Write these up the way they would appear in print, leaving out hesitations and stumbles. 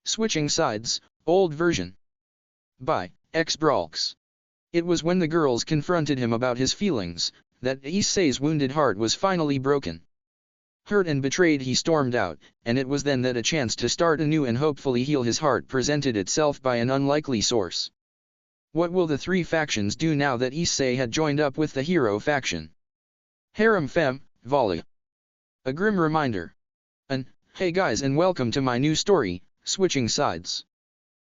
Switching Sides, Old Version. By xBrawlx. It was when the girls confronted him about his feelings, that Issei's wounded heart was finally broken. Hurt and betrayed, he stormed out, and it was then that a chance to start anew and hopefully heal his heart presented itself by an unlikely source. What will the three factions do now that Issei had joined up with the hero faction? Harem Fem, Vali. A grim reminder. Hey guys, and welcome to my new story, Switching Sides.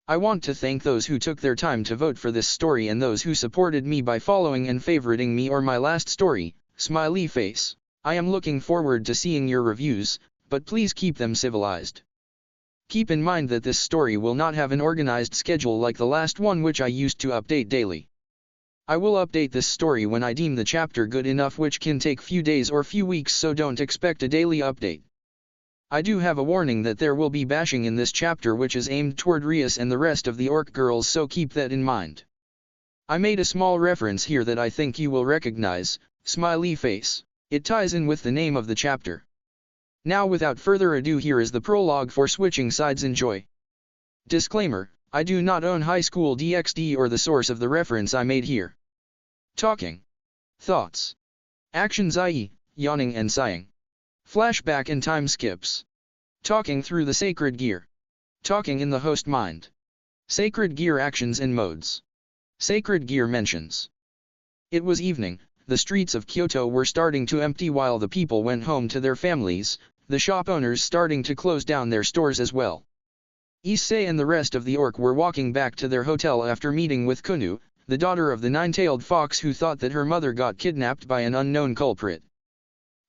I want to thank those who took their time to vote for this story and those who supported me by following and favoriting me or my last story, smiley face. I am looking forward to seeing your reviews, but please keep them civilized. Keep in mind that this story will not have an organized schedule like the last one, which I used to update daily. I will update this story when I deem the chapter good enough, which can take few days or few weeks, so don't expect a daily update. I do have a warning that there will be bashing in this chapter which is aimed toward Rias and the rest of the orc girls, so keep that in mind. I made a small reference here that I think you will recognize, smiley face. It ties in with the name of the chapter. Now without further ado, here is the prologue for Switching Sides. Enjoy. Disclaimer: I do not own High School DxD or the source of the reference I made here. Talking. Thoughts. Actions, i.e., yawning and sighing. Flashback and time skips. Talking through the sacred gear. Talking in the host mind. Sacred gear actions and modes. Sacred gear mentions. It was evening. The streets of Kyoto were starting to empty while the people went home to their families, the shop owners starting to close down their stores as well. Issei and the rest of the orc were walking back to their hotel after meeting with Kunu, the daughter of the nine-tailed fox who thought that her mother got kidnapped by an unknown culprit.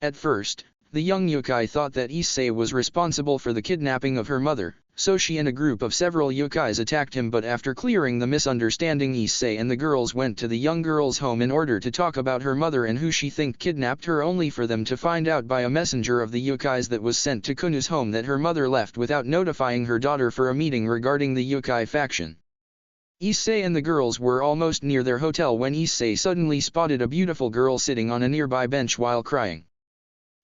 At first, the young yokai thought that Issei was responsible for the kidnapping of her mother, so she and a group of several yokais attacked him, but after clearing the misunderstanding, Issei and the girls went to the young girl's home in order to talk about her mother and who she think kidnapped her, only for them to find out by a messenger of the yokais that was sent to Kunu's home that her mother left without notifying her daughter for a meeting regarding the yokai faction. Issei and the girls were almost near their hotel when Issei suddenly spotted a beautiful girl sitting on a nearby bench while crying.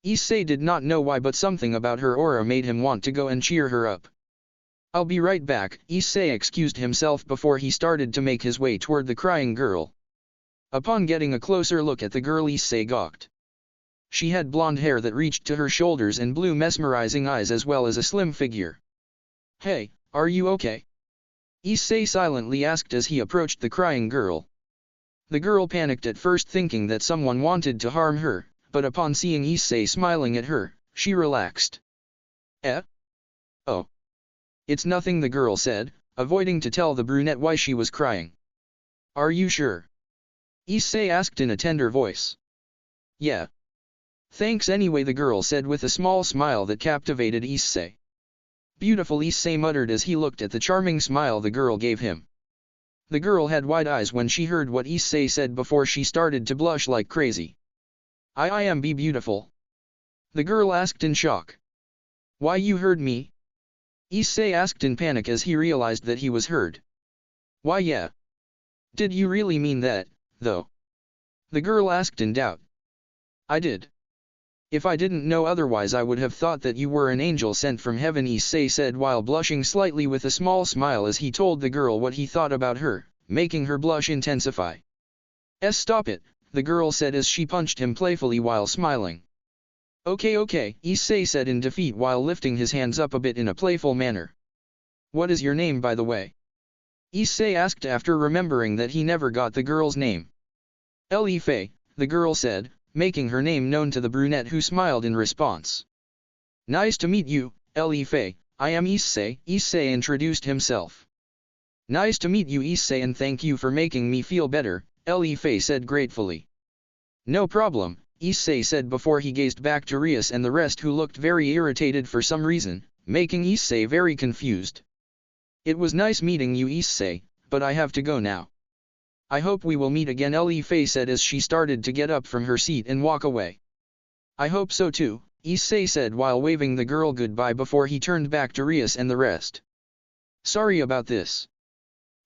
Issei did not know why, but something about her aura made him want to go and cheer her up. I'll be right back, Issei excused himself before he started to make his way toward the crying girl. Upon getting a closer look at the girl, Issei gawked. She had blonde hair that reached to her shoulders and blue mesmerizing eyes, as well as a slim figure. Hey, are you okay? Issei silently asked as he approached the crying girl. The girl panicked at first, thinking that someone wanted to harm her, but upon seeing Issei smiling at her, she relaxed. Oh. It's nothing, the girl said, avoiding to tell the brunette why she was crying. Are you sure? Issei asked in a tender voice. Yeah. Thanks anyway, the girl said with a small smile that captivated Issei. Beautiful, Issei muttered as he looked at the charming smile the girl gave him. The girl had wide eyes when she heard what Issei said before she started to blush like crazy. I am beautiful? The girl asked in shock. Why, you heard me? Issei asked in panic as he realized that he was heard. Why, yeah. Did you really mean that, though? The girl asked in doubt. I did. If I didn't know otherwise, I would have thought that you were an angel sent from heaven, Issei said while blushing slightly with a small smile as he told the girl what he thought about her, making her blush intensify. Stop it, the girl said as she punched him playfully while smiling. Okay, Issei said in defeat while lifting his hands up a bit in a playful manner. What is your name, by the way? Issei asked after remembering that he never got the girl's name. Ellie F, the girl said, making her name known to the brunette, who smiled in response. Nice to meet you, Ellie F, I am Issei, Issei introduced himself. Nice to meet you, Issei, and thank you for making me feel better, Ellie F said gratefully. No problem, Issei said before he gazed back to Rias and the rest, who looked very irritated for some reason, making Issei very confused. It was nice meeting you, Issei, but I have to go now. I hope we will meet again, Ellie F said as she started to get up from her seat and walk away. I hope so too, Issei said while waving the girl goodbye before he turned back to Rias and the rest. Sorry about this.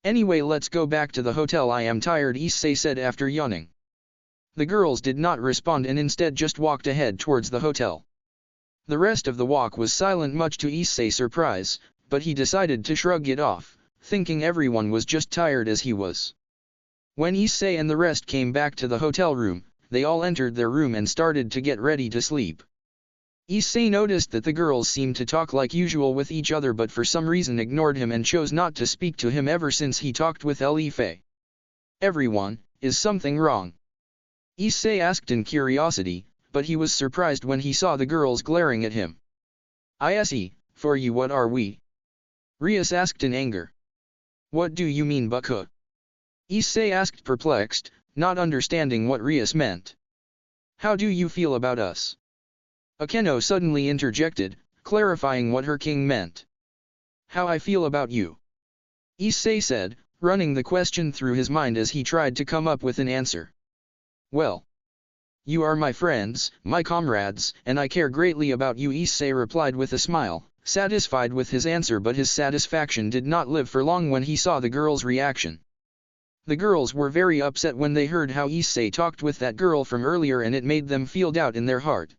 Anyway, let's go back to the hotel, I am tired, Issei said after yawning. The girls did not respond and instead just walked ahead towards the hotel. The rest of the walk was silent, much to Issei's surprise, but he decided to shrug it off, thinking everyone was just tired as he was. When Issei and the rest came back to the hotel room, they all entered their room and started to get ready to sleep. Issei noticed that the girls seemed to talk like usual with each other but for some reason ignored him and chose not to speak to him ever since he talked with Ellie F. Everyone, is something wrong? Issei asked in curiosity, but he was surprised when he saw the girls glaring at him. Issei, for you what are we? Rias asked in anger. What do you mean Buckhook? Issei asked perplexed, not understanding what Rias meant. How do you feel about us? Akeno suddenly interjected, clarifying what her king meant. How I feel about you? Issei said, running the question through his mind as he tried to come up with an answer. Well, you are my friends, my comrades, and I care greatly about you, Issei replied with a smile, satisfied with his answer, but his satisfaction did not live for long when he saw the girls' reaction. The girls were very upset when they heard how Issei talked with that girl from earlier and it made them feel doubt in their heart.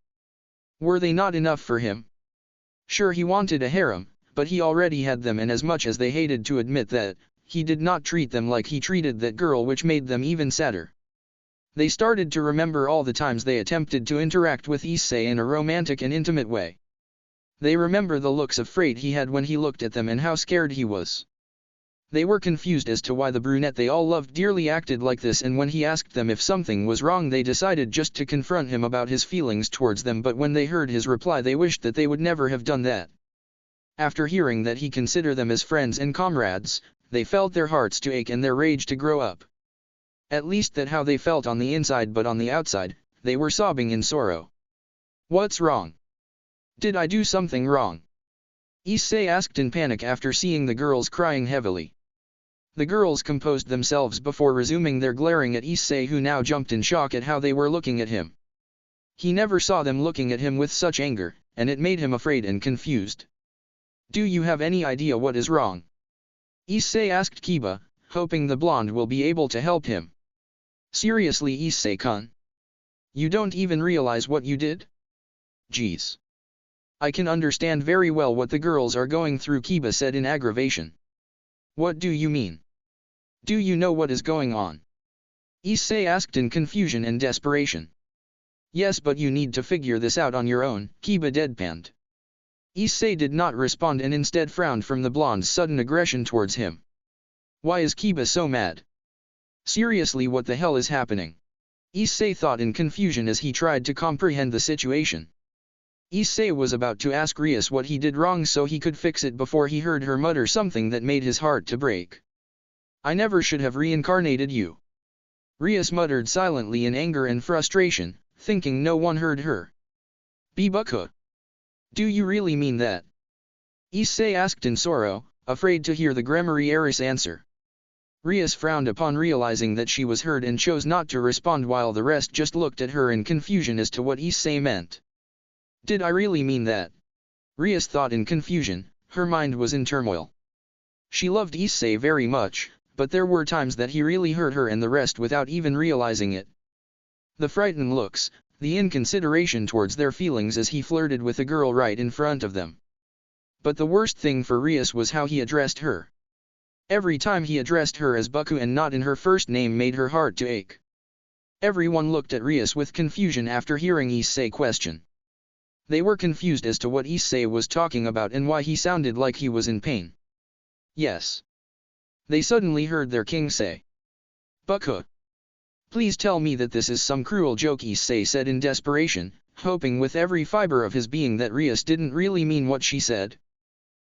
Were they not enough for him? Sure, he wanted a harem, but he already had them, and as much as they hated to admit that, he did not treat them like he treated that girl, which made them even sadder. They started to remember all the times they attempted to interact with Issei in a romantic and intimate way. They remember the looks of fright he had when he looked at them and how scared he was. They were confused as to why the brunette they all loved dearly acted like this, and when he asked them if something was wrong they decided just to confront him about his feelings towards them, but when they heard his reply they wished that they would never have done that. After hearing that he considered them as friends and comrades, they felt their hearts to ache and their rage to grow up. At least that how they felt on the inside, but on the outside, they were sobbing in sorrow. What's wrong? Did I do something wrong? Issei asked in panic after seeing the girls crying heavily. The girls composed themselves before resuming their glaring at Issei, who now jumped in shock at how they were looking at him. He never saw them looking at him with such anger, and it made him afraid and confused. Do you have any idea what is wrong? Issei asked Kiba, hoping the blonde will be able to help him. Seriously, Issei-kun? You don't even realize what you did? Geez. I can understand very well what the girls are going through, Kiba said in aggravation. What do you mean? Do you know what is going on? Issei asked in confusion and desperation. Yes, but you need to figure this out on your own, Kiba deadpanned. Issei did not respond and instead frowned from the blonde's sudden aggression towards him. Why is Kiba so mad? Seriously, what the hell is happening? Issei thought in confusion as he tried to comprehend the situation. Issei was about to ask Rias what he did wrong so he could fix it before he heard her mutter something that made his heart to break. I never should have reincarnated you. Rias muttered silently in anger and frustration, thinking no one heard her. Bibukha. Do you really mean that? Issei asked in sorrow, afraid to hear the Gregori heiress answer. Rias frowned upon realizing that she was heard and chose not to respond, while the rest just looked at her in confusion as to what Issei meant. Did I really mean that? Rias thought in confusion, her mind was in turmoil. She loved Issei very much, but there were times that he really hurt her and the rest without even realizing it. The frightened looks, the inconsideration towards their feelings as he flirted with a girl right in front of them. But the worst thing for Rias was how he addressed her. Every time he addressed her as Buku and not in her first name made her heart to ache. Everyone looked at Rias with confusion after hearing Issei's question. They were confused as to what Issei was talking about and why he sounded like he was in pain. Yes. They suddenly heard their king say. Buku. Please tell me that this is some cruel joke, Issei said in desperation, hoping with every fiber of his being that Rias didn't really mean what she said.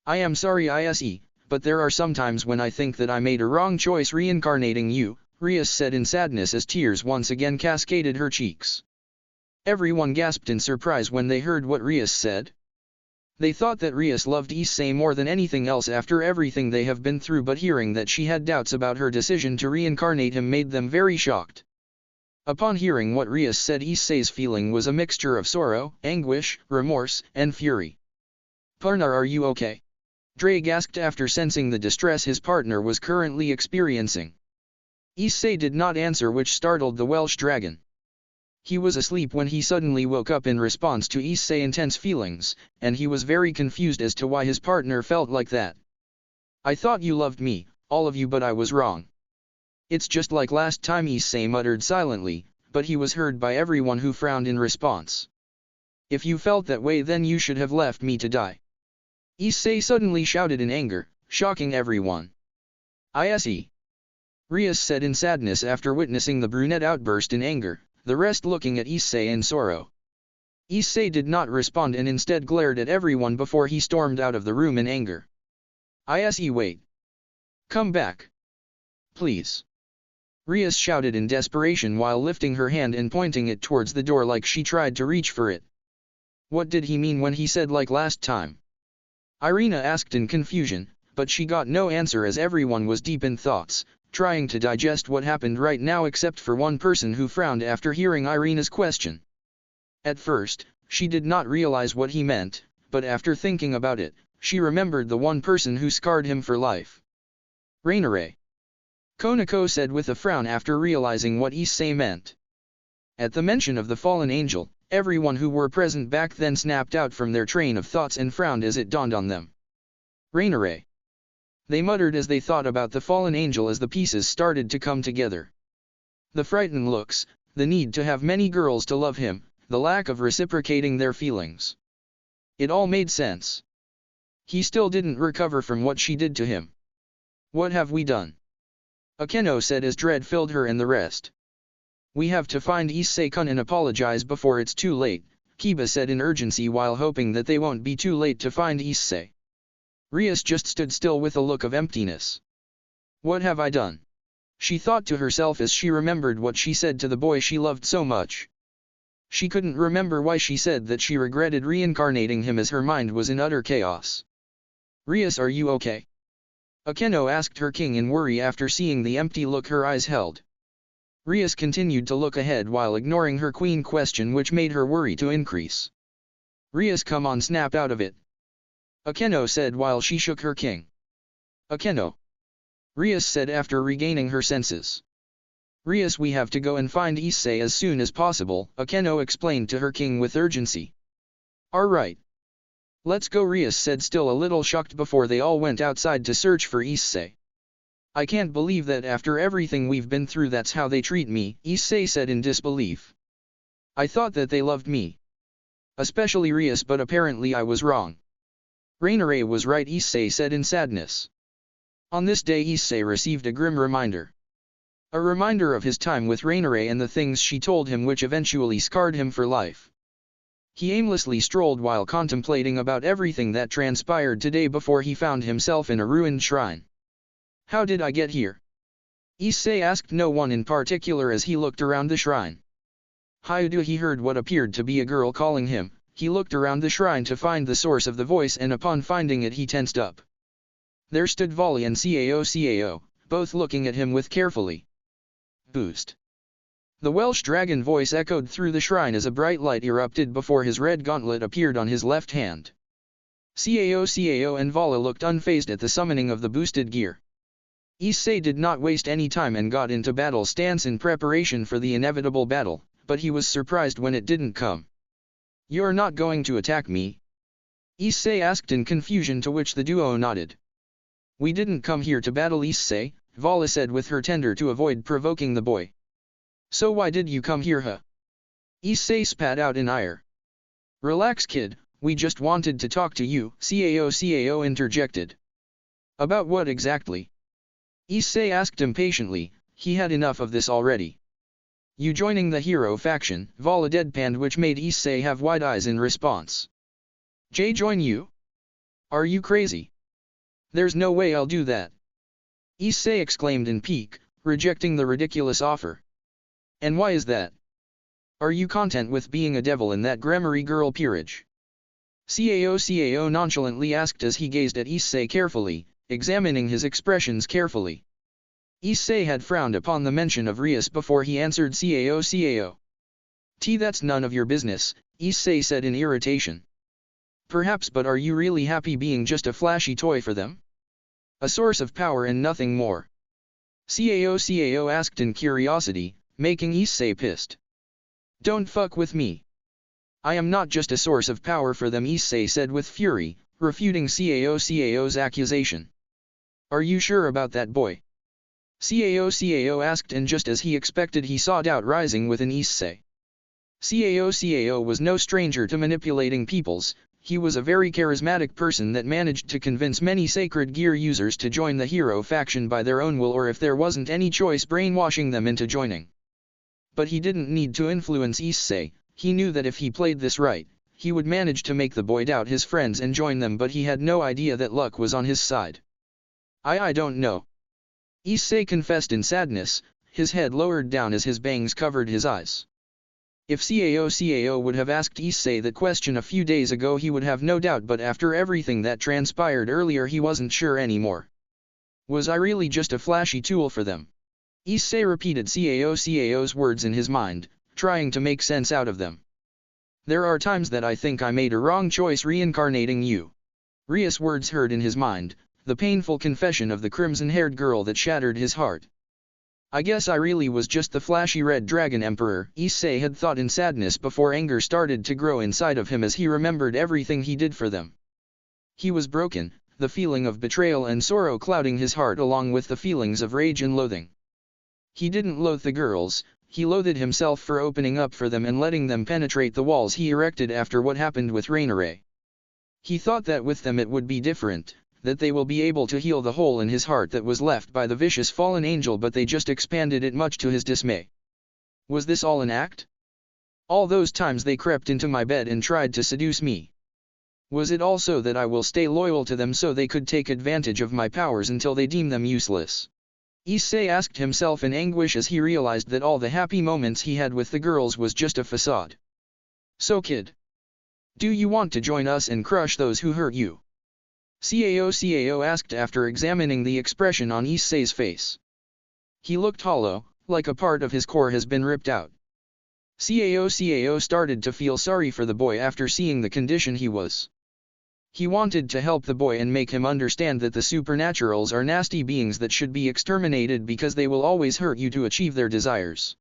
I am sorry, Issei, but there are some times when I think that I made a wrong choice reincarnating you, Rias said in sadness as tears once again cascaded her cheeks. Everyone gasped in surprise when they heard what Rias said. They thought that Rias loved Issei more than anything else after everything they have been through, but hearing that she had doubts about her decision to reincarnate him made them very shocked. Upon hearing what Rias said, Issei's feeling was a mixture of sorrow, anguish, remorse, and fury. Partner, are you okay? Drake asked after sensing the distress his partner was currently experiencing. Issei did not answer, which startled the Welsh dragon. He was asleep when he suddenly woke up in response to Issei's intense feelings, and he was very confused as to why his partner felt like that. I thought you loved me, all of you, but I was wrong. It's just like last time, Issei muttered silently, but he was heard by everyone who frowned in response. If you felt that way, then you should have left me to die. Issei suddenly shouted in anger, shocking everyone. Issei. Rias said in sadness after witnessing the brunette outburst in anger, the rest looking at Issei in sorrow. Issei did not respond and instead glared at everyone before he stormed out of the room in anger. Issei, wait. Come back. Please. Rias shouted in desperation while lifting her hand and pointing it towards the door like she tried to reach for it. What did he mean when he said like last time? Irina asked in confusion, but she got no answer as everyone was deep in thoughts, trying to digest what happened right now except for one person who frowned after hearing Irina's question. At first, she did not realize what he meant, but after thinking about it, she remembered the one person who scarred him for life. Rainare. Konako said with a frown after realizing what Issei meant. At the mention of the fallen angel, everyone who were present back then snapped out from their train of thoughts and frowned as it dawned on them. Rainare. They muttered as they thought about the fallen angel as the pieces started to come together. The frightened looks, the need to have many girls to love him, the lack of reciprocating their feelings. It all made sense. He still didn't recover from what she did to him. What have we done? Akeno said as dread filled her and the rest. We have to find Issei-kun and apologize before it's too late, Kiba said in urgency while hoping that they won't be too late to find Issei. Rias just stood still with a look of emptiness. What have I done? She thought to herself as she remembered what she said to the boy she loved so much. She couldn't remember why she said that she regretted reincarnating him as her mind was in utter chaos. Rias, are you okay? Akeno asked her king in worry after seeing the empty look her eyes held. Rias continued to look ahead while ignoring her queen question, which made her worry to increase. Rias, come on, snap out of it. Akeno said while she shook her king. Akeno. Rias said after regaining her senses. Rias, we have to go and find Issei as soon as possible, Akeno explained to her king with urgency. Alright. Let's go, Rias said, still a little shocked before they all went outside to search for Issei. I can't believe that after everything we've been through that's how they treat me, Issei said in disbelief. I thought that they loved me. Especially Rias, but apparently I was wrong. Rainare was right, Issei said in sadness. On this day Issei received a grim reminder. A reminder of his time with Rainare and the things she told him, which eventually scarred him for life. He aimlessly strolled while contemplating about everything that transpired today before he found himself in a ruined shrine. How did I get here? Issei asked no one in particular as he looked around the shrine. Hyudu, he heard what appeared to be a girl calling him. He looked around the shrine to find the source of the voice, and upon finding it he tensed up. There stood Vali and Cao, both looking at him with carefully. Boost. The Welsh dragon voice echoed through the shrine as a bright light erupted before his red gauntlet appeared on his left hand. Cao and Vala looked unfazed at the summoning of the boosted gear. Issei did not waste any time and got into battle stance in preparation for the inevitable battle, but he was surprised when it didn't come. You're not going to attack me? Issei asked in confusion, to which the duo nodded. We didn't come here to battle, Issei, Vala said with her tender to avoid provoking the boy. So why did you come here, huh? Issei spat out in ire. Relax, kid, we just wanted to talk to you, Cao interjected. About what exactly? Issei asked impatiently, he had enough of this already. You joining the hero faction, Vala deadpanned, which made Issei have wide eyes in response. Jay, join you? Are you crazy? There's no way I'll do that. Issei exclaimed in pique, rejecting the ridiculous offer. And why is that? Are you content with being a devil in that Gregori girl peerage? Cao nonchalantly asked as he gazed at Issei carefully, examining his expressions carefully. Issei had frowned upon the mention of Rias before he answered Cao. That's none of your business, Issei said in irritation. Perhaps, but are you really happy being just a flashy toy for them? A source of power and nothing more? Cao asked in curiosity, making Issei pissed. Don't fuck with me. I am not just a source of power for them, Issei said with fury, refuting Cao's accusation. Are you sure about that, boy? Cao asked, and just as he expected he saw doubt rising within Issei. Cao was no stranger to manipulating peoples. He was a very charismatic person that managed to convince many sacred gear users to join the hero faction by their own will, or if there wasn't any choice, brainwashing them into joining. But he didn't need to influence Issei. He knew that if he played this right, he would manage to make the boy doubt his friends and join them, but he had no idea that luck was on his side. I don't know. Issei confessed in sadness, his head lowered down as his bangs covered his eyes. If Cao would have asked Issei that question a few days ago, he would have no doubt, but after everything that transpired earlier, he wasn't sure anymore. Was I really just a flashy tool for them? Issei repeated Cao's words in his mind, trying to make sense out of them. There are times that I think I made a wrong choice reincarnating you. Rias' words heard in his mind, the painful confession of the crimson-haired girl that shattered his heart. I guess I really was just the flashy red dragon emperor, Issei had thought in sadness before anger started to grow inside of him as he remembered everything he did for them. He was broken, the feeling of betrayal and sorrow clouding his heart along with the feelings of rage and loathing. He didn't loathe the girls, he loathed himself for opening up for them and letting them penetrate the walls he erected after what happened with Rainiere. He thought that with them it would be different, that they will be able to heal the hole in his heart that was left by the vicious fallen angel, but they just expanded it, much to his dismay. Was this all an act? All those times they crept into my bed and tried to seduce me. Was it also that I will stay loyal to them so they could take advantage of my powers until they deem them useless? Issei asked himself in anguish as he realized that all the happy moments he had with the girls was just a facade. So kid, do you want to join us and crush those who hurt you? Cao asked after examining the expression on Issei's face. He looked hollow, like a part of his core has been ripped out. Cao started to feel sorry for the boy after seeing the condition he was. He wanted to help the boy and make him understand that the supernaturals are nasty beings that should be exterminated because they will always hurt you to achieve their desires.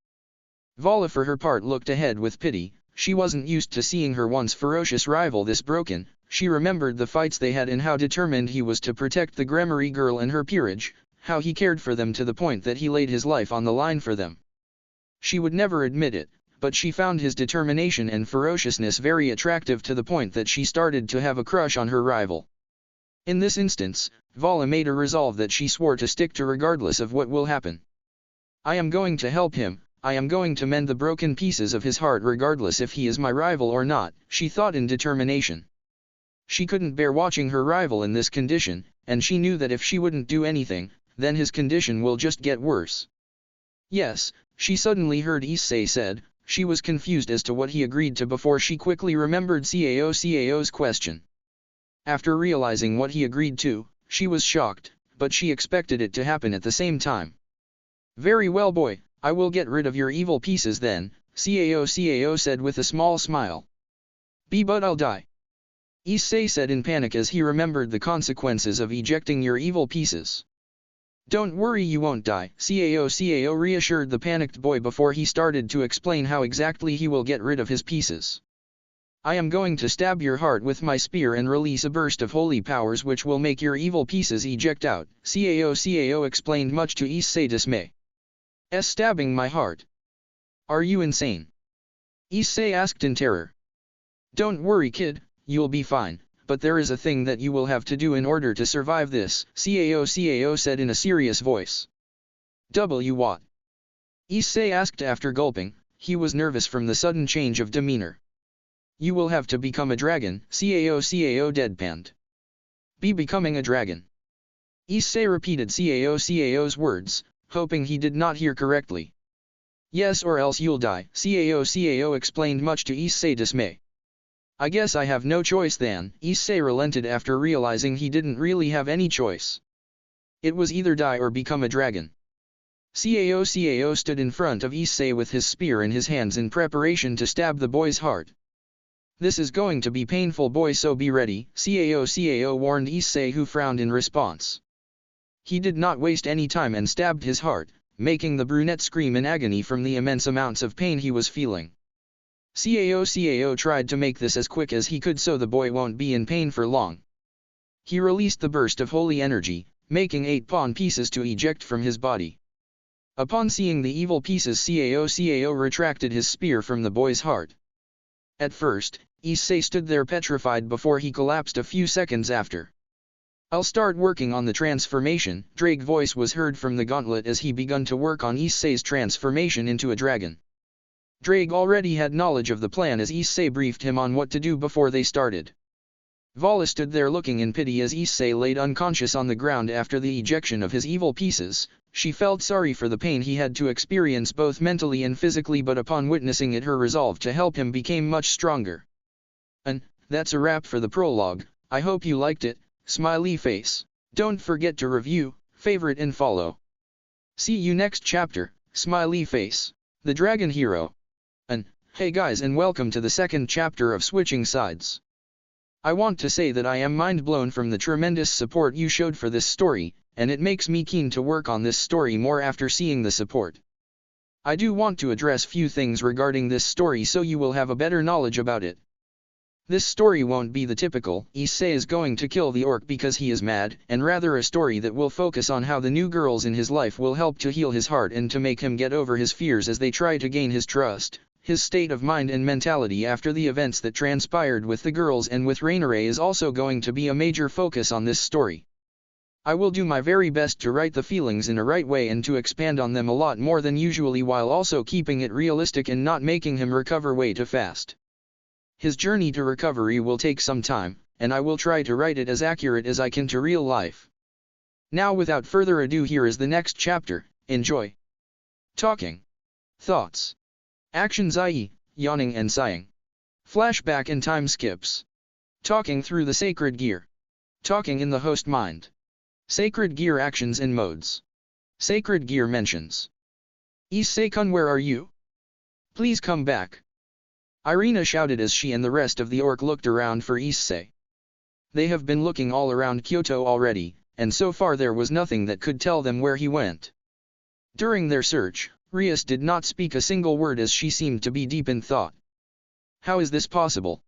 Vali for her part looked ahead with pity. She wasn't used to seeing her once ferocious rival this broken. She remembered the fights they had and how determined he was to protect the Gregori girl and her peerage, how he cared for them to the point that he laid his life on the line for them. She would never admit it, but she found his determination and ferociousness very attractive to the point that she started to have a crush on her rival. In this instance, Vali made a resolve that she swore to stick to regardless of what will happen. I am going to help him, I am going to mend the broken pieces of his heart regardless if he is my rival or not, she thought in determination. She couldn't bear watching her rival in this condition, and she knew that if she wouldn't do anything, then his condition will just get worse. Yes, she suddenly heard Issei said. She was confused as to what he agreed to before she quickly remembered Cao's question. After realizing what he agreed to, she was shocked, but she expected it to happen at the same time. Very well, boy, I will get rid of your evil pieces then, Cao said with a small smile. But I'll die. Issei said in panic as he remembered the consequences of ejecting your evil pieces. Don't worry, you won't die, Cao reassured the panicked boy before he started to explain how exactly he will get rid of his pieces. I am going to stab your heart with my spear and release a burst of holy powers which will make your evil pieces eject out, Cao explained much to Issei's dismay. Stabbing my heart? Are you insane? Issei asked in terror. Don't worry, kid, you'll be fine. But there is a thing that you will have to do in order to survive this, Cao said in a serious voice. What? Issei asked after gulping. He was nervous from the sudden change of demeanor. You will have to become a dragon, Cao deadpanned. Be becoming a dragon. Issei repeated Cao's words, hoping he did not hear correctly. Yes, or else you'll die, Cao explained much to Issei's dismay. I guess I have no choice then, Issei relented after realizing he didn't really have any choice. It was either die or become a dragon. Cao stood in front of Issei with his spear in his hands in preparation to stab the boy's heart. This is going to be painful, boy, so be ready, Cao warned Issei, who frowned in response. He did not waste any time and stabbed his heart, making the brunette scream in agony from the immense amounts of pain he was feeling. Cao tried to make this as quick as he could so the boy won't be in pain for long. He released the burst of holy energy, making 8 pawn pieces to eject from his body. Upon seeing the evil pieces, Cao retracted his spear from the boy's heart. At first, Issei stood there petrified before he collapsed a few seconds after. "I'll start working on the transformation," Drake's voice was heard from the gauntlet as he begun to work on Issei's transformation into a dragon. Drake already had knowledge of the plan as Issei briefed him on what to do before they started. Vali stood there looking in pity as Issei laid unconscious on the ground after the ejection of his evil pieces. She felt sorry for the pain he had to experience both mentally and physically, but upon witnessing it her resolve to help him became much stronger. And that's a wrap for the prologue. I hope you liked it, smiley face. Don't forget to review, favorite and follow. See you next chapter, smiley face. The Dragon Hero. And, hey guys, and welcome to the second chapter of Switching Sides. I want to say that I am mind blown from the tremendous support you showed for this story, and it makes me keen to work on this story more after seeing the support. I do want to address few things regarding this story so you will have a better knowledge about it. This story won't be the typical Issei is going to kill the orc because he is mad, and rather a story that will focus on how the new girls in his life will help to heal his heart and to make him get over his fears as they try to gain his trust. His state of mind and mentality after the events that transpired with the girls and with Rainiere is also going to be a major focus on this story. I will do my very best to write the feelings in a right way and to expand on them a lot more than usually while also keeping it realistic and not making him recover way too fast. His journey to recovery will take some time, and I will try to write it as accurate as I can to real life. Now without further ado, here is the next chapter. Enjoy. Talking. Thoughts. Actions, i.e., yawning and sighing. Flashback and time skips. Talking through the sacred gear. Talking in the host mind. Sacred gear actions and modes. Sacred gear mentions. Issei-kun, where are you? Please come back. Irina shouted as she and the rest of the orc looked around for Issei. They have been looking all around Kyoto already, and so far there was nothing that could tell them where he went. During their search, Rias did not speak a single word as she seemed to be deep in thought. How is this possible?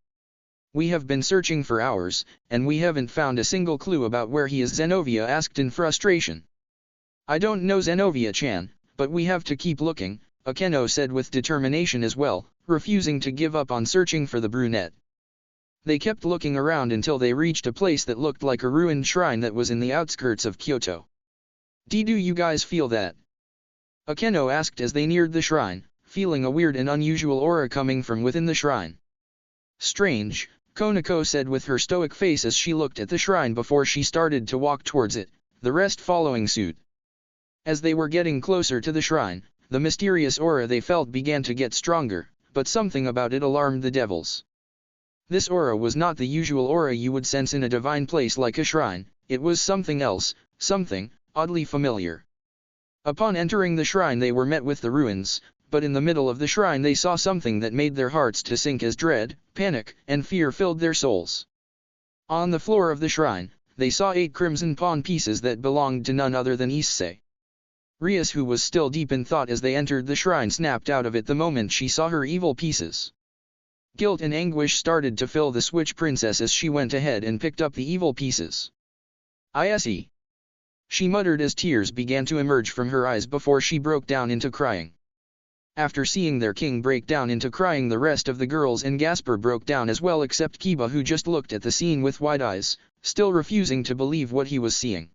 We have been searching for hours, and we haven't found a single clue about where he is, Zenovia asked in frustration. I don't know, Zenovia-chan, but we have to keep looking, Akeno said with determination as well, refusing to give up on searching for the brunette. They kept looking around until they reached a place that looked like a ruined shrine that was in the outskirts of Kyoto. Do you guys feel that? Akeno asked as they neared the shrine, feeling a weird and unusual aura coming from within the shrine. Strange, Konako said with her stoic face as she looked at the shrine before she started to walk towards it, the rest following suit. As they were getting closer to the shrine, the mysterious aura they felt began to get stronger, but something about it alarmed the devils. This aura was not the usual aura you would sense in a divine place like a shrine, it was something else, something oddly familiar. Upon entering the shrine they were met with the ruins, but in the middle of the shrine they saw something that made their hearts to sink as dread, panic, and fear filled their souls. On the floor of the shrine, they saw 8 crimson pawn pieces that belonged to none other than Issei. Rias, who was still deep in thought as they entered the shrine, snapped out of it the moment she saw her evil pieces. Guilt and anguish started to fill the Switch Princess as she went ahead and picked up the evil pieces. Ise. She muttered as tears began to emerge from her eyes before she broke down into crying. After seeing their king break down into crying, the rest of the girls and Gasper broke down as well except Kiba, who just looked at the scene with wide eyes, still refusing to believe what he was seeing.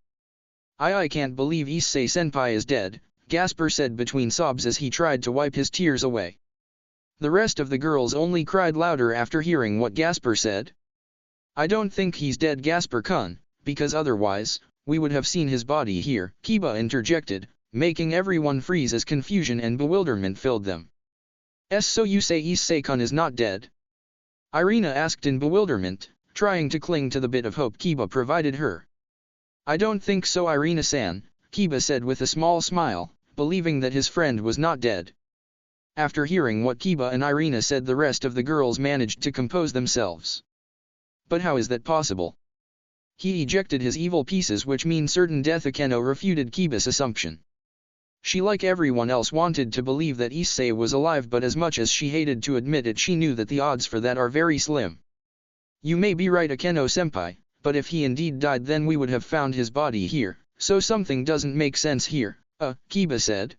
I can't believe Issei-senpai is dead, Gasper said between sobs as he tried to wipe his tears away. The rest of the girls only cried louder after hearing what Gasper said. I don't think he's dead, Gasper-kun, because otherwise, we would have seen his body here, Kiba interjected, making everyone freeze as confusion and bewilderment filled them. So you say Issei-kun is not dead? Irina asked in bewilderment, trying to cling to the bit of hope Kiba provided her. I don't think so, Irina-san, Kiba said with a small smile, believing that his friend was not dead. After hearing what Kiba and Irina said, the rest of the girls managed to compose themselves. But how is that possible? He ejected his evil pieces, which means certain death. Akeno refuted Kiba's assumption. She, like everyone else, wanted to believe that Issei was alive, but as much as she hated to admit it, she knew that the odds for that are very slim. You may be right, Akeno-senpai, but if he indeed died, then we would have found his body here, so something doesn't make sense here, Kiba said.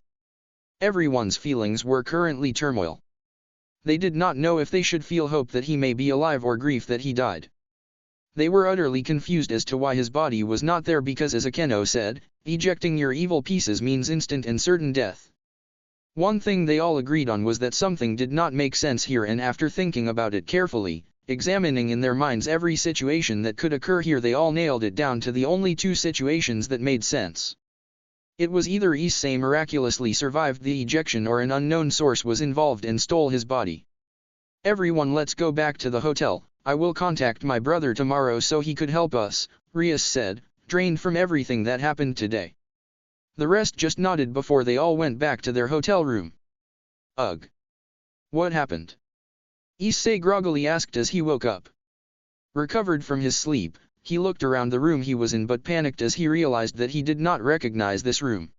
Everyone's feelings were currently turmoil. They did not know if they should feel hope that he may be alive or grief that he died. They were utterly confused as to why his body was not there because, as Akeno said, ejecting your evil pieces means instant and certain death. One thing they all agreed on was that something did not make sense here, and after thinking about it carefully, examining in their minds every situation that could occur here, they all nailed it down to the only two situations that made sense. It was either Issei miraculously survived the ejection or an unknown source was involved and stole his body. Everyone, let's go back to the hotel. I will contact my brother tomorrow so he could help us, Rias said, drained from everything that happened today. The rest just nodded before they all went back to their hotel room. Ugh. What happened? Issei groggily asked as he woke up. Recovered from his sleep, he looked around the room he was in but panicked as he realized that he did not recognize this room.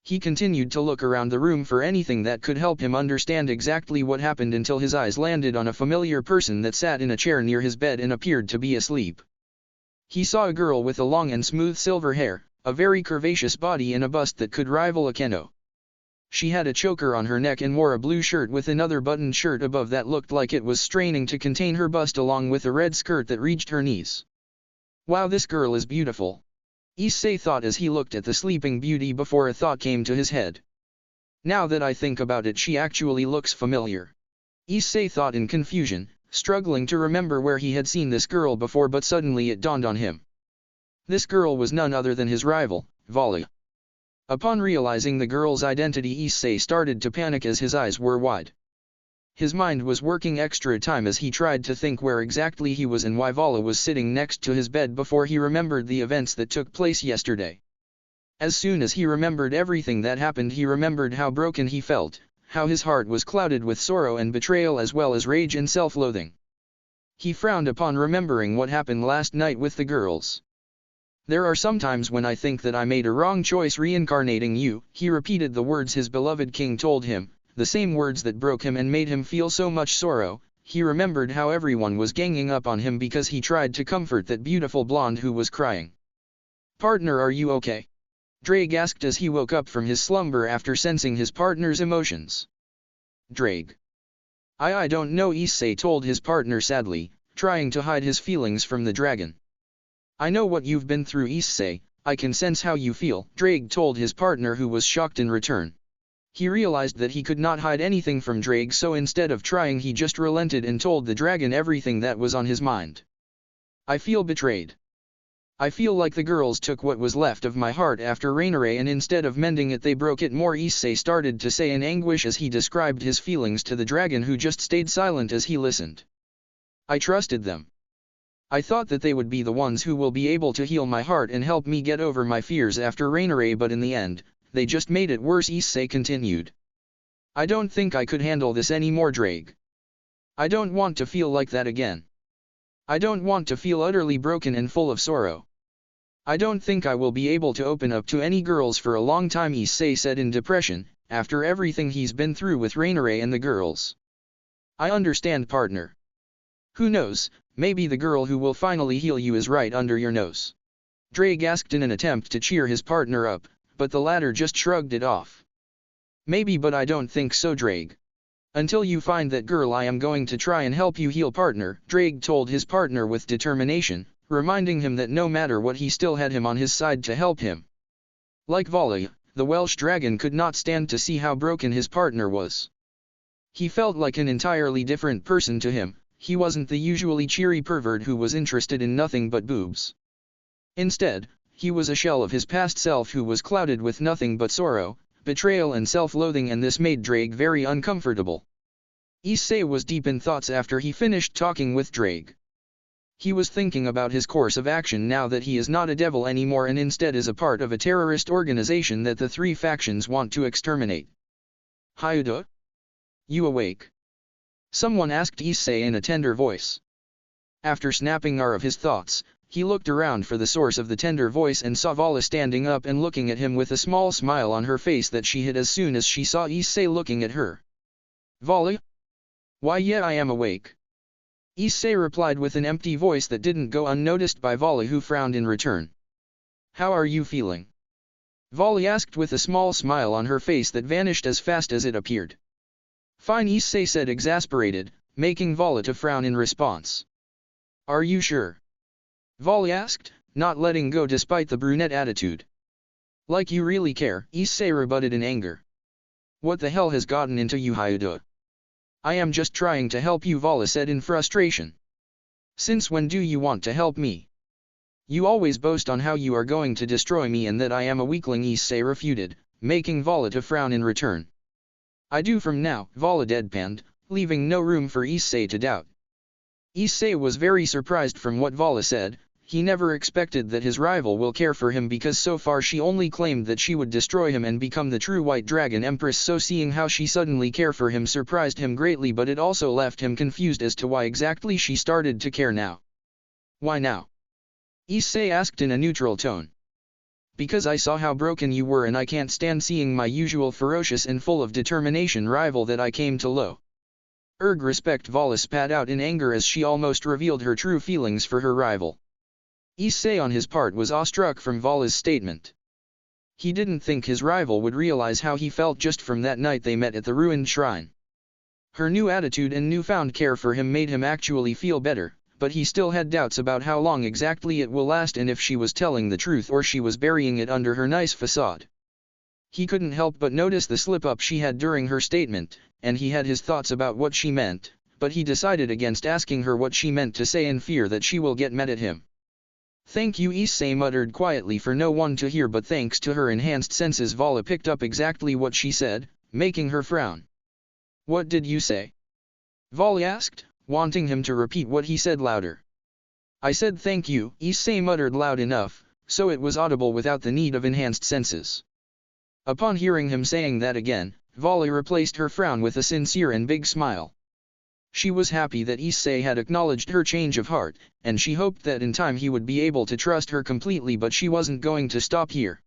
He continued to look around the room for anything that could help him understand exactly what happened until his eyes landed on a familiar person that sat in a chair near his bed and appeared to be asleep. He saw a girl with a long and smooth silver hair, a very curvaceous body and a bust that could rival Akeno. She had a choker on her neck and wore a blue shirt with another buttoned shirt above that looked like it was straining to contain her bust, along with a red skirt that reached her knees. Wow, this girl is beautiful, Issei thought as he looked at the sleeping beauty before a thought came to his head. Now that I think about it, she actually looks familiar. Issei thought in confusion, struggling to remember where he had seen this girl before, but suddenly it dawned on him. This girl was none other than his rival, Valerie. Upon realizing the girl's identity, Issei started to panic as his eyes were wide. His mind was working extra time as he tried to think where exactly he was and why Valerie was sitting next to his bed before he remembered the events that took place yesterday. As soon as he remembered everything that happened, he remembered how broken he felt, how his heart was clouded with sorrow and betrayal as well as rage and self-loathing. He frowned upon remembering what happened last night with the girls. There are some times when I think that I made a wrong choice reincarnating you. He repeated the words his beloved king told him, the same words that broke him and made him feel so much sorrow. He remembered how everyone was ganging up on him because he tried to comfort that beautiful blonde who was crying. Partner, are you okay? Drake asked as he woke up from his slumber after sensing his partner's emotions. Drake. I don't know, Issei told his partner sadly, trying to hide his feelings from the dragon. I know what you've been through, Issei, I can sense how you feel, Drake told his partner, who was shocked in return. He realized that he could not hide anything from Drake, so instead of trying he just relented and told the dragon everything that was on his mind. I feel betrayed. I feel like the girls took what was left of my heart after Raineray and instead of mending it they broke it more, Issei started to say in anguish as he described his feelings to the dragon, who just stayed silent as he listened. I trusted them. I thought that they would be the ones who will be able to heal my heart and help me get over my fears after Raineray, but in the end, they just made it worse, Issei continued. I don't think I could handle this anymore, Drake. I don't want to feel like that again. I don't want to feel utterly broken and full of sorrow. I don't think I will be able to open up to any girls for a long time, Issei said in depression, after everything he's been through with Raineray and the girls. I understand, partner. Who knows, maybe the girl who will finally heal you is right under your nose. Drake asked in an attempt to cheer his partner up, but the latter just shrugged it off. Maybe, but I don't think so, Drake. Until you find that girl I am going to try and help you heal, partner, Drake told his partner with determination, reminding him that no matter what he still had him on his side to help him. Like Vali, the Welsh dragon could not stand to see how broken his partner was. He felt like an entirely different person to him. He wasn't the usually cheery pervert who was interested in nothing but boobs. Instead, he was a shell of his past self who was clouded with nothing but sorrow, betrayal and self-loathing, and this made Drake very uncomfortable. Issei was deep in thoughts after he finished talking with Drake. He was thinking about his course of action now that he is not a devil anymore and instead is a part of a terrorist organization that the three factions want to exterminate. Hyuda? You awake? Someone asked Issei in a tender voice. After snapping out of his thoughts, He looked around for the source of the tender voice and saw Vali standing up and looking at him with a small smile on her face that she hid as soon as she saw Issei looking at her. "Vali? Why, yeah, I am awake," Issei replied with an empty voice that didn't go unnoticed by Vali, who frowned in return. "How are you feeling?" Vali asked with a small smile on her face that vanished as fast as it appeared. "Fine," Issei said, exasperated, making Vali to frown in response. "Are you sure?" Vali asked, not letting go despite the brunette attitude. "Like you really care," Issei rebutted in anger. "What the hell has gotten into you, Hyuda?" "I am just trying to help you," Vali said in frustration. "Since when do you want to help me? You always boast on how you are going to destroy me and that I am a weakling," Issei refuted, making Vali to frown in return. "I do from now," Vali deadpanned, leaving no room for Issei to doubt. Issei was very surprised from what Vali said. He never expected that his rival will care for him, because so far she only claimed that she would destroy him and become the true White Dragon Empress, so seeing how she suddenly care for him surprised him greatly, but it also left him confused as to why exactly she started to care now. "Why now?" Issei asked in a neutral tone. "Because I saw how broken you were and I can't stand seeing my usual ferocious and full of determination rival that I came to low." Respect," Vali spat out in anger as she almost revealed her true feelings for her rival. Issei on his part was awestruck from Vali's statement. He didn't think his rival would realize how he felt just from that night they met at the ruined shrine. Her new attitude and newfound care for him made him actually feel better, but he still had doubts about how long exactly it will last and if she was telling the truth or she was burying it under her nice facade. He couldn't help but notice the slip-up she had during her statement, and he had his thoughts about what she meant, but he decided against asking her what she meant to say in fear that she will get mad at him. "Thank you," Issei muttered quietly for no one to hear, but thanks to her enhanced senses Vali picked up exactly what she said, making her frown. "What did you say?" Vali asked, wanting him to repeat what he said louder. "I said thank you," Issei muttered loud enough, so it was audible without the need of enhanced senses. Upon hearing him saying that again, Vali replaced her frown with a sincere and big smile. She was happy that Issei had acknowledged her change of heart, and she hoped that in time he would be able to trust her completely, but she wasn't going to stop here.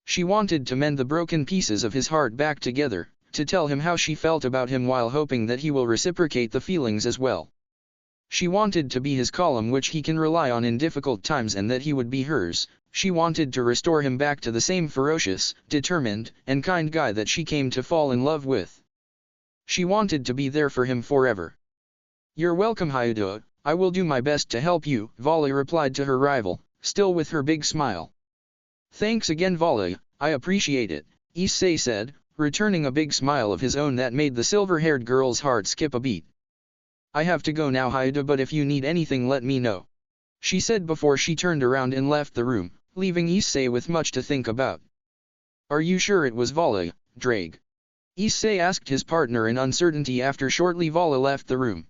She wanted to mend the broken pieces of his heart back together, to tell him how she felt about him while hoping that he will reciprocate the feelings as well. She wanted to be his column which he can rely on in difficult times and that he would be hers. She wanted to restore him back to the same ferocious, determined, and kind guy that she came to fall in love with. She wanted to be there for him forever. "You're welcome, Hyuda, I will do my best to help you," Vali replied to her rival, still with her big smile. "Thanks again, Vali, I appreciate it," Issei said, returning a big smile of his own that made the silver-haired girl's heart skip a beat. "I have to go now, Hyuda, but if you need anything let me know," she said before she turned around and left the room, leaving Issei with much to think about. "Are you sure it was Vali, Drake?" Issei asked his partner in uncertainty after shortly Vali left the room.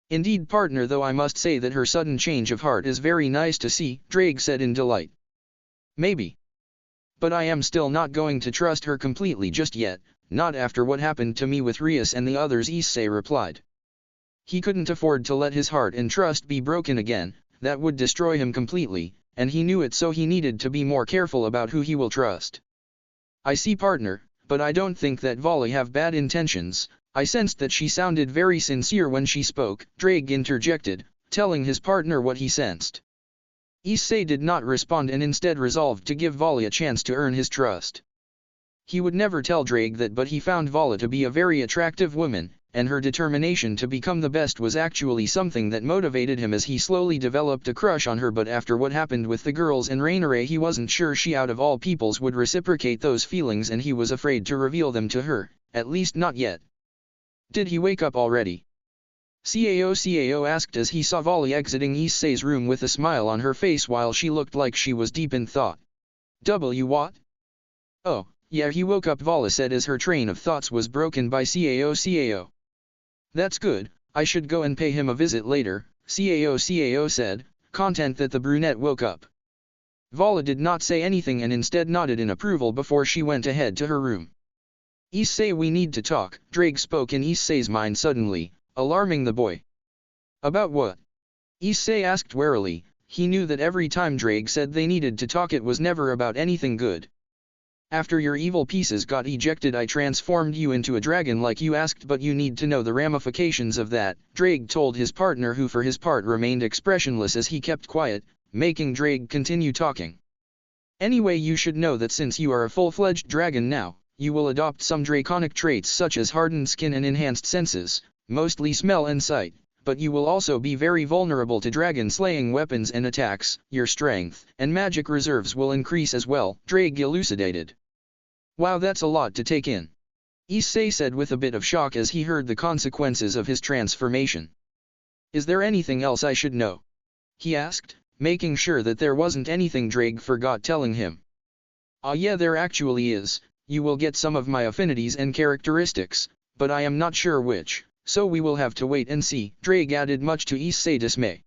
"Indeed, partner, though I must say that her sudden change of heart is very nice to see," Drake said in delight. "Maybe. But I am still not going to trust her completely just yet, not after what happened to me with Rias and the others," Issei replied. He couldn't afford to let his heart and trust be broken again, that would destroy him completely, and he knew it, so he needed to be more careful about who he will trust. "I see, partner, but I don't think that Vali have bad intentions." "I sensed that she sounded very sincere when she spoke," Drake interjected, telling his partner what he sensed. Issei did not respond and instead resolved to give Vali a chance to earn his trust. He would never tell Drake that, but he found Vali to be a very attractive woman, and her determination to become the best was actually something that motivated him as he slowly developed a crush on her. But after what happened with the girls in Rainare, he wasn't sure she out of all peoples would reciprocate those feelings, and he was afraid to reveal them to her, at least not yet. "Did he wake up already?" Cao asked as he saw Vali exiting Issei's room with a smile on her face while she looked like she was deep in thought. What? "Oh, yeah, he woke up," Vali said as her train of thoughts was broken by Cao. "That's good, I should go and pay him a visit later," Cao said, content that the brunette woke up. Vali did not say anything and instead nodded in approval before she went ahead to her room. "Issei, we need to talk," Drake spoke in Issei's mind suddenly, alarming the boy. "About what?" Issei asked warily, he knew that every time Drake said they needed to talk it was never about anything good. After your evil pieces got ejected I transformed you into a dragon like you asked, but you need to know the ramifications of that, Drake told his partner, who for his part remained expressionless as he kept quiet, making Drake continue talking. Anyway, you should know that since you are a full-fledged dragon now, you will adopt some draconic traits such as hardened skin and enhanced senses, mostly smell and sight, but you will also be very vulnerable to dragon-slaying weapons and attacks. Your strength and magic reserves will increase as well, Drake elucidated. Wow, that's a lot to take in, Issei said with a bit of shock as he heard the consequences of his transformation. Is there anything else I should know? He asked, making sure that there wasn't anything Drake forgot telling him. Yeah, there actually is. You will get some of my affinities and characteristics, but I am not sure which, so we will have to wait and see, Drake added, much to Issei's dismay.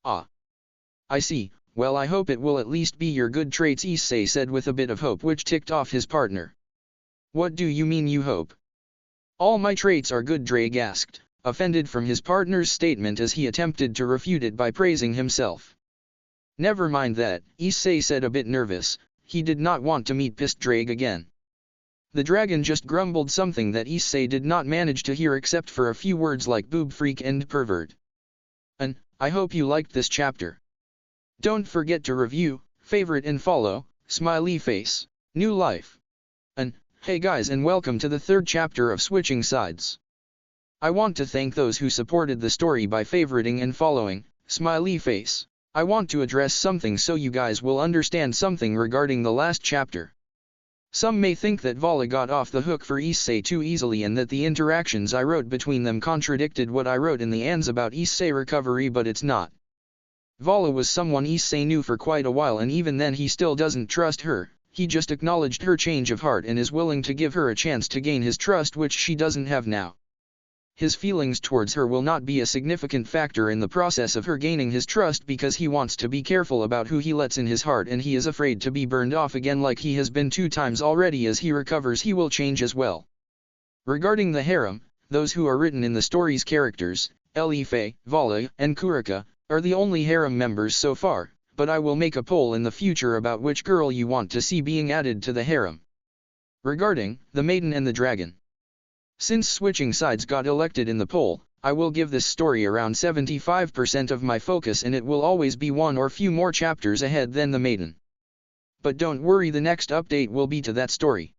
I see. Well, I hope it will at least be your good traits, Issei said with a bit of hope, which ticked off his partner. What do you mean you hope? All my traits are good, Drake asked, offended from his partner's statement as he attempted to refute it by praising himself. Never mind that, Issei said, a bit nervous. He did not want to meet pissed Drake again. The dragon just grumbled something that Issei did not manage to hear except for a few words like boob freak and pervert. I hope you liked this chapter. Don't forget to review, favorite and follow, smiley face, new life. Hey guys, and welcome to the third chapter of Switching Sides. I want to thank those who supported the story by favoriting and following, smiley face. I want to address something so you guys will understand something regarding the last chapter. Some may think that Vali got off the hook for Issei too easily and that the interactions I wrote between them contradicted what I wrote in the ends about Issei recovery, but it's not. Vali was someone Issei knew for quite a while, and even then he still doesn't trust her. He just acknowledged her change of heart and is willing to give her a chance to gain his trust, which she doesn't have now. His feelings towards her will not be a significant factor in the process of her gaining his trust because he wants to be careful about who he lets in his heart, and he is afraid to be burned off again like he has been 2 times already. As he recovers he will change as well. Regarding the harem, those who are written in the story's characters, Ellie F, Vali, and Kuraka, are the only harem members so far, but I will make a poll in the future about which girl you want to see being added to the harem. Regarding the maiden and the dragon. Since Switching Sides got elected in the poll, I will give this story around 75% of my focus, and it will always be 1 or few more chapters ahead than the maiden. But don't worry, the next update will be to that story.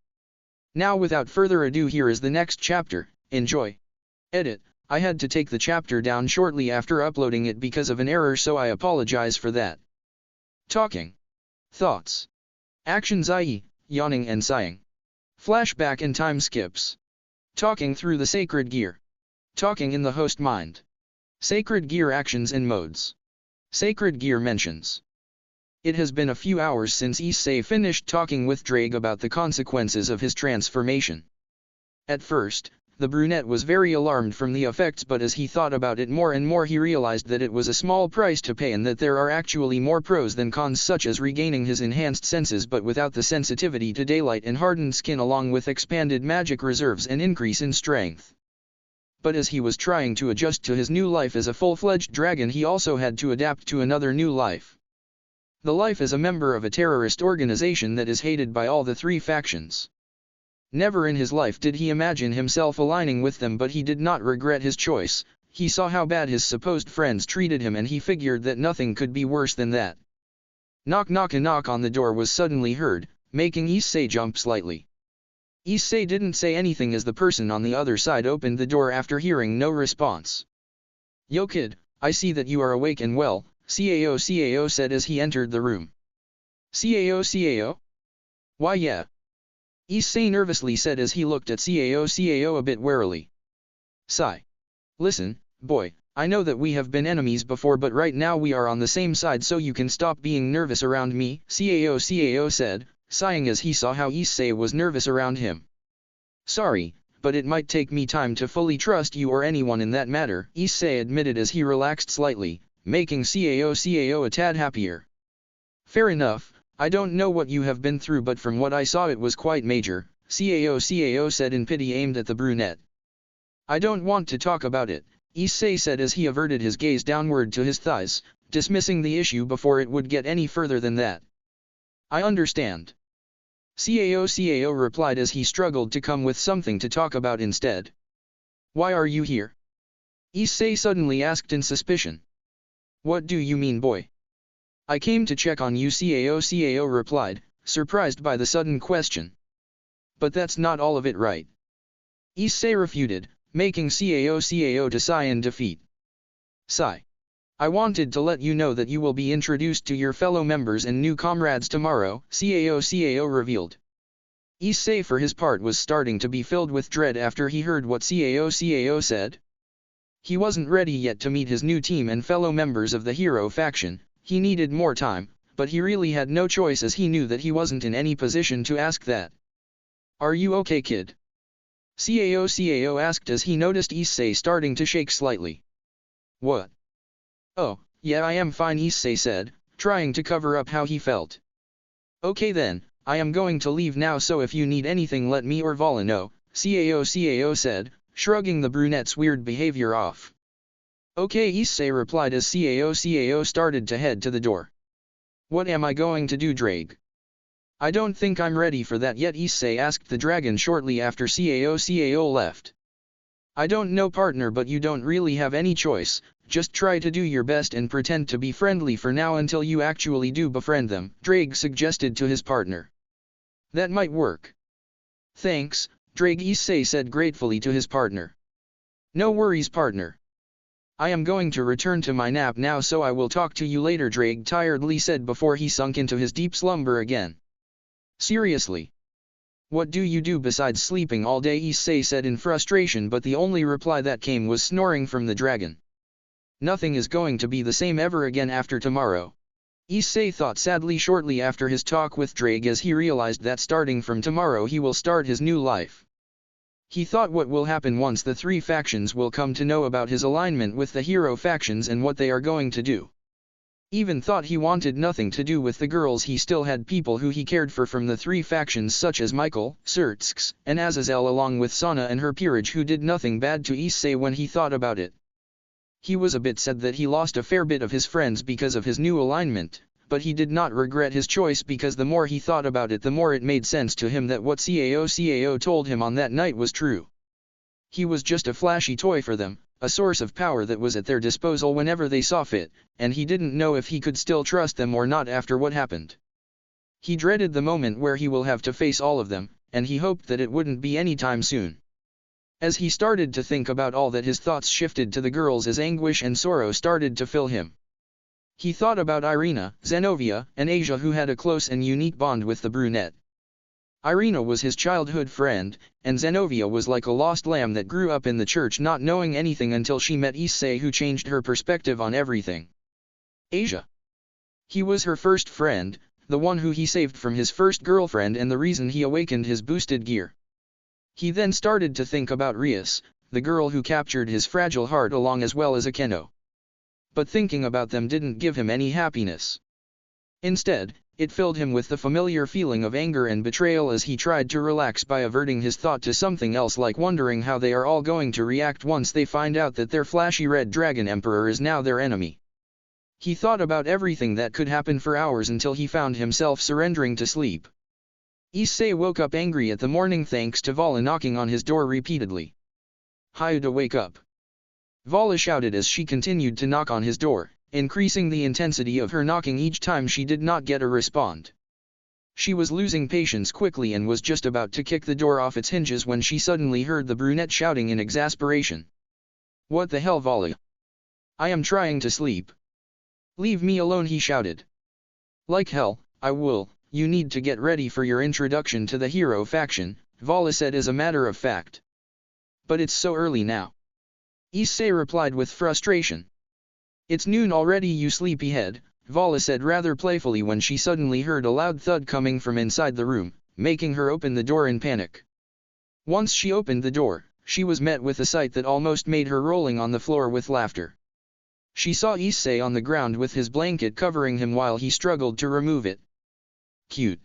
Now without further ado, here is the next chapter. Enjoy. Edit. I had to take the chapter down shortly after uploading it because of an error, so I apologize for that. Talking. Thoughts. Actions, i.e., yawning and sighing. Flashback and time skips. Talking through the sacred gear. Talking in the host mind. Sacred gear actions and modes. Sacred gear mentions. It has been a few hours since Issei finished talking with Drake about the consequences of his transformation. At first, the brunette was very alarmed from the effects, but as he thought about it more and more he realized that it was a small price to pay and that there are actually more pros than cons, such as regaining his enhanced senses but without the sensitivity to daylight and hardened skin, along with expanded magic reserves and increase in strength. But as he was trying to adjust to his new life as a full-fledged dragon, he also had to adapt to another new life. The life as a member of a terrorist organization that is hated by all the 3 factions. Never in his life did he imagine himself aligning with them, but he did not regret his choice. He saw how bad his supposed friends treated him and he figured that nothing could be worse than that. Knock knock. A knock on the door was suddenly heard, making Issei jump slightly. Issei didn't say anything as the person on the other side opened the door after hearing no response. Yo kid, I see that you are awake and well, Cao said as he entered the room. Cao? Why yeah. Issei nervously said as he looked at Cao a bit warily. Sigh. Listen, boy, I know that we have been enemies before, but right now we are on the same side, so you can stop being nervous around me, Cao said, sighing as he saw how Issei was nervous around him. Sorry, but it might take me time to fully trust you or anyone in that matter, Issei admitted as he relaxed slightly, making Cao a tad happier. Fair enough. I don't know what you have been through, but from what I saw it was quite major, Cao said in pity, aimed at the brunette. I don't want to talk about it, Issei said as he averted his gaze downward to his thighs, dismissing the issue before it would get any further than that. I understand. Cao replied as he struggled to come with something to talk about instead. Why are you here? Issei suddenly asked in suspicion. What do you mean, boy? I came to check on you, Cao replied, surprised by the sudden question. But that's not all of it, right? Issei refuted, making Cao to sigh in defeat. Sigh. I wanted to let you know that you will be introduced to your fellow members and new comrades tomorrow, Cao revealed. Issei for his part was starting to be filled with dread after he heard what Cao said. He wasn't ready yet to meet his new team and fellow members of the hero faction, he needed more time, but he really had no choice as he knew that he wasn't in any position to ask that. Are you okay, kid? Cao asked as he noticed Issei starting to shake slightly. What? Oh, yeah, I am fine, Issei said, trying to cover up how he felt. Okay then, I am going to leave now, so if you need anything let me or Vali know, Cao said, shrugging the brunette's weird behavior off. Okay, Issei replied as Cao started to head to the door. What am I going to do, Drake? I don't think I'm ready for that yet, Issei asked the dragon shortly after Cao left. I don't know, partner, but you don't really have any choice, just try to do your best and pretend to be friendly for now until you actually do befriend them, Drake suggested to his partner. That might work. Thanks, Drake, Issei said gratefully to his partner. No worries, partner. I am going to return to my nap now, so I will talk to you later, Drake tiredly said before he sunk into his deep slumber again. Seriously? What do you do besides sleeping all day, Issei said in frustration, but the only reply that came was snoring from the dragon. Nothing is going to be the same ever again after tomorrow. Issei thought sadly shortly after his talk with Drake as he realized that starting from tomorrow he will start his new life. He thought what will happen once the three factions will come to know about his alignment with the hero factions and what they are going to do. Even thought he wanted nothing to do with the girls, he still had people who he cared for from the three factions such as Michael, Sirzechs, and Azazel, along with Sana and her peerage, who did nothing bad to Issei when he thought about it. He was a bit sad that he lost a fair bit of his friends because of his new alignment, but he did not regret his choice because the more he thought about it the more it made sense to him that what Cao told him on that night was true. He was just a flashy toy for them, a source of power that was at their disposal whenever they saw fit, and he didn't know if he could still trust them or not after what happened. He dreaded the moment where he will have to face all of them, and he hoped that it wouldn't be any time soon. As he started to think about all that, his thoughts shifted to the girls as anguish and sorrow started to fill him. He thought about Irina, Zenovia, and Asia, who had a close and unique bond with the brunette. Irina was his childhood friend, and Zenovia was like a lost lamb that grew up in the church not knowing anything until she met Issei, who changed her perspective on everything. Asia. He was her first friend, the one who he saved from his first girlfriend and the reason he awakened his boosted gear. He then started to think about Rias, the girl who captured his fragile heart along as well as Akeno. But thinking about them didn't give him any happiness. Instead, it filled him with the familiar feeling of anger and betrayal as he tried to relax by averting his thought to something else, like wondering how they are all going to react once they find out that their flashy red dragon emperor is now their enemy. He thought about everything that could happen for hours until he found himself surrendering to sleep. Issei woke up angry at the morning thanks to Vali knocking on his door repeatedly. Hyuda, wake up! Vali shouted as she continued to knock on his door, increasing the intensity of her knocking each time she did not get a response. She was losing patience quickly and was just about to kick the door off its hinges when she suddenly heard the brunette shouting in exasperation. What the hell, Vali? I am trying to sleep. Leave me alone, he shouted. Like hell, I will. You need to get ready for your introduction to the hero faction, Vali said as a matter of fact. But it's so early now. Issei replied with frustration. It's noon already, you sleepyhead, Vali said rather playfully when she suddenly heard a loud thud coming from inside the room, making her open the door in panic. Once she opened the door, she was met with a sight that almost made her rolling on the floor with laughter. She saw Issei on the ground with his blanket covering him while he struggled to remove it. Cute.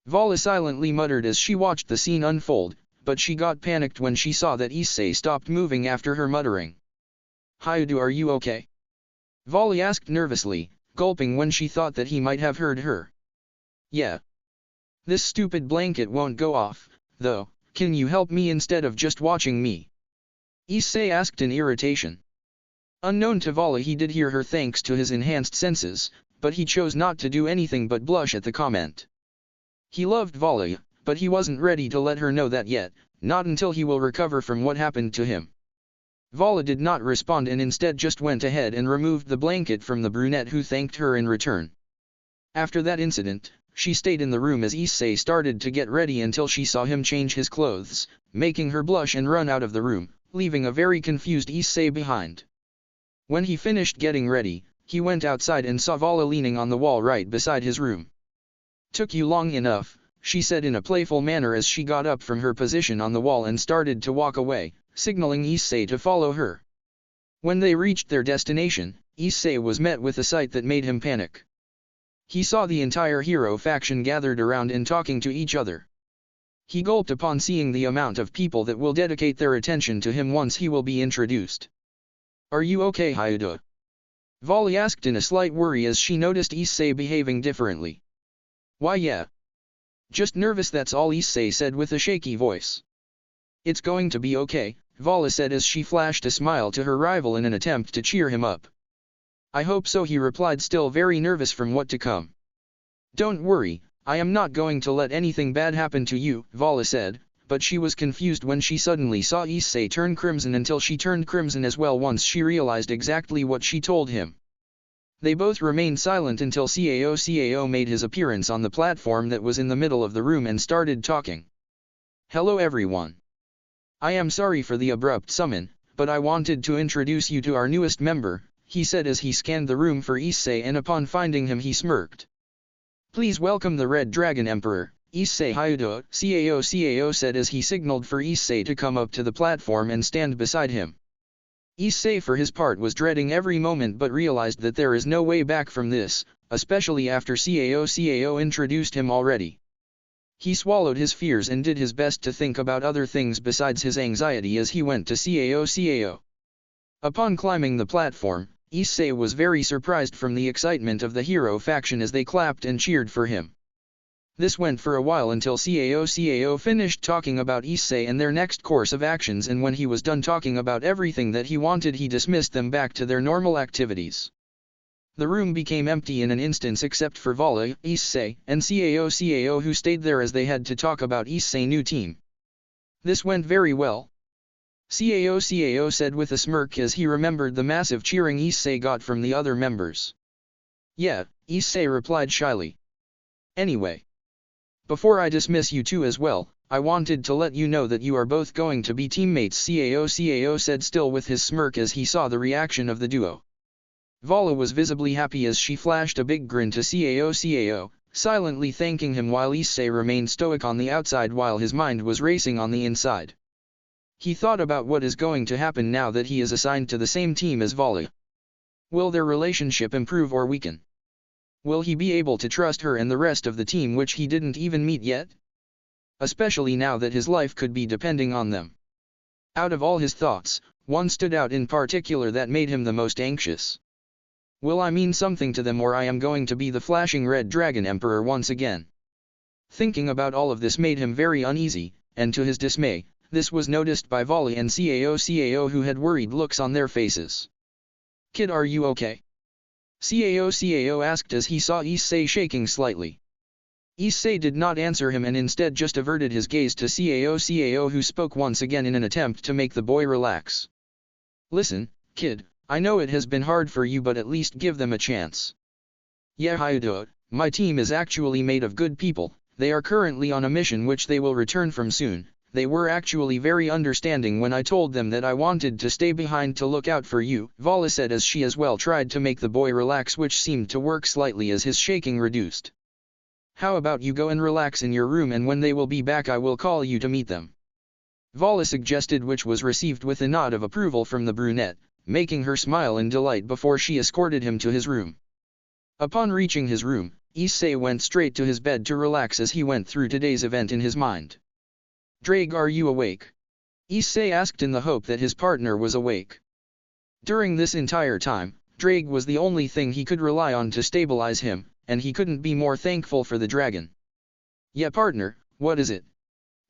Vali silently muttered as she watched the scene unfold, but she got panicked when she saw that Issei stopped moving after her muttering. Hyuda, are you okay? Vali asked nervously, gulping when she thought that he might have heard her. Yeah. This stupid blanket won't go off, though. Can you help me instead of just watching me? Issei asked in irritation. Unknown to Vali, he did hear her thanks to his enhanced senses, but he chose not to do anything but blush at the comment. He loved Vali, but he wasn't ready to let her know that yet, not until he will recover from what happened to him. Vali did not respond and instead just went ahead and removed the blanket from the brunette, who thanked her in return. After that incident, she stayed in the room as Issei started to get ready until she saw him change his clothes, making her blush and run out of the room, leaving a very confused Issei behind. When he finished getting ready, he went outside and saw Vali leaning on the wall right beside his room. "Took you long enough," she said in a playful manner as she got up from her position on the wall and started to walk away, signaling Issei to follow her. When they reached their destination, Issei was met with a sight that made him panic. He saw the entire hero faction gathered around and talking to each other. He gulped upon seeing the amount of people that will dedicate their attention to him once he will be introduced. "Are you okay, Hyuda?" Vali asked in a slight worry as she noticed Issei behaving differently. "Why, yeah. Just nervous, that's all," Issei said with a shaky voice. "It's going to be okay," Vali said as she flashed a smile to her rival in an attempt to cheer him up. "I hope so," he replied, still very nervous from what to come. "Don't worry, I am not going to let anything bad happen to you," Vali said, but she was confused when she suddenly saw Issei turn crimson until she turned crimson as well once she realized exactly what she told him. They both remained silent until Cao made his appearance on the platform that was in the middle of the room and started talking. "Hello everyone. I am sorry for the abrupt summon, but I wanted to introduce you to our newest member," he said as he scanned the room for Issei, and upon finding him he smirked. "Please welcome the Red Dragon Emperor, Issei Hyuda," Cao said as he signaled for Issei to come up to the platform and stand beside him. Issei for his part was dreading every moment but realized that there is no way back from this, especially after Cao introduced him already. He swallowed his fears and did his best to think about other things besides his anxiety as he went to Cao. Upon climbing the platform, Issei was very surprised from the excitement of the hero faction as they clapped and cheered for him. This went for a while until Cao finished talking about Issei and their next course of actions, and when he was done talking about everything that he wanted, he dismissed them back to their normal activities. The room became empty in an instant except for Vali, Issei, and Cao, who stayed there as they had to talk about Issei's new team. "This went very well," Cao said with a smirk as he remembered the massive cheering Issei got from the other members. "Yeah," Issei replied shyly. "Anyway, before I dismiss you two as well, I wanted to let you know that you are both going to be teammates," Cao said still with his smirk as he saw the reaction of the duo. Vali was visibly happy as she flashed a big grin to Cao, silently thanking him while Issei remained stoic on the outside while his mind was racing on the inside. He thought about what is going to happen now that he is assigned to the same team as Vali. Will their relationship improve or weaken? Will he be able to trust her and the rest of the team, which he didn't even meet yet? Especially now that his life could be depending on them. Out of all his thoughts, one stood out in particular that made him the most anxious. Will I mean something to them, or I am going to be the flashing Red Dragon Emperor once again? Thinking about all of this made him very uneasy, and to his dismay, this was noticed by Vali and Cao, who had worried looks on their faces. "Kid, are you okay?" Cao asked as he saw Issei shaking slightly. Issei did not answer him and instead just averted his gaze to Cao, who spoke once again in an attempt to make the boy relax. "Listen, kid, I know it has been hard for you, but at least give them a chance. Yeah, Hyuda, my team is actually made of good people. They are currently on a mission which they will return from soon. They were actually very understanding when I told them that I wanted to stay behind to look out for you," Vali said as she as well tried to make the boy relax, which seemed to work slightly as his shaking reduced. "How about you go and relax in your room, and when they will be back I will call you to meet them," Vali suggested, which was received with a nod of approval from the brunette, making her smile in delight before she escorted him to his room. Upon reaching his room, Issei went straight to his bed to relax as he went through today's event in his mind. "Drake, are you awake?" Issei asked in the hope that his partner was awake. During this entire time, Drake was the only thing he could rely on to stabilize him, and he couldn't be more thankful for the dragon. "Yeah partner, what is it?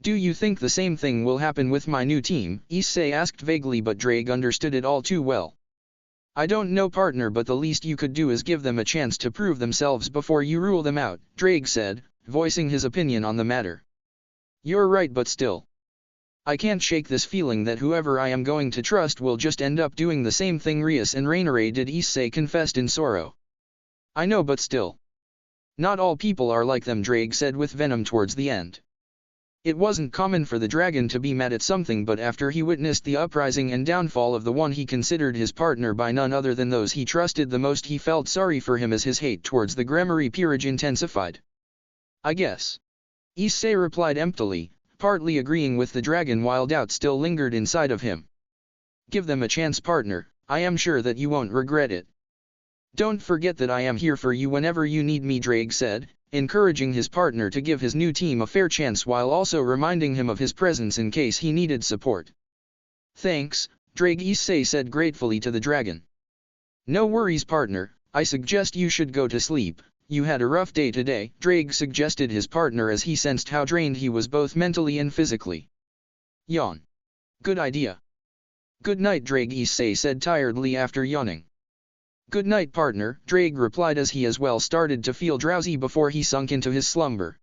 Do you think the same thing will happen with my new team?" Issei asked vaguely, but Drake understood it all too well. "I don't know partner, but the least you could do is give them a chance to prove themselves before you rule them out," Drake said, voicing his opinion on the matter. "You're right, but still. I can't shake this feeling that whoever I am going to trust will just end up doing the same thing Rias and Raineray did," Issei confessed in sorrow. "I know, but still. Not all people are like them," Drake said with venom towards the end. It wasn't common for the dragon to be mad at something, but after he witnessed the uprising and downfall of the one he considered his partner by none other than those he trusted the most, he felt sorry for him as his hate towards the Gregori peerage intensified. "I guess," Issei replied emptily, partly agreeing with the dragon while doubt still lingered inside of him. "Give them a chance partner, I am sure that you won't regret it. Don't forget that I am here for you whenever you need me," Drake said, encouraging his partner to give his new team a fair chance while also reminding him of his presence in case he needed support. "Thanks, Drake," Issei said gratefully to the dragon. "No worries partner, I suggest you should go to sleep, you had a rough day today," Drake suggested his partner as he sensed how drained he was both mentally and physically. "Yawn. Good idea." "Good night Drake," Issei said tiredly after yawning. "Good night partner," Drake replied as he as well started to feel drowsy before he sunk into his slumber.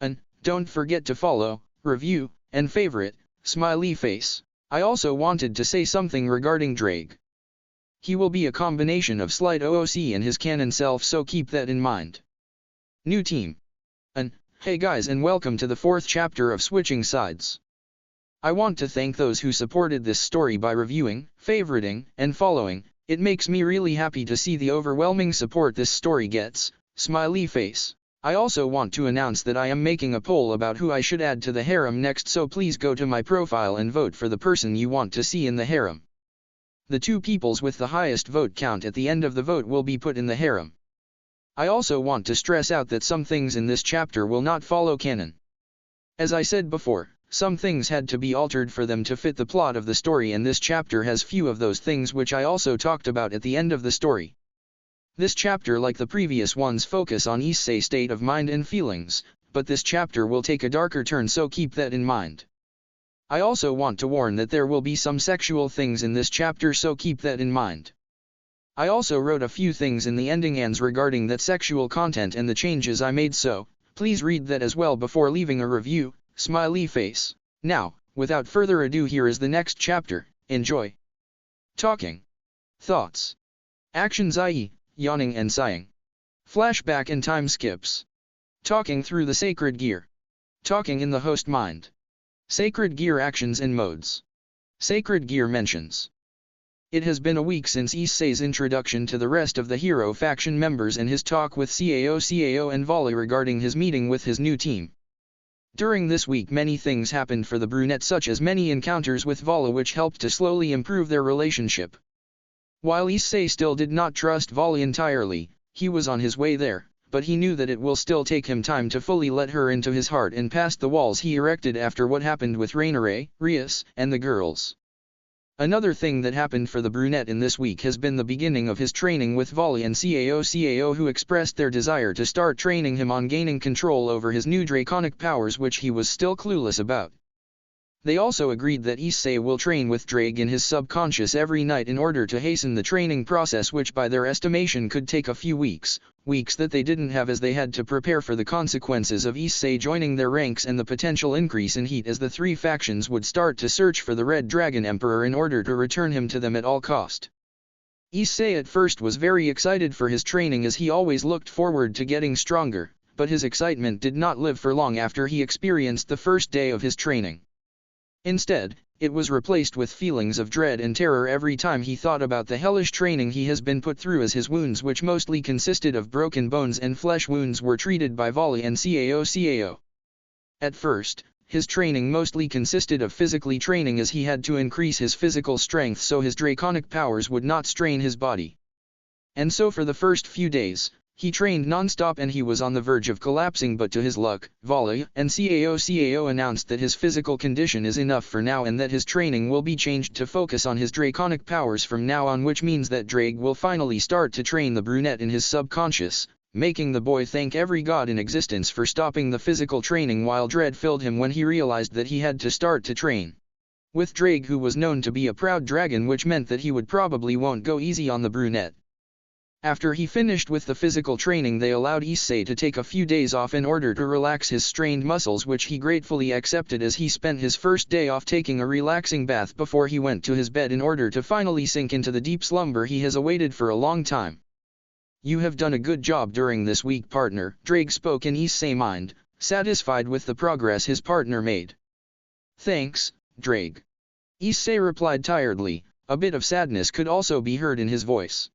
"And, don't forget to follow, review, and favorite, smiley face. I also wanted to say something regarding Drake. He will be a combination of slight OOC and his canon self, so keep that in mind. New team. And, hey guys, and welcome to the 4th chapter of Switching Sides. I want to thank those who supported this story by reviewing, favoriting, and following. It makes me really happy to see the overwhelming support this story gets, smiley face. I also want to announce that I am making a poll about who I should add to the harem next, so please go to my profile and vote for the person you want to see in the harem. The 2 peoples with the highest vote count at the end of the vote will be put in the harem. I also want to stress out that some things in this chapter will not follow canon. As I said before, some things had to be altered for them to fit the plot of the story, and this chapter has few of those things, which I also talked about at the end of the story. This chapter, like the previous ones, focus on Issei's state of mind and feelings, but this chapter will take a darker turn, so keep that in mind. I also want to warn that there will be some sexual things in this chapter, so keep that in mind. I also wrote a few things in the ending ands regarding that sexual content and the changes I made, so please read that as well before leaving a review, smiley face. Now, without further ado, here is the next chapter. Enjoy. Talking. Thoughts. Actions, i.e., yawning and sighing. Flashback and time skips. Talking through the sacred gear. Talking in the host mind. Sacred gear actions and modes. Sacred gear mentions. It has been a week since Issei's introduction to the rest of the hero faction members and his talk with Cao and Vali regarding his meeting with his new team. During this week many things happened for the brunette, such as many encounters with Vali which helped to slowly improve their relationship. While Issei still did not trust Vali entirely, he was on his way there, but he knew that it will still take him time to fully let her into his heart and past the walls he erected after what happened with Raineray, Rias, and the girls. Another thing that happened for the brunette in this week has been the beginning of his training with Vali and Cao, who expressed their desire to start training him on gaining control over his new draconic powers, which he was still clueless about. They also agreed that Issei will train with Drake in his subconscious every night in order to hasten the training process, which by their estimation could take a few weeks that they didn't have, as they had to prepare for the consequences of Issei joining their ranks and the potential increase in heat as the 3 factions would start to search for the Red Dragon Emperor in order to return him to them at all cost. Issei at first was very excited for his training, as he always looked forward to getting stronger, but his excitement did not live for long after he experienced the first day of his training. Instead, it was replaced with feelings of dread and terror every time he thought about the hellish training he has been put through, as his wounds, which mostly consisted of broken bones and flesh wounds, were treated by Vali and Cao. At first, his training mostly consisted of physically training, as he had to increase his physical strength so his draconic powers would not strain his body. And so for the first few days, He trained non-stop and he was on the verge of collapsing, but to his luck, Vali and Cao announced that his physical condition is enough for now and that his training will be changed to focus on his draconic powers from now on, which means that Drake will finally start to train the brunette in his subconscious, making the boy thank every god in existence for stopping the physical training, while dread filled him when he realized that he had to start to train with Drake, who was known to be a proud dragon, which meant that he would probably won't go easy on the brunette. After he finished with the physical training, they allowed Issei to take a few days off in order to relax his strained muscles, which he gratefully accepted as he spent his first day off taking a relaxing bath before he went to his bed in order to finally sink into the deep slumber he has awaited for a long time. "You have done a good job during this week, partner," Drake spoke in Issei's mind, satisfied with the progress his partner made. "Thanks, Drake," Issei replied tiredly. A bit of sadness could also be heard in his voice.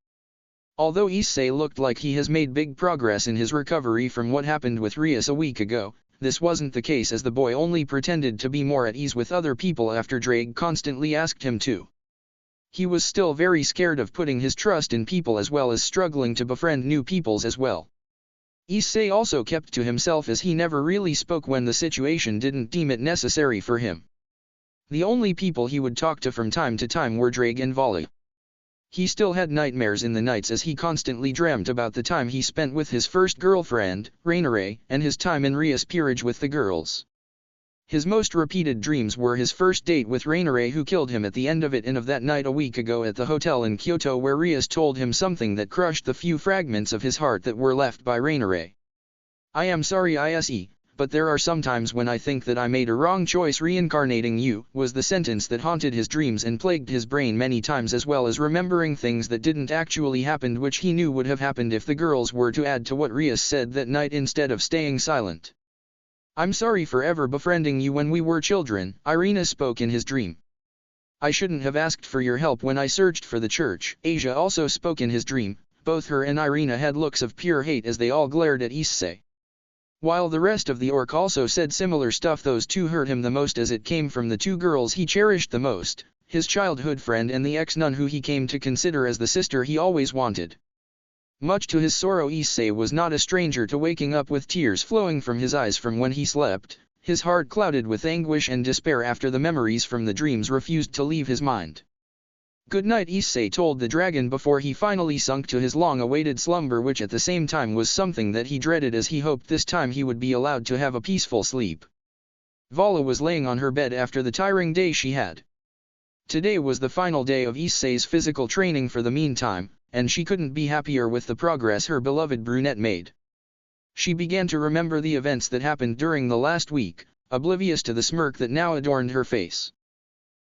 Although Issei looked like he has made big progress in his recovery from what happened with Rias a week ago, this wasn't the case, as the boy only pretended to be more at ease with other people after Drake constantly asked him to. He was still very scared of putting his trust in people as well as struggling to befriend new peoples as well. Issei also kept to himself as he never really spoke when the situation didn't deem it necessary for him. The only people he would talk to from time to time were Drake and Vali. He still had nightmares in the nights as he constantly dreamt about the time he spent with his first girlfriend, Valerie, and his time in Rias peerage with the girls. His most repeated dreams were his first date with Valerie, who killed him at the end of it and of that night a week ago at the hotel in Kyoto, where Rias told him something that crushed the few fragments of his heart that were left by Valerie. "I am sorry, Issei, but there are some times when I think that I made a wrong choice reincarnating you," was the sentence that haunted his dreams and plagued his brain many times, as well as remembering things that didn't actually happen which he knew would have happened if the girls were to add to what Rias said that night instead of staying silent. "I'm sorry for ever befriending you when we were children," Irina spoke in his dream. "I shouldn't have asked for your help when I searched for the church," Asia also spoke in his dream. Both her and Irina had looks of pure hate as they all glared at Issei. While the rest of the orc also said similar stuff, those two hurt him the most as it came from the two girls he cherished the most, his childhood friend and the ex-nun who he came to consider as the sister he always wanted. Much to his sorrow, Issei was not a stranger to waking up with tears flowing from his eyes from when he slept, his heart clouded with anguish and despair after the memories from the dreams refused to leave his mind. "Good night," Issei told the dragon before he finally sunk to his long-awaited slumber, which at the same time was something that he dreaded as he hoped this time he would be allowed to have a peaceful sleep. Vala was laying on her bed after the tiring day she had. Today was the final day of Issei's physical training for the meantime, and she couldn't be happier with the progress her beloved brunette made. She began to remember the events that happened during the last week, oblivious to the smirk that now adorned her face.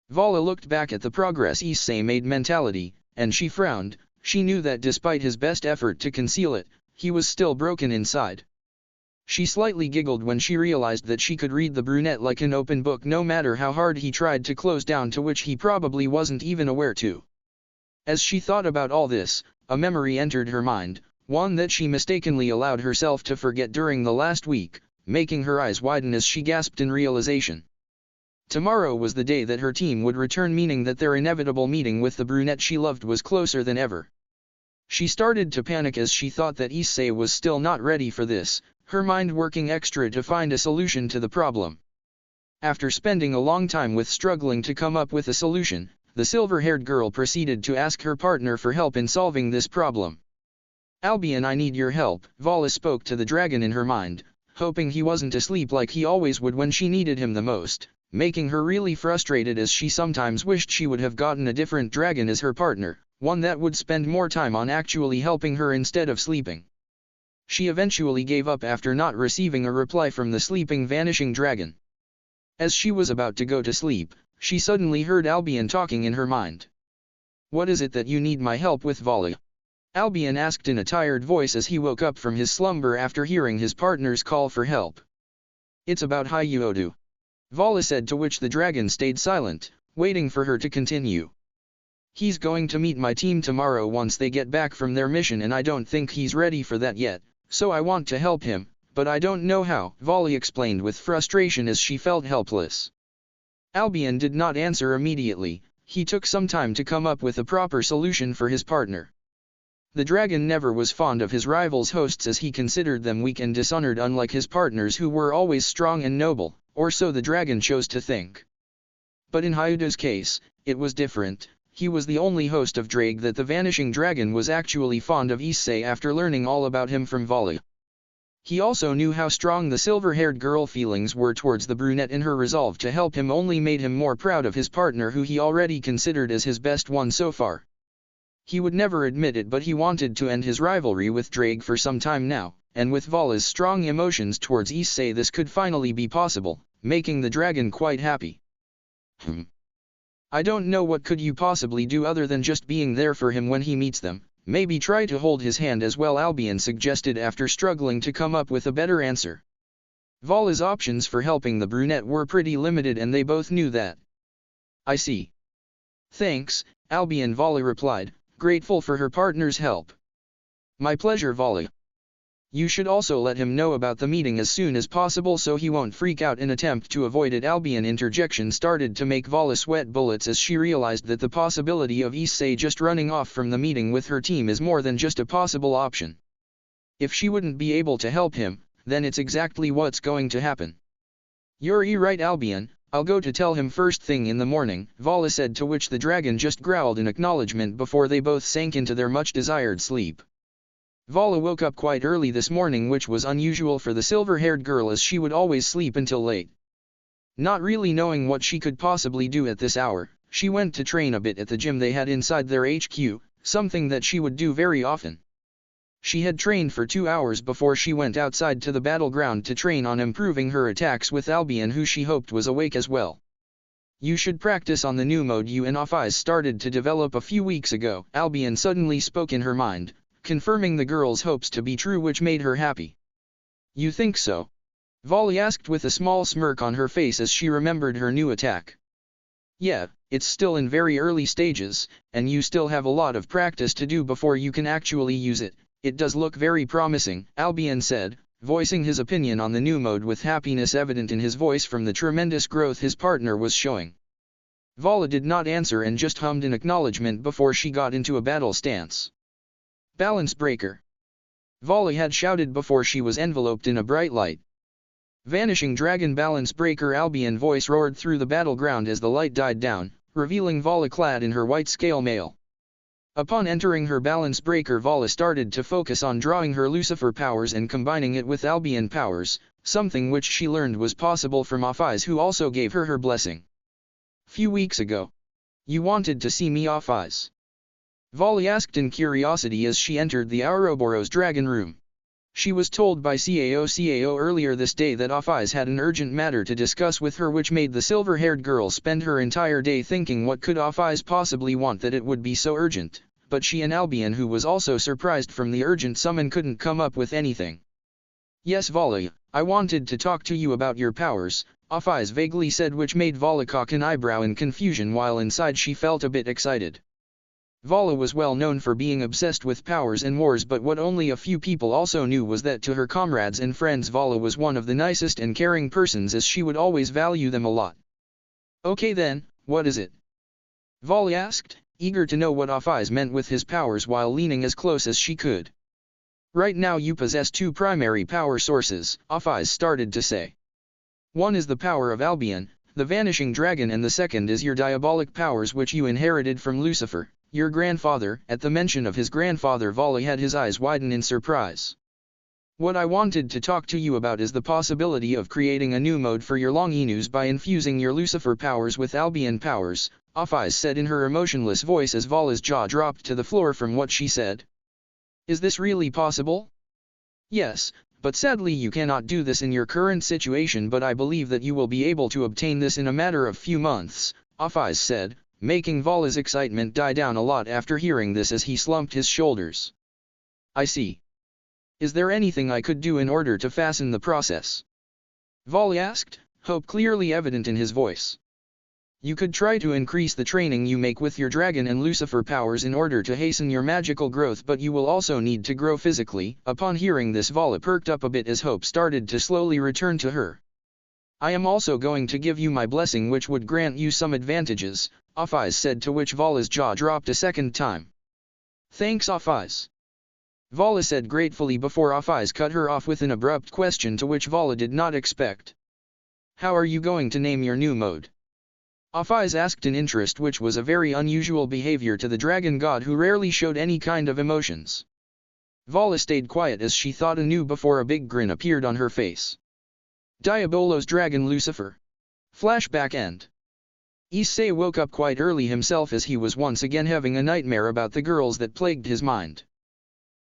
Vala looked back at the progress Issei made mentally, and she frowned. She knew that despite his best effort to conceal it, he was still broken inside. She slightly giggled when she realized that she could read the brunette like an open book no matter how hard he tried to close down, to which he probably wasn't even aware to. As she thought about all this, a memory entered her mind, one that she mistakenly allowed herself to forget during the last week, making her eyes widen as she gasped in realization. Tomorrow was the day that her team would return, meaning that their inevitable meeting with the brunette she loved was closer than ever. She started to panic as she thought that Issei was still not ready for this, her mind working extra to find a solution to the problem. After spending a long time with struggling to come up with a solution, the silver-haired girl proceeded to ask her partner for help in solving this problem. "Albion, I need your help," Vala spoke to the dragon in her mind, hoping he wasn't asleep like he always would when she needed him the most, making her really frustrated as she sometimes wished she would have gotten a different dragon as her partner, one that would spend more time on actually helping her instead of sleeping. She eventually gave up after not receiving a reply from the sleeping vanishing dragon. As she was about to go to sleep, she suddenly heard Albion talking in her mind. "What is it that you need my help with, Vali?" Albion asked in a tired voice as he woke up from his slumber after hearing his partner's call for help. "It's about Kyoto," Vala said, to which the dragon stayed silent, waiting for her to continue. "He's going to meet my team tomorrow once they get back from their mission, and I don't think he's ready for that yet, so I want to help him, but I don't know how," Vali explained with frustration as she felt helpless. Albion did not answer immediately. He took some time to come up with a proper solution for his partner. The dragon never was fond of his rival's hosts as he considered them weak and dishonored, unlike his partners who were always strong and noble, or so the dragon chose to think. But in Hyuda's case, it was different. He was the only host of Drake that the vanishing dragon was actually fond of Issei after learning all about him from Vali. He also knew how strong the silver-haired girl feelings were towards the brunette, and her resolve to help him only made him more proud of his partner who he already considered as his best one so far. He would never admit it, but he wanted to end his rivalry with Drake for some time now, and with Vala's strong emotions towards Issei this could finally be possible, making the dragon quite happy. I don't know what could you possibly do other than just being there for him when he meets them. Maybe try to hold his hand as well, Albion suggested after struggling to come up with a better answer. Vala's options for helping the brunette were pretty limited and they both knew that. I see. Thanks, Albion, Vali replied, grateful for her partner's help. My pleasure, Vali. You should also let him know about the meeting as soon as possible so he won't freak out in attempt to avoid it. Albion interjection started to make Vala sweat bullets as she realized that the possibility of Issei just running off from the meeting with her team is more than just a possible option. If she wouldn't be able to help him, then it's exactly what's going to happen. You're right, Albion, I'll go to tell him first thing in the morning, Vala said, to which the dragon just growled in acknowledgement before they both sank into their much-desired sleep. Vala woke up quite early this morning, which was unusual for the silver-haired girl as she would always sleep until late. Not really knowing what she could possibly do at this hour, she went to train a bit at the gym they had inside their HQ, something that she would do very often. She had trained for 2 hours before she went outside to the battleground to train on improving her attacks with Albion, who she hoped was awake as well. You should practice on the new mode you and Ophis started to develop a few weeks ago, Albion suddenly spoke in her mind, confirming the girl's hopes to be true, which made her happy. You think so? Vali asked with a small smirk on her face as she remembered her new attack. Yeah, it's still in very early stages, and you still have a lot of practice to do before you can actually use it. It does look very promising, Albion said, voicing his opinion on the new mode with happiness evident in his voice from the tremendous growth his partner was showing. Vala did not answer and just hummed in acknowledgement before she got into a battle stance. Balance breaker. Vali had shouted before she was enveloped in a bright light. Vanishing dragon balance breaker, Albion voice roared through the battleground as the light died down, revealing Vala clad in her white scale mail. Upon entering her balance breaker, Vala started to focus on drawing her Lucifer powers and combining it with Albion powers, something which she learned was possible from Ophis, who also gave her blessing. Few weeks ago. You wanted to see me, Ophis? Vali asked in curiosity as she entered the Ouroboros dragon room. She was told by Cao earlier this day that Ophis had an urgent matter to discuss with her, which made the silver-haired girl spend her entire day thinking what could Ophis possibly want that it would be so urgent, but she and Albion, who was also surprised from the urgent summon, couldn't come up with anything. Yes, Vali, I wanted to talk to you about your powers, Ophis vaguely said, which made Vala cock an eyebrow in confusion while inside she felt a bit excited. Vala was well known for being obsessed with powers and wars, but what only a few people also knew was that to her comrades and friends Vala was one of the nicest and caring persons, as she would always value them a lot. Okay then, what is it? Vala asked, eager to know what Ophis meant with his powers while leaning as close as she could. Right now you possess 2 primary power sources, Ophis started to say. One is the power of Albion, the vanishing dragon, and the second is your diabolic powers which you inherited from Lucifer, your grandfather. At the mention of his grandfather, Vali had his eyes widen in surprise. What I wanted to talk to you about is the possibility of creating a new mode for your long Enus by infusing your Lucifer powers with Albion powers, Ophis said in her emotionless voice as Vala's jaw dropped to the floor from what she said. Is this really possible? Yes, but sadly you cannot do this in your current situation, but I believe that you will be able to obtain this in a matter of few months, Ophis said, making Vala's excitement die down a lot after hearing this as he slumped his shoulders. I see. Is there anything I could do in order to fasten the process? Vali asked, hope clearly evident in his voice. You could try to increase the training you make with your dragon and Lucifer powers in order to hasten your magical growth, but you will also need to grow physically. Upon hearing this, Vala perked up a bit as hope started to slowly return to her. I am also going to give you my blessing, which would grant you some advantages, Ophis said, to which Vala's jaw dropped a second time. Thanks, Ophis. Vala said gratefully before Ophis cut her off with an abrupt question to which Vala did not expect. How are you going to name your new mode? Ophis asked in interest, which was a very unusual behavior to the dragon god who rarely showed any kind of emotions. Vala stayed quiet as she thought anew before a big grin appeared on her face. Diabolos dragon Lucifer. Flashback end. Issei woke up quite early himself as he was once again having a nightmare about the girls that plagued his mind.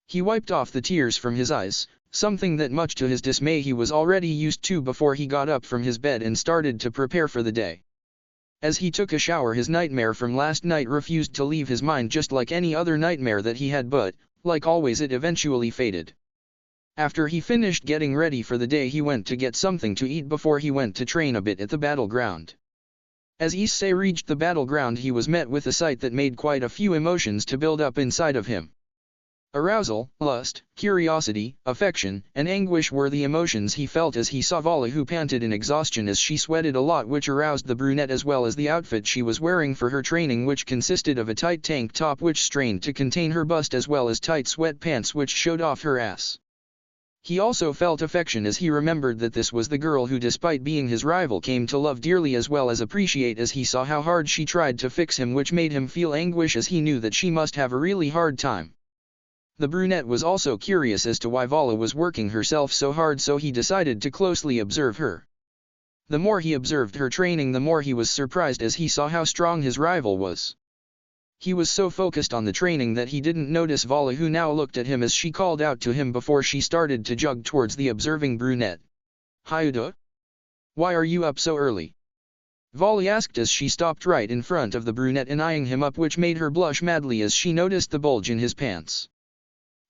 He wiped off the tears from his eyes, something that much to his dismay he was already used to before he got up from his bed and started to prepare for the day. As he took a shower, his nightmare from last night refused to leave his mind, just like any other nightmare that he had, but, like always, it eventually faded. After he finished getting ready for the day, he went to get something to eat before he went to train a bit at the battleground. As Issei reached the battleground, he was met with a sight that made quite a few emotions to build up inside of him. Arousal, lust, curiosity, affection, and anguish were the emotions he felt as he saw Vala, who panted in exhaustion as she sweated a lot, which aroused the brunette, as well as the outfit she was wearing for her training, which consisted of a tight tank top which strained to contain her bust, as well as tight sweatpants which showed off her ass. He also felt affection as he remembered that this was the girl who, despite being his rival, came to love dearly as well as appreciate, as he saw how hard she tried to fix him, which made him feel anguish as he knew that she must have a really hard time. The brunette was also curious as to why Vala was working herself so hard, so he decided to closely observe her. The more he observed her training, the more he was surprised as he saw how strong his rival was. He was so focused on the training that he didn't notice Vala, who now looked at him as she called out to him before she started to jog towards the observing brunette. Hyuda? Why are you up so early? Vala asked as she stopped right in front of the brunette and eyeing him up, which made her blush madly as she noticed the bulge in his pants.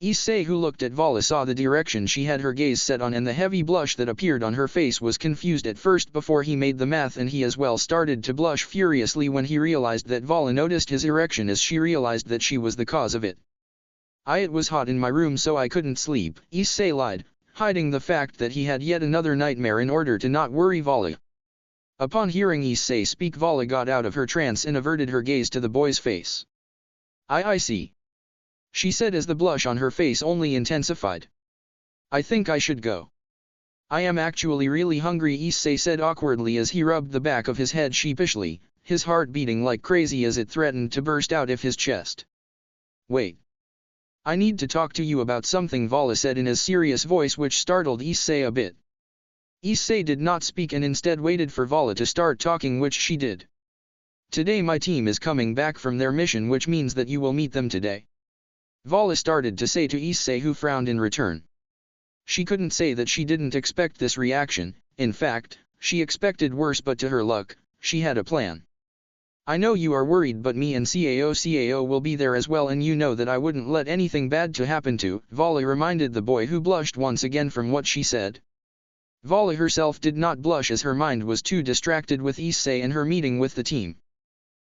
Issei, who looked at Vala, saw the direction she had her gaze set on, and the heavy blush that appeared on her face was confused at first before he made the math, and he as well started to blush furiously when he realized that Vala noticed his erection as she realized that she was the cause of it. It was hot in my room so I couldn't sleep, Issei lied, hiding the fact that he had yet another nightmare in order to not worry Vala. Upon hearing Issei speak, Vala got out of her trance and averted her gaze to the boy's face. I see. She said as the blush on her face only intensified. I think I should go. I am actually really hungry, Issei said awkwardly as he rubbed the back of his head sheepishly, his heart beating like crazy as it threatened to burst out of his chest. Wait. I need to talk to you about something, Vala said in a serious voice, which startled Issei a bit. Issei did not speak and instead waited for Vala to start talking, which she did. Today my team is coming back from their mission, which means that you will meet them today. Vala started to say to Issei, who frowned in return. She couldn't say that she didn't expect this reaction. In fact, she expected worse, but to her luck, she had a plan. I know you are worried, but me and Cao will be there as well, and you know that I wouldn't let anything bad to happen to, Vala reminded the boy, who blushed once again from what she said. Vala herself did not blush as her mind was too distracted with Issei and her meeting with the team.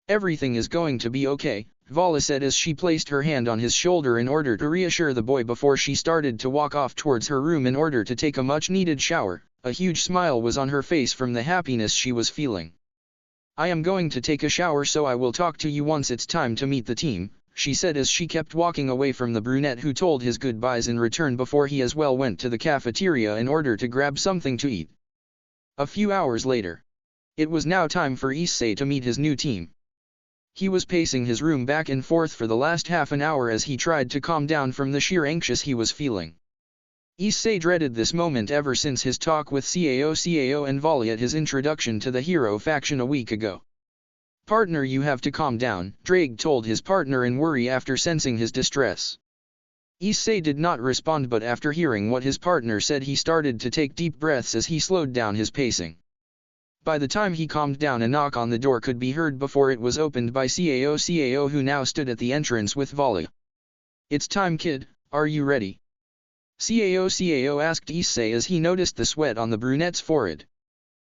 Everything is going to be okay, Vala said as she placed her hand on his shoulder in order to reassure the boy before she started to walk off towards her room in order to take a much-needed shower. A huge smile was on her face from the happiness she was feeling. I am going to take a shower, so I will talk to you once it's time to meet the team, she said as she kept walking away from the brunette, who told his goodbyes in return before he as well went to the cafeteria in order to grab something to eat. A few hours later. It was now time for Issei to meet his new team. He was pacing his room back and forth for the last half an hour as he tried to calm down from the sheer anxious he was feeling. Issei dreaded this moment ever since his talk with Cao and Vali at his introduction to the hero faction a week ago. Partner, you have to calm down, Drake told his partner in worry after sensing his distress. Issei did not respond, but after hearing what his partner said, he started to take deep breaths as he slowed down his pacing. By the time he calmed down, a knock on the door could be heard before it was opened by Cao, who now stood at the entrance with Vali. It's time, kid, are you ready? Cao asked Issei as he noticed the sweat on the brunette's forehead.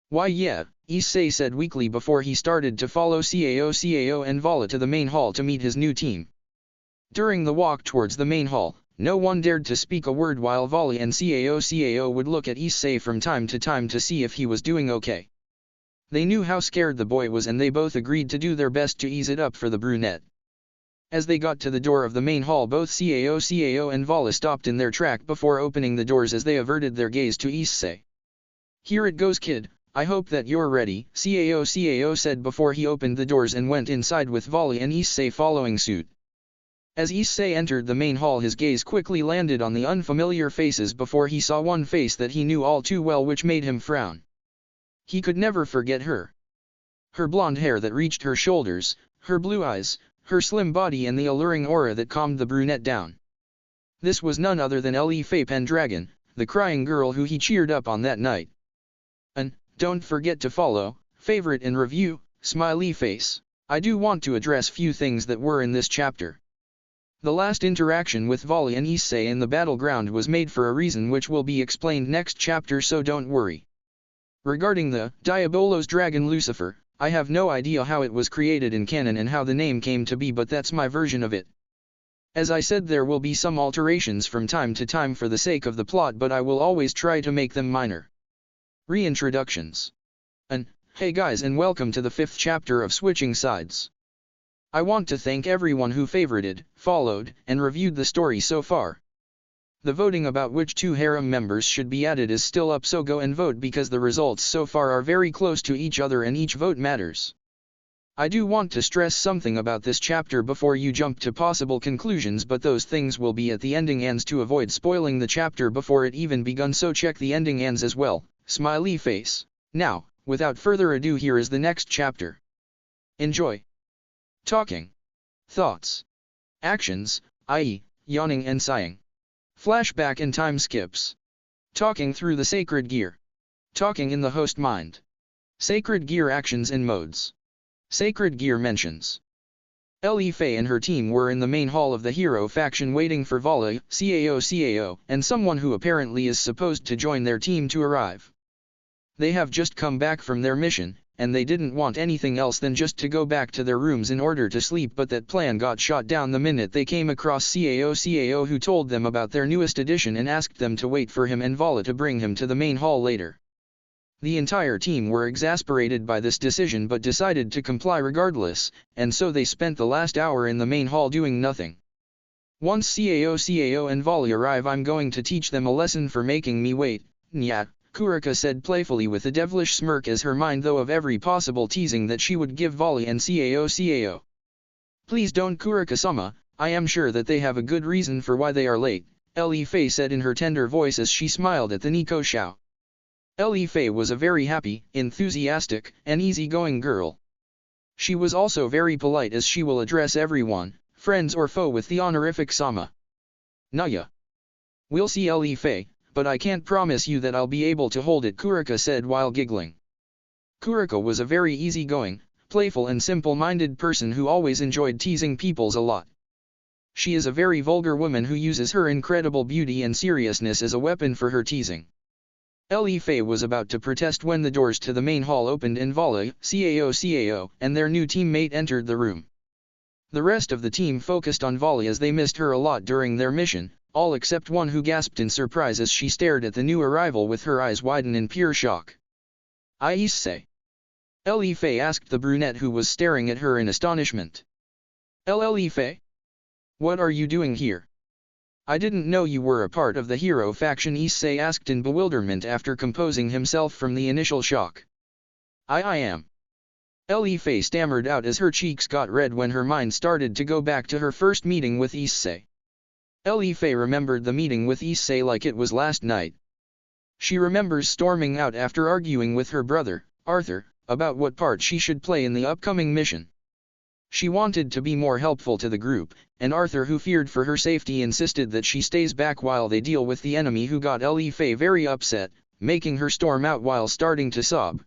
Why yeah, Issei said weakly before he started to follow Cao and Vali to the main hall to meet his new team. During the walk towards the main hall, no one dared to speak a word while Vali and Cao would look at Issei from time to time to see if he was doing okay. They knew how scared the boy was, and they both agreed to do their best to ease it up for the brunette. As they got to the door of the main hall, both Cao and Vali stopped in their track before opening the doors as they averted their gaze to Issei. "Here it goes, kid, I hope that you're ready," Cao said before he opened the doors and went inside with Vali and Issei following suit. As Issei entered the main hall, his gaze quickly landed on the unfamiliar faces before he saw one face that he knew all too well, which made him frown. He could never forget her. Her blonde hair that reached her shoulders, her blue eyes, her slim body and the alluring aura that calmed the brunette down. This was none other than Ellie F Pendragon, the crying girl who he cheered up on that night. And, don't forget to follow, favorite and review, smiley face. I do want to address few things that were in this chapter. The last interaction with Vali and Issei in the battleground was made for a reason which will be explained next chapter, so don't worry. Regarding the Diabolos dragon Lucifer, I have no idea how it was created in canon and how the name came to be, but that's my version of it. As I said, there will be some alterations from time to time for the sake of the plot, but I will always try to make them minor. Reintroductions. And, hey guys, and welcome to the 5th chapter of Switching Sides. I want to thank everyone who favorited, followed, and reviewed the story so far. The voting about which 2 harem members should be added is still up, so go and vote because the results so far are very close to each other and each vote matters. I do want to stress something about this chapter before you jump to possible conclusions, but those things will be at the ending ands to avoid spoiling the chapter before it even begun, so check the ending ands as well, smiley face. Now, without further ado, here is the next chapter. Enjoy. Talking. Thoughts. Actions, i.e., yawning and sighing. Flashback and time skips. Talking through the sacred gear. Talking in the host mind. Sacred gear actions and modes. Sacred gear mentions. Ellie F and her team were in the main hall of the hero faction waiting for Vali, Cao, and someone who apparently is supposed to join their team to arrive. They have just come back from their mission, and they didn't want anything else than just to go back to their rooms in order to sleep, but that plan got shot down the minute they came across Cao, who told them about their newest addition and asked them to wait for him and Vali to bring him to the main hall later. The entire team were exasperated by this decision but decided to comply regardless, and so they spent the last hour in the main hall doing nothing. Once Cao and Vali arrive, I'm going to teach them a lesson for making me wait, nyah. Kuraka said playfully with a devilish smirk as her mind thought of every possible teasing that she would give Vali and Cao. Please don't, Kuraka-sama, I am sure that they have a good reason for why they are late, Ellie F said in her tender voice as she smiled at the Nico Shao. Ellie F was a very happy, enthusiastic, and easygoing girl. She was also very polite as she will address everyone, friends or foe, with the honorific sama. Naya. We'll see, Ellie F, but I can't promise you that I'll be able to hold it, Kuraka said while giggling. Kuraka was a very easygoing, playful and simple-minded person who always enjoyed teasing peoples a lot. She is a very vulgar woman who uses her incredible beauty and seriousness as a weapon for her teasing. Ellie F was about to protest when the doors to the main hall opened and Vali, Cao, and their new teammate entered the room. The rest of the team focused on Vali as they missed her a lot during their mission, all except one who gasped in surprise as she stared at the new arrival with her eyes widen in pure shock. Issei. Ellie F asked the brunette who was staring at her in astonishment. Ellie F? What are you doing here? I didn't know you were a part of the hero faction, Issei asked in bewilderment after composing himself from the initial shock. I am. Ellie F stammered out as her cheeks got red when her mind started to go back to her first meeting with Issei. Ellie F remembered the meeting with Issei like it was last night. She remembers storming out after arguing with her brother, Arthur, about what part she should play in the upcoming mission. She wanted to be more helpful to the group, and Arthur, who feared for her safety, insisted that she stays back while they deal with the enemy, who got Ellie F very upset, making her storm out while starting to sob.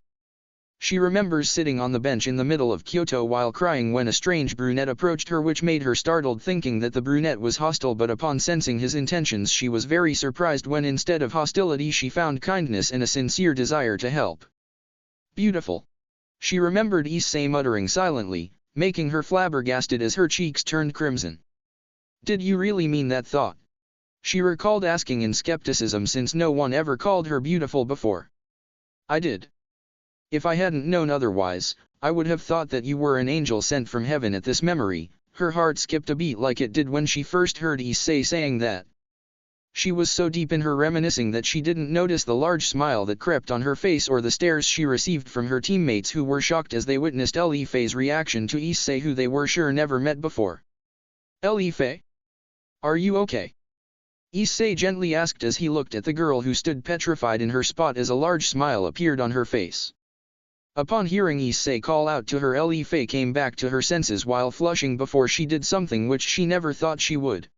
She remembers sitting on the bench in the middle of Kyoto while crying when a strange brunette approached her, which made her startled, thinking that the brunette was hostile, but upon sensing his intentions she was very surprised when instead of hostility she found kindness and a sincere desire to help. Beautiful. She remembered Issei muttering silently, making her flabbergasted as her cheeks turned crimson. Did you really mean that thought? She recalled asking in skepticism since no one ever called her beautiful before. I did. If I hadn't known otherwise, I would have thought that you were an angel sent from heaven at this memory, her heart skipped a beat like it did when she first heard Issei saying that. She was so deep in her reminiscing that she didn't notice the large smile that crept on her face or the stares she received from her teammates who were shocked as they witnessed Ellie F's reaction to Issei, who they were sure never met before. "Ellie F? Are you okay?" Issei gently asked as he looked at the girl who stood petrified in her spot as a large smile appeared on her face. Upon hearing Issei call out to her, Ellie F came back to her senses while flushing before she did something which she never thought she would.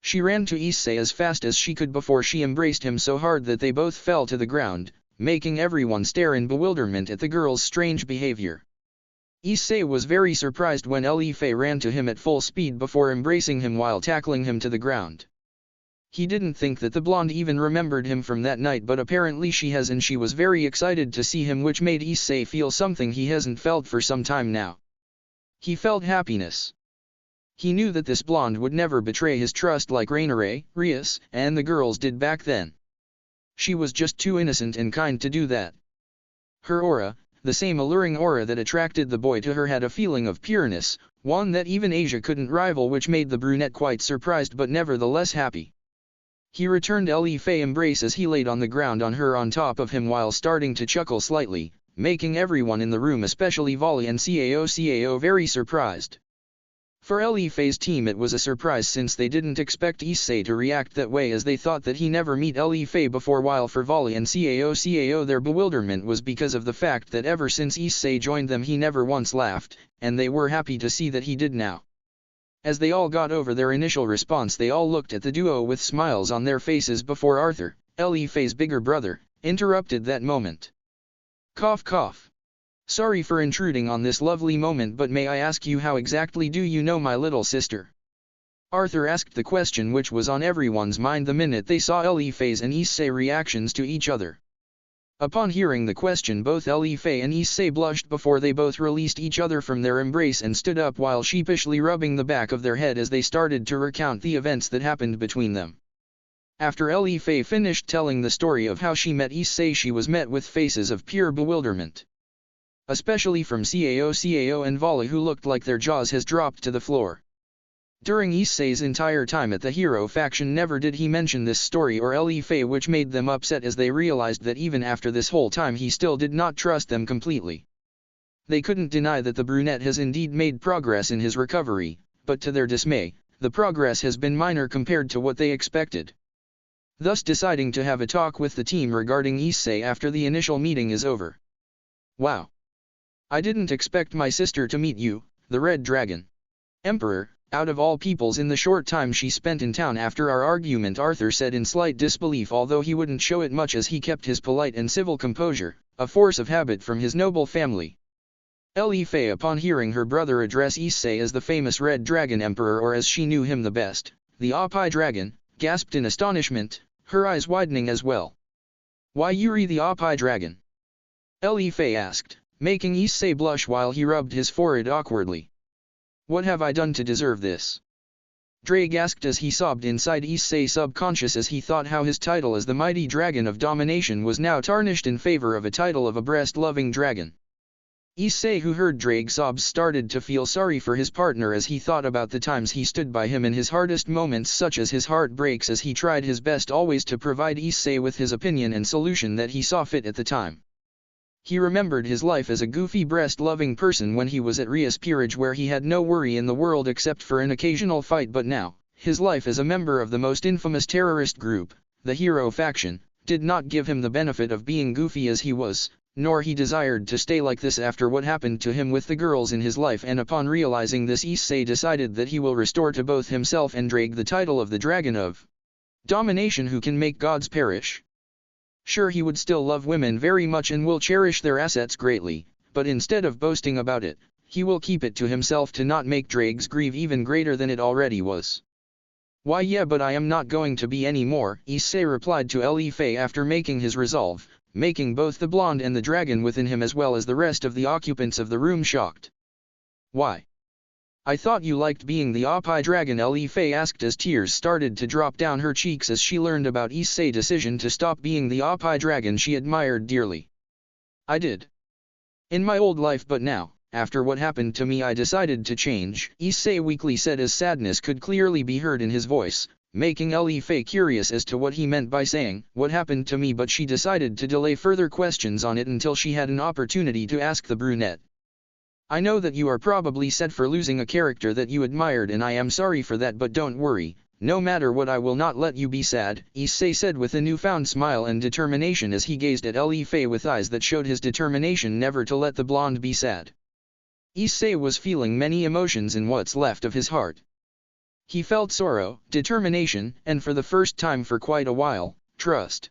She ran to Issei as fast as she could before she embraced him so hard that they both fell to the ground, making everyone stare in bewilderment at the girl's strange behavior. Issei was very surprised when Ellie F ran to him at full speed before embracing him while tackling him to the ground. He didn't think that the blonde even remembered him from that night, but apparently she has, and she was very excited to see him, which made Issei feel something he hasn't felt for some time now. He felt happiness. He knew that this blonde would never betray his trust like Rias, and the girls did back then. She was just too innocent and kind to do that. Her aura, the same alluring aura that attracted the boy to her, had a feeling of pureness, one that even Asia couldn't rival, which made the brunette quite surprised but nevertheless happy. He returned Ellie F's embrace as he laid on the ground on top of him while starting to chuckle slightly, making everyone in the room, especially Vali and Cao, very surprised. For Ellie F's team it was a surprise since they didn't expect Issei to react that way, as they thought that he never met Ellie F before, while for Vali and Cao their bewilderment was because of the fact that ever since Issei joined them he never once laughed, and they were happy to see that he did now. As they all got over their initial response, they all looked at the duo with smiles on their faces before Arthur, Ellie F's bigger brother, interrupted that moment. "Cough cough. Sorry for intruding on this lovely moment, but may I ask you, how exactly do you know my little sister?" Arthur asked the question which was on everyone's mind the minute they saw Ellie F's and Issei reactions to each other. Upon hearing the question, both Ellie F and Issei blushed before they both released each other from their embrace and stood up while sheepishly rubbing the back of their head as they started to recount the events that happened between them. After Ellie F finished telling the story of how she met Issei, she was met with faces of pure bewilderment. Especially from Cao and Vali, who looked like their jaws has dropped to the floor. During Issei's entire time at the hero faction never did he mention this story or Ellie F, which made them upset as they realized that even after this whole time he still did not trust them completely. They couldn't deny that the brunette has indeed made progress in his recovery, but to their dismay, the progress has been minor compared to what they expected. Thus deciding to have a talk with the team regarding Issei after the initial meeting is over. "Wow. I didn't expect my sister to meet you, the Red Dragon Emperor, out of all peoples, in the short time she spent in town after our argument," Arthur said in slight disbelief, although he wouldn't show it much as he kept his polite and civil composure, a force of habit from his noble family. Ellie F, upon hearing her brother address Issei as the famous Red Dragon Emperor, or as she knew him the best, the Ophis Dragon, gasped in astonishment, her eyes widening as well. "Why, Yuri, the Ophis Dragon?" Ellie F asked, making Issei blush while he rubbed his forehead awkwardly. "What have I done to deserve this?" Drake asked as he sobbed inside Issei subconscious as he thought how his title as the mighty dragon of domination was now tarnished in favor of a title of a breast-loving dragon. Issei, who heard Drake's sobs, started to feel sorry for his partner as he thought about the times he stood by him in his hardest moments, such as his heart breaks, as he tried his best always to provide Issei with his opinion and solution that he saw fit at the time. He remembered his life as a goofy breast-loving person when he was at Rias peerage, where he had no worry in the world except for an occasional fight, but now, his life as a member of the most infamous terrorist group, the Hero faction, did not give him the benefit of being goofy as he was, nor he desired to stay like this after what happened to him with the girls in his life, and upon realizing this, Issei decided that he will restore to both himself and Drake the title of the Dragon of Domination who can make gods perish. Sure, he would still love women very much and will cherish their assets greatly, but instead of boasting about it, he will keep it to himself to not make Drake's grief even greater than it already was. "Why, yeah, but I am not going to be any more," Issei replied to Ellie F after making his resolve, making both the blonde and the dragon within him as well as the rest of the occupants of the room shocked. "Why? I thought you liked being the Ophis Dragon," Ellie F asked as tears started to drop down her cheeks as she learned about Issei's decision to stop being the Ophis Dragon she admired dearly. "I did. In my old life, but now, after what happened to me I decided to change, Issei weakly said as sadness could clearly be heard in his voice, making Ellie F curious as to what he meant by saying, what happened to me, but she decided to delay further questions on it until she had an opportunity to ask the brunette. I know that you are probably sad for losing a character that you admired, and I am sorry for that, but don't worry, no matter what I will not let you be sad, Issei said with a newfound smile and determination as he gazed at Ellie F with eyes that showed his determination never to let the blonde be sad. Issei was feeling many emotions in what's left of his heart. He felt sorrow, determination, and for the first time for quite a while, trust.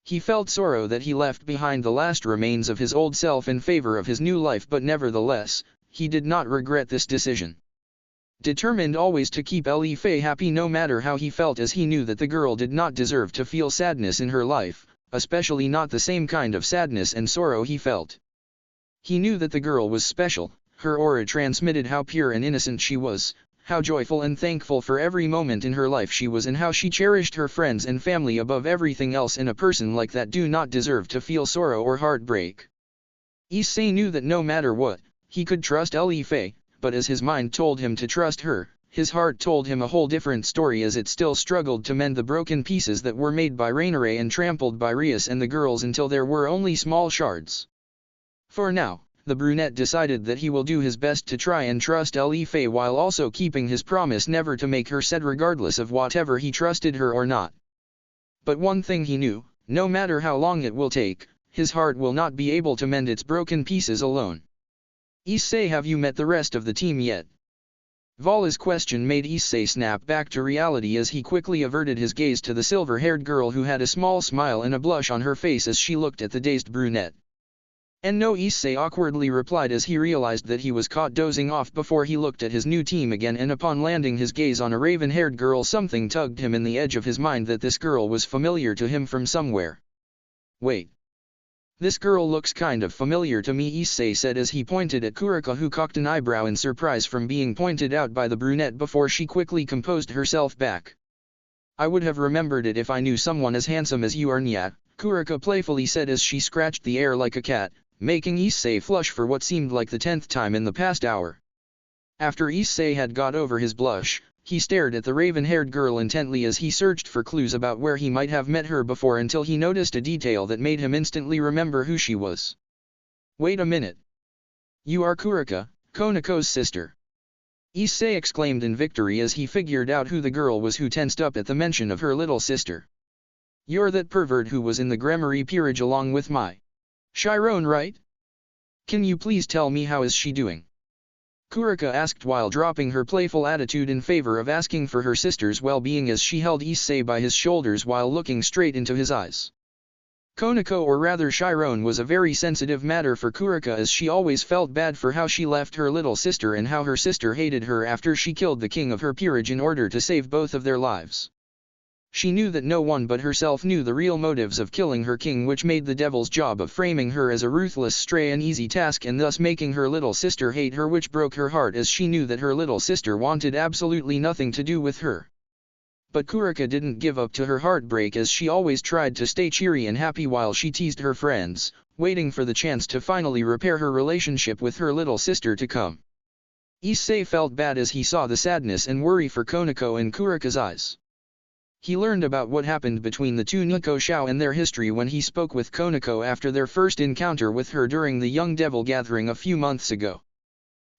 He felt sorrow that he left behind the last remains of his old self in favor of his new life, but nevertheless, he did not regret this decision. Determined always to keep Ellie F happy no matter how he felt, as he knew that the girl did not deserve to feel sadness in her life, especially not the same kind of sadness and sorrow he felt. He knew that the girl was special, her aura transmitted how pure and innocent she was, how joyful and thankful for every moment in her life she was, and how she cherished her friends and family above everything else, and a person like that do not deserve to feel sorrow or heartbreak. Issei knew that no matter what, he could trust Ellie F, but as his mind told him to trust her, his heart told him a whole different story, as it still struggled to mend the broken pieces that were made by Rainiere and trampled by Rias and the girls until there were only small shards. For now, the brunette decided that he will do his best to try and trust Ellie F while also keeping his promise never to make her sad regardless of whatever he trusted her or not. But one thing he knew, no matter how long it will take, his heart will not be able to mend its broken pieces alone. Issei, have you met the rest of the team yet? Vali's question made Issei snap back to reality as he quickly averted his gaze to the silver-haired girl who had a small smile and a blush on her face as she looked at the dazed brunette. And no, Issei awkwardly replied as he realized that he was caught dozing off before he looked at his new team again, and upon landing his gaze on a raven-haired girl something tugged him in the edge of his mind that this girl was familiar to him from somewhere. Wait. This girl looks kind of familiar to me, Issei said as he pointed at Kuraka, who cocked an eyebrow in surprise from being pointed out by the brunette before she quickly composed herself back. I would have remembered it if I knew someone as handsome as you are, Nya, Kuraka playfully said as she scratched the air like a cat, making Issei flush for what seemed like the 10th time in the past hour. After Issei had got over his blush, he stared at the raven-haired girl intently as he searched for clues about where he might have met her before until he noticed a detail that made him instantly remember who she was. Wait a minute. You are Kuraka, Konako's sister. Issei exclaimed in victory as he figured out who the girl was who tensed up at the mention of her little sister. You're that pervert who was in the Gregori peerage along with my Chiron, right? Can you please tell me how is she doing? Kuraka asked while dropping her playful attitude in favor of asking for her sister's well-being as she held Issei by his shoulders while looking straight into his eyes. Konako, or rather Chiron, was a very sensitive matter for Kuraka as she always felt bad for how she left her little sister and how her sister hated her after she killed the king of her peerage in order to save both of their lives. She knew that no one but herself knew the real motives of killing her king, which made the devil's job of framing her as a ruthless stray an easy task, and thus making her little sister hate her, which broke her heart as she knew that her little sister wanted absolutely nothing to do with her. But Kuraka didn't give up to her heartbreak as she always tried to stay cheery and happy while she teased her friends, waiting for the chance to finally repair her relationship with her little sister to come. Issei felt bad as he saw the sadness and worry for Konako in Kuraka's eyes. He learned about what happened between the two Nico Xiao and their history when he spoke with Konako after their first encounter with her during the Young Devil Gathering a few months ago.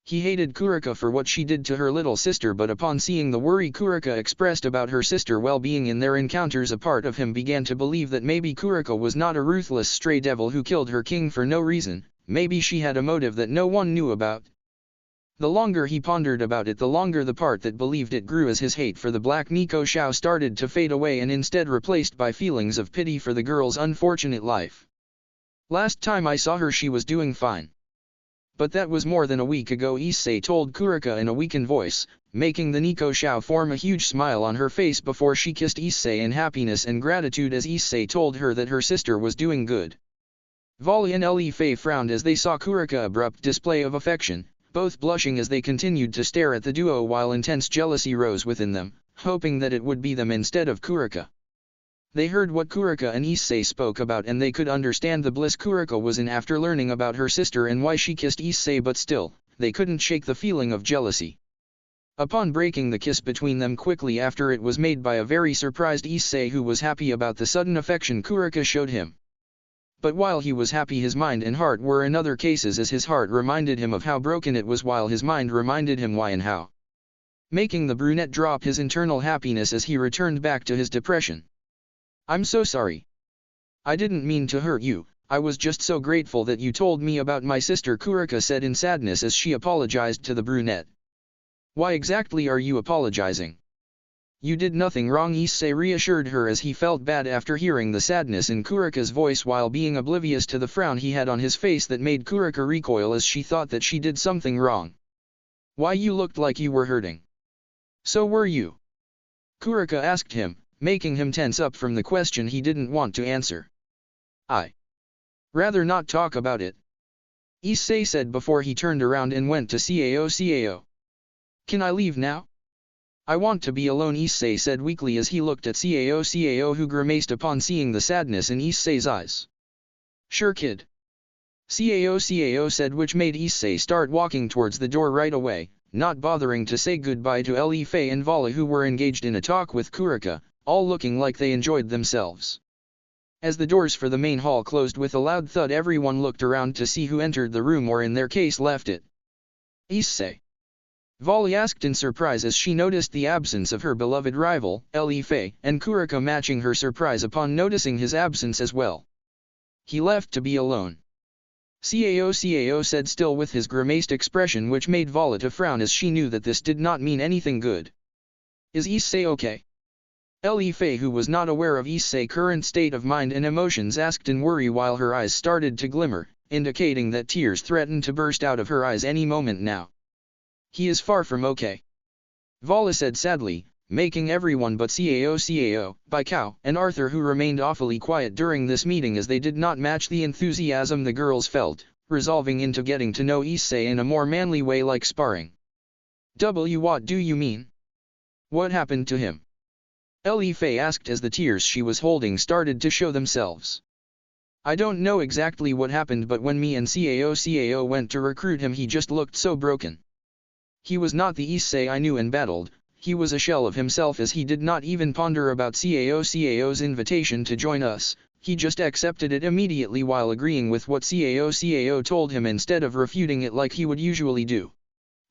He hated Kuraka for what she did to her little sister, but upon seeing the worry Kuraka expressed about her sister's well-being in their encounters, a part of him began to believe that maybe Kuraka was not a ruthless stray devil who killed her king for no reason, maybe she had a motive that no one knew about. The longer he pondered about it, the longer the part that believed it grew as his hate for the black Nico Xiao started to fade away and instead replaced by feelings of pity for the girl's unfortunate life. Last time I saw her she was doing fine. But that was more than a week ago, Issei told Kuraka in a weakened voice, making the Nico Xiao form a huge smile on her face before she kissed Issei in happiness and gratitude as Issei told her that her sister was doing good. Vali and Ellie F frowned as they saw Kuraka's abrupt display of affection, both blushing as they continued to stare at the duo while intense jealousy rose within them, hoping that it would be them instead of Kuraka. They heard what Kuraka and Issei spoke about and they could understand the bliss Kuraka was in after learning about her sister and why she kissed Issei, but still, they couldn't shake the feeling of jealousy. Upon breaking the kiss between them quickly after it was made by a very surprised Issei who was happy about the sudden affection Kuraka showed him. But while he was happy, his mind and heart were in other cases, as his heart reminded him of how broken it was while his mind reminded him why and how. Making the brunette drop his internal happiness as he returned back to his depression. "I'm so sorry. I didn't mean to hurt you, I was just so grateful that you told me about my sister," Kuraka said in sadness as she apologized to the brunette. "Why exactly are you apologizing? You did nothing wrong," Issei reassured her as he felt bad after hearing the sadness in Kuraka's voice while being oblivious to the frown he had on his face that made Kuraka recoil as she thought that she did something wrong. "Why, you looked like you were hurting." "So were you?" Kuraka asked him, making him tense up from the question he didn't want to answer. "I rather not talk about it," Issei said before he turned around and went to Cao. "Can I leave now?" "I want to be alone," Issei said weakly as he looked at Cao, who grimaced upon seeing the sadness in Issei's eyes. "Sure, kid," Cao said, which made Issei start walking towards the door right away, not bothering to say goodbye to Ellie F and Vali, who were engaged in a talk with Kuraka, all looking like they enjoyed themselves. As the doors for the main hall closed with a loud thud, everyone looked around to see who entered the room or in their case left it. "Issei?" Vali asked in surprise as she noticed the absence of her beloved rival, Ellie F, and Kuraka matching her surprise upon noticing his absence as well. "He left to be alone," Cao said, still with his grimaced expression, which made Vali to frown as she knew that this did not mean anything good. "Is Issei okay?" Ellie F, who was not aware of Issei's current state of mind and emotions, asked in worry while her eyes started to glimmer, indicating that tears threatened to burst out of her eyes any moment now. "He is far from okay," Vali said sadly, making everyone but Cao, Cao, and Arthur, who remained awfully quiet during this meeting as they did not match the enthusiasm the girls felt, resolving into getting to know Issei in a more manly way like sparring. What do you mean? What happened to him?" Ellie F asked as the tears she was holding started to show themselves. "I don't know exactly what happened, but when me and Cao went to recruit him, he just looked so broken. He was not the Issei I knew and battled, he was a shell of himself, as he did not even ponder about Cao's invitation to join us, he just accepted it immediately while agreeing with what Cao told him instead of refuting it like he would usually do."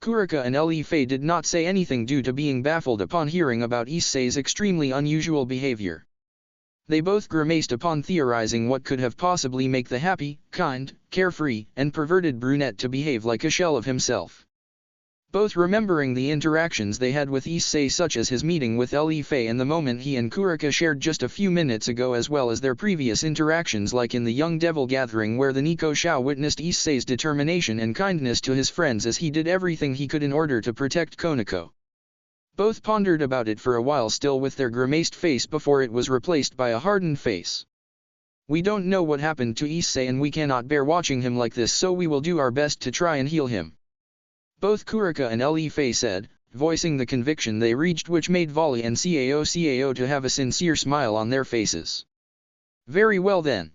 Kuraka and Ellie F did not say anything due to being baffled upon hearing about Issei's extremely unusual behavior. They both grimaced upon theorizing what could have possibly made the happy, kind, carefree, and perverted brunette to behave like a shell of himself. Both remembering the interactions they had with Issei, such as his meeting with Ellie F and the moment he and Kuraka shared just a few minutes ago, as well as their previous interactions like in the Young Devil Gathering where the Nico Shao witnessed Issei's determination and kindness to his friends as he did everything he could in order to protect Konako. Both pondered about it for a while, still with their grimaced face before it was replaced by a hardened face. "We don't know what happened to Issei and we cannot bear watching him like this, so we will do our best to try and heal him," both Kuraka and Ellie F said, voicing the conviction they reached, which made Vali and Cao to have a sincere smile on their faces. "Very well then.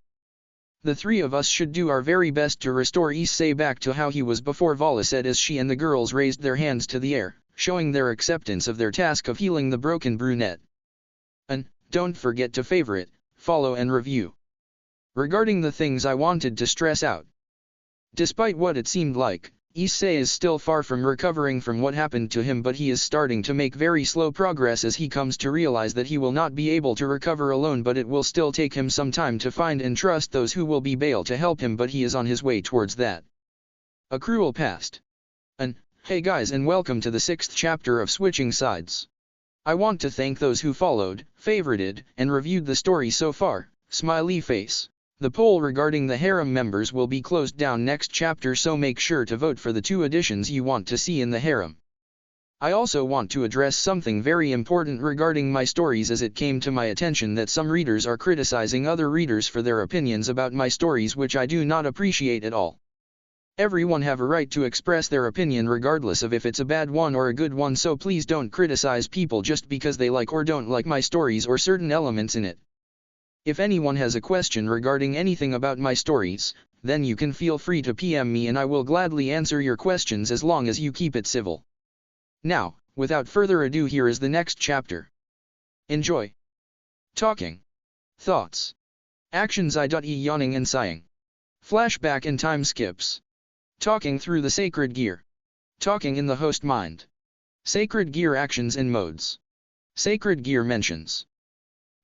The three of us should do our very best to restore Issei back to how he was before," Vali said as she and the girls raised their hands to the air, showing their acceptance of their task of healing the broken brunette. "And, don't forget to favorite, follow and review." Regarding the things I wanted to stress out. Despite what it seemed like, Issei is still far from recovering from what happened to him, but he is starting to make very slow progress as he comes to realize that he will not be able to recover alone, but it will still take him some time to find and trust those who will be able to help him, but he is on his way towards that. A cruel past. Hey guys, and welcome to the 6th chapter of Switching Sides. I want to thank those who followed, favorited, and reviewed the story so far, smiley face. The poll regarding the harem members will be closed down next chapter, so make sure to vote for the 2 additions you want to see in the harem. I also want to address something very important regarding my stories, as it came to my attention that some readers are criticizing other readers for their opinions about my stories, which I do not appreciate at all. Everyone have a right to express their opinion regardless of if it's a bad one or a good one, so please don't criticize people just because they like or don't like my stories or certain elements in it. If anyone has a question regarding anything about my stories, then you can feel free to PM me and I will gladly answer your questions as long as you keep it civil. Now, without further ado, here is the next chapter. Enjoy. Talking. Thoughts. Actions yawning and sighing. Flashback and time skips. Talking through the sacred gear. Talking in the host mind. Sacred gear actions and modes. Sacred gear mentions.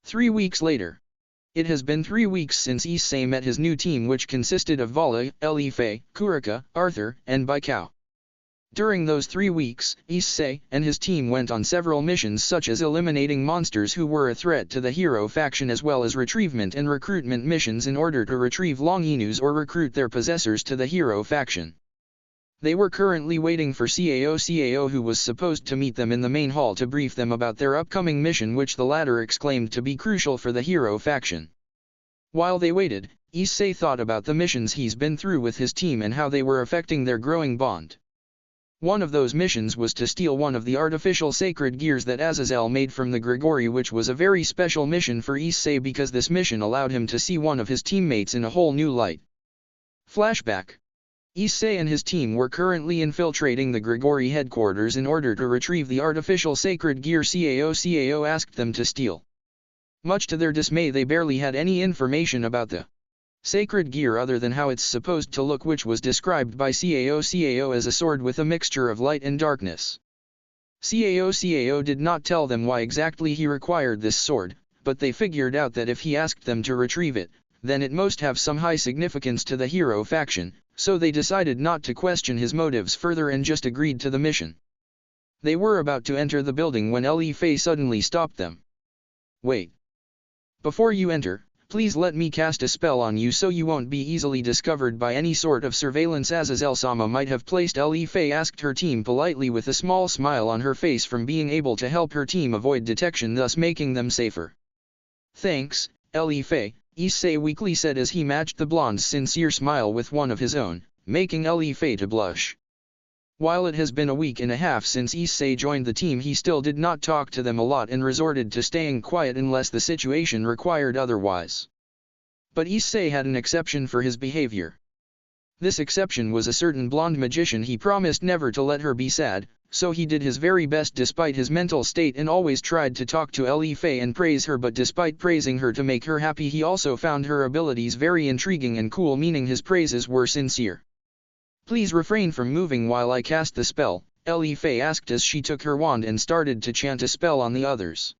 3 weeks later. It has been 3 weeks since Issei met his new team, which consisted of Valerie, Ellie F, Kuraka, Arthur, and Cao. During those 3 weeks, Issei and his team went on several missions such as eliminating monsters who were a threat to the hero faction, as well as retrievement and recruitment missions in order to retrieve long anews or recruit their possessors to the hero faction. They were currently waiting for Cao, who was supposed to meet them in the main hall to brief them about their upcoming mission, which the latter exclaimed to be crucial for the hero faction. While they waited, Issei thought about the missions he's been through with his team and how they were affecting their growing bond. One of those missions was to steal one of the artificial sacred gears that Azazel made from the Gregori, which was a very special mission for Issei because this mission allowed him to see one of his teammates in a whole new light. Flashback. Issei and his team were currently infiltrating the Gregori headquarters in order to retrieve the artificial sacred gear Cao asked them to steal. Much to their dismay, they barely had any information about the sacred gear other than how it's supposed to look, which was described by Cao as a sword with a mixture of light and darkness. Cao did not tell them why exactly he required this sword, but they figured out that if he asked them to retrieve it, then it must have some high significance to the hero faction, so they decided not to question his motives further and just agreed to the mission. They were about to enter the building when Ellie F suddenly stopped them. Wait. Before you enter, please let me cast a spell on you so you won't be easily discovered by any sort of surveillance. Azazel-sama might have placed Ellie F asked her team politely with a small smile on her face from being able to help her team avoid detection, thus making them safer. Thanks, Ellie F, Issei weakly said as he matched the blonde's sincere smile with one of his own, making Ellie F to blush. While it has been a week and a half since Issei joined the team, he still did not talk to them a lot and resorted to staying quiet unless the situation required otherwise. But Issei had an exception for his behavior. This exception was a certain blonde magician. He promised never to let her be sad, so he did his very best despite his mental state and always tried to talk to Ellie F and praise her, but despite praising her to make her happy, he also found her abilities very intriguing and cool, meaning his praises were sincere. Please refrain from moving while I cast the spell, Ellie F asked as she took her wand and started to chant a spell on the others.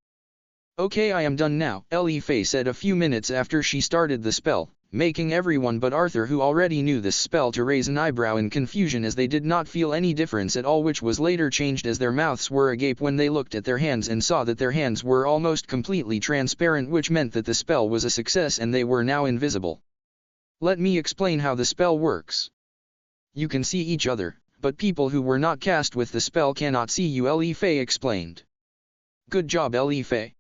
Okay, I am done now, Ellie F said a few minutes after she started the spell, making everyone but Arthur, who already knew this spell, to raise an eyebrow in confusion as they did not feel any difference at all, which was later changed as their mouths were agape when they looked at their hands and saw that their hands were almost completely transparent, which meant that the spell was a success and they were now invisible. Let me explain how the spell works. You can see each other, but people who were not cast with the spell cannot see you, Ellie F explained. Good job, Ellie F.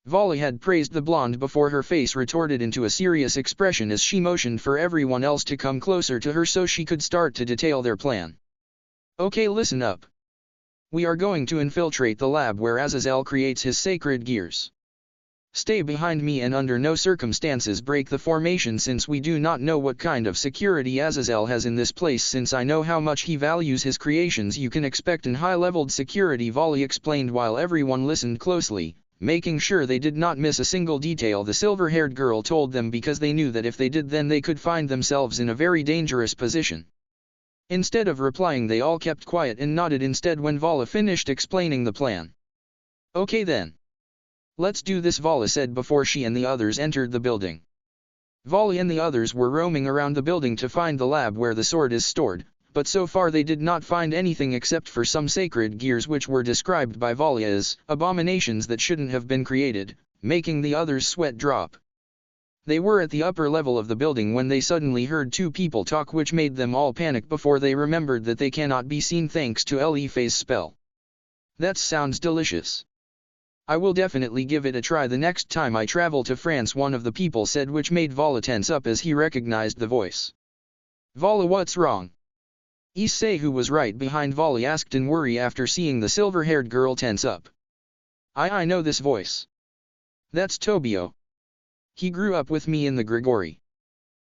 Vali had praised the blonde before her face retorted into a serious expression as she motioned for everyone else to come closer to her so she could start to detail their plan. Okay, listen up. We are going to infiltrate the lab where Azazel creates his sacred gears. Stay behind me and under no circumstances break the formation, since we do not know what kind of security Azazel has in this place. Since I know how much he values his creations, you can expect an high-leveled security, Vali explained while everyone listened closely, making sure they did not miss a single detail the silver-haired girl told them, because they knew that if they did then they could find themselves in a very dangerous position. Instead of replying, they all kept quiet and nodded instead when Vali finished explaining the plan. Okay then. Let's do this, Vali said before she and the others entered the building. Vali and the others were roaming around the building to find the lab where the sword is stored, but so far they did not find anything except for some sacred gears which were described by Vali as abominations that shouldn't have been created, making the others' sweat drop. They were at the upper level of the building when they suddenly heard two people talk, which made them all panic before they remembered that they cannot be seen thanks to Ellie F's spell. That sounds delicious. I will definitely give it a try the next time I travel to France, one of the people said, which made Vali tense up as he recognized the voice. Vali, what's wrong? Issei, who was right behind Vali, asked in worry after seeing the silver-haired girl tense up. I know this voice. That's Tobio. He grew up with me in the Gregori.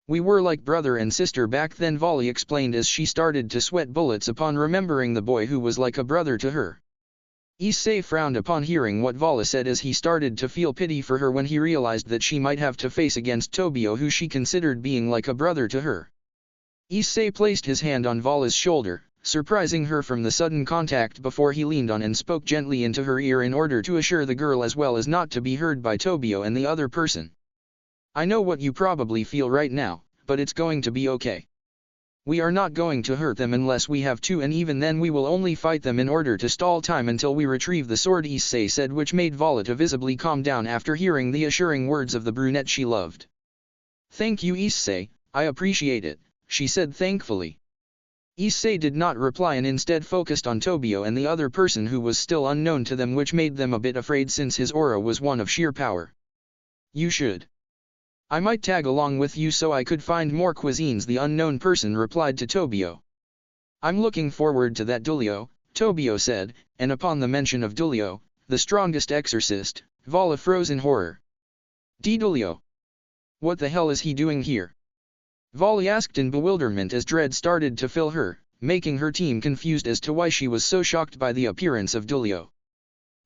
We were like brother and sister back then, Vali explained as she started to sweat bullets upon remembering the boy who was like a brother to her. Issei frowned upon hearing what Vali said as he started to feel pity for her when he realized that she might have to face against Tobio, who she considered being like a brother to her. Issei placed his hand on Vali's shoulder, surprising her from the sudden contact before he leaned on and spoke gently into her ear in order to assure the girl as well as not to be heard by Tobio and the other person. I know what you probably feel right now, but it's going to be okay. We are not going to hurt them unless we have to, and even then we will only fight them in order to stall time until we retrieve the sword, Issei said, which made Vali to visibly calm down after hearing the assuring words of the brunette she loved. Thank you, Issei, I appreciate it, she said thankfully. Issei did not reply and instead focused on Tobio and the other person who was still unknown to them, which made them a bit afraid since his aura was one of sheer power. You should. I might tag along with you so I could find more cuisines, the unknown person replied to Tobio. I'm looking forward to that, Dulo, Tobio said, and upon the mention of Dulo, the strongest exorcist, Vali froze in horror. Dulo. What the hell is he doing here? Vali asked in bewilderment as dread started to fill her, making her team confused as to why she was so shocked by the appearance of Dulo.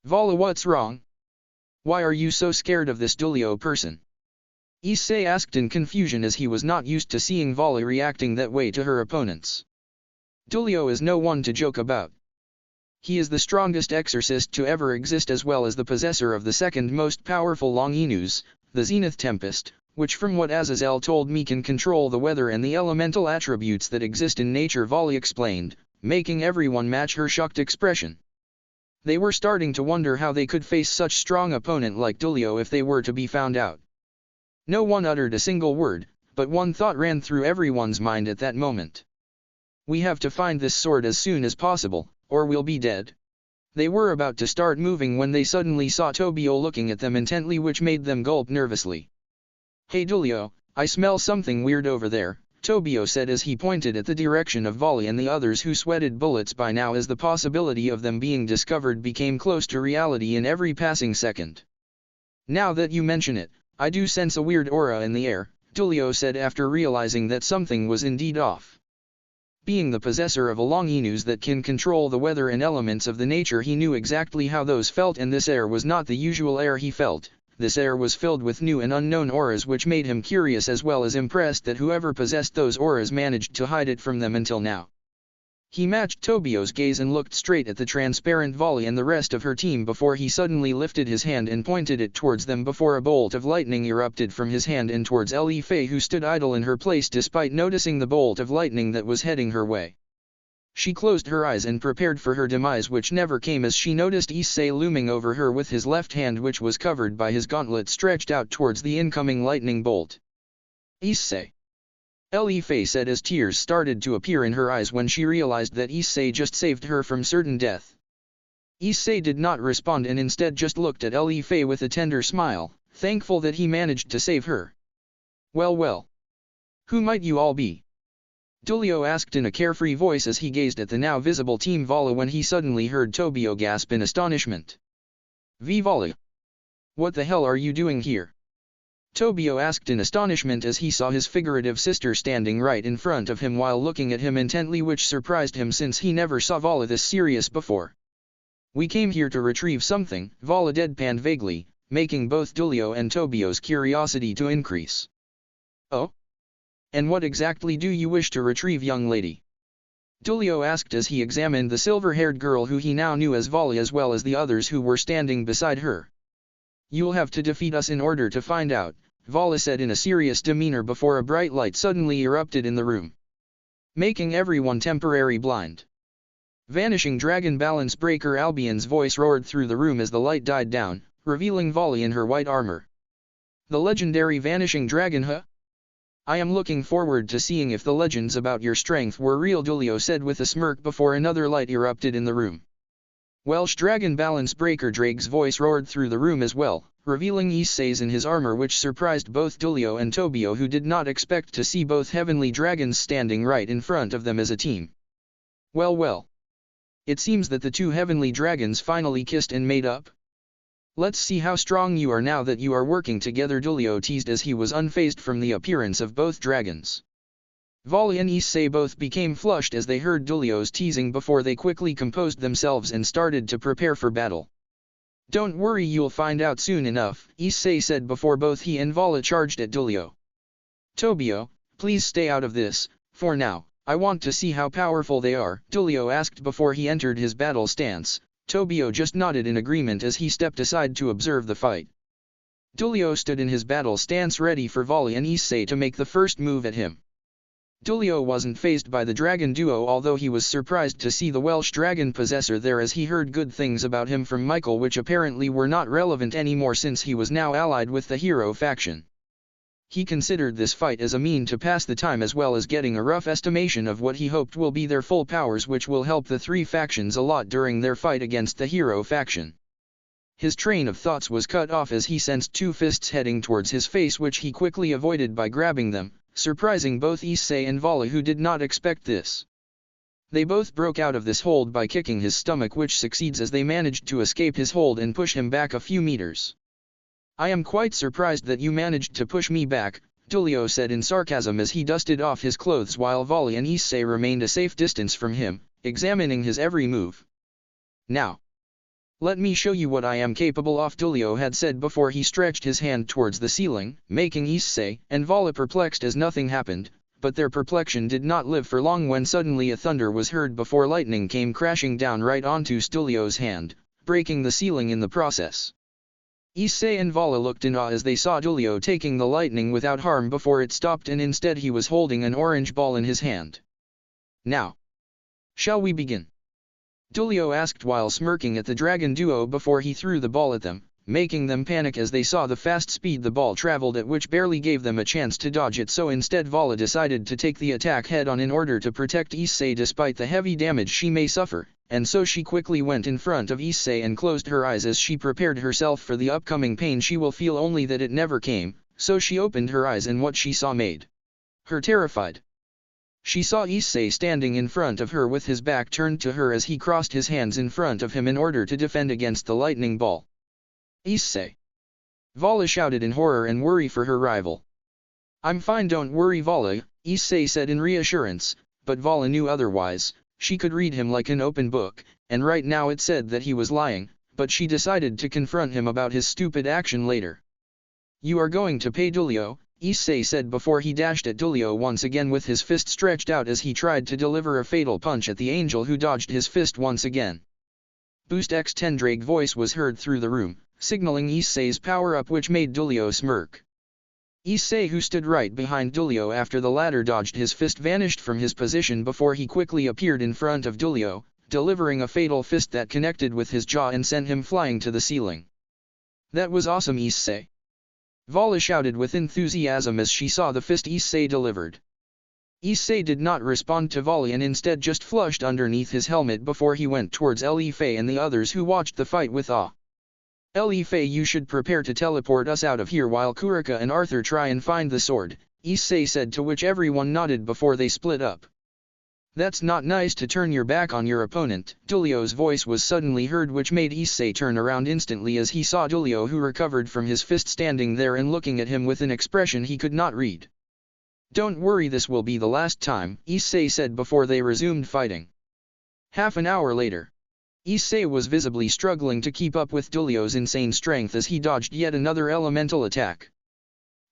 Vali, what's wrong? Why are you so scared of this Dulo person? Issei asked in confusion as he was not used to seeing Vali reacting that way to her opponents. Dulo is no one to joke about. He is the strongest exorcist to ever exist, as well as the possessor of the second most powerful Longinus, the Zenith Tempest, which from what Azazel told me can control the weather and the elemental attributes that exist in nature, Vali explained, making everyone match her shocked expression. They were starting to wonder how they could face such strong opponent like Dulo if they were to be found out. No one uttered a single word, but one thought ran through everyone's mind at that moment. We have to find this sword as soon as possible, or we'll be dead. They were about to start moving when they suddenly saw Tobio looking at them intently, which made them gulp nervously. Hey Dulo, I smell something weird over there, Tobio said as he pointed at the direction of Vali and the others who sweated bullets by now as the possibility of them being discovered became close to reality in every passing second. Now that you mention it, I do sense a weird aura in the air, Dulo said after realizing that something was indeed off. Being the possessor of a Longinus that can control the weather and elements of the nature, he knew exactly how those felt, and this air was not the usual air he felt. This air was filled with new and unknown auras, which made him curious as well as impressed that whoever possessed those auras managed to hide it from them until now. He matched Tobio's gaze and looked straight at the transparent Vali and the rest of her team before he suddenly lifted his hand and pointed it towards them before a bolt of lightning erupted from his hand and towards Ellie F, who stood idle in her place despite noticing the bolt of lightning that was heading her way. She closed her eyes and prepared for her demise, which never came as she noticed Issei looming over her with his left hand, which was covered by his gauntlet, stretched out towards the incoming lightning bolt. Issei. Ellie F said as tears started to appear in her eyes when she realized that Issei just saved her from certain death. Issei did not respond and instead just looked at Ellie F with a tender smile, thankful that he managed to save her. Well well. Who might you all be? Dulo asked in a carefree voice as he gazed at the now visible Team Vali when he suddenly heard Tobio gasp in astonishment. Vali. What the hell are you doing here? Tobio asked in astonishment as he saw his figurative sister standing right in front of him while looking at him intently, which surprised him since he never saw Vali this serious before. We came here to retrieve something, Vali deadpanned vaguely, making both Dulo and Tobio's curiosity to increase. Oh? And what exactly do you wish to retrieve, young lady? Dulo asked as he examined the silver-haired girl who he now knew as Vali as well as the others who were standing beside her. You'll have to defeat us in order to find out, Vali said in a serious demeanor before a bright light suddenly erupted in the room, making everyone temporarily blind. Vanishing Dragon Balance Breaker Albion's voice roared through the room as the light died down, revealing Vali in her white armor. The legendary Vanishing Dragon, huh? I am looking forward to seeing if the legends about your strength were real, Dulo said with a smirk before another light erupted in the room. Welsh Dragon Balance Breaker Drake's voice roared through the room as well, revealing Issei's in his armor, which surprised both Dulo and Tobio, who did not expect to see both heavenly dragons standing right in front of them as a team. Well well. It seems that the two heavenly dragons finally kissed and made up. Let's see how strong you are now that you are working together, Dulo teased as he was unfazed from the appearance of both dragons. Vali and Issei both became flushed as they heard Dulo's teasing before they quickly composed themselves and started to prepare for battle. Don't worry, you'll find out soon enough, Issei said before both he and Vali charged at Dulo. Tobio, please stay out of this, for now, I want to see how powerful they are, Dulo asked before he entered his battle stance. Tobio just nodded in agreement as he stepped aside to observe the fight. Dulo stood in his battle stance ready for Vali and Issei to make the first move at him. Dulo wasn't fazed by the dragon duo, although he was surprised to see the Welsh dragon possessor there, as he heard good things about him from Michael which apparently were not relevant anymore since he was now allied with the hero faction. He considered this fight as a mean to pass the time as well as getting a rough estimation of what he hoped will be their full powers, which will help the three factions a lot during their fight against the hero faction. His train of thoughts was cut off as he sensed two fists heading towards his face, which he quickly avoided by grabbing them, surprising both Issei and Vali, who did not expect this. They both broke out of this hold by kicking his stomach, which succeeds as they managed to escape his hold and push him back a few meters. I am quite surprised that you managed to push me back, Dulo said in sarcasm as he dusted off his clothes while Vali and Issei remained a safe distance from him, examining his every move. Now, let me show you what I am capable of, Dulo had said before he stretched his hand towards the ceiling, making Issei and Vali perplexed as nothing happened, but their perplexion did not live for long when suddenly a thunder was heard before lightning came crashing down right onto Dulo's hand, breaking the ceiling in the process. Issei and Vali looked in awe as they saw Dulo taking the lightning without harm before it stopped, and instead he was holding an orange ball in his hand. Now, shall we begin? Dulo asked while smirking at the dragon duo before he threw the ball at them, making them panic as they saw the fast speed the ball traveled at, which barely gave them a chance to dodge it. So instead Vali decided to take the attack head-on in order to protect Issei despite the heavy damage she may suffer, and so she quickly went in front of Issei and closed her eyes as she prepared herself for the upcoming pain she will feel, only that it never came, so she opened her eyes and what she saw made her terrified. She saw Issei standing in front of her with his back turned to her as he crossed his hands in front of him in order to defend against the lightning ball. Issei! Vali shouted in horror and worry for her rival. I'm fine, don't worry, Vali, Issei said in reassurance, but Vali knew otherwise. She could read him like an open book, and right now it said that he was lying, but she decided to confront him about his stupid action later. You are going to pay, Dulo, Issei said before he dashed at Dulo once again with his fist stretched out as he tried to deliver a fatal punch at the angel, who dodged his fist once again. Boost X10 Drake voice was heard through the room, signaling Issei's power-up, which made Dulo smirk. Issei, who stood right behind Dulo after the latter dodged his fist, vanished from his position before he quickly appeared in front of Dulo, delivering a fatal fist that connected with his jaw and sent him flying to the ceiling. That was awesome, Issei! Vali shouted with enthusiasm as she saw the fist Issei delivered. Issei did not respond to Vali and instead just flushed underneath his helmet before he went towards Ellie F and the others, who watched the fight with awe. Ellie F, you should prepare to teleport us out of here while Kuraka and Arthur try and find the sword, Issei said, to which everyone nodded before they split up. That's not nice to turn your back on your opponent, Dulo's voice was suddenly heard, which made Issei turn around instantly as he saw Dulo, who recovered from his fist, standing there and looking at him with an expression he could not read. Don't worry, this will be the last time, Issei said before they resumed fighting. Half an hour later. Issei was visibly struggling to keep up with Dulo's insane strength as he dodged yet another elemental attack.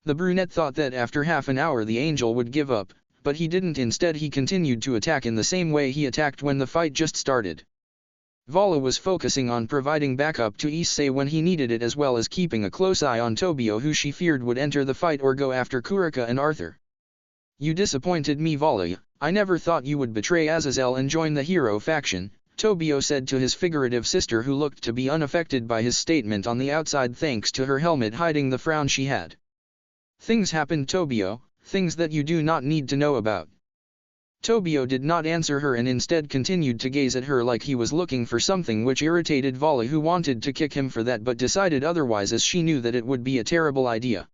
The brunette thought that after half an hour the angel would give up, but he didn't. Instead he continued to attack in the same way he attacked when the fight just started. Vali was focusing on providing backup to Issei when he needed it, as well as keeping a close eye on Tobio, who she feared would enter the fight or go after Kuraka and Arthur. You disappointed me, Vali. I never thought you would betray Azazel and join the hero faction, Tobio said to his figurative sister, who looked to be unaffected by his statement on the outside thanks to her helmet hiding the frown she had. Things happened, Tobio, things that you do not need to know about. Tobio did not answer her and instead continued to gaze at her like he was looking for something, which irritated Vali, who wanted to kick him for that but decided otherwise as she knew that it would be a terrible idea.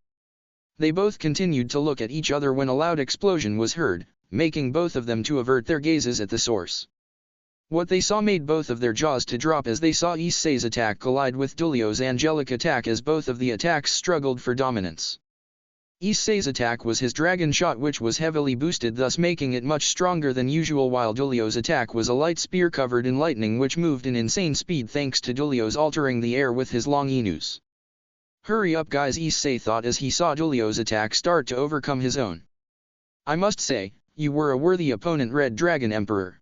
They both continued to look at each other when a loud explosion was heard, making both of them to avert their gazes at the source. What they saw made both of their jaws to drop as they saw Issei's attack collide with Dulo's angelic attack as both of the attacks struggled for dominance. Issei's attack was his dragon shot, which was heavily boosted, thus making it much stronger than usual, while Dulo's attack was a light spear covered in lightning which moved in insane speed thanks to Dulo's altering the air with his long anews. "Hurry up guys," Issei thought as he saw Dulo's attack start to overcome his own. "I must say, you were a worthy opponent, Red Dragon Emperor,"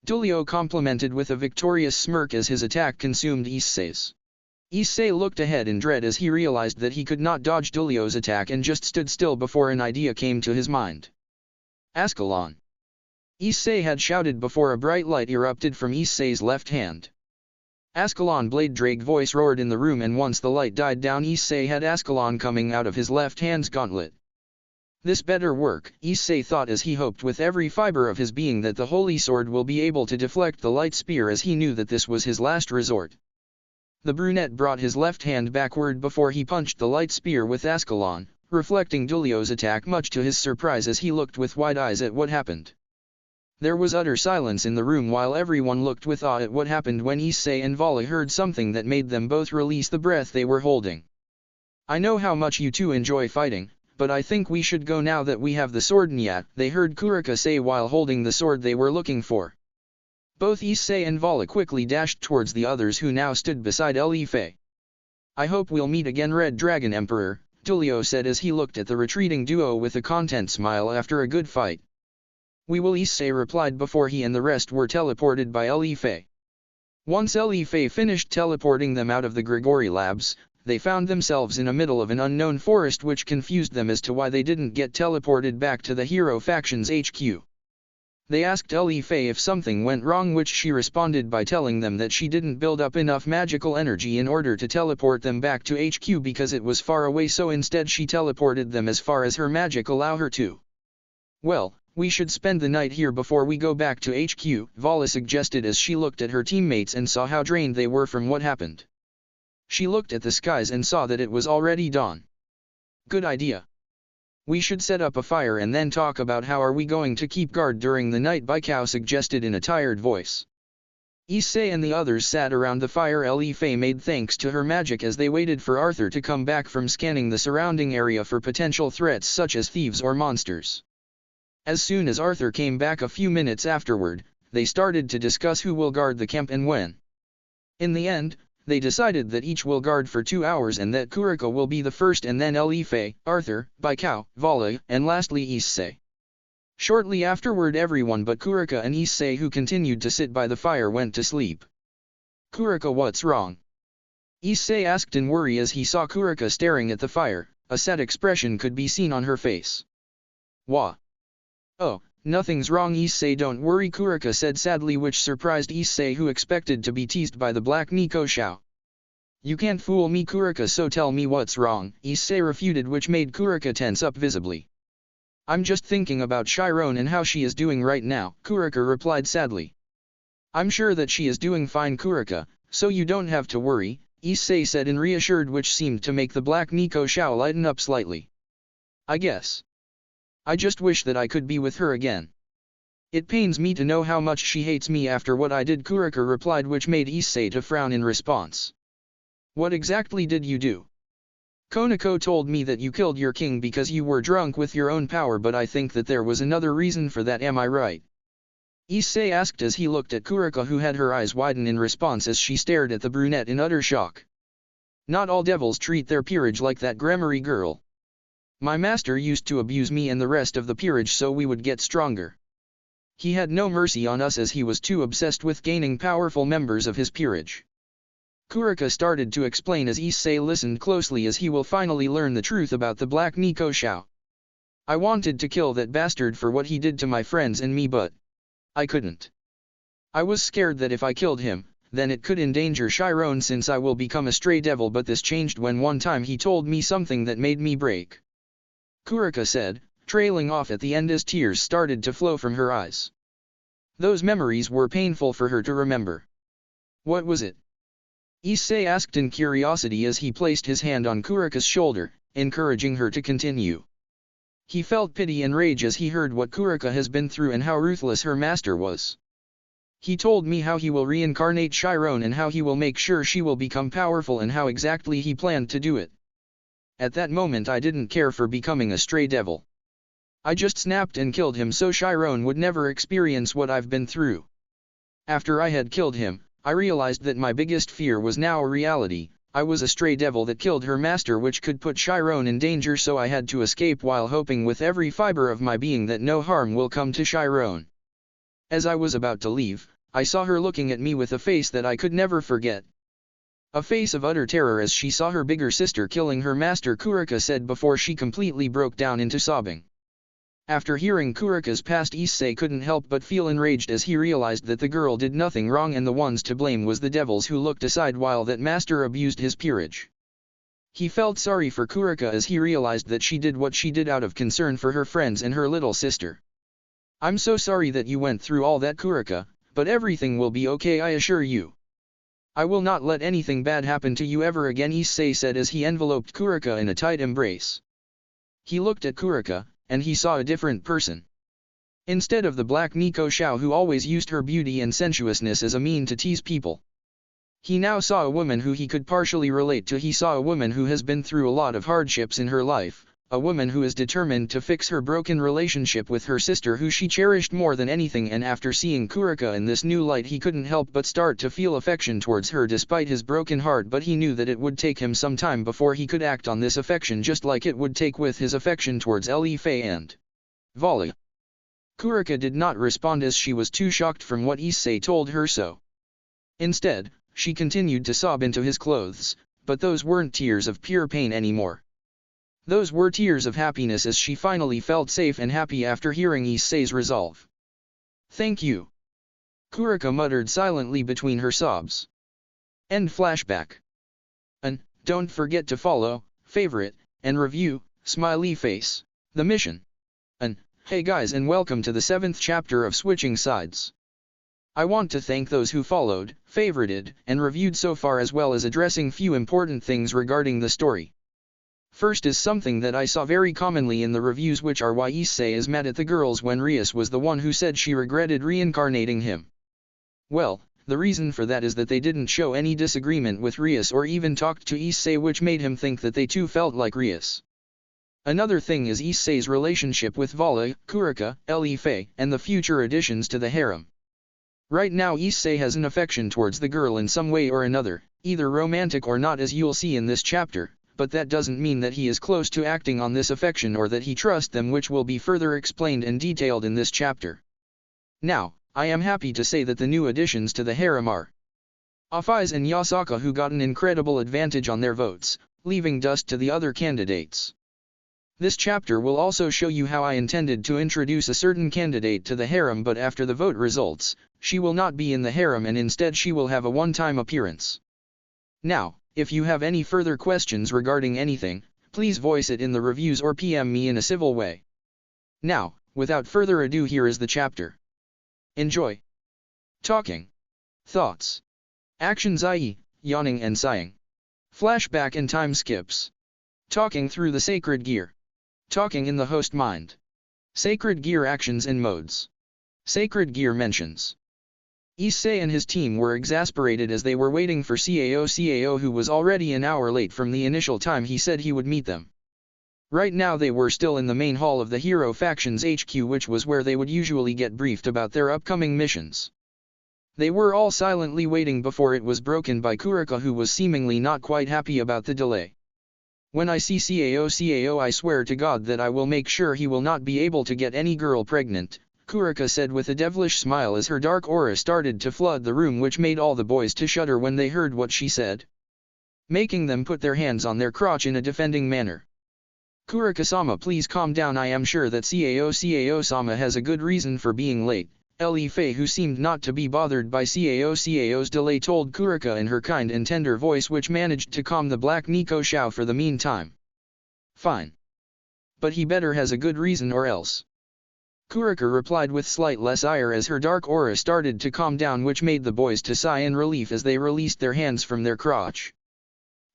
Dulo complimented with a victorious smirk as his attack consumed Issei's. Issei looked ahead in dread as he realized that he could not dodge Dulo's attack and just stood still before an idea came to his mind. "Ascalon!" Issei had shouted before a bright light erupted from Issei's left hand. Ascalon! Blade Drake voice roared in the room, and once the light died down, Issei had Ascalon coming out of his left hand's gauntlet. This better work, Issei thought as he hoped with every fiber of his being that the holy sword will be able to deflect the light spear, as he knew that this was his last resort. The brunette brought his left hand backward before he punched the light spear with Ascalon, reflecting Dulo's attack, much to his surprise as he looked with wide eyes at what happened. There was utter silence in the room while everyone looked with awe at what happened when Issei and Vali heard something that made them both release the breath they were holding. "I know how much you two enjoy fighting, but I think we should go now that we have the sword Nyat," they heard Kuraka say while holding the sword they were looking for. Both Issei and Vali quickly dashed towards the others who now stood beside Ellie F. "I hope we'll meet again, Red Dragon Emperor," Dulo said as he looked at the retreating duo with a content smile after a good fight. "We will," Issei replied before he and the rest were teleported by Ellie F. Once Ellie F. finished teleporting them out of the Gregori labs, they found themselves in the middle of an unknown forest, which confused them as to why they didn't get teleported back to the hero faction's HQ. They asked Ellie F. if something went wrong, which she responded by telling them that she didn't build up enough magical energy in order to teleport them back to HQ because it was far away, so instead she teleported them as far as her magic allow her to. "Well, we should spend the night here before we go back to HQ, Vali suggested as she looked at her teammates and saw how drained they were from what happened. She looked at the skies and saw that it was already dawn. "Good idea. We should set up a fire and then talk about how are we going to keep guard during the night," Baikao suggested in a tired voice. Issei and the others sat around the fire Ellie F. made thanks to her magic as they waited for Arthur to come back from scanning the surrounding area for potential threats such as thieves or monsters. As soon as Arthur came back a few minutes afterward, they started to discuss who will guard the camp and when. In the end, they decided that each will guard for 2 hours and that Kuraka will be the first, and then Ellie F., Arthur, Baikao, Vali, and lastly Issei. Shortly afterward everyone but Kuraka and Issei, who continued to sit by the fire, went to sleep. "Kuraka, what's wrong?" Issei asked in worry as he saw Kuraka staring at the fire. A sad expression could be seen on her face. "Wah? Oh, nothing's wrong, Issei, don't worry," Kuraka said sadly, which surprised Issei, who expected to be teased by the black Nico Xiao. "You can't fool me, Kuraka, so tell me what's wrong," Issei refuted, which made Kuraka tense up visibly. "I'm just thinking about Chiron and how she is doing right now," Kuraka replied sadly. "I'm sure that she is doing fine, Kuraka, so you don't have to worry," Issei said in reassured, which seemed to make the black Nico Xiao lighten up slightly. "I guess. I just wish that I could be with her again. It pains me to know how much she hates me after what I did," Kuraka replied, which made Issei to frown in response. "What exactly did you do?" "Konako told me that you killed your king because you were drunk with your own power, but I think that there was another reason for that, am I right?" Issei asked as he looked at Kuraka, who had her eyes widen in response as she stared at the brunette in utter shock. "Not all devils treat their peerage like that, Gregori girl. My master used to abuse me and the rest of the peerage so we would get stronger. He had no mercy on us as he was too obsessed with gaining powerful members of his peerage." Kuraka started to explain as Issei listened closely as he will finally learn the truth about the black Nico Xiao. "I wanted to kill that bastard for what he did to my friends and me, but I couldn't. I was scared that if I killed him, then it could endanger Chiron since I will become a stray devil, but this changed when one time he told me something that made me break," Kuraka said, trailing off at the end as tears started to flow from her eyes. Those memories were painful for her to remember. "What was it?" Issei asked in curiosity as he placed his hand on Kuraka's shoulder, encouraging her to continue. He felt pity and rage as he heard what Kuraka has been through and how ruthless her master was. He told me how he will reincarnate Chiron and how he will make sure she will become powerful and how exactly he planned to do it. At that moment I didn't care for becoming a stray devil. I just snapped and killed him so Chiron would never experience what I've been through. After I had killed him, I realized that my biggest fear was now a reality. I was a stray devil that killed her master, which could put Chiron in danger, so I had to escape while hoping with every fiber of my being that no harm will come to Chiron. As I was about to leave, I saw her looking at me with a face that I could never forget. A face of utter terror as she saw her bigger sister killing her master, Kuraka said before she completely broke down into sobbing. After hearing Kuraka's past, Issei couldn't help but feel enraged as he realized that the girl did nothing wrong and the ones to blame was the devils who looked aside while that master abused his peerage. He felt sorry for Kuraka as he realized that she did what she did out of concern for her friends and her little sister. "I'm so sorry that you went through all that, Kuraka, but everything will be okay, I assure you. I will not let anything bad happen to you ever again," Issei said as he enveloped Kuraka in a tight embrace. He looked at Kuraka, and he saw a different person. Instead of the black Nico Xiao who always used her beauty and sensuousness as a mean to tease people, he now saw a woman who he could partially relate to. He saw a woman who has been through a lot of hardships in her life, a woman who is determined to fix her broken relationship with her sister who she cherished more than anything, and after seeing Kuraka in this new light he couldn't help but start to feel affection towards her despite his broken heart, but he knew that it would take him some time before he could act on this affection, just like it would take with his affection towards Ellie F and Vali. Kuraka did not respond as she was too shocked from what Issei told her, so instead, she continued to sob into his clothes, but those weren't tears of pure pain anymore. Those were tears of happiness as she finally felt safe and happy after hearing Issei's resolve. "Thank you," Kuraka muttered silently between her sobs. End flashback. And don't forget to follow, favorite, and review, smiley face, the mission. And hey guys, and welcome to the 7th chapter of Switching Sides. I want to thank those who followed, favorited, and reviewed so far, as well as addressing few important things regarding the story. First is something that I saw very commonly in the reviews, which are why Issei is mad at the girls when Rias was the one who said she regretted reincarnating him. Well, the reason for that is that they didn't show any disagreement with Rias or even talked to Issei, which made him think that they too felt like Rias. Another thing is Issei's relationship with Vali, Kuraka, Ellie F, and the future additions to the harem. Right now Issei has an affection towards the girl in some way or another, either romantic or not, as you'll see in this chapter, but that doesn't mean that he is close to acting on this affection or that he trusts them, which will be further explained and detailed in this chapter. Now, I am happy to say that the new additions to the harem are Ophis and Yasaka, who got an incredible advantage on their votes, leaving dust to the other candidates. This chapter will also show you how I intended to introduce a certain candidate to the harem, but after the vote results, she will not be in the harem and instead she will have a one-time appearance. Now, if you have any further questions regarding anything, please voice it in the reviews or PM me in a civil way. Now, without further ado, here is the chapter. Enjoy. Talking. Thoughts. Actions, i.e., yawning and sighing. Flashback and time skips. Talking through the sacred gear. Talking in the host mind. Sacred gear actions and modes. Sacred gear mentions. Issei and his team were exasperated as they were waiting for Cao, who was already an hour late from the initial time he said he would meet them. Right now they were still in the main hall of the Hero Faction's HQ, which was where they would usually get briefed about their upcoming missions. They were all silently waiting before it was broken by Kuraka, who was seemingly not quite happy about the delay. "When I see Cao, I swear to God that I will make sure he will not be able to get any girl pregnant," Kuraka said with a devilish smile as her dark aura started to flood the room, which made all the boys to shudder when they heard what she said, making them put their hands on their crotch in a defending manner. "Kuraka-sama, please calm down. I am sure that Cao-sama has a good reason for being late," Ellie F, who seemed not to be bothered by Cao's delay, told Kuraka in her kind and tender voice, which managed to calm the black Nico Xiao for the meantime. "Fine. But he better has a good reason or else," Kuraka replied with slight less ire as her dark aura started to calm down, which made the boys to sigh in relief as they released their hands from their crotch.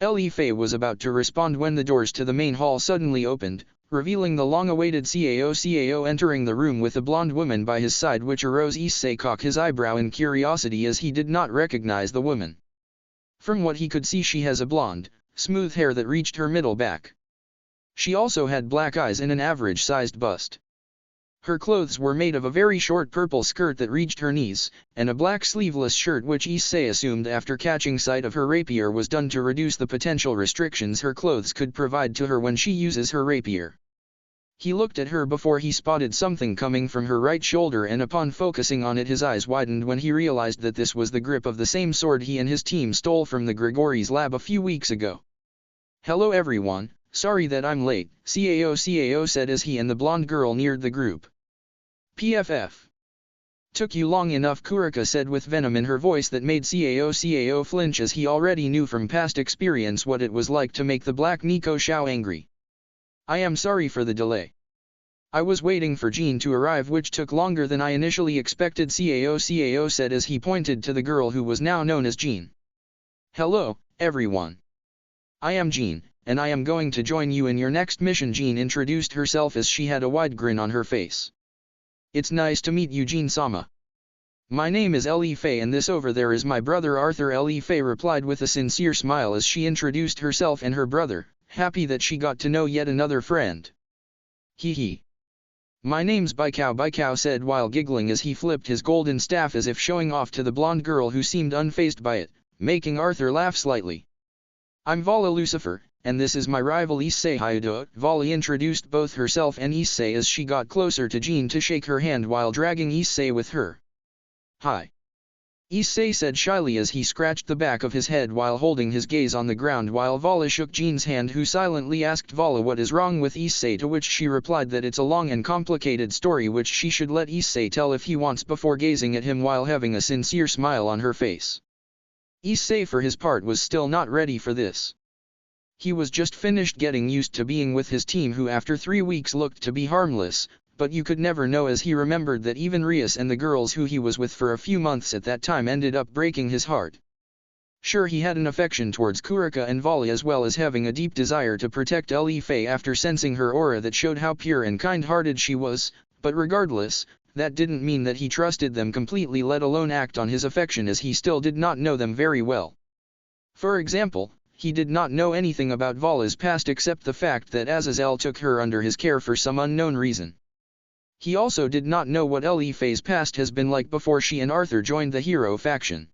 Ellie F was about to respond when the doors to the main hall suddenly opened, revealing the long-awaited Cao entering the room with a blonde woman by his side, which arose Issei cocked his eyebrow in curiosity as he did not recognize the woman. From what he could see, she has a blonde, smooth hair that reached her middle back. She also had black eyes and an average-sized bust. Her clothes were made of a very short purple skirt that reached her knees, and a black sleeveless shirt which Issei assumed after catching sight of her rapier was done to reduce the potential restrictions her clothes could provide to her when she uses her rapier. He looked at her before he spotted something coming from her right shoulder, and upon focusing on it his eyes widened when he realized that this was the grip of the same sword he and his team stole from the Gregori's lab a few weeks ago. "Hello everyone, sorry that I'm late," Cao said as he and the blonde girl neared the group. "PFF. Took you long enough," Kuraka said with venom in her voice that made Cao flinch, as he already knew from past experience what it was like to make the Black Nico Xiao angry. "I am sorry for the delay. I was waiting for Jean to arrive, which took longer than I initially expected," Cao said as he pointed to the girl who was now known as Jean. "Hello, everyone. I am Jean, and I am going to join you in your next mission," Jean introduced herself as she had a wide grin on her face. "It's nice to meet you, Jean-sama. My name is Ellie F, and this over there is my brother Arthur," Ellie F replied with a sincere smile as she introduced herself and her brother, happy that she got to know yet another friend. "Hee. My name's Baikao," said while giggling as he flipped his golden staff as if showing off to the blonde girl who seemed unfazed by it, making Arthur laugh slightly. "I'm Vala Lucifer, and this is my rival Issei Hayado." Vali introduced both herself and Issei as she got closer to Jean to shake her hand while dragging Issei with her. "Hi," Issei said shyly as he scratched the back of his head while holding his gaze on the ground, while Vala shook Jean's hand, who silently asked Vala what is wrong with Issei, to which she replied that it's a long and complicated story which she should let Issei tell if he wants, before gazing at him while having a sincere smile on her face. Issei for his part was still not ready for this. He was just finished getting used to being with his team, who after 3 weeks looked to be harmless, but you could never know, as he remembered that even Rias and the girls who he was with for a few months at that time ended up breaking his heart. Sure, he had an affection towards Kuraka and Vali, as well as having a deep desire to protect Ellie F after sensing her aura that showed how pure and kind-hearted she was, but regardless, that didn't mean that he trusted them completely, let alone act on his affection, as he still did not know them very well. For example, he did not know anything about Vala's past except the fact that Azazel took her under his care for some unknown reason. He also did not know what Ellie F's past has been like before she and Arthur joined the hero faction.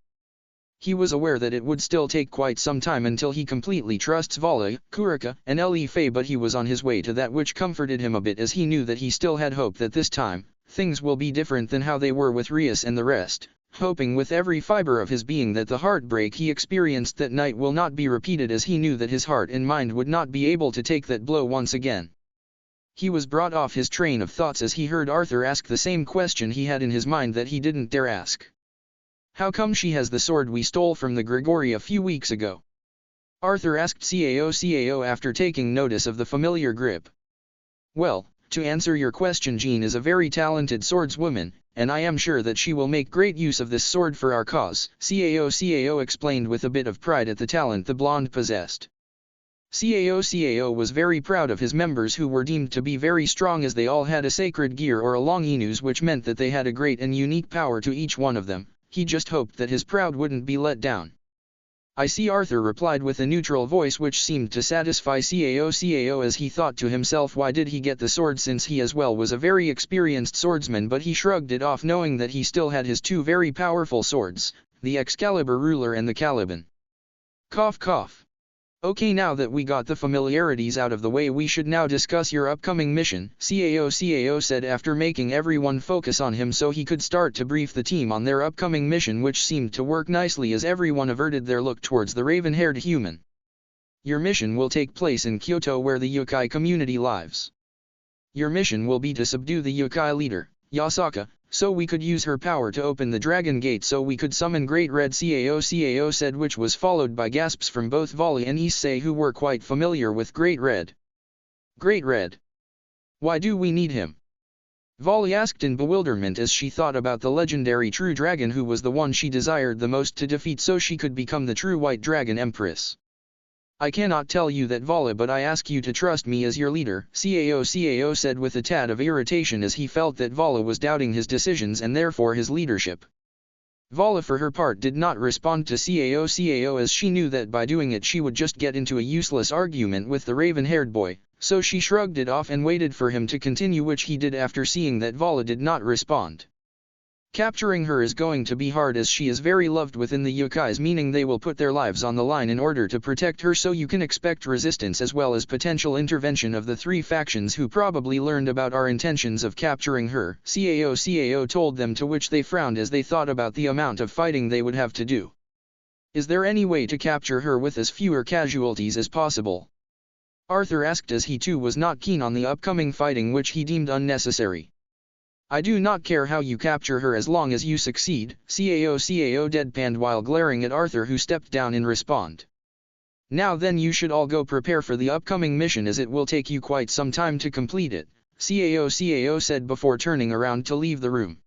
He was aware that it would still take quite some time until he completely trusts Vala, Kuraka, and Ellie F, but he was on his way to that, which comforted him a bit, as he knew that he still had hope that this time, things will be different than how they were with Rias and the rest, hoping with every fiber of his being that the heartbreak he experienced that night will not be repeated, as he knew that his heart and mind would not be able to take that blow once again. He was brought off his train of thoughts as he heard Arthur ask the same question he had in his mind that he didn't dare ask. "How come she has the sword we stole from the Gregori a few weeks ago?" Arthur asked Cao after taking notice of the familiar grip. "Well, to answer your question, Jean is a very talented swordswoman, and I am sure that she will make great use of this sword for our cause," Cao explained with a bit of pride at the talent the blonde possessed. Cao was very proud of his members, who were deemed to be very strong, as they all had a sacred gear or a long anews, which meant that they had a great and unique power to each one of them. He just hoped that his pride wouldn't be let down. "I see," Arthur replied with a neutral voice, which seemed to satisfy Cao as he thought to himself, why did he get the sword, since he as well was a very experienced swordsman, but he shrugged it off, knowing that he still had his two very powerful swords, the Excalibur ruler and the Caliban. Cough cough. "Okay, now that we got the familiarities out of the way, we should now discuss your upcoming mission," Cao said after making everyone focus on him so he could start to brief the team on their upcoming mission, which seemed to work nicely as everyone averted their look towards the raven-haired human. "Your mission will take place in Kyoto, where the yokai community lives. Your mission will be to subdue the yokai leader, Yasaka, so we could use her power to open the dragon gate so we could summon Great Red," Cao said, which was followed by gasps from both Vali and Issei, who were quite familiar with Great Red. "Great Red? Why do we need him?" Vali asked in bewilderment as she thought about the legendary true dragon who was the one she desired the most to defeat so she could become the true white dragon empress. I cannot tell you that Vali, but I ask you to trust me as your leader, Cao said with a tad of irritation as he felt that Vali was doubting his decisions and therefore his leadership. Vali for her part did not respond to Cao as she knew that by doing it she would just get into a useless argument with the raven-haired boy, so she shrugged it off and waited for him to continue, which he did after seeing that Vali did not respond. Capturing her is going to be hard as she is very loved within the yokais, meaning they will put their lives on the line in order to protect her, so you can expect resistance as well as potential intervention of the three factions who probably learned about our intentions of capturing her, Cao told them, to which they frowned as they thought about the amount of fighting they would have to do. Is there any way to capture her with as fewer casualties as possible? Arthur asked as he too was not keen on the upcoming fighting, which he deemed unnecessary. I do not care how you capture her as long as you succeed, Cao deadpanned while glaring at Arthur, who stepped down in response. Now then, you should all go prepare for the upcoming mission as it will take you quite some time to complete it, Cao said before turning around to leave the room.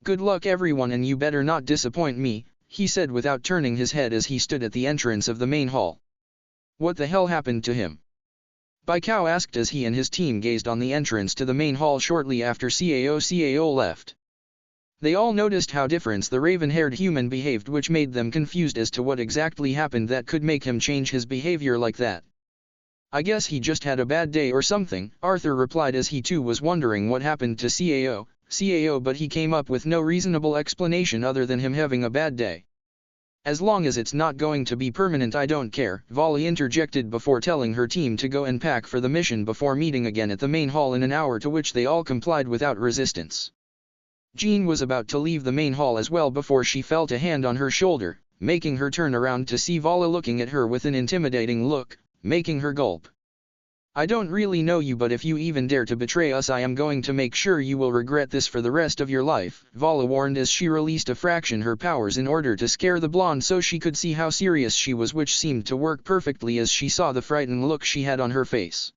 Good luck everyone, and you better not disappoint me, he said without turning his head as he stood at the entrance of the main hall. What the hell happened to him? Bai Cao asked as he and his team gazed on the entrance to the main hall shortly after Cao left. They all noticed how different the raven-haired human behaved, which made them confused as to what exactly happened that could make him change his behavior like that. I guess he just had a bad day or something, Arthur replied as he too was wondering what happened to Cao, but he came up with no reasonable explanation other than him having a bad day. As long as it's not going to be permanent, I don't care, Vali interjected before telling her team to go and pack for the mission before meeting again at the main hall in an hour, to which they all complied without resistance. Jean was about to leave the main hall as well before she felt a hand on her shoulder, making her turn around to see Vali looking at her with an intimidating look, making her gulp. I don't really know you, but if you even dare to betray us, I am going to make sure you will regret this for the rest of your life, Vali warned as she released a fraction her powers in order to scare the blonde so she could see how serious she was, which seemed to work perfectly as she saw the frightened look she had on her face.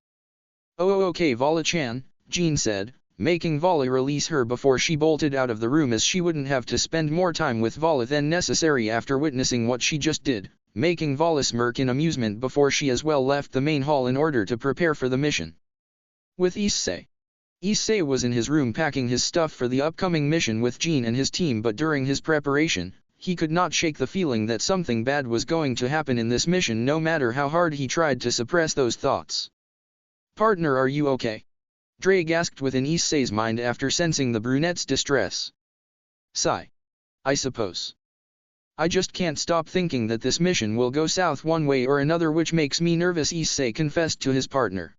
Oh okay Vali-chan, Jean said, making Vali release her before she bolted out of the room as she wouldn't have to spend more time with Vali than necessary after witnessing what she just did, making Vali smirk in amusement before she as well left the main hall in order to prepare for the mission. With Issei. Issei was in his room packing his stuff for the upcoming mission with Jean and his team, but during his preparation, he could not shake the feeling that something bad was going to happen in this mission, no matter how hard he tried to suppress those thoughts. Partner, are you okay? Drake asked within Issei's mind after sensing the brunette's distress. Sigh. I suppose. I just can't stop thinking that this mission will go south one way or another, which makes me nervous, Issei confessed to his partner.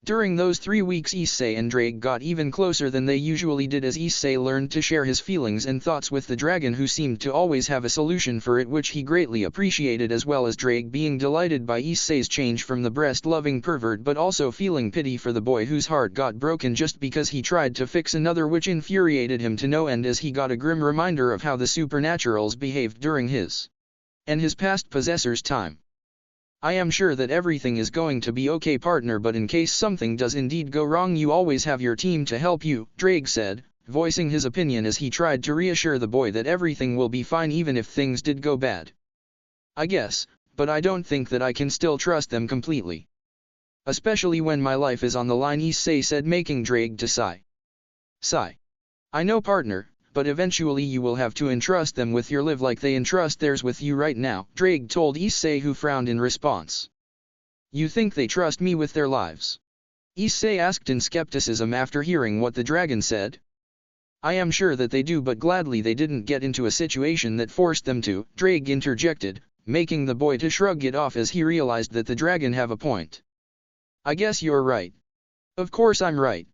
During those 3 weeks, Issei and Drake got even closer than they usually did as Issei learned to share his feelings and thoughts with the dragon, who seemed to always have a solution for it, which he greatly appreciated, as well as Drake being delighted by Issei's change from the breast-loving pervert but also feeling pity for the boy whose heart got broken just because he tried to fix another, which infuriated him to no end as he got a grim reminder of how the supernaturals behaved during his and his past possessor's time. I am sure that everything is going to be okay, partner, but in case something does indeed go wrong, you always have your team to help you, Drake said, voicing his opinion as he tried to reassure the boy that everything will be fine even if things did go bad. I guess, but I don't think that I can still trust them completely. Especially when my life is on the line, Issei said, making Drake to sigh. Sigh. I know, partner, but eventually you will have to entrust them with your life like they entrust theirs with you right now, Drake told Issei, who frowned in response. You think they trust me with their lives? Issei asked in skepticism after hearing what the dragon said. I am sure that they do, but gladly they didn't get into a situation that forced them to, Drake interjected, making the boy to shrug it off as he realized that the dragon have a point. I guess you're right. Of course I'm right.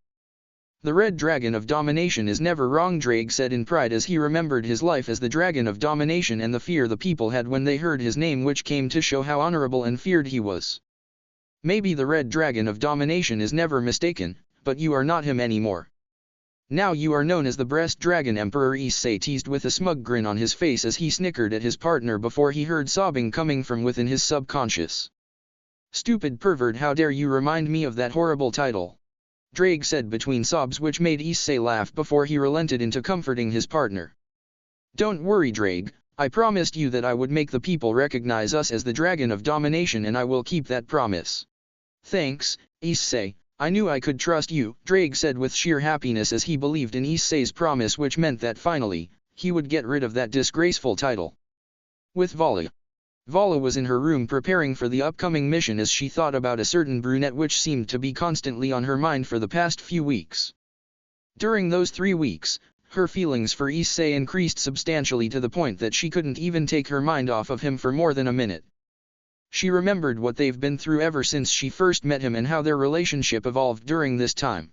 The Red Dragon of Domination is never wrong, Drake said in pride as he remembered his life as the Dragon of Domination and the fear the people had when they heard his name, which came to show how honorable and feared he was. Maybe the Red Dragon of Domination is never mistaken, but you are not him anymore. Now you are known as the Breast Dragon Emperor, Issei teased with a smug grin on his face as he snickered at his partner before he heard sobbing coming from within his subconscious. Stupid pervert, how dare you remind me of that horrible title, Drake said between sobs, which made Issei laugh before he relented into comforting his partner. Don't worry, Drake, I promised you that I would make the people recognize us as the Dragon of Domination, and I will keep that promise. Thanks, Issei, I knew I could trust you, Drake said with sheer happiness as he believed in Issei's promise, which meant that finally, he would get rid of that disgraceful title. With Vali. Vala was in her room preparing for the upcoming mission as she thought about a certain brunette which seemed to be constantly on her mind for the past few weeks. During those 3 weeks, her feelings for Issei increased substantially to the point that she couldn't even take her mind off of him for more than a minute. She remembered what they've been through ever since she first met him and how their relationship evolved during this time.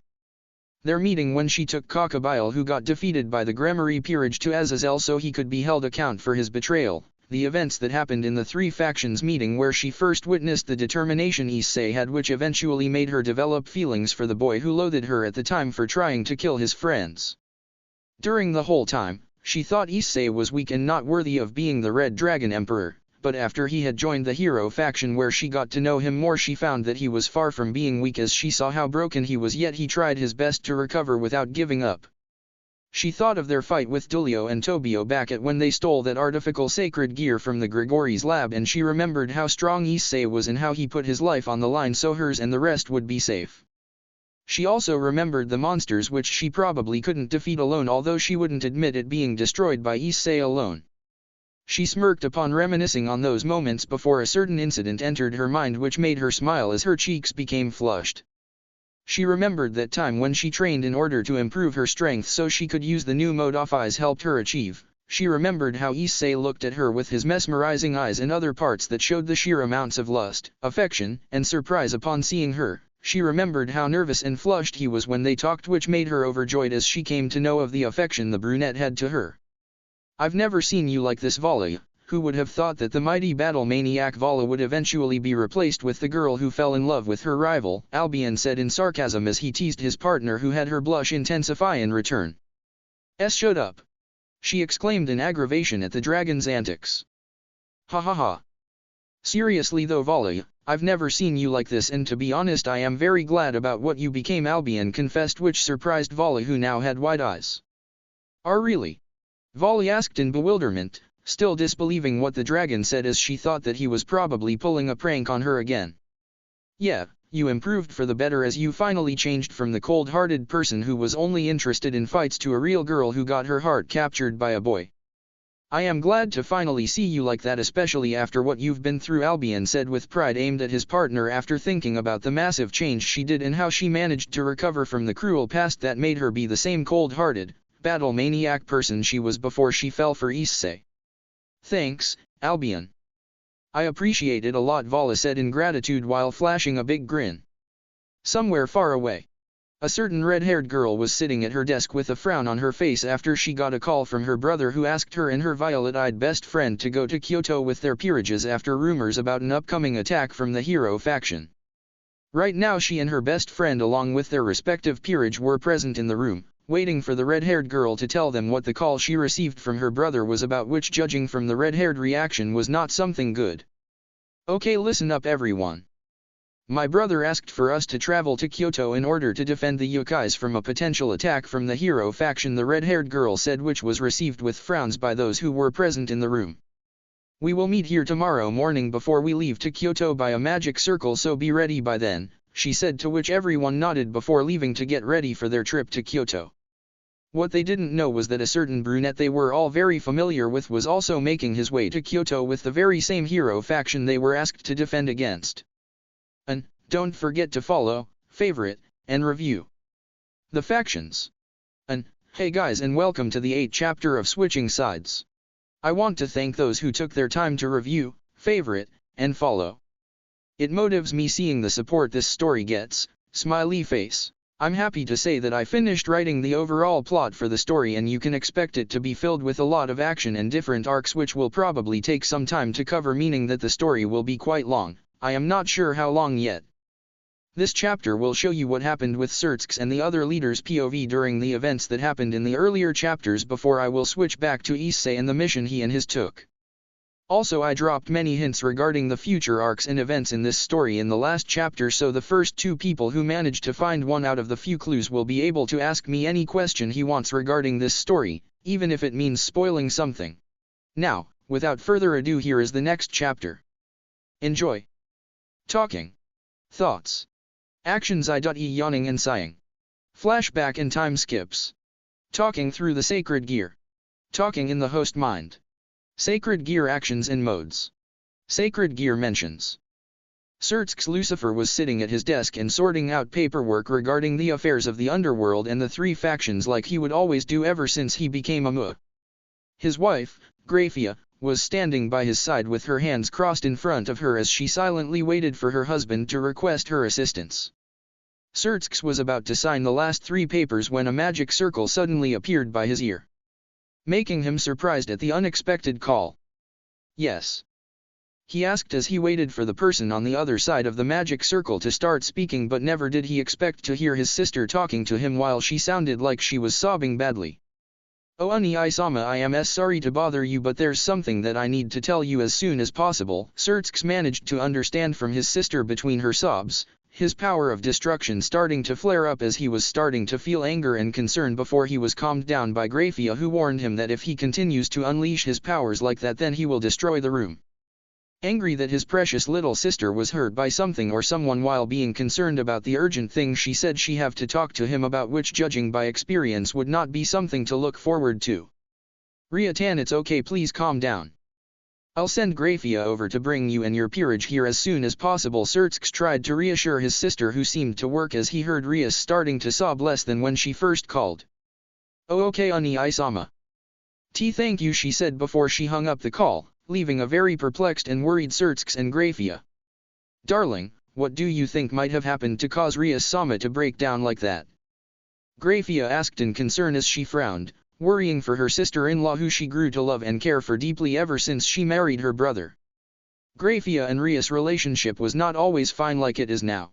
Their meeting when she took Kakabile, who got defeated by the Gregori peerage, to Azazel so he could be held account for his betrayal, the events that happened in the 3 factions meeting where she first witnessed the determination Issei had, which eventually made her develop feelings for the boy who loathed her at the time for trying to kill his friends. During the whole time, she thought Issei was weak and not worthy of being the Red Dragon Emperor, but after he had joined the hero faction where she got to know him more, she found that he was far from being weak as she saw how broken he was, yet he tried his best to recover without giving up. She thought of their fight with Dulo and Tobio back at when they stole that artificial sacred gear from the Gregori's lab, and she remembered how strong Issei was and how he put his life on the line so hers and the rest would be safe. She also remembered the monsters which she probably couldn't defeat alone, although she wouldn't admit it being destroyed by Issei alone. She smirked upon reminiscing on those moments before a certain incident entered her mind which made her smile as her cheeks became flushed. She remembered that time when she trained in order to improve her strength so she could use the new mode Ophis helped her achieve. She remembered how Issei looked at her with his mesmerizing eyes and other parts that showed the sheer amounts of lust, affection, and surprise upon seeing her. She remembered how nervous and flushed he was when they talked, which made her overjoyed as she came to know of the affection the brunette had to her. I've never seen you like this, Vali. Who would have thought that the mighty battle maniac Vala would eventually be replaced with the girl who fell in love with her rival, Albion said in sarcasm as he teased his partner, who had her blush intensify in return. Shut up! She exclaimed in aggravation at the dragon's antics. Ha ha ha. Seriously though, Vali, I've never seen you like this, and to be honest I am very glad about what you became, Albion confessed, which surprised Vali, who now had wide eyes. Really? Vali asked in bewilderment, still disbelieving what the dragon said as she thought that he was probably pulling a prank on her again. Yeah, you improved for the better as you finally changed from the cold-hearted person who was only interested in fights to a real girl who got her heart captured by a boy. I am glad to finally see you like that, especially after what you've been through, Albion said with pride aimed at his partner after thinking about the massive change she did and how she managed to recover from the cruel past that made her be the same cold-hearted, battle maniac person she was before she fell for Issei. Thanks, Albion. I appreciate it a lot, Vala said in gratitude while flashing a big grin. Somewhere far away, a certain red-haired girl was sitting at her desk with a frown on her face after she got a call from her brother, who asked her and her violet-eyed best friend to go to Kyoto with their peerages after rumors about an upcoming attack from the hero faction. Right now she and her best friend along with their respective peerage were present in the room, waiting for the red-haired girl to tell them what the call she received from her brother was about, which judging from the red-haired reaction was not something good. Okay, listen up everyone. My brother asked for us to travel to Kyoto in order to defend the yokais from a potential attack from the hero faction, the red-haired girl said, which was received with frowns by those who were present in the room. We will meet here tomorrow morning before we leave to Kyoto by a magic circle, so be ready by then, she said, to which everyone nodded before leaving to get ready for their trip to Kyoto. What they didn't know was that a certain brunette they were all very familiar with was also making his way to Kyoto with the very same hero faction they were asked to defend against. And don't forget to follow, favorite, and review the factions. And hey guys, and welcome to the 8th chapter of Switching Sides. I want to thank those who took their time to review, favorite, and follow. It motivates me seeing the support this story gets, smiley face. I'm happy to say that I finished writing the overall plot for the story, and you can expect it to be filled with a lot of action and different arcs which will probably take some time to cover, meaning that the story will be quite long. I am not sure how long yet. This chapter will show you what happened with Sirzechs and the other leaders' POV during the events that happened in the earlier chapters before I will switch back to Issei and the mission he and his took. Also, I dropped many hints regarding the future arcs and events in this story in the last chapter, so the first 2 people who manage to find one out of the few clues will be able to ask me any question he wants regarding this story, even if it means spoiling something. Now, Without further ado, here is the next chapter. Enjoy. Talking. Thoughts. Actions I.e. yawning and sighing. Flashback and time skips. Talking through the sacred gear. Talking in the host mind. Sacred gear actions and modes. Sacred gear mentions. Sirzechs Lucifer was sitting at his desk and sorting out paperwork regarding the affairs of the underworld and the three factions like he would always do ever since he became a Mu. His wife, Grafia, was standing by his side with her hands crossed in front of her as she silently waited for her husband to request her assistance. Sirzechs was about to sign the last three papers when a magic circle suddenly appeared by his ear, making him surprised at the unexpected call. Yes? He asked as he waited for the person on the other side of the magic circle to start speaking, but never did he expect to hear his sister talking to him while she sounded like she was sobbing badly. Oh Oni-sama, I am sorry to bother you, but there's something that I need to tell you as soon as possible. Sirzechs managed to understand from his sister between her sobs, his power of destruction starting to flare up as he was starting to feel anger and concern before he was calmed down by Grafia, who warned him that if he continues to unleash his powers like that then he will destroy the room. Angry that his precious little sister was hurt by something or someone while being concerned about the urgent thing she said she have to talk to him about, which judging by experience would not be something to look forward to. Riatan, it's okay, please calm down. I'll send Grafia over to bring you and your peerage here as soon as possible. Sirzechs tried to reassure his sister, who seemed to work as he heard Rias starting to sob less than when she first called. Oh okay Oni-sama. Thank you, she said before she hung up the call, leaving a very perplexed and worried Sirzechs and Grafia. Darling, what do you think might have happened to cause Rias-sama to break down like that? Grafia asked in concern as she frowned, worrying for her sister-in-law who she grew to love and care for deeply ever since she married her brother. Grafia and Rias' relationship was not always fine like it is now.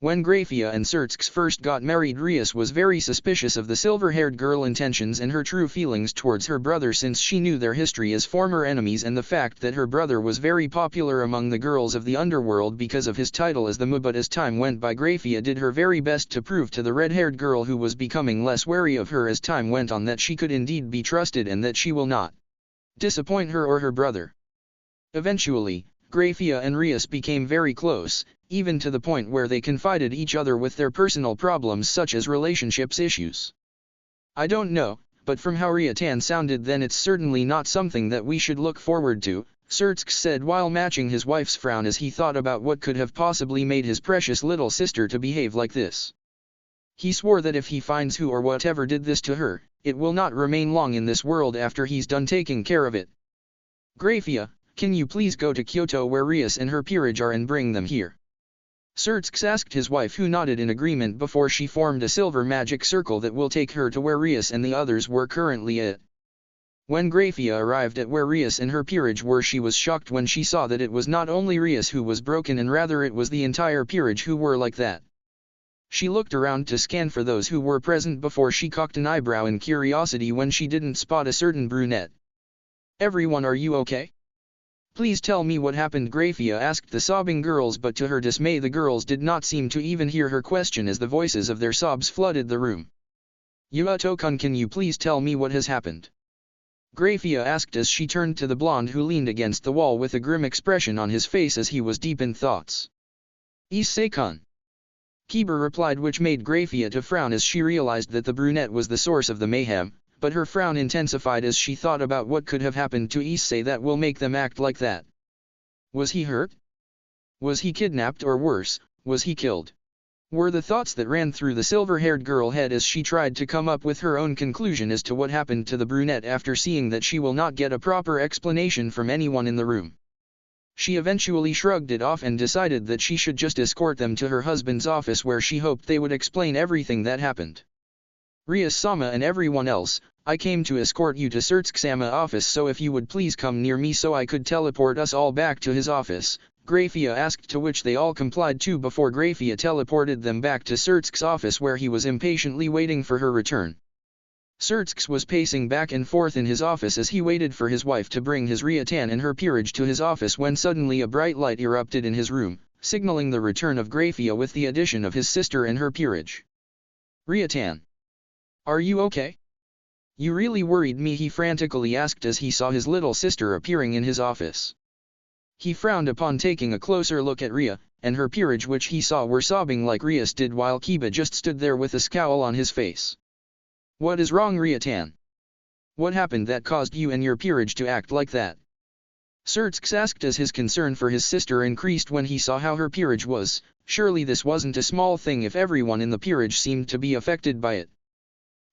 When Grafia and Sirzechs first got married, Rias was very suspicious of the silver-haired girl intentions and her true feelings towards her brother, since she knew their history as former enemies and the fact that her brother was very popular among the girls of the underworld because of his title as the Mu. But as time went by, Grafia did her very best to prove to the red-haired girl, who was becoming less wary of her as time went on, that she could indeed be trusted and that she will not disappoint her or her brother. Eventually, Grafia and Rias became very close, even to the point where they confided each other with their personal problems such as relationships issues. I don't know, but from how Riatan sounded then, it's certainly not something that we should look forward to, Sirzechs said while matching his wife's frown as he thought about what could have possibly made his precious little sister to behave like this. He swore that if he finds who or whatever did this to her, it will not remain long in this world after he's done taking care of it. Grafia, can you please go to Kyoto where Rias and her peerage are and bring them here? Sirzechs asked his wife, who nodded in agreement before she formed a silver magic circle that will take her to where Rias and the others were currently at. When Grafia arrived at where Rias and her peerage were, she was shocked when she saw that it was not only Rias who was broken, and rather it was the entire peerage who were like that. She looked around to scan for those who were present before she cocked an eyebrow in curiosity when she didn't spot a certain brunette. Everyone, are you okay? Please tell me what happened, Grafia asked the sobbing girls, but to her dismay the girls did not seem to even hear her question as the voices of their sobs flooded the room. Yuato-kun, can you please tell me what has happened? Grafia asked as she turned to the blonde who leaned against the wall with a grim expression on his face as he was deep in thoughts. Issei-kun. Kiba replied, which made Grafia to frown as she realized that the brunette was the source of the mayhem, but her frown intensified as she thought about what could have happened to Issei that will make them act like that. Was he hurt? Was he kidnapped, or worse, was he killed? Were the thoughts that ran through the silver-haired girl head as she tried to come up with her own conclusion as to what happened to the brunette after seeing that she will not get a proper explanation from anyone in the room. She eventually shrugged it off and decided that she should just escort them to her husband's office, where she hoped they would explain everything that happened. Rias-sama and everyone else, I came to escort you to Sirzechs-sama office, so if you would please come near me so I could teleport us all back to his office, Grafia asked, to which they all complied too before Grafia teleported them back to Sirzechs' office, where he was impatiently waiting for her return. Sirzechs was pacing back and forth in his office as he waited for his wife to bring his Riatan and her peerage to his office when suddenly a bright light erupted in his room, signaling the return of Grafia with the addition of his sister and her peerage. Riatan. Are you okay? You really worried me, he frantically asked as he saw his little sister appearing in his office. He frowned upon taking a closer look at Ria, and her peerage which he saw were sobbing like Rias did while Kiba just stood there with a scowl on his face. What is wrong, Ria-tan? What happened that caused you and your peerage to act like that? Sirzechs asked as his concern for his sister increased when he saw how her peerage was. Surely this wasn't a small thing if everyone in the peerage seemed to be affected by it.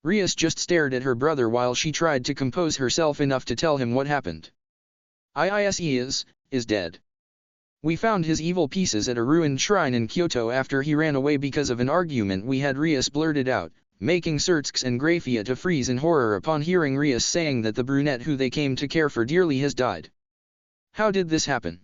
Rias just stared at her brother while she tried to compose herself enough to tell him what happened. Issei is dead. We found his evil pieces at a ruined shrine in Kyoto after he ran away because of an argument we had, Rias blurted out, making Sirzechs and Grafia to freeze in horror upon hearing Rias saying that the brunette who they came to care for dearly has died. How did this happen?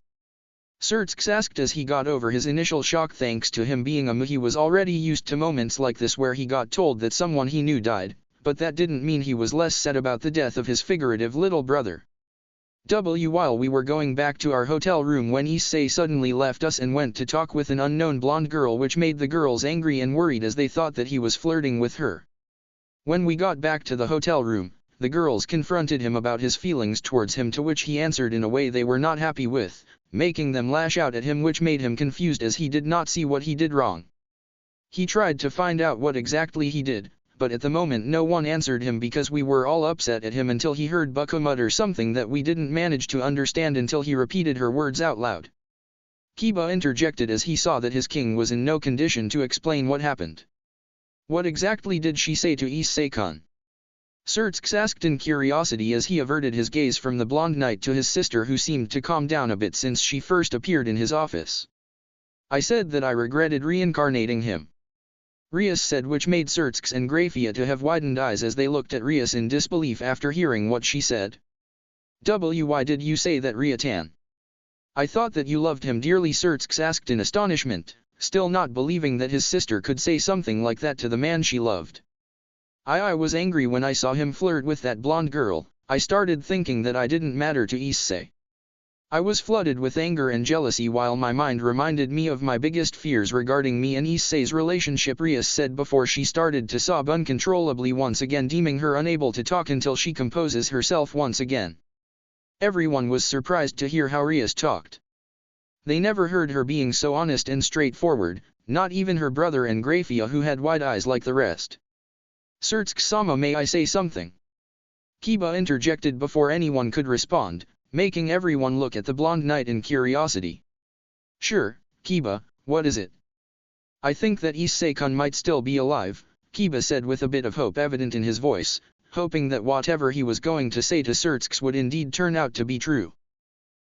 Sirzechs asked as he got over his initial shock. Thanks to him being a mu, he was already used to moments like this where he got told that someone he knew died, but that didn't mean he was less sad about the death of his figurative little brother. While we were going back to our hotel room when Issei suddenly left us and went to talk with an unknown blonde girl, which made the girls angry and worried as they thought that he was flirting with her. When we got back to the hotel room, the girls confronted him about his feelings towards him, to which he answered in a way they were not happy with, making them lash out at him, which made him confused as he did not see what he did wrong. He tried to find out what exactly he did, but at the moment no one answered him because we were all upset at him until he heard Bucko mutter something that we didn't manage to understand until he repeated her words out loud. Kiba interjected as he saw that his king was in no condition to explain what happened. What exactly did she say to Issei-kun? Sirzechs asked in curiosity as he averted his gaze from the blonde knight to his sister, who seemed to calm down a bit since she first appeared in his office. I said that I regretted reincarnating him. Rias said, which made Sirzechs and Grafia to have widened eyes as they looked at Rias in disbelief after hearing what she said. Why did you say that, Ria-tan? I thought that you loved him dearly, Sirzechs asked in astonishment, still not believing that his sister could say something like that to the man she loved. I was angry when I saw him flirt with that blonde girl. I started thinking that I didn't matter to Issei. I was flooded with anger and jealousy while my mind reminded me of my biggest fears regarding me and Issei's relationship, Rias said before she started to sob uncontrollably, once again deeming her unable to talk until she composes herself once again. Everyone was surprised to hear how Rias talked. They never heard her being so honest and straightforward, not even her brother and Grafia, who had wide eyes like the rest. Sirzechs-sama, may I say something? Kiba interjected before anyone could respond, making everyone look at the blonde knight in curiosity. Sure, Kiba, what is it? I think that Issei-kun might still be alive, Kiba said with a bit of hope evident in his voice, hoping that whatever he was going to say to Sirzechs would indeed turn out to be true.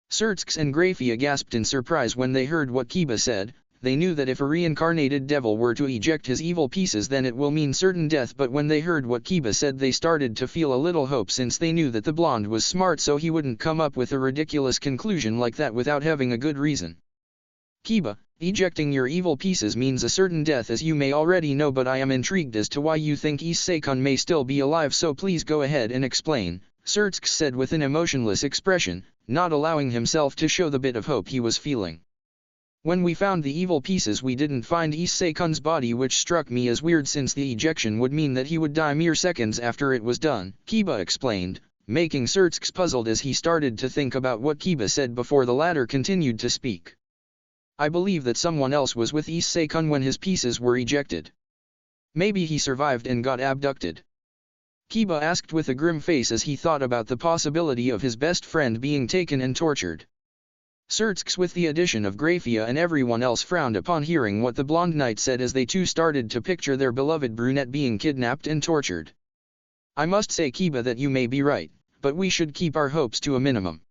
Sirzechs and Grafia gasped in surprise when they heard what Kiba said. They knew that if a reincarnated devil were to eject his evil pieces then it will mean certain death, but when they heard what Kiba said they started to feel a little hope, since they knew that the blonde was smart, so he wouldn't come up with a ridiculous conclusion like that without having a good reason. Kiba, ejecting your evil pieces means a certain death, as you may already know, but I am intrigued as to why you think Issei-kun may still be alive, so please go ahead and explain, Sirzechs said with an emotionless expression, not allowing himself to show the bit of hope he was feeling. When we found the evil pieces we didn't find Issei-kun's body, which struck me as weird since the ejection would mean that he would die mere seconds after it was done, Kiba explained, making Sirzechs puzzled as he started to think about what Kiba said before the latter continued to speak. I believe that someone else was with Issei-kun when his pieces were ejected. Maybe he survived and got abducted. Kiba asked with a grim face as he thought about the possibility of his best friend being taken and tortured. Sirzechs, with the addition of Grafia and everyone else, frowned upon hearing what the blonde knight said as they too started to picture their beloved brunette being kidnapped and tortured. I must say, Kiba, that you may be right, but we should keep our hopes to a minimum.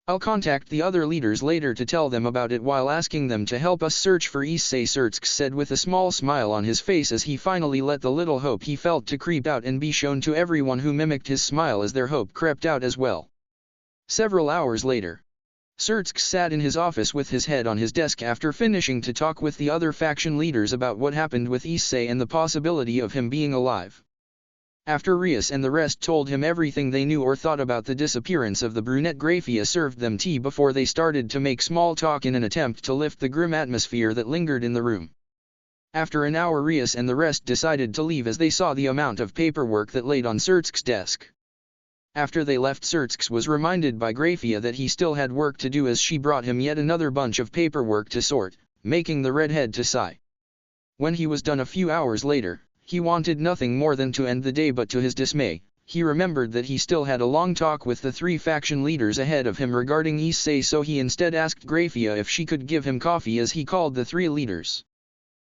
I'll contact the other leaders later to tell them about it while asking them to help us search for Issei, Sirzechs said with a small smile on his face as he finally let the little hope he felt to creep out and be shown to everyone, who mimicked his smile as their hope crept out as well. Several hours later, Sirzechs sat in his office with his head on his desk after finishing to talk with the other faction leaders about what happened with Issei and the possibility of him being alive. After Rias and the rest told him everything they knew or thought about the disappearance of the brunette, Grafia served them tea before they started to make small talk in an attempt to lift the grim atmosphere that lingered in the room. After an hour, Rias and the rest decided to leave as they saw the amount of paperwork that laid on Sirzechs' desk. After they left, Sirzechs was reminded by Grafia that he still had work to do as she brought him yet another bunch of paperwork to sort, making the redhead to sigh. When he was done a few hours later, he wanted nothing more than to end the day, but to his dismay, he remembered that he still had a long talk with the 3 faction leaders ahead of him regarding Issei, so he instead asked Grafia if she could give him coffee, as he called the 3 leaders.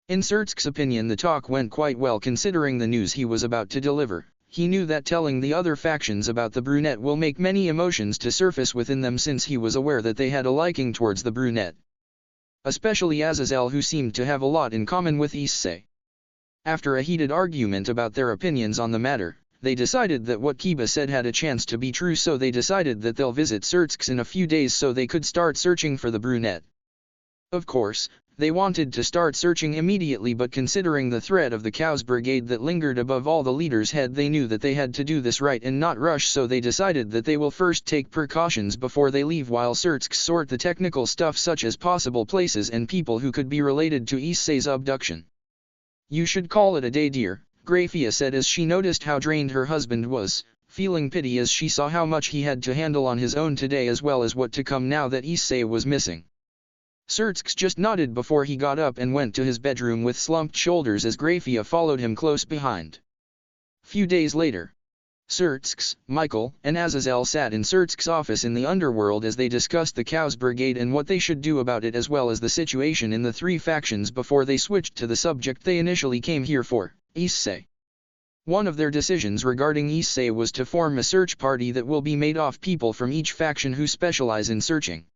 In Sirzechs' opinion, the talk went quite well considering the news he was about to deliver. He knew that telling the other factions about the brunette will make many emotions to surface within them, since he was aware that they had a liking towards the brunette. Especially Azazel, who seemed to have a lot in common with Issei. After a heated argument about their opinions on the matter, they decided that what Kiba said had a chance to be true, so they decided that they'll visit Sirzechs in a few days so they could start searching for the brunette. Of course, they wanted to start searching immediately, but considering the threat of the Chaos Brigade that lingered above all the leaders' head, they knew that they had to do this right and not rush, so they decided that they will first take precautions before they leave while Sirzechs sort the technical stuff such as possible places and people who could be related to Issei's abduction. "You should call it a day, dear," Grafia said as she noticed how drained her husband was, feeling pity as she saw how much he had to handle on his own today as well as what to come now that Issei was missing. Sirzechs just nodded before he got up and went to his bedroom with slumped shoulders as Grafia followed him close behind. Few days later, Sirzechs, Michael, and Azazel sat in Sirzechs' office in the underworld as they discussed the Chaos Brigade and what they should do about it, as well as the situation in the 3 factions before they switched to the subject they initially came here for, Issei. One of their decisions regarding Issei was to form a search party that will be made of people from each faction who specialize in searching.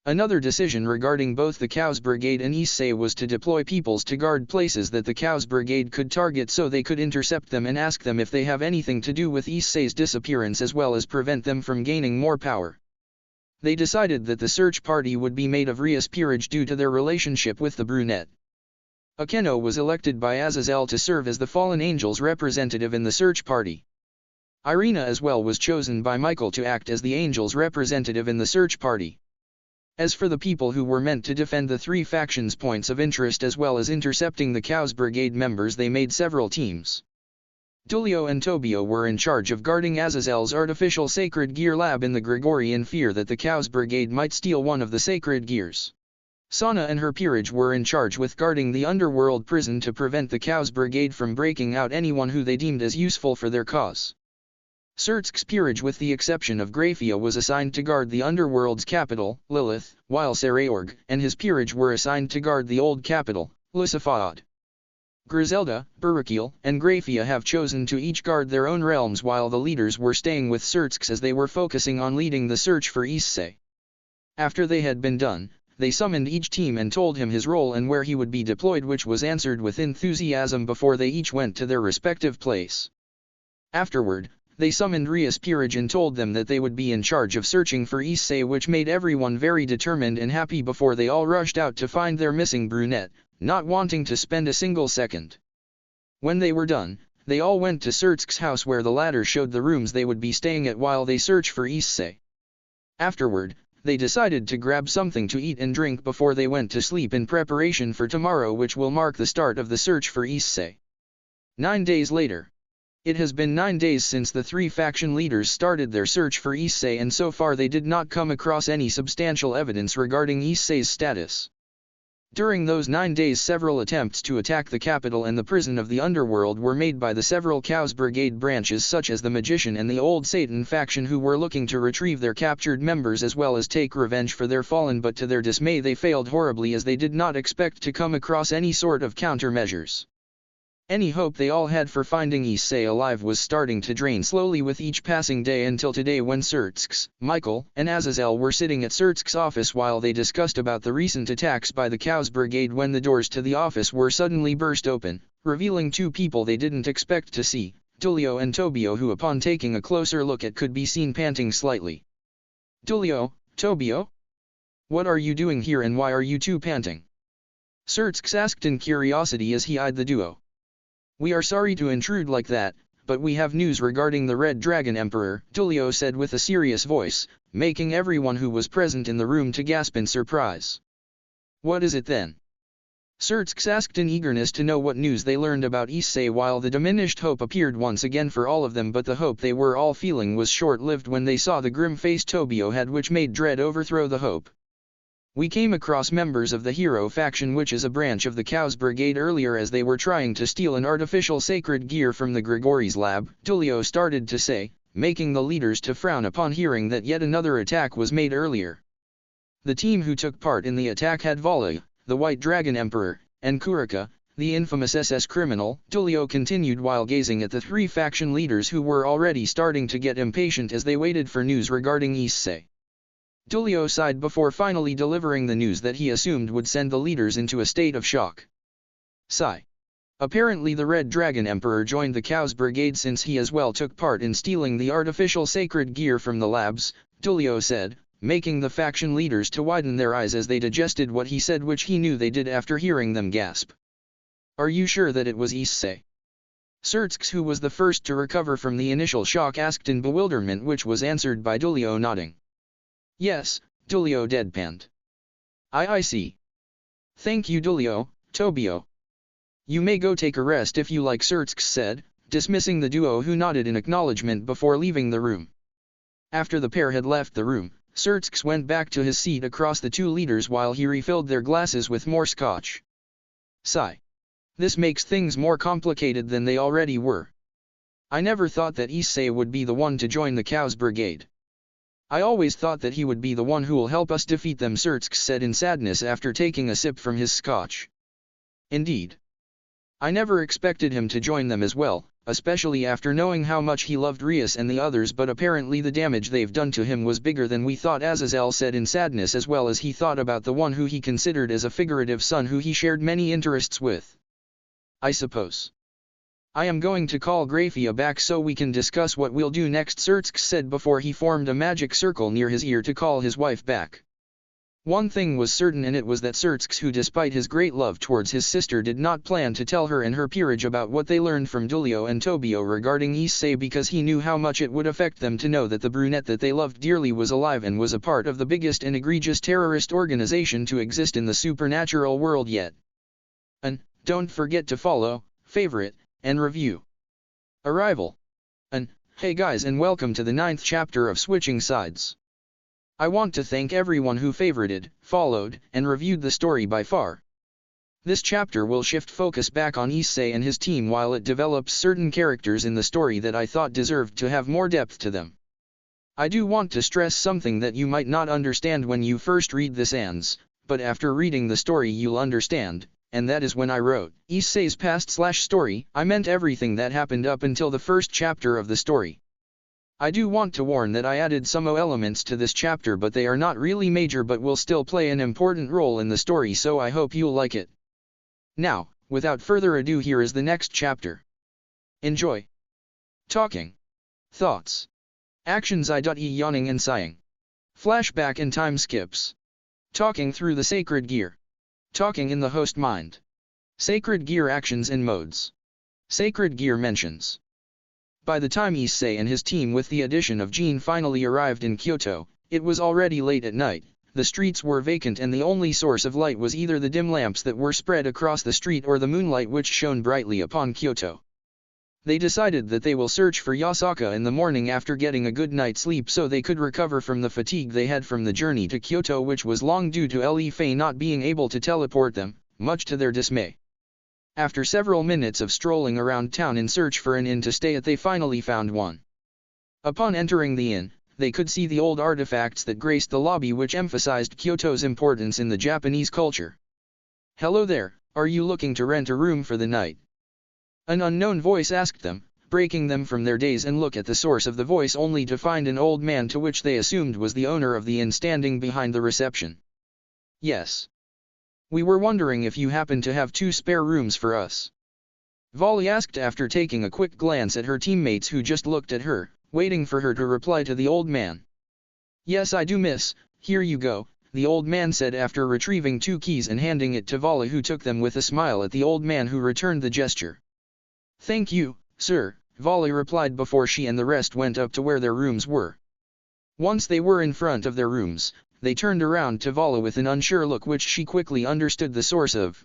Another decision regarding both the Chaos Brigade and Issei was to deploy peoples to guard places that the Chaos Brigade could target so they could intercept them and ask them if they have anything to do with Issei's disappearance, as well as prevent them from gaining more power. They decided that the search party would be made of Rias peerage due to their relationship with the brunette. Akeno was elected by Azazel to serve as the Fallen Angel's representative in the search party. Irina as well was chosen by Michael to act as the Angel's representative in the search party. As for the people who were meant to defend the 3 factions' points of interest as well as intercepting the Chaos Brigade members, they made several teams. Dulo and Tobio were in charge of guarding Azazel's artificial sacred gear lab in the Gregori in fear that the Chaos Brigade might steal one of the sacred gears. Sana and her peerage were in charge with guarding the underworld prison to prevent the Chaos Brigade from breaking out anyone who they deemed as useful for their cause. Sirzechs' peerage, with the exception of Grafia, was assigned to guard the underworld's capital, Lilith, while Saraorg and his peerage were assigned to guard the old capital, Lucifaad. Griselda, Betrayal, and Grafia have chosen to each guard their own realms, while the leaders were staying with Sirzechs as they were focusing on leading the search for Issei. After they had been done, they summoned each team and told him his role and where he would be deployed, which was answered with enthusiasm before they each went to their respective place. Afterward, they summoned Rias peerage and told them that they would be in charge of searching for Issei, which made everyone very determined and happy before they all rushed out to find their missing brunette, not wanting to spend a single second. When they were done, they all went to Sirzechs' house where the latter showed the rooms they would be staying at while they search for Issei. Afterward, they decided to grab something to eat and drink before they went to sleep in preparation for tomorrow, which will mark the start of the search for Issei. 9 days later. It has been 9 days since the 3 faction leaders started their search for Issei, and so far they did not come across any substantial evidence regarding Issei's status. During those 9 days, several attempts to attack the capital and the prison of the underworld were made by the several Chaos Brigade branches such as the Magician and the Old Satan faction, who were looking to retrieve their captured members as well as take revenge for their fallen, but to their dismay they failed horribly as they did not expect to come across any sort of countermeasures. Any hope they all had for finding Issei alive was starting to drain slowly with each passing day, until today when Sirzechs, Michael, and Azazel were sitting at Sirzechs' office while they discussed about the recent attacks by the Chaos Brigade when the doors to the office were suddenly burst open, revealing 2 people they didn't expect to see, Dulo and Tobio, who upon taking a closer look at could be seen panting slightly. "Dulo, Tobio? What are you doing here and why are you 2 panting?" Sirzechs asked in curiosity as he eyed the duo. "We are sorry to intrude like that, but we have news regarding the Red Dragon Emperor," Dulo said with a serious voice, making everyone who was present in the room to gasp in surprise. "What is it then?" Sirzechs asked in eagerness to know what news they learned about Issei, while the diminished hope appeared once again for all of them, but the hope they were all feeling was short-lived when they saw the grim face Tobio had, which made dread overthrow the hope. We came across members of the Hero faction, which is a branch of the Cao's brigade, earlier as they were trying to steal an artificial sacred gear from the Gregori's lab, Dulo started to say, making the leaders to frown upon hearing that yet another attack was made earlier. The team who took part in the attack had Valerie, the White Dragon Emperor, and Kuraka, the infamous SS criminal, Dulo continued while gazing at the three faction leaders who were already starting to get impatient as they waited for news regarding Issei. Dulo sighed before finally delivering the news that he assumed would send the leaders into a state of shock. Sigh. Apparently the Red Dragon Emperor joined the Cao's brigade since he as well took part in stealing the artificial sacred gear from the labs, Dulo said, making the faction leaders to widen their eyes as they digested what he said, which he knew they did after hearing them gasp. Are you sure that it was Issei? Sirzechs, who was the first to recover from the initial shock, asked in bewilderment, which was answered by Dulo nodding. Yes, Dulo deadpanned. I see. Thank you Dulo, Tobio. You may go take a rest if you like, Sirzechs said, dismissing the duo, who nodded in acknowledgement before leaving the room. After the pair had left the room, Sirzechs went back to his seat across the two leaders while he refilled their glasses with more scotch. Sigh. This makes things more complicated than they already were. I never thought that Issei would be the one to join the Cao's brigade. I always thought that he would be the one who will help us defeat them, Sirzechs said in sadness after taking a sip from his scotch. Indeed. I never expected him to join them as well, especially after knowing how much he loved Rias and the others, but apparently the damage they've done to him was bigger than we thought, Azazel said in sadness, as well as he thought about the one who he considered as a figurative son who he shared many interests with. I suppose. I am going to call Grafia back so we can discuss what we'll do next, Sirzechs said before he formed a magic circle near his ear to call his wife back. One thing was certain, and it was that Sirzechs, who despite his great love towards his sister did not plan to tell her and her peerage about what they learned from Dulo and Tobio regarding Issei, because he knew how much it would affect them to know that the brunette that they loved dearly was alive and was a part of the biggest and egregious terrorist organization to exist in the supernatural world yet. And don't forget to follow, favorite, and review. Arrival. And hey guys, and welcome to the 9th chapter of Switching Sides. I want to thank everyone who favorited, followed, and reviewed the story by far. This chapter will shift focus back on Issei and his team while it develops certain characters in the story that I thought deserved to have more depth to them. I do want to stress something that you might not understand when you first read this ans, but after reading the story you'll understand, and that is when I wrote Issei's past/story, I meant everything that happened up until the first chapter of the story. I do want to warn that I added some elements to this chapter, but they are not really major but will still play an important role in the story, so I hope you'll like it. Now, without further ado, here is the next chapter. Enjoy. Talking. Thoughts. Actions. Yawning and sighing. Flashback and time skips. Talking through the sacred gear. Talking in the host mind. Sacred gear actions and modes. Sacred gear mentions. By the time Issei and his team with the addition of Jean finally arrived in Kyoto, it was already late at night, the streets were vacant and the only source of light was either the dim lamps that were spread across the street or the moonlight which shone brightly upon Kyoto. They decided that they will search for Yasaka in the morning after getting a good night's sleep so they could recover from the fatigue they had from the journey to Kyoto, which was long due to Ellie F not being able to teleport them, much to their dismay. After several minutes of strolling around town in search for an inn to stay at, they finally found one. Upon entering the inn, they could see the old artifacts that graced the lobby, which emphasized Kyoto's importance in the Japanese culture. Hello there, are you looking to rent a room for the night? An unknown voice asked them, breaking them from their daze and look at the source of the voice only to find an old man to which they assumed was the owner of the inn standing behind the reception. Yes. We were wondering if you happen to have 2 spare rooms for us. Vali asked after taking a quick glance at her teammates who just looked at her, waiting for her to reply to the old man. Yes I do, miss, here you go, the old man said after retrieving 2 keys and handing it to Vali, who took them with a smile at the old man who returned the gesture. Thank you, sir, Vali replied before she and the rest went up to where their rooms were. Once they were in front of their rooms, they turned around to Vali with an unsure look which she quickly understood the source of.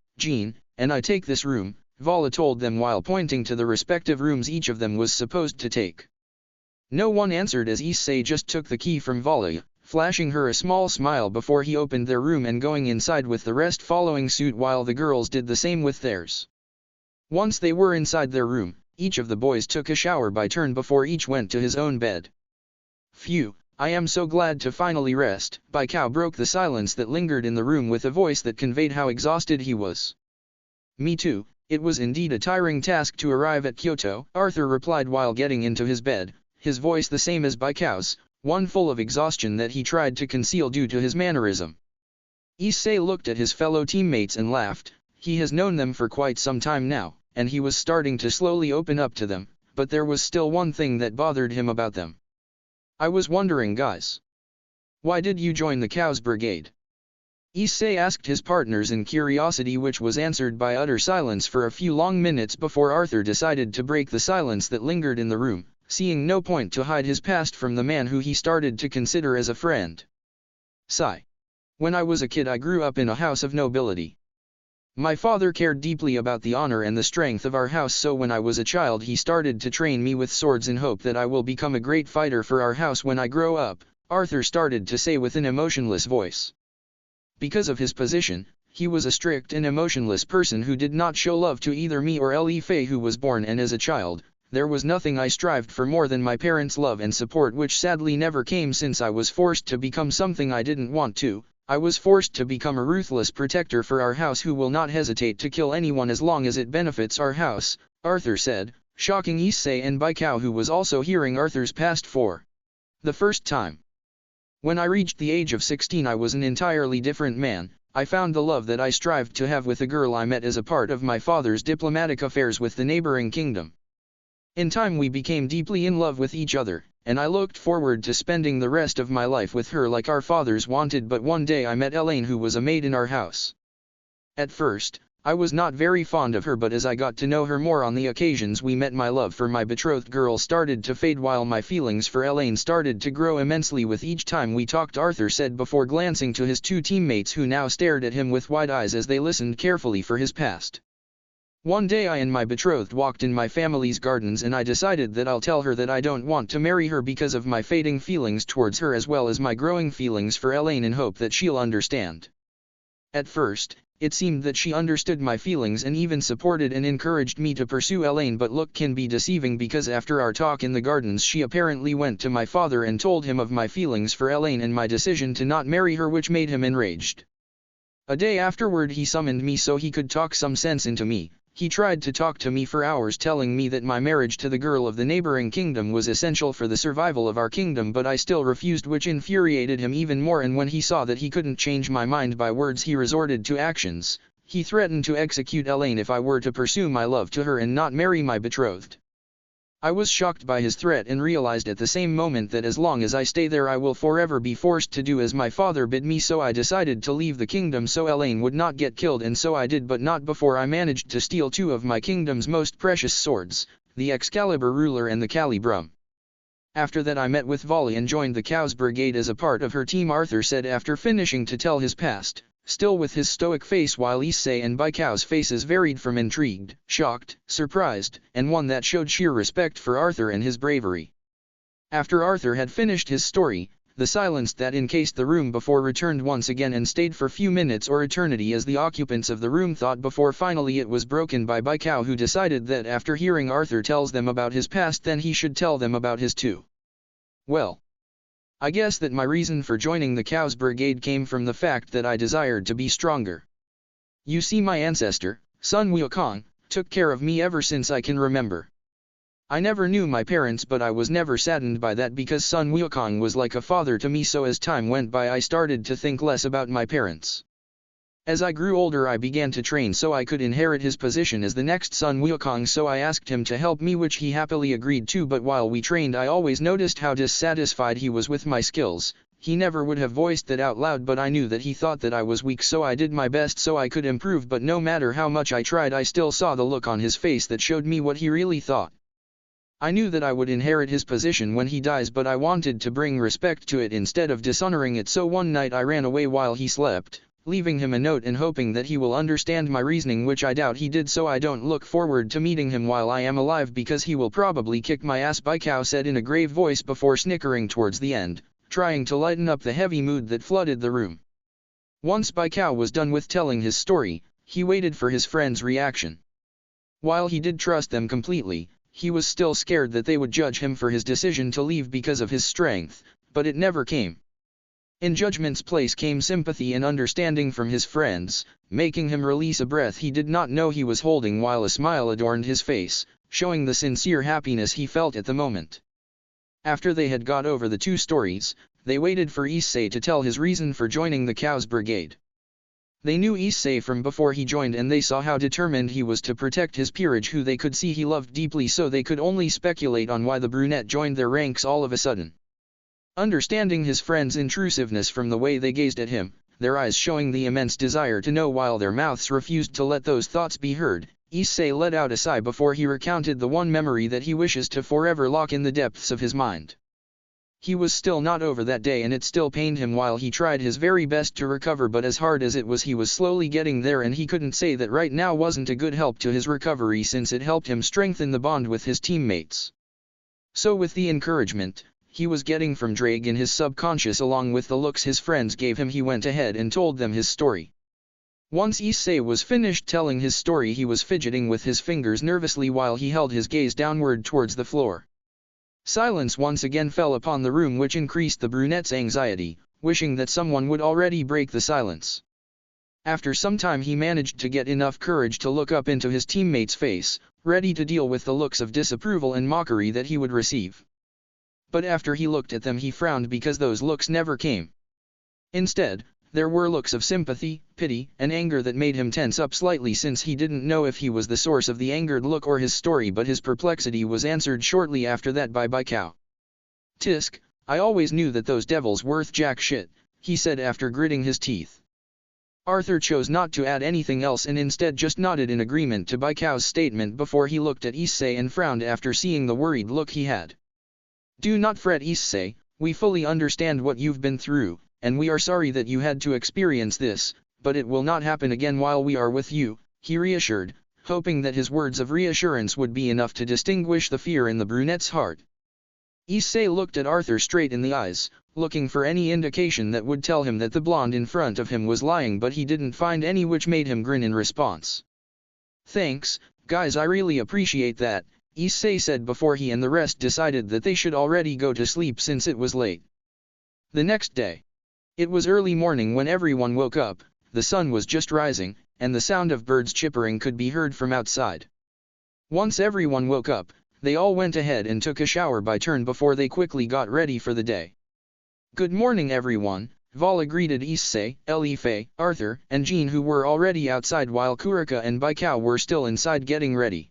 Jean, and I take this room," Vala told them while pointing to the respective rooms each of them was supposed to take. No one answered as Issei just took the key from Valerie, flashing her a small smile before he opened their room and going inside with the rest following suit while the girls did the same with theirs. Once they were inside their room, each of the boys took a shower by turn before each went to his own bed. "Phew, I am so glad to finally rest," Cao broke the silence that lingered in the room with a voice that conveyed how exhausted he was. "Me too, it was indeed a tiring task to arrive at Kyoto," Arthur replied while getting into his bed, his voice the same as Cao's, one full of exhaustion that he tried to conceal due to his mannerism. Issei looked at his fellow teammates and laughed. He has known them for quite some time now, and he was starting to slowly open up to them, but there was still one thing that bothered him about them. "I was wondering, guys. Why did you join the Chaos Brigade?" Issei asked his partners in curiosity, which was answered by utter silence for a few long minutes before Arthur decided to break the silence that lingered in the room, seeing no point to hide his past from the man who he started to consider as a friend. Sigh. "When I was a kid I grew up in a house of nobility. My father cared deeply about the honor and the strength of our house, so when I was a child he started to train me with swords in hope that I will become a great fighter for our house when I grow up," Arthur started to say with an emotionless voice. Because of his position, he was a strict and emotionless person who did not show love to either me or Ellie F who was born, and as a child, there was nothing I strived for more than my parents' love and support, which sadly never came since I was forced to become something I didn't want to. I was forced to become a ruthless protector for our house who will not hesitate to kill anyone as long as it benefits our house, Arthur said, shocking Issei and Cao, who was also hearing Arthur's past for the first time. "When I reached the age of 16 I was an entirely different man. I found the love that I strived to have with a girl I met as a part of my father's diplomatic affairs with the neighboring kingdom. In time we became deeply in love with each other, and I looked forward to spending the rest of my life with her like our fathers wanted, but one day I met Elaine, who was a maid in our house. At first, I was not very fond of her, but as I got to know her more on the occasions we met, my love for my betrothed girl started to fade while my feelings for Elaine started to grow immensely with each time we talked," Arthur said before glancing to his two teammates who now stared at him with wide eyes as they listened carefully for his past. "One day I and my betrothed walked in my family's gardens and I decided that I'll tell her that I don't want to marry her because of my fading feelings towards her as well as my growing feelings for Elaine, in hope that she'll understand. At first, it seemed that she understood my feelings and even supported and encouraged me to pursue Elaine, but look can be deceiving because after our talk in the gardens she apparently went to my father and told him of my feelings for Elaine and my decision to not marry her, which made him enraged. A day afterward he summoned me so he could talk some sense into me. He tried to talk to me for hours, telling me that my marriage to the girl of the neighboring kingdom was essential for the survival of our kingdom, but I still refused, which infuriated him even more, and when he saw that he couldn't change my mind by words he resorted to actions. He threatened to execute Elaine if I were to pursue my love to her and not marry my betrothed. I was shocked by his threat and realized at the same moment that as long as I stay there I will forever be forced to do as my father bid me, so I decided to leave the kingdom so Elaine would not get killed, and so I did, but not before I managed to steal two of my kingdom's most precious swords, the Excalibur ruler and the Calibrum. After that I met with Vali and joined the Chaos Brigade as a part of her team," Arthur said after finishing to tell his past, still with his stoic face, while Issei and Cao's faces varied from intrigued, shocked, surprised, and one that showed sheer respect for Arthur and his bravery. After Arthur had finished his story, the silence that encased the room before returned once again and stayed for few minutes or eternity as the occupants of the room thought, before finally it was broken by Cao, who decided that after hearing Arthur tells them about his past then he should tell them about his too. "Well, I guess that my reason for joining the Chaos Brigade came from the fact that I desired to be stronger. You see, my ancestor, Sun Wukong, took care of me ever since I can remember. I never knew my parents, but I was never saddened by that because Sun Wukong was like a father to me, so as time went by I started to think less about my parents. As I grew older I began to train so I could inherit his position as the next Sun Wukong, so I asked him to help me, which he happily agreed to, but while we trained I always noticed how dissatisfied he was with my skills. He never would have voiced that out loud, but I knew that he thought that I was weak, so I did my best so I could improve, but no matter how much I tried I still saw the look on his face that showed me what he really thought. I knew that I would inherit his position when he dies, but I wanted to bring respect to it instead of dishonoring it, so one night I ran away while he slept, leaving him a note and hoping that he will understand my reasoning, which I doubt he did, so I don't look forward to meeting him while I am alive because he will probably kick my ass," Cao said in a grave voice before snickering towards the end, trying to lighten up the heavy mood that flooded the room. Once Cao was done with telling his story, he waited for his friend's reaction. While he did trust them completely, he was still scared that they would judge him for his decision to leave because of his strength, but it never came. In judgment's place came sympathy and understanding from his friends, making him release a breath he did not know he was holding, while a smile adorned his face, showing the sincere happiness he felt at the moment. After they had got over the two stories, they waited for Issei to tell his reason for joining the Cow's Brigade. They knew Issei from before he joined, and they saw how determined he was to protect his peerage, who they could see he loved deeply, so they could only speculate on why the brunette joined their ranks all of a sudden. Understanding his friend's intrusiveness from the way they gazed at him, their eyes showing the immense desire to know while their mouths refused to let those thoughts be heard, Issei let out a sigh before he recounted the one memory that he wishes to forever lock in the depths of his mind. He was still not over that day, and it still pained him while he tried his very best to recover, but as hard as it was, he was slowly getting there, and he couldn't say that right now wasn't a good help to his recovery, since it helped him strengthen the bond with his teammates. So with the encouragement he was getting from Drake in his subconscious, along with the looks his friends gave him, he went ahead and told them his story. Once Issei was finished telling his story, he was fidgeting with his fingers nervously while he held his gaze downward towards the floor. Silence once again fell upon the room, which increased the brunette's anxiety, wishing that someone would already break the silence. After some time he managed to get enough courage to look up into his teammate's face, ready to deal with the looks of disapproval and mockery that he would receive. But after he looked at them, he frowned because those looks never came. Instead, there were looks of sympathy, pity, and anger that made him tense up slightly, since he didn't know if he was the source of the angered look or his story, but his perplexity was answered shortly after that by Cao. "Tisk, I always knew that those devils worth jack shit," he said after gritting his teeth. Arthur chose not to add anything else and instead just nodded in agreement to Cao's statement before he looked at Issei and frowned after seeing the worried look he had. "Do not fret, Issei, we fully understand what you've been through, and we are sorry that you had to experience this, but it will not happen again while we are with you," he reassured, hoping that his words of reassurance would be enough to distinguish the fear in the brunette's heart. Issei looked at Arthur straight in the eyes, looking for any indication that would tell him that the blonde in front of him was lying, but he didn't find any, which made him grin in response. "Thanks, guys, I really appreciate that," Issei said before he and the rest decided that they should already go to sleep since it was late. The next day. It was early morning when everyone woke up, the sun was just rising, and the sound of birds chirping could be heard from outside. Once everyone woke up, they all went ahead and took a shower by turn before they quickly got ready for the day. "Good morning everyone," Valerie greeted Issei, Ellie F, Arthur, and Jean, who were already outside while Kuraka and Cao were still inside getting ready.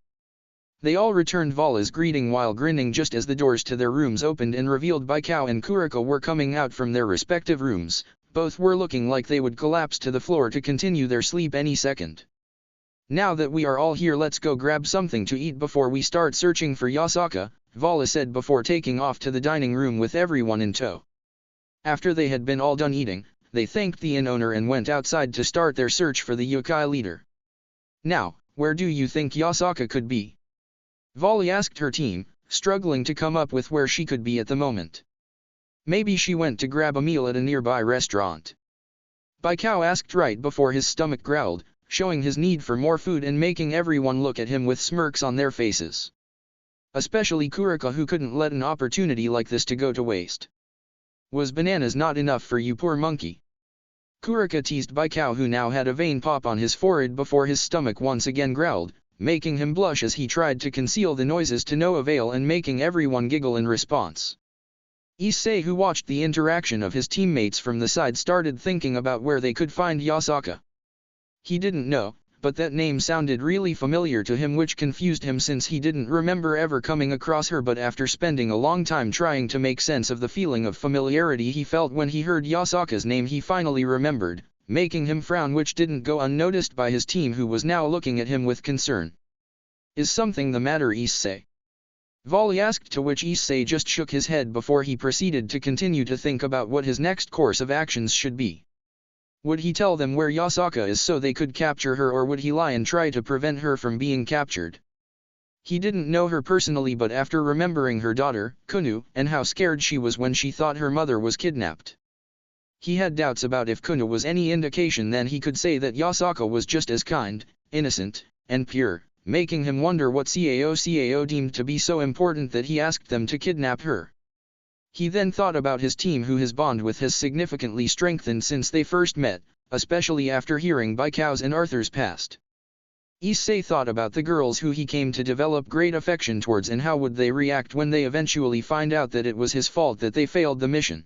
They all returned Val's greeting while grinning just as the doors to their rooms opened and revealed Cao and Kuraka were coming out from their respective rooms. Both were looking like they would collapse to the floor to continue their sleep any second. "Now that we are all here, let's go grab something to eat before we start searching for Yasaka," Vala said before taking off to the dining room with everyone in tow. After they had been all done eating, they thanked the inn owner and went outside to start their search for the yokai leader. "Now, where do you think Yasaka could be?" Vali asked her team, struggling to come up with where she could be at the moment. "Maybe she went to grab a meal at a nearby restaurant." Cao asked right before his stomach growled, showing his need for more food and making everyone look at him with smirks on their faces. Especially Kuraka, who couldn't let an opportunity like this to go to waste. "Was bananas not enough for you, poor monkey?" Kuraka teased Cao, who now had a vein pop on his forehead before his stomach once again growled, making him blush as he tried to conceal the noises to no avail and making everyone giggle in response. Issei, who watched the interaction of his teammates from the side, started thinking about where they could find Yasaka. He didn't know, but that name sounded really familiar to him, which confused him since he didn't remember ever coming across her, but after spending a long time trying to make sense of the feeling of familiarity he felt when he heard Yasaka's name, he finally remembered, making him frown, which didn't go unnoticed by his team, who was now looking at him with concern. "Is something the matter, Issei?" Vali asked, to which Issei just shook his head before he proceeded to continue to think about what his next course of actions should be. Would he tell them where Yasaka is so they could capture her, or would he lie and try to prevent her from being captured? He didn't know her personally, but after remembering her daughter, Kunu, and how scared she was when she thought her mother was kidnapped, he had doubts about if Kunu was any indication. Then he could say that Yasaka was just as kind, innocent, and pure, making him wonder what Cao deemed to be so important that he asked them to kidnap her. He then thought about his team, who his bond with has significantly strengthened since they first met, especially after hearing by Cao's and Arthur's past. Issei thought about the girls who he came to develop great affection towards, and how would they react when they eventually find out that it was his fault that they failed the mission.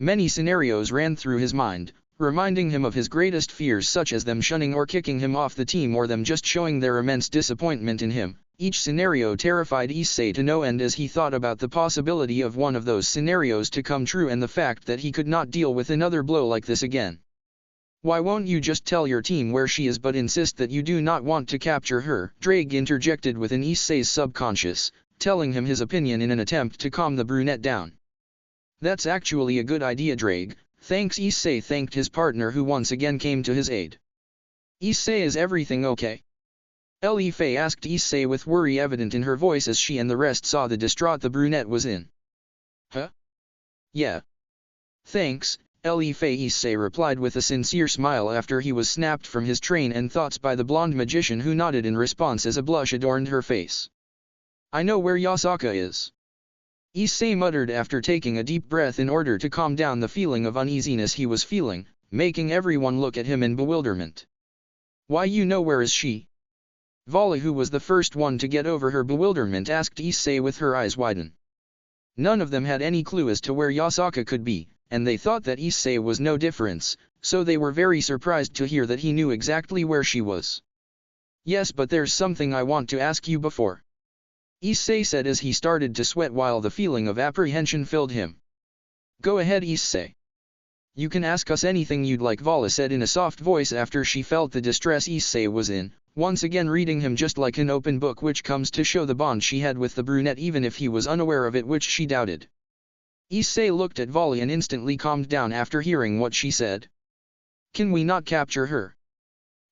Many scenarios ran through his mind, reminding him of his greatest fears, such as them shunning or kicking him off the team, or them just showing their immense disappointment in him. Each scenario terrified Issei to no end as he thought about the possibility of one of those scenarios to come true, and the fact that he could not deal with another blow like this again. Why won't you just tell your team where she is but insist that you do not want to capture her? Drake interjected within Issei's subconscious, telling him his opinion in an attempt to calm the brunette down. That's actually a good idea, Drake. Thanks. Issei thanked his partner, who once again came to his aid. Issei, is everything okay? Ellie F asked Issei with worry evident in her voice as she and the rest saw the distraught the brunette was in. Huh? Yeah. Thanks, Ellie F, Issei replied with a sincere smile after he was snapped from his train and thoughts by the blonde magician, who nodded in response as a blush adorned her face. I know where Yasaka is. Issei muttered after taking a deep breath in order to calm down the feeling of uneasiness he was feeling, making everyone look at him in bewilderment. Why, you know where is she? Vali, who was the first one to get over her bewilderment, asked Issei with her eyes widen. None of them had any clue as to where Yasaka could be, and they thought that Issei was no difference, so they were very surprised to hear that he knew exactly where she was. Yes, but there's something I want to ask you before, Issei said as he started to sweat while the feeling of apprehension filled him. Go ahead, Issei. You can ask us anything you'd like, Vali said in a soft voice after she felt the distress Issei was in, once again reading him just like an open book, which comes to show the bond she had with the brunette even if he was unaware of it, which she doubted. Issei looked at Vali and instantly calmed down after hearing what she said. Can we not capture her?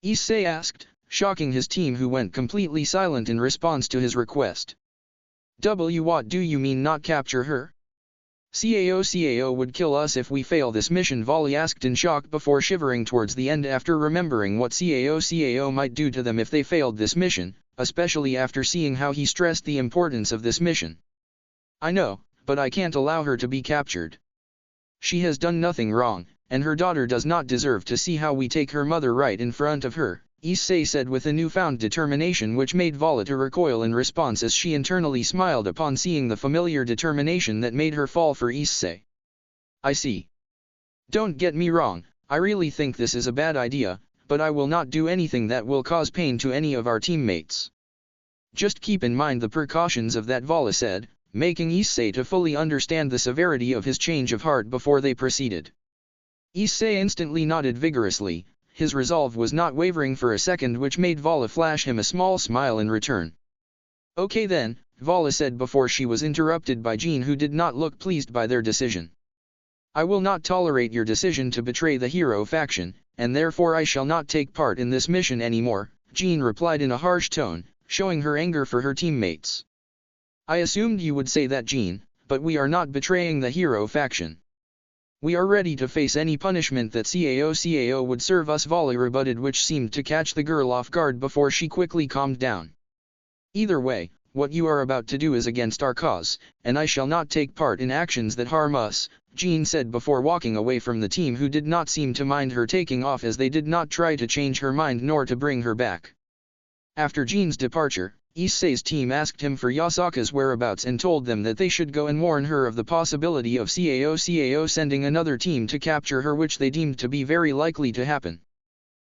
Issei asked, shocking his team, who went completely silent in response to his request. What do you mean, not capture her? Cao would kill us if we fail this mission, Vali asked in shock before shivering towards the end after remembering what Cao might do to them if they failed this mission, especially after seeing how he stressed the importance of this mission. I know, but I can't allow her to be captured. She has done nothing wrong, and her daughter does not deserve to see how we take her mother right in front of her, Issei said with a newfound determination, which made Vali to recoil in response as she internally smiled upon seeing the familiar determination that made her fall for Issei. I see. Don't get me wrong, I really think this is a bad idea, but I will not do anything that will cause pain to any of our teammates. Just keep in mind the precautions of that, Vali said, making Issei to fully understand the severity of his change of heart before they proceeded. Issei instantly nodded vigorously. His resolve was not wavering for a second, which made Vali flash him a small smile in return. Okay then, Vali said before she was interrupted by Jean, who did not look pleased by their decision. I will not tolerate your decision to betray the hero faction, and therefore I shall not take part in this mission anymore, Jean replied in a harsh tone, showing her anger for her teammates. I assumed you would say that, Jean, but we are not betraying the hero faction. We are ready to face any punishment that Cao would serve us, Vali rebutted, which seemed to catch the girl off guard before she quickly calmed down. Either way, what you are about to do is against our cause, and I shall not take part in actions that harm us, Jean said before walking away from the team, who did not seem to mind her taking off as they did not try to change her mind nor to bring her back. After Jean's departure, Issei's team asked him for Yasaka's whereabouts and told them that they should go and warn her of the possibility of Cao sending another team to capture her, which they deemed to be very likely to happen.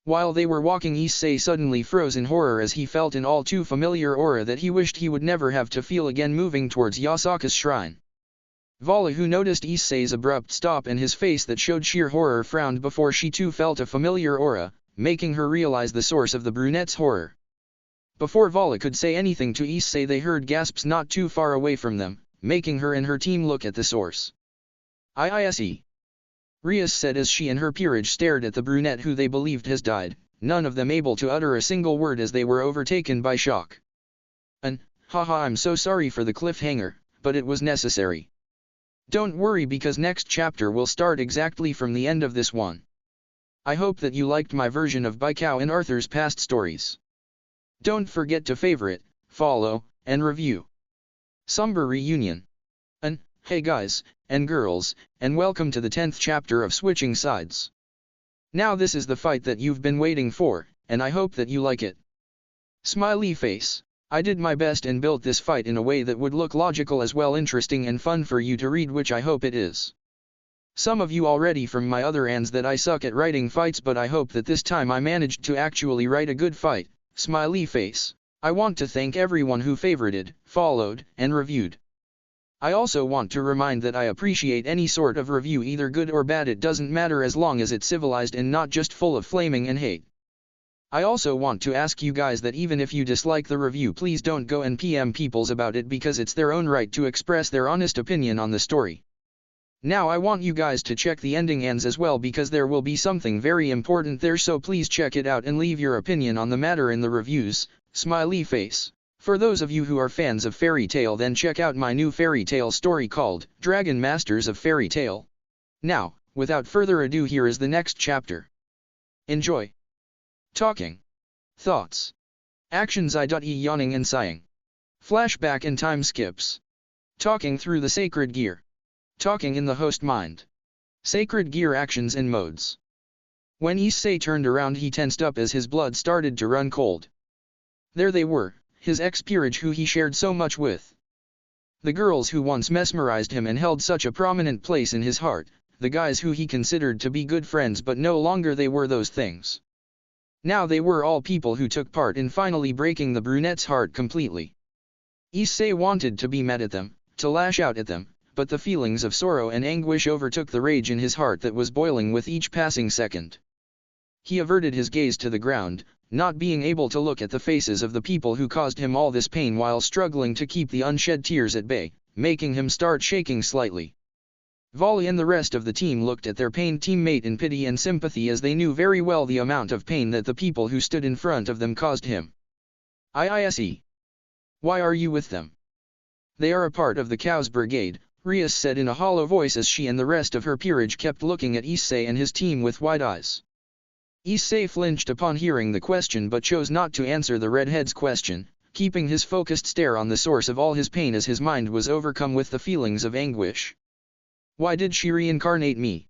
While they were walking, Issei suddenly froze in horror as he felt an all too familiar aura that he wished he would never have to feel again moving towards Yasaka's shrine. Vali, who noticed Issei's abrupt stop and his face that showed sheer horror, frowned before she too felt a familiar aura, making her realize the source of the brunette's horror. Before Vali could say anything to Issei, they heard gasps not too far away from them, making her and her team look at the source. Ise. Rias said as she and her peerage stared at the brunette who they believed has died, none of them able to utter a single word as they were overtaken by shock. Haha, I'm so sorry for the cliffhanger, but it was necessary. Don't worry, because next chapter will start exactly from the end of this one. I hope that you liked my version of Baikao and Arthur's past stories. Don't forget to favorite, follow, and review. Somber Reunion. Hey guys, and girls, and welcome to the 10th chapter of Switching Sides. Now this is the fight that you've been waiting for, and I hope that you like it. Smiley face. I did my best and built this fight in a way that would look logical as well, interesting and fun for you to read, which I hope it is. Some of you already from my other ands that I suck at writing fights, but I hope that this time I managed to actually write a good fight. Smiley face. I want to thank everyone who favorited, followed, and reviewed. I also want to remind that I appreciate any sort of review, either good or bad, it doesn't matter as long as it's civilized and not just full of flaming and hate. I also want to ask you guys that even if you dislike the review, please don't go and PM peoples about it, because it's their own right to express their honest opinion on the story. Now I want you guys to check the ending ends as well, because there will be something very important there, so please check it out and leave your opinion on the matter in the reviews. Smiley face. For those of you who are fans of fairy tale, then check out my new fairy tale story called Dragon Masters of Fairy Tale. Now, without further ado, here is the next chapter. Enjoy. Talking. Thoughts. Actions. Yawning and sighing. Flashback and time skips. Talking through the sacred gear. Talking in the host mind. Sacred gear actions and modes. When Issei turned around, he tensed up as his blood started to run cold. There they were, his ex-peerage who he shared so much with. The girls who once mesmerized him and held such a prominent place in his heart, the guys who he considered to be good friends, but no longer they were those things. Now they were all people who took part in finally breaking the brunette's heart completely. Issei wanted to be mad at them, to lash out at them, but the feelings of sorrow and anguish overtook the rage in his heart that was boiling with each passing second. He averted his gaze to the ground, not being able to look at the faces of the people who caused him all this pain while struggling to keep the unshed tears at bay, making him start shaking slightly. Vali and the rest of the team looked at their pained teammate in pity and sympathy, as they knew very well the amount of pain that the people who stood in front of them caused him. Ise. Why are you with them? They are a part of the Cow's Brigade, Rias said in a hollow voice as she and the rest of her peerage kept looking at Issei and his team with wide eyes. Issei flinched upon hearing the question but chose not to answer the redhead's question, keeping his focused stare on the source of all his pain as his mind was overcome with the feelings of anguish. Why did she reincarnate me?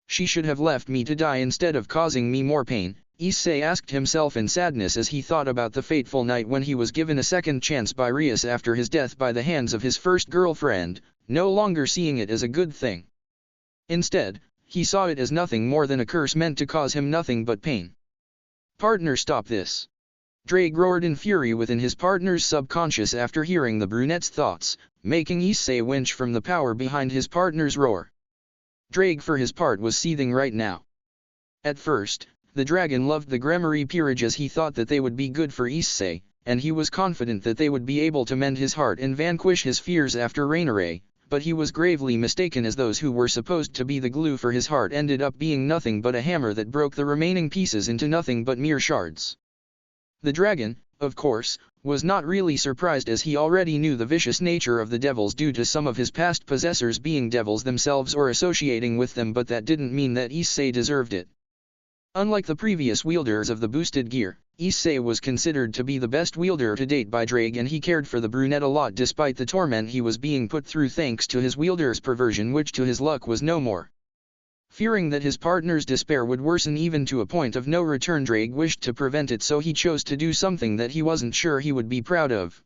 She should have left me to die instead of causing me more pain, Issei asked himself in sadness as he thought about the fateful night when he was given a second chance by Rias after his death by the hands of his first girlfriend, no longer seeing it as a good thing. Instead, he saw it as nothing more than a curse meant to cause him nothing but pain. Partner, stop this! Drake roared in fury within his partner's subconscious after hearing the brunette's thoughts, making Issei winch from the power behind his partner's roar. Drake for his part was seething right now. At first, the dragon loved the Gregori peerage as he thought that they would be good for Issei, and he was confident that they would be able to mend his heart and vanquish his fears after Rainare, but he was gravely mistaken, as those who were supposed to be the glue for his heart ended up being nothing but a hammer that broke the remaining pieces into nothing but mere shards. The dragon, of course, was not really surprised, as he already knew the vicious nature of the devils due to some of his past possessors being devils themselves or associating with them, but that didn't mean that Issei deserved it. Unlike the previous wielders of the boosted gear, Issei was considered to be the best wielder to date by Drake, and he cared for the brunette a lot despite the torment he was being put through thanks to his wielder's perversion, which to his luck was no more. Fearing that his partner's despair would worsen even to a point of no return, Drake wished to prevent it, so he chose to do something that he wasn't sure he would be proud of.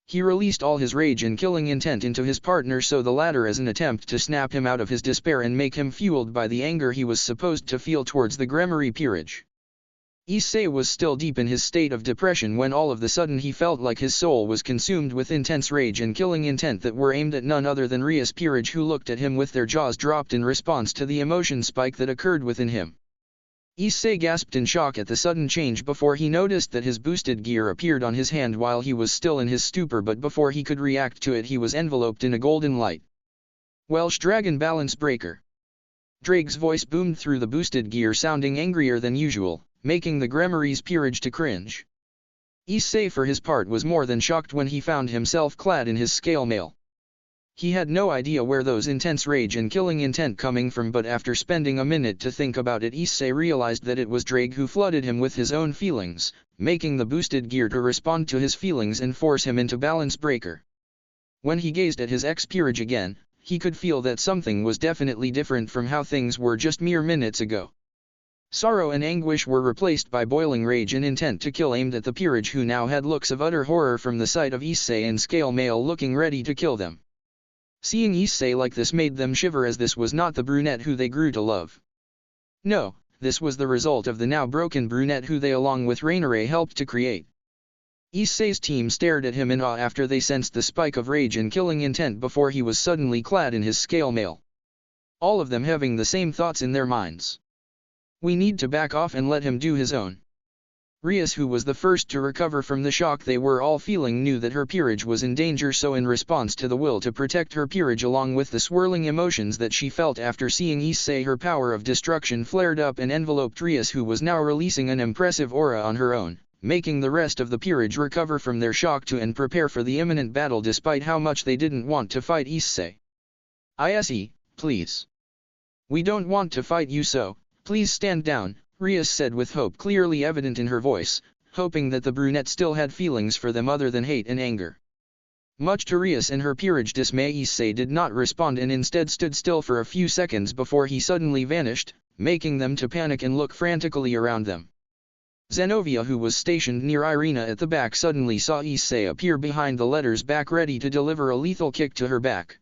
He released all his rage and killing intent into his partner, so the latter as an attempt to snap him out of his despair and make him fueled by the anger he was supposed to feel towards the Gregori peerage. Issei was still deep in his state of depression when all of the sudden he felt like his soul was consumed with intense rage and killing intent that were aimed at none other than Rias' peerage, who looked at him with their jaws dropped in response to the emotion spike that occurred within him. Issei gasped in shock at the sudden change before he noticed that his boosted gear appeared on his hand while he was still in his stupor, but before he could react to it he was enveloped in a golden light. Welsh Dragon Balance Breaker. Drake's voice boomed through the boosted gear, sounding angrier than usual, making the Gregori's peerage to cringe. Issei for his part was more than shocked when he found himself clad in his scale mail. He had no idea where those intense rage and killing intent coming from, but after spending a minute to think about it, Issei realized that it was Drake who flooded him with his own feelings, making the boosted gear to respond to his feelings and force him into balance breaker. When he gazed at his ex-peerage again, he could feel that something was definitely different from how things were just mere minutes ago. Sorrow and anguish were replaced by boiling rage and intent to kill aimed at the peerage, who now had looks of utter horror from the sight of Issei and scale mail looking ready to kill them. Seeing Issei like this made them shiver, as this was not the brunette who they grew to love. No, this was the result of the now broken brunette who they along with Rainare helped to create. Issei's team stared at him in awe after they sensed the spike of rage and killing intent before he was suddenly clad in his scale mail. All of them having the same thoughts in their minds. We need to back off and let him do his own. Rias, who was the first to recover from the shock they were all feeling, knew that her peerage was in danger, so in response to the will to protect her peerage along with the swirling emotions that she felt after seeing Issei, her power of destruction flared up and enveloped Rias, who was now releasing an impressive aura on her own, making the rest of the peerage recover from their shock too and prepare for the imminent battle despite how much they didn't want to fight Issei. Ise, please. We don't want to fight you, so, please stand down, Rias said with hope clearly evident in her voice, hoping that the brunette still had feelings for them other than hate and anger. Much to Rias and her peerage dismay, Issei did not respond and instead stood still for a few seconds before he suddenly vanished, making them to panic and look frantically around them. Zenovia, who was stationed near Irina at the back, suddenly saw Issei appear behind the letter's back ready to deliver a lethal kick to her back.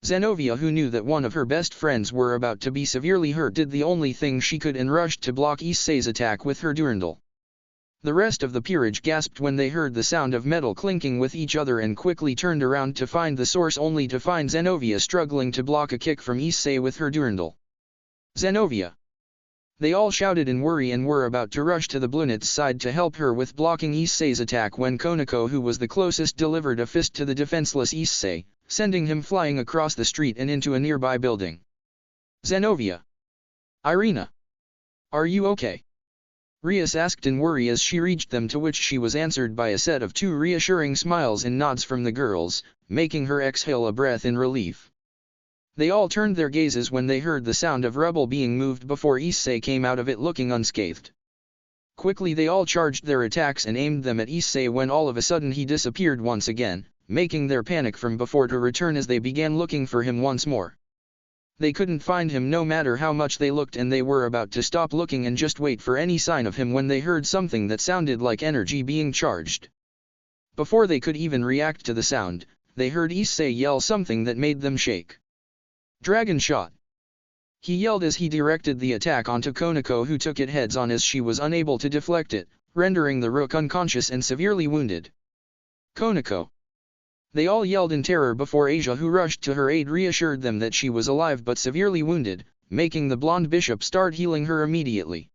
Zenovia, who knew that one of her best friends were about to be severely hurt, did the only thing she could and rushed to block Issei's attack with her durandal. The rest of the peerage gasped when they heard the sound of metal clinking with each other and quickly turned around to find the source, only to find Zenovia struggling to block a kick from Issei with her durandal. Zenovia! They all shouted in worry and were about to rush to the brunette's side to help her with blocking Issei's attack when Konako, who was the closest, delivered a fist to the defenseless Issei, sending him flying across the street and into a nearby building. Zenovia! Irina! Are you okay? Rias asked in worry as she reached them, to which she was answered by a set of two reassuring smiles and nods from the girls, making her exhale a breath in relief. They all turned their gazes when they heard the sound of rubble being moved before Issei came out of it looking unscathed. Quickly they all charged their attacks and aimed them at Issei when all of a sudden he disappeared once again, making their panic from before to return as they began looking for him once more. They couldn't find him no matter how much they looked, and they were about to stop looking and just wait for any sign of him when they heard something that sounded like energy being charged. Before they could even react to the sound, they heard Issei yell something that made them shake. Dragon shot! He yelled as he directed the attack onto Konako, who took it heads on as she was unable to deflect it, rendering the rook unconscious and severely wounded. Konako! They all yelled in terror before Asia, who rushed to her aid, reassured them that she was alive but severely wounded, making the blonde bishop start healing her immediately.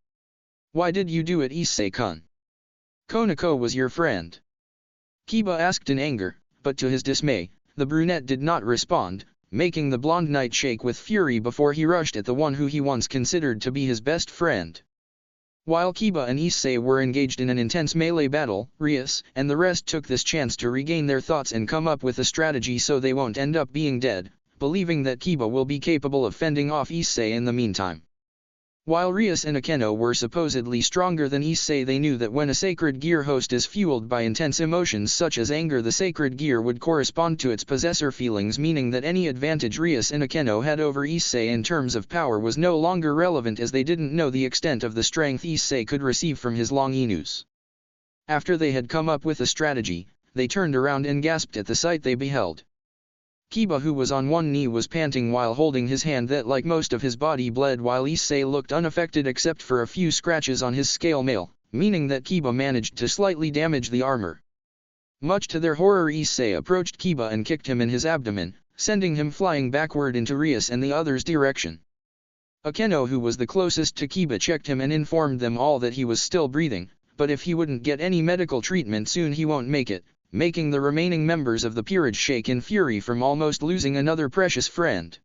Why did you do it, Issei-kun? Konako was your friend. Kiba asked in anger, but to his dismay, the brunette did not respond, making the blonde knight shake with fury before he rushed at the one who he once considered to be his best friend. While Kiba and Issei were engaged in an intense melee battle, Rias and the rest took this chance to regain their thoughts and come up with a strategy so they won't end up being dead, believing that Kiba will be capable of fending off Issei in the meantime. While Rias and Akeno were supposedly stronger than Issei, they knew that when a sacred gear host is fueled by intense emotions such as anger, the sacred gear would correspond to its possessor feelings, meaning that any advantage Rias and Akeno had over Issei in terms of power was no longer relevant, as they didn't know the extent of the strength Issei could receive from his long anews. After they had come up with a strategy, they turned around and gasped at the sight they beheld. Kiba, who was on one knee, was panting while holding his hand that, like most of his body, bled, while Issei looked unaffected except for a few scratches on his scale mail, meaning that Kiba managed to slightly damage the armor. Much to their horror, Issei approached Kiba and kicked him in his abdomen, sending him flying backward into Rias and the others' direction. Akeno, who was the closest to Kiba, checked him and informed them all that he was still breathing, but if he wouldn't get any medical treatment soon he won't make it, making the remaining members of the peerage shake in fury from almost losing another precious friend.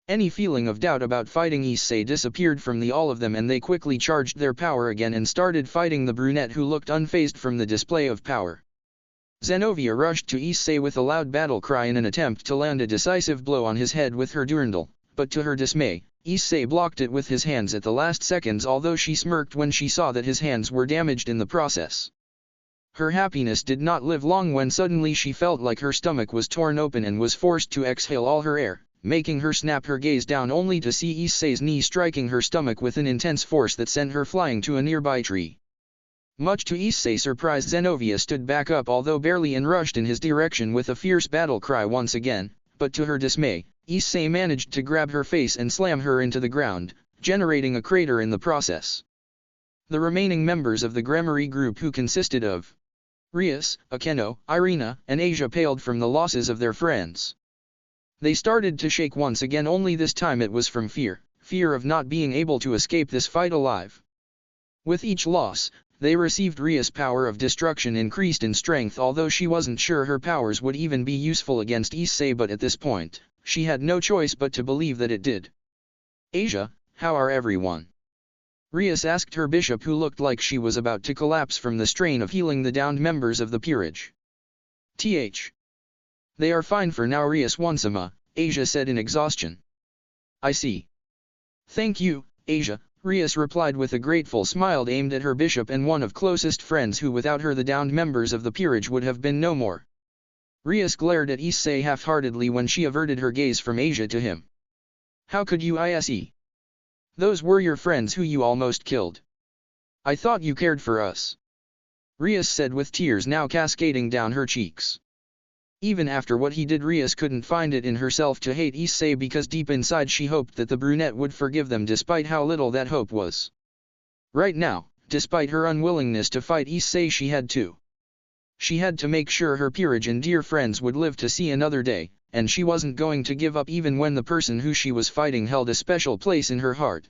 Any feeling of doubt about fighting Issei disappeared from all of them, and they quickly charged their power again and started fighting the brunette, who looked unfazed from the display of power. Zenovia rushed to Issei with a loud battle cry in an attempt to land a decisive blow on his head with her durandal, but to her dismay, Issei blocked it with his hands at the last seconds, although she smirked when she saw that his hands were damaged in the process. Her happiness did not live long when suddenly she felt like her stomach was torn open and was forced to exhale all her air, making her snap her gaze down only to see Issei's knee striking her stomach with an intense force that sent her flying to a nearby tree. Much to Issei's surprise, Zenovia stood back up, although barely, and rushed in his direction with a fierce battle cry once again, but to her dismay, Issei managed to grab her face and slam her into the ground, generating a crater in the process. The remaining members of the Gregori group, who consisted of Rias, Akeno, Irina, and Asia, paled from the losses of their friends. They started to shake once again, only this time it was from fear of not being able to escape this fight alive. With each loss, they received Rias' power of destruction increased in strength, although she wasn't sure her powers would even be useful against Issei, but at this point, she had no choice but to believe that it did. Asia, how are everyone? Rias asked her bishop, who looked like she was about to collapse from the strain of healing the downed members of the peerage. They are fine for now, Rias Wansama, Asia said in exhaustion. I see. Thank you, Asia, Rias replied with a grateful smile aimed at her bishop and one of closest friends, who without her the downed members of the peerage would have been no more. Rias glared at Issei half-heartedly when she averted her gaze from Asia to him. How could you, Issei? Those were your friends who you almost killed. I thought you cared for us. Rias said with tears now cascading down her cheeks. Even after what he did, Rias couldn't find it in herself to hate Issei, because deep inside she hoped that the brunette would forgive them, despite how little that hope was. Right now, despite her unwillingness to fight Issei, she had to make sure her peerage and dear friends would live to see another day, and she wasn't going to give up even when the person who she was fighting held a special place in her heart.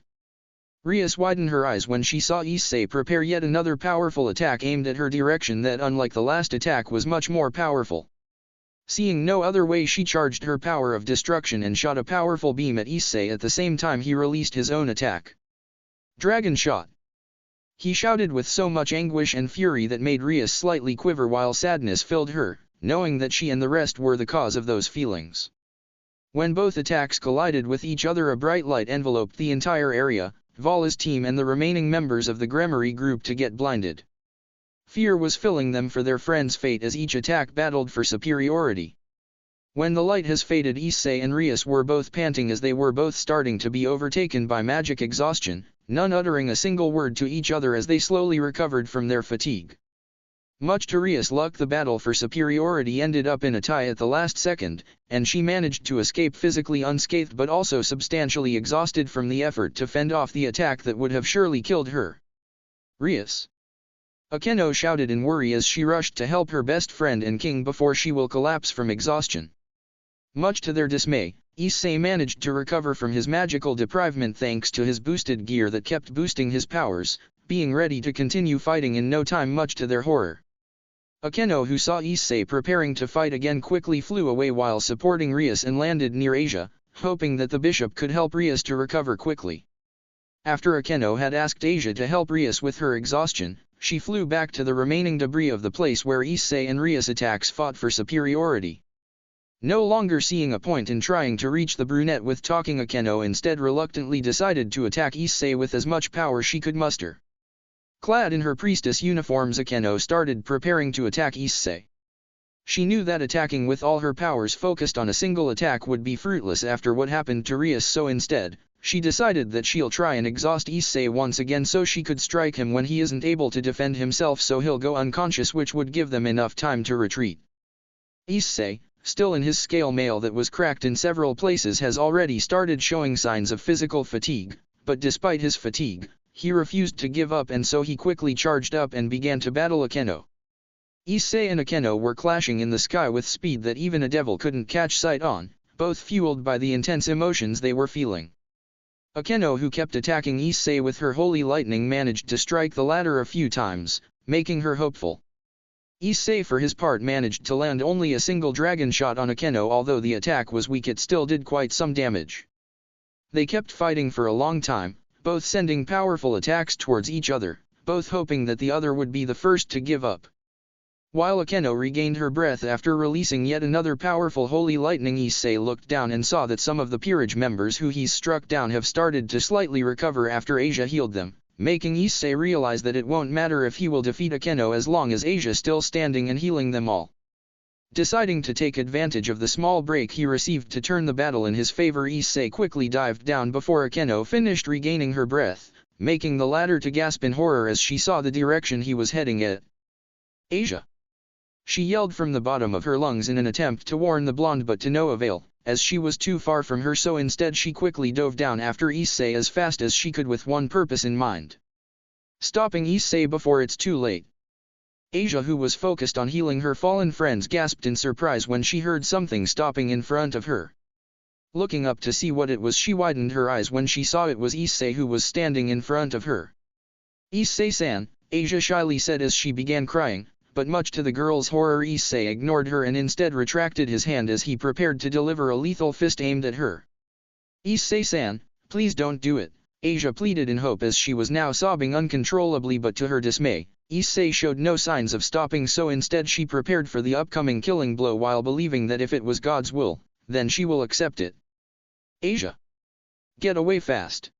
Rias widened her eyes when she saw Issei prepare yet another powerful attack aimed at her direction that, unlike the last attack, was much more powerful. Seeing no other way, she charged her power of destruction and shot a powerful beam at Issei. At the same time, he released his own attack. Dragon shot! He shouted with so much anguish and fury that made Rias slightly quiver, while sadness filled her, knowing that she and the rest were the cause of those feelings. When both attacks collided with each other, a bright light enveloped the entire area, Vala's team and the remaining members of the Gregori group to get blinded. Fear was filling them for their friend's fate as each attack battled for superiority. When the light has faded, Issei and Rias were both panting as they were both starting to be overtaken by magic exhaustion, none uttering a single word to each other as they slowly recovered from their fatigue. Much to Rias' luck, the battle for superiority ended up in a tie at the last second, and she managed to escape physically unscathed but also substantially exhausted from the effort to fend off the attack that would have surely killed her. Rias! Akeno shouted in worry as she rushed to help her best friend and king before she will collapse from exhaustion. Much to their dismay, Issei managed to recover from his magical deprivement thanks to his boosted gear that kept boosting his powers, being ready to continue fighting in no time, much to their horror. Akeno, who saw Issei preparing to fight again, quickly flew away while supporting Rias and landed near Asia, hoping that the bishop could help Rias to recover quickly. After Akeno had asked Asia to help Rias with her exhaustion, she flew back to the remaining debris of the place where Issei and Rias' attacks fought for superiority. No longer seeing a point in trying to reach the brunette with talking, Akeno instead reluctantly decided to attack Issei with as much power she could muster. Clad in her priestess uniforms, Akeno started preparing to attack Issei. She knew that attacking with all her powers focused on a single attack would be fruitless after what happened to Rias, so instead, she decided that she'll try and exhaust Issei once again so she could strike him when he isn't able to defend himself, so he'll go unconscious, which would give them enough time to retreat. Issei, still in his scale mail that was cracked in several places, has already started showing signs of physical fatigue, but despite his fatigue, he refused to give up, and so he quickly charged up and began to battle Akeno. Issei and Akeno were clashing in the sky with speed that even a devil couldn't catch sight on, both fueled by the intense emotions they were feeling. Akeno, who kept attacking Issei with her holy lightning, managed to strike the latter a few times, making her hopeful. Issei for his part managed to land only a single dragon shot on Akeno. Although the attack was weak, it still did quite some damage. They kept fighting for a long time, both sending powerful attacks towards each other, both hoping that the other would be the first to give up. While Akeno regained her breath after releasing yet another powerful holy lightning, Issei looked down and saw that some of the peerage members who he's struck down have started to slightly recover after Asia healed them, making Issei realize that it won't matter if he will defeat Akeno as long as Asia still standing and healing them all. Deciding to take advantage of the small break he received to turn the battle in his favor, Issei quickly dived down before Akeno finished regaining her breath, making the latter to gasp in horror as she saw the direction he was heading at. Asia! She yelled from the bottom of her lungs in an attempt to warn the blonde, but to no avail, as she was too far from her, so instead she quickly dove down after Issei as fast as she could with one purpose in mind: stopping Issei before it's too late. Asia, who was focused on healing her fallen friends, gasped in surprise when she heard something stopping in front of her. Looking up to see what it was, she widened her eyes when she saw it was Issei who was standing in front of her. "Issei-san," Asia shyly said as she began crying, but much to the girl's horror, Issei ignored her and instead retracted his hand as he prepared to deliver a lethal fist aimed at her. "Issei-san, please don't do it," Asia pleaded in hope as she was now sobbing uncontrollably, but to her dismay, Issei showed no signs of stopping, so instead she prepared for the upcoming killing blow while believing that if it was God's will, then she will accept it. "Asia! Get away fast!"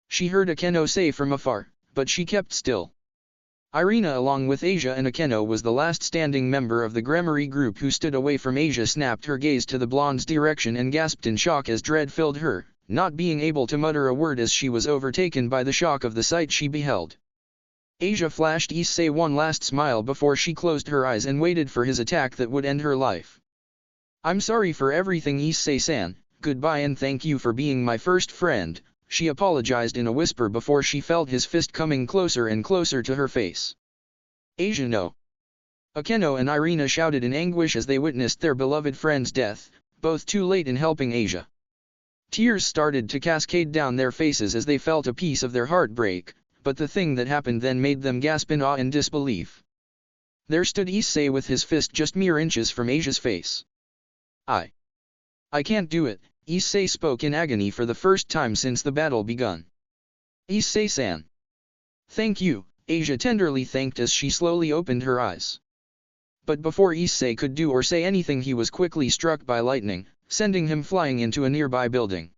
she heard Akeno say from afar, but she kept still. Irina, along with Asia and Akeno, was the last standing member of the Gregori group who stood away from Asia, snapped her gaze to the blonde's direction and gasped in shock as dread filled her, not being able to mutter a word as she was overtaken by the shock of the sight she beheld. Asia flashed Issei one last smile before she closed her eyes and waited for his attack that would end her life. "I'm sorry for everything, Issei-san, goodbye and thank you for being my first friend," she apologized in a whisper before she felt his fist coming closer and closer to her face. "Asia, no!" Akeno and Irina shouted in anguish as they witnessed their beloved friend's death, both too late in helping Asia. Tears started to cascade down their faces as they felt a piece of their heart break, but the thing that happened then made them gasp in awe and disbelief. There stood Issei with his fist just mere inches from Asia's face. I can't do it," Issei spoke in agony for the first time since the battle begun. "Issei-san." "Thank you," Asia tenderly thanked as she slowly opened her eyes. But before Issei could do or say anything, he was quickly struck by lightning, sending him flying into a nearby building.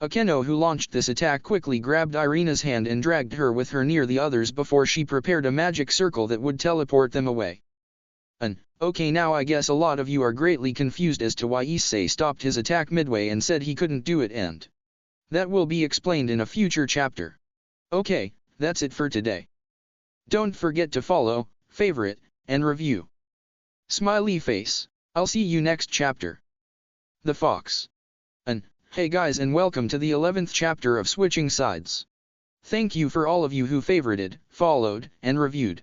Akeno, who launched this attack, quickly grabbed Irina's hand and dragged her with her near the others before she prepared a magic circle that would teleport them away. Okay, now I guess a lot of you are greatly confused as to why Issei stopped his attack midway and said he couldn't do it, and that will be explained in a future chapter. Okay, that's it for today. Don't forget to follow, favorite, and review. Smiley face. I'll see you next chapter. The Fox. Hey guys, and welcome to the 11th chapter of Switching Sides. Thank you for all of you who favorited, followed, and reviewed.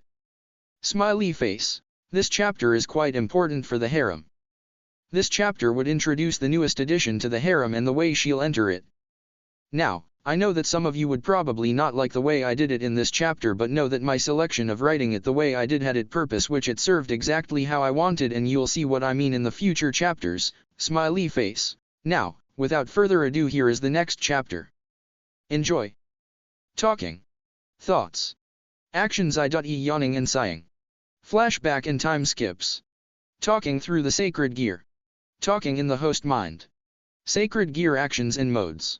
Smiley face. This chapter is quite important for the harem. This chapter would introduce the newest addition to the harem and the way she'll enter it. Now, I know that some of you would probably not like the way I did it in this chapter, but know that my selection of writing it the way I did had its purpose, which it served exactly how I wanted, and you'll see what I mean in the future chapters. Smiley face. Now, without further ado, here is the next chapter. Enjoy. Talking. Thoughts. Actions. Yawning and sighing. Flashback and time skips. Talking through the sacred gear. Talking in the host mind. Sacred gear actions and modes.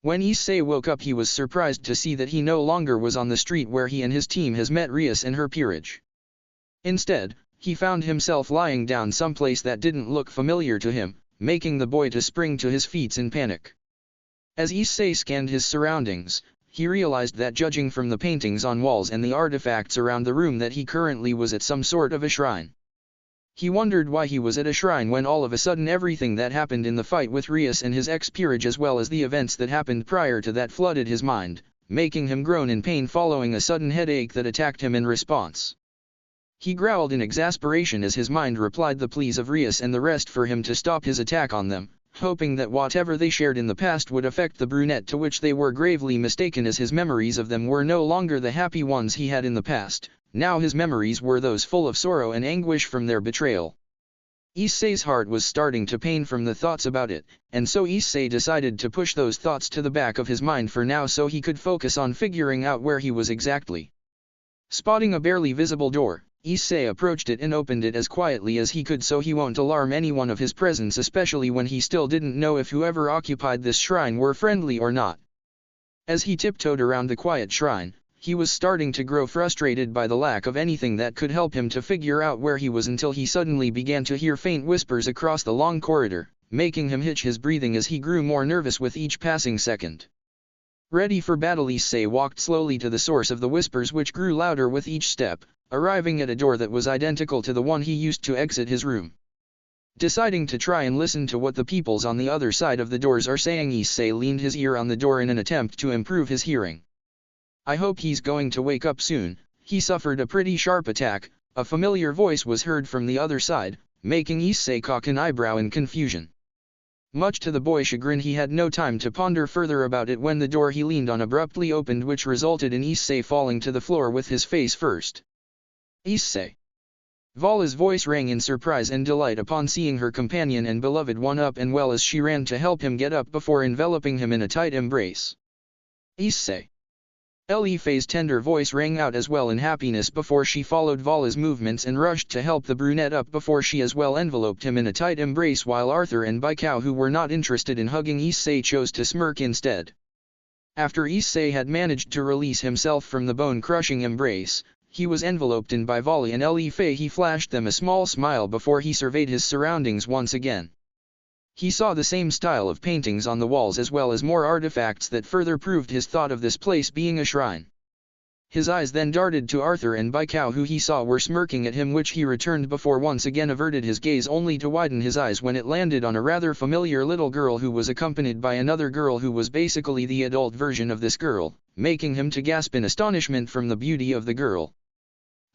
When Issei woke up, he was surprised to see that he no longer was on the street where he and his team has met Rias and her peerage. Instead, he found himself lying down someplace that didn't look familiar to him, making the boy to spring to his feet in panic. As Issei scanned his surroundings, he realized that, judging from the paintings on walls and the artifacts around the room, that he currently was at some sort of a shrine. He wondered why he was at a shrine when all of a sudden everything that happened in the fight with Rias and his ex-peerage, as well as the events that happened prior to that, flooded his mind, making him groan in pain following a sudden headache that attacked him in response. He growled in exasperation as his mind replied the pleas of Rias and the rest for him to stop his attack on them, hoping that whatever they shared in the past would affect the brunette, to which they were gravely mistaken, as his memories of them were no longer the happy ones he had in the past. Now his memories were those full of sorrow and anguish from their betrayal. Issei's heart was starting to pain from the thoughts about it, and so Issei decided to push those thoughts to the back of his mind for now so he could focus on figuring out where he was exactly. Spotting a barely visible door, Issei approached it and opened it as quietly as he could so he won't alarm anyone of his presence, especially when he still didn't know if whoever occupied this shrine were friendly or not. As he tiptoed around the quiet shrine, he was starting to grow frustrated by the lack of anything that could help him to figure out where he was, until he suddenly began to hear faint whispers across the long corridor, making him hitch his breathing as he grew more nervous with each passing second. Ready for battle, Issei walked slowly to the source of the whispers, which grew louder with each step, arriving at a door that was identical to the one he used to exit his room. Deciding to try and listen to what the peoples on the other side of the doors are saying, Issei leaned his ear on the door in an attempt to improve his hearing. I hope he's going to wake up soon. He suffered a pretty sharp attack. A familiar voice was heard from the other side, making Issei cock an eyebrow in confusion. Much to the boy's chagrin, he had no time to ponder further about it when the door he leaned on abruptly opened, which resulted in Issei falling to the floor with his face first. Issei! Vala's voice rang in surprise and delight upon seeing her companion and beloved one up and well, as she ran to help him get up before enveloping him in a tight embrace. Issei! Ellie F's tender voice rang out as well in happiness before she followed Vala's movements and rushed to help the brunette up before she as well enveloped him in a tight embrace, while Arthur and Baikao, who were not interested in hugging Issei, chose to smirk instead. After Issei had managed to release himself from the bone-crushing embrace, he was enveloped in by Vali and Ellie F. He flashed them a small smile before he surveyed his surroundings once again. He saw the same style of paintings on the walls as well as more artifacts that further proved his thought of this place being a shrine. His eyes then darted to Arthur and Baikao, who he saw were smirking at him, which he returned before once again averted his gaze only to widen his eyes when it landed on a rather familiar little girl who was accompanied by another girl who was basically the adult version of this girl, making him to gasp in astonishment from the beauty of the girl.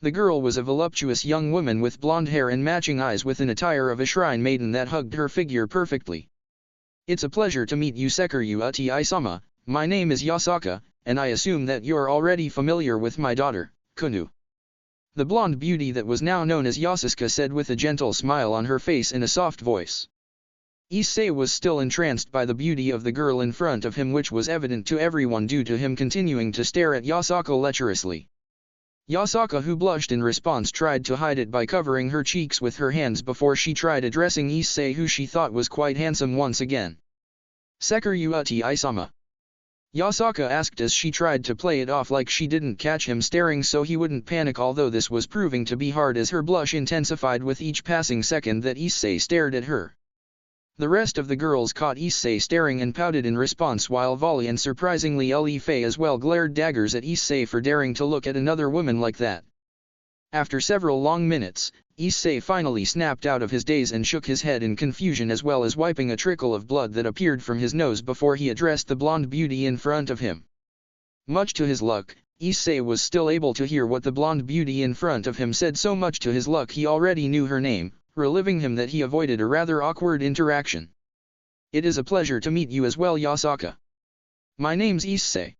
The girl was a voluptuous young woman with blonde hair and matching eyes, with an attire of a shrine maiden that hugged her figure perfectly. It's a pleasure to meet you, Sekiru-sama. My name is Yasaka, and I assume that you're already familiar with my daughter, Kunu. The blonde beauty that was now known as Yasaka said with a gentle smile on her face in a soft voice. Issei was still entranced by the beauty of the girl in front of him, which was evident to everyone due to him continuing to stare at Yasaka lecherously. Yasaka, who blushed in response, tried to hide it by covering her cheeks with her hands before she tried addressing Issei, who she thought was quite handsome once again. Sekiru-sama. Yasaka asked as she tried to play it off like she didn't catch him staring so he wouldn't panic, although this was proving to be hard as her blush intensified with each passing second that Issei stared at her. The rest of the girls caught Issei staring and pouted in response, while Vali and surprisingly Ellie F as well glared daggers at Issei for daring to look at another woman like that. After several long minutes, Issei finally snapped out of his daze and shook his head in confusion, as well as wiping a trickle of blood that appeared from his nose before he addressed the blonde beauty in front of him. Much to his luck, Issei was still able to hear what the blonde beauty in front of him said, so much to his luck he already knew her name, relieving him that he avoided a rather awkward interaction. It is a pleasure to meet you as well, Yasaka. My name's Issei.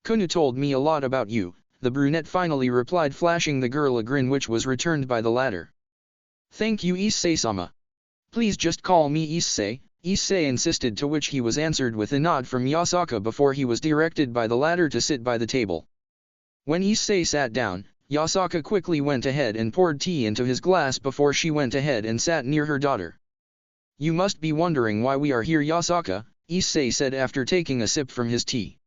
Kunu told me a lot about you, the brunette finally replied, flashing the girl a grin which was returned by the latter. Thank you, Issei-sama. Please just call me Issei, Issei insisted, to which he was answered with a nod from Yasaka before he was directed by the latter to sit by the table. When Issei sat down, Yasaka quickly went ahead and poured tea into his glass before she went ahead and sat near her daughter. You must be wondering why we are here, Yasaka, Issei said after taking a sip from his tea.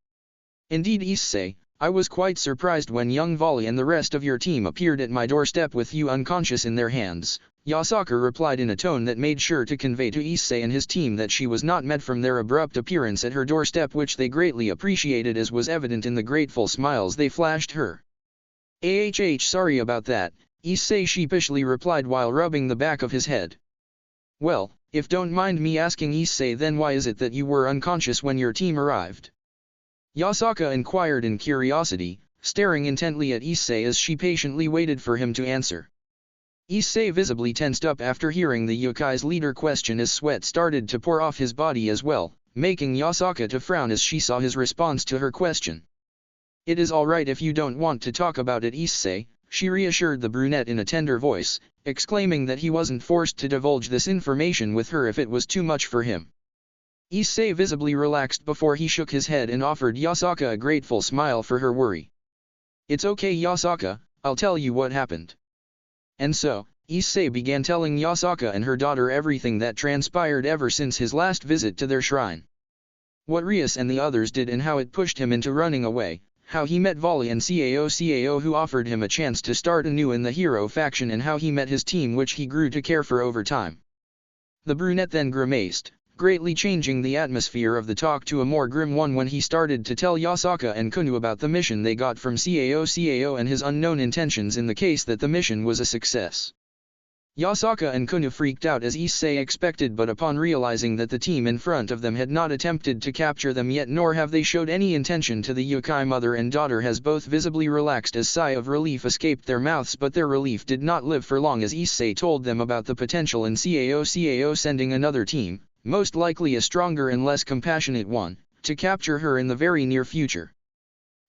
Indeed, Issei, I was quite surprised when young Vali and the rest of your team appeared at my doorstep with you unconscious in their hands, Yasaka replied in a tone that made sure to convey to Issei and his team that she was not met from their abrupt appearance at her doorstep, which they greatly appreciated, as was evident in the grateful smiles they flashed her. Sorry about that, Issei sheepishly replied while rubbing the back of his head. Well, if don't mind me asking, Issei, then why is it that you were unconscious when your team arrived? Yasaka inquired in curiosity, staring intently at Issei as she patiently waited for him to answer. Issei visibly tensed up after hearing the yokai's leader question as sweat started to pour off his body as well, making Yasaka to frown as she saw his response to her question. "It is alright if you don't want to talk about it, Issei," she reassured the brunette in a tender voice, exclaiming that he wasn't forced to divulge this information with her if it was too much for him. Issei visibly relaxed before he shook his head and offered Yasaka a grateful smile for her worry. "It's okay, Yasaka, I'll tell you what happened." And so, Issei began telling Yasaka and her daughter everything that transpired ever since his last visit to their shrine. What Rias and the others did and how it pushed him into running away, how he met Vali and Cao who offered him a chance to start anew in the hero faction, and how he met his team which he grew to care for over time. The brunette then grimaced, greatly changing the atmosphere of the talk to a more grim one when he started to tell Yasaka and Kunu about the mission they got from Cao and his unknown intentions in the case that the mission was a success. Yasaka and Kunu freaked out as Issei expected, but upon realizing that the team in front of them had not attempted to capture them yet, nor have they showed any intention to, the yokai mother and daughter has both visibly relaxed as sigh of relief escaped their mouths, but their relief did not live for long as Issei told them about the potential in Cao sending another team, most likely a stronger and less compassionate one, to capture her in the very near future.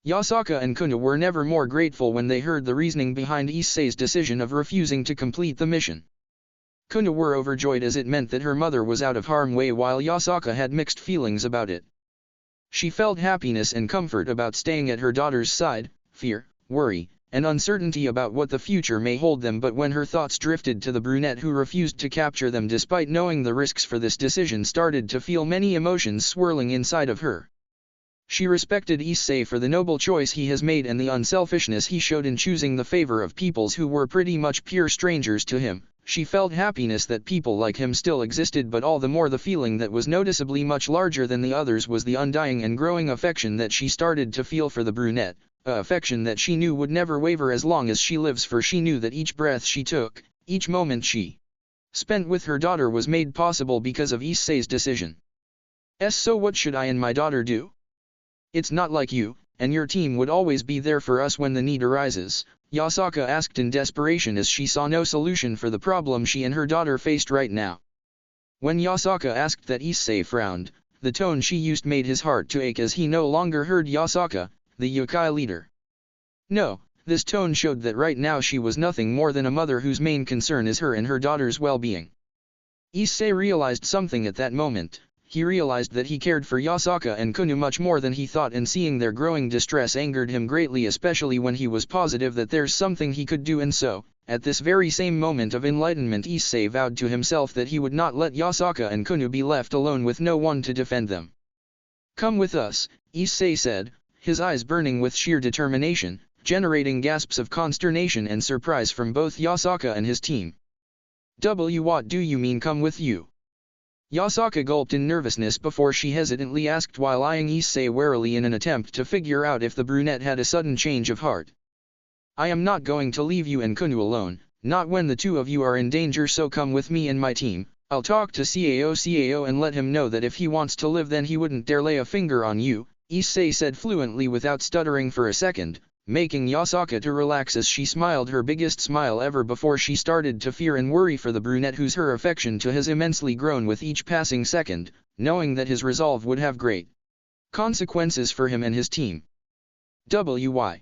Yasaka and Kunu were never more grateful when they heard the reasoning behind Issei's decision of refusing to complete the mission. Kunu were overjoyed as it meant that her mother was out of harm's way, while Yasaka had mixed feelings about it. She felt happiness and comfort about staying at her daughter's side, fear, worry, and uncertainty about what the future may hold them, but when her thoughts drifted to the brunette who refused to capture them despite knowing the risks for this decision, started to feel many emotions swirling inside of her. She respected Issei for the noble choice he has made and the unselfishness he showed in choosing the favor of peoples who were pretty much pure strangers to him. She felt happiness that people like him still existed, but all the more the feeling that was noticeably much larger than the others was the undying and growing affection that she started to feel for the brunette, a affection that she knew would never waver as long as she lives, for she knew that each breath she took, each moment she spent with her daughter was made possible because of Issei's decision. So what should I and my daughter do? It's not like you, and your team would always be there for us when the need arises, Yasaka asked in desperation as she saw no solution for the problem she and her daughter faced right now. When Yasaka asked that, Issei frowned. The tone she used made his heart to ache as he no longer heard Yasaka, the yokai leader. No, this tone showed that right now she was nothing more than a mother whose main concern is her and her daughter's well-being. Issei realized something at that moment. He realized that he cared for Yasaka and Kunu much more than he thought, and seeing their growing distress angered him greatly, especially when he was positive that there's something he could do. And so, at this very same moment of enlightenment, Issei vowed to himself that he would not let Yasaka and Kunu be left alone with no one to defend them. "Come with us," Issei said, his eyes burning with sheer determination, generating gasps of consternation and surprise from both Yasaka and his team. What do you mean, come with you?" Yasaka gulped in nervousness before she hesitantly asked, while eyeing Issei warily in an attempt to figure out if the brunette had a sudden change of heart. "I am not going to leave you and Kunu alone, not when the two of you are in danger, so come with me and my team. I'll talk to Cao and let him know that if he wants to live then he wouldn't dare lay a finger on you," Issei said fluently without stuttering for a second, making Yasaka to relax as she smiled her biggest smile ever before she started to fear and worry for the brunette, whose her affection to has immensely grown with each passing second, knowing that his resolve would have great consequences for him and his team. "Why?"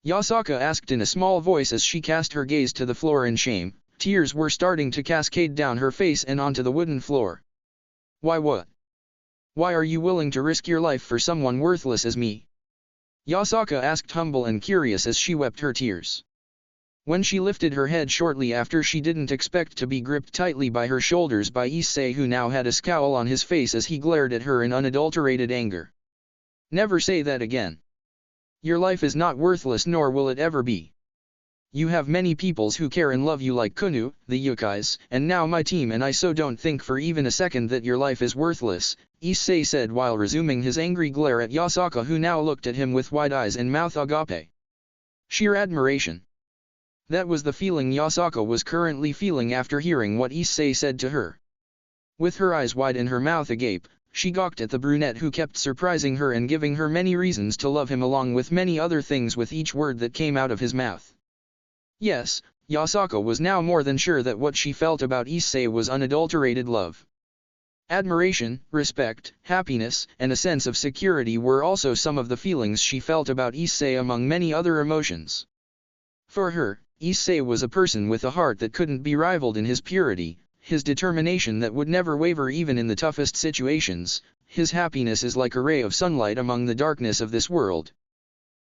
Yasaka asked in a small voice as she cast her gaze to the floor in shame. Tears were starting to cascade down her face and onto the wooden floor. "Why what? Why are you willing to risk your life for someone worthless as me?" Yasaka asked, humble and curious as she wept her tears. When she lifted her head shortly after, she didn't expect to be gripped tightly by her shoulders by Issei, who now had a scowl on his face as he glared at her in unadulterated anger. "Never say that again. Your life is not worthless, nor will it ever be. You have many peoples who care and love you like Kunu, the yokais, and now my team and I, so don't think for even a second that your life is worthless," Issei said while resuming his angry glare at Yasaka, who now looked at him with wide eyes and mouth agape. Sheer admiration. That was the feeling Yasaka was currently feeling after hearing what Issei said to her. With her eyes wide and her mouth agape, she gawked at the brunette who kept surprising her and giving her many reasons to love him, along with many other things with each word that came out of his mouth. "Yes, Yasaka was now more than sure that what she felt about Issei was unadulterated love. Admiration, respect, happiness, and a sense of security were also some of the feelings she felt about Issei among many other emotions. For her, Issei was a person with a heart that couldn't be rivaled in his purity, his determination that would never waver even in the toughest situations. His happiness is like a ray of sunlight among the darkness of this world.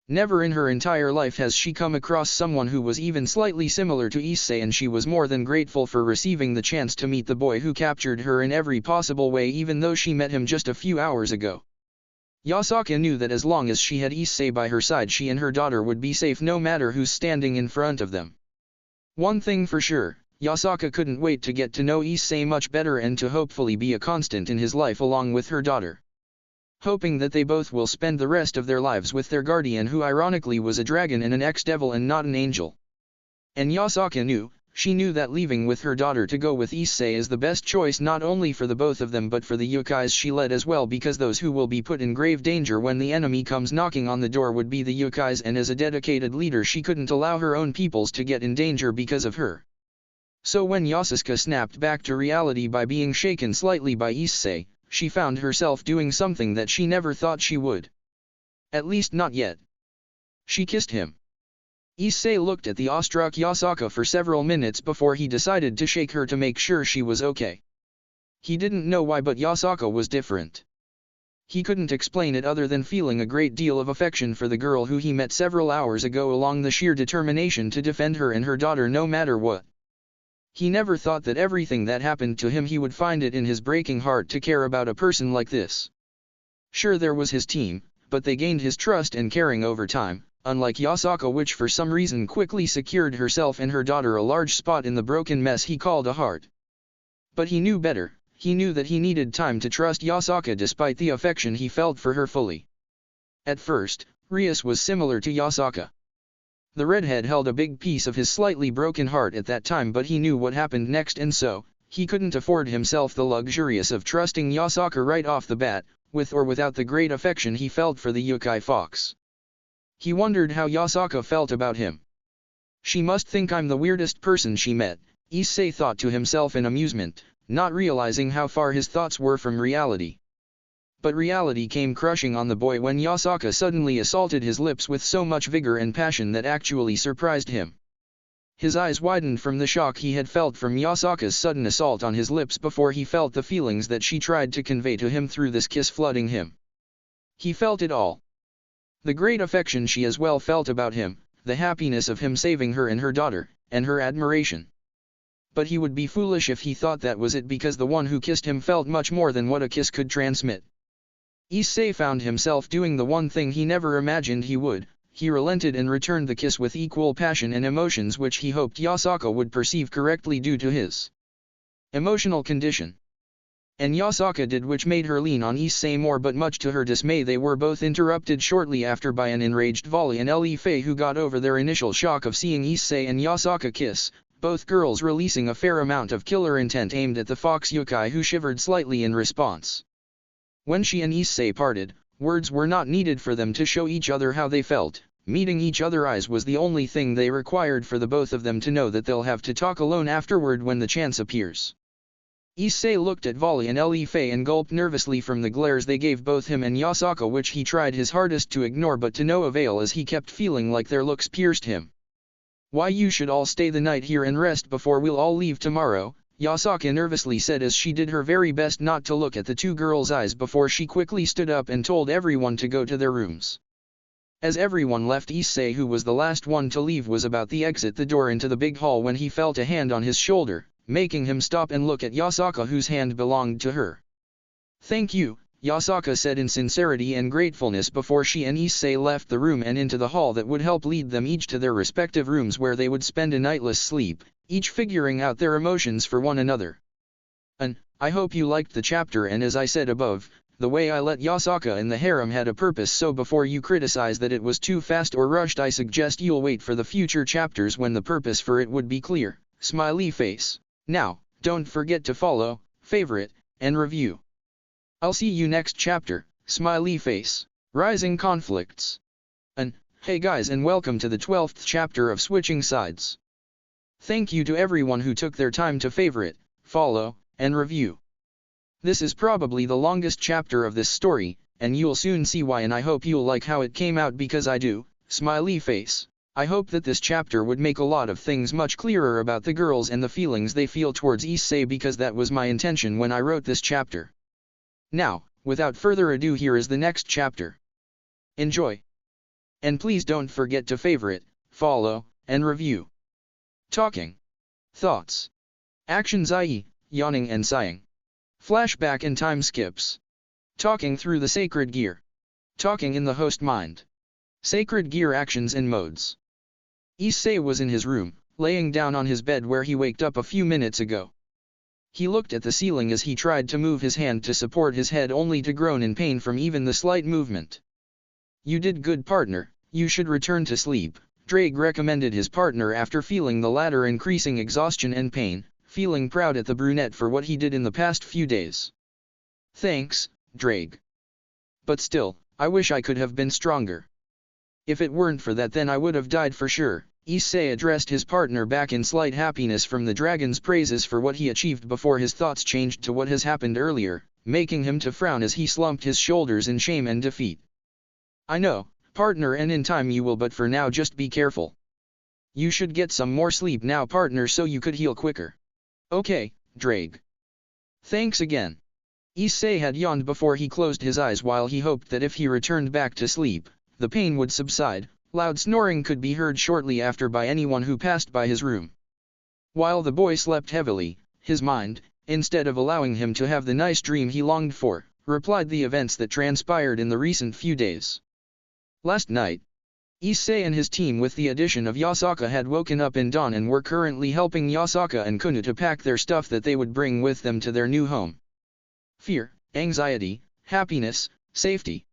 Never in her entire life has she come across someone who was even slightly similar to Issei, and she was more than grateful for receiving the chance to meet the boy who captured her in every possible way, even though she met him just a few hours ago. Yasaka knew that as long as she had Issei by her side, she and her daughter would be safe no matter who's standing in front of them. One thing for sure, Yasaka couldn't wait to get to know Issei much better and to hopefully be a constant in his life along with her daughter. Hoping that they both will spend the rest of their lives with their guardian, who ironically was a dragon and an ex-devil and not an angel. And Yasaka knew, she knew that leaving with her daughter to go with Issei is the best choice not only for the both of them but for the yokais she led as well, because those who will be put in grave danger when the enemy comes knocking on the door would be the yokais, and as a dedicated leader she couldn't allow her own peoples to get in danger because of her. So when Yasaka snapped back to reality by being shaken slightly by Issei, she found herself doing something that she never thought she would. At least not yet. She kissed him. Issei looked at the awestruck Yasaka for several minutes before he decided to shake her to make sure she was okay. He didn't know why, but Yasaka was different. He couldn't explain it other than feeling a great deal of affection for the girl who he met several hours ago, along the sheer determination to defend her and her daughter no matter what. He never thought that everything that happened to him he would find it in his breaking heart to care about a person like this. Sure, there was his team, but they gained his trust and caring over time, unlike Yasaka, which for some reason quickly secured herself and her daughter a large spot in the broken mess he called a heart. But he knew better. He knew that he needed time to trust Yasaka despite the affection he felt for her fully. At first, Rias was similar to Yasaka. The redhead held a big piece of his slightly broken heart at that time, but he knew what happened next, and so, he couldn't afford himself the luxurious of trusting Yasaka right off the bat, with or without the great affection he felt for the yokai fox. He wondered how Yasaka felt about him. She must think I'm the weirdest person she met, Issei thought to himself in amusement, not realizing how far his thoughts were from reality. But reality came crushing on the boy when Yasaka suddenly assaulted his lips with so much vigor and passion that actually surprised him. His eyes widened from the shock he had felt from Yasaka's sudden assault on his lips before he felt the feelings that she tried to convey to him through this kiss flooding him. He felt it all. The great affection she as well felt about him, the happiness of him saving her and her daughter, and her admiration. But he would be foolish if he thought that was it, because the one who kissed him felt much more than what a kiss could transmit. Issei found himself doing the one thing he never imagined he would. He relented and returned the kiss with equal passion and emotions, which he hoped Yasaka would perceive correctly due to his emotional condition. And Yasaka did, which made her lean on Issei more, but much to her dismay they were both interrupted shortly after by an enraged Vali and Ellie F, who got over their initial shock of seeing Issei and Yasaka kiss, both girls releasing a fair amount of killer intent aimed at the fox yokai, who shivered slightly in response. When she and Issei parted, words were not needed for them to show each other how they felt. Meeting each other's eyes was the only thing they required for the both of them to know that they'll have to talk alone afterward when the chance appears. Issei looked at Vali and Ellie F and gulped nervously from the glares they gave both him and Yasaka, which he tried his hardest to ignore, but to no avail, as he kept feeling like their looks pierced him. "Why, you should all stay the night here and rest before we'll all leave tomorrow," Yasaka nervously said as she did her very best not to look at the two girls' eyes before she quickly stood up and told everyone to go to their rooms. As everyone left, Issei, who was the last one to leave, was about to exit the door into the big hall when he felt a hand on his shoulder, making him stop and look at Yasaka, whose hand belonged to her. "Thank you," Yasaka said in sincerity and gratefulness before she and Issei left the room and into the hall that would help lead them each to their respective rooms, where they would spend a nightless sleep, each figuring out their emotions for one another. I hope you liked the chapter, and as I said above, the way I let Yasaka in the harem had a purpose, so before you criticize that it was too fast or rushed, I suggest you'll wait for the future chapters when the purpose for it would be clear. Smiley face. Now, don't forget to follow, favorite, and review. I'll see you next chapter. Smiley face. Rising conflicts. Hey guys, and welcome to the 12th chapter of Switching Sides. Thank you to everyone who took their time to favorite, follow, and review. This is probably the longest chapter of this story, and you'll soon see why, and I hope you'll like how it came out because I do, smiley face. I hope that this chapter would make a lot of things much clearer about the girls and the feelings they feel towards Issei, because that was my intention when I wrote this chapter. Now, without further ado, here is the next chapter. Enjoy! And please don't forget to favorite, follow, and review. Talking. Thoughts. Actions, i.e., yawning and sighing. Flashback and time skips. Talking through the sacred gear. Talking in the host mind. Sacred gear actions and modes. Issei was in his room, laying down on his bed where he waked up a few minutes ago. He looked at the ceiling as he tried to move his hand to support his head, only to groan in pain from even the slight movement. You did good, partner, you should return to sleep, Drake recommended his partner after feeling the latter increasing exhaustion and pain, feeling proud at the brunette for what he did in the past few days. Thanks, Drake. But still, I wish I could have been stronger. If it weren't for that, then I would have died for sure. Issei addressed his partner back in slight happiness from the dragon's praises for what he achieved before his thoughts changed to what has happened earlier, making him to frown as he slumped his shoulders in shame and defeat. I know, partner, and in time you will, but for now just be careful. You should get some more sleep now, partner, so you could heal quicker. Okay, Drake. Thanks again. Issei had yawned before he closed his eyes while he hoped that if he returned back to sleep, the pain would subside. Loud snoring could be heard shortly after by anyone who passed by his room. While the boy slept heavily, his mind, instead of allowing him to have the nice dream he longed for, replied the events that transpired in the recent few days. Last night, Issei and his team with the addition of Yasaka had woken up in dawn and were currently helping Yasaka and Kuna to pack their stuff that they would bring with them to their new home. Fear, anxiety, happiness, safety.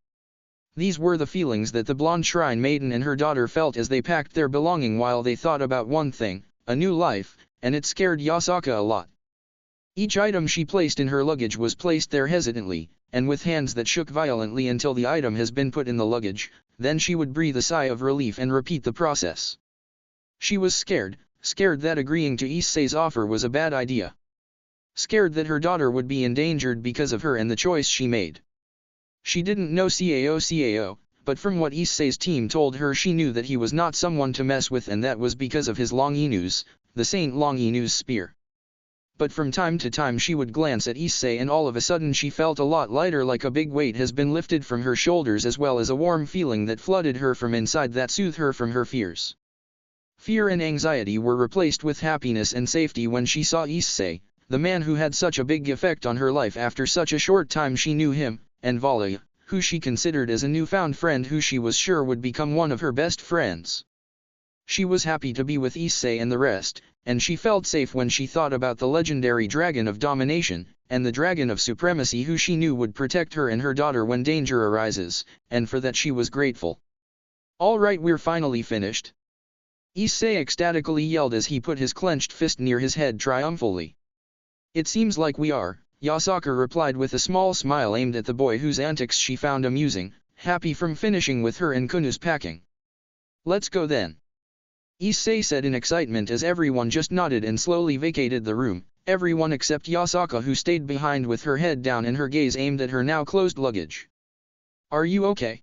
These were the feelings that the blonde shrine maiden and her daughter felt as they packed their belonging, while they thought about one thing, a new life, and it scared Yasaka a lot. Each item she placed in her luggage was placed there hesitantly, and with hands that shook violently until the item has been put in the luggage, then she would breathe a sigh of relief and repeat the process. She was scared that agreeing to Issei's offer was a bad idea. Scared that her daughter would be endangered because of her and the choice she made. She didn't know Cao, but from what Issei's team told her, she knew that he was not someone to mess with, and that was because of his long Inus, the Saint Long Inus spear. But from time to time she would glance at Issei, and all of a sudden she felt a lot lighter, like a big weight has been lifted from her shoulders, as well as a warm feeling that flooded her from inside that soothed her from her fears. Fear and anxiety were replaced with happiness and safety when she saw Issei, the man who had such a big effect on her life after such a short time she knew him, and Valerie, who she considered as a newfound friend who she was sure would become one of her best friends. She was happy to be with Issei and the rest, and she felt safe when she thought about the legendary dragon of domination, and the dragon of supremacy who she knew would protect her and her daughter when danger arises, and for that she was grateful. Alright, we're finally finished. Issei ecstatically yelled as he put his clenched fist near his head triumphantly. It seems like we are, Yasaka replied with a small smile aimed at the boy whose antics she found amusing, happy from finishing with her and Kunu's packing. Let's go then. Issei said in excitement as everyone just nodded and slowly vacated the room, everyone except Yasaka, who stayed behind with her head down and her gaze aimed at her now closed luggage. Are you okay?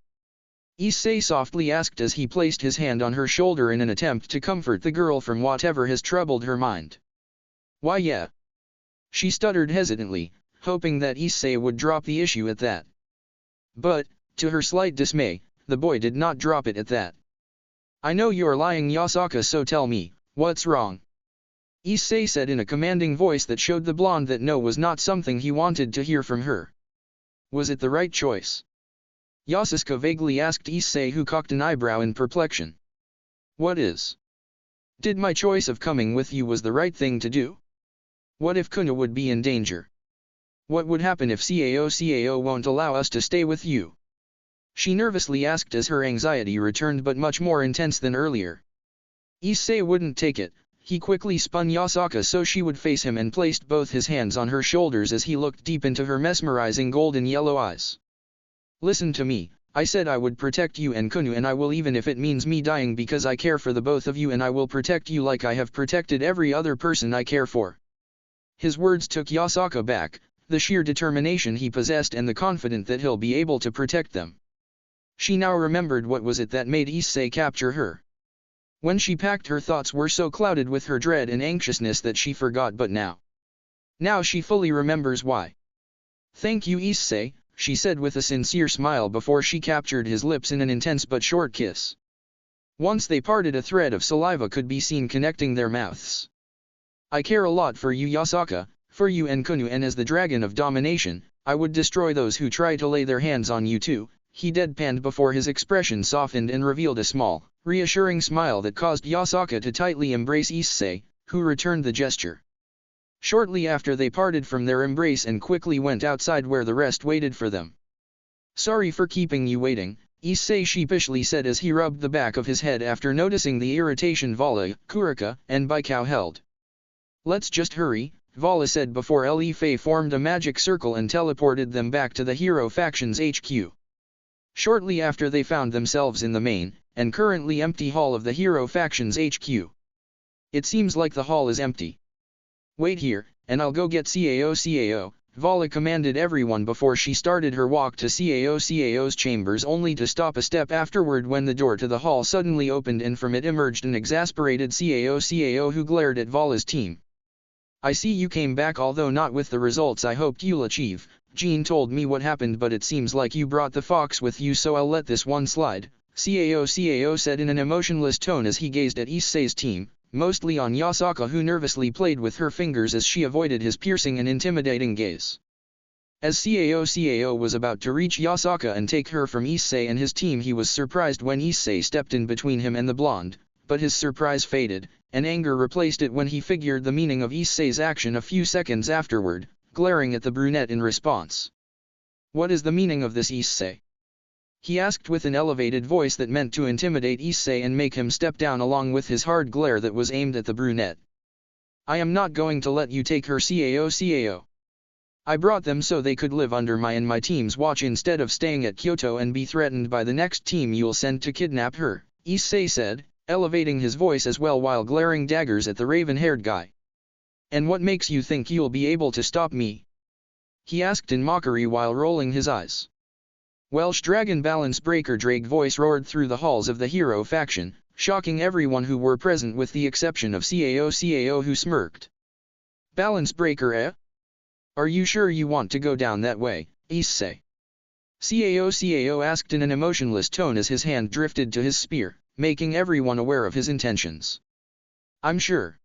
Issei softly asked as he placed his hand on her shoulder in an attempt to comfort the girl from whatever has troubled her mind. Why, yeah. She stuttered hesitantly, hoping that Issei would drop the issue at that. But, to her slight dismay, the boy did not drop it at that. I know you're lying, Yasaka, so tell me, what's wrong? Issei said in a commanding voice that showed the blonde that no was not something he wanted to hear from her. Was it the right choice? Yasaka vaguely asked Issei, who cocked an eyebrow in perplexion. What is? Did my choice of coming with you was the right thing to do? What if Kuna would be in danger? What would happen if Cao won't allow us to stay with you? She nervously asked as her anxiety returned, but much more intense than earlier. Issei wouldn't take it. He quickly spun Yasaka so she would face him and placed both his hands on her shoulders as he looked deep into her mesmerizing golden yellow eyes. Listen to me, I said I would protect you and Kunu, and I will, even if it means me dying, because I care for the both of you, and I will protect you like I have protected every other person I care for. His words took Yasaka back, the sheer determination he possessed and the confidence that he'll be able to protect them. She now remembered what was it that made Issei capture her. When she packed, her thoughts were so clouded with her dread and anxiousness that she forgot, but now she fully remembers why. Thank you, Issei, she said with a sincere smile before she captured his lips in an intense but short kiss. Once they parted, a thread of saliva could be seen connecting their mouths. I care a lot for you, Yasaka, for you and Kunu, and as the dragon of domination, I would destroy those who try to lay their hands on you too. He deadpanned before his expression softened and revealed a small, reassuring smile that caused Yasaka to tightly embrace Issei, who returned the gesture. Shortly after, they parted from their embrace and quickly went outside where the rest waited for them. Sorry for keeping you waiting, Issei sheepishly said as he rubbed the back of his head after noticing the irritation Valerie, Kuraka, and Baikao held. Let's just hurry, Valerie said before Ellie F formed a magic circle and teleported them back to the hero faction's HQ. Shortly after, they found themselves in the main, and currently empty hall of the hero faction's HQ. It seems like the hall is empty. Wait here, and I'll go get Cao, Valerie commanded everyone before she started her walk to Cao's chambers, only to stop a step afterward when the door to the hall suddenly opened and from it emerged an exasperated Cao who glared at Valerie's team. I see you came back, although not with the results I hoped you'll achieve. Jean told me what happened, but it seems like you brought the fox with you, so I'll let this one slide, Cao said in an emotionless tone as he gazed at Issei's team, mostly on Yasaka, who nervously played with her fingers as she avoided his piercing and intimidating gaze. As Cao was about to reach Yasaka and take her from Issei and his team, he was surprised when Issei stepped in between him and the blonde, but his surprise faded, and anger replaced it when he figured the meaning of Issei's action a few seconds afterward, glaring at the brunette in response. What is the meaning of this, Issei? He asked with an elevated voice that meant to intimidate Issei and make him step down, along with his hard glare that was aimed at the brunette. I am not going to let you take her, Cao. I brought them so they could live under my and my team's watch instead of staying at Kyoto and be threatened by the next team you'll send to kidnap her, Issei said, elevating his voice as well while glaring daggers at the raven-haired guy. And what makes you think you'll be able to stop me? He asked in mockery while rolling his eyes. Welsh Dragon Balance Breaker Drake voice roared through the halls of the hero faction, shocking everyone who were present with the exception of Cao, who smirked. Balance Breaker, eh? Are you sure you want to go down that way, Issei? Cao asked in an emotionless tone as his hand drifted to his spear, making everyone aware of his intentions. I'm sure.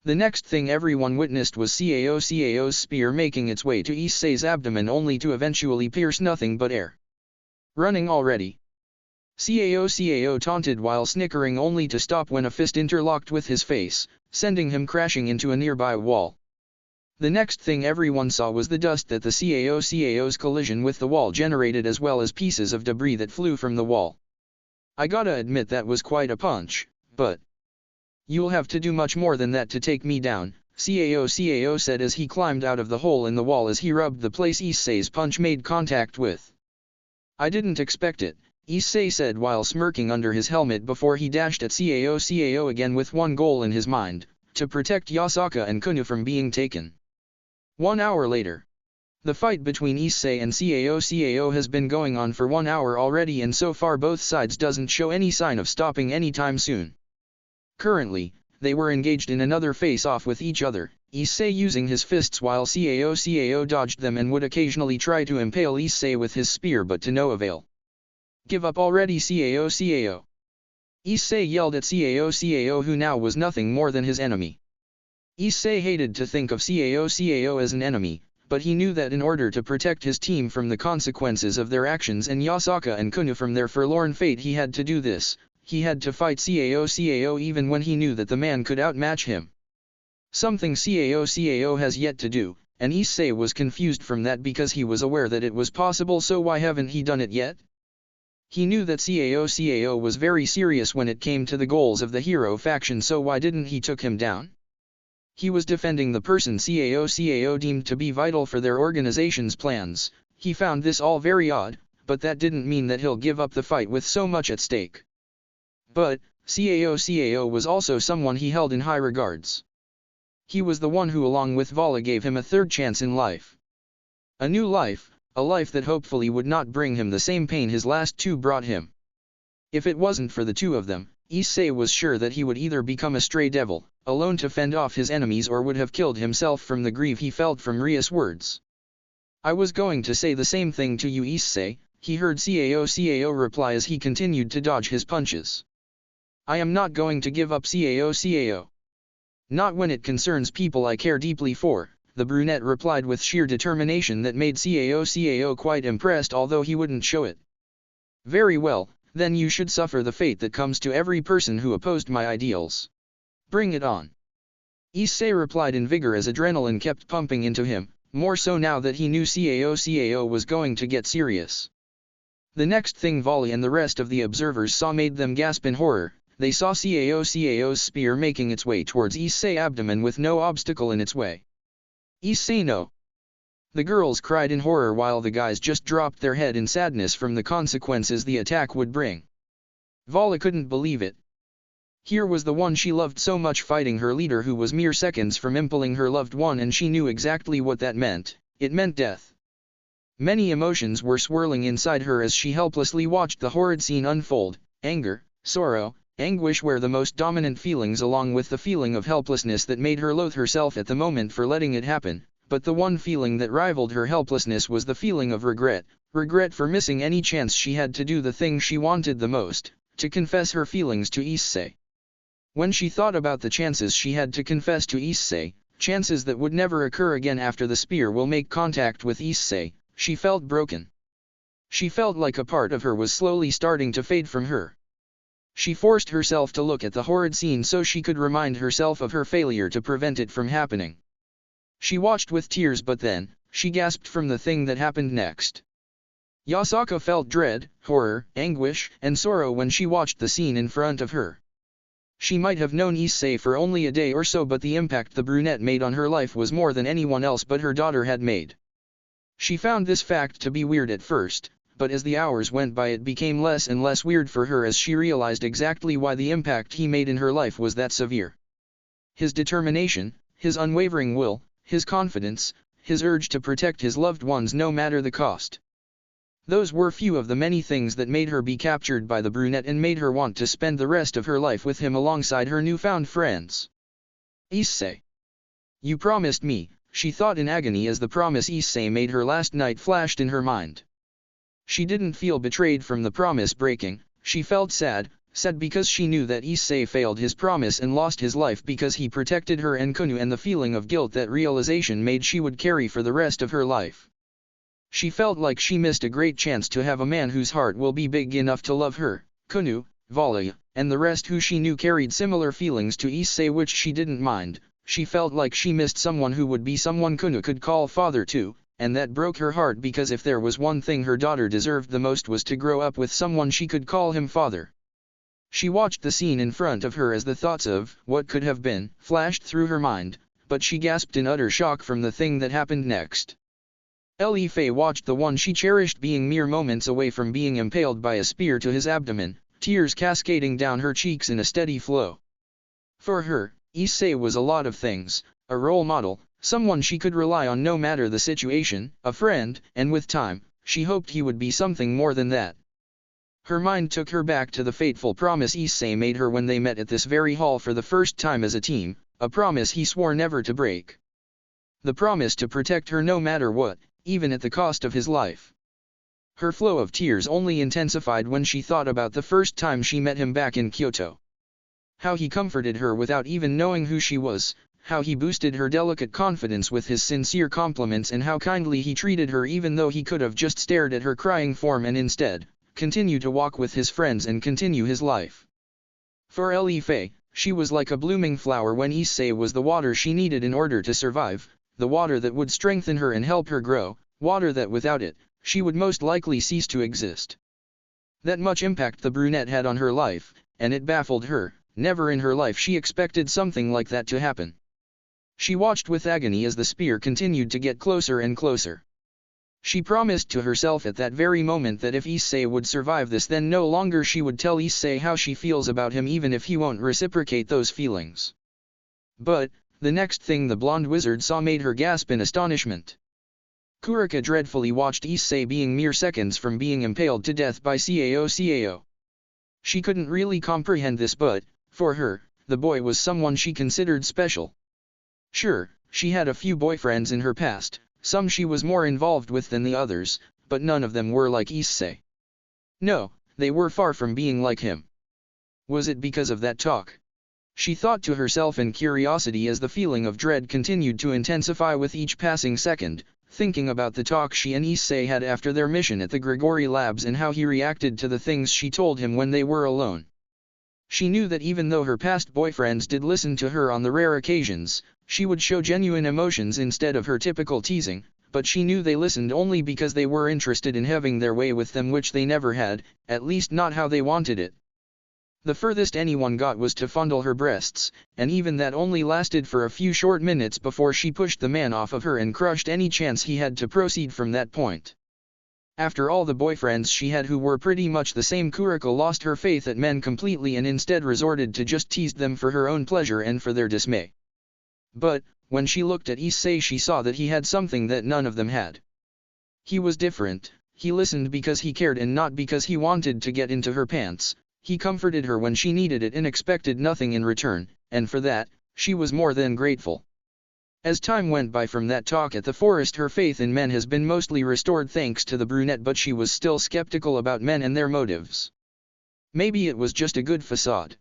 The next thing everyone witnessed was Cao's spear making its way to Issei's abdomen, only to eventually pierce nothing but air. Running already? Cao taunted while snickering, only to stop when a fist interlocked with his face, sending him crashing into a nearby wall. The next thing everyone saw was the dust that the Cao's collision with the wall generated, as well as pieces of debris that flew from the wall. I gotta admit that was quite a punch, but you'll have to do much more than that to take me down, Cao said as he climbed out of the hole in the wall as he rubbed the place Issei's punch made contact with. I didn't expect it, Issei said while smirking under his helmet before he dashed at Cao again with one goal in his mind, to protect Yasaka and Kunu from being taken. 1 hour later. The fight between Issei and Cao has been going on for 1 hour already, and so far both sides doesn't show any sign of stopping anytime soon. Currently, they were engaged in another face-off with each other, Issei using his fists while Cao dodged them and would occasionally try to impale Issei with his spear, but to no avail. Give up already, Cao. Issei yelled at Cao, who now was nothing more than his enemy. Issei hated to think of Cao as an enemy, but he knew that in order to protect his team from the consequences of their actions and Yasaka and Kunu from their forlorn fate, he had to do this. He had to fight Cao even when he knew that the man could outmatch him. Something Cao has yet to do, and Issei was confused from that because he was aware that it was possible, so why haven't he done it yet? He knew that Cao was very serious when it came to the goals of the hero faction, so why didn't he took him down? He was defending the person Cao deemed to be vital for their organization's plans. He found this all very odd, but that didn't mean that he'll give up the fight with so much at stake. But, Cao was also someone he held in high regards. He was the one who along with Vali gave him a third chance in life. A new life, a life that hopefully would not bring him the same pain his last two brought him. If it wasn't for the two of them, Issei was sure that he would either become a stray devil, alone to fend off his enemies, or would have killed himself from the grief he felt from Rias' words. "I was going to say the same thing to you, Issei," he heard Cao reply as he continued to dodge his punches. "I am not going to give up, Cao. Not when it concerns people I care deeply for," the brunette replied with sheer determination that made Cao quite impressed, although he wouldn't show it. "Very well, then you should suffer the fate that comes to every person who opposed my ideals. Bring it on." Issei replied in vigor as adrenaline kept pumping into him, more so now that he knew Cao was going to get serious. The next thing Vali and the rest of the observers saw made them gasp in horror. They saw Cao's spear making its way towards Issei's abdomen with no obstacle in its way. "Issei, no!" The girls cried in horror while the guys just dropped their head in sadness from the consequences the attack would bring. Vali couldn't believe it. Here was the one she loved so much fighting her leader who was mere seconds from impaling her loved one, and she knew exactly what that meant. It meant death. Many emotions were swirling inside her as she helplessly watched the horrid scene unfold: anger, sorrow, anguish were the most dominant feelings, along with the feeling of helplessness that made her loathe herself at the moment for letting it happen. But the one feeling that rivaled her helplessness was the feeling of regret for missing any chance she had to do the thing she wanted the most, to confess her feelings to Issei. When she thought about the chances she had to confess to Issei, chances that would never occur again after the spear will make contact with Issei, she felt broken. She felt like a part of her was slowly starting to fade from her. She forced herself to look at the horrid scene so she could remind herself of her failure to prevent it from happening. She watched with tears, but then, she gasped from the thing that happened next. Yasaka felt dread, horror, anguish, and sorrow when she watched the scene in front of her. She might have known Issei for only a day or so, but the impact the brunette made on her life was more than anyone else but her daughter had made. She found this fact to be weird at first, but as the hours went by it became less and less weird for her as she realized exactly why the impact he made in her life was that severe. His determination, his unwavering will, his confidence, his urge to protect his loved ones no matter the cost. Those were few of the many things that made her be captured by the brunette and made her want to spend the rest of her life with him alongside her newfound friends. "Issei. You promised me," she thought in agony as the promise Issei made her last night flashed in her mind. She didn't feel betrayed from the promise breaking, she felt sad because she knew that Issei failed his promise and lost his life because he protected her and Kunu, and the feeling of guilt that realization made she would carry for the rest of her life. She felt like she missed a great chance to have a man whose heart will be big enough to love her, Kunu, Vali, and the rest who she knew carried similar feelings to Issei which she didn't mind. She felt like she missed someone who would be someone Kunu could call father to, and that broke her heart because if there was one thing her daughter deserved the most was to grow up with someone she could call him father. She watched the scene in front of her as the thoughts of what could have been flashed through her mind, but she gasped in utter shock from the thing that happened next. Ellie F watched the one she cherished being mere moments away from being impaled by a spear to his abdomen, tears cascading down her cheeks in a steady flow. For her, Issei was a lot of things: a role model, someone she could rely on no matter the situation, a friend, and with time, she hoped he would be something more than that. Her mind took her back to the fateful promise Issei made her when they met at this very hall for the first time as a team, a promise he swore never to break. The promise to protect her no matter what, even at the cost of his life. Her flow of tears only intensified when she thought about the first time she met him back in Kyoto. How he comforted her without even knowing who she was, how he boosted her delicate confidence with his sincere compliments, and how kindly he treated her even though he could have just stared at her crying form and instead continue to walk with his friends and continue his life. For Ellie F, she was like a blooming flower when Issei was the water she needed in order to survive, the water that would strengthen her and help her grow, water that without it, she would most likely cease to exist. That much impact the brunette had on her life, and it baffled her. Never in her life she expected something like that to happen. She watched with agony as the spear continued to get closer and closer. She promised to herself at that very moment that if Issei would survive this, then no longer she would tell Issei how she feels about him, even if he won't reciprocate those feelings. But, the next thing the blonde wizard saw made her gasp in astonishment. Kuraka dreadfully watched Issei being mere seconds from being impaled to death by Cao Cao. She couldn't really comprehend this, but, for her, the boy was someone she considered special. Sure, she had a few boyfriends in her past, some she was more involved with than the others, but none of them were like Issei. No, they were far from being like him. Was it because of that talk? She thought to herself in curiosity as the feeling of dread continued to intensify with each passing second, thinking about the talk she and Issei had after their mission at the Gregori labs and how he reacted to the things she told him when they were alone. She knew that even though her past boyfriends did listen to her on the rare occasions, she would show genuine emotions instead of her typical teasing, but she knew they listened only because they were interested in having their way with them, which they never had, at least not how they wanted it. The furthest anyone got was to fondle her breasts, and even that only lasted for a few short minutes before she pushed the man off of her and crushed any chance he had to proceed from that point. After all the boyfriends she had who were pretty much the same, Kuraka lost her faith at men completely and instead resorted to just tease them for her own pleasure and for their dismay. But, when she looked at Issei, she saw that he had something that none of them had. He was different. He listened because he cared and not because he wanted to get into her pants. He comforted her when she needed it and expected nothing in return, and for that, she was more than grateful. As time went by from that talk at the forest, her faith in men has been mostly restored thanks to the brunette, but she was still skeptical about men and their motives. Maybe it was just a good facade.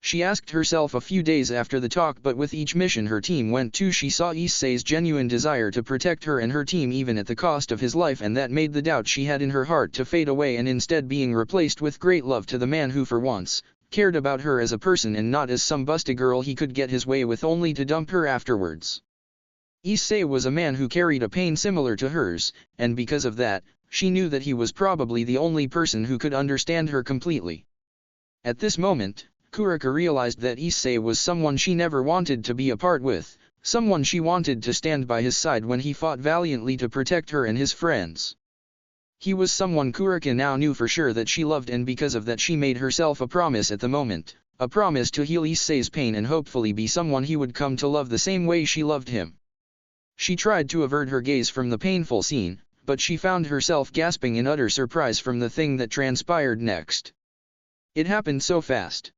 She asked herself a few days after the talk, but with each mission her team went to, she saw Issei's genuine desire to protect her and her team even at the cost of his life, and that made the doubt she had in her heart to fade away and instead being replaced with great love to the man who for once cared about her as a person and not as some busty girl he could get his way with only to dump her afterwards. Issei was a man who carried a pain similar to hers, and because of that, she knew that he was probably the only person who could understand her completely. At this moment, Kuraka realized that Issei was someone she never wanted to be apart with, someone she wanted to stand by his side when he fought valiantly to protect her and his friends. He was someone Kuraka now knew for sure that she loved, and because of that she made herself a promise at the moment, a promise to heal Issei's pain and hopefully be someone he would come to love the same way she loved him. She tried to avert her gaze from the painful scene, but she found herself gasping in utter surprise from the thing that transpired next. It happened so fast.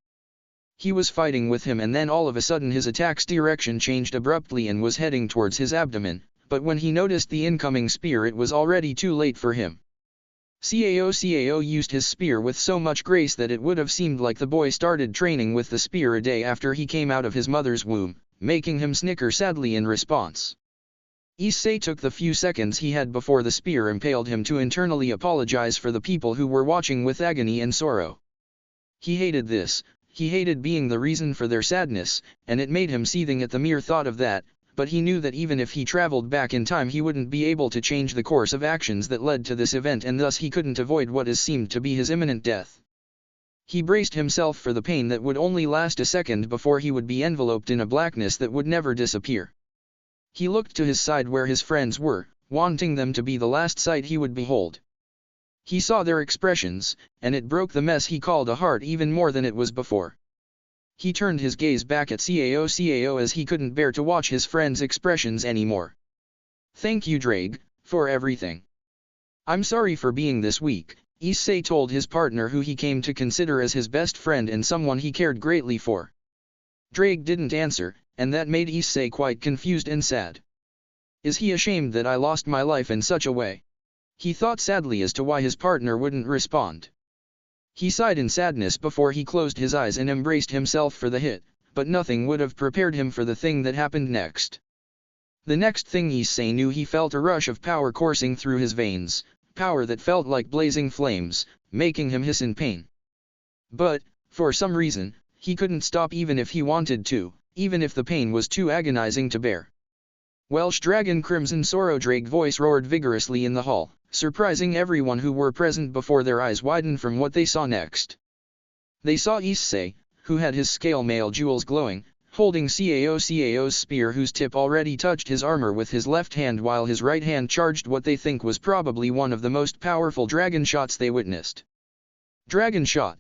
He was fighting with him and then all of a sudden his attack's direction changed abruptly and was heading towards his abdomen, but when he noticed the incoming spear it was already too late for him. Cao used his spear with so much grace that it would have seemed like the boy started training with the spear a day after he came out of his mother's womb, making him snicker sadly in response. Issei took the few seconds he had before the spear impaled him to internally apologize for the people who were watching with agony and sorrow. He hated this. He hated being the reason for their sadness, and it made him seething at the mere thought of that, but he knew that even if he traveled back in time he wouldn't be able to change the course of actions that led to this event, and thus he couldn't avoid what is seemed to be his imminent death. He braced himself for the pain that would only last a second before he would be enveloped in a blackness that would never disappear. He looked to his side where his friends were, wanting them to be the last sight he would behold. He saw their expressions, and it broke the mess he called a heart even more than it was before. He turned his gaze back at Cao as he couldn't bear to watch his friend's expressions anymore. "Thank you, Drake, for everything. I'm sorry for being this weak," Issei told his partner, who he came to consider as his best friend and someone he cared greatly for. Drake didn't answer, and that made Issei quite confused and sad. Is he ashamed that I lost my life in such a way? He thought sadly as to why his partner wouldn't respond. He sighed in sadness before he closed his eyes and embraced himself for the hit, but nothing would have prepared him for the thing that happened next. The next thing Issei knew, he felt a rush of power coursing through his veins, power that felt like blazing flames, making him hiss in pain. But, for some reason, he couldn't stop even if he wanted to, even if the pain was too agonizing to bear. Welsh Dragon Crimson Sorrow Drake voice roared vigorously in the hall, surprising everyone who were present before their eyes widened from what they saw next. They saw Issei, who had his scale mail jewels glowing, holding Cao's spear whose tip already touched his armor with his left hand while his right hand charged what they think was probably one of the most powerful dragon shots they witnessed. Dragon shot.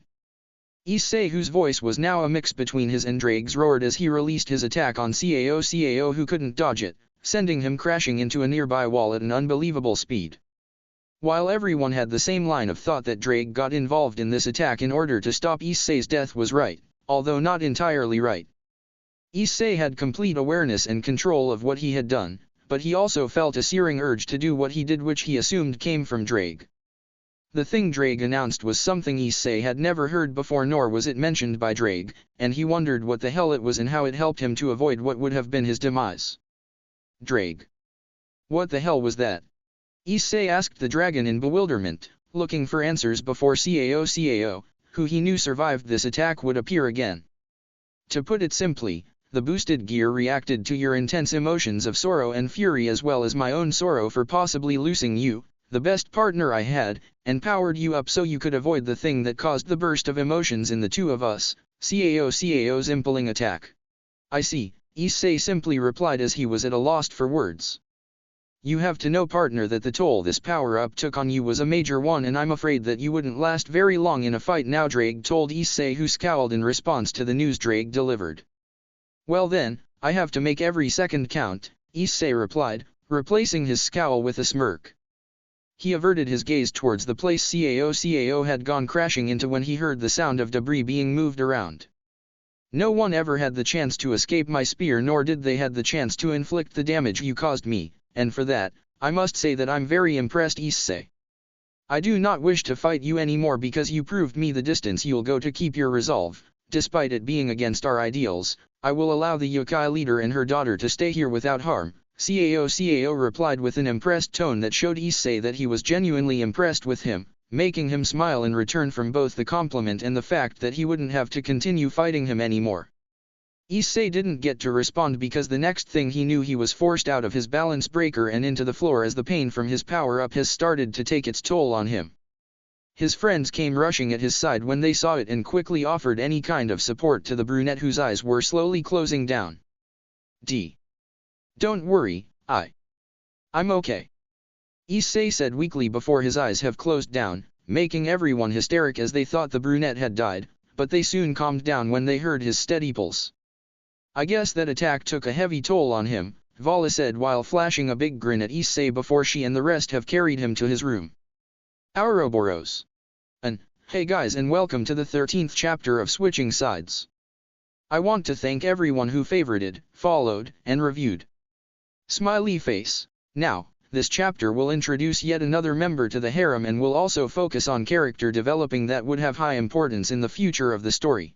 Issei, whose voice was now a mix between his and Drake's, roared as he released his attack on Cao, who couldn't dodge it, sending him crashing into a nearby wall at an unbelievable speed. While everyone had the same line of thought that Drake got involved in this attack in order to stop Issei's death was right, although not entirely right. Issei had complete awareness and control of what he had done, but he also felt a searing urge to do what he did, which he assumed came from Drake. The thing Drake announced was something Issei had never heard before, nor was it mentioned by Drake, and he wondered what the hell it was and how it helped him to avoid what would have been his demise. Drake. What the hell was that? Issei asked the dragon in bewilderment, looking for answers before Cao, who he knew survived this attack, would appear again. To put it simply, the boosted gear reacted to your intense emotions of sorrow and fury as well as my own sorrow for possibly losing you, the best partner I had, and powered you up so you could avoid the thing that caused the burst of emotions in the two of us, Cao's impelling attack. I see, Issei simply replied as he was at a loss for words. You have to know, partner, that the toll this power-up took on you was a major one, and I'm afraid that you wouldn't last very long in a fight now, Drake told Issei, who scowled in response to the news Drake delivered. Well then, I have to make every second count, Issei replied, replacing his scowl with a smirk. He averted his gaze towards the place Cao had gone crashing into when he heard the sound of debris being moved around. No one ever had the chance to escape my spear, nor did they had the chance to inflict the damage you caused me, and for that, I must say that I'm very impressed, Issei. I do not wish to fight you anymore because you proved me the distance you'll go to keep your resolve, despite it being against our ideals. I will allow the yokai leader and her daughter to stay here without harm. Cao replied with an impressed tone that showed Issei that he was genuinely impressed with him, making him smile in return from both the compliment and the fact that he wouldn't have to continue fighting him anymore. Issei didn't get to respond because the next thing he knew he was forced out of his balance breaker and into the floor as the pain from his power-up has started to take its toll on him. His friends came rushing at his side when they saw it and quickly offered any kind of support to the brunette whose eyes were slowly closing down. Don't worry, I'm okay. Issei said weakly before his eyes have closed down, making everyone hysteric as they thought the brunette had died, but they soon calmed down when they heard his steady pulse. I guess that attack took a heavy toll on him, Vali said while flashing a big grin at Issei before she and the rest have carried him to his room. Ouroboros. Hey guys, and welcome to the 13th chapter of Switching Sides. I want to thank everyone who favorited, followed, and reviewed. Smiley face. Now, this chapter will introduce yet another member to the harem and will also focus on character developing that would have high importance in the future of the story.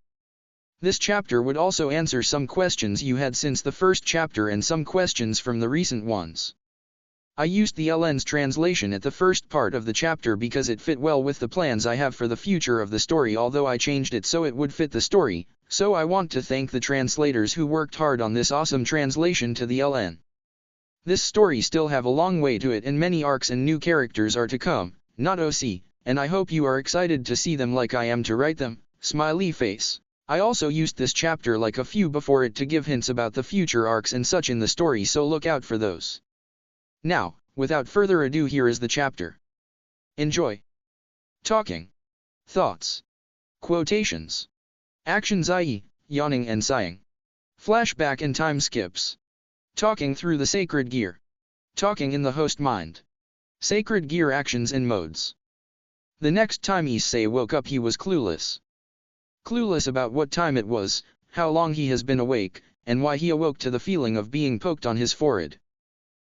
This chapter would also answer some questions you had since the first chapter and some questions from the recent ones. I used the LN's translation at the first part of the chapter because it fit well with the plans I have for the future of the story, although I changed it so it would fit the story, so I want to thank the translators who worked hard on this awesome translation to the LN. This story still have a long way to it and many arcs and new characters are to come, not OC, and I hope you are excited to see them like I am to write them, smiley face. I also used this chapter like a few before it to give hints about the future arcs and such in the story, so look out for those. Now, without further ado, here is the chapter. Enjoy. Talking. Thoughts. Quotations. Actions, i.e., yawning and sighing. Flashback and time skips. Talking through the sacred gear. Talking in the host mind. Sacred gear actions and modes. The next time Issei woke up he was clueless. Clueless about what time it was, how long he has been awake, and why he awoke to the feeling of being poked on his forehead.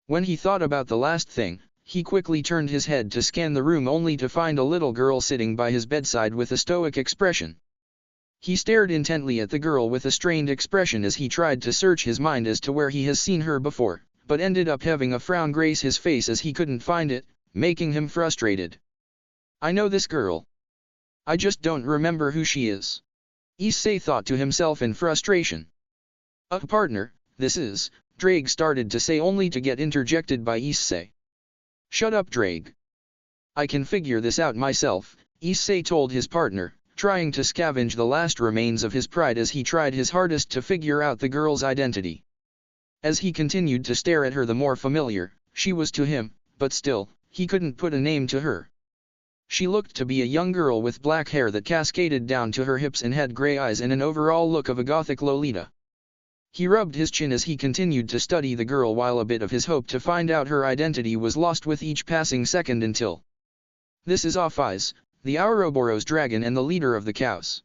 When he thought about the last thing, he quickly turned his head to scan the room only to find a little girl sitting by his bedside with a stoic expression. He stared intently at the girl with a strained expression as he tried to search his mind as to where he has seen her before, but ended up having a frown grace his face as he couldn't find it, making him frustrated. I know this girl. I just don't remember who she is. Issei thought to himself in frustration. Partner, this is, Drake started to say only to get interjected by Issei. Shut up, Drake. I can figure this out myself, Issei told his partner, trying to scavenge the last remains of his pride as he tried his hardest to figure out the girl's identity. As he continued to stare at her, the more familiar she was to him, but still, he couldn't put a name to her. She looked to be a young girl with black hair that cascaded down to her hips and had gray eyes and an overall look of a gothic Lolita. He rubbed his chin as he continued to study the girl, while a bit of his hope to find out her identity was lost with each passing second until... This is Ophis, the Ouroboros dragon and the leader of the Chaos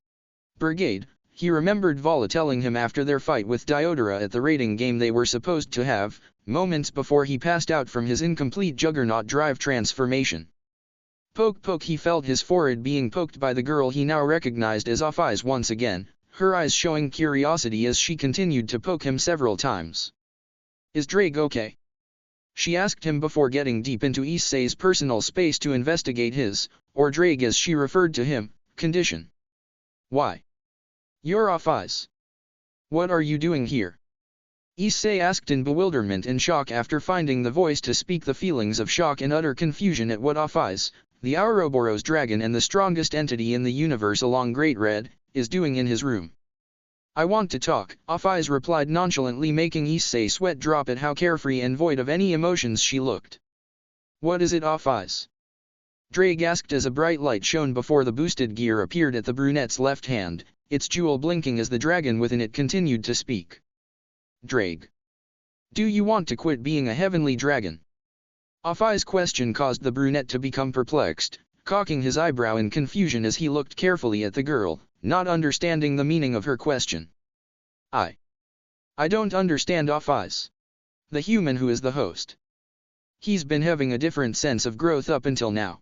Brigade. He remembered Vala telling him after their fight with Diodora at the raiding game they were supposed to have, moments before he passed out from his incomplete Juggernaut drive transformation. Poke poke, he felt his forehead being poked by the girl he now recognized as Ophis once again, her eyes showing curiosity as she continued to poke him several times. Is Drake okay? She asked him before getting deep into Issei's personal space to investigate his, or Drake as she referred to him, condition. Why? You're Ophis. What are you doing here? Issei asked in bewilderment and shock after finding the voice to speak the feelings of shock and utter confusion at what Ophis, the Ouroboros dragon and the strongest entity in the universe along Great Red, is doing in his room. I want to talk, Ophis replied nonchalantly, making Issei sweat drop at how carefree and void of any emotions she looked. What is it, Ophis? Drake asked as a bright light shone before the boosted gear appeared at the brunette's left hand, its jewel blinking as the dragon within it continued to speak. Drake. Do you want to quit being a heavenly dragon? Ophis' question caused the brunette to become perplexed, cocking his eyebrow in confusion as he looked carefully at the girl, not understanding the meaning of her question. I don't understand Ophis. The human who is the host. He's been having a different sense of growth up until now.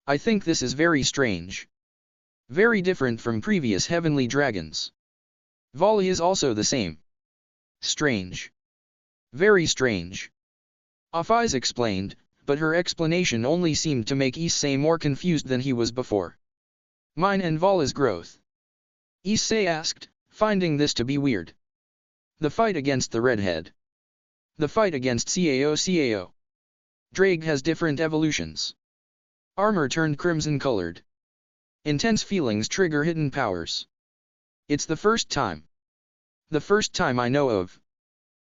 I think this is very strange. Very different from previous heavenly dragons. Vali is also the same. Strange. Very strange. Ophis explained, but her explanation only seemed to make Issei more confused than he was before. Mine and Vala's growth? Issei asked, finding this to be weird. The fight against the redhead. The fight against Cao. Drake has different evolutions. Armor turned crimson-colored. Intense feelings trigger hidden powers. It's the first time. The first time I know of.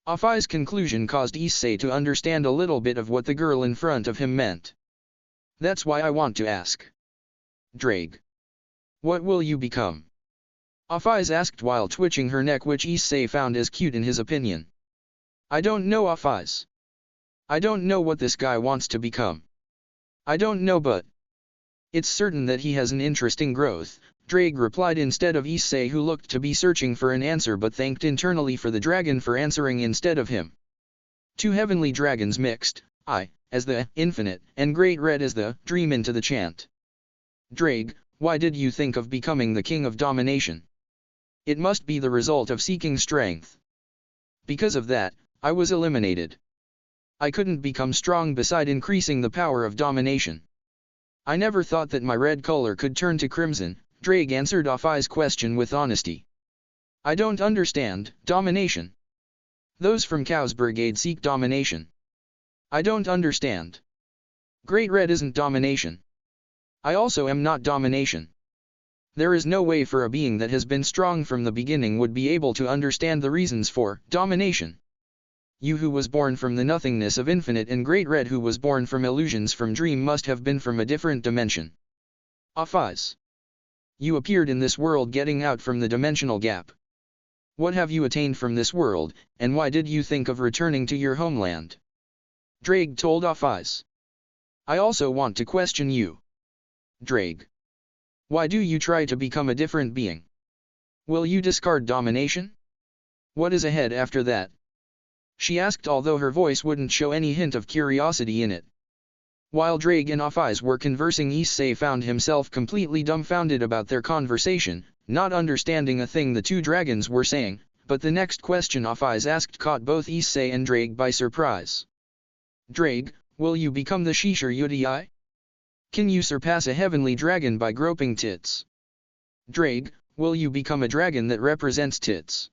Ophis' conclusion caused Issei to understand a little bit of what the girl in front of him meant. That's why I want to ask. Drake. What will you become? Ophis asked while twitching her neck, which Issei found as cute in his opinion. I don't know, Ophis. I don't know what this guy wants to become. I don't know, but it's certain that he has an interesting growth, Drake replied instead of Issei, who looked to be searching for an answer but thanked internally for the dragon for answering instead of him. Two heavenly dragons mixed, I, as the infinite, and Great Red as the dream into the chant. Drake, why did you think of becoming the king of domination? It must be the result of seeking strength. Because of that, I was eliminated. I couldn't become strong beside increasing the power of domination. I never thought that my red color could turn to crimson, Drake answered Ophis' question with honesty. I don't understand, domination. Those from Cao's brigade seek domination. I don't understand. Great Red isn't domination. I also am not domination. There is no way for a being that has been strong from the beginning would be able to understand the reasons for domination. You who was born from the nothingness of infinite and Great Red who was born from illusions from dream must have been from a different dimension. Ophis. You appeared in this world getting out from the dimensional gap. What have you attained from this world, and why did you think of returning to your homeland? Drake told Ophis. I also want to question you. Drake. Why do you try to become a different being? Will you discard domination? What is ahead after that? She asked, although her voice wouldn't show any hint of curiosity in it. While Drake and Ophis were conversing, Issei found himself completely dumbfounded about their conversation, not understanding a thing the two dragons were saying, but the next question Ophis asked caught both Issei and Drake by surprise. Drake, will you become the Shisher Yudai? Can you surpass a heavenly dragon by groping tits? Drake, will you become a dragon that represents tits?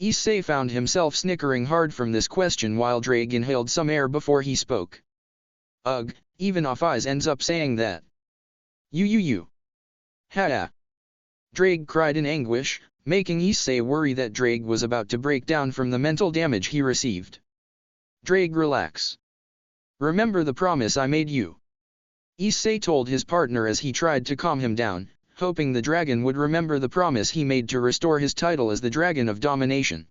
Issei found himself snickering hard from this question while Drake inhaled some air before he spoke. Ugh, even Ophis ends up saying that. You. Ha. Drake cried in anguish, making Issei worry that Drake was about to break down from the mental damage he received. Drake, relax. Remember the promise I made you. Issei told his partner as he tried to calm him down, hoping the dragon would remember the promise he made to restore his title as the Dragon of Domination.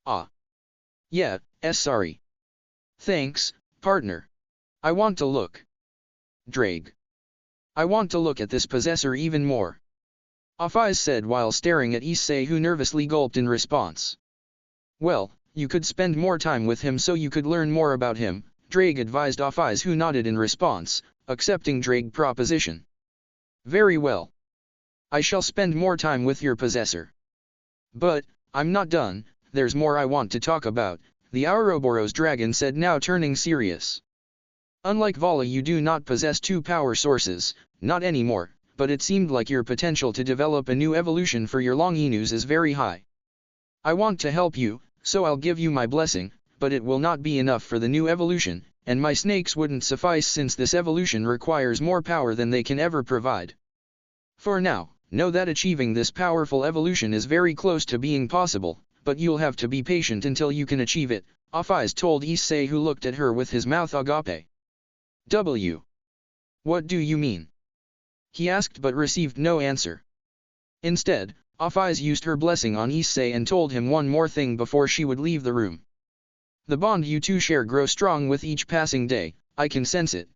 Ah. Yeah, sorry. Thanks, partner. I want to look. Drake. I want to look at this possessor even more. Ophis said while staring at Issei, who nervously gulped in response. Well, you could spend more time with him so you could learn more about him, Drake advised Ophis, who nodded in response, accepting Drake's proposition. Very well. I shall spend more time with your possessor. But, I'm not done, there's more I want to talk about, the Ouroboros dragon said, now turning serious. Unlike Vali, you do not possess two power sources, not anymore, but it seemed like your potential to develop a new evolution for your long Enus is very high. I want to help you, so I'll give you my blessing, but it will not be enough for the new evolution, and my snakes wouldn't suffice since this evolution requires more power than they can ever provide. For now, know that achieving this powerful evolution is very close to being possible, but you'll have to be patient until you can achieve it, Ophis told Issei, who looked at her with his mouth agape. What do you mean? He asked but received no answer. Instead, Ophis used her blessing on Issei and told him one more thing before she would leave the room. The bond you two share grows strong with each passing day, I can sense it.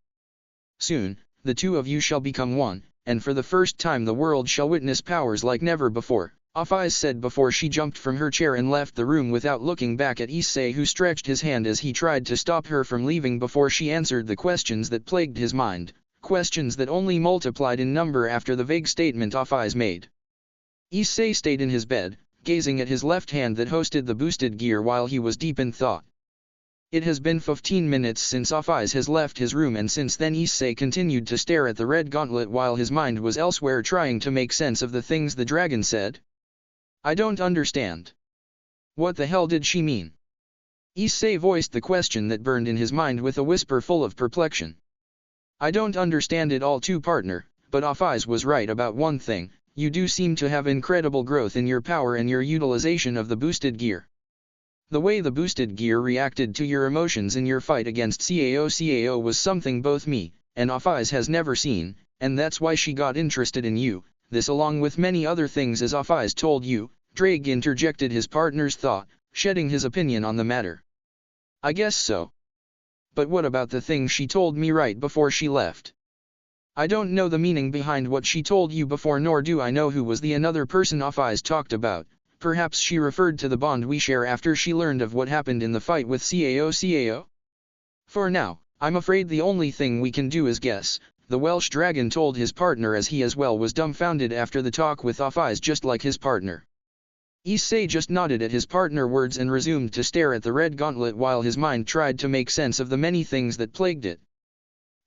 Soon, the two of you shall become one, and for the first time the world shall witness powers like never before, Ophis said before she jumped from her chair and left the room without looking back at Issei, who stretched his hand as he tried to stop her from leaving before she answered the questions that plagued his mind, questions that only multiplied in number after the vague statement Ophis made. Issei stayed in his bed, gazing at his left hand that hosted the boosted gear while he was deep in thought. It has been 15 minutes since Ophis has left his room, and since then Issei continued to stare at the red gauntlet while his mind was elsewhere, trying to make sense of the things the dragon said. I don't understand. What the hell did she mean? Issei voiced the question that burned in his mind with a whisper full of perplexion. I don't understand it all too, partner, but Ophis was right about one thing, you do seem to have incredible growth in your power and your utilization of the boosted gear. The way the boosted gear reacted to your emotions in your fight against Cao was something both me and Ophis has never seen, and that's why she got interested in you, this along with many other things as Ophis told you, Drake interjected his partner's thought, shedding his opinion on the matter. I guess so. But what about the thing she told me right before she left? I don't know the meaning behind what she told you before, nor do I know who was the another person Ophis talked about. Perhaps she referred to the bond we share after she learned of what happened in the fight with Cao. For now, I'm afraid the only thing we can do is guess, the Welsh dragon told his partner as he as well was dumbfounded after the talk with Ophis, just like his partner. Issei just nodded at his partner's words and resumed to stare at the red gauntlet while his mind tried to make sense of the many things that plagued it.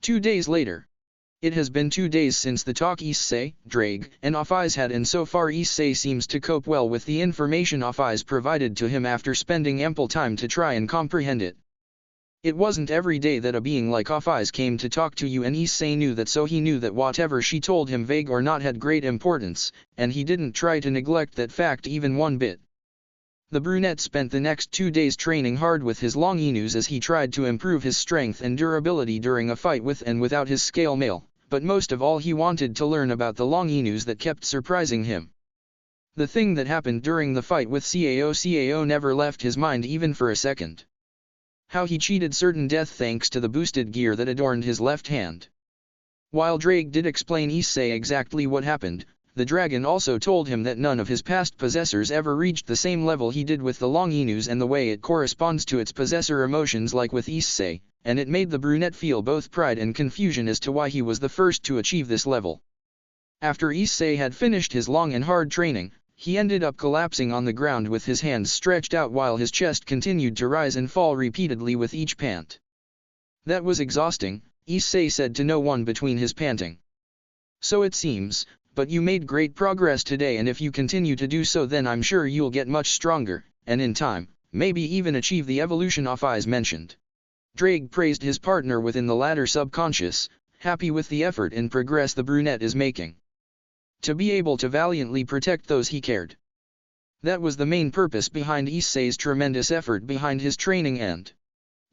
2 days later. It has been 2 days since the talk Issei, Drake, and Ophis had, and so far Issei seems to cope well with the information Ophis provided to him after spending ample time to try and comprehend it. It wasn't every day that a being like Ophis came to talk to you, and Issei knew that, so he knew that whatever she told him, vague or not, had great importance, and he didn't try to neglect that fact even one bit. The brunette spent the next 2 days training hard with his long Enus as he tried to improve his strength and durability during a fight with and without his scale mail, but most of all he wanted to learn about the long Enus that kept surprising him. The thing that happened during the fight with Cao never left his mind even for a second. How he cheated certain death thanks to the boosted gear that adorned his left hand. While Drake did explain Issei exactly what happened, the dragon also told him that none of his past possessors ever reached the same level he did with the long Enus and the way it corresponds to its possessor emotions like with Issei, and it made the brunette feel both pride and confusion as to why he was the first to achieve this level. After Issei had finished his long and hard training, he ended up collapsing on the ground with his hands stretched out while his chest continued to rise and fall repeatedly with each pant. That was exhausting, Issei said to no one between his panting. So it seems, but you made great progress today, and if you continue to do so then I'm sure you'll get much stronger, and in time, maybe even achieve the evolution Ophis mentioned. Drake praised his partner within the latter subconscious, happy with the effort and progress the brunette is making. To be able to valiantly protect those he cared. That was the main purpose behind Issei's tremendous effort behind his training, and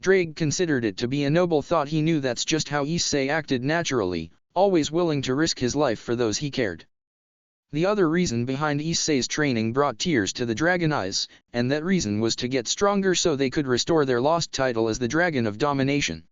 Drake considered it to be a noble thought. He knew that's just how Issei acted naturally, always willing to risk his life for those he cared. The other reason behind Issei's training brought tears to the dragon eyes, and that reason was to get stronger so they could restore their lost title as the Dragon of Domination.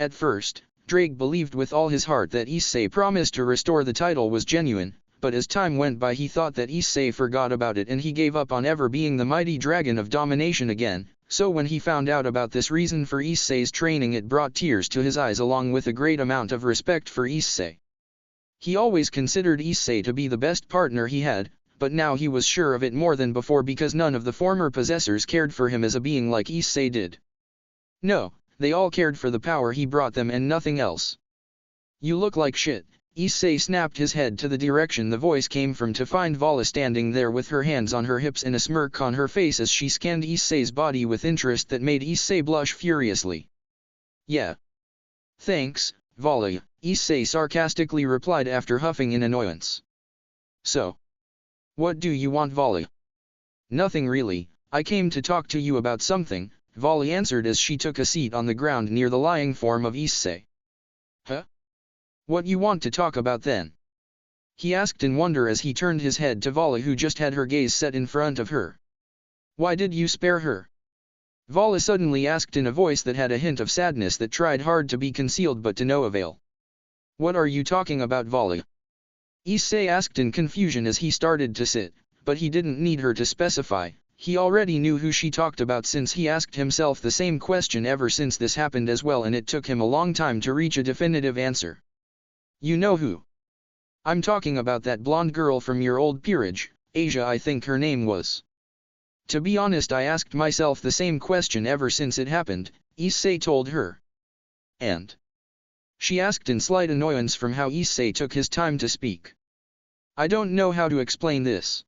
At first, Drake believed with all his heart that Issei promise to restore the title was genuine, but as time went by he thought that Issei forgot about it and he gave up on ever being the mighty Dragon of Domination again, so when he found out about this reason for Issei's training it brought tears to his eyes along with a great amount of respect for Issei. He always considered Issei to be the best partner he had, but now he was sure of it more than before because none of the former possessors cared for him as a being like Issei did. No, they all cared for the power he brought them and nothing else. You look like shit. Issei snapped his head to the direction the voice came from to find Vali standing there with her hands on her hips and a smirk on her face as she scanned Issei's body with interest that made Issei blush furiously. Yeah. Thanks, Vali, Issei sarcastically replied after huffing in annoyance. So. What do you want, Vali? Nothing really, I came to talk to you about something, Vali answered as she took a seat on the ground near the lying form of Issei. Huh? What you want to talk about then? He asked in wonder as he turned his head to Vali who just had her gaze set in front of her. Why did you spare her? Vali suddenly asked in a voice that had a hint of sadness that tried hard to be concealed but to no avail. What are you talking about, Vali? Issei asked in confusion as he started to sit, but he didn't need her to specify. He already knew who she talked about since he asked himself the same question ever since this happened as well, and it took him a long time to reach a definitive answer. You know who? I'm talking about that blonde girl from your old peerage, Asia I think her name was. To be honest, I asked myself the same question ever since it happened, Issei told her. And? She asked in slight annoyance from how Issei took his time to speak. I don't know how to explain this.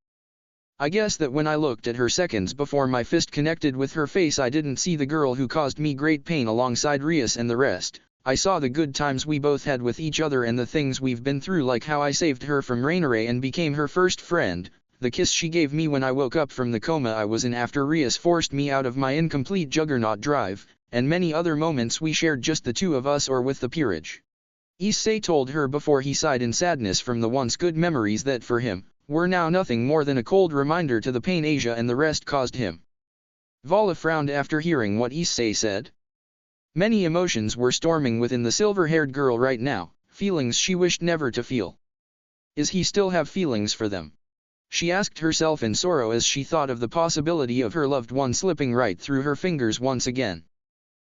I guess that when I looked at her seconds before my fist connected with her face I didn't see the girl who caused me great pain alongside Rias and the rest. I saw the good times we both had with each other and the things we've been through, like how I saved her from Raineray and became her first friend, the kiss she gave me when I woke up from the coma I was in after Rias forced me out of my incomplete juggernaut drive, and many other moments we shared just the two of us or with the peerage. Issei told her before he sighed in sadness from the once good memories that for him, were now nothing more than a cold reminder to the pain Asia and the rest caused him. Vali frowned after hearing what Issei said. Many emotions were storming within the silver-haired girl right now, feelings she wished never to feel. Is he still have feelings for them? She asked herself in sorrow as she thought of the possibility of her loved one slipping right through her fingers once again.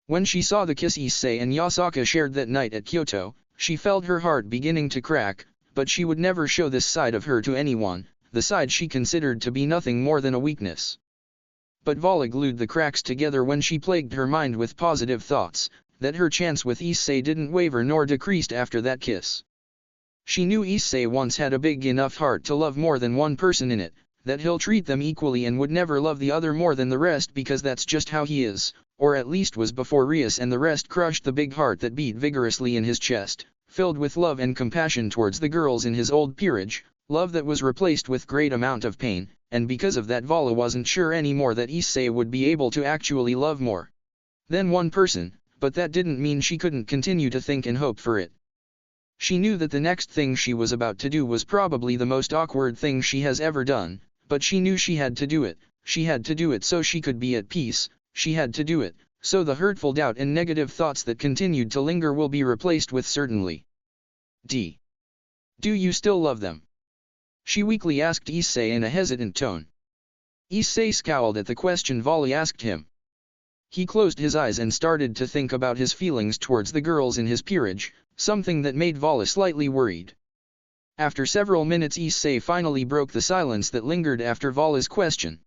When she saw the kiss Issei and Yasaka shared that night at Kyoto, she felt her heart beginning to crack, but she would never show this side of her to anyone, the side she considered to be nothing more than a weakness. But Vali glued the cracks together when she plagued her mind with positive thoughts, that her chance with Issei didn't waver nor decreased after that kiss. She knew Issei once had a big enough heart to love more than one person in it, that he'll treat them equally and would never love the other more than the rest because that's just how he is, or at least was before Rias and the rest crushed the big heart that beat vigorously in his chest, filled with love and compassion towards the girls in his old peerage, love that was replaced with great amount of pain, and because of that Vali wasn't sure anymore that Issei would be able to actually love more than one person, but that didn't mean she couldn't continue to think and hope for it. She knew that the next thing she was about to do was probably the most awkward thing she has ever done, but she knew she had to do it. She had to do it so she could be at peace, she had to do it, so the hurtful doubt and negative thoughts that continued to linger will be replaced with certainly. Do you still love them? She weakly asked Issei in a hesitant tone. Issei scowled at the question Vali asked him. He closed his eyes and started to think about his feelings towards the girls in his peerage, something that made Vali slightly worried. After several minutes Issei finally broke the silence that lingered after Vali's question.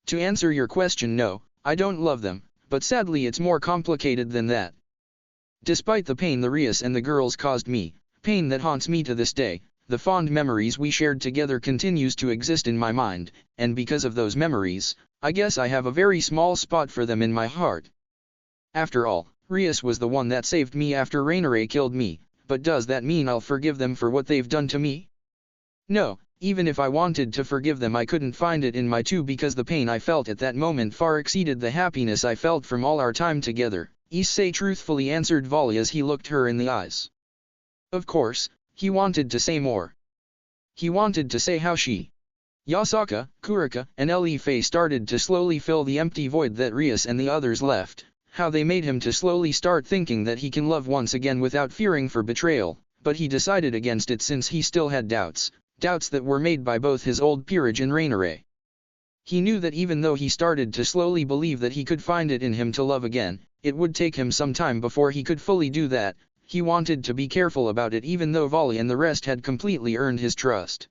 To answer your question, no, I don't love them, but sadly it's more complicated than that. Despite the pain the Rias and the girls caused me, pain that haunts me to this day, the fond memories we shared together continues to exist in my mind, and because of those memories, I guess I have a very small spot for them in my heart. After all, Rias was the one that saved me after Raineray killed me, but does that mean I'll forgive them for what they've done to me? No, even if I wanted to forgive them I couldn't find it in my to because the pain I felt at that moment far exceeded the happiness I felt from all our time together, Issei truthfully answered Vali as he looked her in the eyes. Of course, he wanted to say more. He wanted to say how she, Yasaka, Kuraka, and Ellie F started to slowly fill the empty void that Rias and the others left, how they made him to slowly start thinking that he can love once again without fearing for betrayal, but he decided against it since he still had doubts that were made by both his old peerage and Rainiere. He knew that even though he started to slowly believe that he could find it in him to love again, it would take him some time before he could fully do that. He wanted to be careful about it even though Vali and the rest had completely earned his trust.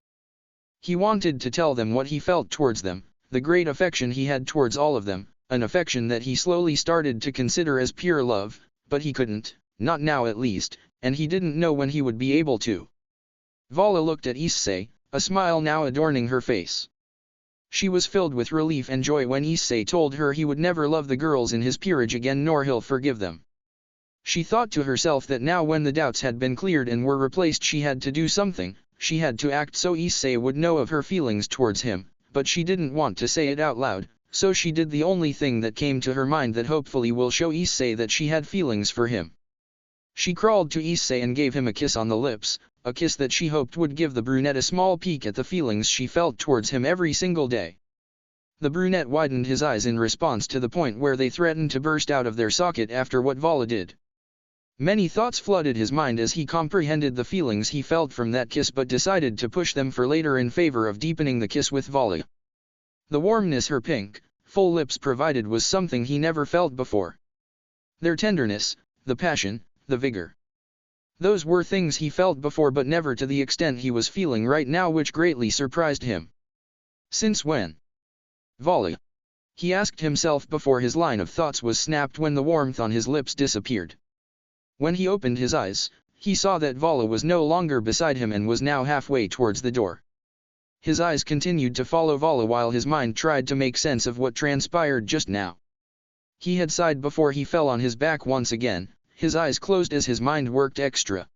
He wanted to tell them what he felt towards them, the great affection he had towards all of them, an affection that he slowly started to consider as pure love, but he couldn't, not now at least, and he didn't know when he would be able to. Vali looked at Issei, a smile now adorning her face. She was filled with relief and joy when Issei told her he would never love the girls in his peerage again nor he'll forgive them. She thought to herself that now when the doubts had been cleared and were replaced she had to do something, she had to act so Issei would know of her feelings towards him, but she didn't want to say it out loud, so she did the only thing that came to her mind that hopefully will show Issei that she had feelings for him. She crawled to Issei and gave him a kiss on the lips, a kiss that she hoped would give the brunette a small peek at the feelings she felt towards him every single day. The brunette widened his eyes in response to the point where they threatened to burst out of their socket after what Vali did. Many thoughts flooded his mind as he comprehended the feelings he felt from that kiss but decided to push them for later in favor of deepening the kiss with Vali. The warmness her pink, full lips provided was something he never felt before. Their tenderness, the passion, the vigor. Those were things he felt before but never to the extent he was feeling right now, which greatly surprised him. Since when? Vali. He asked himself before his line of thoughts was snapped when the warmth on his lips disappeared. When he opened his eyes, he saw that Vali was no longer beside him and was now halfway towards the door. His eyes continued to follow Vali while his mind tried to make sense of what transpired just now. He had sighed before he fell on his back once again, his eyes closed as his mind worked extra.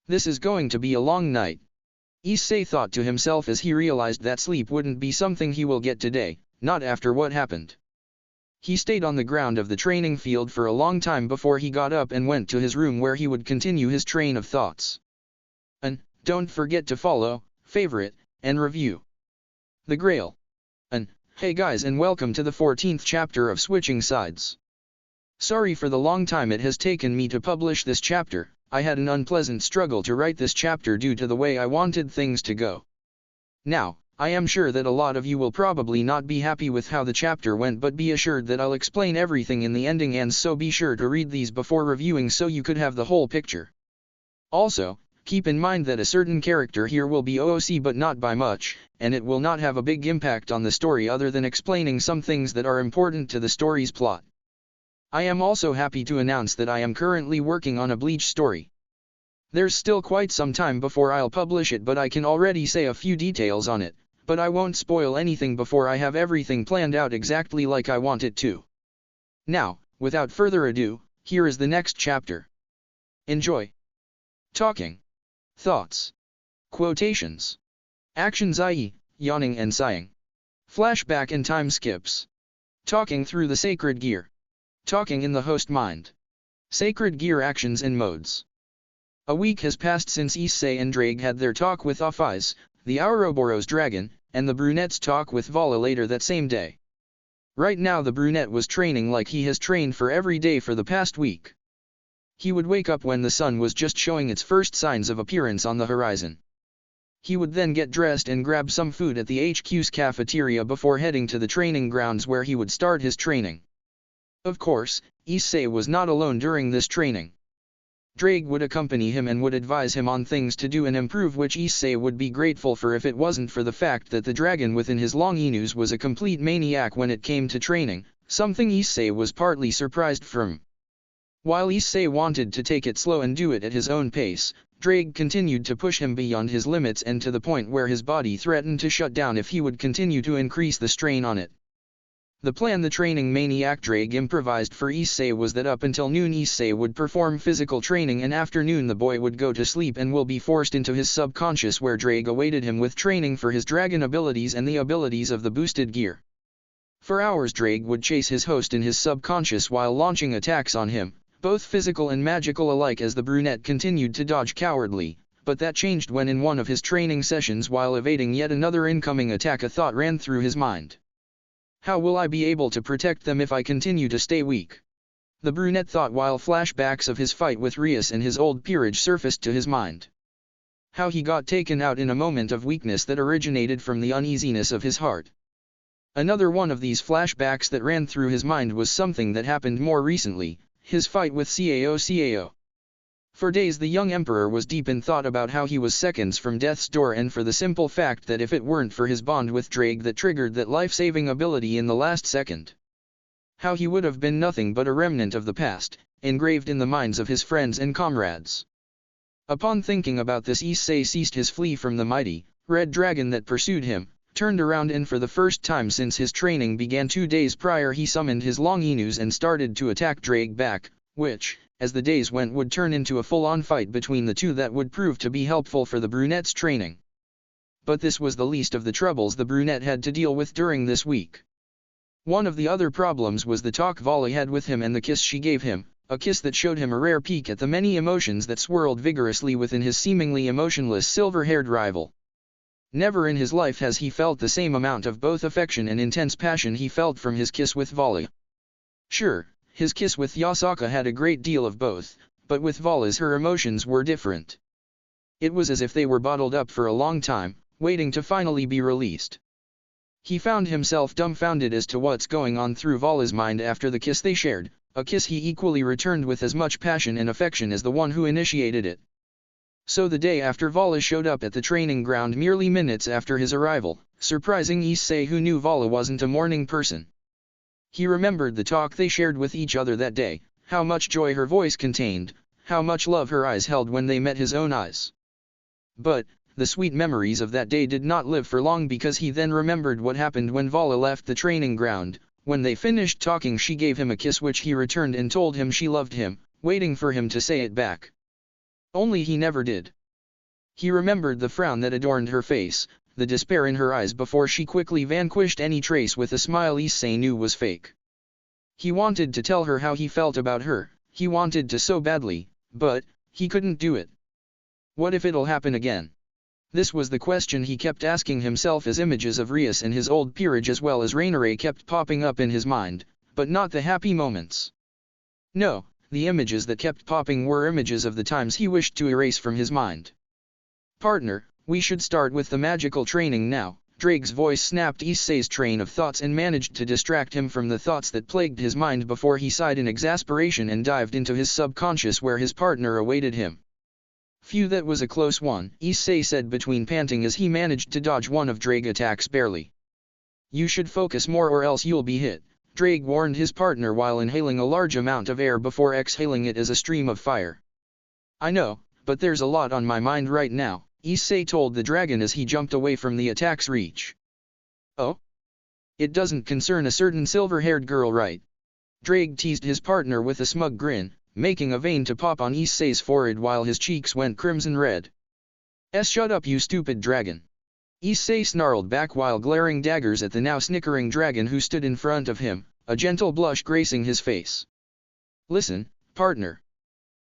This is going to be a long night. Issei thought to himself as he realized that sleep wouldn't be something he will get today, not after what happened. He stayed on the ground of the training field for a long time before he got up and went to his room where he would continue his train of thoughts. And, don't forget to follow, favorite, and review the Grail. And, hey guys and welcome to the 14th chapter of Switching Sides. Sorry for the long time it has taken me to publish this chapter. I had an unpleasant struggle to write this chapter due to the way I wanted things to go. Now, I am sure that a lot of you will probably not be happy with how the chapter went, but be assured that I'll explain everything in the ending, and so be sure to read these before reviewing so you could have the whole picture. Also, keep in mind that a certain character here will be OOC but not by much, and it will not have a big impact on the story other than explaining some things that are important to the story's plot. I am also happy to announce that I am currently working on a Bleach story. There's still quite some time before I'll publish it, but I can already say a few details on it, but I won't spoil anything before I have everything planned out exactly like I want it to. Now, without further ado, here is the next chapter. Enjoy. Talking. Thoughts. Quotations. Actions, i.e., yawning and sighing. Flashback and time skips. Talking through the sacred gear. Talking in the host mind. Sacred gear actions and modes. A week has passed since Issei and Drake had their talk with Ophis, the Ouroboros dragon, and the brunette's talk with Vali later that same day. Right now the brunette was training like he has trained for every day for the past week. He would wake up when the sun was just showing its first signs of appearance on the horizon. He would then get dressed and grab some food at the HQ's cafeteria before heading to the training grounds where he would start his training. Of course, Issei was not alone during this training. Drake would accompany him and would advise him on things to do and improve, which Issei would be grateful for if it wasn't for the fact that the dragon within his long anews was a complete maniac when it came to training, something Issei was partly surprised from. While Issei wanted to take it slow and do it at his own pace, Drake continued to push him beyond his limits and to the point where his body threatened to shut down if he would continue to increase the strain on it. The plan the training maniac Drake improvised for Issei was that up until noon Issei would perform physical training and after noon the boy would go to sleep and will be forced into his subconscious where Drake awaited him with training for his dragon abilities and the abilities of the boosted gear. For hours Drake would chase his host in his subconscious while launching attacks on him, both physical and magical alike as the brunette continued to dodge cowardly, but that changed when in one of his training sessions while evading yet another incoming attack a thought ran through his mind. How will I be able to protect them if I continue to stay weak? The brunette thought while flashbacks of his fight with Rias and his old peerage surfaced to his mind. How he got taken out in a moment of weakness that originated from the uneasiness of his heart. Another one of these flashbacks that ran through his mind was something that happened more recently, his fight with Cao. For days the young emperor was deep in thought about how he was seconds from death's door and for the simple fact that if it weren't for his bond with Drake that triggered that life-saving ability in the last second. How he would have been nothing but a remnant of the past, engraved in the minds of his friends and comrades. Upon thinking about this Issei ceased his flee from the mighty, red dragon that pursued him, turned around and for the first time since his training began 2 days prior he summoned his long anews and started to attack Drake back, which, as the days went would turn into a full-on fight between the two that would prove to be helpful for the brunette's training. But this was the least of the troubles the brunette had to deal with during this week. One of the other problems was the talk Vali had with him and the kiss she gave him, a kiss that showed him a rare peek at the many emotions that swirled vigorously within his seemingly emotionless silver-haired rival. Never in his life has he felt the same amount of both affection and intense passion he felt from his kiss with Vali. Sure, his kiss with Yasaka had a great deal of both, but with Vali's her emotions were different. It was as if they were bottled up for a long time, waiting to finally be released. He found himself dumbfounded as to what's going on through Vali's mind after the kiss they shared, a kiss he equally returned with as much passion and affection as the one who initiated it. So the day after Vali showed up at the training ground merely minutes after his arrival, surprising Issei who knew Vali wasn't a morning person. He remembered the talk they shared with each other that day, how much joy her voice contained, how much love her eyes held when they met his own eyes. But, the sweet memories of that day did not live for long because he then remembered what happened when Vali left the training ground. When they finished talking she gave him a kiss which he returned and told him she loved him, waiting for him to say it back. Only he never did. He remembered the frown that adorned her face, the despair in her eyes before she quickly vanquished any trace with a smile Issei knew was fake. He wanted to tell her how he felt about her, he wanted to so badly, but, he couldn't do it. What if it'll happen again? This was the question he kept asking himself as images of Rias and his old peerage as well as Raineray kept popping up in his mind, but not the happy moments. No, the images that kept popping were images of the times he wished to erase from his mind. Partner, we should start with the magical training now. Drake's voice snapped Issei's train of thoughts and managed to distract him from the thoughts that plagued his mind before he sighed in exasperation and dived into his subconscious where his partner awaited him. Phew, that was a close one, Issei said between panting as he managed to dodge one of Drake's attacks barely. You should focus more or else you'll be hit, Drake warned his partner while inhaling a large amount of air before exhaling it as a stream of fire. I know, but there's a lot on my mind right now, Issei told the dragon as he jumped away from the attack's reach. Oh? It doesn't concern a certain silver-haired girl, right? Drake teased his partner with a smug grin, making a vein to pop on Issei's forehead while his cheeks went crimson red. Shut up you stupid dragon. Issei snarled back while glaring daggers at the now snickering dragon who stood in front of him, a gentle blush gracing his face. Listen, partner.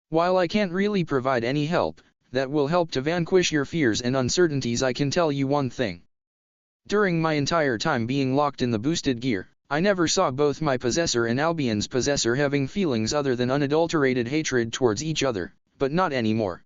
While I can't really provide any help, that will help to vanquish your fears and uncertainties, I can tell you one thing. During my entire time being locked in the boosted gear, I never saw both my possessor and Albion's possessor having feelings other than unadulterated hatred towards each other, but not anymore.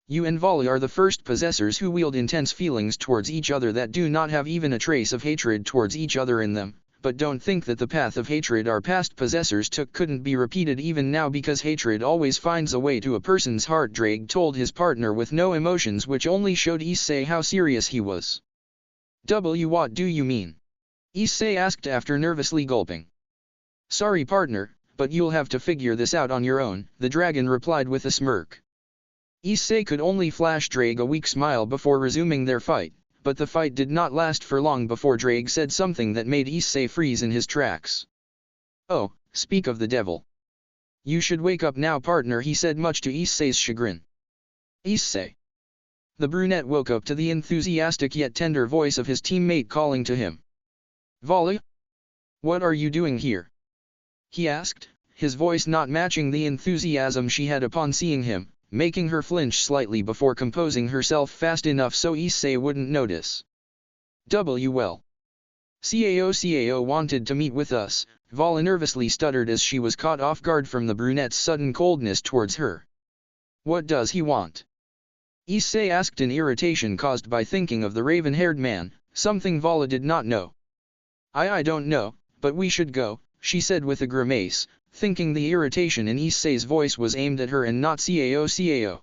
You and Vali are the first possessors who wield intense feelings towards each other that do not have even a trace of hatred towards each other in them, but don't think that the path of hatred our past possessors took couldn't be repeated even now because hatred always finds a way to a person's heart, Drake told his partner with no emotions which only showed Issei how serious he was. What do you mean? Issei asked after nervously gulping. Sorry partner, but you'll have to figure this out on your own, the dragon replied with a smirk. Issei could only flash Drake a weak smile before resuming their fight, but the fight did not last for long before Drake said something that made Issei freeze in his tracks. "Oh, speak of the devil. You should wake up now, partner," he said, much to Issei's chagrin. "Issei." The brunette woke up to the enthusiastic yet tender voice of his teammate calling to him. "Vali? What are you doing here?" he asked, his voice not matching the enthusiasm she had upon seeing him, making her flinch slightly before composing herself fast enough so Issei wouldn't notice. "Well. Cao wanted to meet with us," Vali nervously stuttered as she was caught off guard from the brunette's sudden coldness towards her. "What does he want?" Issei asked in irritation caused by thinking of the raven-haired man, something Vali did not know. I don't know, but we should go," she said with a grimace, thinking the irritation in Issei's voice was aimed at her and not Cao.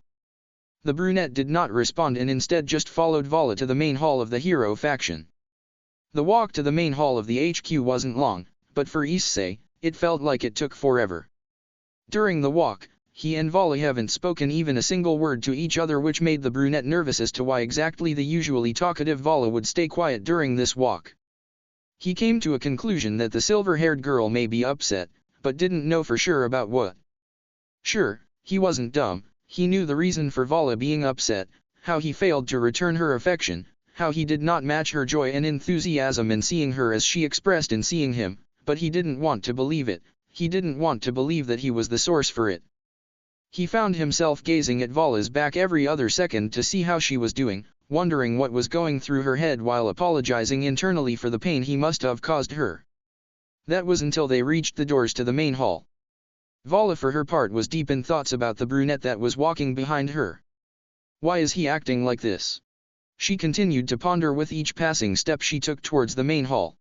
The brunette did not respond and instead just followed Vali to the main hall of the hero faction. The walk to the main hall of the HQ wasn't long, but for Issei, it felt like it took forever. During the walk, he and Vali haven't spoken even a single word to each other, which made the brunette nervous as to why exactly the usually talkative Vali would stay quiet during this walk. He came to a conclusion that the silver-haired girl may be upset, but didn't know for sure about what. Sure, he wasn't dumb, he knew the reason for Vali being upset, how he failed to return her affection, how he did not match her joy and enthusiasm in seeing her as she expressed in seeing him, but he didn't want to believe it, he didn't want to believe that he was the source for it. He found himself gazing at Vali's back every other second to see how she was doing, wondering what was going through her head while apologizing internally for the pain he must have caused her. That was until they reached the doors to the main hall. Vali for her part was deep in thoughts about the brunette that was walking behind her. Why is he acting like this? She continued to ponder with each passing step she took towards the main hall.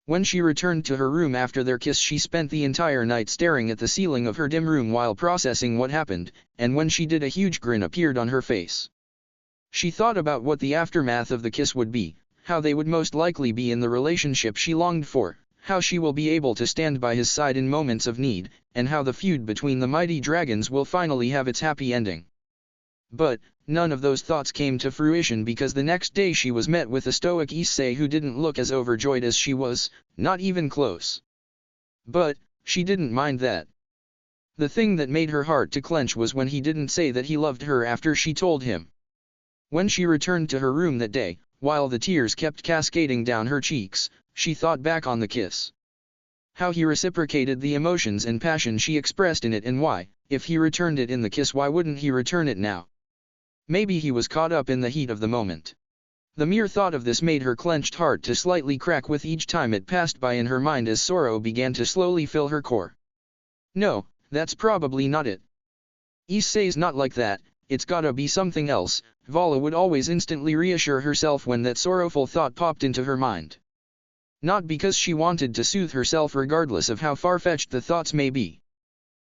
When she returned to her room after their kiss, she spent the entire night staring at the ceiling of her dim room while processing what happened, and when she did, a huge grin appeared on her face. She thought about what the aftermath of the kiss would be, how they would most likely be in the relationship she longed for, how she will be able to stand by his side in moments of need, and how the feud between the mighty dragons will finally have its happy ending. But, none of those thoughts came to fruition because the next day she was met with a stoic Issei who didn't look as overjoyed as she was, not even close. But, she didn't mind that. The thing that made her heart to clench was when he didn't say that he loved her after she told him. When she returned to her room that day, while the tears kept cascading down her cheeks, she thought back on the kiss. How he reciprocated the emotions and passion she expressed in it, and why, if he returned it in the kiss, why wouldn't he return it now? Maybe he was caught up in the heat of the moment. The mere thought of this made her clenched heart to slightly crack with each time it passed by in her mind as sorrow began to slowly fill her core. No, that's probably not it. Issei's not like that, it's gotta be something else, Vali would always instantly reassure herself when that sorrowful thought popped into her mind. Not because she wanted to soothe herself regardless of how far-fetched the thoughts may be.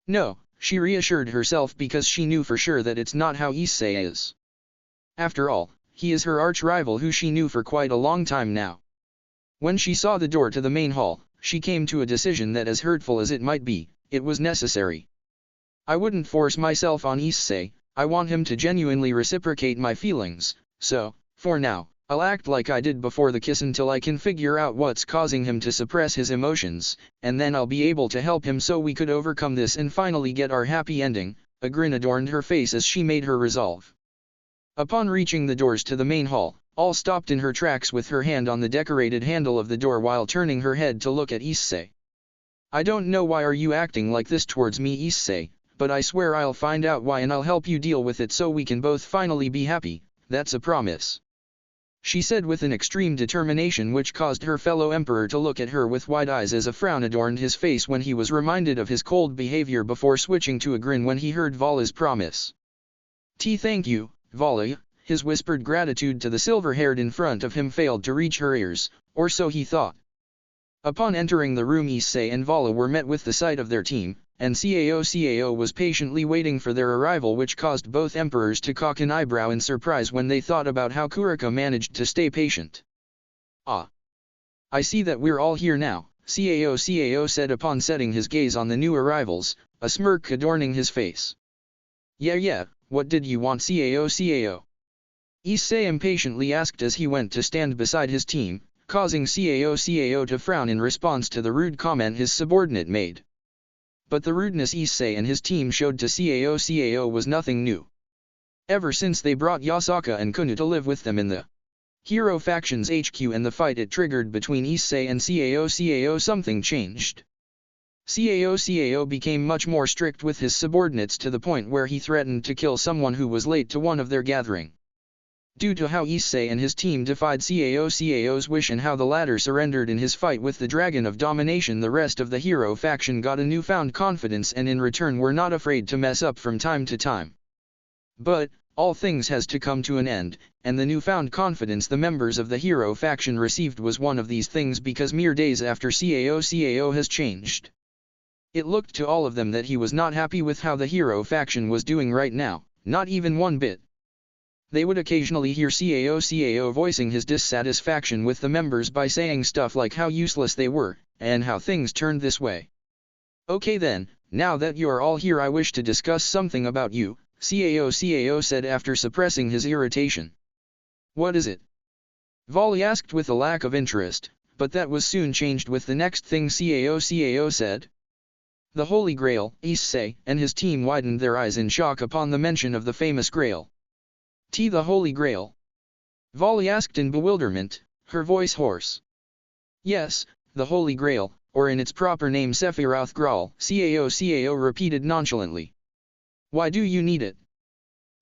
No, she reassured herself because she knew for sure that it's not how Issei is. After all, he is her arch-rival who she knew for quite a long time now. When she saw the door to the main hall, she came to a decision that, as hurtful as it might be, it was necessary. I wouldn't force myself on Issei, I want him to genuinely reciprocate my feelings, so, for now, I'll act like I did before the kiss until I can figure out what's causing him to suppress his emotions, and then I'll be able to help him so we could overcome this and finally get our happy ending. A grin adorned her face as she made her resolve. Upon reaching the doors to the main hall, all stopped in her tracks with her hand on the decorated handle of the door while turning her head to look at Issei. I don't know why are you acting like this towards me, Issei, but I swear I'll find out why and I'll help you deal with it so we can both finally be happy, that's a promise. She said with an extreme determination which caused her fellow emperor to look at her with wide eyes as a frown adorned his face when he was reminded of his cold behavior before switching to a grin when he heard Vali's promise. Thank you, Vali, his whispered gratitude to the silver-haired in front of him failed to reach her ears, or so he thought. Upon entering the room, Issei and Vali were met with the sight of their team, and Cao was patiently waiting for their arrival, which caused both emperors to cock an eyebrow in surprise when they thought about how Kuraka managed to stay patient. Ah. I see that we're all here now, Cao said upon setting his gaze on the new arrivals, a smirk adorning his face. Yeah, what did you want, Cao? Issei impatiently asked as he went to stand beside his team, causing Cao to frown in response to the rude comment his subordinate made. But the rudeness Issei and his team showed to Cao was nothing new. Ever since they brought Yasaka and Kunu to live with them in the Hero Faction's HQ and the fight it triggered between Issei and Cao, something changed. Cao became much more strict with his subordinates to the point where he threatened to kill someone who was late to one of their gathering. Due to how Issei and his team defied Cao's wish and how the latter surrendered in his fight with the Dragon of Domination, the rest of the Hero Faction got a newfound confidence and in return were not afraid to mess up from time to time. But, all things has to come to an end, and the newfound confidence the members of the Hero Faction received was one of these things because mere days after Cao has changed. It looked to all of them that he was not happy with how the Hero Faction was doing right now, not even one bit. They would occasionally hear Cao voicing his dissatisfaction with the members by saying stuff like how useless they were, and how things turned this way. Okay then, now that you are all here I wish to discuss something about you, Cao said after suppressing his irritation. What is it? Vali asked with a lack of interest, but that was soon changed with the next thing Cao said. The Holy Grail, Issei and his team widened their eyes in shock upon the mention of the famous Grail. The Holy Grail? Vali asked in bewilderment, her voice hoarse. Yes, the Holy Grail, or in its proper name Sephiroth Graal, Cao repeated nonchalantly. Why do you need it?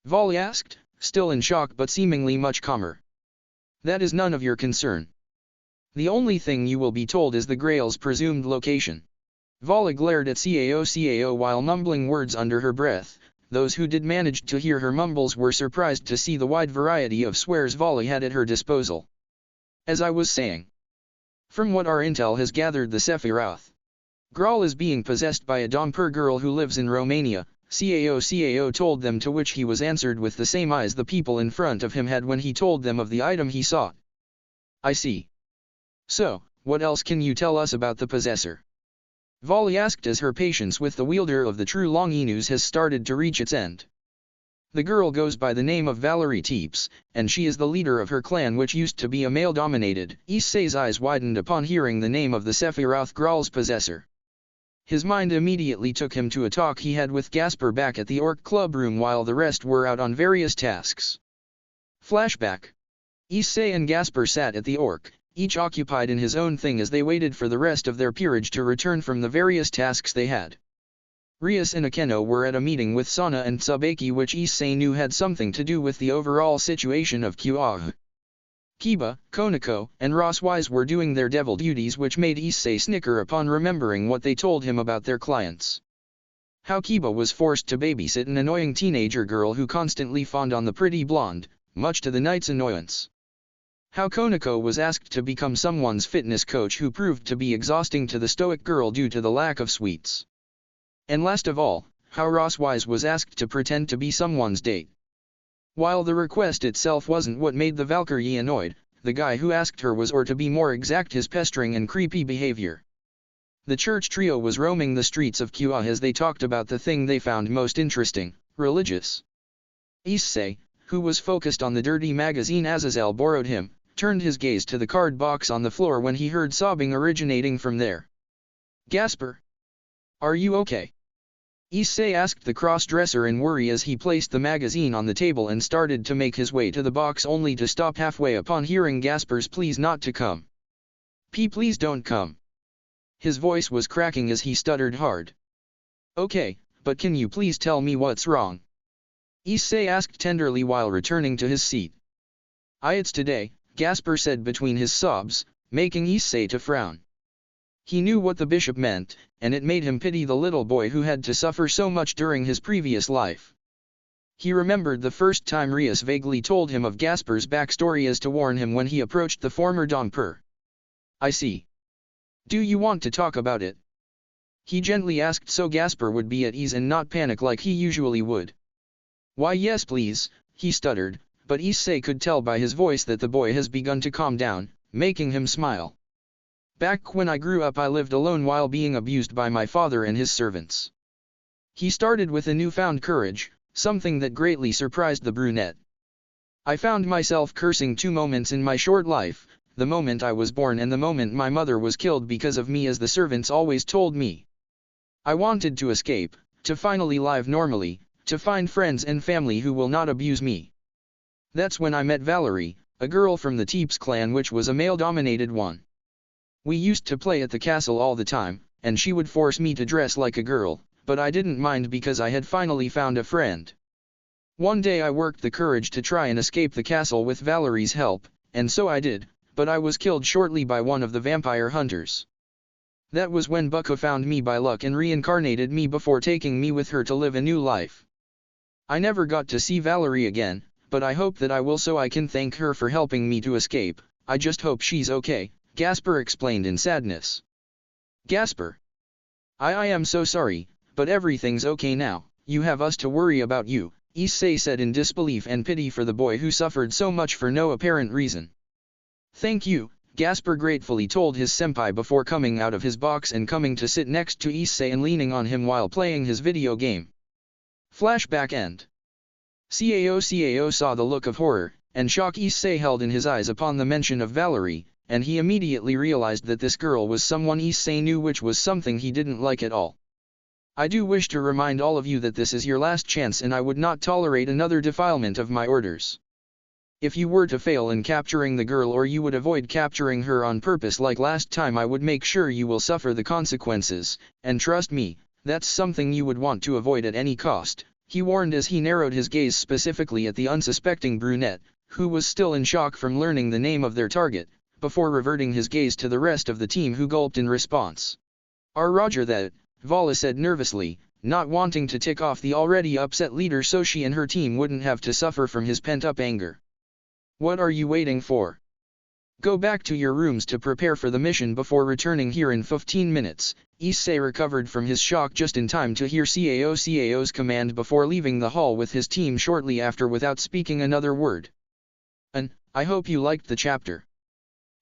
Vali asked, still in shock but seemingly much calmer. That is none of your concern. The only thing you will be told is the Grail's presumed location. Vali glared at Cao while mumbling words under her breath. Those who did manage to hear her mumbles were surprised to see the wide variety of swears Vali had at her disposal. As I was saying. From what our intel has gathered, the Sephiroth Graal is being possessed by a Domper girl who lives in Romania, Cao told them, to which he was answered with the same eyes the people in front of him had when he told them of the item he sought. I see. So, what else can you tell us about the possessor? Vali asked as her patience with the wielder of the true long Enus has started to reach its end. The girl goes by the name of Valerie Teeps, and she is the leader of her clan which used to be a male-dominated. Issei's eyes widened upon hearing the name of the Sephiroth Graal's possessor. His mind immediately took him to a talk he had with Gasper back at the Orc Club room while the rest were out on various tasks. Flashback. Issei and Gasper sat at the Orc, each occupied in his own thing as they waited for the rest of their peerage to return from the various tasks they had. Rias and Akeno were at a meeting with Sana and Tsubaki which Issei knew had something to do with the overall situation of Kyoto. Kiba, Konako, and Rosswise were doing their devil duties which made Issei snicker upon remembering what they told him about their clients. How Kiba was forced to babysit an annoying teenager girl who constantly fawned on the pretty blonde, much to the knight's annoyance. How Konako was asked to become someone's fitness coach who proved to be exhausting to the stoic girl due to the lack of sweets. And last of all, how Rosswise was asked to pretend to be someone's date. While the request itself wasn't what made the Valkyrie annoyed, the guy who asked her was, or to be more exact, his pestering and creepy behavior. The church trio was roaming the streets of Kyoto as they talked about the thing they found most interesting, religious. Issei, who was focused on the dirty magazine Azazel borrowed him, turned his gaze to the card box on the floor when he heard sobbing originating from there. Gasper? Are you okay? Issei asked the cross-dresser in worry as he placed the magazine on the table and started to make his way to the box only to stop halfway upon hearing Gasper's pleas not to come. Please don't come. His voice was cracking as he stuttered hard. Okay, but can you please tell me what's wrong? Issei asked tenderly while returning to his seat. It's today, Gasper said between his sobs, making Issei to frown. He knew what the bishop meant, and it made him pity the little boy who had to suffer so much during his previous life. He remembered the first time Rias vaguely told him of Gasper's backstory as to warn him when he approached the former Domper. I see. Do you want to talk about it? He gently asked so Gasper would be at ease and not panic like he usually would. Why yes please, he stuttered, but Issei could tell by his voice that the boy has begun to calm down, making him smile. Back when I grew up I lived alone while being abused by my father and his servants. He started with a newfound courage, something that greatly surprised the brunette. I found myself cursing two moments in my short life, the moment I was born and the moment my mother was killed because of me, as the servants always told me. I wanted to escape, to finally live normally, to find friends and family who will not abuse me. That's when I met Valerie, a girl from the Teeps clan, which was a male-dominated one. We used to play at the castle all the time, and she would force me to dress like a girl, but I didn't mind because I had finally found a friend. One day I worked the courage to try and escape the castle with Valerie's help, and so I did, but I was killed shortly by one of the vampire hunters. That was when Bucka found me by luck and reincarnated me before taking me with her to live a new life. I never got to see Valerie again, but I hope that I will, so I can thank her for helping me to escape. I just hope she's okay, Gasper explained in sadness. Gasper. I am so sorry, but everything's okay now. You have us to worry about you, Issei said in disbelief and pity for the boy who suffered so much for no apparent reason. Thank you, Gasper gratefully told his senpai before coming out of his box and coming to sit next to Issei and leaning on him while playing his video game. Flashback end. Cao saw the look of horror and shock Issei held in his eyes upon the mention of Valerie, and he immediately realized that this girl was someone Issei knew, which was something he didn't like at all. I do wish to remind all of you that this is your last chance and I would not tolerate another defilement of my orders. If you were to fail in capturing the girl, or you would avoid capturing her on purpose like last time, I would make sure you will suffer the consequences, and trust me, that's something you would want to avoid at any cost, he warned as he narrowed his gaze specifically at the unsuspecting brunette, who was still in shock from learning the name of their target, before reverting his gaze to the rest of the team, who gulped in response. Roger that, Vali said nervously, not wanting to tick off the already upset leader so she and her team wouldn't have to suffer from his pent-up anger. What are you waiting for? Go back to your rooms to prepare for the mission before returning here in 15 minutes. Issei recovered from his shock just in time to hear Cao's command before leaving the hall with his team shortly after without speaking another word. I hope you liked the chapter.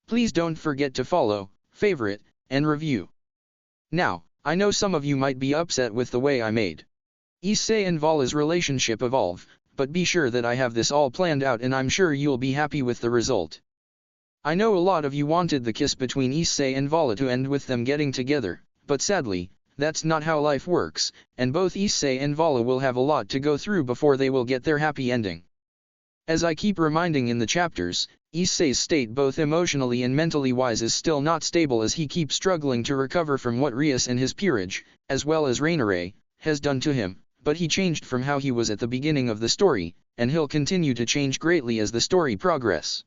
Please don't forget to follow, favorite, and review. Now, I know some of you might be upset with the way I made Issei and Vali's relationship evolve, but be sure that I have this all planned out and I'm sure you'll be happy with the result. I know a lot of you wanted the kiss between Issei and Vali to end with them getting together, but sadly, that's not how life works, and both Issei and Vali will have a lot to go through before they will get their happy ending. As I keep reminding in the chapters, Issei's state both emotionally and mentally wise is still not stable, as he keeps struggling to recover from what Rias and his peerage, as well as Rainier, has done to him, but he changed from how he was at the beginning of the story, and he'll continue to change greatly as the story progresses.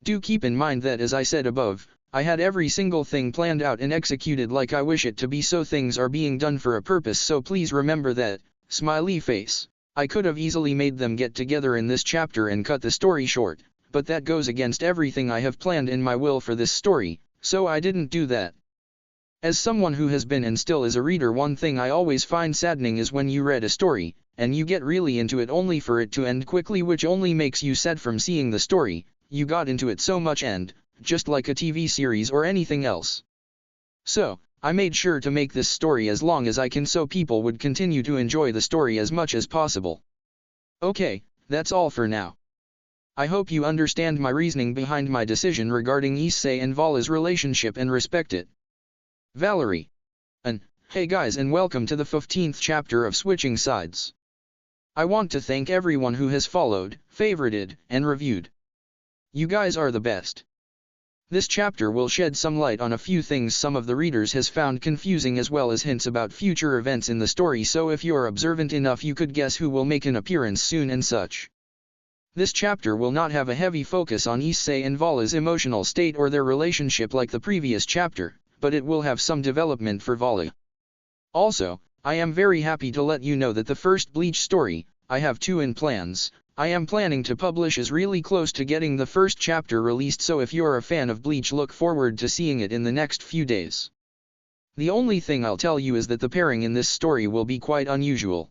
Do keep in mind that, as I said above, I had every single thing planned out and executed like I wish it to be, so things are being done for a purpose, so please remember that. Smiley face. I could have easily made them get together in this chapter and cut the story short, but that goes against everything I have planned in my will for this story, so I didn't do that. As someone who has been and still is a reader, one thing I always find saddening is when you read a story, and you get really into it only for it to end quickly, which only makes you sad from seeing the story. You got into it so much, and, just like a TV series or anything else. So, I made sure to make this story as long as I can so people would continue to enjoy the story as much as possible. Okay, that's all for now. I hope you understand my reasoning behind my decision regarding Issei and Vali's relationship and respect it. Valerie. Hey guys, and welcome to the 15th chapter of Switching Sides. I want to thank everyone who has followed, favorited, and reviewed. You guys are the best. This chapter will shed some light on a few things some of the readers has found confusing, as well as hints about future events in the story, so if you're observant enough you could guess who will make an appearance soon and such. This chapter will not have a heavy focus on Issei and Vali's emotional state or their relationship like the previous chapter, but it will have some development for Vali. Also, I am very happy to let you know that the first Bleach story, I have two in plans, I am planning to publish, is really close to getting the first chapter released, so if you're a fan of Bleach, look forward to seeing it in the next few days. The only thing I'll tell you is that the pairing in this story will be quite unusual.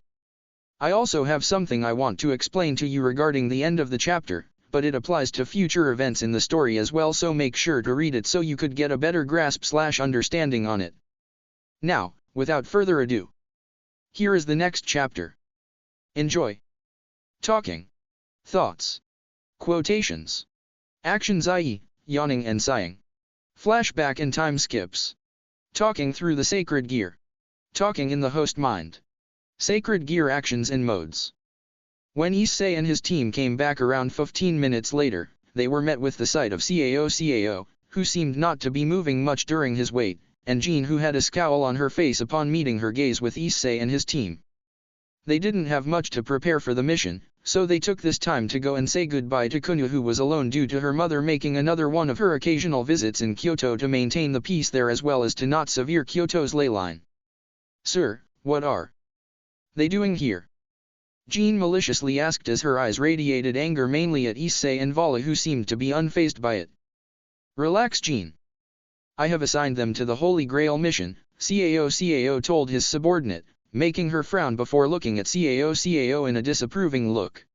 I also have something I want to explain to you regarding the end of the chapter, but it applies to future events in the story as well, so make sure to read it so you could get a better grasp/understanding on it. Now, without further ado, here is the next chapter. Enjoy. Talking. Thoughts. Quotations. Actions i.e., yawning and sighing. Flashback and time skips. Talking through the sacred gear. Talking in the host mind. Sacred gear actions and modes. When Issei and his team came back around 15 minutes later, they were met with the sight of Cao, who seemed not to be moving much during his wait, and Jean, who had a scowl on her face upon meeting her gaze with Issei and his team. They didn't have much to prepare for the mission, so they took this time to go and say goodbye to Kunya, who was alone due to her mother making another one of her occasional visits in Kyoto to maintain the peace there as well as to not severe Kyoto's ley line. "Sir, what are they doing here?" Jean maliciously asked as her eyes radiated anger mainly at Issei and Vali, who seemed to be unfazed by it. "Relax, Jean. I have assigned them to the Holy Grail mission," Cao told his subordinate, making her frown before looking at Cao in a disapproving look.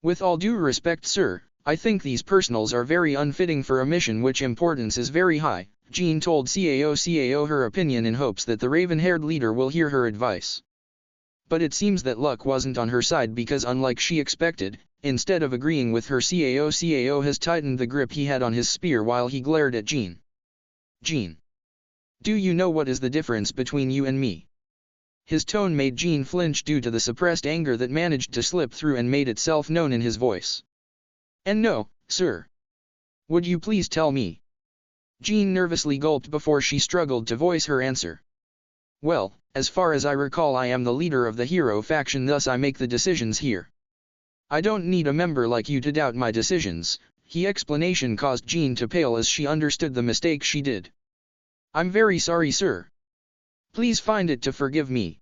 "With all due respect, sir, I think these personals are very unfitting for a mission which importance is very high," Jean told Cao her opinion in hopes that the raven-haired leader will hear her advice. But it seems that luck wasn't on her side because, unlike she expected, instead of agreeing with her, Cao has tightened the grip he had on his spear while he glared at Jean. "Jean, do you know what is the difference between you and me?" His tone made Jean flinch due to the suppressed anger that managed to slip through and made itself known in his voice. "And no, sir. Would you please tell me?" Jean nervously gulped before she struggled to voice her answer. "Well, as far as I recall, I am the leader of the hero faction, thus I make the decisions here. I don't need a member like you to doubt my decisions." His explanation caused Jean to pale as she understood the mistake she did. "I'm very sorry, sir. Please find it to forgive me."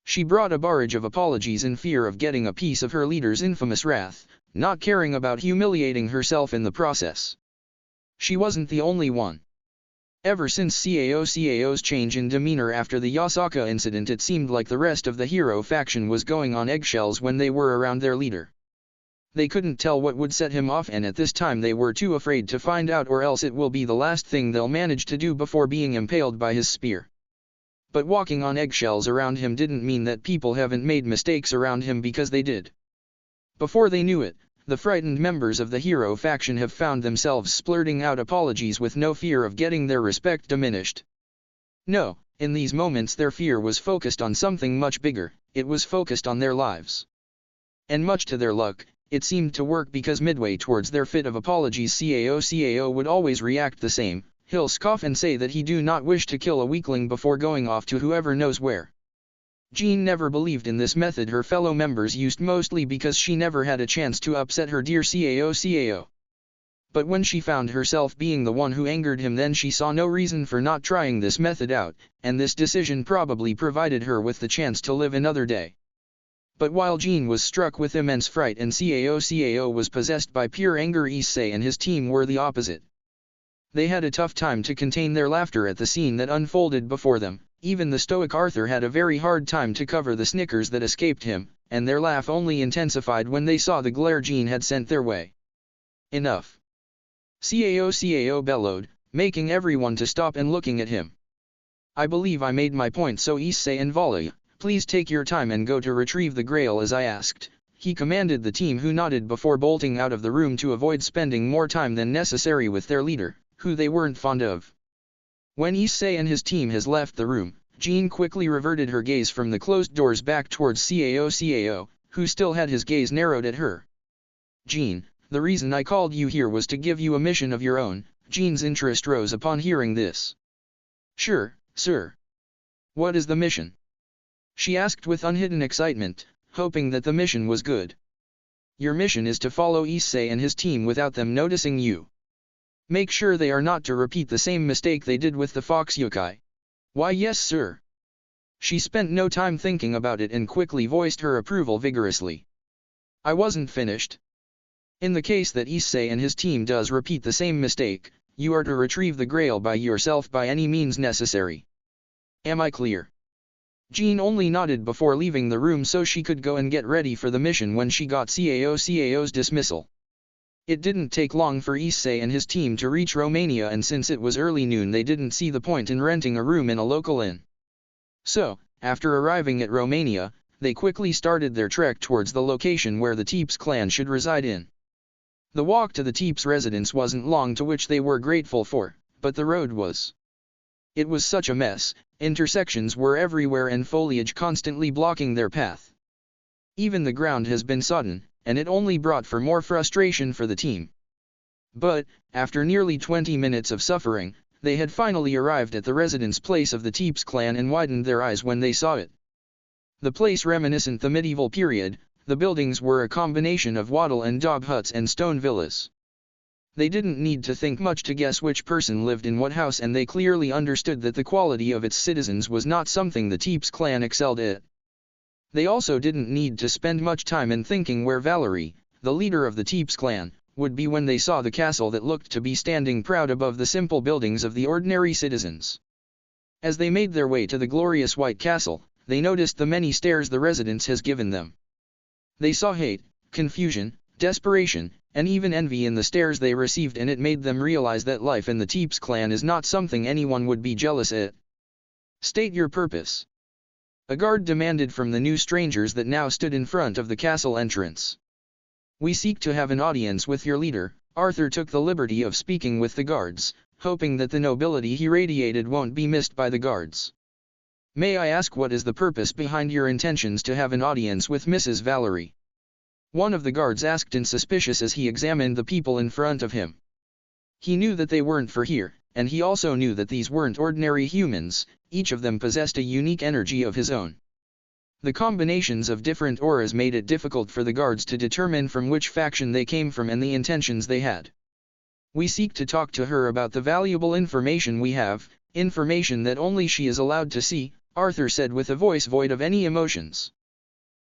She brought a barrage of apologies in fear of getting a piece of her leader's infamous wrath, not caring about humiliating herself in the process. She wasn't the only one. Ever since Cao's change in demeanor after the Yasaka incident, it seemed like the rest of the hero faction was going on eggshells when they were around their leader. They couldn't tell what would set him off, and at this time they were too afraid to find out, or else it will be the last thing they'll manage to do before being impaled by his spear. But walking on eggshells around him didn't mean that people haven't made mistakes around him, because they did. Before they knew it, the frightened members of the hero faction have found themselves splurting out apologies with no fear of getting their respect diminished. No, in these moments their fear was focused on something much bigger. It was focused on their lives. And much to their luck, it seemed to work, because midway towards their fit of apologies, Cao would always react the same. He'll scoff and say that he do not wish to kill a weakling before going off to whoever knows where. Jean never believed in this method her fellow members used, mostly because she never had a chance to upset her dear Cao. But when she found herself being the one who angered him, then she saw no reason for not trying this method out, and this decision probably provided her with the chance to live another day. But while Jean was struck with immense fright and Cao was possessed by pure anger, Issei and his team were the opposite. They had a tough time to contain their laughter at the scene that unfolded before them. Even the stoic Arthur had a very hard time to cover the snickers that escaped him, and their laugh only intensified when they saw the glare Jean had sent their way. "Enough!" Cao bellowed, making everyone to stop and looking at him. "I believe I made my point, so Issei and Vali, please take your time and go to retrieve the Grail as I asked," he commanded the team, who nodded before bolting out of the room to avoid spending more time than necessary with their leader, who they weren't fond of. When Issei and his team has left the room, Jean quickly reverted her gaze from the closed doors back towards Cao, who still had his gaze narrowed at her. "Jean, the reason I called you here was to give you a mission of your own." Jean's interest rose upon hearing this. "Sure, sir. What is the mission?" she asked with unhidden excitement, hoping that the mission was good. "Your mission is to follow Issei and his team without them noticing you. Make sure they are not to repeat the same mistake they did with the fox yokai." "Why, yes, sir." She spent no time thinking about it and quickly voiced her approval vigorously. "I wasn't finished. In the case that Issei and his team does repeat the same mistake, you are to retrieve the Grail by yourself by any means necessary. Am I clear?" Jean only nodded before leaving the room so she could go and get ready for the mission when she got Cao's dismissal. It didn't take long for Issei and his team to reach Romania, and since it was early noon they didn't see the point in renting a room in a local inn. So, after arriving at Romania, they quickly started their trek towards the location where the Teeps clan should reside in. The walk to the Teep's residence wasn't long, to which they were grateful for, but the road was. It was such a mess, intersections were everywhere and foliage constantly blocking their path. Even the ground has been sodden, and it only brought for more frustration for the team. But, after nearly 20 minutes of suffering, they had finally arrived at the residence place of the Teep's clan and widened their eyes when they saw it. The place reminiscent the medieval period, the buildings were a combination of wattle and daub huts and stone villas. They didn't need to think much to guess which person lived in what house, and they clearly understood that the quality of its citizens was not something the Teep's clan excelled at. They also didn't need to spend much time in thinking where Valerie, the leader of the Teep's clan, would be when they saw the castle that looked to be standing proud above the simple buildings of the ordinary citizens. As they made their way to the glorious white castle, they noticed the many stares the residence has given them. They saw hate, confusion, desperation, and even envy in the stares they received, and it made them realize that life in the Teep's clan is not something anyone would be jealous at. State your purpose. A guard demanded from the new strangers that now stood in front of the castle entrance. We seek to have an audience with your leader. Arthur took the liberty of speaking with the guards, hoping that the nobility he radiated won't be missed by the guards. May I ask, what is the purpose behind your intentions to have an audience with Mrs. Valerie? One of the guards asked in suspicious as he examined the people in front of him. He knew that they weren't for here, and he also knew that these weren't ordinary humans, each of them possessed a unique energy of his own. The combinations of different auras made it difficult for the guards to determine from which faction they came from and the intentions they had. We seek to talk to her about the valuable information we have, information that only she is allowed to see, Arthur said with a voice void of any emotions.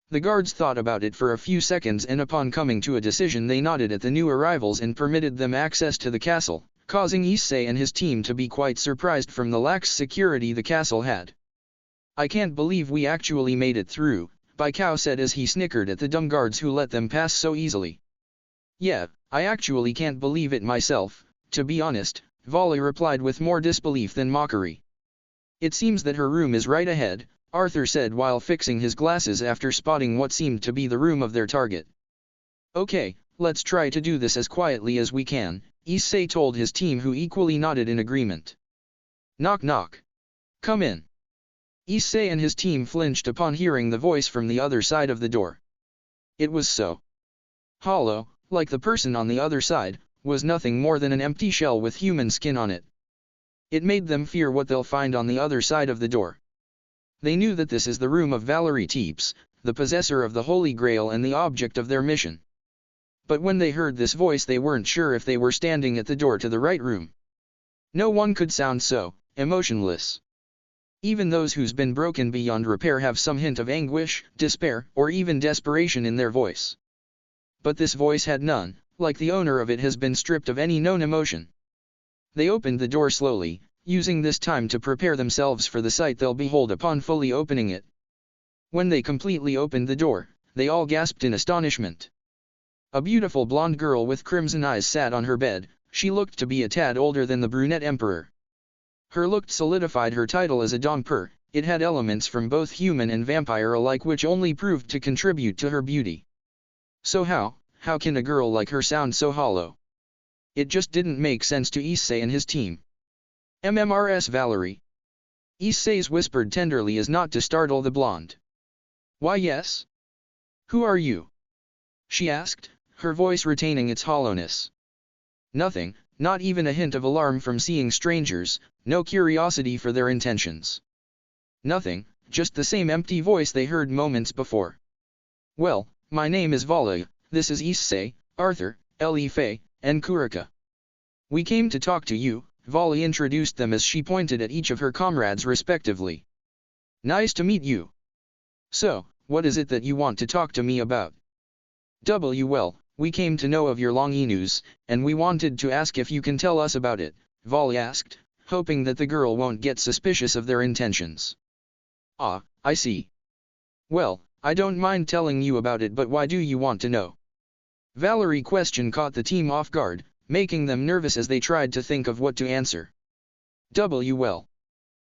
The guards thought about it for a few seconds, and upon coming to a decision they nodded at the new arrivals and permitted them access to the castle, causing Issei and his team to be quite surprised from the lax security the castle had. I can't believe we actually made it through, Bai Cao said as he snickered at the dumb guards who let them pass so easily. Yeah, I actually can't believe it myself, to be honest, Vali replied with more disbelief than mockery. It seems that her room is right ahead, Arthur said while fixing his glasses after spotting what seemed to be the room of their target. Okay, let's try to do this as quietly as we can, Issei told his team, who equally nodded in agreement. Knock knock. Come in. Issei and his team flinched upon hearing the voice from the other side of the door. It was so hollow, like the person on the other side was nothing more than an empty shell with human skin on it. It made them fear what they'll find on the other side of the door. They knew that this is the room of Valerie Teeps, the possessor of the Holy Grail and the object of their mission. But when they heard this voice they weren't sure if they were standing at the door to the right room. No one could sound so emotionless. Even those who's been broken beyond repair have some hint of anguish, despair, or even desperation in their voice. But this voice had none, like the owner of it has been stripped of any known emotion. They opened the door slowly, using this time to prepare themselves for the sight they'll behold upon fully opening it. When they completely opened the door, they all gasped in astonishment. A beautiful blonde girl with crimson eyes sat on her bed. She looked to be a tad older than the brunette emperor. Her look solidified her title as a Domper. It had elements from both human and vampire alike, which only proved to contribute to her beauty. So how can a girl like her sound so hollow? It just didn't make sense to Issei and his team. MMRS Valerie. Issei's whispered tenderly as not to startle the blonde. Why yes? Who are you? She asked, her voice retaining its hollowness. Nothing, not even a hint of alarm from seeing strangers, no curiosity for their intentions. Nothing, just the same empty voice they heard moments before. Well, my name is Vali, this is Issei, Arthur, Ellie F, and Kuraka. We came to talk to you, Vali introduced them as she pointed at each of her comrades respectively. Nice to meet you. So, what is it that you want to talk to me about? Well, we came to know of your long news, and we wanted to ask if you can tell us about it, Vali asked, hoping that the girl won't get suspicious of their intentions. Ah, I see. Well, I don't mind telling you about it, but why do you want to know? Valerie's question caught the team off guard, making them nervous as they tried to think of what to answer. Well,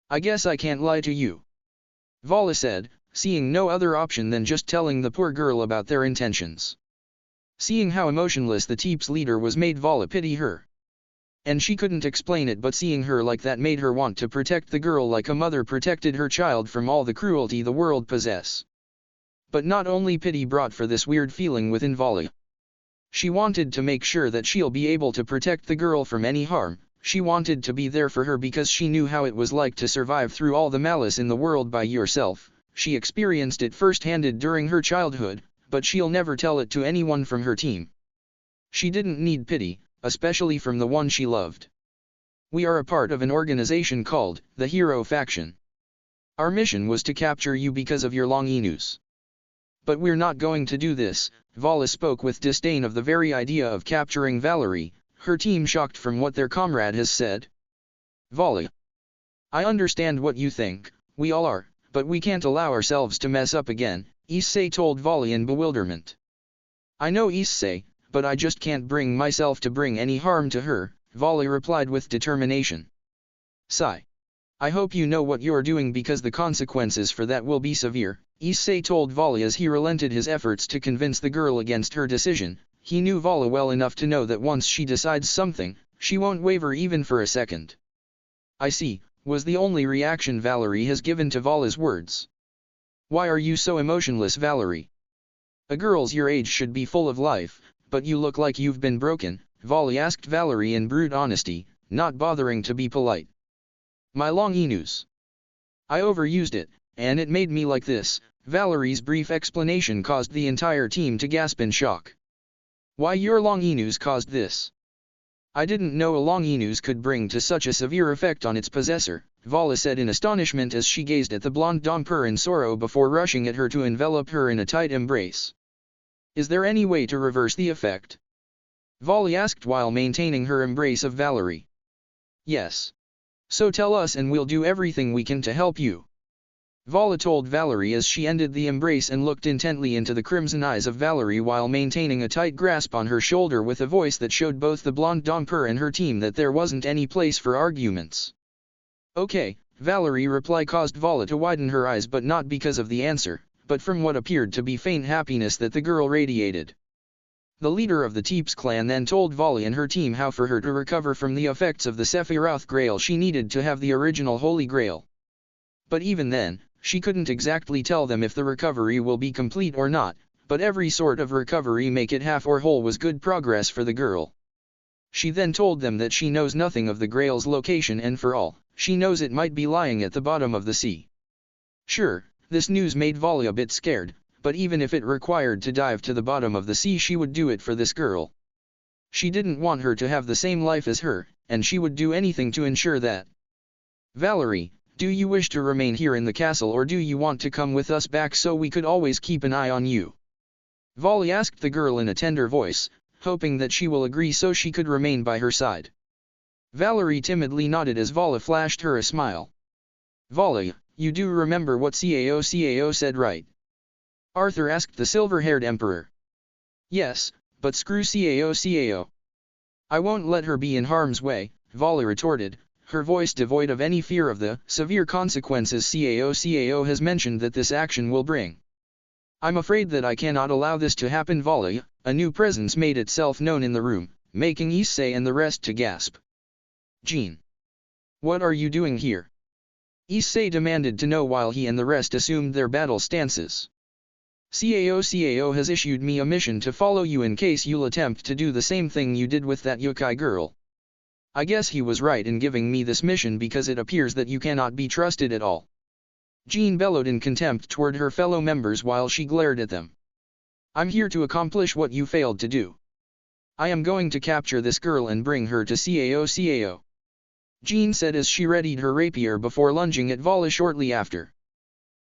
I guess I can't lie to you, Vali said, seeing no other option than just telling the poor girl about their intentions. Seeing how emotionless the teep's leader was made Vala pity her. And she couldn't explain it, but seeing her like that made her want to protect the girl like a mother protected her child from all the cruelty the world possess. But not only pity brought for this weird feeling within Vala. She wanted to make sure that she'll be able to protect the girl from any harm. She wanted to be there for her because she knew how it was like to survive through all the malice in the world by yourself. She experienced it first-handed during her childhood, but she'll never tell it to anyone from her team. She didn't need pity, especially from the one she loved. We are a part of an organization called the Hero Faction. Our mission was to capture you because of your long anews. But we're not going to do this. Vala spoke with disdain of the very idea of capturing Valerie, her team shocked from what their comrade has said. Vala. I understand what you think, we all are, but we can't allow ourselves to mess up again, Issei told Vala in bewilderment. I know Issei, but I just can't bring myself to bring any harm to her, Vala replied with determination. Sigh. I hope you know what you're doing because the consequences for that will be severe, Issei told Vala as he relented his efforts to convince the girl against her decision. He knew Vala well enough to know that once she decides something, she won't waver even for a second. I see, was the only reaction Valerie has given to Vala's words. Why are you so emotionless, Valerie? A girl's your age should be full of life, but you look like you've been broken, Vala asked Valerie in brute honesty, not bothering to be polite. My long anews. I overused it, and it made me like this. Valerie's brief explanation caused the entire team to gasp in shock. Why your long anews caused this? I didn't know a long anews could bring to such a severe effect on its possessor, Vala said in astonishment as she gazed at the blonde Domper in sorrow before rushing at her to envelop her in a tight embrace. Is there any way to reverse the effect? Vala asked while maintaining her embrace of Valerie. Yes. So tell us and we'll do everything we can to help you. Vala told Valerie as she ended the embrace and looked intently into the crimson eyes of Valerie while maintaining a tight grasp on her shoulder with a voice that showed both the blonde Domper and her team that there wasn't any place for arguments. Okay, Valerie reply caused Vala to widen her eyes, but not because of the answer, but from what appeared to be faint happiness that the girl radiated. The leader of the Teeps clan then told Vala and her team how for her to recover from the effects of the Sephiroth Grail she needed to have the original Holy Grail. But even then, she couldn't exactly tell them if the recovery will be complete or not, but every sort of recovery, make it half or whole, was good progress for the girl. She then told them that she knows nothing of the Grail's location, and for all she knows it might be lying at the bottom of the sea. Sure, this news made Vala a bit scared, but even if it required to dive to the bottom of the sea she would do it for this girl. She didn't want her to have the same life as her, and she would do anything to ensure that. Valerie, do you wish to remain here in the castle or do you want to come with us back so we could always keep an eye on you? Vala asked the girl in a tender voice, hoping that she will agree so she could remain by her side. Valerie timidly nodded as Vala flashed her a smile. Vala, you do remember what Cao said, right? Arthur asked the silver-haired emperor. Yes, but screw Cao. I won't let her be in harm's way, Vala retorted, her voice devoid of any fear of the severe consequences Cao has mentioned that this action will bring. I'm afraid that I cannot allow this to happen, Vala. A new presence made itself known in the room, making Issei and the rest to gasp. Jean. What are you doing here? Issei demanded to know while he and the rest assumed their battle stances. Cao has issued me a mission to follow you in case you'll attempt to do the same thing you did with that yokai girl. I guess he was right in giving me this mission because it appears that you cannot be trusted at all. Jean bellowed in contempt toward her fellow members while she glared at them. I'm here to accomplish what you failed to do. I am going to capture this girl and bring her to Cao. Jean said as she readied her rapier before lunging at Vala shortly after.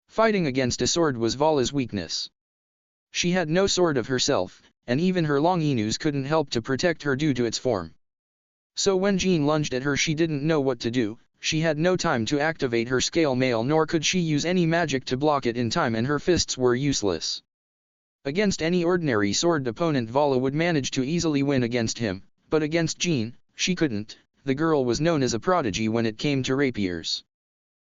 Fighting against a sword was Vala's weakness. She had no sword of herself, and even her long anews couldn't help to protect her due to its form. So when Jean lunged at her she didn't know what to do. She had no time to activate her scale mail, nor could she use any magic to block it in time, and her fists were useless. Against any ordinary sword opponent Vala would manage to easily win against him, but against Jean, she couldn't. The girl was known as a prodigy when it came to rapiers.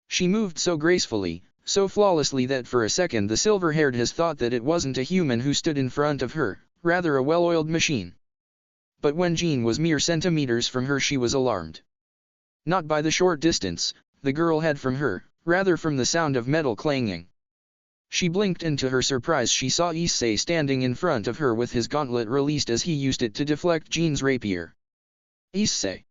She moved so gracefully, so flawlessly that for a second the silver-haired has thought that it wasn't a human who stood in front of her, rather a well-oiled machine. But when Jean was mere centimeters from her she was alarmed. Not by the short distance the girl had from her, rather from the sound of metal clanging. She blinked and to her surprise she saw Issei standing in front of her with his gauntlet released as he used it to deflect Jean's rapier. Issei.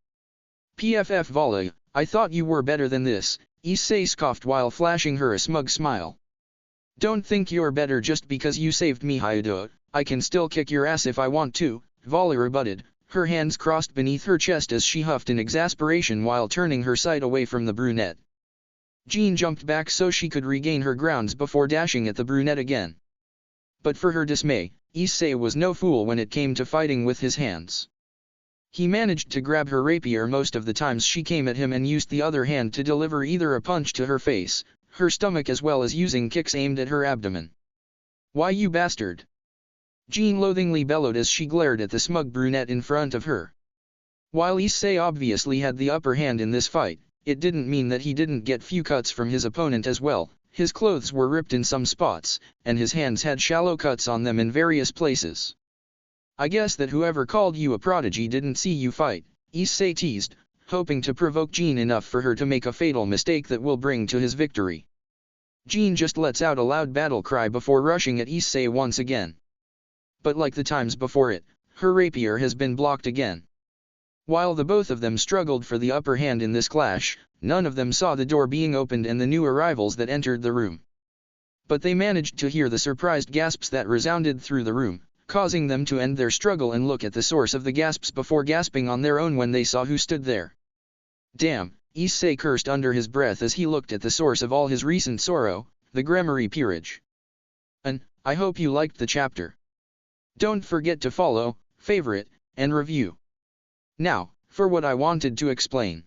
PFF Vali, I thought you were better than this, Issei scoffed while flashing her a smug smile. Don't think you're better just because you saved me Hyudo, I can still kick your ass if I want to, Vali rebutted, her hands crossed beneath her chest as she huffed in exasperation while turning her sight away from the brunette. Jean jumped back so she could regain her grounds before dashing at the brunette again. But for her dismay, Issei was no fool when it came to fighting with his hands. He managed to grab her rapier most of the times she came at him and used the other hand to deliver either a punch to her face, her stomach as well as using kicks aimed at her abdomen. Why you bastard! Jean loathingly bellowed as she glared at the smug brunette in front of her. While Issei obviously had the upper hand in this fight, it didn't mean that he didn't get few cuts from his opponent as well. His clothes were ripped in some spots, and his hands had shallow cuts on them in various places. I guess that whoever called you a prodigy didn't see you fight, Issei teased, hoping to provoke Jean enough for her to make a fatal mistake that will bring to his victory. Jean just lets out a loud battle cry before rushing at Issei once again. But like the times before it, her rapier has been blocked again. While the both of them struggled for the upper hand in this clash, none of them saw the door being opened and the new arrivals that entered the room. But they managed to hear the surprised gasps that resounded through the room, causing them to end their struggle and look at the source of the gasps before gasping on their own when they saw who stood there. Damn, Issei cursed under his breath as he looked at the source of all his recent sorrow, the Gregori peerage. And, I hope you liked the chapter. Don't forget to follow, favorite, and review. Now, for what I wanted to explain.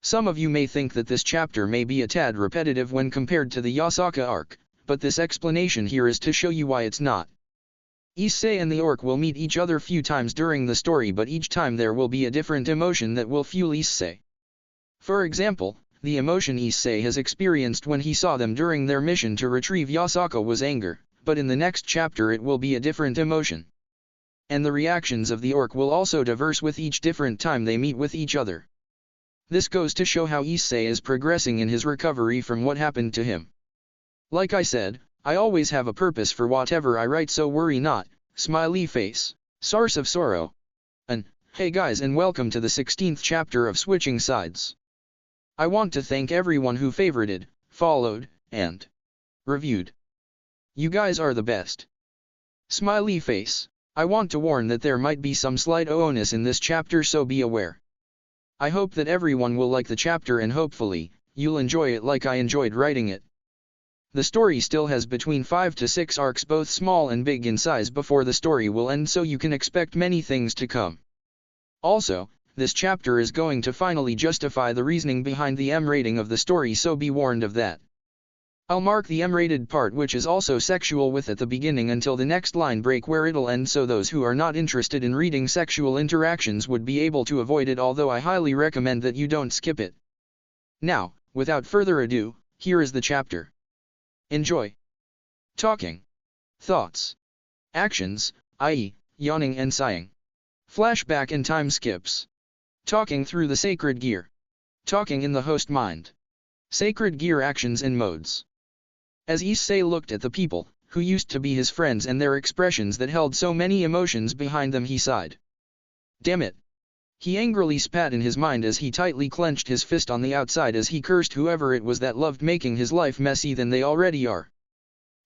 Some of you may think that this chapter may be a tad repetitive when compared to the Yasaka arc, but this explanation here is to show you why it's not. Issei and the orc will meet each other few times during the story, but each time there will be a different emotion that will fuel Issei. For example, the emotion Issei has experienced when he saw them during their mission to retrieve Yasaka was anger, but in the next chapter it will be a different emotion. And the reactions of the orc will also diverse with each different time they meet with each other. This goes to show how Issei is progressing in his recovery from what happened to him. Like I said, I always have a purpose for whatever I write, so worry not, smiley face, source of sorrow. And, hey guys, and welcome to the 16th chapter of Switching Sides. I want to thank everyone who favorited, followed, and reviewed. You guys are the best. Smiley face. I want to warn that there might be some slight onus in this chapter, so be aware. I hope that everyone will like the chapter and hopefully, you'll enjoy it like I enjoyed writing it. The story still has between 5 to 6 arcs, both small and big in size, before the story will end, so you can expect many things to come. Also, this chapter is going to finally justify the reasoning behind the M rating of the story, so be warned of that. I'll mark the M-rated part, which is also sexual, with at the beginning until the next line break where it'll end, so those who are not interested in reading sexual interactions would be able to avoid it, although I highly recommend that you don't skip it. Now, without further ado, here is the chapter. Enjoy. Talking. Thoughts. Actions, i.e., yawning and sighing. Flashback and time skips. Talking through the sacred gear. Talking in the host mind. Sacred gear actions and modes. As Issei looked at the people, who used to be his friends, and their expressions that held so many emotions behind them, he sighed. Damn it. He angrily spat in his mind as he tightly clenched his fist on the outside as he cursed whoever it was that loved making his life messy than they already are.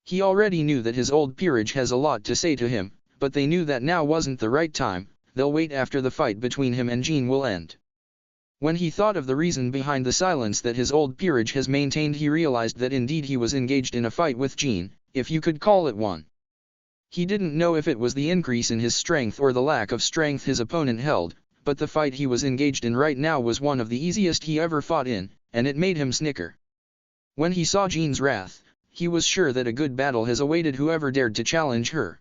He already knew that his old peerage has a lot to say to him, but they knew that now wasn't the right time. They'll wait after the fight between him and Jean will end. When he thought of the reason behind the silence that his old peerage has maintained, he realized that indeed he was engaged in a fight with Jean, if you could call it one. He didn't know if it was the increase in his strength or the lack of strength his opponent held, but the fight he was engaged in right now was one of the easiest he ever fought in, and it made him snicker. When he saw Jean's wrath, he was sure that a good battle has awaited whoever dared to challenge her.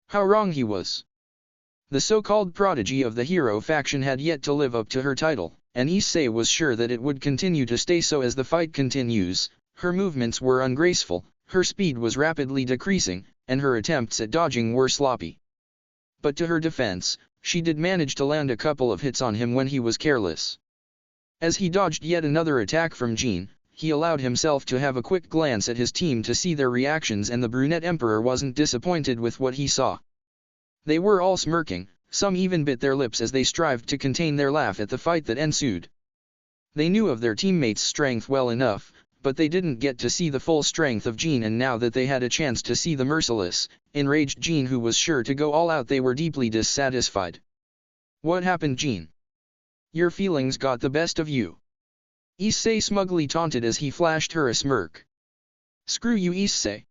How wrong he was. The so-called prodigy of the hero faction had yet to live up to her title, and Issei was sure that it would continue to stay so as the fight continues. Her movements were ungraceful, her speed was rapidly decreasing, and her attempts at dodging were sloppy. But to her defense, she did manage to land a couple of hits on him when he was careless. As he dodged yet another attack from Jean, he allowed himself to have a quick glance at his team to see their reactions, and the brunette emperor wasn't disappointed with what he saw. They were all smirking, some even bit their lips as they strived to contain their laugh at the fight that ensued. They knew of their teammates' strength well enough, but they didn't get to see the full strength of Jean, and now that they had a chance to see the merciless, enraged Jean who was sure to go all out, they were deeply dissatisfied. "What happened, Jean? Your feelings got the best of you?" Issei smugly taunted as he flashed her a smirk. "Screw you, Issei."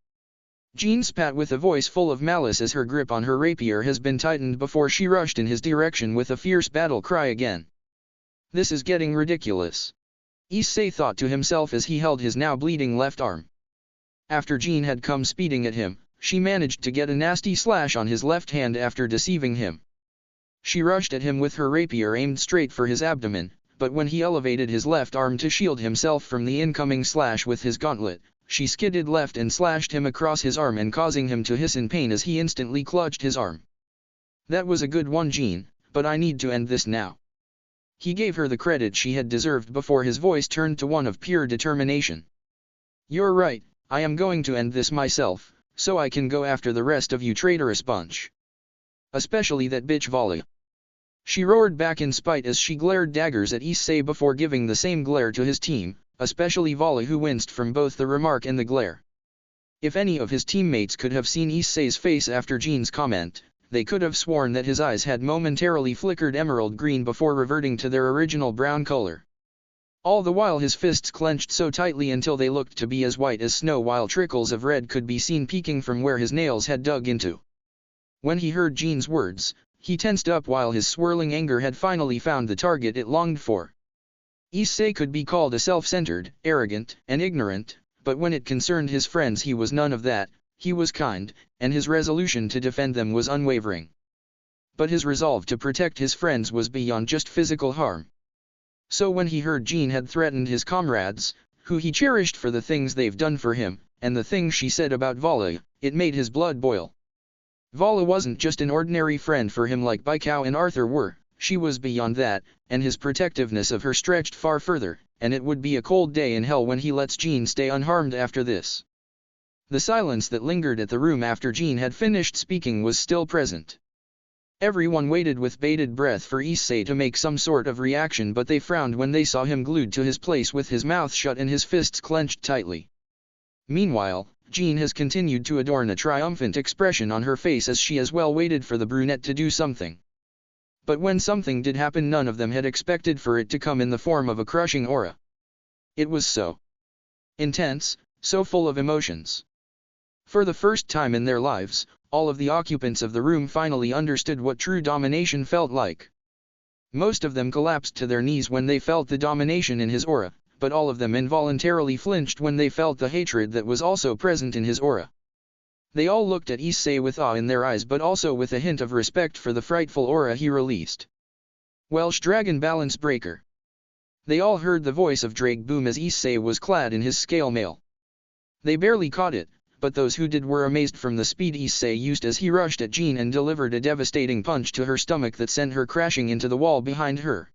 Jean spat with a voice full of malice as her grip on her rapier has been tightened before she rushed in his direction with a fierce battle cry again. "This is getting ridiculous," Issei thought to himself as he held his now bleeding left arm. After Jean had come speeding at him, she managed to get a nasty slash on his left hand after deceiving him. She rushed at him with her rapier aimed straight for his abdomen, but when he elevated his left arm to shield himself from the incoming slash with his gauntlet, she skidded left and slashed him across his arm, and causing him to hiss in pain as he instantly clutched his arm. "That was a good one, Jean, but I need to end this now." He gave her the credit she had deserved before his voice turned to one of pure determination. "You're right, I am going to end this myself, so I can go after the rest of you traitorous bunch. Especially that bitch Vali." She roared back in spite as she glared daggers at Issei before giving the same glare to his team, especially Vali, who winced from both the remark and the glare. If any of his teammates could have seen Issei's face after Jean's comment, they could have sworn that his eyes had momentarily flickered emerald green before reverting to their original brown color. All the while his fists clenched so tightly until they looked to be as white as snow, while trickles of red could be seen peeking from where his nails had dug into. When he heard Jean's words, he tensed up while his swirling anger had finally found the target it longed for. Issei could be called a self-centered, arrogant, and ignorant, but when it concerned his friends he was none of that. He was kind, and his resolution to defend them was unwavering. But his resolve to protect his friends was beyond just physical harm. So when he heard Jean had threatened his comrades, who he cherished for the things they've done for him, and the things she said about Vali, it made his blood boil. Vali wasn't just an ordinary friend for him like Baikao and Arthur were, she was beyond that, and his protectiveness of her stretched far further, and it would be a cold day in hell when he lets Jean stay unharmed after this. The silence that lingered at the room after Jean had finished speaking was still present. Everyone waited with bated breath for Issei to make some sort of reaction, but they frowned when they saw him glued to his place with his mouth shut and his fists clenched tightly. Meanwhile, Jean has continued to adorn a triumphant expression on her face as she as well waited for the brunette to do something. But when something did happen, none of them had expected for it to come in the form of a crushing aura. It was so intense, so full of emotions. For the first time in their lives, all of the occupants of the room finally understood what true domination felt like. Most of them collapsed to their knees when they felt the domination in his aura, but all of them involuntarily flinched when they felt the hatred that was also present in his aura. They all looked at Issei with awe in their eyes, but also with a hint of respect for the frightful aura he released. "Welsh Dragon Balance Breaker." They all heard the voice of Drake boom as Issei was clad in his scale mail. They barely caught it, but those who did were amazed from the speed Issei used as he rushed at Jean and delivered a devastating punch to her stomach that sent her crashing into the wall behind her.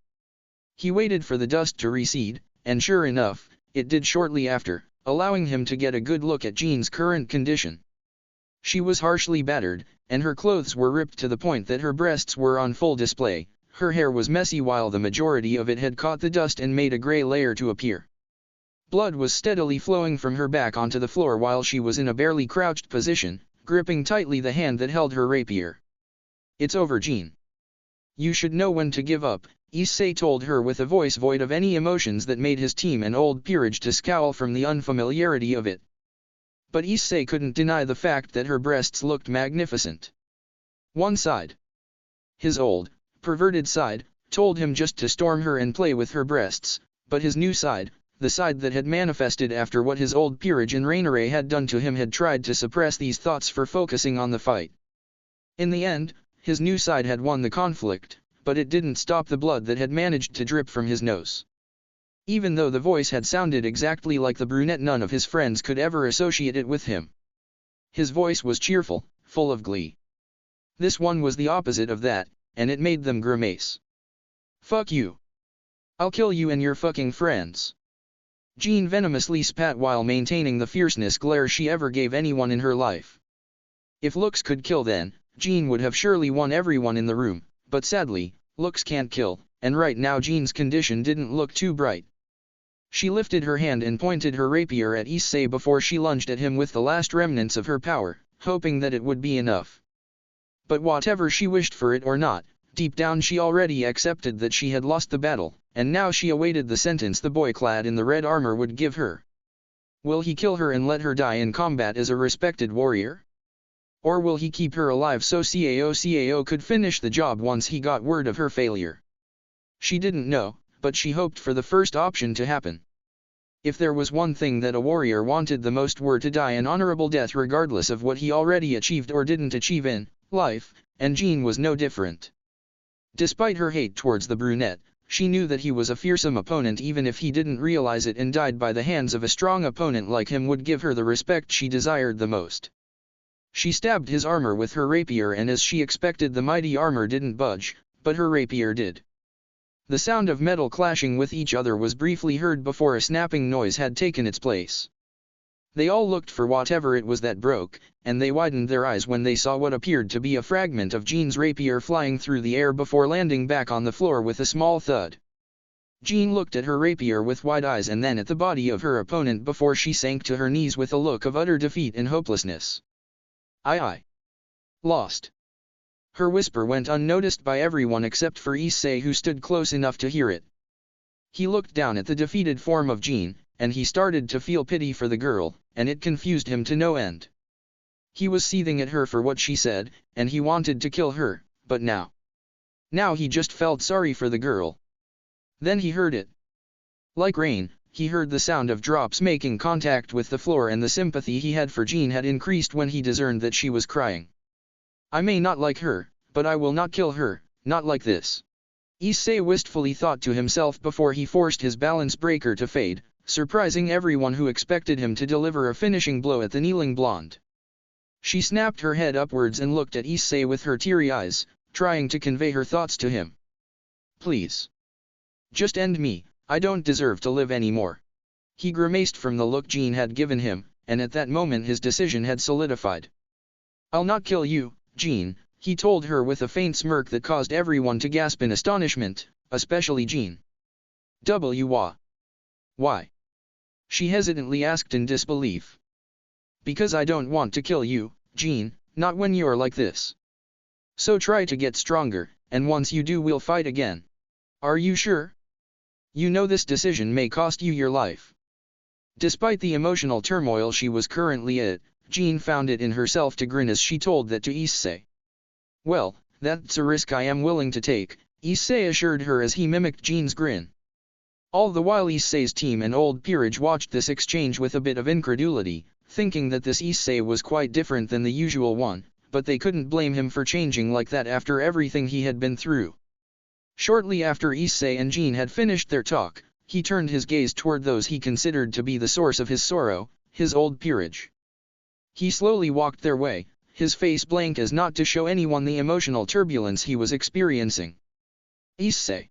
He waited for the dust to recede, and sure enough, it did shortly after, allowing him to get a good look at Jean's current condition. She was harshly battered, and her clothes were ripped to the point that her breasts were on full display. Her hair was messy while the majority of it had caught the dust and made a gray layer to appear. Blood was steadily flowing from her back onto the floor while she was in a barely crouched position, gripping tightly the hand that held her rapier. "It's over, Jean. You should know when to give up," Issei told her with a voice void of any emotions that made his team and old peerage to scowl from the unfamiliarity of it. But Issei couldn't deny the fact that her breasts looked magnificent. One side, his old, perverted side, told him just to storm her and play with her breasts, but his new side, the side that had manifested after what his old peerage and Rainiere had done to him, had tried to suppress these thoughts for focusing on the fight. In the end, his new side had won the conflict, but it didn't stop the blood that had managed to drip from his nose. Even though the voice had sounded exactly like the brunette, none of his friends could ever associate it with him. His voice was cheerful, full of glee. This one was the opposite of that, and it made them grimace. Fuck you. I'll kill you and your fucking friends. Jean venomously spat while maintaining the fierceness glare she ever gave anyone in her life. If looks could kill then, Jean would have surely won everyone in the room, but sadly, looks can't kill, and right now Jean's condition didn't look too bright. She lifted her hand and pointed her rapier at Issei before she lunged at him with the last remnants of her power, hoping that it would be enough. But whatever she wished for it or not, deep down she already accepted that she had lost the battle, and now she awaited the sentence the boy clad in the red armor would give her. Will he kill her and let her die in combat as a respected warrior? Or will he keep her alive so Cao could finish the job once he got word of her failure? She didn't know, but she hoped for the first option to happen. If there was one thing that a warrior wanted the most were to die an honorable death regardless of what he already achieved or didn't achieve in life, and Jean was no different. Despite her hate towards the brunette, she knew that he was a fearsome opponent even if he didn't realize it, and died by the hands of a strong opponent like him would give her the respect she desired the most. She stabbed his armor with her rapier, and as she expected, the mighty armor didn't budge, but her rapier did. The sound of metal clashing with each other was briefly heard before a snapping noise had taken its place. They all looked for whatever it was that broke, and they widened their eyes when they saw what appeared to be a fragment of Jean's rapier flying through the air before landing back on the floor with a small thud. Jean looked at her rapier with wide eyes and then at the body of her opponent before she sank to her knees with a look of utter defeat and hopelessness. I lost. Her whisper went unnoticed by everyone except for Issei, who stood close enough to hear it. He looked down at the defeated form of Jean, and he started to feel pity for the girl, and it confused him to no end. He was seething at her for what she said, and he wanted to kill her, but now he just felt sorry for the girl. Then he heard it. Like rain, he heard the sound of drops making contact with the floor, and the sympathy he had for Jean had increased when he discerned that she was crying. I may not like her, but I will not kill her, not like this. Issei wistfully thought to himself before he forced his balance breaker to fade, surprising everyone who expected him to deliver a finishing blow at the kneeling blonde. She snapped her head upwards and looked at Issei with her teary eyes, trying to convey her thoughts to him. Please. Just end me, I don't deserve to live anymore. He grimaced from the look Jean had given him, and at that moment his decision had solidified. I'll not kill you, Jean, he told her with a faint smirk that caused everyone to gasp in astonishment, especially Jean. Why? She hesitantly asked in disbelief. Because I don't want to kill you, Jean, not when you're like this. So try to get stronger, and once you do we'll fight again. Are you sure? You know this decision may cost you your life. Despite the emotional turmoil she was currently at, Jean found it in herself to grin as she told that to Issei. Well, that's a risk I am willing to take, Issei assured her as he mimicked Jean's grin. All the while Issei's team and old peerage watched this exchange with a bit of incredulity, thinking that this Issei was quite different than the usual one, but they couldn't blame him for changing like that after everything he had been through. Shortly after Issei and Jean had finished their talk, he turned his gaze toward those he considered to be the source of his sorrow, his old peerage. He slowly walked their way, his face blank as not to show anyone the emotional turbulence he was experiencing. Issei.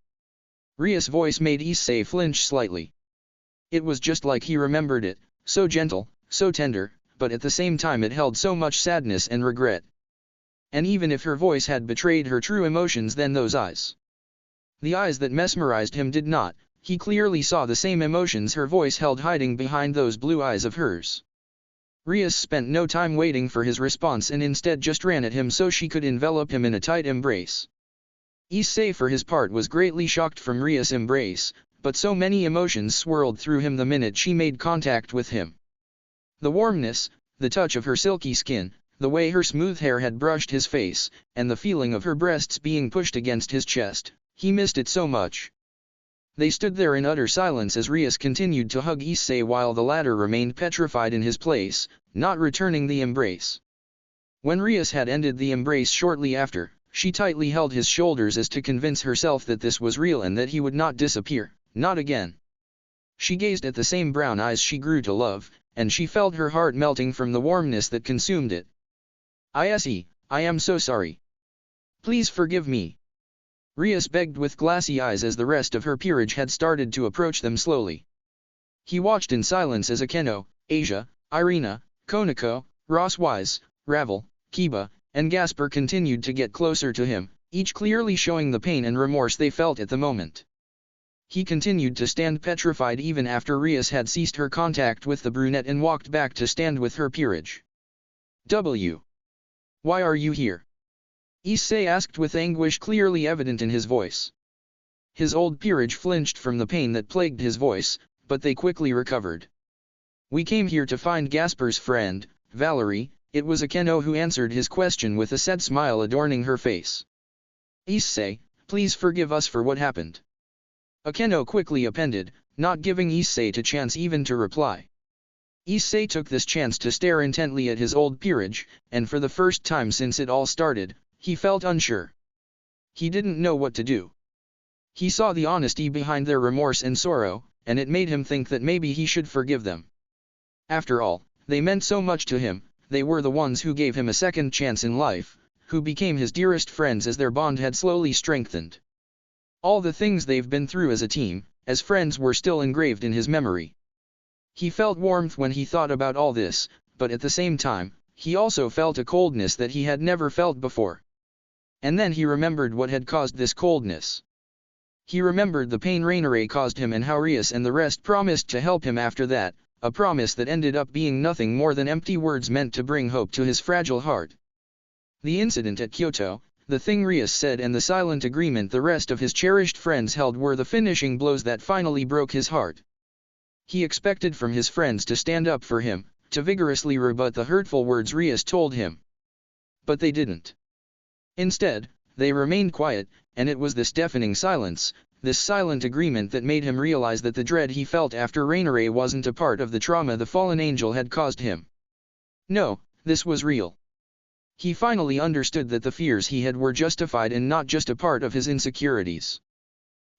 Rias' voice made Issei flinch slightly. It was just like he remembered it, so gentle, so tender, but at the same time it held so much sadness and regret. And even if her voice had betrayed her true emotions, then those eyes. The eyes that mesmerized him did not. He clearly saw the same emotions her voice held hiding behind those blue eyes of hers. Rias spent no time waiting for his response and instead just ran at him so she could envelop him in a tight embrace. Issei for his part was greatly shocked from Rias' embrace, but so many emotions swirled through him the minute she made contact with him. The warmness, the touch of her silky skin, the way her smooth hair had brushed his face, and the feeling of her breasts being pushed against his chest, he missed it so much. They stood there in utter silence as Rias continued to hug Issei while the latter remained petrified in his place, not returning the embrace. When Rias had ended the embrace shortly after, she tightly held his shoulders as to convince herself that this was real and that he would not disappear, not again. She gazed at the same brown eyes she grew to love, and she felt her heart melting from the warmness that consumed it. Issei, I am so sorry, Please forgive me. Rias begged with glassy eyes as the rest of her peerage had started to approach them slowly. He watched in silence as Akeno, Asia, Irina, Konako, Rosswise, Ravel, Kiba, and Gasper continued to get closer to him, each clearly showing the pain and remorse they felt at the moment. He continued to stand petrified even after Rias had ceased her contact with the brunette and walked back to stand with her peerage. Why are you here? Issei asked with anguish clearly evident in his voice. His old peerage flinched from the pain that plagued his voice, but they quickly recovered. We came here to find Gasper's friend, Valerie. It was Akeno who answered his question with a sad smile adorning her face. Issei, please forgive us for what happened. Akeno quickly appended, not giving Issei a chance even to reply. Issei took this chance to stare intently at his old peerage, and for the first time since it all started, he felt unsure. He didn't know what to do. He saw the honesty behind their remorse and sorrow, and it made him think that maybe he should forgive them. After all, they meant so much to him, they were the ones who gave him a second chance in life, who became his dearest friends as their bond had slowly strengthened. All the things they've been through as a team, as friends were still engraved in his memory. He felt warmth when he thought about all this, but at the same time, he also felt a coldness that he had never felt before. And then he remembered what had caused this coldness. He remembered the pain Rainier caused him and how Rias and the rest promised to help him after that, a promise that ended up being nothing more than empty words meant to bring hope to his fragile heart. The incident at Kyoto, the thing Rias said and the silent agreement the rest of his cherished friends held were the finishing blows that finally broke his heart. He expected from his friends to stand up for him, to vigorously rebut the hurtful words Rias told him. But they didn't. Instead, they remained quiet, and it was this deafening silence, this silent agreement that made him realize that the dread he felt after Rainier wasn't a part of the trauma the fallen angel had caused him. No, this was real. He finally understood that the fears he had were justified and not just a part of his insecurities.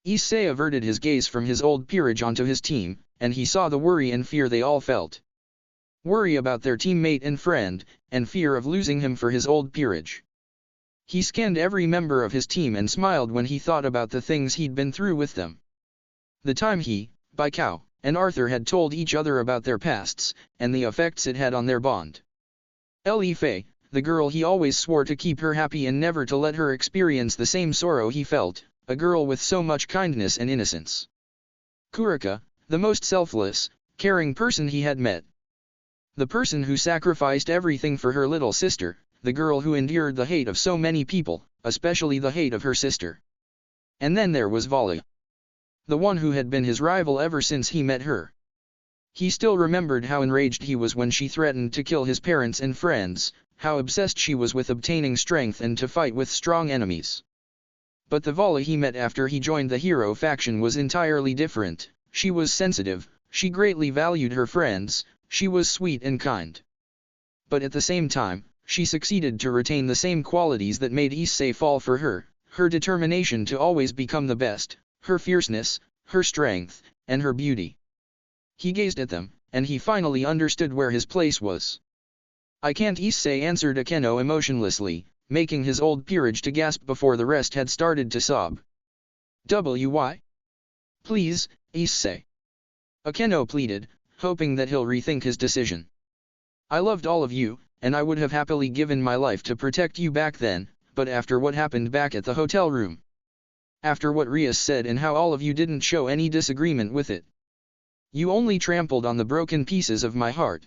Issei averted his gaze from his old peerage onto his team, and he saw the worry and fear they all felt. Worry about their teammate and friend, and fear of losing him for his old peerage. He scanned every member of his team and smiled when he thought about the things he'd been through with them. The time he, Cao, and Arthur had told each other about their pasts, and the effects it had on their bond. Ellie F, the girl he always swore to keep her happy and never to let her experience the same sorrow he felt, a girl with so much kindness and innocence. Kuraka, the most selfless, caring person he had met. The person who sacrificed everything for her little sister, the girl who endured the hate of so many people, especially the hate of her sister. And then there was Vali. The one who had been his rival ever since he met her. He still remembered how enraged he was when she threatened to kill his parents and friends, how obsessed she was with obtaining strength and to fight with strong enemies. But the Vali he met after he joined the hero faction was entirely different. She was sensitive, she greatly valued her friends, she was sweet and kind. But at the same time, she succeeded to retain the same qualities that made Issei fall for her, her determination to always become the best, her fierceness, her strength, and her beauty. He gazed at them, and he finally understood where his place was. I can't, Issei answered Akeno emotionlessly, making his old peerage to gasp before the rest had started to sob. Why? Please, Issei. Akeno pleaded, hoping that he'll rethink his decision. I loved all of you, and I would have happily given my life to protect you back then, but after what happened back at the hotel room. After what Rias said and how all of you didn't show any disagreement with it. You only trampled on the broken pieces of my heart.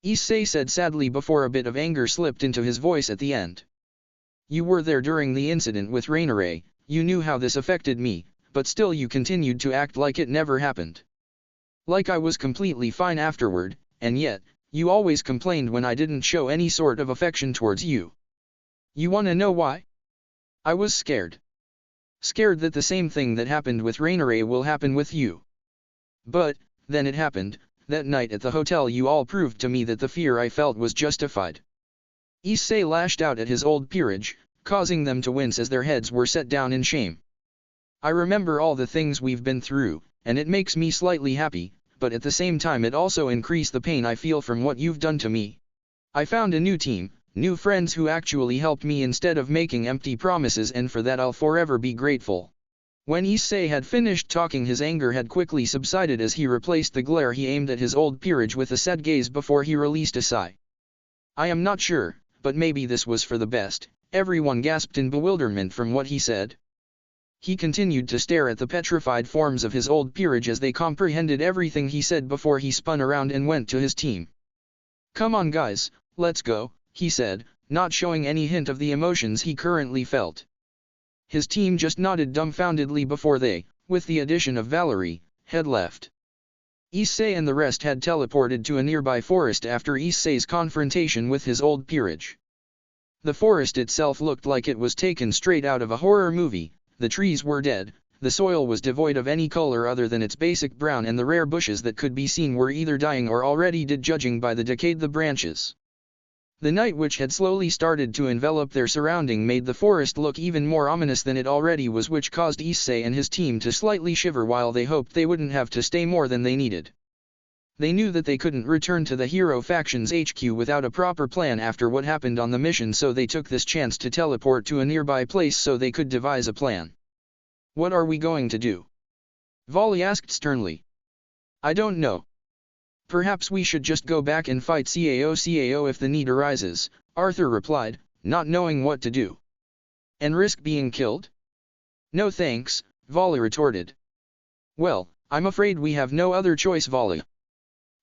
Issei said sadly before a bit of anger slipped into his voice at the end. You were there during the incident with Rainier, you knew how this affected me, but still you continued to act like it never happened. Like I was completely fine afterward, and yet, you always complained when I didn't show any sort of affection towards you. You wanna know why? I was scared. Scared that the same thing that happened with Rainier will happen with you. But, then it happened, that night at the hotel you all proved to me that the fear I felt was justified. Issei lashed out at his old peerage, causing them to wince as their heads were set down in shame. I remember all the things we've been through, and it makes me slightly happy, but at the same time it also increased the pain I feel from what you've done to me. I found a new team, New friends who actually helped me instead of making empty promises, and for that I'll forever be grateful." When Issei had finished talking, his anger had quickly subsided as he replaced the glare he aimed at his old peerage with a sad gaze before he released a sigh. "I am not sure, but maybe this was for the best," everyone gasped in bewilderment from what he said. He continued to stare at the petrified forms of his old peerage as they comprehended everything he said before he spun around and went to his team. "Come on guys, let's go," he said, not showing any hint of the emotions he currently felt. His team just nodded dumbfoundedly before they, with the addition of Valerie, had left. Issei and the rest had teleported to a nearby forest after Issei's confrontation with his old peerage. The forest itself looked like it was taken straight out of a horror movie. The trees were dead, the soil was devoid of any color other than its basic brown, and the rare bushes that could be seen were either dying or already dead, judging by the decay of the branches. The night which had slowly started to envelop their surrounding made the forest look even more ominous than it already was, which caused Issei and his team to slightly shiver while they hoped they wouldn't have to stay more than they needed. They knew that they couldn't return to the Hero Faction's HQ without a proper plan after what happened on the mission, so they took this chance to teleport to a nearby place so they could devise a plan. "What are we going to do?" Vali asked sternly. "I don't know. Perhaps we should just go back and fight Cao if the need arises," Arthur replied, not knowing what to do. "And risk being killed?" "No thanks," Vali retorted. "Well, I'm afraid we have no other choice, Vali.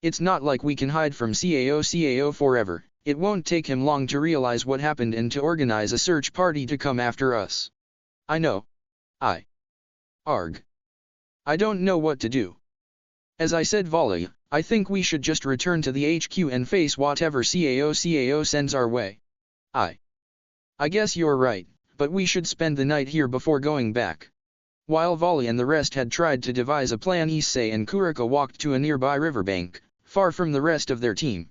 It's not like we can hide from Cao forever. It won't take him long to realize what happened and to organize a search party to come after us." "I know. Arg. I don't know what to do. As I said, Vali, I think we should just return to the HQ and face whatever Cao sends our way." I guess you're right, but we should spend the night here before going back." While Vali and the rest had tried to devise a plan, Issei and Kuraka walked to a nearby riverbank, far from the rest of their team.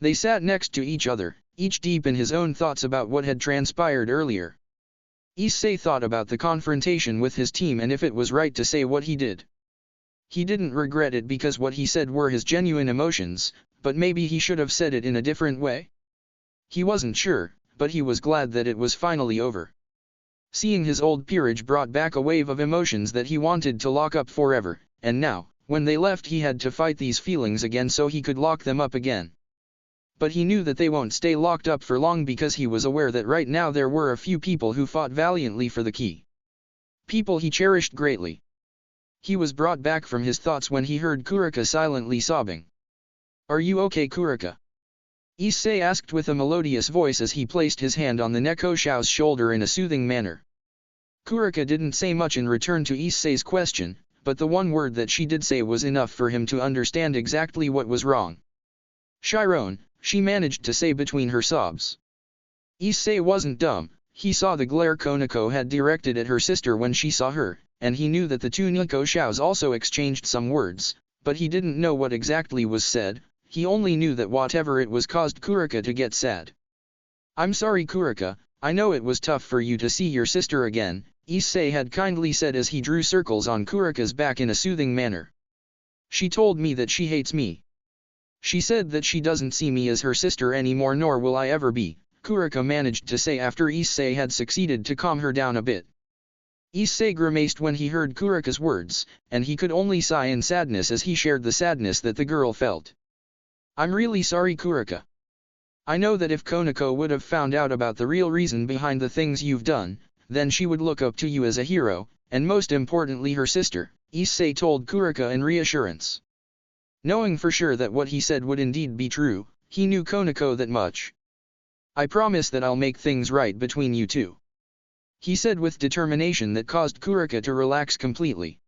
They sat next to each other, each deep in his own thoughts about what had transpired earlier. Issei thought about the confrontation with his team and if it was right to say what he did. He didn't regret it because what he said were his genuine emotions, but maybe he should have said it in a different way. He wasn't sure, but he was glad that it was finally over. Seeing his old peerage brought back a wave of emotions that he wanted to lock up forever, and now, when they left, he had to fight these feelings again so he could lock them up again. But he knew that they won't stay locked up for long because he was aware that right now there were a few people who fought valiantly for the key. People he cherished greatly. He was brought back from his thoughts when he heard Kuraka silently sobbing. "Are you okay, Kuraka?" Issei asked with a melodious voice as he placed his hand on the Neko Xiao's shoulder in a soothing manner. Kuraka didn't say much in return to Issei's question, but the one word that she did say was enough for him to understand exactly what was wrong. "Chiron," she managed to say between her sobs. Issei wasn't dumb. He saw the glare Konako had directed at her sister when she saw her, and he knew that the two Neko Xiaos also exchanged some words, but he didn't know what exactly was said. He only knew that whatever it was caused Kuraka to get sad. "I'm sorry, Kuraka, I know it was tough for you to see your sister again," Issei had kindly said as he drew circles on Kuraka's back in a soothing manner. "She told me that she hates me. She said that she doesn't see me as her sister anymore, nor will I ever be," Kuraka managed to say after Issei had succeeded to calm her down a bit. Issei grimaced when he heard Kuraka's words, and he could only sigh in sadness as he shared the sadness that the girl felt. "I'm really sorry, Kuraka. I know that if Konako would have found out about the real reason behind the things you've done, then she would look up to you as a hero, and most importantly her sister," Issei told Kuraka in reassurance. Knowing for sure that what he said would indeed be true, he knew Konako that much. "I promise that I'll make things right between you two," he said with determination that caused Kuraka to relax completely.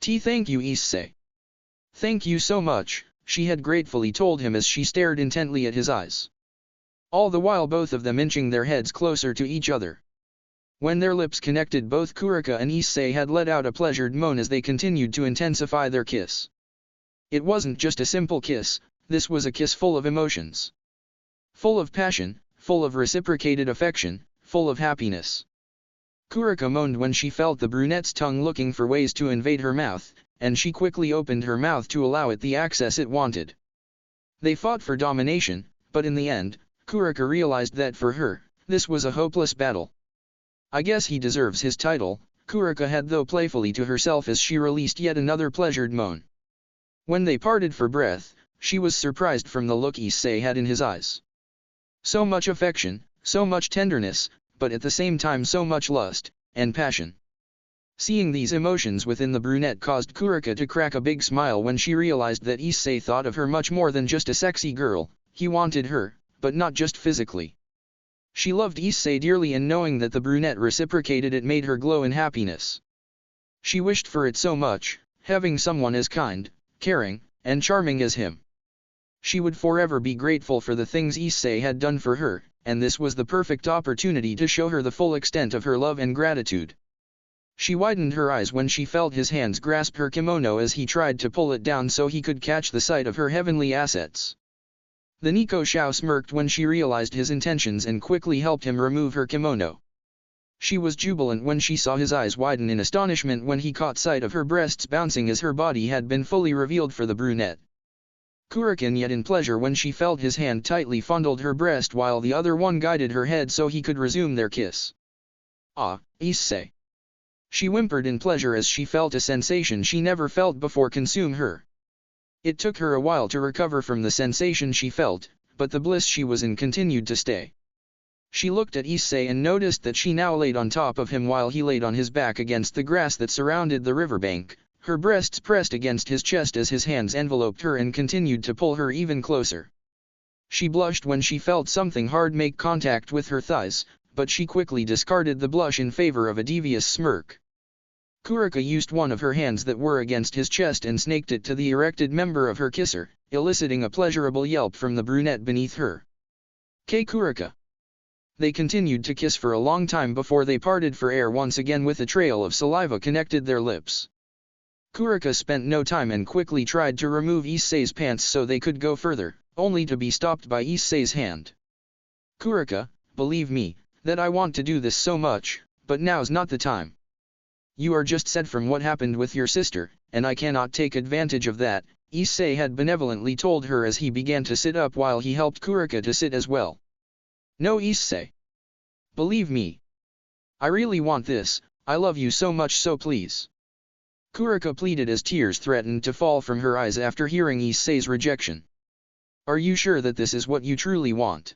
Thank you, Issei. "Thank you so much," she had gratefully told him as she stared intently at his eyes. All the while both of them inching their heads closer to each other. When their lips connected, both Kuraka and Issei had let out a pleasured moan as they continued to intensify their kiss. It wasn't just a simple kiss, this was a kiss full of emotions. Full of passion, full of reciprocated affection, full of happiness. Kuraka moaned when she felt the brunette's tongue looking for ways to invade her mouth, and she quickly opened her mouth to allow it the access it wanted. They fought for domination, but in the end, Kuraka realized that for her, this was a hopeless battle. I guess he deserves his title, Kuraka had though playfully to herself as she released yet another pleasured moan. When they parted for breath, she was surprised from the look Issei had in his eyes. So much affection, so much tenderness, but at the same time so much lust and passion. Seeing these emotions within the brunette caused Kuraka to crack a big smile when she realized that Issei thought of her much more than just a sexy girl. He wanted her, but not just physically. She loved Issei dearly, and knowing that the brunette reciprocated it made her glow in happiness. She wished for it so much, having someone as kind, caring, and charming as him. She would forever be grateful for the things Issei had done for her, and this was the perfect opportunity to show her the full extent of her love and gratitude. She widened her eyes when she felt his hands grasp her kimono as he tried to pull it down so he could catch the sight of her heavenly assets. The Nico Xiao smirked when she realized his intentions and quickly helped him remove her kimono. She was jubilant when she saw his eyes widen in astonishment when he caught sight of her breasts bouncing as her body had been fully revealed for the brunette. Kuraka yet in pleasure when she felt his hand tightly fondled her breast while the other one guided her head so he could resume their kiss. Ah, Issei. She whimpered in pleasure as she felt a sensation she never felt before consume her. It took her a while to recover from the sensation she felt, but the bliss she was in continued to stay. She looked at Issei and noticed that she now laid on top of him while he laid on his back against the grass that surrounded the riverbank, her breasts pressed against his chest as his hands enveloped her and continued to pull her even closer. She blushed when she felt something hard make contact with her thighs, but she quickly discarded the blush in favor of a devious smirk. Kuraka used one of her hands that were against his chest and snaked it to the erected member of her kisser, eliciting a pleasurable yelp from the brunette beneath her. Kuraka. They continued to kiss for a long time before they parted for air once again with a trail of saliva connected their lips. Kuraka spent no time and quickly tried to remove Issei's pants so they could go further, only to be stopped by Issei's hand. Kuraka, believe me, that I want to do this so much, but now's not the time. You are just sad from what happened with your sister, and I cannot take advantage of that, Issei had benevolently told her as he began to sit up while he helped Kuraka to sit as well. No, Issei. Believe me. I really want this, I love you so much, so please. Kuraka pleaded as tears threatened to fall from her eyes after hearing Issei's rejection. Are you sure that this is what you truly want?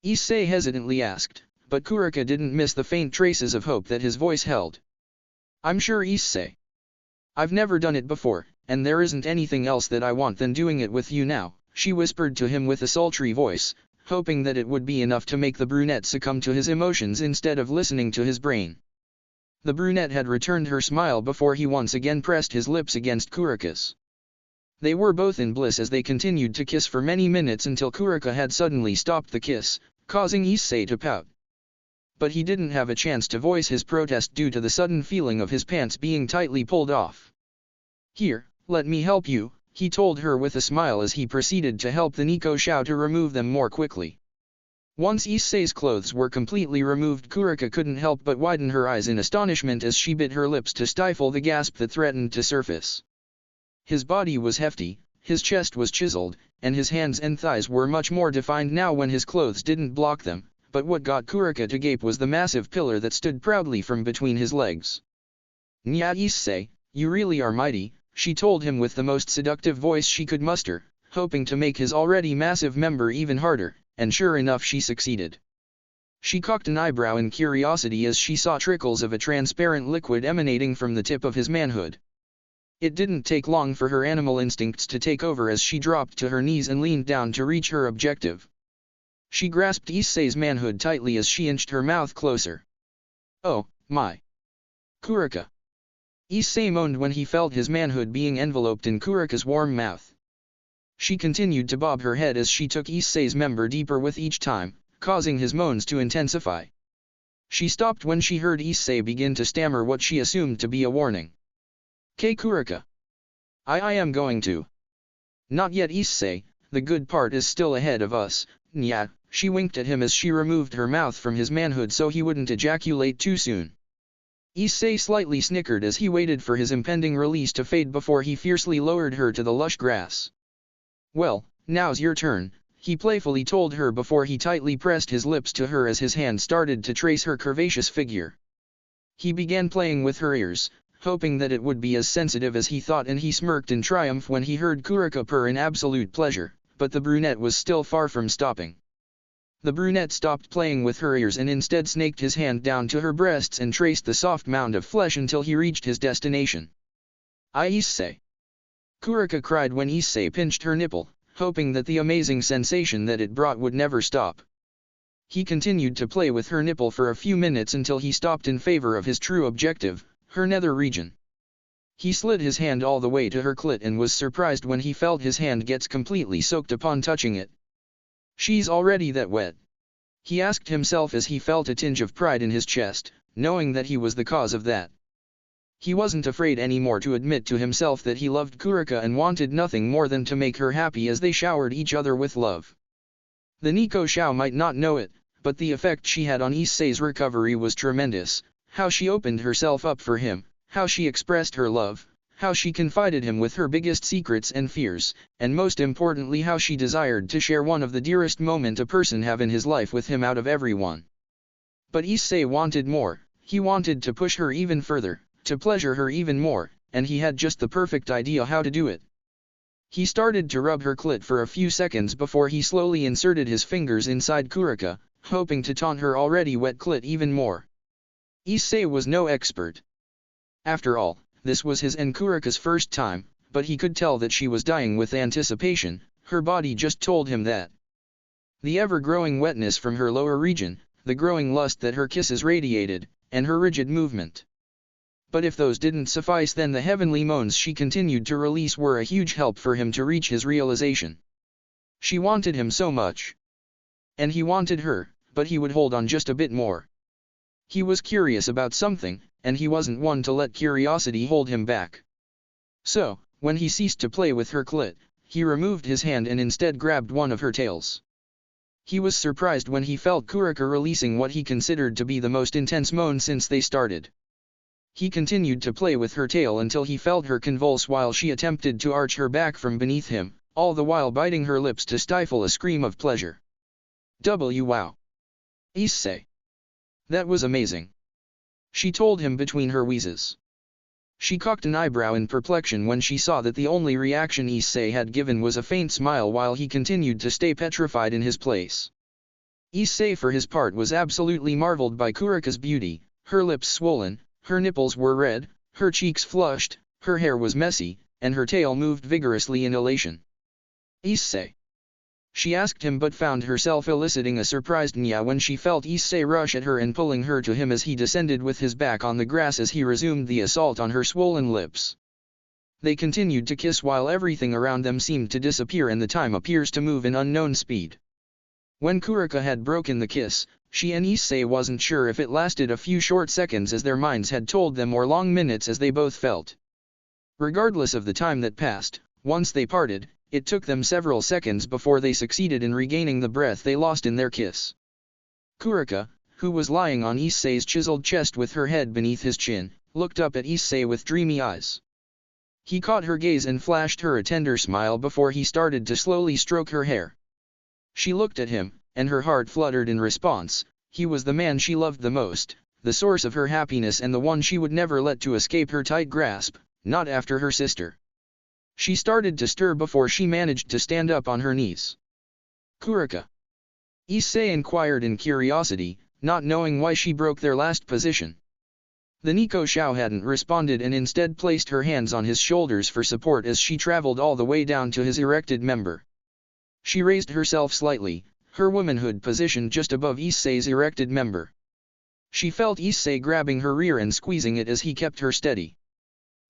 Issei hesitantly asked, but Kuraka didn't miss the faint traces of hope that his voice held. I'm sure, Issei. I've never done it before, and there isn't anything else that I want than doing it with you now, she whispered to him with a sultry voice, hoping that it would be enough to make the brunette succumb to his emotions instead of listening to his brain. The brunette had returned her smile before he once again pressed his lips against Kuraka's. They were both in bliss as they continued to kiss for many minutes until Kuraka had suddenly stopped the kiss, causing Issei to pout. But he didn't have a chance to voice his protest due to the sudden feeling of his pants being tightly pulled off. Here, let me help you, he told her with a smile as he proceeded to help the Nico Xiao to remove them more quickly. Once Issei's clothes were completely removed, Kuraka couldn't help but widen her eyes in astonishment as she bit her lips to stifle the gasp that threatened to surface. His body was hefty, his chest was chiseled, and his hands and thighs were much more defined now when his clothes didn't block them, but what got Kuraka to gape was the massive pillar that stood proudly from between his legs. Nya Issei, you really are mighty, she told him with the most seductive voice she could muster, hoping to make his already massive member even harder, and sure enough she succeeded. She cocked an eyebrow in curiosity as she saw trickles of a transparent liquid emanating from the tip of his manhood. It didn't take long for her animal instincts to take over as she dropped to her knees and leaned down to reach her objective. She grasped Issei's manhood tightly as she inched her mouth closer. Oh, my. Kuraka. Issei moaned when he felt his manhood being enveloped in Kuraka's warm mouth. She continued to bob her head as she took Issei's member deeper with each time, causing his moans to intensify. She stopped when she heard Issei begin to stammer what she assumed to be a warning. Kuraka. I am going to. Not yet, Issei, the good part is still ahead of us, Nya, she winked at him as she removed her mouth from his manhood so he wouldn't ejaculate too soon. Issei slightly snickered as he waited for his impending release to fade before he fiercely lowered her to the lush grass. Well, now's your turn, he playfully told her before he tightly pressed his lips to her as his hand started to trace her curvaceous figure. He began playing with her ears, hoping that it would be as sensitive as he thought, and he smirked in triumph when he heard Kuraka purr in absolute pleasure, but the brunette was still far from stopping. The brunette stopped playing with her ears and instead snaked his hand down to her breasts and traced the soft mound of flesh until he reached his destination. Issei! Kuraka cried when Issei pinched her nipple, hoping that the amazing sensation that it brought would never stop. He continued to play with her nipple for a few minutes until he stopped in favor of his true objective, her nether region. He slid his hand all the way to her clit and was surprised when he felt his hand gets completely soaked upon touching it. She's already that wet. He asked himself as he felt a tinge of pride in his chest, knowing that he was the cause of that. He wasn't afraid anymore to admit to himself that he loved Kuraka and wanted nothing more than to make her happy as they showered each other with love. The Nico Xiao might not know it, but the effect she had on Issei's recovery was tremendous. How she opened herself up for him, how she expressed her love, how she confided him with her biggest secrets and fears, and most importantly how she desired to share one of the dearest moments a person have in his life with him out of everyone. But Issei wanted more, he wanted to push her even further, to pleasure her even more, and he had just the perfect idea how to do it. He started to rub her clit for a few seconds before he slowly inserted his fingers inside Kuraka, hoping to taunt her already wet clit even more. Issei was no expert. After all, this was his and Kuraka's first time, but he could tell that she was dying with anticipation, her body just told him that. The ever-growing wetness from her lower region, the growing lust that her kisses radiated, and her rigid movement. But if those didn't suffice, then the heavenly moans she continued to release were a huge help for him to reach his realization. She wanted him so much. And he wanted her, but he would hold on just a bit more. He was curious about something, and he wasn't one to let curiosity hold him back. So, when he ceased to play with her clit, he removed his hand and instead grabbed one of her tails. He was surprised when he felt Kuraka releasing what he considered to be the most intense moan since they started. He continued to play with her tail until he felt her convulse while she attempted to arch her back from beneath him, all the while biting her lips to stifle a scream of pleasure. Wow! Issei! That was amazing! She told him between her wheezes. She cocked an eyebrow in perplexion when she saw that the only reaction Issei had given was a faint smile while he continued to stay petrified in his place. Issei for his part was absolutely marveled by Kuraka's beauty, her lips swollen, her nipples were red, her cheeks flushed, her hair was messy, and her tail moved vigorously in elation. Issei? She asked him but found herself eliciting a surprised nya when she felt Issei rush at her and pulling her to him as he descended with his back on the grass as he resumed the assault on her swollen lips. They continued to kiss while everything around them seemed to disappear and the time appears to move in unknown speed. When Kuraka had broken the kiss, she and Issei wasn't sure if it lasted a few short seconds as their minds had told them or long minutes as they both felt. Regardless of the time that passed, once they parted, it took them several seconds before they succeeded in regaining the breath they lost in their kiss. Kuraka, who was lying on Issei's chiseled chest with her head beneath his chin, looked up at Issei with dreamy eyes. He caught her gaze and flashed her a tender smile before he started to slowly stroke her hair. She looked at him, and her heart fluttered in response. He was the man she loved the most, the source of her happiness and the one she would never let to escape her tight grasp, not after her sister. She started to stir before she managed to stand up on her knees. Kuraka? Issei inquired in curiosity, not knowing why she broke their last position. The Nico Xiao hadn't responded and instead placed her hands on his shoulders for support as she traveled all the way down to his erected member. She raised herself slightly, her womanhood positioned just above Issei's erected member. She felt Issei grabbing her rear and squeezing it as he kept her steady.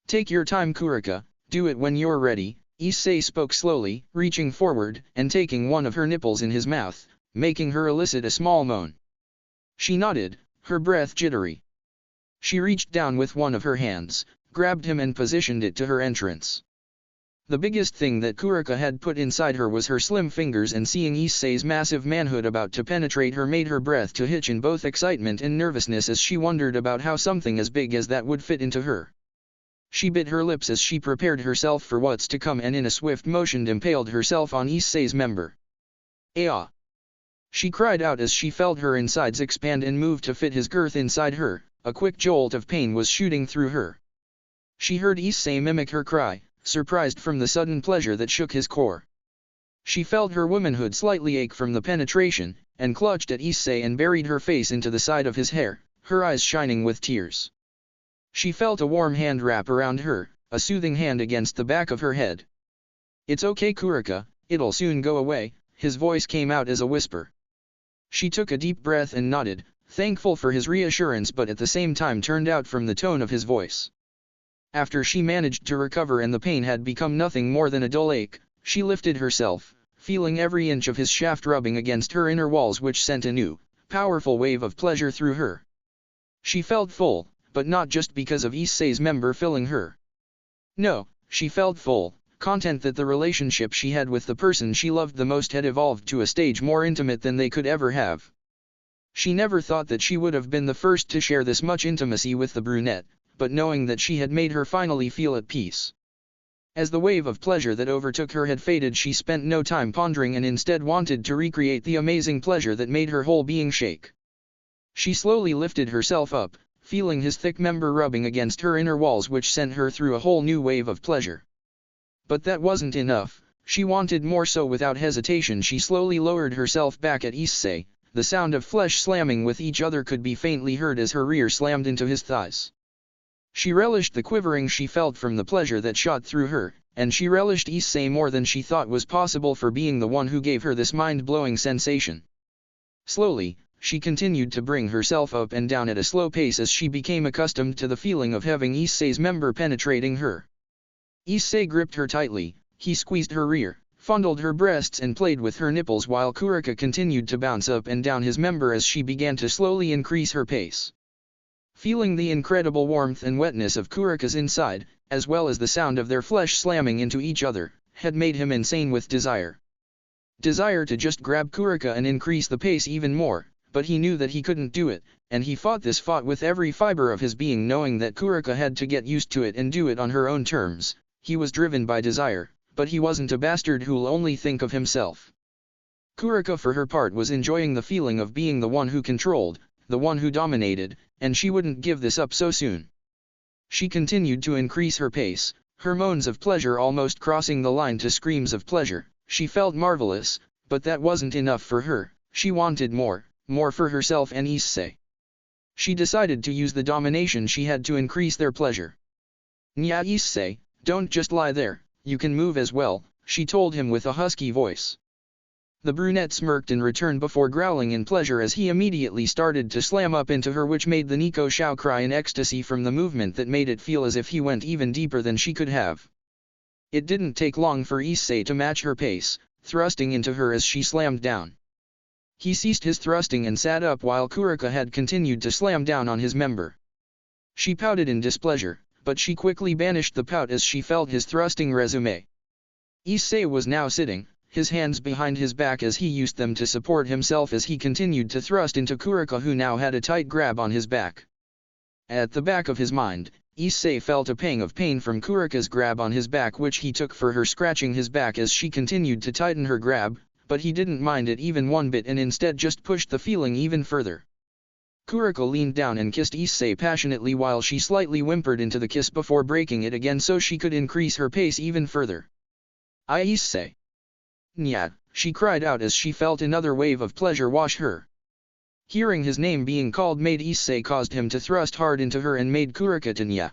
Take your time, Kuraka, do it when you're ready, Issei spoke slowly, reaching forward and taking one of her nipples in his mouth, making her elicit a small moan. She nodded, her breath jittery. She reached down with one of her hands, grabbed him and positioned it to her entrance. The biggest thing that Kuraka had put inside her was her slim fingers, and seeing Issei's massive manhood about to penetrate her made her breath to hitch in both excitement and nervousness as she wondered about how something as big as that would fit into her. She bit her lips as she prepared herself for what's to come and in a swift motion impaled herself on Issei's member. Ah! She cried out as she felt her insides expand and move to fit his girth inside her. A quick jolt of pain was shooting through her. She heard Issei mimic her cry, surprised from the sudden pleasure that shook his core. She felt her womanhood slightly ache from the penetration, and clutched at Issei and buried her face into the side of his hair, her eyes shining with tears. She felt a warm hand wrap around her, a soothing hand against the back of her head. "It's okay, Kuraka, it'll soon go away," his voice came out as a whisper. She took a deep breath and nodded, thankful for his reassurance but at the same time turned out from the tone of his voice. After she managed to recover and the pain had become nothing more than a dull ache, she lifted herself, feeling every inch of his shaft rubbing against her inner walls which sent a new, powerful wave of pleasure through her. She felt full, but not just because of Issei's member filling her. No, she felt full, content that the relationship she had with the person she loved the most had evolved to a stage more intimate than they could ever have. She never thought that she would have been the first to share this much intimacy with the brunette, but knowing that she had made her finally feel at peace. As the wave of pleasure that overtook her had faded, she spent no time pondering and instead wanted to recreate the amazing pleasure that made her whole being shake. She slowly lifted herself up, feeling his thick member rubbing against her inner walls which sent her through a whole new wave of pleasure. But that wasn't enough, she wanted more, so without hesitation she slowly lowered herself back at Issei. The sound of flesh slamming with each other could be faintly heard as her rear slammed into his thighs. She relished the quivering she felt from the pleasure that shot through her, and she relished Issei more than she thought was possible for being the one who gave her this mind-blowing sensation. Slowly, she continued to bring herself up and down at a slow pace as she became accustomed to the feeling of having Issei's member penetrating her. Issei gripped her tightly, he squeezed her rear, fondled her breasts and played with her nipples while Kuraka continued to bounce up and down his member as she began to slowly increase her pace. Feeling the incredible warmth and wetness of Kuraka's inside, as well as the sound of their flesh slamming into each other, had made him insane with desire. Desire to just grab Kuraka and increase the pace even more, but he knew that he couldn't do it, and he fought with every fiber of his being, knowing that Kuraka had to get used to it and do it on her own terms. He was driven by desire, but he wasn't a bastard who'll only think of himself. Kuraka for her part was enjoying the feeling of being the one who controlled, the one who dominated, and she wouldn't give this up so soon. She continued to increase her pace, her moans of pleasure almost crossing the line to screams of pleasure. She felt marvelous, but that wasn't enough for her, she wanted more for herself and Issei. She decided to use the domination she had to increase their pleasure. "Nya Issei, don't just lie there, you can move as well," she told him with a husky voice. The brunette smirked in return before growling in pleasure as he immediately started to slam up into her, which made the Nico Xiao cry in ecstasy from the movement that made it feel as if he went even deeper than she could have. It didn't take long for Issei to match her pace, thrusting into her as she slammed down. He ceased his thrusting and sat up while Kuraka had continued to slam down on his member. She pouted in displeasure, but she quickly banished the pout as she felt his thrusting resume. Issei was now sitting, his hands behind his back as he used them to support himself as he continued to thrust into Kuraka, who now had a tight grab on his back. At the back of his mind, Issei felt a pang of pain from Kuraka's grab on his back, which he took for her scratching his back as she continued to tighten her grab, but he didn't mind it even one bit and instead just pushed the feeling even further. Kuraka leaned down and kissed Issei passionately while she slightly whimpered into the kiss before breaking it again so she could increase her pace even further. "I Issei." "Nya," she cried out as she felt another wave of pleasure wash her. Hearing his name being called made Issei caused him to thrust hard into her and made Kuraka to nya.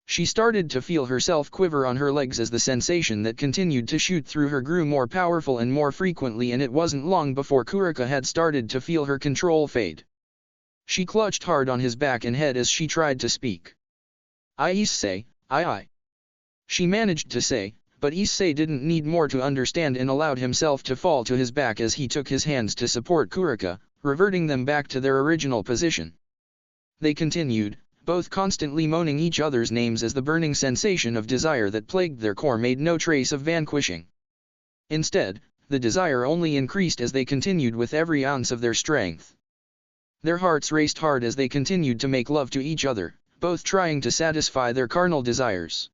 She started to feel herself quiver on her legs as the sensation that continued to shoot through her grew more powerful and more frequently, and it wasn't long before Kuraka had started to feel her control fade. She clutched hard on his back and head as she tried to speak. "I Issei, I." She managed to say, but Issei didn't need more to understand and allowed himself to fall to his back as he took his hands to support Kuraka, reverting them back to their original position. They continued, both constantly moaning each other's names as the burning sensation of desire that plagued their core made no trace of vanquishing. Instead, the desire only increased as they continued with every ounce of their strength. Their hearts raced hard as they continued to make love to each other, both trying to satisfy their carnal desires.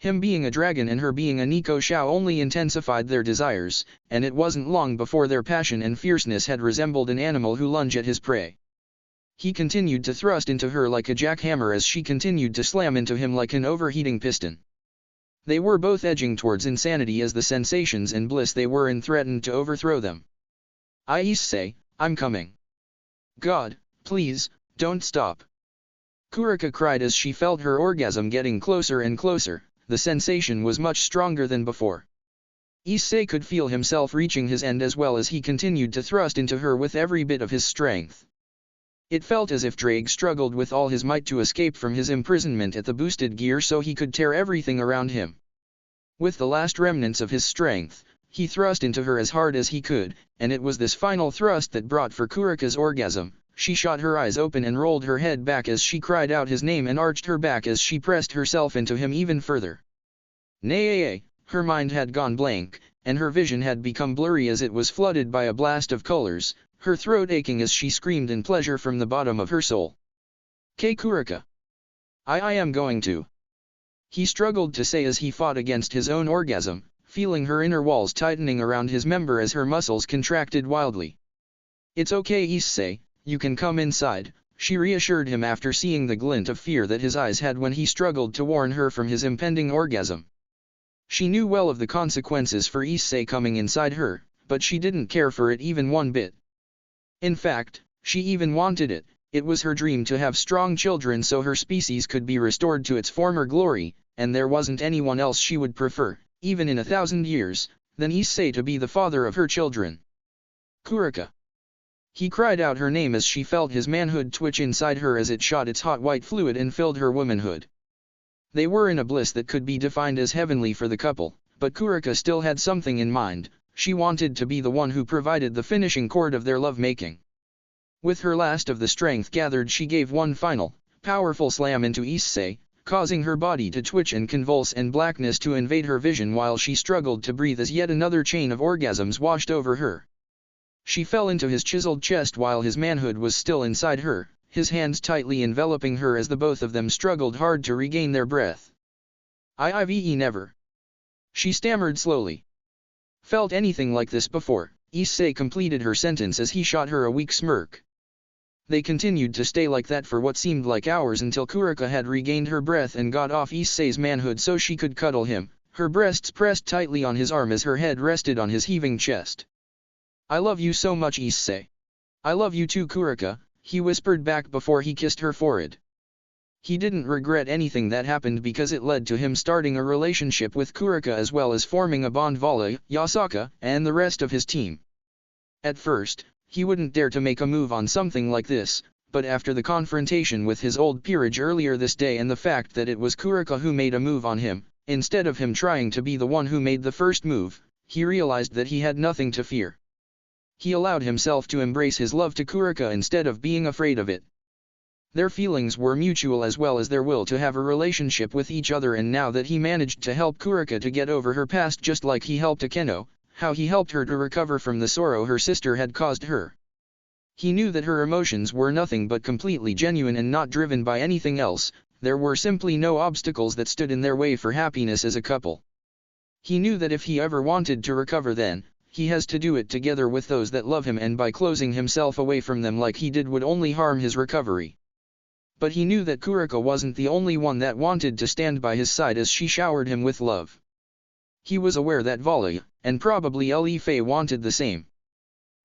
Him being a dragon and her being a Nico Xiao only intensified their desires, and it wasn't long before their passion and fierceness had resembled an animal who lunged at his prey. He continued to thrust into her like a jackhammer as she continued to slam into him like an overheating piston. They were both edging towards insanity as the sensations and bliss they were in threatened to overthrow them. Issei, I'm coming. God, please, don't stop. Kuraka cried as she felt her orgasm getting closer and closer. The sensation was much stronger than before. Issei could feel himself reaching his end as well as he continued to thrust into her with every bit of his strength. It felt as if Drake struggled with all his might to escape from his imprisonment at the boosted gear so he could tear everything around him. With the last remnants of his strength, he thrust into her as hard as he could, and it was this final thrust that brought for Kuraka's orgasm. She shot her eyes open and rolled her head back as she cried out his name and arched her back as she pressed herself into him even further. Nay, her mind had gone blank, and her vision had become blurry as it was flooded by a blast of colors, her throat aching as she screamed in pleasure from the bottom of her soul. Kuraka. I am going to. He struggled to say as he fought against his own orgasm, feeling her inner walls tightening around his member as her muscles contracted wildly. It's okay, Issei. You can come inside, she reassured him after seeing the glint of fear that his eyes had when he struggled to warn her from his impending orgasm. She knew well of the consequences for Issei coming inside her, but she didn't care for it even one bit. In fact, she even wanted it. It was her dream to have strong children so her species could be restored to its former glory, and there wasn't anyone else she would prefer, even in 1,000 years, than Issei to be the father of her children. Kuraka. He cried out her name as she felt his manhood twitch inside her as it shot its hot white fluid and filled her womanhood. They were in a bliss that could be defined as heavenly for the couple, but Kuraka still had something in mind. She wanted to be the one who provided the finishing chord of their lovemaking. With her last of the strength gathered, she gave one final, powerful slam into Issei, causing her body to twitch and convulse and blackness to invade her vision while she struggled to breathe as yet another chain of orgasms washed over her. She fell into his chiseled chest while his manhood was still inside her, his hands tightly enveloping her as the both of them struggled hard to regain their breath. I've never. She stammered slowly. Felt anything like this before, Issei completed her sentence as he shot her a weak smirk. They continued to stay like that for what seemed like hours until Kuraka had regained her breath and got off Issei's manhood so she could cuddle him, her breasts pressed tightly on his arm as her head rested on his heaving chest. I love you so much, Issei. I love you too, Kuraka, he whispered back before he kissed her forehead. He didn't regret anything that happened because it led to him starting a relationship with Kuraka as well as forming a bond with Valerie, Yasaka, and the rest of his team. At first, he wouldn't dare to make a move on something like this, but after the confrontation with his old peerage earlier this day and the fact that it was Kuraka who made a move on him, instead of him trying to be the one who made the first move, he realized that he had nothing to fear. He allowed himself to embrace his love to Kuraka instead of being afraid of it. Their feelings were mutual as well as their will to have a relationship with each other, and now that he managed to help Kuraka to get over her past just like he helped Akeno, how he helped her to recover from the sorrow her sister had caused her. He knew that her emotions were nothing but completely genuine and not driven by anything else. There were simply no obstacles that stood in their way for happiness as a couple. He knew that if he ever wanted to recover, then he has to do it together with those that love him, and by closing himself away from them like he did would only harm his recovery. But he knew that Kuraka wasn't the only one that wanted to stand by his side as she showered him with love. He was aware that Valerie, and probably Ellie F wanted the same.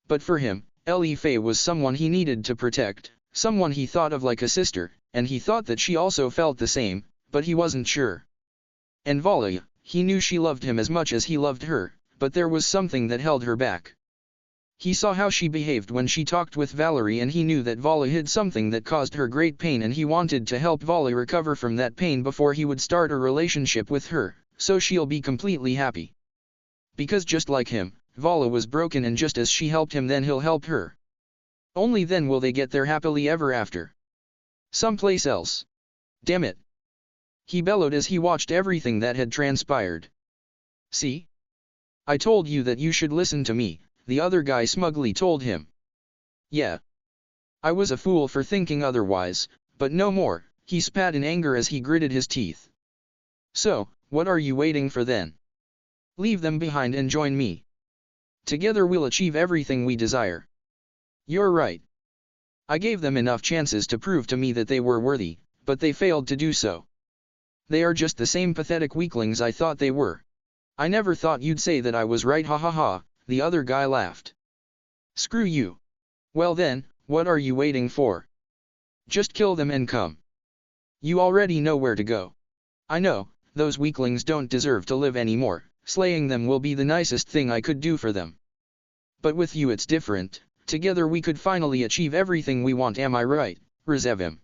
But for him, Ellie F was someone he needed to protect, someone he thought of like a sister, and he thought that she also felt the same, but he wasn't sure. And Valerie, he knew she loved him as much as he loved her, but there was something that held her back. He saw how she behaved when she talked with Valerie, and he knew that Valerie hid something that caused her great pain, and he wanted to help Valerie recover from that pain before he would start a relationship with her, so she'll be completely happy. Because just like him, Valerie was broken, and just as she helped him, then he'll help her. Only then will they get there happily ever after. Someplace else. Damn it. He bellowed as he watched everything that had transpired. See? I told you that you should listen to me, the other guy smugly told him. Yeah. I was a fool for thinking otherwise, but no more, he spat in anger as he gritted his teeth. So, what are you waiting for then? Leave them behind and join me. Together we'll achieve everything we desire. You're right. I gave them enough chances to prove to me that they were worthy, but they failed to do so. They are just the same pathetic weaklings I thought they were. I never thought you'd say that I was right, ha ha ha, the other guy laughed. Screw you. Well then, what are you waiting for? Just kill them and come. You already know where to go. I know, those weaklings don't deserve to live anymore, slaying them will be the nicest thing I could do for them. But with you it's different, together we could finally achieve everything we want, am I right, Rizevim?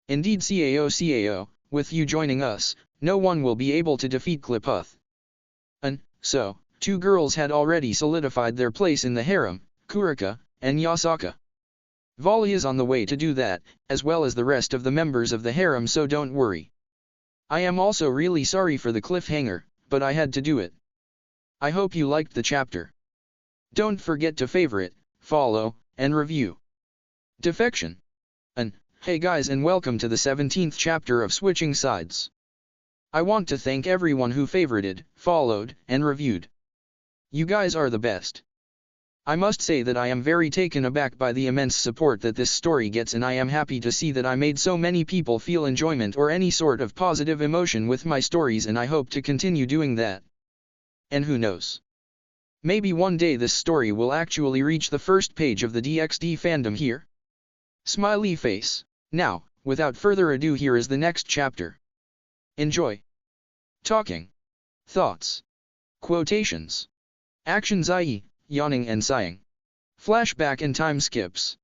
Indeed Cao, with you joining us, no one will be able to defeat Kliputh. And, so, two girls had already solidified their place in the harem, Kuraka, and Yasaka. Vali is on the way to do that, as well as the rest of the members of the harem, so don't worry. I am also really sorry for the cliffhanger, but I had to do it. I hope you liked the chapter. Don't forget to favorite, follow, and review. Defection. And, hey guys, and welcome to the 17th chapter of Switching Sides. I want to thank everyone who favorited, followed, and reviewed. You guys are the best. I must say that I am very taken aback by the immense support that this story gets, and I am happy to see that I made so many people feel enjoyment or any sort of positive emotion with my stories, and I hope to continue doing that. And who knows? Maybe one day this story will actually reach the first page of the DxD fandom here. Smiley face. Now, without further ado, here is the next chapter. Enjoy. Talking. Thoughts. Quotations. Actions, i.e., yawning and sighing. Flashback and time skips.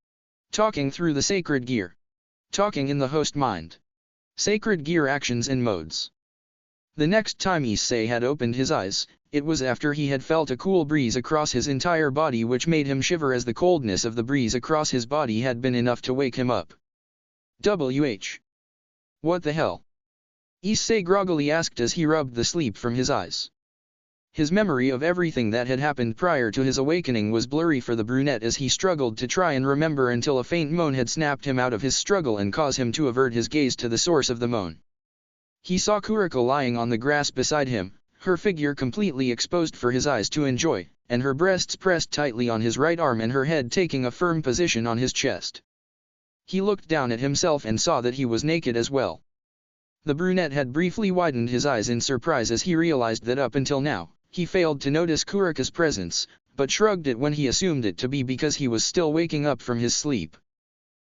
Talking through the sacred gear. Talking in the host mind. Sacred gear actions and modes. The next time Issei had opened his eyes, it was after he had felt a cool breeze across his entire body, which made him shiver, as the coldness of the breeze across his body had been enough to wake him up. What the hell? Issei groggily asked as he rubbed the sleep from his eyes. His memory of everything that had happened prior to his awakening was blurry for the brunette as he struggled to try and remember, until a faint moan had snapped him out of his struggle and caused him to avert his gaze to the source of the moan. He saw Kuraka lying on the grass beside him, her figure completely exposed for his eyes to enjoy, and her breasts pressed tightly on his right arm and her head taking a firm position on his chest. He looked down at himself and saw that he was naked as well. The brunette had briefly widened his eyes in surprise as he realized that up until now, he failed to notice Kuraka's presence, but shrugged it when he assumed it to be because he was still waking up from his sleep.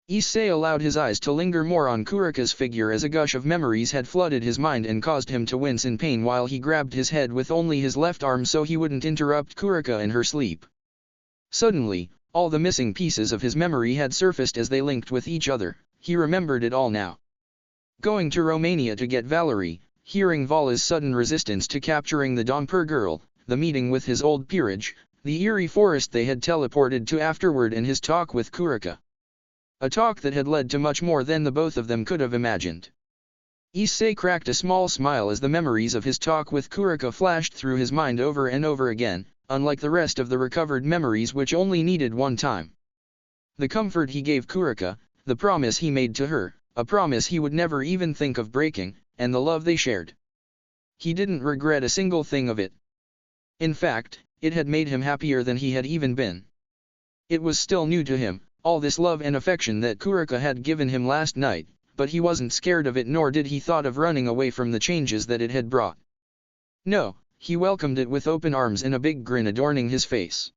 Issei allowed his eyes to linger more on Kuraka's figure as a gush of memories had flooded his mind and caused him to wince in pain while he grabbed his head with only his left arm so he wouldn't interrupt Kuraka in her sleep. Suddenly, all the missing pieces of his memory had surfaced as they linked with each other. He remembered it all now. Going to Romania to get Valerie, hearing Vala's sudden resistance to capturing the Domper girl, the meeting with his old peerage, the eerie forest they had teleported to afterward, and his talk with Kuraka. A talk that had led to much more than the both of them could have imagined. Issei cracked a small smile as the memories of his talk with Kuraka flashed through his mind over and over again, unlike the rest of the recovered memories which only needed one time. The comfort he gave Kuraka, the promise he made to her, a promise he would never even think of breaking, and the love they shared. He didn't regret a single thing of it. In fact, it had made him happier than he had even been. It was still new to him, all this love and affection that Kuraka had given him last night, but he wasn't scared of it, nor did he thought of running away from the changes that it had brought. No, he welcomed it with open arms and a big grin adorning his face.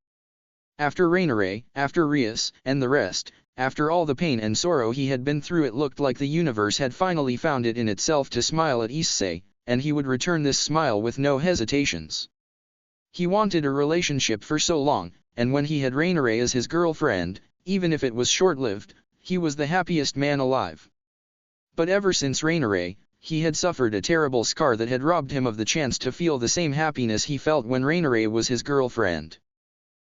After Rainare, after Rias, and the rest, after all the pain and sorrow he had been through, it looked like the universe had finally found it in itself to smile at Issei, and he would return this smile with no hesitations. He wanted a relationship for so long, and when he had Rainare as his girlfriend, even if it was short-lived, he was the happiest man alive. But ever since Rainare, he had suffered a terrible scar that had robbed him of the chance to feel the same happiness he felt when Rainare was his girlfriend.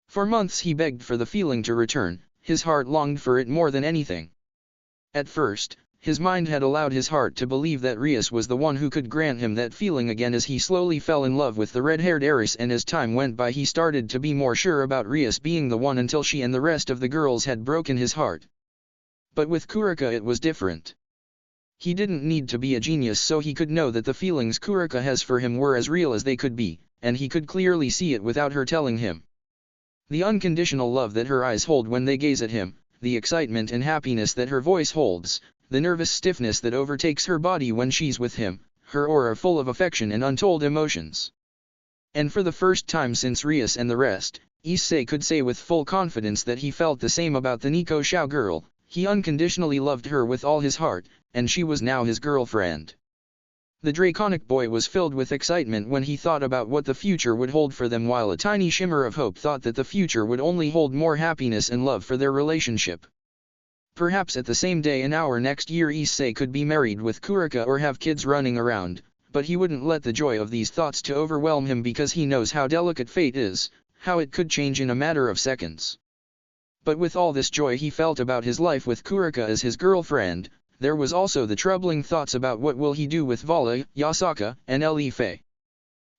For months he begged for the feeling to return. His heart longed for it more than anything. At first, his mind had allowed his heart to believe that Rias was the one who could grant him that feeling again as he slowly fell in love with the red-haired heiress, and as time went by he started to be more sure about Rias being the one until she and the rest of the girls had broken his heart. But with Kuraka it was different. He didn't need to be a genius so he could know that the feelings Kuraka has for him were as real as they could be, and he could clearly see it without her telling him. The unconditional love that her eyes hold when they gaze at him, the excitement and happiness that her voice holds, the nervous stiffness that overtakes her body when she's with him, her aura full of affection and untold emotions. And for the first time since Rias and the rest, Issei could say with full confidence that he felt the same about the Nico Xiao girl. He unconditionally loved her with all his heart, and she was now his girlfriend. The draconic boy was filled with excitement when he thought about what the future would hold for them, while a tiny shimmer of hope thought that the future would only hold more happiness and love for their relationship. Perhaps at the same day and hour next year Issei could be married with Kuraka or have kids running around, but he wouldn't let the joy of these thoughts to overwhelm him because he knows how delicate fate is, how it could change in a matter of seconds. But with all this joy he felt about his life with Kuraka as his girlfriend, there was also the troubling thoughts about what will he do with Valerie, Yasaka, and Ellie F.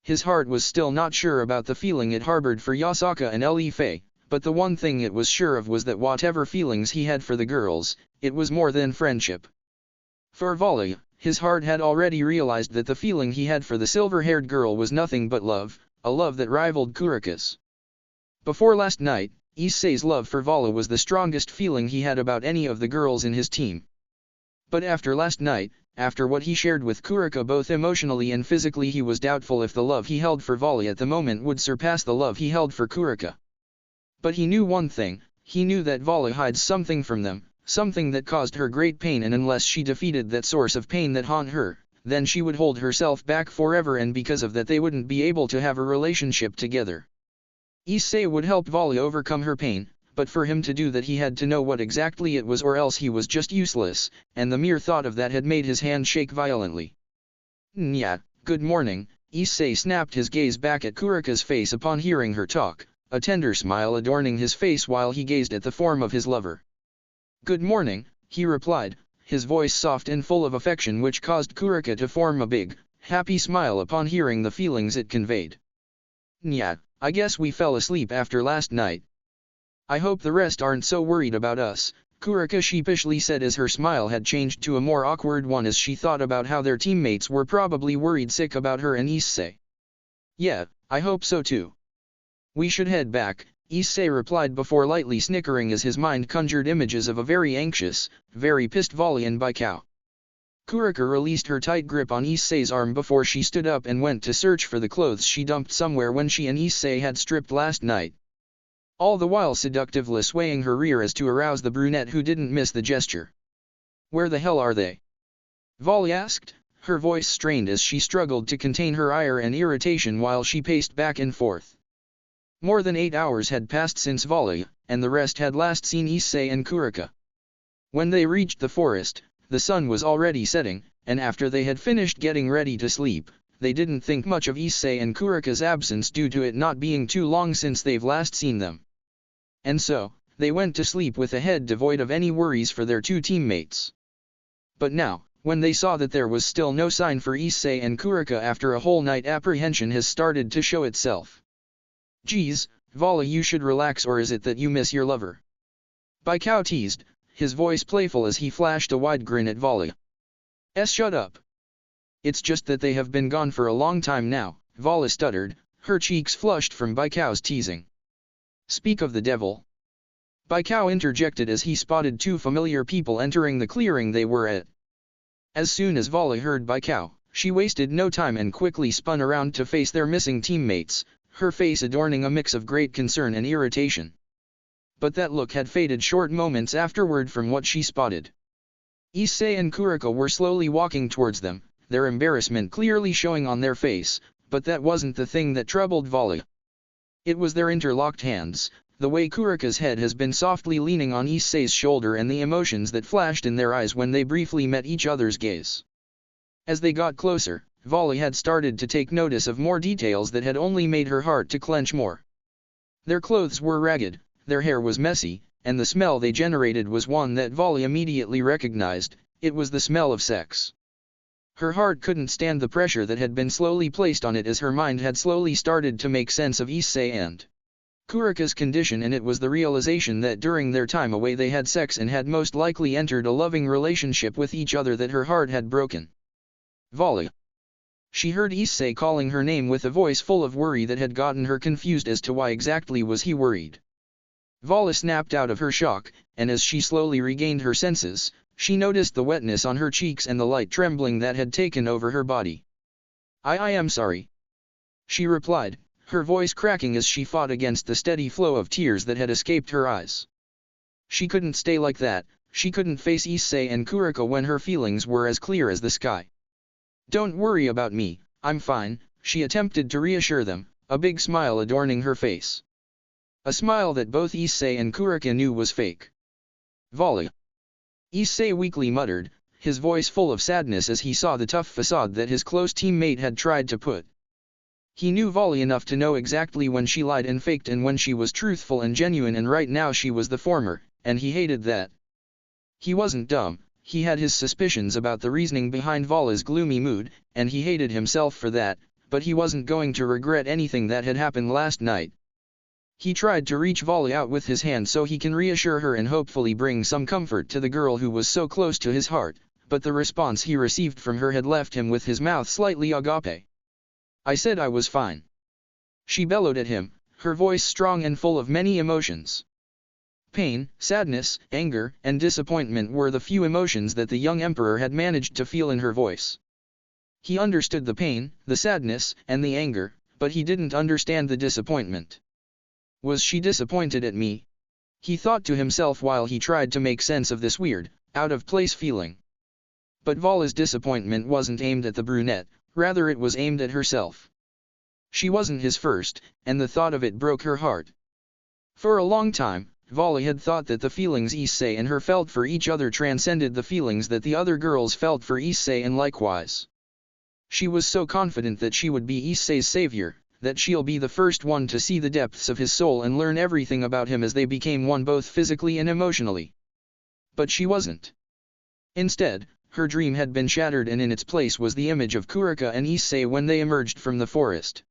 His heart was still not sure about the feeling it harbored for Yasaka and Ellie F, but the one thing it was sure of was that whatever feelings he had for the girls, it was more than friendship. For Valerie, his heart had already realized that the feeling he had for the silver-haired girl was nothing but love, a love that rivaled Kuraka's. Before last night, Issei's love for Valerie was the strongest feeling he had about any of the girls in his team. But after last night, after what he shared with Kuraka both emotionally and physically, he was doubtful if the love he held for Valerie at the moment would surpass the love he held for Kuraka. But he knew one thing, he knew that Valerie hides something from them, something that caused her great pain, and unless she defeated that source of pain that haunt her, then she would hold herself back forever, and because of that they wouldn't be able to have a relationship together. Issei would help Valerie overcome her pain, but for him to do that he had to know what exactly it was, or else he was just useless, and the mere thought of that had made his hand shake violently. "Nya, good morning." Issei snapped his gaze back at Kuraka's face upon hearing her talk, a tender smile adorning his face while he gazed at the form of his lover. "Good morning," he replied, his voice soft and full of affection, which caused Kuraka to form a big, happy smile upon hearing the feelings it conveyed. "Nya, I guess we fell asleep after last night. I hope the rest aren't so worried about us," Kuraka sheepishly said as her smile had changed to a more awkward one as she thought about how their teammates were probably worried sick about her and Issei. "Yeah, I hope so too. We should head back," Issei replied before lightly snickering as his mind conjured images of a very anxious, very pissed Valerie and Cao. Kuraka released her tight grip on Issei's arm before she stood up and went to search for the clothes she dumped somewhere when she and Issei had stripped last night, all the while seductively swaying her rear as to arouse the brunette, who didn't miss the gesture. "Where the hell are they?" Valerie asked, her voice strained as she struggled to contain her ire and irritation while she paced back and forth. More than 8 hours had passed since Valerie and the rest had last seen Issei and Kuraka. When they reached the forest, the sun was already setting, and after they had finished getting ready to sleep, they didn't think much of Issei and Kuraka's absence due to it not being too long since they've last seen them. And so, they went to sleep with a head devoid of any worries for their two teammates. But now, when they saw that there was still no sign for Issei and Kuraka after a whole night, apprehension has started to show itself. "Geez, Valerie, you should relax, or is it that you miss your lover?" Cao teased, his voice playful as he flashed a wide grin at Valerie. Shut up. It's just that they have been gone for a long time now," Valerie stuttered, her cheeks flushed from Cao's teasing. "Speak of the devil." Cao interjected as he spotted two familiar people entering the clearing they were at. As soon as Valerie heard Cao, she wasted no time and quickly spun around to face their missing teammates, her face adorning a mix of great concern and irritation. But that look had faded short moments afterward from what she spotted. Issei and Kuraka were slowly walking towards them, their embarrassment clearly showing on their face, but that wasn't the thing that troubled Valerie. It was their interlocked hands, the way Kuraka's head has been softly leaning on Issei's shoulder, and the emotions that flashed in their eyes when they briefly met each other's gaze. As they got closer, Valerie had started to take notice of more details that had only made her heart to clench more. Their clothes were ragged, their hair was messy, and the smell they generated was one that Valerie immediately recognized. It was the smell of sex. Her heart couldn't stand the pressure that had been slowly placed on it as her mind had slowly started to make sense of Issei and Kuraka's condition, and it was the realization that during their time away they had sex and had most likely entered a loving relationship with each other that her heart had broken. Vali. She heard Issei calling her name with a voice full of worry that had gotten her confused as to why exactly was he worried. Vali snapped out of her shock, and as she slowly regained her senses, she noticed the wetness on her cheeks and the light trembling that had taken over her body. I am sorry," she replied, her voice cracking as she fought against the steady flow of tears that had escaped her eyes. She couldn't stay like that, she couldn't face Issei and Kuraka when her feelings were as clear as the sky. "Don't worry about me, I'm fine," she attempted to reassure them, a big smile adorning her face. A smile that both Issei and Kuraka knew was fake. "Vali." Issei weakly muttered, his voice full of sadness as he saw the tough facade that his close teammate had tried to put. He knew Vali enough to know exactly when she lied and faked and when she was truthful and genuine, and right now she was the former, and he hated that. He wasn't dumb, he had his suspicions about the reasoning behind Vali's gloomy mood, and he hated himself for that, but he wasn't going to regret anything that had happened last night. He tried to reach Vali out with his hand so he can reassure her and hopefully bring some comfort to the girl who was so close to his heart, but the response he received from her had left him with his mouth slightly agape. "I said I was fine," she bellowed at him, her voice strong and full of many emotions. Pain, sadness, anger, and disappointment were the few emotions that the young emperor had managed to feel in her voice. He understood the pain, the sadness, and the anger, but he didn't understand the disappointment. Was she disappointed at me? He thought to himself while he tried to make sense of this weird, out-of-place feeling. But Vali's disappointment wasn't aimed at the brunette, rather it was aimed at herself. She wasn't his first, and the thought of it broke her heart. For a long time, Vali had thought that the feelings Issei and her felt for each other transcended the feelings that the other girls felt for Issei, and likewise. She was so confident that she would be Issei's savior, that she'll be the first one to see the depths of his soul and learn everything about him as they became one both physically and emotionally. But she wasn't. Instead, her dream had been shattered, and in its place was the image of Kuraka and Issei when they emerged from the forest.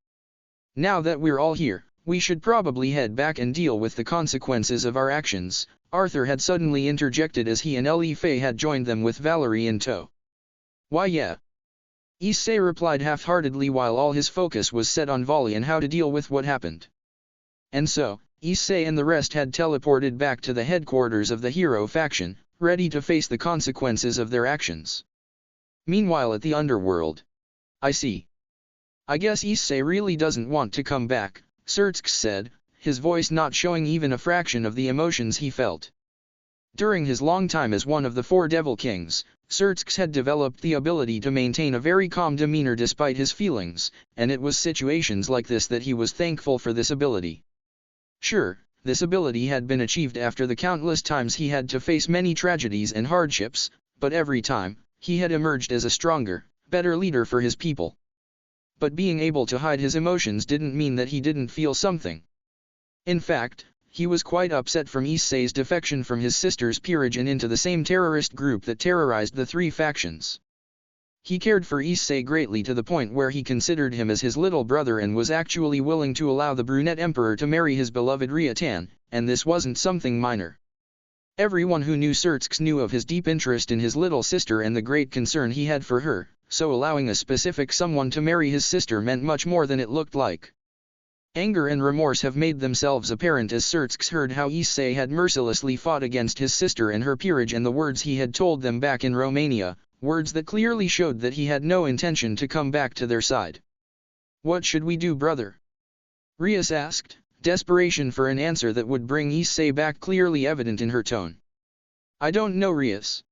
"Now that we're all here, we should probably head back and deal with the consequences of our actions," Arthur had suddenly interjected as he and Ellie F had joined them with Valerie in tow. "Why yeah," Issei replied half-heartedly while all his focus was set on Vali and how to deal with what happened. And so, Issei and the rest had teleported back to the headquarters of the hero faction, ready to face the consequences of their actions. Meanwhile at the underworld. "I see. I guess Issei really doesn't want to come back," Sirzechs said, his voice not showing even a fraction of the emotions he felt. During his long time as one of the 4 Devil Kings, Sirzechs had developed the ability to maintain a very calm demeanor despite his feelings, and it was situations like this that he was thankful for this ability. Sure, this ability had been achieved after the countless times he had to face many tragedies and hardships, but every time, he had emerged as a stronger, better leader for his people. But being able to hide his emotions didn't mean that he didn't feel something. In fact, he was quite upset from Issei's defection from his sister's peerage and into the same terrorist group that terrorized the 3 factions. He cared for Issei greatly to the point where he considered him as his little brother and was actually willing to allow the brunette emperor to marry his beloved Rias, and this wasn't something minor. Everyone who knew Sirzechs knew of his deep interest in his little sister and the great concern he had for her, so allowing a specific someone to marry his sister meant much more than it looked like. Anger and remorse have made themselves apparent as Sirzechs heard how Issei had mercilessly fought against his sister and her peerage and the words he had told them back in Romania, words that clearly showed that he had no intention to come back to their side. "What should we do, brother?" Rias asked, desperation for an answer that would bring Issei back clearly evident in her tone. "I don't know, Rias.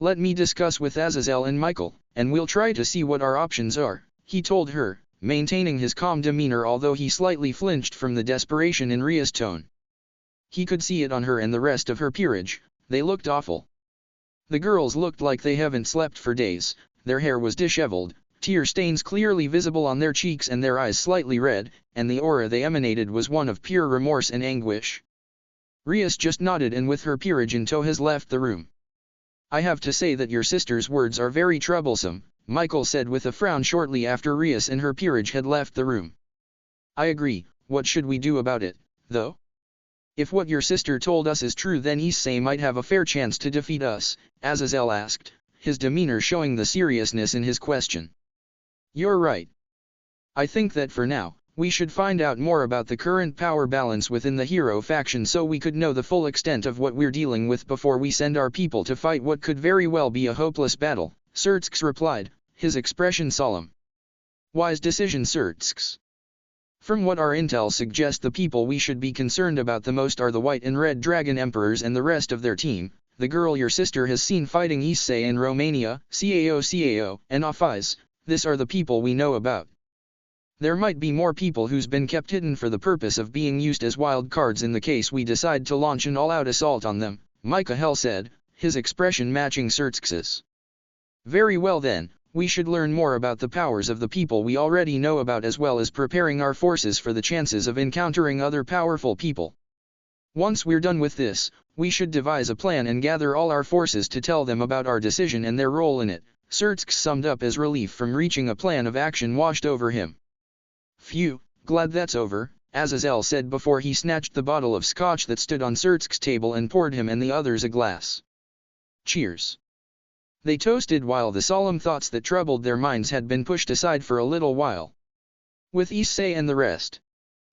Let me discuss with Azazel and Michael, and we'll try to see what our options are," he told her, maintaining his calm demeanor although he slightly flinched from the desperation in Rias' tone. He could see it on her and the rest of her peerage, they looked awful. The girls looked like they haven't slept for days, their hair was disheveled, tear stains clearly visible on their cheeks and their eyes slightly red, and the aura they emanated was one of pure remorse and anguish. Rias just nodded and with her peerage in tow has left the room. "I have to say that your sister's words are very troublesome," Michael said with a frown shortly after Rias and her peerage had left the room. "I agree, what should we do about it?" though? If what your sister told us is true, then Issei might have a fair chance to defeat us, Azazel asked, his demeanor showing the seriousness in his question. You're right. I think that for now, we should find out more about the current power balance within the hero faction so we could know the full extent of what we're dealing with before we send our people to fight what could very well be a hopeless battle, Sirzechs replied, his expression solemn. Wise decision, Sirzechs. From what our intel suggests, the people we should be concerned about the most are the White and Red Dragon Emperors and the rest of their team. The girl your sister has seen fighting Issei in Romania, Cao, and Ophis, this are the people we know about. There might be more people who's been kept hidden for the purpose of being used as wild cards in the case we decide to launch an all-out assault on them, Michael said, his expression matching Sirzechs's. Very well then, we should learn more about the powers of the people we already know about as well as preparing our forces for the chances of encountering other powerful people. Once we're done with this, we should devise a plan and gather all our forces to tell them about our decision and their role in it, Sirzechs summed up as relief from reaching a plan of action washed over him. Phew, glad that's over, Azazel said before he snatched the bottle of scotch that stood on Sirzechs' table and poured him and the others a glass. Cheers. They toasted while the solemn thoughts that troubled their minds had been pushed aside for a little while. With Issei and the rest.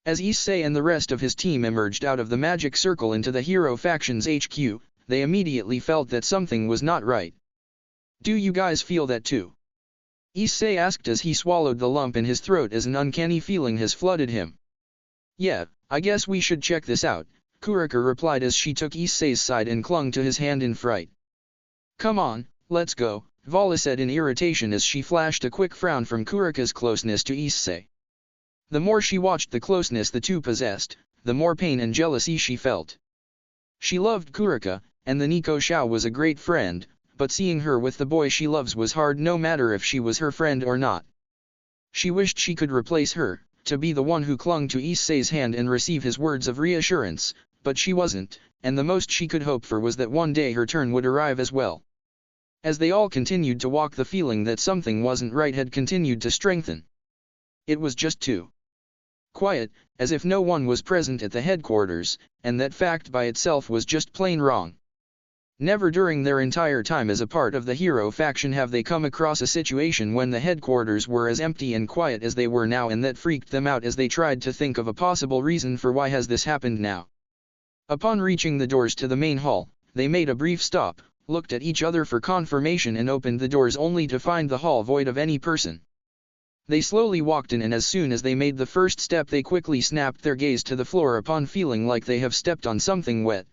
As Issei and the rest of his team emerged out of the magic circle into the hero faction's HQ, they immediately felt that something was not right. Do you guys feel that too? Issei asked as he swallowed the lump in his throat as an uncanny feeling has flooded him. Yeah, I guess we should check this out, Kuraka replied as she took Issei's side and clung to his hand in fright. Come on, let's go, Vali said in irritation as she flashed a quick frown from Kuraka's closeness to Issei. The more she watched the closeness the two possessed, the more pain and jealousy she felt. She loved Kuraka, and the Nico Xiao was a great friend, but seeing her with the boy she loves was hard no matter if she was her friend or not. She wished she could replace her, to be the one who clung to Issei's hand and receive his words of reassurance, but she wasn't, and the most she could hope for was that one day her turn would arrive as well. As they all continued to walk, the feeling that something wasn't right had continued to strengthen. It was just too quiet, as if no one was present at the headquarters, and that fact by itself was just plain wrong. Never during their entire time as a part of the hero faction have they come across a situation when the headquarters were as empty and quiet as they were now, and that freaked them out as they tried to think of a possible reason for why has this happened now. Upon reaching the doors to the main hall, they made a brief stop, looked at each other for confirmation and opened the doors only to find the hall void of any person. They slowly walked in, and as soon as they made the first step they quickly snapped their gaze to the floor upon feeling like they have stepped on something wet.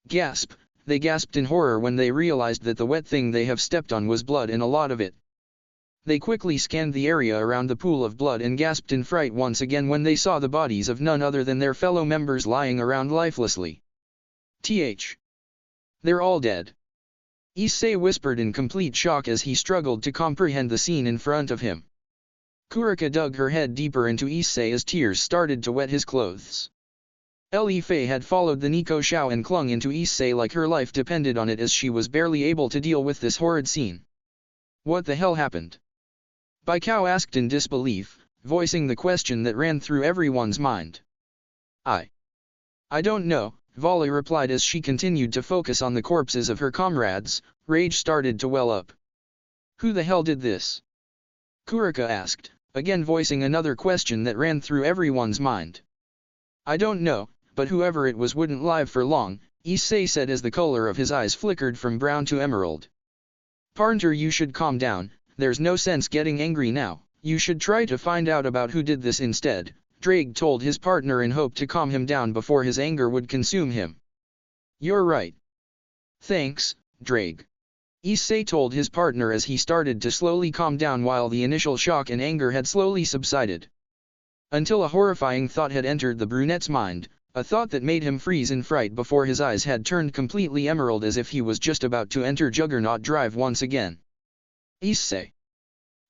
Gasp! They gasped in horror when they realized that the wet thing they have stepped on was blood, and a lot of it. They quickly scanned the area around the pool of blood and gasped in fright once again when they saw the bodies of none other than their fellow members lying around lifelessly. They're all dead. Issei whispered in complete shock as he struggled to comprehend the scene in front of him. Kuraka dug her head deeper into Issei as tears started to wet his clothes. Ellie F had followed the Nico Xiao and clung into Issei like her life depended on it, as she was barely able to deal with this horrid scene. What the hell happened? Bai Cao asked in disbelief, voicing the question that ran through everyone's mind. I don't know, Vali replied as she continued to focus on the corpses of her comrades. Rage started to well up. Who the hell did this? Kuraka asked, again voicing another question that ran through everyone's mind. I don't know, but whoever it was wouldn't live for long, Issei said as the color of his eyes flickered from brown to emerald. Partner, you should calm down, there's no sense getting angry now, you should try to find out about who did this instead, Drake told his partner in hope to calm him down before his anger would consume him. You're right. Thanks, Drake. Issei told his partner as he started to slowly calm down while the initial shock and anger had slowly subsided. Until a horrifying thought had entered the brunette's mind, a thought that made him freeze in fright before his eyes had turned completely emerald as if he was just about to enter Juggernaut Drive once again. Issei!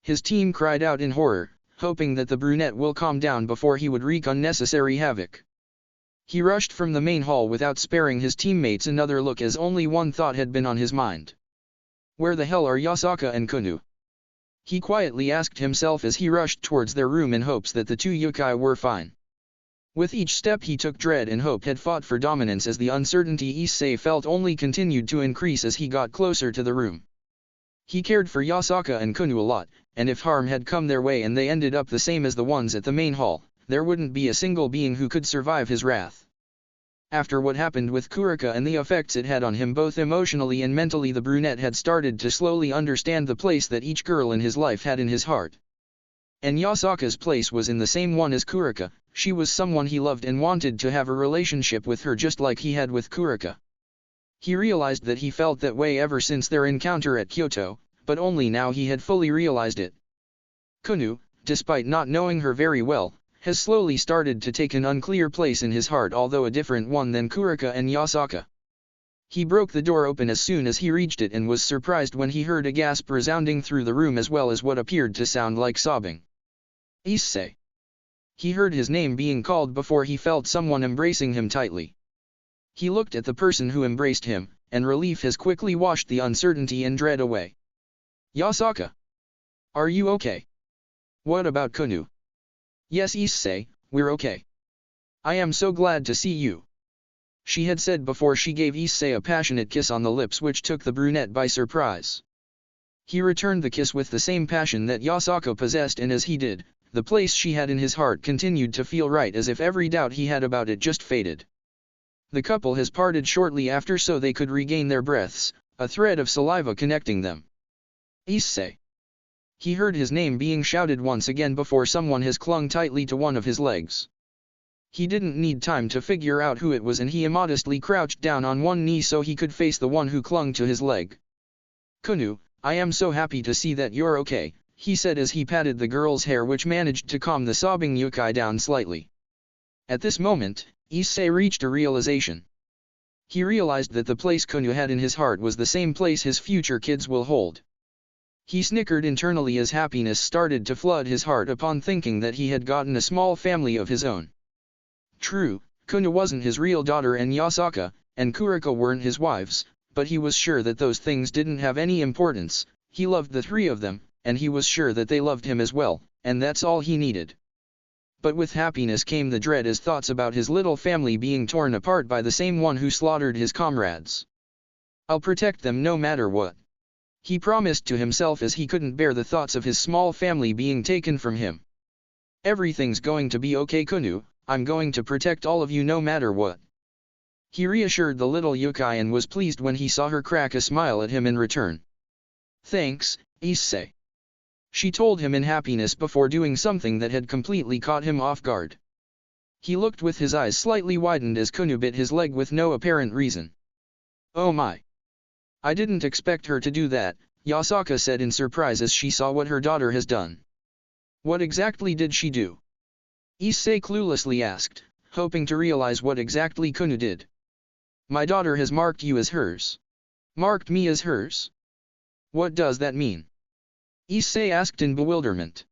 His team cried out in horror, hoping that the brunette will calm down before he would wreak unnecessary havoc. He rushed from the main hall without sparing his teammates another look, as only one thought had been on his mind. Where the hell are Yasaka and Kunu? He quietly asked himself as he rushed towards their room in hopes that the two yokai were fine. With each step he took, dread and hope had fought for dominance as the uncertainty Issei felt only continued to increase as he got closer to the room. He cared for Yasaka and Kunu a lot, and if harm had come their way and they ended up the same as the ones at the main hall, there wouldn't be a single being who could survive his wrath. After what happened with Kuraka and the effects it had on him both emotionally and mentally, the brunette had started to slowly understand the place that each girl in his life had in his heart. And Yasaka's place was in the same one as Kuraka. She was someone he loved and wanted to have a relationship with her just like he had with Kuraka. He realized that he felt that way ever since their encounter at Kyoto, but only now he had fully realized it. Kunu, despite not knowing her very well, has slowly started to take an unclear place in his heart, although a different one than Kuraka and Yasaka. He broke the door open as soon as he reached it and was surprised when he heard a gasp resounding through the room as well as what appeared to sound like sobbing. Issei. He heard his name being called before he felt someone embracing him tightly. He looked at the person who embraced him, and relief has quickly washed the uncertainty and dread away. Yasaka. Are you okay? What about Kunu? Yes Issei, we're okay. I am so glad to see you. She had said before she gave Issei a passionate kiss on the lips which took the brunette by surprise. He returned the kiss with the same passion that Yasaka possessed, and as he did, the place she had in his heart continued to feel right as if every doubt he had about it just faded. The couple has parted shortly after so they could regain their breaths, a thread of saliva connecting them. Issei. He heard his name being shouted once again before someone has clung tightly to one of his legs. He didn't need time to figure out who it was and he immodestly crouched down on one knee so he could face the one who clung to his leg. Kunu, I am so happy to see that you're okay, he said as he patted the girl's hair which managed to calm the sobbing yokai down slightly. At this moment, Issei reached a realization. He realized that the place Kunu had in his heart was the same place his future kids will hold. He snickered internally as happiness started to flood his heart upon thinking that he had gotten a small family of his own. True, Kunu wasn't his real daughter and Yasaka and Kuraka weren't his wives, but he was sure that those things didn't have any importance. He loved the three of them, and he was sure that they loved him as well, and that's all he needed. But with happiness came the dread as thoughts about his little family being torn apart by the same one who slaughtered his comrades. I'll protect them no matter what. He promised to himself as he couldn't bear the thoughts of his small family being taken from him. Everything's going to be okay Kunu, I'm going to protect all of you no matter what. He reassured the little yokai and was pleased when he saw her crack a smile at him in return. Thanks, Issei. She told him in happiness before doing something that had completely caught him off guard. He looked with his eyes slightly widened as Kunu bit his leg with no apparent reason. Oh my. I didn't expect her to do that, Yasaka said in surprise as she saw what her daughter has done. What exactly did she do? Issei cluelessly asked, hoping to realize what exactly Kunu did. My daughter has marked you as hers. Marked me as hers? What does that mean? Issei asked in bewilderment.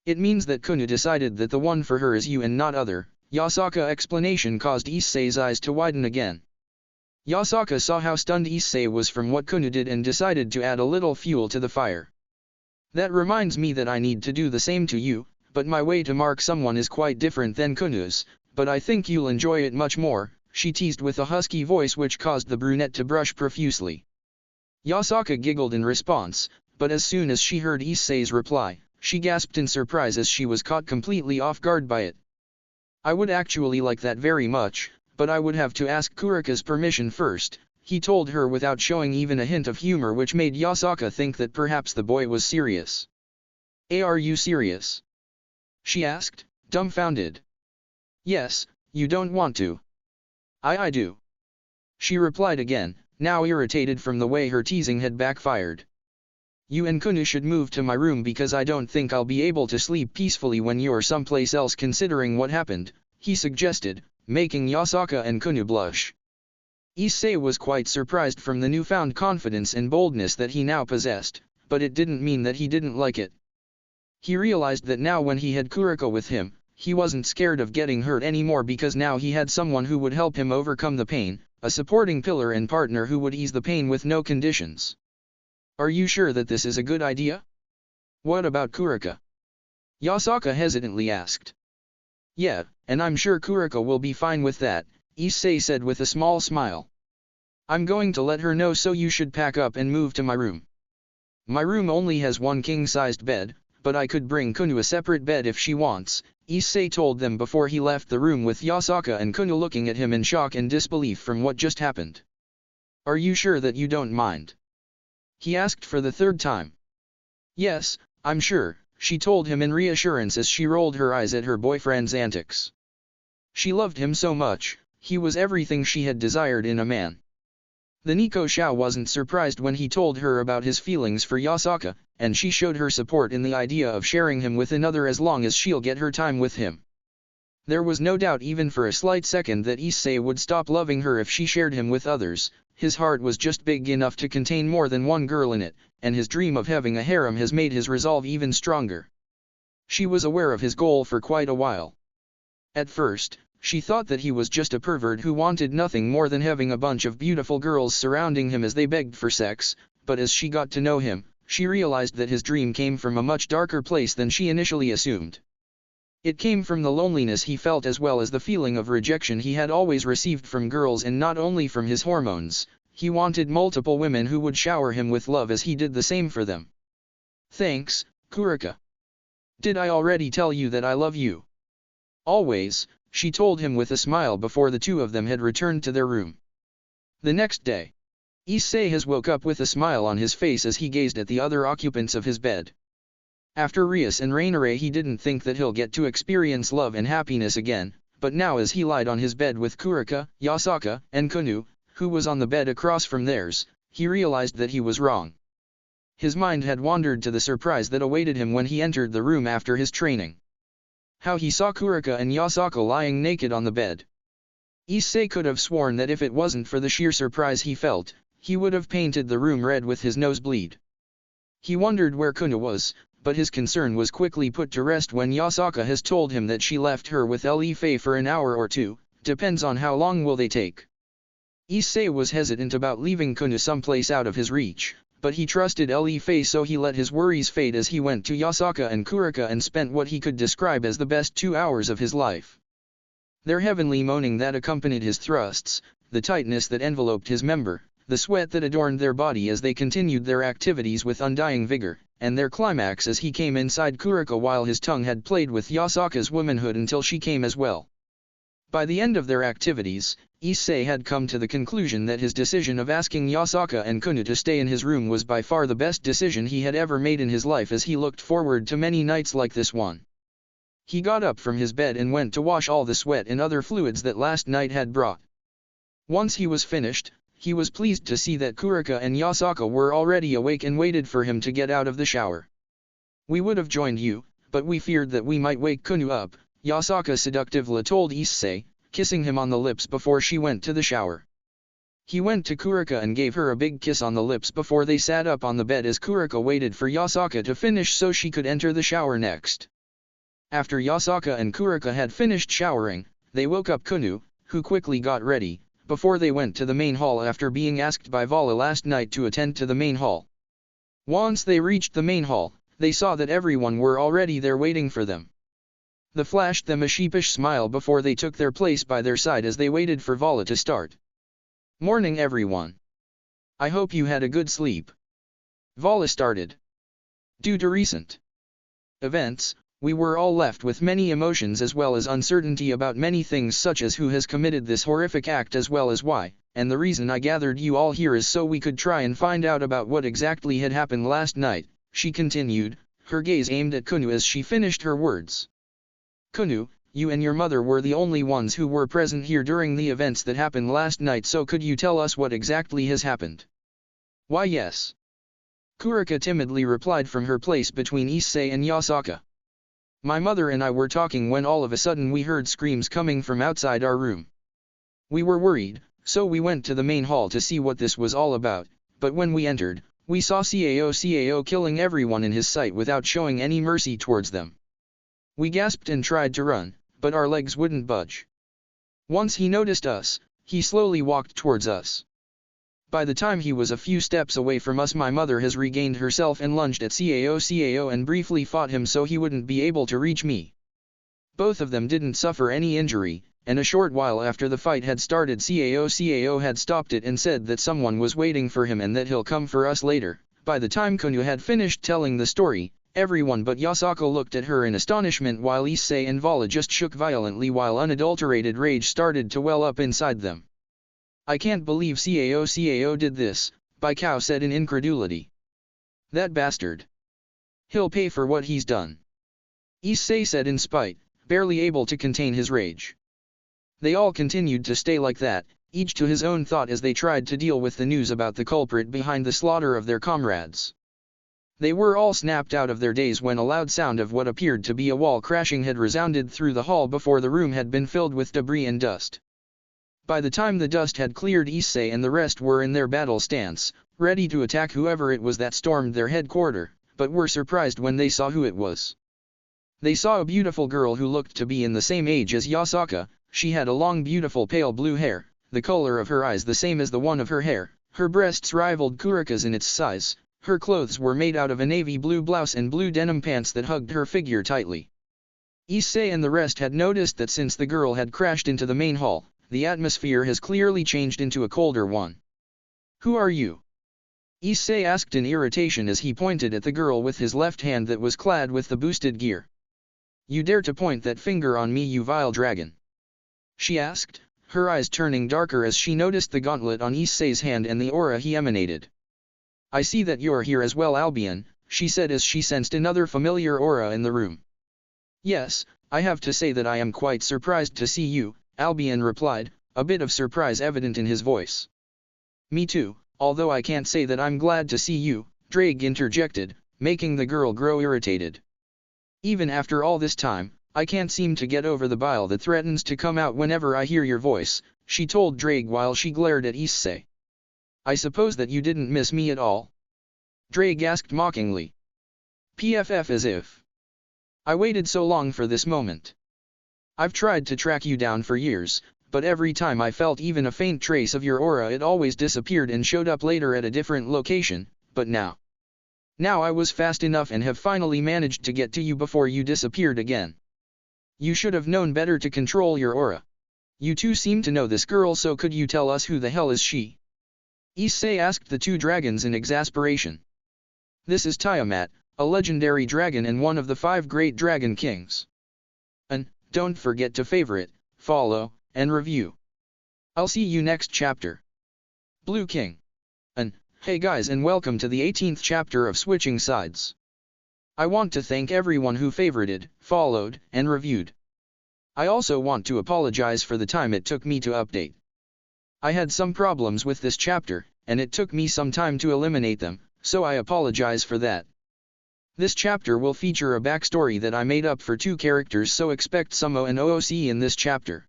It means that Kunu decided that the one for her is you and not other. Yasaka's explanation caused Issei's eyes to widen again. Yasaka saw how stunned Issei was from what Kunu did and decided to add a little fuel to the fire. That reminds me that I need to do the same to you, but my way to mark someone is quite different than Kunu's, but I think you'll enjoy it much more, she teased with a husky voice which caused the brunette to brush profusely. Yasaka giggled in response, but as soon as she heard Issei's reply, she gasped in surprise as she was caught completely off guard by it. I would actually like that very much, but I would have to ask Kuraka's permission first, he told her without showing even a hint of humor which made Yasaka think that perhaps the boy was serious. Are you serious? She asked, dumbfounded. Yes, you don't want to. I do. She replied again, now irritated from the way her teasing had backfired. You and Kunu should move to my room because I don't think I'll be able to sleep peacefully when you're someplace else considering what happened, he suggested, making Yasaka and Kunu blush. Issei was quite surprised from the newfound confidence and boldness that he now possessed, but it didn't mean that he didn't like it. He realized that now when he had Kuraka with him, he wasn't scared of getting hurt anymore because now he had someone who would help him overcome the pain, a supporting pillar and partner who would ease the pain with no conditions. Are you sure that this is a good idea? What about Kuraka? Yasaka hesitantly asked. Yeah, and I'm sure Kuraka will be fine with that, Issei said with a small smile. I'm going to let her know, so you should pack up and move to my room. My room only has one king-sized bed, but I could bring Kunu a separate bed if she wants, Issei told them before he left the room, with Yasaka and Kunu looking at him in shock and disbelief from what just happened. Are you sure that you don't mind? He asked for the third time. Yes, I'm sure, she told him in reassurance as she rolled her eyes at her boyfriend's antics. She loved him so much, he was everything she had desired in a man. The Nico Xiao wasn't surprised when he told her about his feelings for Yasaka, and she showed her support in the idea of sharing him with another as long as she'll get her time with him. There was no doubt even for a slight second that Issei would stop loving her if she shared him with others. His heart was just big enough to contain more than one girl in it, and his dream of having a harem has made his resolve even stronger. She was aware of his goal for quite a while. At first, she thought that he was just a pervert who wanted nothing more than having a bunch of beautiful girls surrounding him as they begged for sex, but as she got to know him, she realized that his dream came from a much darker place than she initially assumed. It came from the loneliness he felt as well as the feeling of rejection he had always received from girls, and not only from his hormones. He wanted multiple women who would shower him with love as he did the same for them. Thanks, Kuraka. Did I already tell you that I love you? Always, she told him with a smile before the two of them had returned to their room. The next day, Issei has woke up with a smile on his face as he gazed at the other occupants of his bed. After Rias and Rainare, he didn't think that he'll get to experience love and happiness again, but now as he lied on his bed with Kuraka, Yasaka, and Kunu, who was on the bed across from theirs, he realized that he was wrong. His mind had wandered to the surprise that awaited him when he entered the room after his training. How he saw Kuraka and Yasaka lying naked on the bed. Issei could have sworn that if it wasn't for the sheer surprise he felt, he would have painted the room red with his nosebleed. He wondered where Kunu was, but his concern was quickly put to rest when Yasaka has told him that she left her with Ellie F for an hour or two, depends on how long will they take. Issei was hesitant about leaving Kunu someplace out of his reach, but he trusted Ellie F, so he let his worries fade as he went to Yasaka and Kuraka and spent what he could describe as the best 2 hours of his life. Their heavenly moaning that accompanied his thrusts, the tightness that enveloped his member, the sweat that adorned their body as they continued their activities with undying vigor, and their climax as he came inside Kuraka while his tongue had played with Yasaka's womanhood until she came as well. By the end of their activities, Issei had come to the conclusion that his decision of asking Yasaka and Kunu to stay in his room was by far the best decision he had ever made in his life, as he looked forward to many nights like this one. He got up from his bed and went to wash all the sweat and other fluids that last night had brought. Once he was finished, he was pleased to see that Kuraka and Yasaka were already awake and waited for him to get out of the shower. We would have joined you, but we feared that we might wake Kunu up, Yasaka seductively told Issei, kissing him on the lips before she went to the shower. He went to Kuraka and gave her a big kiss on the lips before they sat up on the bed as Kuraka waited for Yasaka to finish so she could enter the shower next. After Yasaka and Kuraka had finished showering, they woke up Kunu, who quickly got ready, before they went to the main hall after being asked by Vala last night to attend to the main hall. Once they reached the main hall, they saw that everyone were already there waiting for them. They flashed them a sheepish smile before they took their place by their side as they waited for Vala to start. Morning everyone. I hope you had a good sleep. Vala started. Due to recent events, we were all left with many emotions as well as uncertainty about many things, such as who has committed this horrific act as well as why, and the reason I gathered you all here is so we could try and find out about what exactly had happened last night, she continued, her gaze aimed at Kunu as she finished her words. Kunu, you and your mother were the only ones who were present here during the events that happened last night, so could you tell us what exactly has happened? Why yes. Kuraka timidly replied from her place between Issei and Yasaka. My mother and I were talking when all of a sudden we heard screams coming from outside our room. We were worried, so we went to the main hall to see what this was all about, but when we entered, we saw Cao killing everyone in his sight without showing any mercy towards them. We gasped and tried to run, but our legs wouldn't budge. Once he noticed us, he slowly walked towards us. By the time he was a few steps away from us, my mother has regained herself and lunged at Cao and briefly fought him so he wouldn't be able to reach me. Both of them didn't suffer any injury, and a short while after the fight had started Cao had stopped it and said that someone was waiting for him and that he'll come for us later. By the time Konyu had finished telling the story, everyone but Yasaka looked at her in astonishment while Issei and Vali just shook violently while unadulterated rage started to well up inside them. I can't believe Cao did this, Bai Cao said in incredulity. That bastard. He'll pay for what he's done. Issei said in spite, barely able to contain his rage. They all continued to stay like that, each to his own thought as they tried to deal with the news about the culprit behind the slaughter of their comrades. They were all snapped out of their daze when a loud sound of what appeared to be a wall crashing had resounded through the hall before the room had been filled with debris and dust. By the time the dust had cleared, Issei and the rest were in their battle stance, ready to attack whoever it was that stormed their headquarters, but were surprised when they saw who it was. They saw a beautiful girl who looked to be in the same age as Yasaka. She had a long beautiful pale blue hair, the color of her eyes the same as the one of her hair, her breasts rivaled Kuraka's in its size, her clothes were made out of a navy blue blouse and blue denim pants that hugged her figure tightly. Issei and the rest had noticed that since the girl had crashed into the main hall, the atmosphere has clearly changed into a colder one. Who are you? Issei asked in irritation as he pointed at the girl with his left hand that was clad with the boosted gear. You dare to point that finger on me, you vile dragon? She asked, her eyes turning darker as she noticed the gauntlet on Issei's hand and the aura he emanated. I see that you're here as well, Albion, she said as she sensed another familiar aura in the room. Yes, I have to say that I am quite surprised to see you, Albion replied, a bit of surprise evident in his voice. Me too, although I can't say that I'm glad to see you, Drake interjected, making the girl grow irritated. Even after all this time, I can't seem to get over the bile that threatens to come out whenever I hear your voice, she told Drake while she glared at Issei. I suppose that you didn't miss me at all? Drake asked mockingly. PFF as if. I waited so long for this moment. I've tried to track you down for years, but every time I felt even a faint trace of your aura it always disappeared and showed up later at a different location, but now. Now I was fast enough and have finally managed to get to you before you disappeared again. You should have known better to control your aura. You two seem to know this girl, so could you tell us who the hell is she? Issei asked the two dragons in exasperation. This is Tiamat, a legendary dragon and one of the 5 great dragon kings. And, don't forget to favorite, follow, and review. I'll see you next chapter. Blue King. And, hey guys, and welcome to the 18th chapter of Switching Sides. I want to thank everyone who favorited, followed, and reviewed. I also want to apologize for the time it took me to update. I had some problems with this chapter, and it took me some time to eliminate them, so I apologize for that. This chapter will feature a backstory that I made up for 2 characters, so expect Sumo and OOC in this chapter.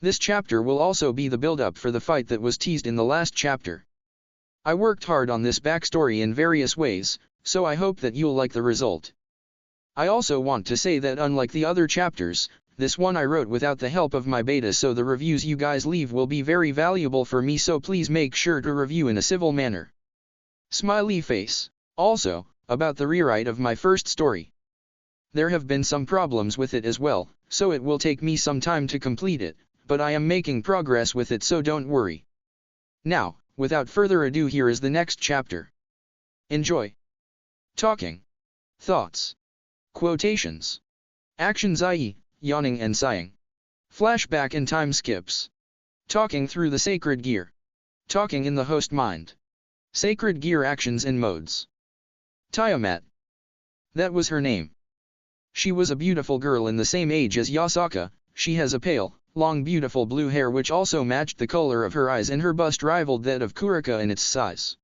This chapter will also be the build-up for the fight that was teased in the last chapter. I worked hard on this backstory in various ways, so I hope that you'll like the result. I also want to say that unlike the other chapters, this one I wrote without the help of my beta, so the reviews you guys leave will be very valuable for me, so please make sure to review in a civil manner. Smiley face. Also, about the rewrite of my first story. There have been some problems with it as well, so it will take me some time to complete it, but I am making progress with it, so don't worry. Now, without further ado, here is the next chapter. Enjoy. Talking. Thoughts. Quotations. Actions, i.e., yawning and sighing. Flashback and time skips. Talking through the sacred gear. Talking in the host mind. Sacred gear actions and modes. Tiamat. That was her name. She was a beautiful girl in the same age as Yasaka. She has a pale, long beautiful blue hair which also matched the color of her eyes, and her bust rivaled that of Kuraka in its size.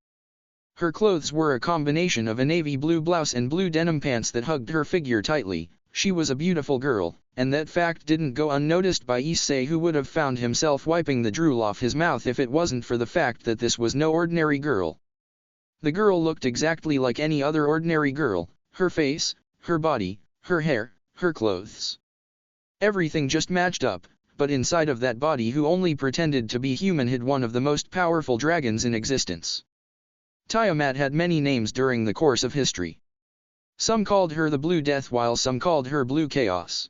Her clothes were a combination of a navy blue blouse and blue denim pants that hugged her figure tightly. She was a beautiful girl, and that fact didn't go unnoticed by Issei, who would have found himself wiping the drool off his mouth if it wasn't for the fact that this was no ordinary girl. The girl looked exactly like any other ordinary girl, her face, her body, her hair, her clothes. Everything just matched up, but inside of that body, who only pretended to be human, hid one of the most powerful dragons in existence. Tiamat had many names during the course of history. Some called her the Blue Death while some called her Blue Chaos.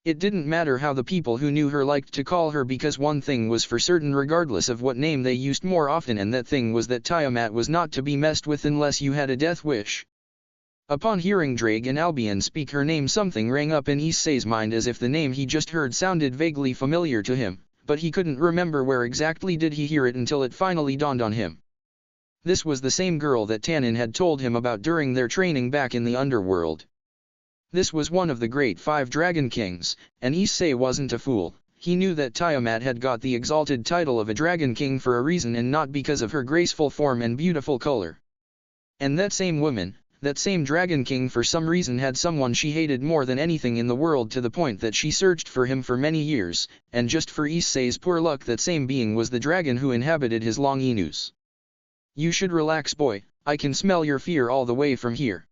It didn't matter how the people who knew her liked to call her, because one thing was for certain regardless of what name they used more often, and that thing was that Tiamat was not to be messed with unless you had a death wish. Upon hearing Drake and Albion speak her name, something rang up in Issei's mind as if the name he just heard sounded vaguely familiar to him, but he couldn't remember where exactly did he hear it until it finally dawned on him. This was the same girl that Tanin had told him about during their training back in the underworld. This was one of the great 5 Dragon Kings, and Issei wasn't a fool. He knew that Tiamat had got the exalted title of a Dragon King for a reason, and not because of her graceful form and beautiful color. And that same woman, that same Dragon King, for some reason had someone she hated more than anything in the world, to the point that she searched for him for many years, and just for Issei's poor luck that same being was the dragon who inhabited his long anews. "You should relax, boy, I can smell your fear all the way from here.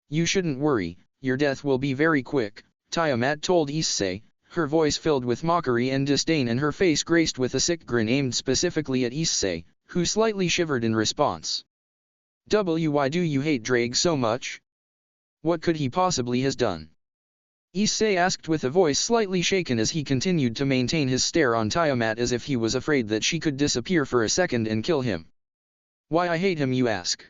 You shouldn't worry, your death will be very quick," Tiamat told Issei, her voice filled with mockery and disdain and her face graced with a sick grin aimed specifically at Issei, who slightly shivered in response. "Why do you hate Drake so much? What could he possibly has done?" Issei asked with a voice slightly shaken as he continued to maintain his stare on Tiamat as if he was afraid that she could disappear for a second and kill him. "Why I hate him, you ask?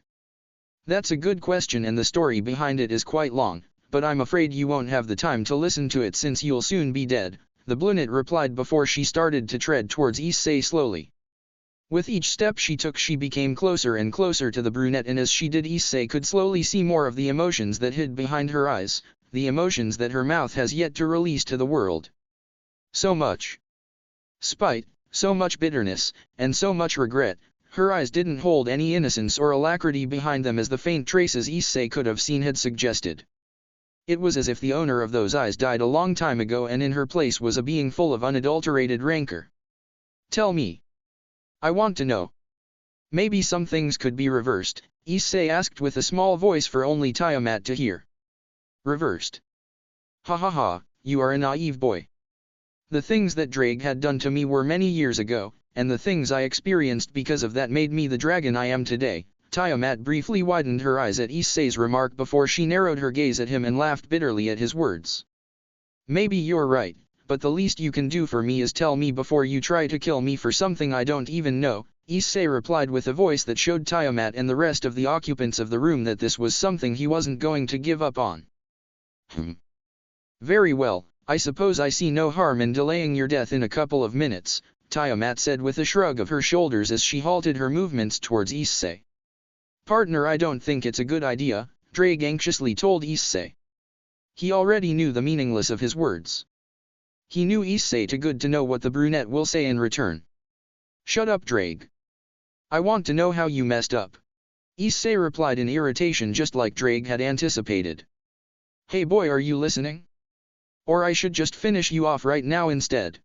That's a good question, and the story behind it is quite long, but I'm afraid you won't have the time to listen to it since you'll soon be dead," the brunette replied before she started to tread towards Issei slowly. With each step she took she became closer and closer to the brunette, and as she did Issei could slowly see more of the emotions that hid behind her eyes, the emotions that her mouth has yet to release to the world. So much spite, so much bitterness, and so much regret. Her eyes didn't hold any innocence or alacrity behind them, as the faint traces Issei could have seen had suggested. It was as if the owner of those eyes died a long time ago, and in her place was a being full of unadulterated rancor. "Tell me. I want to know. Maybe some things could be reversed," Issei asked with a small voice for only Tiamat to hear. "Reversed? Ha ha ha, you are a naive boy. The things that Drake had done to me were many years ago, and the things I experienced because of that made me the dragon I am today." Tiamat briefly widened her eyes at Issei's remark before she narrowed her gaze at him and laughed bitterly at his words. "Maybe you're right, but the least you can do for me is tell me before you try to kill me for something I don't even know," Issei replied with a voice that showed Tiamat and the rest of the occupants of the room that this was something he wasn't going to give up on. "Very well, I suppose I see no harm in delaying your death in a couple of minutes," Tiamat said with a shrug of her shoulders as she halted her movements towards Issei. "Partner, I don't think it's a good idea," Drake anxiously told Issei. He already knew the meaningless of his words. He knew Issei too good to know what the brunette will say in return. "Shut up, Drake. I want to know how you messed up," Issei replied in irritation, just like Drake had anticipated. "Hey boy, are you listening? Or I should just finish you off right now instead?"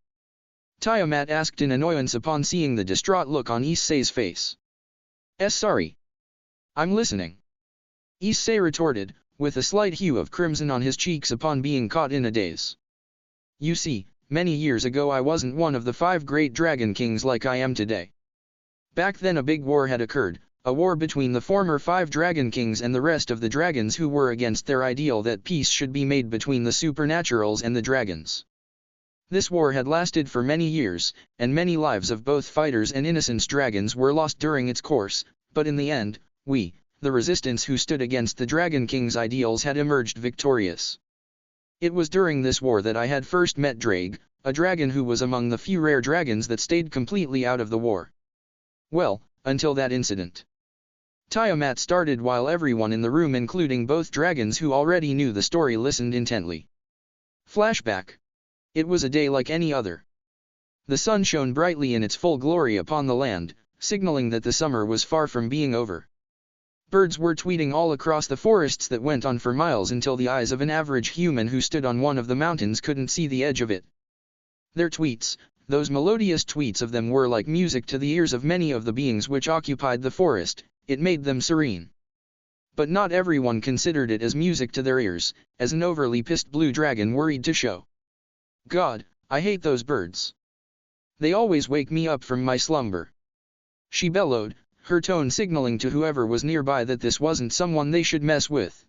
Tiamat asked in annoyance upon seeing the distraught look on Issei's face. Sorry. I'm listening," Issei retorted, with a slight hue of crimson on his cheeks upon being caught in a daze. "You see, many years ago I wasn't one of the 5 great dragon kings like I am today. Back then a big war had occurred, a war between the former 5 dragon kings and the rest of the dragons who were against their ideal that peace should be made between the supernaturals and the dragons. This war had lasted for many years, and many lives of both fighters and innocent dragons were lost during its course, but in the end, we, the resistance who stood against the Dragon King's ideals, had emerged victorious. It was during this war that I had first met Drake, a dragon who was among the few rare dragons that stayed completely out of the war. Well, until that incident." Tiamat started while everyone in the room, including both dragons who already knew the story, listened intently. Flashback. It was a day like any other. The sun shone brightly in its full glory upon the land, signaling that the summer was far from being over. Birds were tweeting all across the forests that went on for miles until the eyes of an average human who stood on one of the mountains couldn't see the edge of it. Their tweets, those melodious tweets of them, were like music to the ears of many of the beings which occupied the forest. It made them serene. But not everyone considered it as music to their ears, as an overly pissed blue dragon worried to show. "God, I hate those birds. They always wake me up from my slumber," she bellowed, her tone signaling to whoever was nearby that this wasn't someone they should mess with.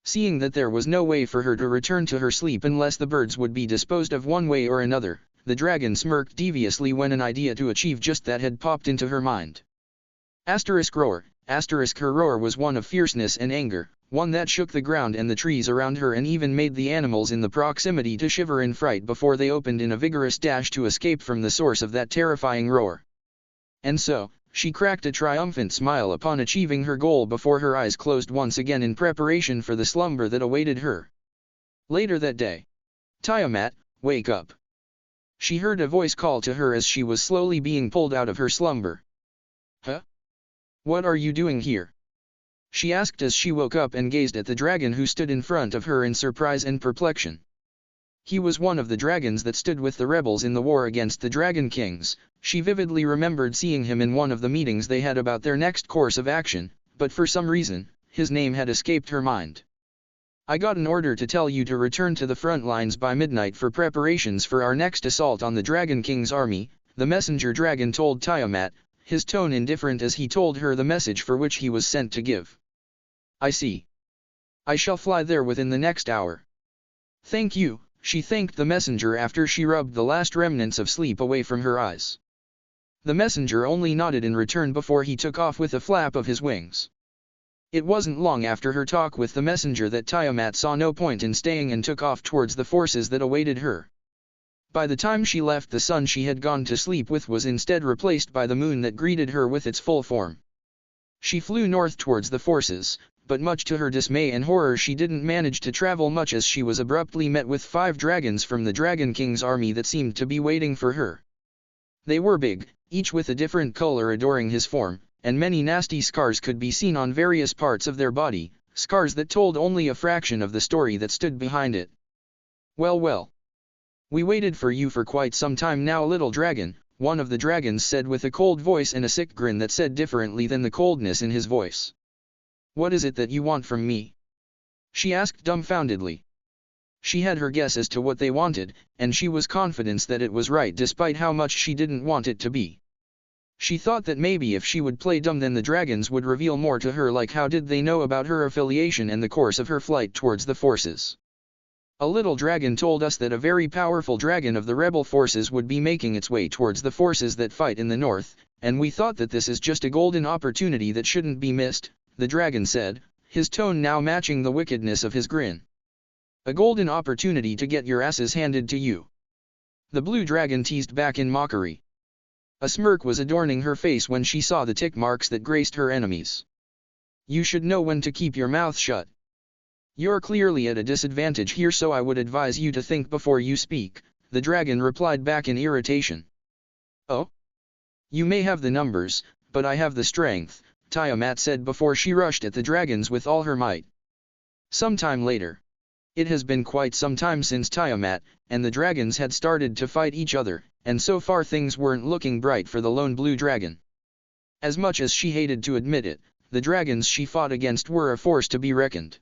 Seeing that there was no way for her to return to her sleep unless the birds would be disposed of one way or another, the dragon smirked deviously when an idea to achieve just that had popped into her mind. Roar. Her roar was one of fierceness and anger, one that shook the ground and the trees around her and even made the animals in the proximity to shiver in fright before they opened in a vigorous dash to escape from the source of that terrifying roar. And so, she cracked a triumphant smile upon achieving her goal before her eyes closed once again in preparation for the slumber that awaited her. Later that day. Tiamat, wake up. She heard a voice call to her as she was slowly being pulled out of her slumber. Huh? What are you doing here? She asked as she woke up and gazed at the dragon who stood in front of her in surprise and perplexion. He was one of the dragons that stood with the rebels in the war against the Dragon Kings. She vividly remembered seeing him in one of the meetings they had about their next course of action, but for some reason, his name had escaped her mind. I got an order to tell you to return to the front lines by midnight for preparations for our next assault on the Dragon King's army, the messenger dragon told Tiamat, his tone indifferent as he told her the message for which he was sent to give. I see. I shall fly there within the next hour. Thank you, she thanked the messenger after she rubbed the last remnants of sleep away from her eyes. The messenger only nodded in return before he took off with a flap of his wings. It wasn't long after her talk with the messenger that Tiamat saw no point in staying and took off towards the forces that awaited her. By the time she left, the sun she had gone to sleep with was instead replaced by the moon that greeted her with its full form. She flew north towards the forces, but much to her dismay and horror she didn't manage to travel much as she was abruptly met with 5 dragons from the Dragon King's army that seemed to be waiting for her. They were big, each with a different color adoring his form, and many nasty scars could be seen on various parts of their body, scars that told only a fraction of the story that stood behind it. Well. We waited for you for quite some time now, little dragon, one of the dragons said with a cold voice and a sick grin that said differently than the coldness in his voice. What is it that you want from me? She asked dumbfoundedly. She had her guess as to what they wanted, and she was confident that it was right despite how much she didn't want it to be. She thought that maybe if she would play dumb then the dragons would reveal more to her, like how did they know about her affiliation and the course of her flight towards the forces. A little dragon told us that a very powerful dragon of the rebel forces would be making its way towards the forces that fight in the north, and we thought that this is just a golden opportunity that shouldn't be missed, the dragon said, his tone now matching the wickedness of his grin. A golden opportunity to get your asses handed to you. The blue dragon teased back in mockery. A smirk was adorning her face when she saw the tick marks that graced her enemies. You should know when to keep your mouth shut. You're clearly at a disadvantage here, so I would advise you to think before you speak, the dragon replied back in irritation. Oh? You may have the numbers, but I have the strength, Tiamat said before she rushed at the dragons with all her might. Sometime later. It has been quite some time since Tiamat and the dragons had started to fight each other, and so far things weren't looking bright for the lone blue dragon. As much as she hated to admit it, the dragons she fought against were a force to be reckoned.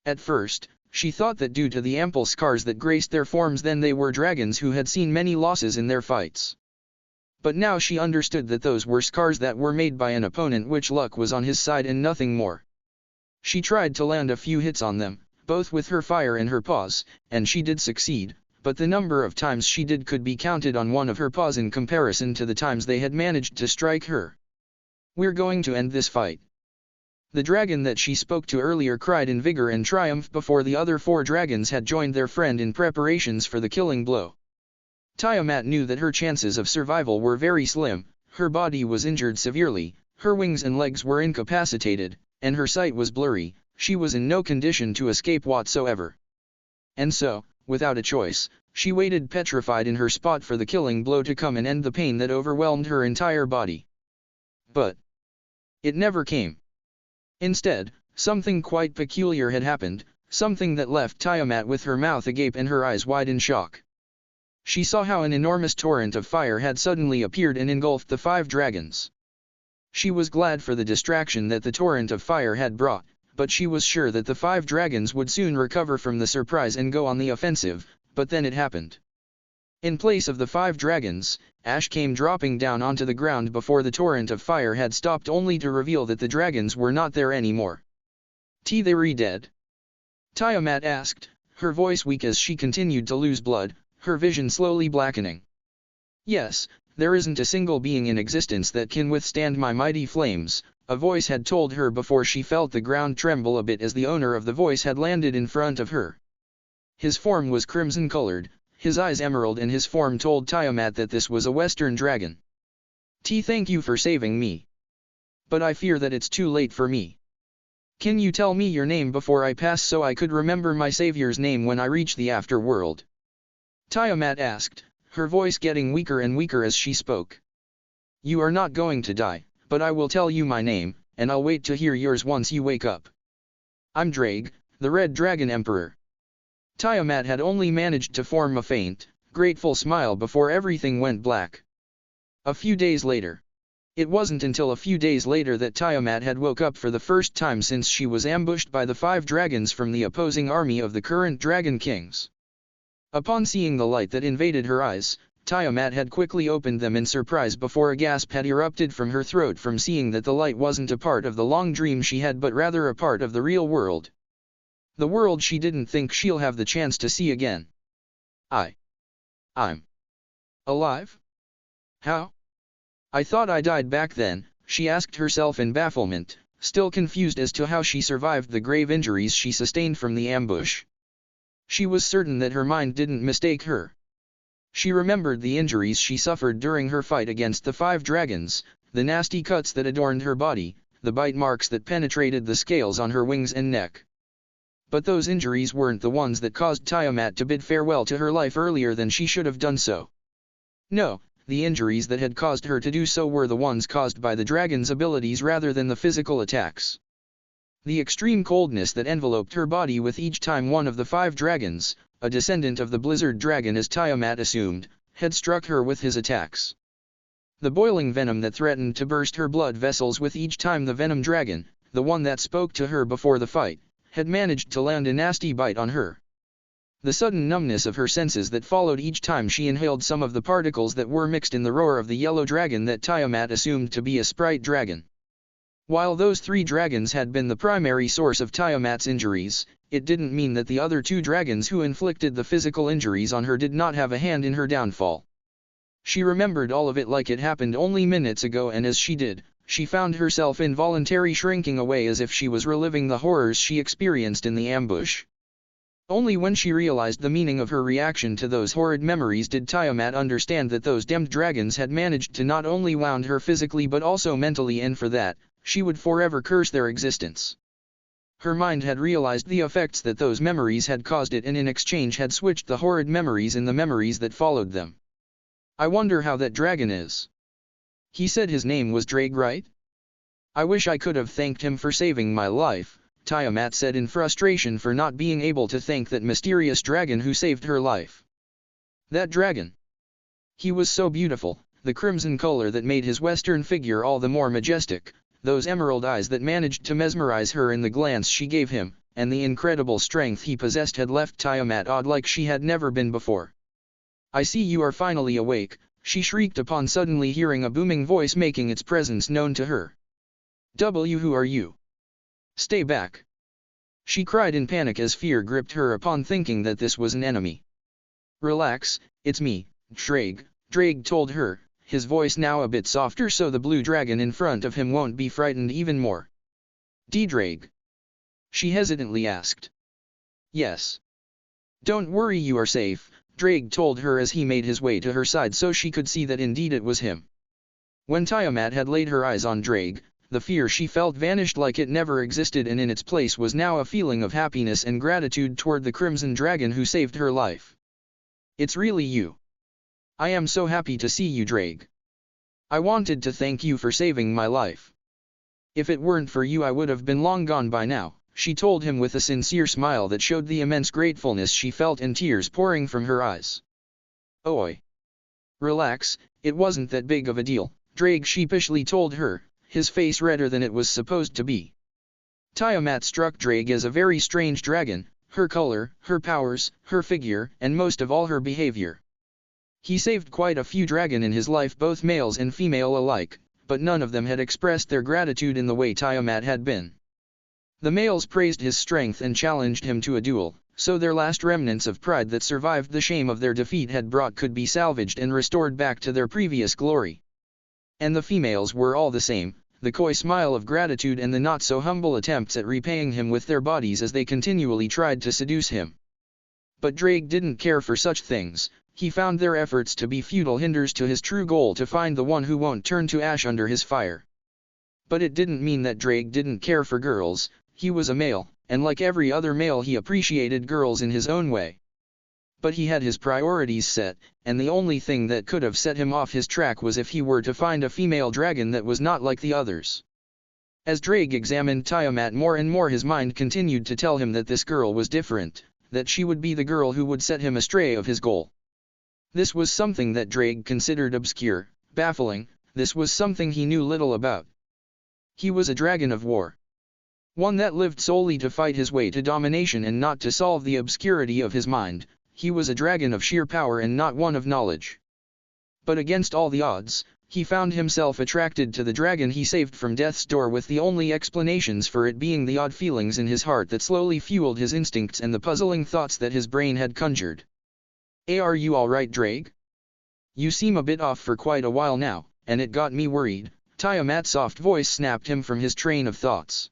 At first, she thought that due to the ample scars that graced their forms then they were dragons who had seen many losses in their fights. But now she understood that those were scars that were made by an opponent which luck was on his side and nothing more. She tried to land a few hits on them, both with her fire and her paws, and she did succeed, but the number of times she did could be counted on one of her paws in comparison to the times they had managed to strike her. We're going to end this fight. The dragon that she spoke to earlier cried in vigor and triumph before the other 4 dragons had joined their friend in preparations for the killing blow. Tiamat knew that her chances of survival were very slim, her body was injured severely, her wings and legs were incapacitated, and her sight was blurry, she was in no condition to escape whatsoever. And so, without a choice, she waited petrified in her spot for the killing blow to come and end the pain that overwhelmed her entire body. But it never came. Instead, something quite peculiar had happened, something that left Tiamat with her mouth agape and her eyes wide in shock. She saw how an enormous torrent of fire had suddenly appeared and engulfed the 5 dragons. She was glad for the distraction that the torrent of fire had brought, but she was sure that the 5 dragons would soon recover from the surprise and go on the offensive, but then it happened. In place of the 5 dragons, ash came dropping down onto the ground before the torrent of fire had stopped, only to reveal that the dragons were not there anymore. They were dead. Tiamat asked, her voice weak as she continued to lose blood, her vision slowly blackening. Yes, there isn't a single being in existence that can withstand my mighty flames, a voice had told her before she felt the ground tremble a bit as the owner of the voice had landed in front of her. His form was crimson-colored, his eyes emerald, and his form told Tiamat that this was a Western dragon. Thank you for saving me. But I fear that it's too late for me. Can you tell me your name before I pass so I could remember my savior's name when I reach the afterworld? Tiamat asked, her voice getting weaker and weaker as she spoke. You are not going to die, but I will tell you my name, and I'll wait to hear yours once you wake up. I'm Drake, the Red Dragon Emperor. Tiamat had only managed to form a faint, grateful smile before everything went black. A few days later. It wasn't until a few days later that Tiamat had woke up for the first time since she was ambushed by the 5 dragons from the opposing army of the current Dragon Kings. Upon seeing the light that invaded her eyes, Tiamat had quickly opened them in surprise before a gasp had erupted from her throat from seeing that the light wasn't a part of the long dream she had but rather a part of the real world. The world she didn't think she'll have the chance to see again. I'm alive? How? I thought I died back then, she asked herself in bafflement, still confused as to how she survived the grave injuries she sustained from the ambush. She was certain that her mind didn't mistake her. She remembered the injuries she suffered during her fight against the 5 dragons, the nasty cuts that adorned her body, the bite marks that penetrated the scales on her wings and neck. But those injuries weren't the ones that caused Tiamat to bid farewell to her life earlier than she should have done so. No. The injuries that had caused her to do so were the ones caused by the dragon's abilities rather than the physical attacks. The extreme coldness that enveloped her body with each time one of the 5 dragons, a descendant of the blizzard dragon as Tiamat assumed, had struck her with his attacks. The boiling venom that threatened to burst her blood vessels with each time the venom dragon, the one that spoke to her before the fight, had managed to land a nasty bite on her. The sudden numbness of her senses that followed each time she inhaled some of the particles that were mixed in the roar of the yellow dragon that Tiamat assumed to be a sprite dragon. While those 3 dragons had been the primary source of Tiamat's injuries, it didn't mean that the other 2 dragons who inflicted the physical injuries on her did not have a hand in her downfall. She remembered all of it like it happened only minutes ago, and as she did, she found herself involuntarily shrinking away as if she was reliving the horrors she experienced in the ambush. Only when she realized the meaning of her reaction to those horrid memories did Tiamat understand that those damned dragons had managed to not only wound her physically but also mentally, and for that, she would forever curse their existence. Her mind had realized the effects that those memories had caused it, and in exchange had switched the horrid memories in the memories that followed them. I wonder how that dragon is. He said his name was Drake, right? I wish I could have thanked him for saving my life, Tiamat said in frustration for not being able to thank that mysterious dragon who saved her life. That dragon. He was so beautiful, the crimson color that made his western figure all the more majestic, those emerald eyes that managed to mesmerize her in the glance she gave him, and the incredible strength he possessed had left Tiamat awed like she had never been before. I see you are finally awake, she shrieked upon suddenly hearing a booming voice making its presence known to her. Who are you? Stay back. She cried in panic as fear gripped her upon thinking that this was an enemy. Relax, it's me, Drake, Drake told her, his voice now a bit softer so the blue dragon in front of him won't be frightened even more. Drake? She hesitantly asked. Yes. Don't worry, you are safe, Drake told her as he made his way to her side so she could see that indeed it was him. When Tiamat had laid her eyes on Drake, the fear she felt vanished like it never existed, and in its place was now a feeling of happiness and gratitude toward the crimson dragon who saved her life. It's really you. I am so happy to see you, Drake. I wanted to thank you for saving my life. If it weren't for you I would have been long gone by now, she told him with a sincere smile that showed the immense gratefulness she felt and tears pouring from her eyes. Oi. Relax, it wasn't that big of a deal, Drake sheepishly told her, his face redder than it was supposed to be. Tiamat struck Drake as a very strange dragon, her color, her powers, her figure, and most of all her behavior. He saved quite a few dragon in his life, both males and female alike, but none of them had expressed their gratitude in the way Tiamat had been. The males praised his strength and challenged him to a duel, so their last remnants of pride that survived the shame of their defeat had brought could be salvaged and restored back to their previous glory. And the females were all the same, the coy smile of gratitude and the not-so-humble attempts at repaying him with their bodies as they continually tried to seduce him. But Drake didn't care for such things. He found their efforts to be futile hinders to his true goal to find the one who won't turn to ash under his fire. But it didn't mean that Drake didn't care for girls. He was a male, and like every other male he appreciated girls in his own way. But he had his priorities set, and the only thing that could have set him off his track was if he were to find a female dragon that was not like the others. As Drake examined Tiamat more and more, his mind continued to tell him that this girl was different, that she would be the girl who would set him astray of his goal. This was something that Drake considered obscure, baffling. This was something he knew little about. He was a dragon of war. One that lived solely to fight his way to domination and not to solve the obscurity of his mind. He was a dragon of sheer power and not one of knowledge. But against all the odds, he found himself attracted to the dragon he saved from death's door, with the only explanations for it being the odd feelings in his heart that slowly fueled his instincts and the puzzling thoughts that his brain had conjured. Are you alright, Drake? You seem a bit off for quite a while now, and it got me worried. Tiamat's soft voice snapped him from his train of thoughts.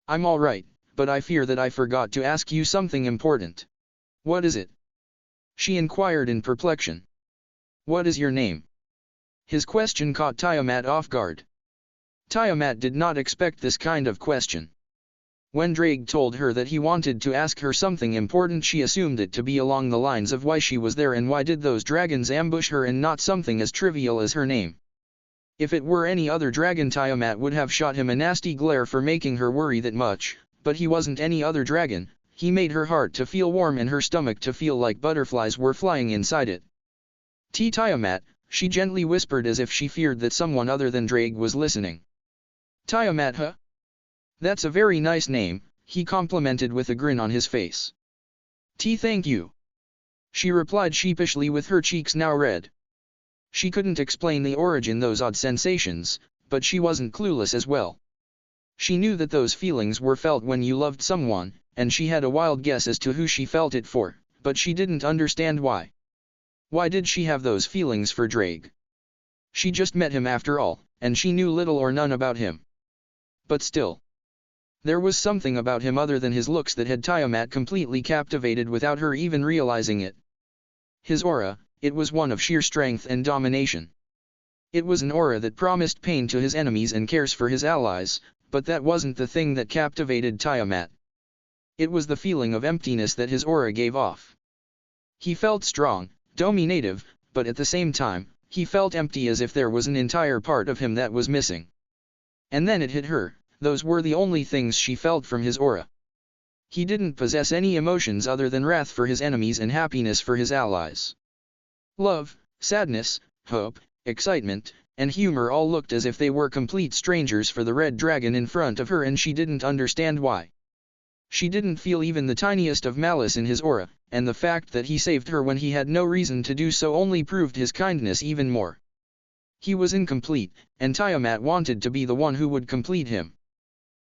I'm alright, but I fear that I forgot to ask you something important. What is it? She inquired in perplexion. What is your name? His question caught Tiamat off guard. Tiamat did not expect this kind of question. When Drake told her that he wanted to ask her something important, she assumed it to be along the lines of why she was there and why did those dragons ambush her, and not something as trivial as her name. If it were any other dragon, Tiamat would have shot him a nasty glare for making her worry that much, but he wasn't any other dragon. He made her heart to feel warm and her stomach to feel like butterflies were flying inside it. Tiamat, she gently whispered as if she feared that someone other than Drake was listening. Tiamat, huh? That's a very nice name, he complimented with a grin on his face. Thank you. She replied sheepishly with her cheeks now red. She couldn't explain the origin those odd sensations, but she wasn't clueless as well. She knew that those feelings were felt when you loved someone, and she had a wild guess as to who she felt it for, but she didn't understand why. Why did she have those feelings for Drake? She just met him after all, and she knew little or none about him. But still, there was something about him other than his looks that had Tiamat completely captivated without her even realizing it. His aura, it was one of sheer strength and domination. It was an aura that promised pain to his enemies and cares for his allies, but that wasn't the thing that captivated Tiamat. It was the feeling of emptiness that his aura gave off. He felt strong, dominative, but at the same time, he felt empty, as if there was an entire part of him that was missing. And then it hit her, those were the only things she felt from his aura. He didn't possess any emotions other than wrath for his enemies and happiness for his allies. Love, sadness, hope, excitement, and humor all looked as if they were complete strangers for the red dragon in front of her, and she didn't understand why. She didn't feel even the tiniest of malice in his aura, and the fact that he saved her when he had no reason to do so only proved his kindness even more. He was incomplete, and Tiamat wanted to be the one who would complete him.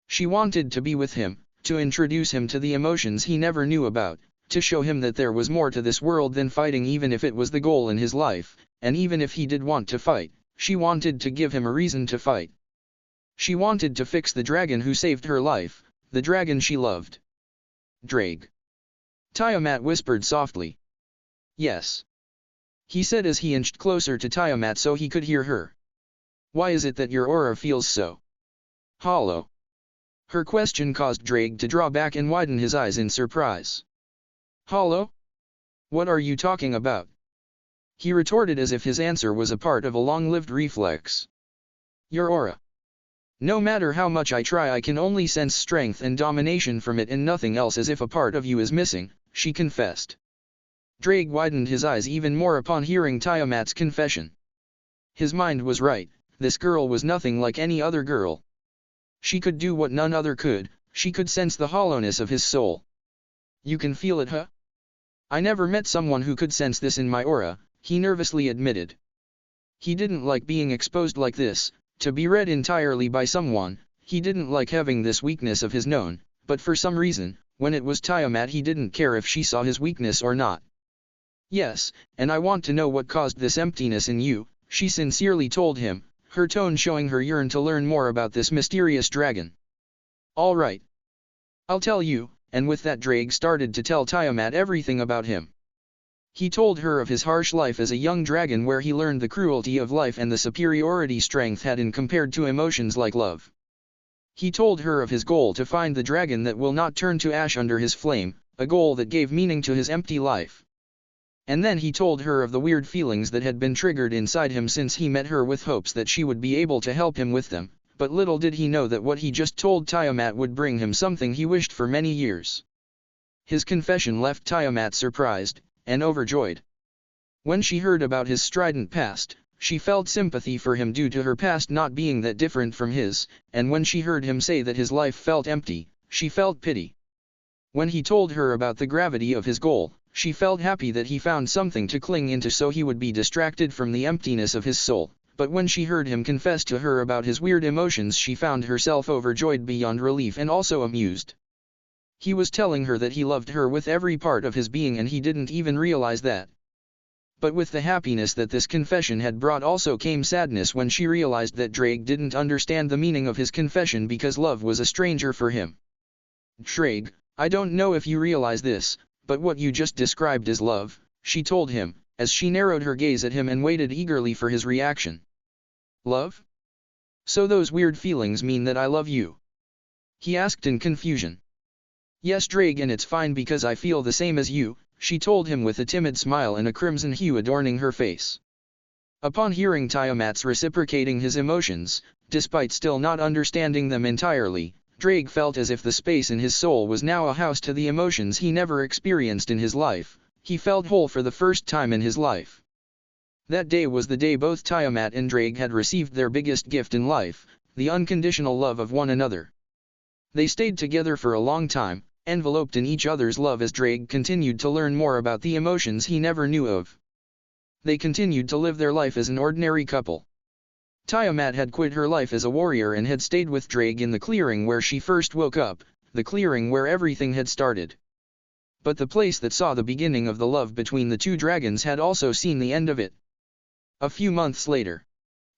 She wanted to be with him, to introduce him to the emotions he never knew about, to show him that there was more to this world than fighting, even if it was the goal in his life, and even if he did want to fight, she wanted to give him a reason to fight. She wanted to fix the dragon who saved her life, the dragon she loved. Drake. Tiamat whispered softly. Yes. He said as he inched closer to Tiamat so he could hear her. Why is it that your aura feels so hollow? Her question caused Drake to draw back and widen his eyes in surprise. Hollow? What are you talking about? He retorted as if his answer was a part of a long-lived reflex. Your aura. No matter how much I try, I can only sense strength and domination from it and nothing else, as if a part of you is missing, she confessed. Drake widened his eyes even more upon hearing Tiamat's confession. His mind was right, this girl was nothing like any other girl. She could do what none other could, she could sense the hollowness of his soul. You can feel it, huh? I never met someone who could sense this in my aura, he nervously admitted. He didn't like being exposed like this, to be read entirely by someone. He didn't like having this weakness of his known, but for some reason, when it was Tiamat he didn't care if she saw his weakness or not. Yes, and I want to know what caused this emptiness in you, she sincerely told him, her tone showing her yearn to learn more about this mysterious dragon. All right. I'll tell you, and with that Drake started to tell Tiamat everything about him. He told her of his harsh life as a young dragon where he learned the cruelty of life and the superiority strength had in compared to emotions like love. He told her of his goal to find the dragon that will not turn to ash under his flame, a goal that gave meaning to his empty life. And then he told her of the weird feelings that had been triggered inside him since he met her with hopes that she would be able to help him with them, but little did he know that what he just told Tiamat would bring him something he wished for many years. His confession left Tiamat surprised and overjoyed. When she heard about his strident past, she felt sympathy for him due to her past not being that different from his, and when she heard him say that his life felt empty, she felt pity. When he told her about the gravity of his goal, she felt happy that he found something to cling into so he would be distracted from the emptiness of his soul, but when she heard him confess to her about his weird emotions she found herself overjoyed beyond relief and also amused. He was telling her that he loved her with every part of his being and he didn't even realize that. But with the happiness that this confession had brought also came sadness when she realized that Drake didn't understand the meaning of his confession because love was a stranger for him. Drake, I don't know if you realize this, but what you just described is love, she told him, as she narrowed her gaze at him and waited eagerly for his reaction. Love? So those weird feelings mean that I love you? He asked in confusion. Yes Drake, and it's fine because I feel the same as you, she told him with a timid smile and a crimson hue adorning her face. Upon hearing Tiamat's reciprocating his emotions, despite still not understanding them entirely, Drake felt as if the space in his soul was now a house to the emotions he never experienced in his life. He felt whole for the first time in his life. That day was the day both Tiamat and Drake had received their biggest gift in life, the unconditional love of one another. They stayed together for a long time, enveloped in each other's love as Drake continued to learn more about the emotions he never knew of. They continued to live their life as an ordinary couple. Tiamat had quit her life as a warrior and had stayed with Drake in the clearing where she first woke up, the clearing where everything had started. But the place that saw the beginning of the love between the two dragons had also seen the end of it. A few months later.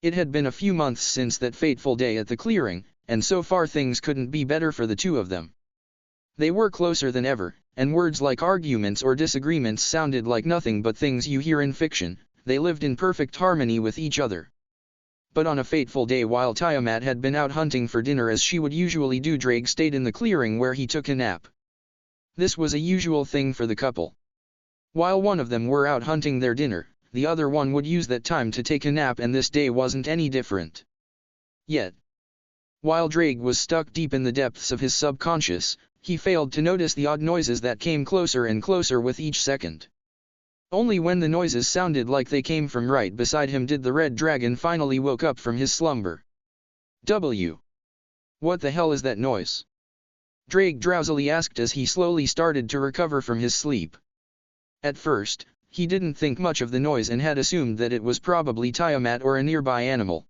It had been a few months since that fateful day at the clearing, and so far things couldn't be better for the two of them. They were closer than ever, and words like arguments or disagreements sounded like nothing but things you hear in fiction. They lived in perfect harmony with each other. But on a fateful day while Tiamat had been out hunting for dinner as she would usually do, Drake stayed in the clearing where he took a nap. This was a usual thing for the couple. While one of them were out hunting their dinner, the other one would use that time to take a nap, and this day wasn't any different. Yet, while Drake was stuck deep in the depths of his subconscious, he failed to notice the odd noises that came closer and closer with each second. Only when the noises sounded like they came from right beside him did the red dragon finally woke up from his slumber. What the hell is that noise? Drake drowsily asked as he slowly started to recover from his sleep. At first, he didn't think much of the noise and had assumed that it was probably Tiamat or a nearby animal.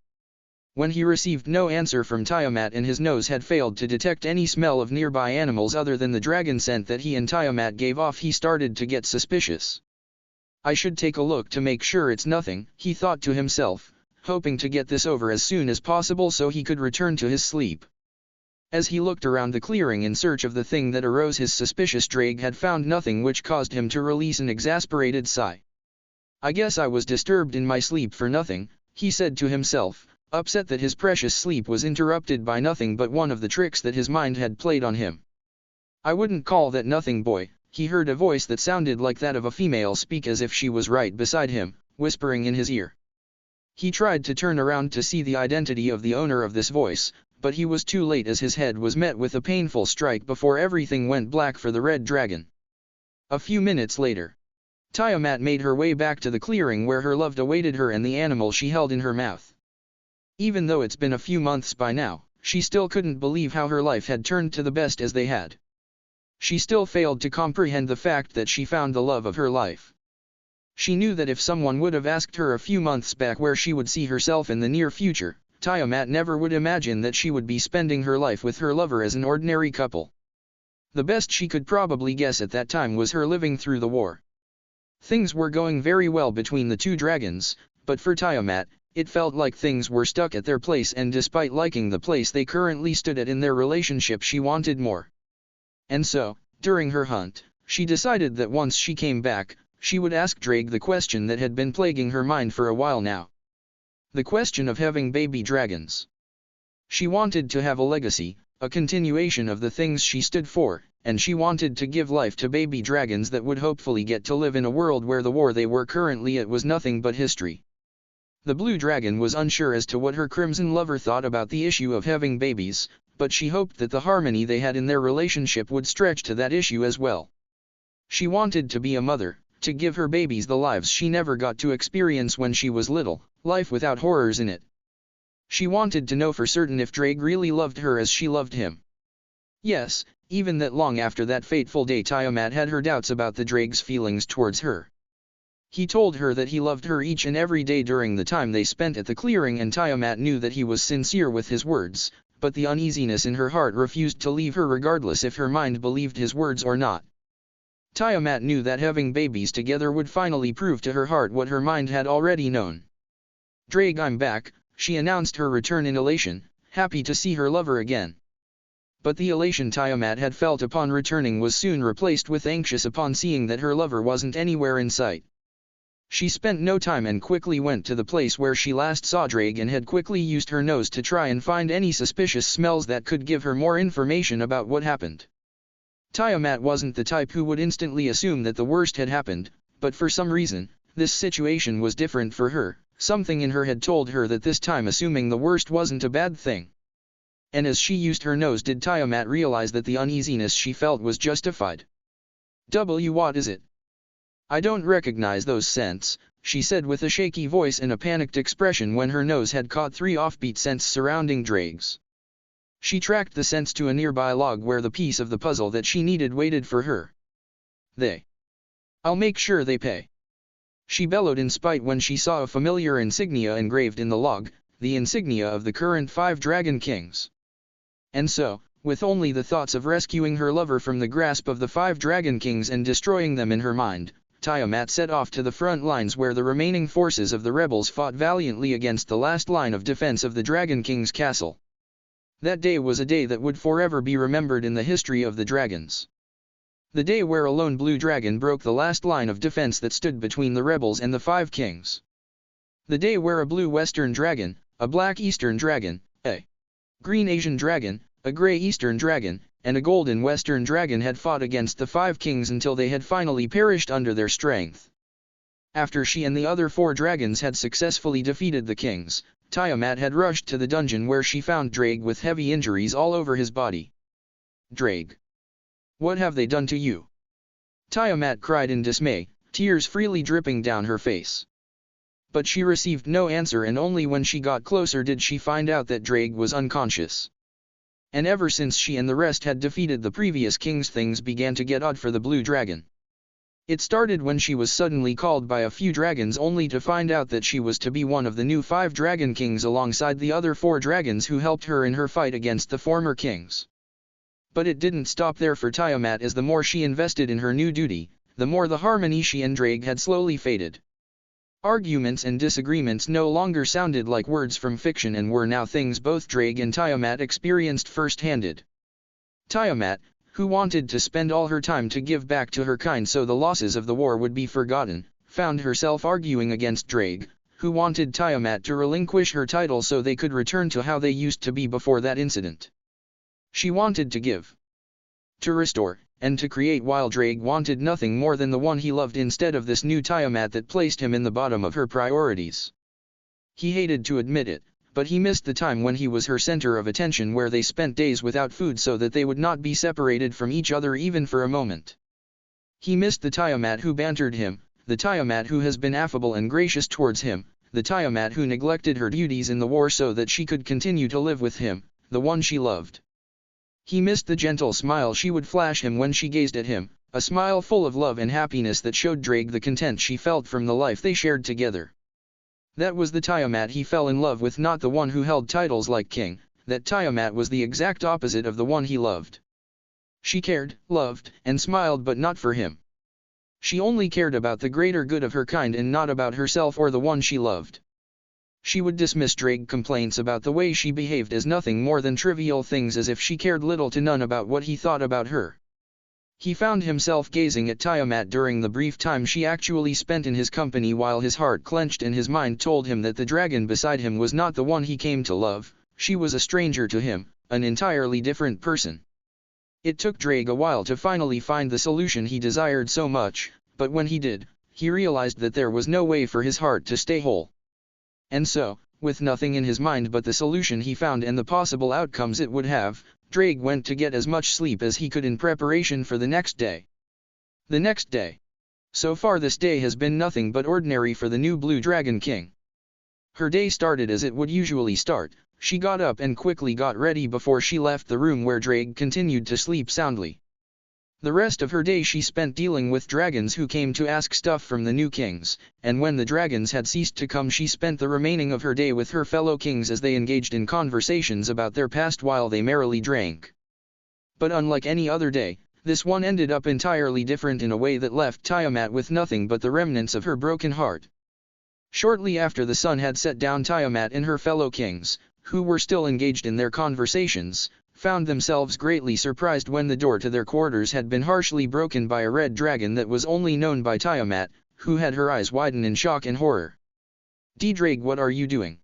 When he received no answer from Tiamat and his nose had failed to detect any smell of nearby animals other than the dragon scent that he and Tiamat gave off, he started to get suspicious. I should take a look to make sure it's nothing, he thought to himself, hoping to get this over as soon as possible so he could return to his sleep. As he looked around the clearing in search of the thing that arose his suspicious, Drake had found nothing, which caused him to release an exasperated sigh. I guess I was disturbed in my sleep for nothing, he said to himself, upset that his precious sleep was interrupted by nothing but one of the tricks that his mind had played on him. I wouldn't call that nothing, boy. He heard a voice that sounded like that of a female speak as if she was right beside him, whispering in his ear. He tried to turn around to see the identity of the owner of this voice, but he was too late as his head was met with a painful strike before everything went black for the red dragon. A few minutes later, Tiamat made her way back to the clearing where her loved awaited her and the animal she held in her mouth. Even though it's been a few months by now, she still couldn't believe how her life had turned to the best as they had. She still failed to comprehend the fact that she found the love of her life. She knew that if someone would have asked her a few months back where she would see herself in the near future, Tiamat never would imagine that she would be spending her life with her lover as an ordinary couple. The best she could probably guess at that time was her living through the war. Things were going very well between the two dragons, but for Tiamat, it felt like things were stuck at their place, and despite liking the place they currently stood at in their relationship, she wanted more. And so, during her hunt, she decided that once she came back, she would ask Drake the question that had been plaguing her mind for a while now. The question of having baby dragons. She wanted to have a legacy, a continuation of the things she stood for, and she wanted to give life to baby dragons that would hopefully get to live in a world where the war they were currently at was nothing but history. The blue dragon was unsure as to what her crimson lover thought about the issue of having babies, but she hoped that the harmony they had in their relationship would stretch to that issue as well. She wanted to be a mother, to give her babies the lives she never got to experience when she was little, life without horrors in it. She wanted to know for certain if Drake really loved her as she loved him. Yes, even that long after that fateful day Tiamat had her doubts about the Drake's feelings towards her. He told her that he loved her each and every day during the time they spent at the clearing, and Tiamat knew that he was sincere with his words, but the uneasiness in her heart refused to leave her regardless if her mind believed his words or not. Tiamat knew that having babies together would finally prove to her heart what her mind had already known. "Drake, I'm back," she announced her return in elation, happy to see her lover again. But the elation Tiamat had felt upon returning was soon replaced with anxious upon seeing that her lover wasn't anywhere in sight. She spent no time and quickly went to the place where she last saw Drake and had quickly used her nose to try and find any suspicious smells that could give her more information about what happened. Tiamat wasn't the type who would instantly assume that the worst had happened, but for some reason, this situation was different for her. Something in her had told her that this time assuming the worst wasn't a bad thing. And as she used her nose did Tiamat realize that the uneasiness she felt was justified. What is it? "I don't recognize those scents," she said with a shaky voice and a panicked expression when her nose had caught 3 offbeat scents surrounding Drake's. She tracked the scents to a nearby log where the piece of the puzzle that she needed waited for her. I'll make sure they pay," she bellowed in spite when she saw a familiar insignia engraved in the log, the insignia of the current 5 Dragon Kings. And so, with only the thoughts of rescuing her lover from the grasp of the 5 Dragon Kings and destroying them in her mind, Tiamat set off to the front lines where the remaining forces of the rebels fought valiantly against the last line of defense of the Dragon King's castle. That day was a day that would forever be remembered in the history of the dragons. The day where a lone blue dragon broke the last line of defense that stood between the rebels and the 5 kings. The day where a blue western dragon, a black eastern dragon, a green Asian dragon, a gray eastern dragon, and a golden western dragon had fought against the 5 kings until they had finally perished under their strength. After she and the other 4 dragons had successfully defeated the kings, Tiamat had rushed to the dungeon where she found Drake with heavy injuries all over his body. "Drake, what have they done to you?" Tiamat cried in dismay, tears freely dripping down her face. But she received no answer, and only when she got closer did she find out that Drake was unconscious. And ever since she and the rest had defeated the previous kings, things began to get odd for the blue dragon. It started when she was suddenly called by a few dragons only to find out that she was to be one of the new 5 Dragon Kings alongside the other 4 dragons who helped her in her fight against the former kings. But it didn't stop there for Tiamat, as the more she invested in her new duty, the more the harmony she and Drake had slowly faded. Arguments and disagreements no longer sounded like words from fiction and were now things both Drake and Tiamat experienced first-handed. Tiamat, who wanted to spend all her time to give back to her kind so the losses of the war would be forgotten, found herself arguing against Drake, who wanted Tiamat to relinquish her title so they could return to how they used to be before that incident. She wanted to give, to restore, and to create, while Drake wanted nothing more than the one he loved instead of this new Tiamat that placed him in the bottom of her priorities. He hated to admit it, but he missed the time when he was her center of attention, where they spent days without food so that they would not be separated from each other even for a moment. He missed the Tiamat who bantered him, the Tiamat who has been affable and gracious towards him, the Tiamat who neglected her duties in the war so that she could continue to live with him, the one she loved. He missed the gentle smile she would flash him when she gazed at him, a smile full of love and happiness that showed Drake the content she felt from the life they shared together. That was the Tiamat he fell in love with, not the one who held titles like king. That Tiamat was the exact opposite of the one he loved. She cared, loved, and smiled, but not for him. She only cared about the greater good of her kind and not about herself or the one she loved. She would dismiss Drake's complaints about the way she behaved as nothing more than trivial things, as if she cared little to none about what he thought about her. He found himself gazing at Tiamat during the brief time she actually spent in his company, while his heart clenched and his mind told him that the dragon beside him was not the one he came to love. She was a stranger to him, an entirely different person. It took Drake a while to finally find the solution he desired so much, but when he did, he realized that there was no way for his heart to stay whole. And so, with nothing in his mind but the solution he found and the possible outcomes it would have, Drake went to get as much sleep as he could in preparation for the next day. The next day. So far this day has been nothing but ordinary for the new Blue Dragon King. Her day started as it would usually start. She got up and quickly got ready before she left the room where Drake continued to sleep soundly. The rest of her day she spent dealing with dragons who came to ask stuff from the new kings, and when the dragons had ceased to come she spent the remaining of her day with her fellow kings as they engaged in conversations about their past while they merrily drank. But unlike any other day, this one ended up entirely different in a way that left Tiamat with nothing but the remnants of her broken heart. Shortly after the sun had set down, Tiamat and her fellow kings, who were still engaged in their conversations, found themselves greatly surprised when the door to their quarters had been harshly broken by a red dragon that was only known by Tiamat, who had her eyes widen in shock and horror. Drake, what are you doing?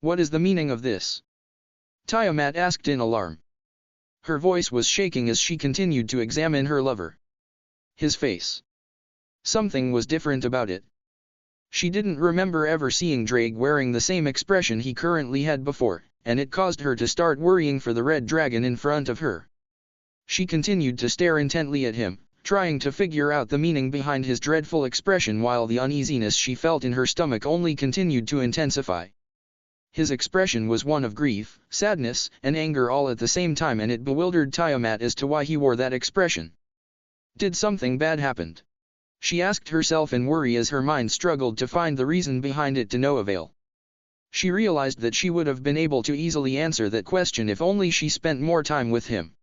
What is the meaning of this? Tiamat asked in alarm. Her voice was shaking as she continued to examine her lover. His face. Something was different about it. She didn't remember ever seeing Drake wearing the same expression he currently had before, and it caused her to start worrying for the red dragon in front of her. She continued to stare intently at him, trying to figure out the meaning behind his dreadful expression, while the uneasiness she felt in her stomach only continued to intensify. His expression was one of grief, sadness, and anger all at the same time, and it bewildered Tiamat as to why he wore that expression. Did something bad happen? She asked herself in worry as her mind struggled to find the reason behind it to no avail. She realized that she would have been able to easily answer that question if only she spent more time with him.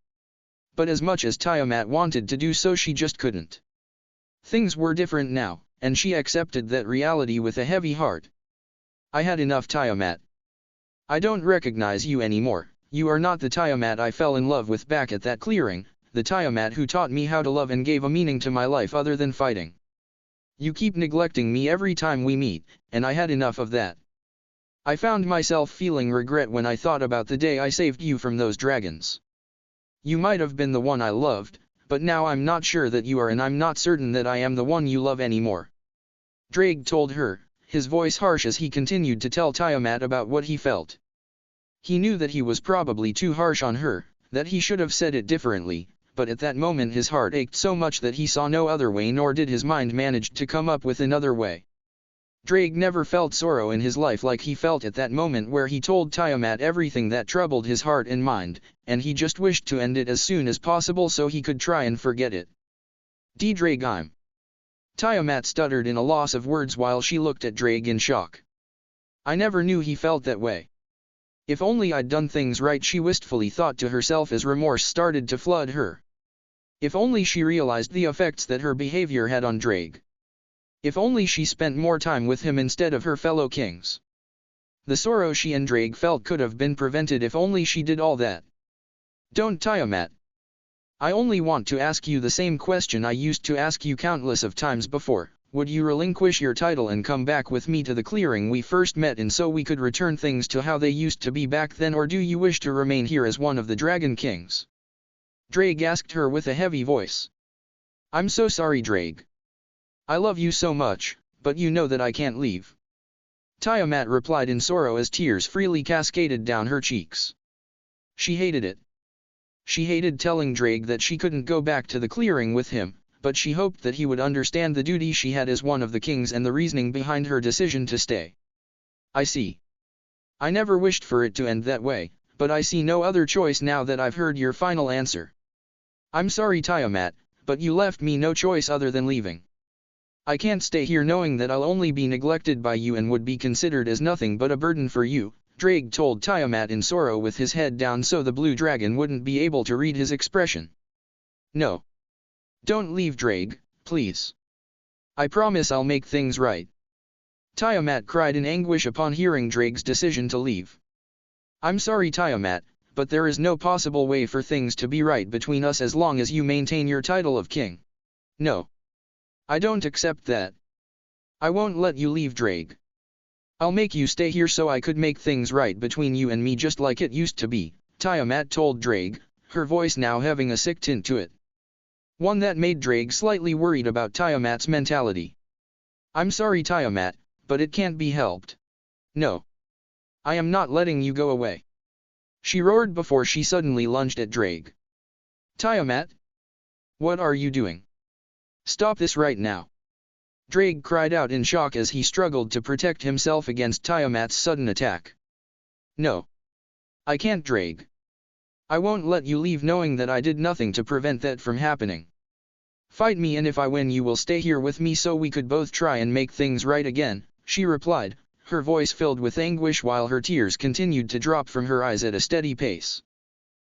But as much as Tiamat wanted to do so, she just couldn't. Things were different now, and she accepted that reality with a heavy heart. I had enough, Tiamat. I don't recognize you anymore. You are not the Tiamat I fell in love with back at that clearing, the Tiamat who taught me how to love and gave a meaning to my life other than fighting. You keep neglecting me every time we meet, and I had enough of that. I found myself feeling regret when I thought about the day I saved you from those dragons. You might have been the one I loved, but now I'm not sure that you are, and I'm not certain that I am the one you love anymore. Drake told her, his voice harsh as he continued to tell Tiamat about what he felt. He knew that he was probably too harsh on her, that he should have said it differently, but at that moment his heart ached so much that he saw no other way, nor did his mind manage to come up with another way. Drake never felt sorrow in his life like he felt at that moment where he told Tiamat everything that troubled his heart and mind, and he just wished to end it as soon as possible so he could try and forget it. Drake, Tiamat stuttered in a loss of words while she looked at Drake in shock. I never knew he felt that way. If only I'd done things right, she wistfully thought to herself as remorse started to flood her. If only she realized the effects that her behavior had on Drake. If only she spent more time with him instead of her fellow kings. The sorrow she and Drake felt could have been prevented if only she did all that. Don't, Tiamat. I only want to ask you the same question I used to ask you countless of times before. Would you relinquish your title and come back with me to the clearing we first met in so we could return things to how they used to be back then, or do you wish to remain here as one of the Dragon Kings? Drake asked her with a heavy voice. I'm so sorry, Drake. I love you so much, but you know that I can't leave. Tiamat replied in sorrow as tears freely cascaded down her cheeks. She hated it. She hated telling Drake that she couldn't go back to the clearing with him, but she hoped that he would understand the duty she had as one of the kings and the reasoning behind her decision to stay. I see. I never wished for it to end that way, but I see no other choice now that I've heard your final answer. I'm sorry, Tiamat, but you left me no choice other than leaving. I can't stay here knowing that I'll only be neglected by you and would be considered as nothing but a burden for you, Drake told Tiamat in sorrow with his head down so the blue dragon wouldn't be able to read his expression. No. Don't leave, Drake, please. I promise I'll make things right. Tiamat cried in anguish upon hearing Drake's decision to leave. I'm sorry, Tiamat, but there is no possible way for things to be right between us as long as you maintain your title of king. No. I don't accept that. I won't let you leave, Drake. I'll make you stay here so I could make things right between you and me just like it used to be, Tiamat told Drake, her voice now having a sick tint to it. One that made Drake slightly worried about Tiamat's mentality. I'm sorry, Tiamat, but it can't be helped. No. I am not letting you go away. She roared before she suddenly lunged at Drake. Tiamat? What are you doing? Stop this right now. Drake cried out in shock as he struggled to protect himself against Tiamat's sudden attack. No. I can't, Drake. I won't let you leave knowing that I did nothing to prevent that from happening. Fight me, and if I win you will stay here with me so we could both try and make things right again, she replied, her voice filled with anguish while her tears continued to drop from her eyes at a steady pace.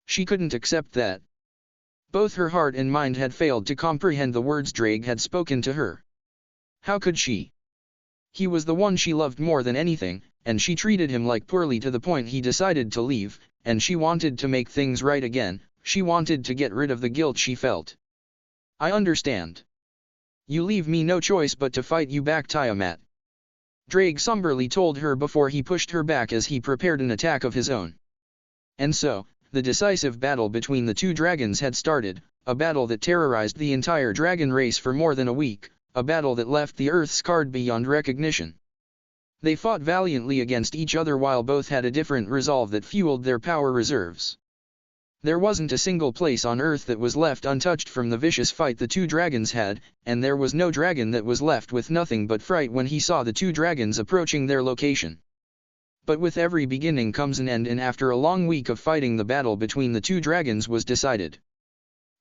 She couldn't accept that. Both her heart and mind had failed to comprehend the words Drake had spoken to her. How could she? He was the one she loved more than anything, and she treated him like poorly to the point he decided to leave, and she wanted to make things right again, she wanted to get rid of the guilt she felt. I understand. You leave me no choice but to fight you back, Tiamat. Drake somberly told her before he pushed her back as he prepared an attack of his own. And so, the decisive battle between the two dragons had started, a battle that terrorized the entire dragon race for more than a week, a battle that left the earth scarred beyond recognition. They fought valiantly against each other while both had a different resolve that fueled their power reserves. There wasn't a single place on Earth that was left untouched from the vicious fight the two dragons had, and there was no dragon that was left with nothing but fright when he saw the two dragons approaching their location. But with every beginning comes an end, and after a long week of fighting the battle between the two dragons was decided.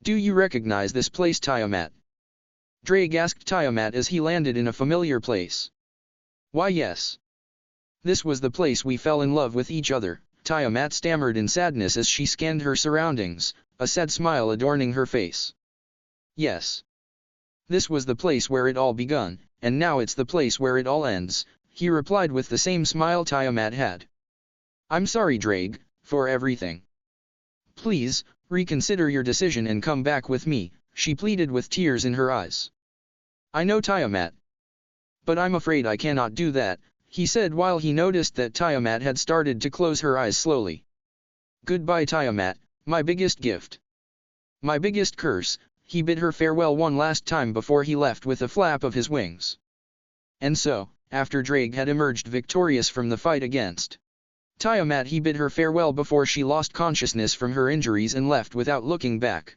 Do you recognize this place, Tiamat? Drake asked Tiamat as he landed in a familiar place. Why, yes. This was the place we fell in love with each other, Tiamat stammered in sadness as she scanned her surroundings, a sad smile adorning her face. Yes. This was the place where it all begun, and now it's the place where it all ends, he replied with the same smile Tiamat had. I'm sorry, Drake, for everything. Please, reconsider your decision and come back with me, she pleaded with tears in her eyes. I know, Tiamat. But I'm afraid I cannot do that, he said while he noticed that Tiamat had started to close her eyes slowly. Goodbye, Tiamat, my biggest gift. My biggest curse, he bid her farewell one last time before he left with a flap of his wings. And so, after Drake had emerged victorious from the fight against Tiamat, he bid her farewell before she lost consciousness from her injuries and left without looking back.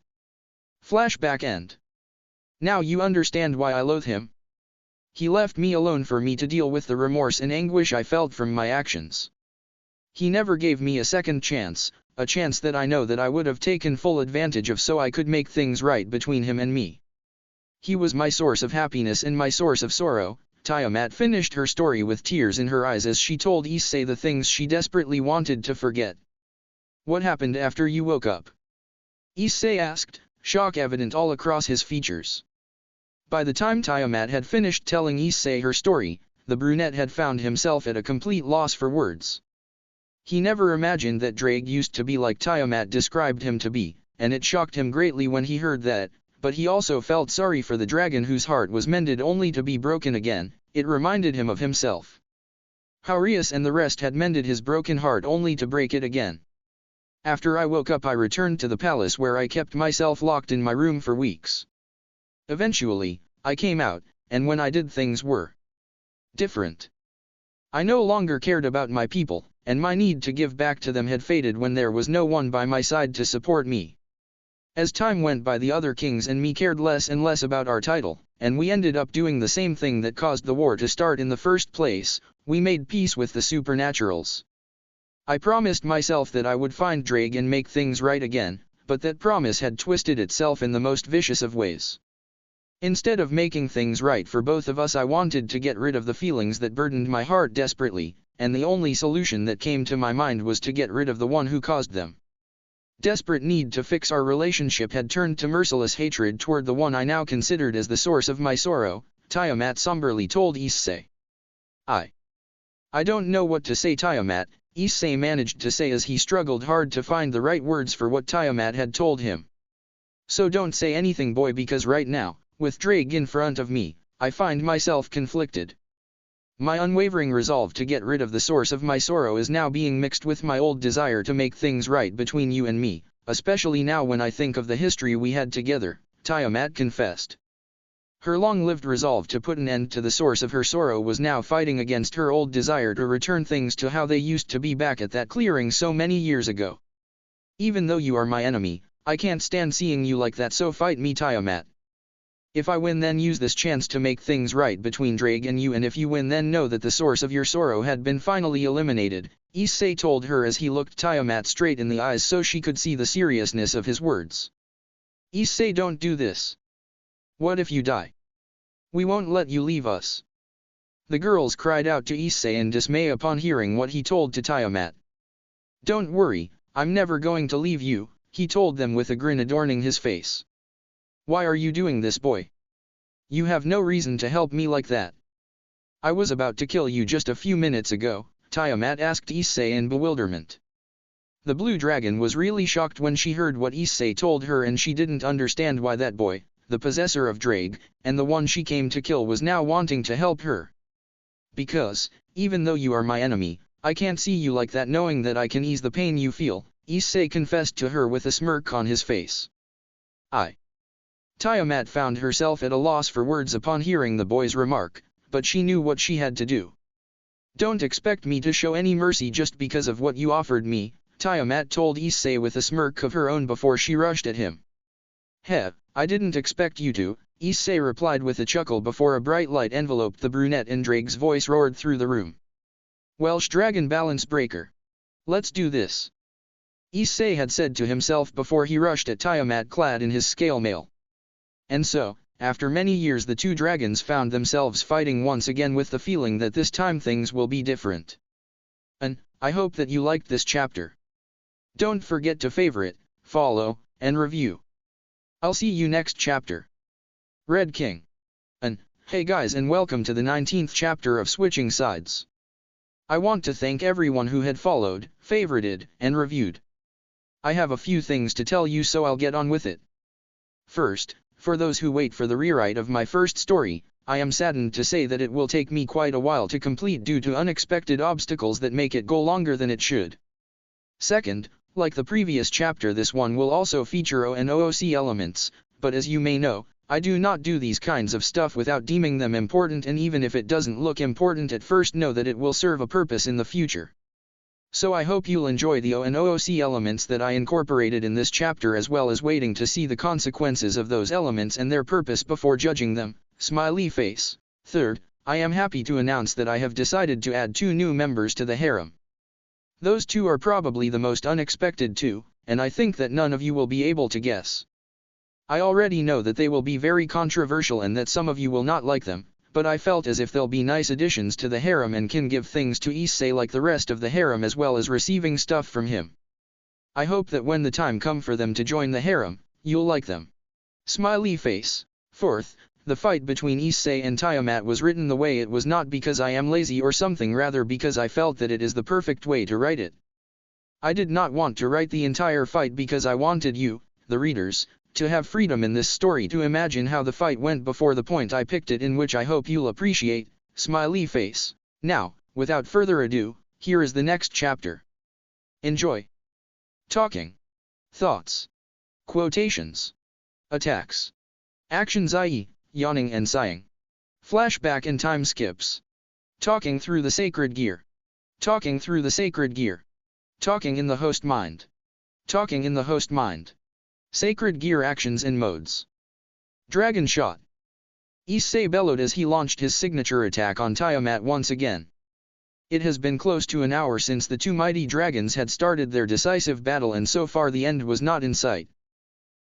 Flashback end. Now you understand why I loathe him. He left me alone for me to deal with the remorse and anguish I felt from my actions. He never gave me a second chance, a chance that I know that I would have taken full advantage of so I could make things right between him and me. He was my source of happiness and my source of sorrow. Tiamat finished her story with tears in her eyes as she told Issei the things she desperately wanted to forget. What happened after you woke up? Issei asked, shock evident all across his features. By the time Tiamat had finished telling Issei her story, the brunette had found himself at a complete loss for words. He never imagined that Drake used to be like Tiamat described him to be, and it shocked him greatly when he heard that, but he also felt sorry for the dragon whose heart was mended only to be broken again. It reminded him of himself. How Rias and the rest had mended his broken heart only to break it again. After I woke up I returned to the palace where I kept myself locked in my room for weeks. Eventually, I came out, and when I did things were different. I no longer cared about my people, and my need to give back to them had faded when there was no one by my side to support me. As time went by, the other kings and me cared less and less about our title, and we ended up doing the same thing that caused the war to start in the first place. We made peace with the supernaturals. I promised myself that I would find Drake and make things right again, but that promise had twisted itself in the most vicious of ways. Instead of making things right for both of us, I wanted to get rid of the feelings that burdened my heart desperately, and the only solution that came to my mind was to get rid of the one who caused them. Desperate need to fix our relationship had turned to merciless hatred toward the one I now considered as the source of my sorrow, Tiamat somberly told Issei. I don't know what to say, Tiamat, Issei managed to say as he struggled hard to find the right words for what Tiamat had told him. So don't say anything, boy, because right now, with Drake in front of me, I find myself conflicted. My unwavering resolve to get rid of the source of my sorrow is now being mixed with my old desire to make things right between you and me, especially now when I think of the history we had together, Tiamat confessed. Her long-lived resolve to put an end to the source of her sorrow was now fighting against her old desire to return things to how they used to be back at that clearing so many years ago. Even though you are my enemy, I can't stand seeing you like that, so fight me, Tiamat. If I win, then use this chance to make things right between Drake and you, and if you win, then know that the source of your sorrow had been finally eliminated, Issei told her as he looked Tiamat straight in the eyes so she could see the seriousness of his words. Issei, don't do this. What if you die? We won't let you leave us. The girls cried out to Issei in dismay upon hearing what he told to Tiamat. Don't worry, I'm never going to leave you, he told them with a grin adorning his face. Why are you doing this, boy? You have no reason to help me like that. I was about to kill you just a few minutes ago, Tiamat asked Issei in bewilderment. The blue dragon was really shocked when she heard what Issei told her, and she didn't understand why that boy, the possessor of Drake, and the one she came to kill, was now wanting to help her. Because, even though you are my enemy, I can't see you like that, knowing that I can ease the pain you feel, Issei confessed to her with a smirk on his face. Tiamat found herself at a loss for words upon hearing the boy's remark, but she knew what she had to do. Don't expect me to show any mercy just because of what you offered me, Tiamat told Issei with a smirk of her own before she rushed at him. I didn't expect you to, Issei replied with a chuckle before a bright light enveloped the brunette and Drake's voice roared through the room. Welsh Dragon Balance Breaker. Let's do this. Issei had said to himself before he rushed at Tiamat clad in his scale mail. And so, after many years, the two dragons found themselves fighting once again with the feeling that this time things will be different. And, I hope that you liked this chapter. Don't forget to favorite, follow, and review. I'll see you next chapter. Red King. And, hey guys, and welcome to the 19th chapter of Switching Sides. I want to thank everyone who had followed, favorited, and reviewed. I have a few things to tell you, so I'll get on with it. First, for those who wait for the rewrite of my first story, I am saddened to say that it will take me quite a while to complete due to unexpected obstacles that make it go longer than it should. Second, like the previous chapter, this one will also feature O and OOC elements, but as you may know, I do not do these kinds of stuff without deeming them important, and even if it doesn't look important at first, know that it will serve a purpose in the future. So I hope you'll enjoy the O and OOC elements that I incorporated in this chapter, as well as waiting to see the consequences of those elements and their purpose before judging them, smiley face. Third, I am happy to announce that I have decided to add 2 new members to the harem. Those 2 are probably the most unexpected too, and I think that none of you will be able to guess. I already know that they will be very controversial and that some of you will not like them, but I felt as if they'll be nice additions to the harem and can give things to Issei like the rest of the harem, as well as receiving stuff from him. I hope that when the time comes for them to join the harem, you'll like them. Smiley face. Fourth, the fight between Issei and Tiamat was written the way it was not because I am lazy or something, rather because I felt that it is the perfect way to write it. I did not want to write the entire fight because I wanted you, the readers, to have freedom in this story to imagine how the fight went before the point I picked it, in which I hope you'll appreciate, smiley face. Now, without further ado, here is the next chapter. Enjoy. Talking. Thoughts. Quotations. Attacks. Actions, i.e., yawning and sighing. Flashback and time skips. Talking through the sacred gear. Talking through the sacred gear. Talking in the host mind. Talking in the host mind. Sacred gear actions and modes. Dragon shot. Issei bellowed as he launched his signature attack on Tiamat once again. It has been close to an hour since the 2 mighty dragons had started their decisive battle, and so far the end was not in sight.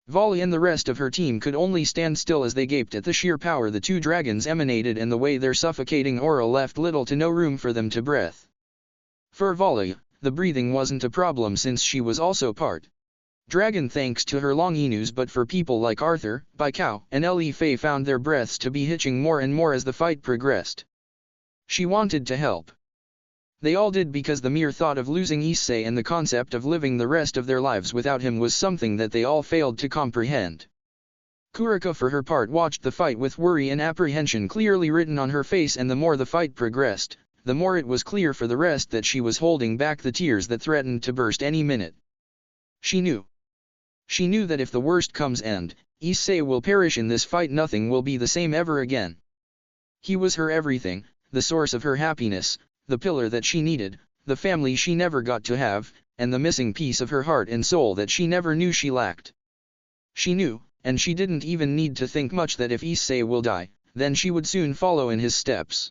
Vali and the rest of her team could only stand still as they gaped at the sheer power the two dragons emanated and the way their suffocating aura left little to no room for them to breathe. For Vali, the breathing wasn't a problem since she was also part dragon thanks to her long anews, but for people like Arthur, Cao, and Ellie F found their breaths to be hitching more and more as the fight progressed. She wanted to help. They all did, because the mere thought of losing Issei and the concept of living the rest of their lives without him was something that they all failed to comprehend. Kuraka for her part watched the fight with worry and apprehension clearly written on her face, and the more the fight progressed, the more it was clear for the rest that she was holding back the tears that threatened to burst any minute. She knew. She knew that if the worst comes and Issei will perish in this fight, nothing will be the same ever again. He was her everything, the source of her happiness, the pillar that she needed, the family she never got to have, and the missing piece of her heart and soul that she never knew she lacked. She knew, and she didn't even need to think much, that if Issei will die, then she would soon follow in his steps.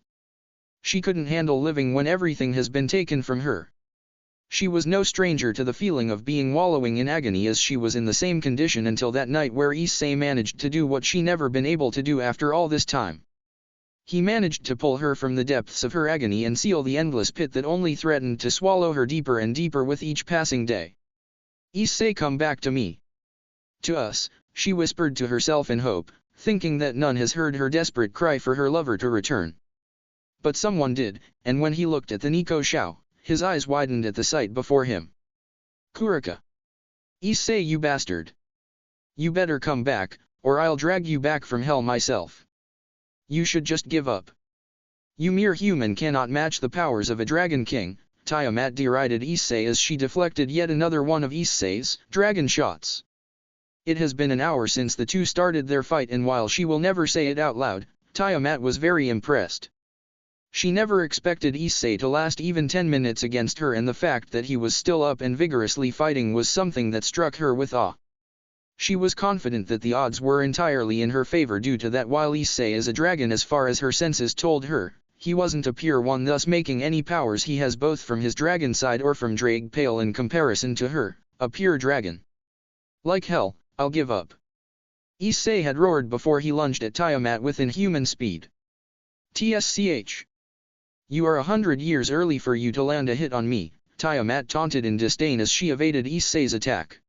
She couldn't handle living when everything has been taken from her. She was no stranger to the feeling of being wallowing in agony, as she was in the same condition until that night where Issei managed to do what she never been able to do after all this time. He managed to pull her from the depths of her agony and seal the endless pit that only threatened to swallow her deeper and deeper with each passing day. Issei, come back to me. To us, she whispered to herself in hope, thinking that none has heard her desperate cry for her lover to return. But someone did, and when he looked at the Nico Shao, his eyes widened at the sight before him. Kuraka. Issei, you bastard. You better come back, or I'll drag you back from hell myself. You should just give up. You mere human cannot match the powers of a dragon king, Tiamat derided Issei as she deflected yet another one of Issei's dragon shots. It has been an hour since the two started their fight, and while she will never say it out loud, Tiamat was very impressed. She never expected Issei to last even 10 minutes against her, and the fact that he was still up and vigorously fighting was something that struck her with awe. She was confident that the odds were entirely in her favor due to that while Issei is a dragon, as far as her senses told her, he wasn't a pure one, thus making any powers he has both from his dragon side or from Drag pale in comparison to her, a pure dragon. Like hell, I'll give up. Issei had roared before he lunged at Tiamat with inhuman speed. Tsch. You are 100 years early for you to land a hit on me, Tiamat taunted in disdain as she evaded Issei's attack.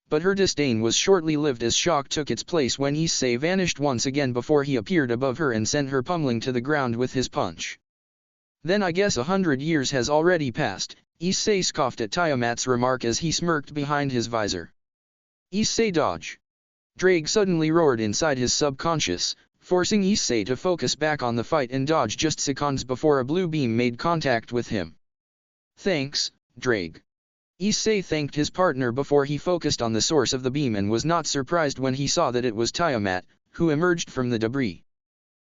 But her disdain was shortly lived, as shock took its place when Issei vanished once again before he appeared above her and sent her pummeling to the ground with his punch. Then I guess 100 years has already passed, Issei scoffed at Tiamat's remark as he smirked behind his visor. Issei, dodge. Drag suddenly roared inside his subconscious, forcing Issei to focus back on the fight and dodge just seconds before a blue beam made contact with him. Thanks, Drag. Issei thanked his partner before he focused on the source of the beam, and was not surprised when he saw that it was Tiamat, who emerged from the debris.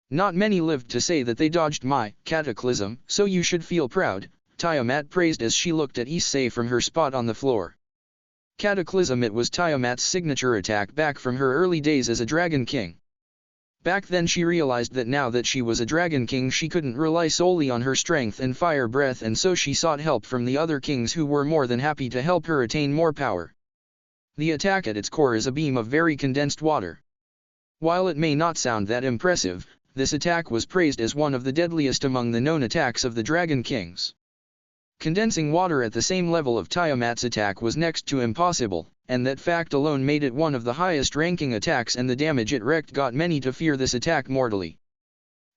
Not many lived to say that they dodged my cataclysm, so you should feel proud, Tiamat praised as she looked at Issei from her spot on the floor. Cataclysm, it was Tiamat's signature attack back from her early days as a dragon king. Back then she realized that now that she was a dragon king she couldn't rely solely on her strength and fire breath, and so she sought help from the other kings who were more than happy to help her attain more power. The attack at its core is a beam of very condensed water. While it may not sound that impressive, this attack was praised as one of the deadliest among the known attacks of the dragon kings. Condensing water at the same level of Tiamat's attack was next to impossible, and that fact alone made it one of the highest-ranking attacks, and the damage it wreaked got many to fear this attack mortally.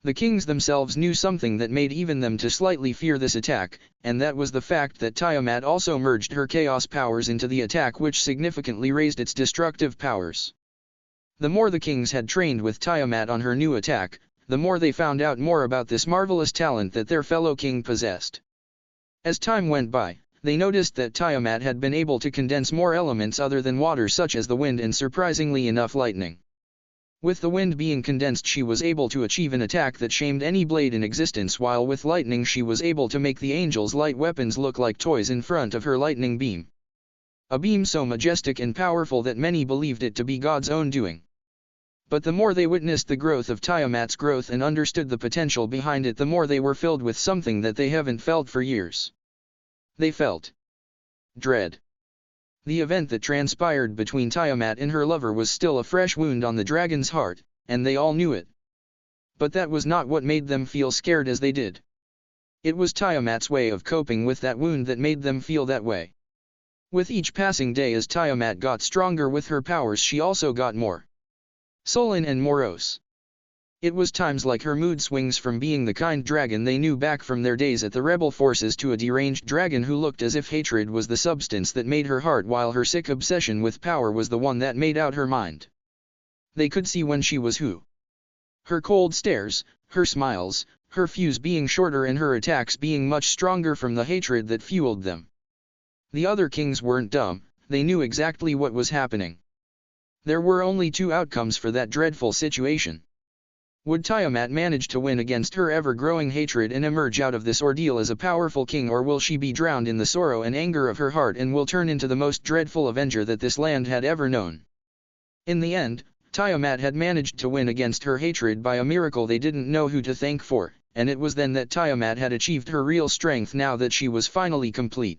The kings themselves knew something that made even them to slightly fear this attack, and that was the fact that Tiamat also merged her chaos powers into the attack, which significantly raised its destructive powers. The more the kings had trained with Tiamat on her new attack, the more they found out more about this marvelous talent that their fellow king possessed. As time went by, they noticed that Tiamat had been able to condense more elements other than water, such as the wind and surprisingly enough lightning. With the wind being condensed she was able to achieve an attack that shamed any blade in existence, while with lightning she was able to make the angels' light weapons look like toys in front of her lightning beam. A beam so majestic and powerful that many believed it to be God's own doing. But the more they witnessed the growth of Tiamat's growth and understood the potential behind it, the more they were filled with something that they haven't felt for years. They felt dread. The event that transpired between Tiamat and her lover was still a fresh wound on the dragon's heart, and they all knew it. But that was not what made them feel scared as they did. It was Tiamat's way of coping with that wound that made them feel that way. With each passing day as Tiamat got stronger with her powers, she also got more sullen and morose. It was times like her mood swings from being the kind dragon they knew back from their days at the rebel forces to a deranged dragon who looked as if hatred was the substance that made her heart while her sick obsession with power was the one that made out her mind. They could see when she was who. Her cold stares, her smiles, her fuse being shorter and her attacks being much stronger from the hatred that fueled them. The other kings weren't dumb, they knew exactly what was happening. There were only two outcomes for that dreadful situation. Would Tiamat manage to win against her ever-growing hatred and emerge out of this ordeal as a powerful king, or will she be drowned in the sorrow and anger of her heart and will turn into the most dreadful avenger that this land had ever known? In the end, Tiamat had managed to win against her hatred by a miracle they didn't know who to thank for, and it was then that Tiamat had achieved her real strength now that she was finally complete.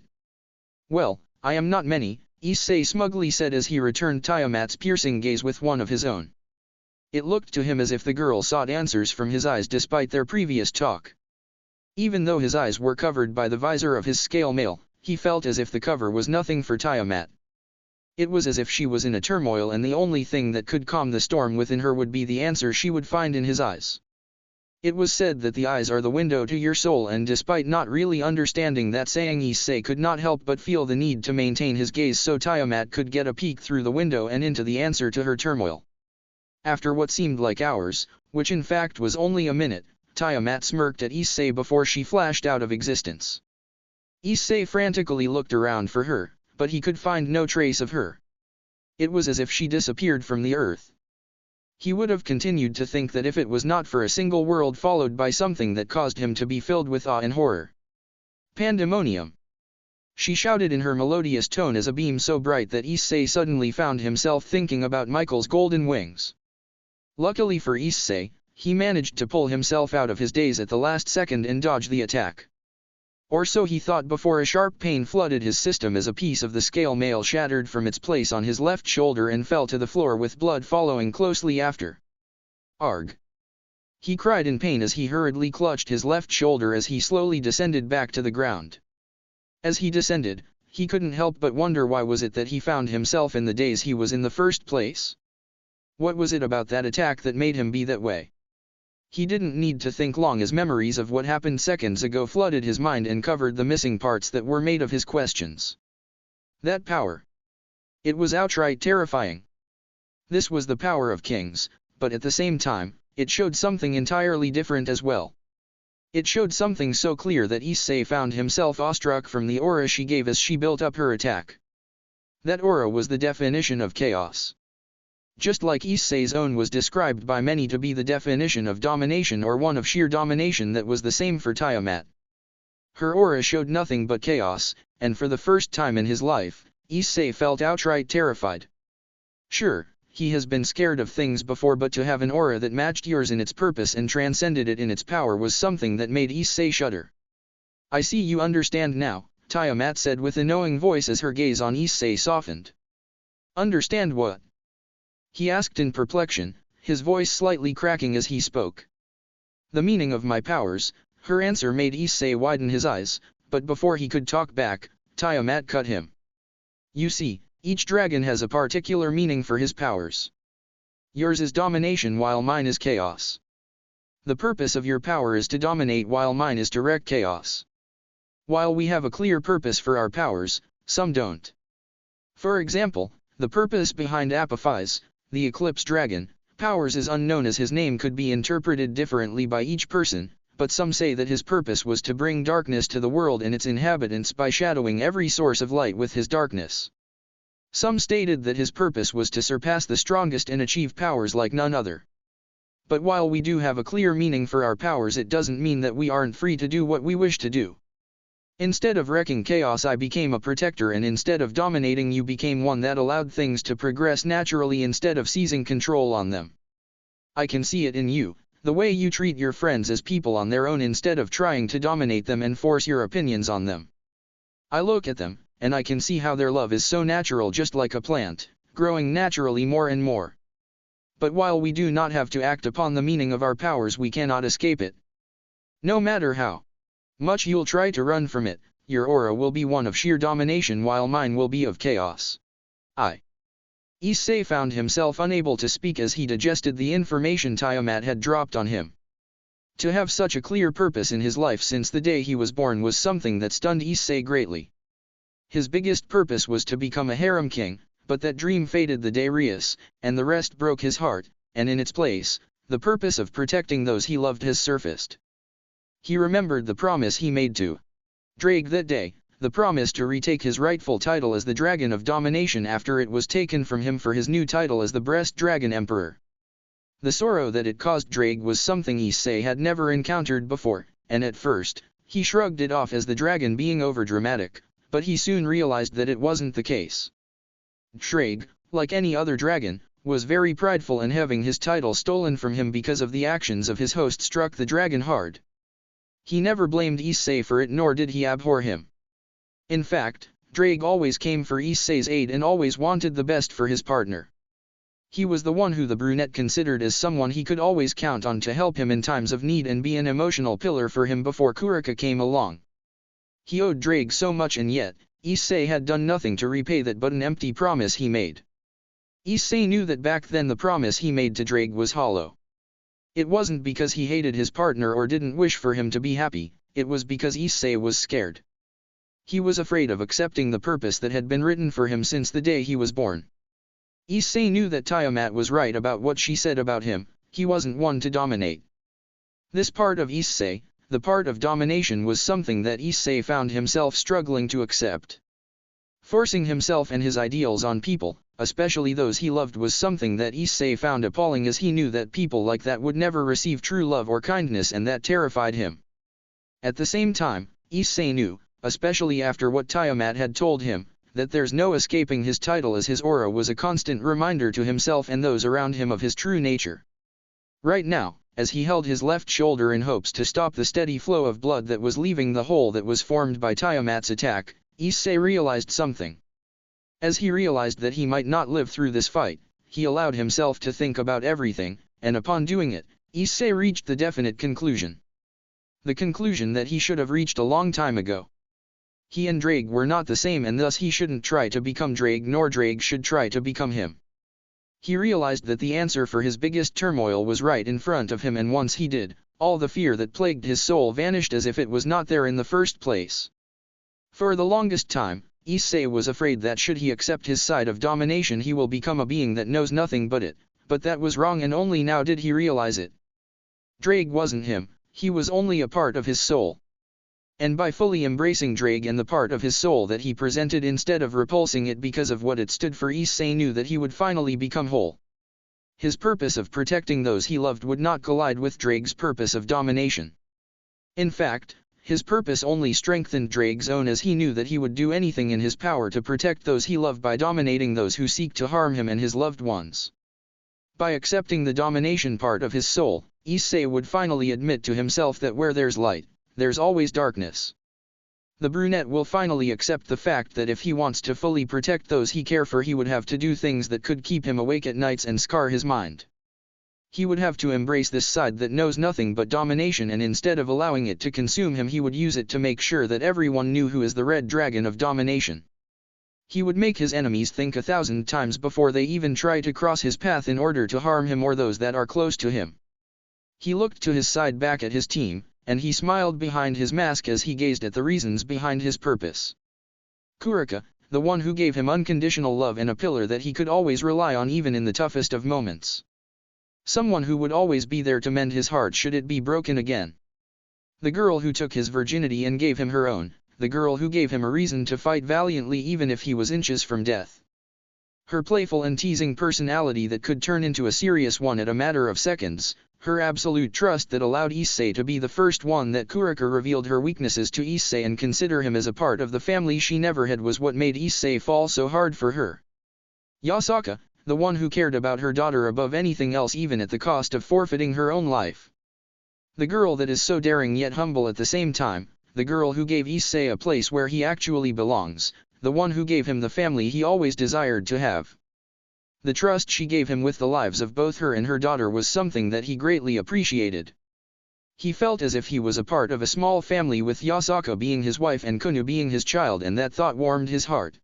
"Well, I am not many," Issei smugly said as he returned Tiamat's piercing gaze with one of his own. It looked to him as if the girl sought answers from his eyes despite their previous talk. Even though his eyes were covered by the visor of his scale mail, he felt as if the cover was nothing for Tiamat. It was as if she was in a turmoil and the only thing that could calm the storm within her would be the answer she would find in his eyes. It was said that the eyes are the window to your soul, and despite not really understanding that saying, Issei could not help but feel the need to maintain his gaze so Tiamat could get a peek through the window and into the answer to her turmoil. After what seemed like hours, which in fact was only a minute, Tiamat smirked at Issei before she flashed out of existence. Issei frantically looked around for her, but he could find no trace of her. It was as if she disappeared from the earth. He would have continued to think that if it was not for a single world followed by something that caused him to be filled with awe and horror. "Pandemonium!" she shouted in her melodious tone as a beam so bright that Issei suddenly found himself thinking about Michael's golden wings. Luckily for Issei, he managed to pull himself out of his daze at the last second and dodge the attack. Or so he thought before a sharp pain flooded his system as a piece of the scale mail shattered from its place on his left shoulder and fell to the floor with blood following closely after. "Arg!" he cried in pain as he hurriedly clutched his left shoulder as he slowly descended back to the ground. As he descended, he couldn't help but wonder why was it that he found himself in the daze he was in the first place? What was it about that attack that made him be that way? He didn't need to think long as memories of what happened seconds ago flooded his mind and covered the missing parts that were made of his questions. That power. It was outright terrifying. This was the power of kings, but at the same time, it showed something entirely different as well. It showed something so clear that Issei found himself awestruck from the aura she gave as she built up her attack. That aura was the definition of chaos. Just like Issei's own was described by many to be the definition of domination or one of sheer domination, that was the same for Tiamat. Her aura showed nothing but chaos, and for the first time in his life, Issei felt outright terrified. Sure, he has been scared of things before, but to have an aura that matched yours in its purpose and transcended it in its power was something that made Issei shudder. "I see you understand now," Tiamat said with a knowing voice as her gaze on Issei softened. "Understand what?" he asked in perplexion, his voice slightly cracking as he spoke. "The meaning of my powers." Her answer made Issei widen his eyes, but before he could talk back, Tiamat cut him. "You see, each dragon has a particular meaning for his powers. Yours is domination while mine is chaos. The purpose of your power is to dominate while mine is to wreak chaos. While we have a clear purpose for our powers, some don't. For example, the purpose behind Apophis, the Eclipse Dragon, powers is unknown as his name could be interpreted differently by each person, but some say that his purpose was to bring darkness to the world and its inhabitants by shadowing every source of light with his darkness. Some stated that his purpose was to surpass the strongest and achieve powers like none other. But while we do have a clear meaning for our powers, it doesn't mean that we aren't free to do what we wish to do. Instead of wrecking chaos, I became a protector, and instead of dominating, you became one that allowed things to progress naturally instead of seizing control on them. I can see it in you, the way you treat your friends as people on their own instead of trying to dominate them and force your opinions on them. I look at them, and I can see how their love is so natural, just like a plant, growing naturally more and more. But while we do not have to act upon the meaning of our powers, we cannot escape it. No matter how much you'll try to run from it, your aura will be one of sheer domination while mine will be of chaos. Issei found himself unable to speak as he digested the information Tiamat had dropped on him. To have such a clear purpose in his life since the day he was born was something that stunned Issei greatly. His biggest purpose was to become a harem king, but that dream faded the day Rias, and the rest broke his heart, and in its place, the purpose of protecting those he loved has surfaced. He remembered the promise he made to Drake that day, the promise to retake his rightful title as the Dragon of Domination after it was taken from him for his new title as the Breast Dragon Emperor. The sorrow that it caused Drake was something Issei had never encountered before, and at first, he shrugged it off as the dragon being overdramatic, but he soon realized that it wasn't the case. Drake, like any other dragon, was very prideful, and having his title stolen from him because of the actions of his host struck the dragon hard. He never blamed Issei for it, nor did he abhor him. In fact, Drake always came for Issei's aid and always wanted the best for his partner. He was the one who the brunette considered as someone he could always count on to help him in times of need and be an emotional pillar for him before Kuraka came along. He owed Drake so much, and yet, Issei had done nothing to repay that but an empty promise he made. Issei knew that back then the promise he made to Drake was hollow. It wasn't because he hated his partner or didn't wish for him to be happy, it was because Issei was scared. He was afraid of accepting the purpose that had been written for him since the day he was born. Issei knew that Tiamat was right about what she said about him, he wasn't one to dominate. This part of Issei, the part of domination, was something that Issei found himself struggling to accept. Forcing himself and his ideals on people, especially those he loved, was something that Issei found appalling, as he knew that people like that would never receive true love or kindness, and that terrified him. At the same time, Issei knew, especially after what Tiamat had told him, that there's no escaping his title, as his aura was a constant reminder to himself and those around him of his true nature. Right now, as he held his left shoulder in hopes to stop the steady flow of blood that was leaving the hole that was formed by Tiamat's attack, Issei realized something. As he realized that he might not live through this fight, he allowed himself to think about everything, and upon doing it, Issei reached the definite conclusion. The conclusion that he should have reached a long time ago. He and Drake were not the same, and thus he shouldn't try to become Drake, nor Drake should try to become him. He realized that the answer for his biggest turmoil was right in front of him, and once he did, all the fear that plagued his soul vanished as if it was not there in the first place. For the longest time, Issei was afraid that should he accept his side of domination he will become a being that knows nothing but it, but that was wrong, and only now did he realize it. Drake wasn't him, he was only a part of his soul. And by fully embracing Drake and the part of his soul that he presented instead of repulsing it because of what it stood for, Issei knew that he would finally become whole. His purpose of protecting those he loved would not collide with Drake's purpose of domination. In fact, his purpose only strengthened Drake's own, as he knew that he would do anything in his power to protect those he loved by dominating those who seek to harm him and his loved ones. By accepting the domination part of his soul, Issei would finally admit to himself that where there's light, there's always darkness. The brunette will finally accept the fact that if he wants to fully protect those he cares for, he would have to do things that could keep him awake at nights and scar his mind. He would have to embrace this side that knows nothing but domination, and instead of allowing it to consume him, he would use it to make sure that everyone knew who is the Red Dragon of Domination. He would make his enemies think 1,000 times before they even try to cross his path in order to harm him or those that are close to him. He looked to his side back at his team, and he smiled behind his mask as he gazed at the reasons behind his purpose. Kuraka, the one who gave him unconditional love and a pillar that he could always rely on even in the toughest of moments. Someone who would always be there to mend his heart should it be broken again. The girl who took his virginity and gave him her own, the girl who gave him a reason to fight valiantly even if he was inches from death. Her playful and teasing personality that could turn into a serious one at a matter of seconds, her absolute trust that allowed Issei to be the first one that Kuraka revealed her weaknesses to Issei and consider him as a part of the family she never had, was what made Issei fall so hard for her. Yasaka, the one who cared about her daughter above anything else even at the cost of forfeiting her own life. The girl that is so daring yet humble at the same time, the girl who gave Issei a place where he actually belongs, the one who gave him the family he always desired to have. The trust she gave him with the lives of both her and her daughter was something that he greatly appreciated. He felt as if he was a part of a small family, with Yasaka being his wife and Kunu being his child, and that thought warmed his heart.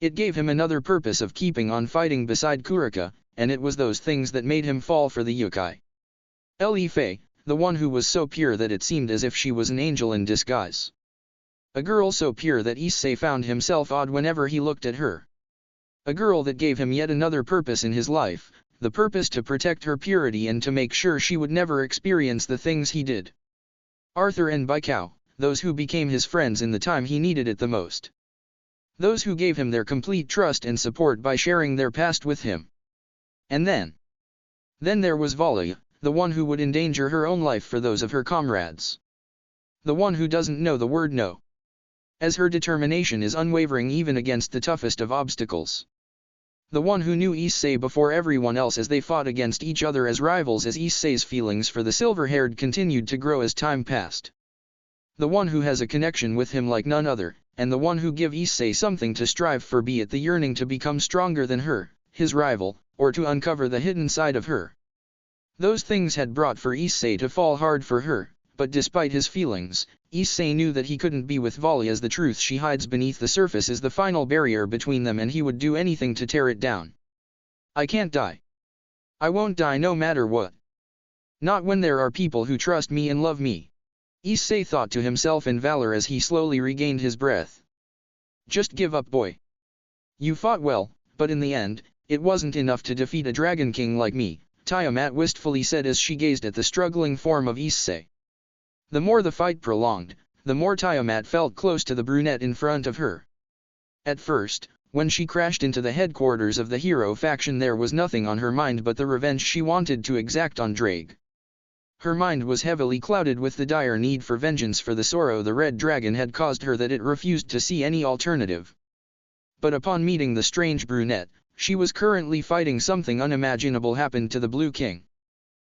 It gave him another purpose of keeping on fighting beside Kuraka, and it was those things that made him fall for the yokai. Ellie F, the one who was so pure that it seemed as if she was an angel in disguise. A girl so pure that Issei found himself awed whenever he looked at her. A girl that gave him yet another purpose in his life, the purpose to protect her purity and to make sure she would never experience the things he did. Arthur and Baikao, those who became his friends in the time he needed it the most. Those who gave him their complete trust and support by sharing their past with him. And then there was Valerie, the one who would endanger her own life for those of her comrades. The one who doesn't know the word no. As her determination is unwavering even against the toughest of obstacles. The one who knew Issei before everyone else as they fought against each other as rivals, as Issei's feelings for the silver-haired continued to grow as time passed. The one who has a connection with him like none other, and the one who give Issei something to strive for, be it the yearning to become stronger than her, his rival, or to uncover the hidden side of her. Those things had brought for Issei to fall hard for her, but despite his feelings, Issei knew that he couldn't be with Vali, as the truth she hides beneath the surface is the final barrier between them, and he would do anything to tear it down. I can't die. I won't die no matter what. Not when there are people who trust me and love me. Issei thought to himself in valor as he slowly regained his breath. Just give up, boy. You fought well, but in the end, it wasn't enough to defeat a dragon king like me, Tiamat wistfully said as she gazed at the struggling form of Issei. The more the fight prolonged, the more Tiamat felt close to the brunette in front of her. At first, when she crashed into the headquarters of the hero faction, there was nothing on her mind but the revenge she wanted to exact on Drake. Her mind was heavily clouded with the dire need for vengeance for the sorrow the red dragon had caused her that it refused to see any alternative. But upon meeting the strange brunette, she was currently fighting something unimaginable happened to the Blue King.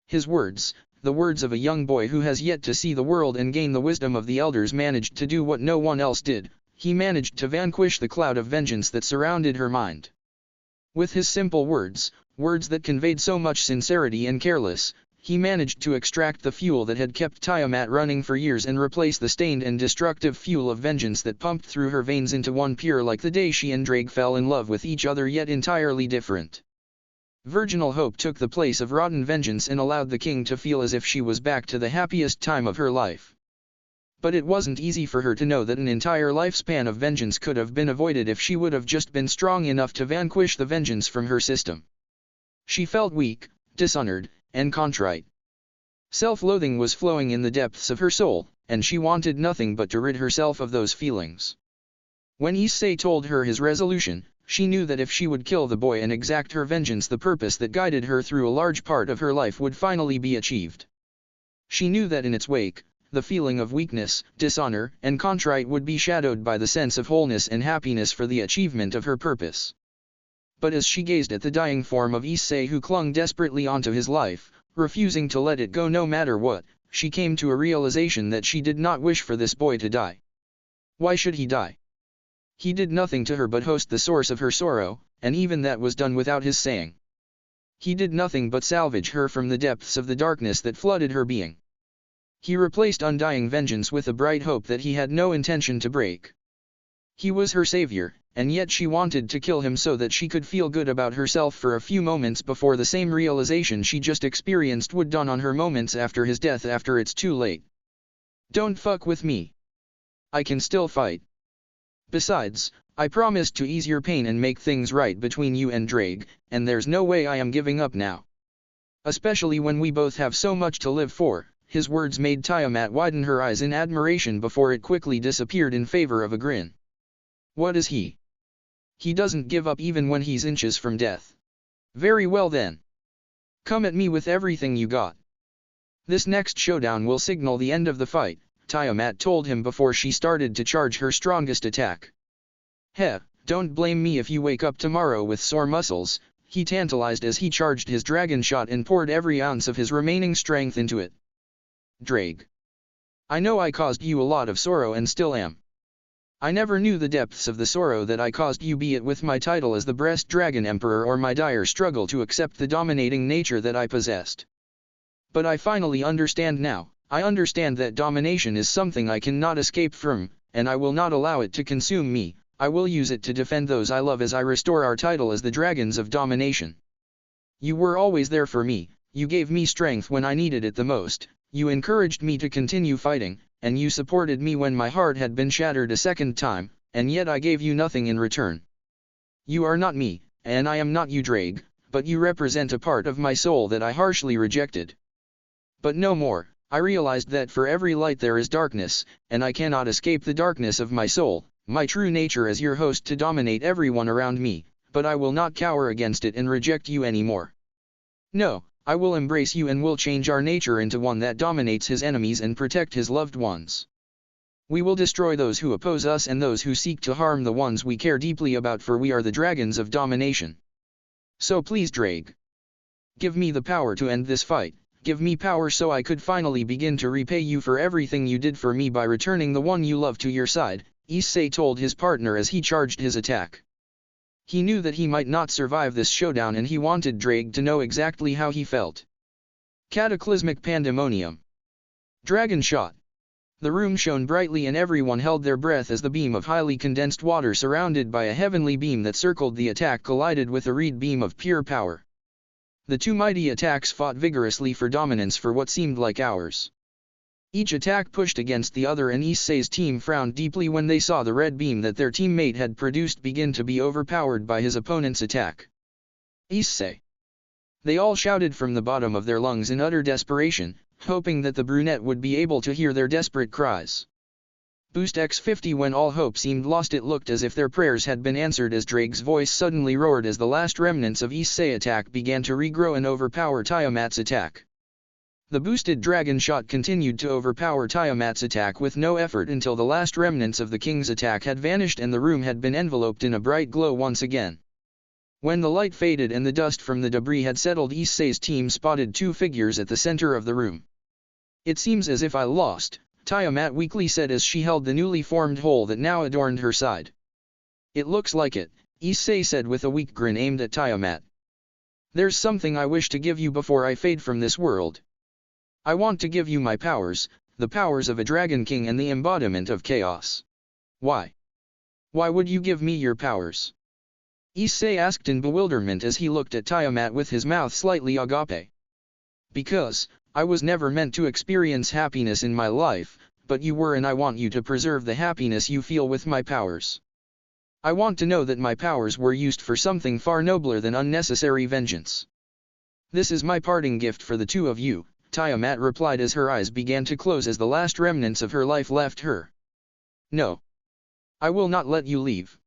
His words, the words of a young boy who has yet to see the world and gain the wisdom of the elders, managed to do what no one else did. He managed to vanquish the cloud of vengeance that surrounded her mind. With his simple words, words that conveyed so much sincerity and careless, he managed to extract the fuel that had kept Tiamat running for years and replace the stained and destructive fuel of vengeance that pumped through her veins into one pure, like the day she and Drake fell in love with each other, yet entirely different. Virginal hope took the place of rotten vengeance and allowed the king to feel as if she was back to the happiest time of her life. But it wasn't easy for her to know that an entire lifespan of vengeance could have been avoided if she would have just been strong enough to vanquish the vengeance from her system. She felt weak, dishonored, and contrite. Self-loathing was flowing in the depths of her soul, and she wanted nothing but to rid herself of those feelings. When Issei told her his resolution, she knew that if she would kill the boy and exact her vengeance, the purpose that guided her through a large part of her life would finally be achieved. She knew that in its wake, the feeling of weakness, dishonor, and contrite would be shadowed by the sense of wholeness and happiness for the achievement of her purpose. But as she gazed at the dying form of Issei, who clung desperately onto his life, refusing to let it go no matter what, she came to a realization that she did not wish for this boy to die. Why should he die? He did nothing to her but host the source of her sorrow, and even that was done without his saying. He did nothing but salvage her from the depths of the darkness that flooded her being. He replaced undying vengeance with a bright hope that he had no intention to break. He was her savior, and yet she wanted to kill him so that she could feel good about herself for a few moments before the same realization she just experienced would dawn on her moments after his death, after it's too late. Don't fuck with me. I can still fight. Besides, I promised to ease your pain and make things right between you and Drake, and there's no way I am giving up now. Especially when we both have so much to live for. His words made Tiamat widen her eyes in admiration before it quickly disappeared in favor of a grin. What is he? He doesn't give up even when he's inches from death. Very well then. Come at me with everything you got. This next showdown will signal the end of the fight, Tiamat told him before she started to charge her strongest attack. Heh, don't blame me if you wake up tomorrow with sore muscles, he tantalized as he charged his dragon shot and poured every ounce of his remaining strength into it. Drake. I know I caused you a lot of sorrow and still am. I never knew the depths of the sorrow that I caused you, be it with my title as the Breast Dragon Emperor or my dire struggle to accept the dominating nature that I possessed. But I finally understand now. I understand that domination is something I cannot escape from, and I will not allow it to consume me. I will use it to defend those I love as I restore our title as the Dragons of Domination. You were always there for me, you gave me strength when I needed it the most, you encouraged me to continue fighting, and you supported me when my heart had been shattered a second time, and yet I gave you nothing in return. You are not me, and I am not you, Drake, but you represent a part of my soul that I harshly rejected. But no more, I realized that for every light there is darkness, and I cannot escape the darkness of my soul, my true nature as your host to dominate everyone around me, but I will not cower against it and reject you anymore. No, I will embrace you and will change our nature into one that dominates his enemies and protect his loved ones. We will destroy those who oppose us and those who seek to harm the ones we care deeply about, for we are the Dragons of Domination. So please, Drake, give me the power to end this fight, give me power so I could finally begin to repay you for everything you did for me by returning the one you love to your side, Issei told his partner as he charged his attack. He knew that he might not survive this showdown and he wanted Drake to know exactly how he felt. Cataclysmic Pandemonium. Dragon Shot. The room shone brightly and everyone held their breath as the beam of highly condensed water surrounded by a heavenly beam that circled the attack collided with a reed beam of pure power. The two mighty attacks fought vigorously for dominance for what seemed like hours. Each attack pushed against the other and Issei's team frowned deeply when they saw the red beam that their teammate had produced begin to be overpowered by his opponent's attack. Issei! They all shouted from the bottom of their lungs in utter desperation, hoping that the brunette would be able to hear their desperate cries. Boost X50. When all hope seemed lost, it looked as if their prayers had been answered as Drake's voice suddenly roared as the last remnants of Issei's attack began to regrow and overpower Tiamat's attack. The boosted dragon shot continued to overpower Tiamat's attack with no effort until the last remnants of the king's attack had vanished and the room had been enveloped in a bright glow once again. When the light faded and the dust from the debris had settled, Issei's team spotted two figures at the center of the room. It seems as if I lost, Tiamat weakly said as she held the newly formed hole that now adorned her side. It looks like it, Issei said with a weak grin aimed at Tiamat. There's something I wish to give you before I fade from this world. I want to give you my powers, the powers of a Dragon King and the embodiment of chaos. Why? Why would you give me your powers? Issei asked in bewilderment as he looked at Tiamat with his mouth slightly agape. Because, I was never meant to experience happiness in my life, but you were, and I want you to preserve the happiness you feel with my powers. I want to know that my powers were used for something far nobler than unnecessary vengeance. This is my parting gift for the two of you, Tiamat replied as her eyes began to close as the last remnants of her life left her. No. I will not let you leave.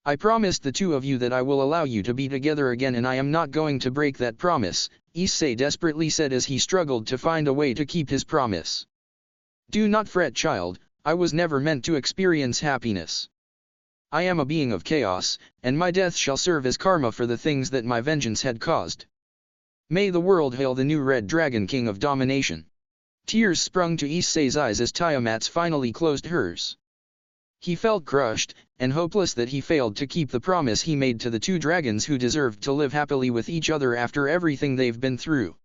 I promised the two of you that I will allow you to be together again, and I am not going to break that promise, Issei desperately said as he struggled to find a way to keep his promise. Do not fret, child, I was never meant to experience happiness. I am a being of chaos, and my death shall serve as karma for the things that my vengeance had caused. May the world hail the new Red Dragon King of Domination. Tears sprung to Issei's eyes as Tiamat's finally closed hers. He felt crushed, and hopeless that he failed to keep the promise he made to the two dragons who deserved to live happily with each other after everything they've been through.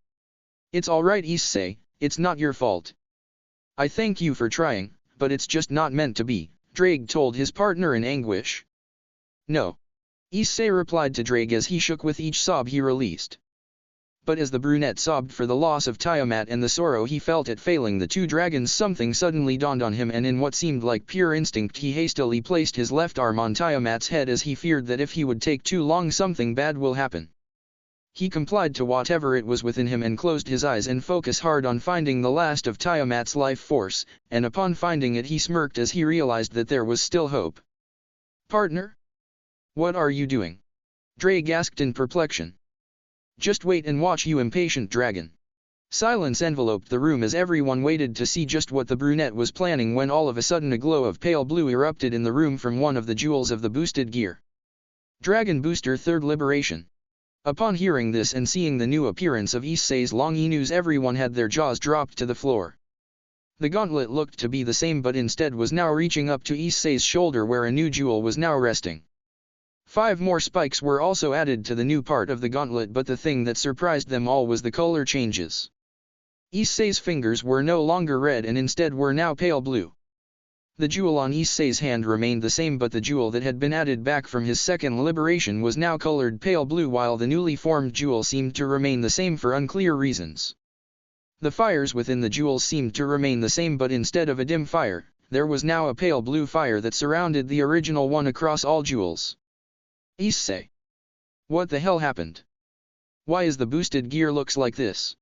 It's alright, Issei, it's not your fault. I thank you for trying, but it's just not meant to be, Drake told his partner in anguish. No. Issei replied to Drake as he shook with each sob he released. But as the brunette sobbed for the loss of Tiamat and the sorrow he felt at failing the two dragons, something suddenly dawned on him, and in what seemed like pure instinct he hastily placed his left arm on Tiamat's head as he feared that if he would take too long something bad will happen. He complied to whatever it was within him and closed his eyes and focused hard on finding the last of Tiamat's life force, and upon finding it he smirked as he realized that there was still hope. Partner? What are you doing? Drake asked in perplexion. Just wait and watch, you impatient dragon. Silence enveloped the room as everyone waited to see just what the brunette was planning when all of a sudden a glow of pale blue erupted in the room from one of the jewels of the boosted gear. Dragon Booster Third Liberation. Upon hearing this and seeing the new appearance of Issei's long anews, everyone had their jaws dropped to the floor. The gauntlet looked to be the same but instead was now reaching up to Issei's shoulder where a new jewel was now resting. 5 more spikes were also added to the new part of the gauntlet, but the thing that surprised them all was the color changes. Issei's fingers were no longer red and instead were now pale blue. The jewel on Issei's hand remained the same, but the jewel that had been added back from his second liberation was now colored pale blue, while the newly formed jewel seemed to remain the same for unclear reasons. The fires within the jewels seemed to remain the same, but instead of a dim fire, there was now a pale blue fire that surrounded the original one across all jewels. Issei. What the hell happened? Why is the boosted gear looks like this?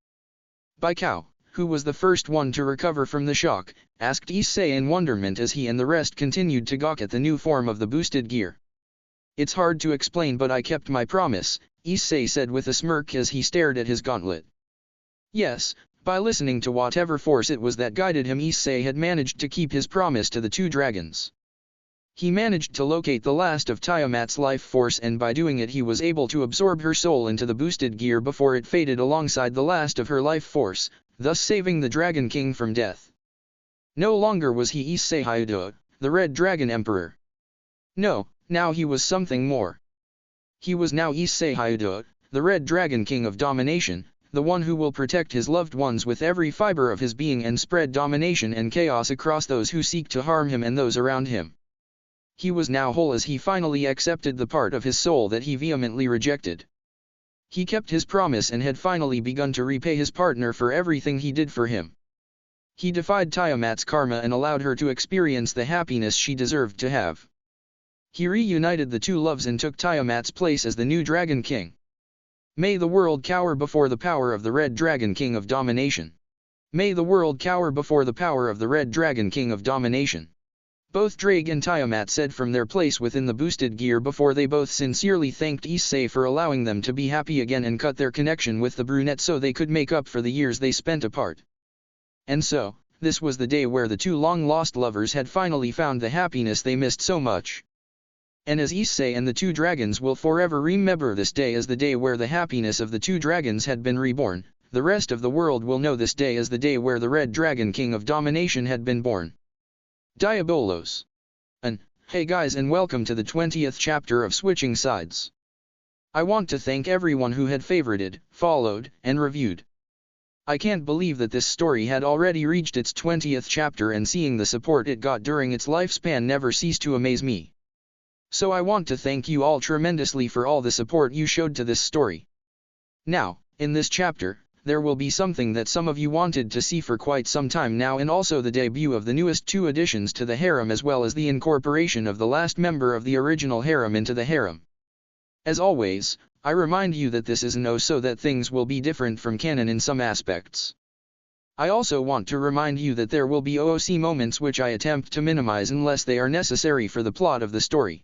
Bai Cao, who was the first one to recover from the shock, asked Issei in wonderment as he and the rest continued to gawk at the new form of the boosted gear. It's hard to explain, but I kept my promise, Issei said with a smirk as he stared at his gauntlet. Yes, by listening to whatever force it was that guided him, Issei had managed to keep his promise to the 2 dragons. He managed to locate the last of Tiamat's life force, and by doing it he was able to absorb her soul into the boosted gear before it faded alongside the last of her life force, thus saving the Dragon King from death. No longer was he Issei Hyudo, the Red Dragon Emperor. No, now he was something more. He was now Issei Hyudo, the Red Dragon King of Domination, the one who will protect his loved ones with every fiber of his being and spread domination and chaos across those who seek to harm him and those around him. He was now whole as he finally accepted the part of his soul that he vehemently rejected. He kept his promise and had finally begun to repay his partner for everything he did for him. He defied Tiamat's karma and allowed her to experience the happiness she deserved to have. He reunited the 2 loves and took Tiamat's place as the new Dragon King. May the world cower before the power of the Red Dragon King of Domination. May the world cower before the power of the Red Dragon King of Domination. Both Drake and Tiamat said from their place within the boosted gear before they both sincerely thanked Issei for allowing them to be happy again and cut their connection with the brunette so they could make up for the years they spent apart. And so, this was the day where the 2 long-lost lovers had finally found the happiness they missed so much. And as Issei and the 2 dragons will forever remember this day as the day where the happiness of the 2 dragons had been reborn, the rest of the world will know this day as the day where the Red Dragon King of Domination had been born. Diabolos. And, hey guys, and welcome to the 20th chapter of Switching Sides. I want to thank everyone who had favorited, followed, and reviewed. I can't believe that this story had already reached its 20th chapter, and seeing the support it got during its lifespan never ceased to amaze me. So I want to thank you all tremendously for all the support you showed to this story. Now, in this chapter, there will be something that some of you wanted to see for quite some time now, and also the debut of the newest 2 additions to the Harem, as well as the incorporation of the last member of the original Harem into the Harem. As always, I remind you that this is an OC so that things will be different from canon in some aspects. I also want to remind you that there will be OOC moments which I attempt to minimize unless they are necessary for the plot of the story.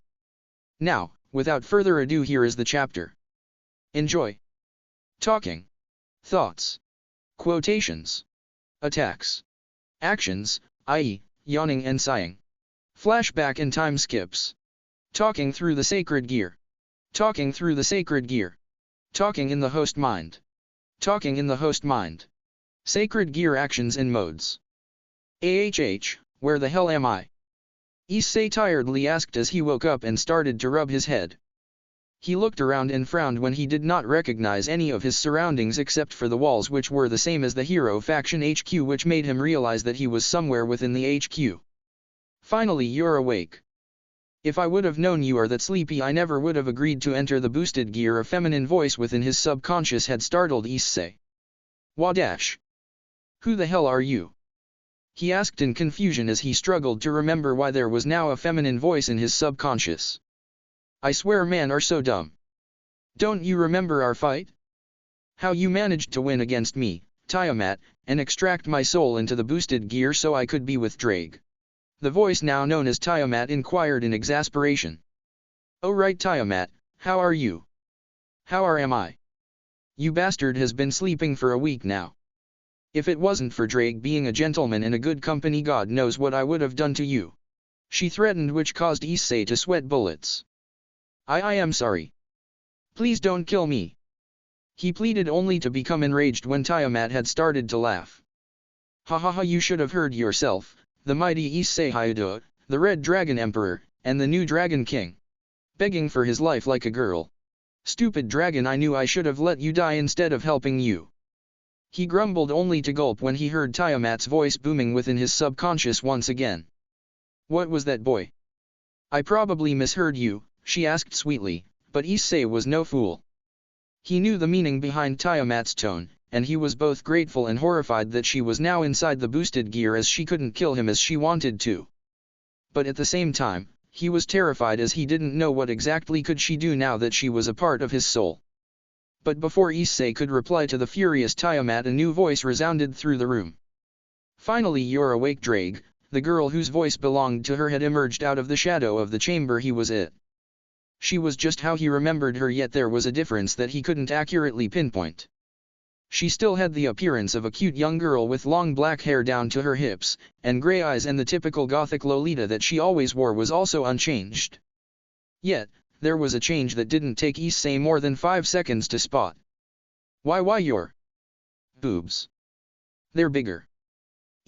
Now, without further ado, here is the chapter. Enjoy. Talking. Thoughts. Quotations. Attacks. Actions, i.e., yawning and sighing. Flashback and time skips. Talking through the sacred gear. Talking through the sacred gear. Talking in the host mind. Talking in the host mind. Sacred gear actions and modes. Where the hell am I? Issei tiredly asked as he woke up and started to rub his head. He looked around and frowned when he did not recognize any of his surroundings except for the walls, which were the same as the hero faction HQ, which made him realize that he was somewhere within the HQ. Finally, you're awake. If I would have known you are that sleepy, I never would have agreed to enter the boosted gear. A feminine voice within his subconscious had startled Issei. Wadash. Who the hell are you? He asked in confusion as he struggled to remember why there was now a feminine voice in his subconscious. I swear, man, are so dumb. Don't you remember our fight? How you managed to win against me, Tiamat, and extract my soul into the boosted gear so I could be with Drake? The voice now known as Tiamat inquired in exasperation. Oh right, Tiamat, how are you? How am I? You bastard has been sleeping for a week now. If it wasn't for Drake being a gentleman and a good company, God knows what I would have done to you. She threatened, which caused Issei to sweat bullets. I am sorry. Please don't kill me. He pleaded, only to become enraged when Tiamat had started to laugh. Ha ha ha, you should have heard yourself, the mighty Issei Hyudo, the Red Dragon Emperor, and the new Dragon King. Begging for his life like a girl. Stupid dragon, I knew I should have let you die instead of helping you. He grumbled only to gulp when he heard Tiamat's voice booming within his subconscious once again. What was that, boy? I probably misheard you, she asked sweetly, but Issei was no fool. He knew the meaning behind Tiamat's tone, and he was both grateful and horrified that she was now inside the boosted gear, as she couldn't kill him as she wanted to. But at the same time, he was terrified as he didn't know what exactly could she do now that she was a part of his soul. But before Issei could reply to the furious Tiamat, a new voice resounded through the room. Finally, you're awake, Drake. The girl whose voice belonged to her had emerged out of the shadow of the chamber he was in. She was just how he remembered her, yet there was a difference that he couldn't accurately pinpoint. She still had the appearance of a cute young girl with long black hair down to her hips, and grey eyes, and the typical gothic Lolita that she always wore was also unchanged. Yet, there was a change that didn't take Issei more than 5 seconds to spot. Why your boobs. They're bigger.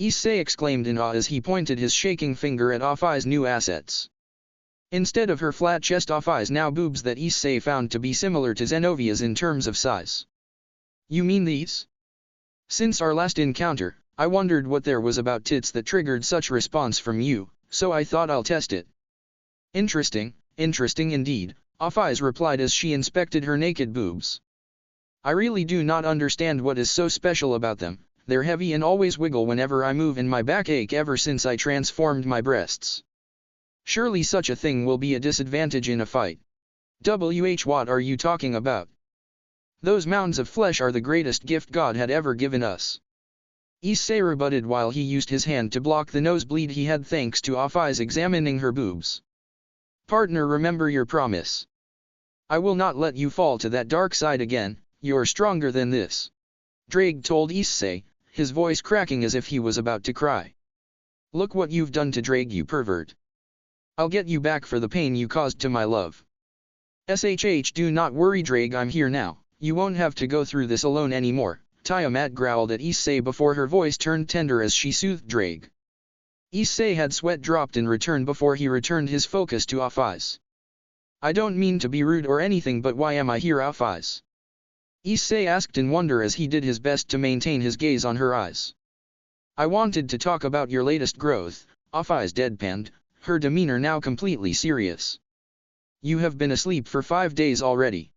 Issei exclaimed in awe as he pointed his shaking finger at Ophis' new assets. Instead of her flat chest, Ophis now boobs that Issei found to be similar to Zenovia's in terms of size. You mean these? Since our last encounter, I wondered what there was about tits that triggered such response from you, so I thought I'll test it. Interesting indeed, Ophis replied as she inspected her naked boobs. I really do not understand what is so special about them. They're heavy and always wiggle whenever I move, and my back ache ever since I transformed my breasts. Surely such a thing will be a disadvantage in a fight. What are you talking about? Those mounds of flesh are the greatest gift God had ever given us. Issei rebutted while he used his hand to block the nosebleed he had thanks to Ophis examining her boobs. Partner, remember your promise. I will not let you fall to that dark side again. You're stronger than this. Drake told Issei, his voice cracking as if he was about to cry. Look what you've done to Drake, you pervert. I'll get you back for the pain you caused to my love. Do not worry, Drake, I'm here now. You won't have to go through this alone anymore, Tiamat growled at Issei before her voice turned tender as she soothed Drake. Issei had sweat dropped in return before he returned his focus to Ophis. I don't mean to be rude or anything, but why am I here, Ophis? Issei asked in wonder as he did his best to maintain his gaze on her eyes. I wanted to talk about your latest growth, Ophis deadpanned, her demeanor now completely serious. You have been asleep for 5 days already.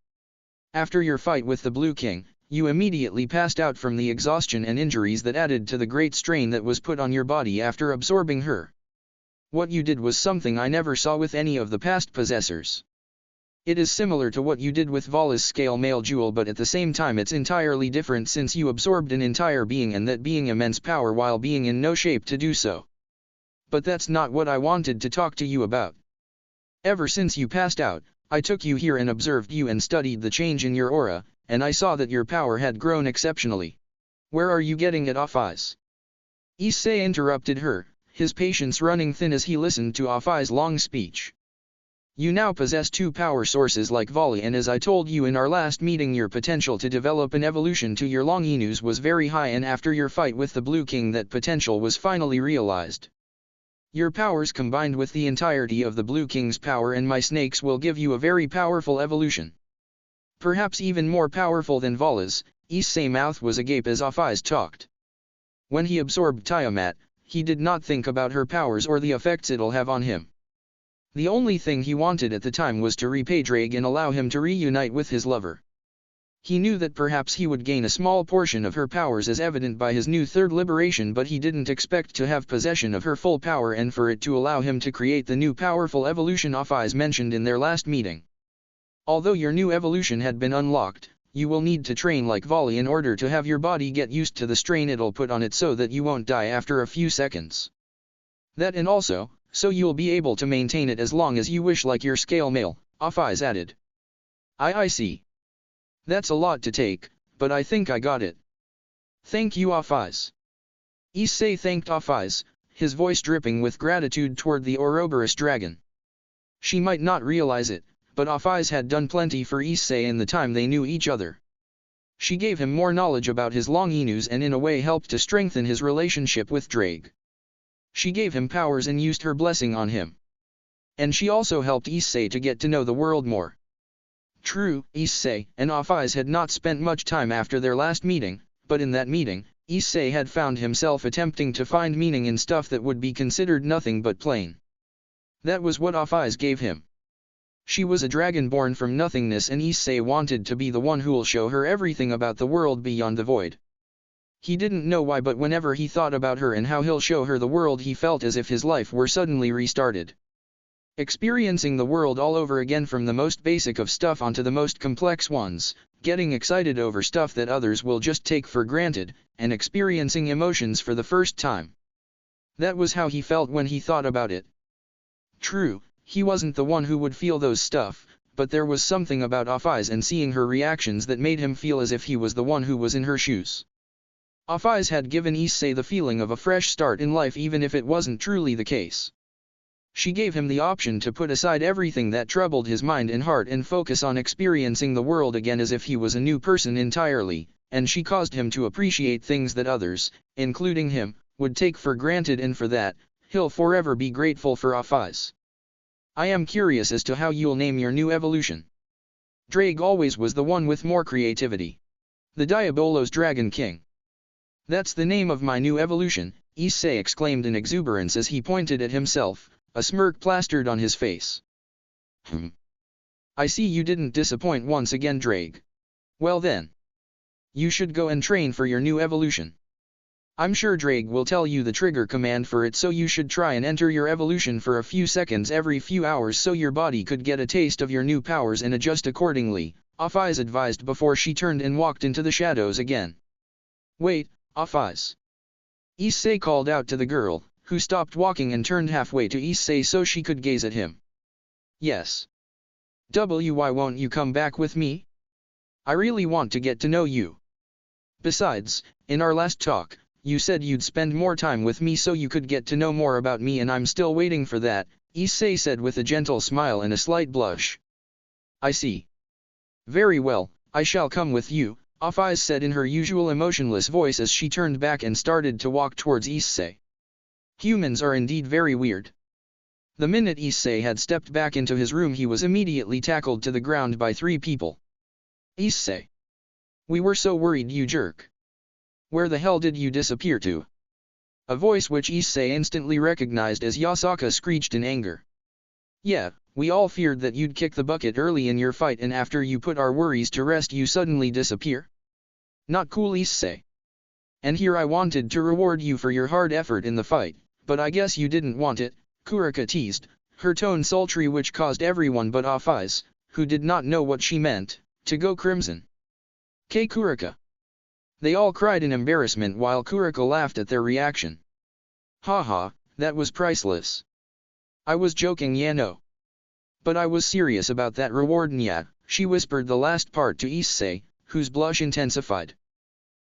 After your fight with the Blue King, you immediately passed out from the exhaustion and injuries that added to the great strain that was put on your body after absorbing her. What you did was something I never saw with any of the past possessors. It is similar to what you did with Vala's scale male jewel, but at the same time it's entirely different since you absorbed an entire being, and that being immense power while being in no shape to do so. But that's not what I wanted to talk to you about. Ever since you passed out, I took you here and observed you and studied the change in your aura, and I saw that your power had grown exceptionally. Where are you getting it, Ophis? Issei interrupted her, his patience running thin as he listened to Ophis' long speech. You now possess 2 power sources like Vali, and as I told you in our last meeting, your potential to develop an evolution to your long anews was very high, and after your fight with the Blue King that potential was finally realized. Your powers combined with the entirety of the Blue King's power and my snakes will give you a very powerful evolution. Perhaps even more powerful than Vala's. Issei's mouth was agape as Ophis talked. When he absorbed Tiamat, he did not think about her powers or the effects it'll have on him. The only thing he wanted at the time was to repay Drake and allow him to reunite with his lover. He knew that perhaps he would gain a small portion of her powers as evident by his new third liberation, but he didn't expect to have possession of her full power and for it to allow him to create the new powerful evolution Ophis mentioned in their last meeting. Although your new evolution had been unlocked, you will need to train like Vali in order to have your body get used to the strain it'll put on it so that you won't die after a few seconds. That, and also, so you'll be able to maintain it as long as you wish like your scale male, Ophis added. I see. That's a lot to take, but I think I got it. Thank you, Ophis. Issei thanked Ophis, his voice dripping with gratitude toward the Ouroboros dragon. She might not realize it, but Ophis had done plenty for Issei in the time they knew each other. She gave him more knowledge about his long anews and in a way helped to strengthen his relationship with Drake. She gave him powers and used her blessing on him. And she also helped Issei to get to know the world more. True, Issei and Ophis had not spent much time after their last meeting, but in that meeting, Issei had found himself attempting to find meaning in stuff that would be considered nothing but plain. That was what Ophis gave him. She was a dragon born from nothingness and Issei wanted to be the one who'll show her everything about the world beyond the void. He didn't know why, but whenever he thought about her and how he'll show her the world, he felt as if his life were suddenly restarted. Experiencing the world all over again, from the most basic of stuff onto the most complex ones, getting excited over stuff that others will just take for granted, and experiencing emotions for the first time. That was how he felt when he thought about it. True, he wasn't the one who would feel those stuff, but there was something about Ophis and seeing her reactions that made him feel as if he was the one who was in her shoes. Ophis had given Issei the feeling of a fresh start in life, even if it wasn't truly the case. She gave him the option to put aside everything that troubled his mind and heart and focus on experiencing the world again as if he was a new person entirely, and she caused him to appreciate things that others, including him, would take for granted, and for that, he'll forever be grateful for Ophis. I am curious as to how you'll name your new evolution. Drake always was the one with more creativity. The Diabolos Dragon King. That's the name of my new evolution, Issei exclaimed in exuberance as he pointed at himself, a smirk plastered on his face. I see you didn't disappoint once again, Drake. Well then. You should go and train for your new evolution. I'm sure Drake will tell you the trigger command for it, so you should try and enter your evolution for a few seconds every few hours so your body could get a taste of your new powers and adjust accordingly, Ophis advised before she turned and walked into the shadows again. Wait, Ophis. Issei called out to the girl, who stopped walking and turned halfway to Issei so she could gaze at him. Yes. Why won't you come back with me? I really want to get to know you. Besides, in our last talk, you said you'd spend more time with me so you could get to know more about me, and I'm still waiting for that, Issei said with a gentle smile and a slight blush. I see. Very well, I shall come with you, Ophis said in her usual emotionless voice as she turned back and started to walk towards Issei. Humans are indeed very weird. The minute Issei had stepped back into his room, he was immediately tackled to the ground by 3 people. Issei. We were so worried, you jerk. Where the hell did you disappear to? A voice which Issei instantly recognized as Yasaka screeched in anger. Yeah, we all feared that you'd kick the bucket early in your fight, and after you put our worries to rest you suddenly disappear? Not cool, Issei. And here I wanted to reward you for your hard effort in the fight, but I guess you didn't want it, Kuraka teased, her tone sultry, which caused everyone but Ophis, who did not know what she meant, to go crimson. Kuraka. They all cried in embarrassment while Kuraka laughed at their reaction. Haha, that was priceless. I was joking, yeah, no. But I was serious about that reward, nya, she whispered the last part to Issei, whose blush intensified.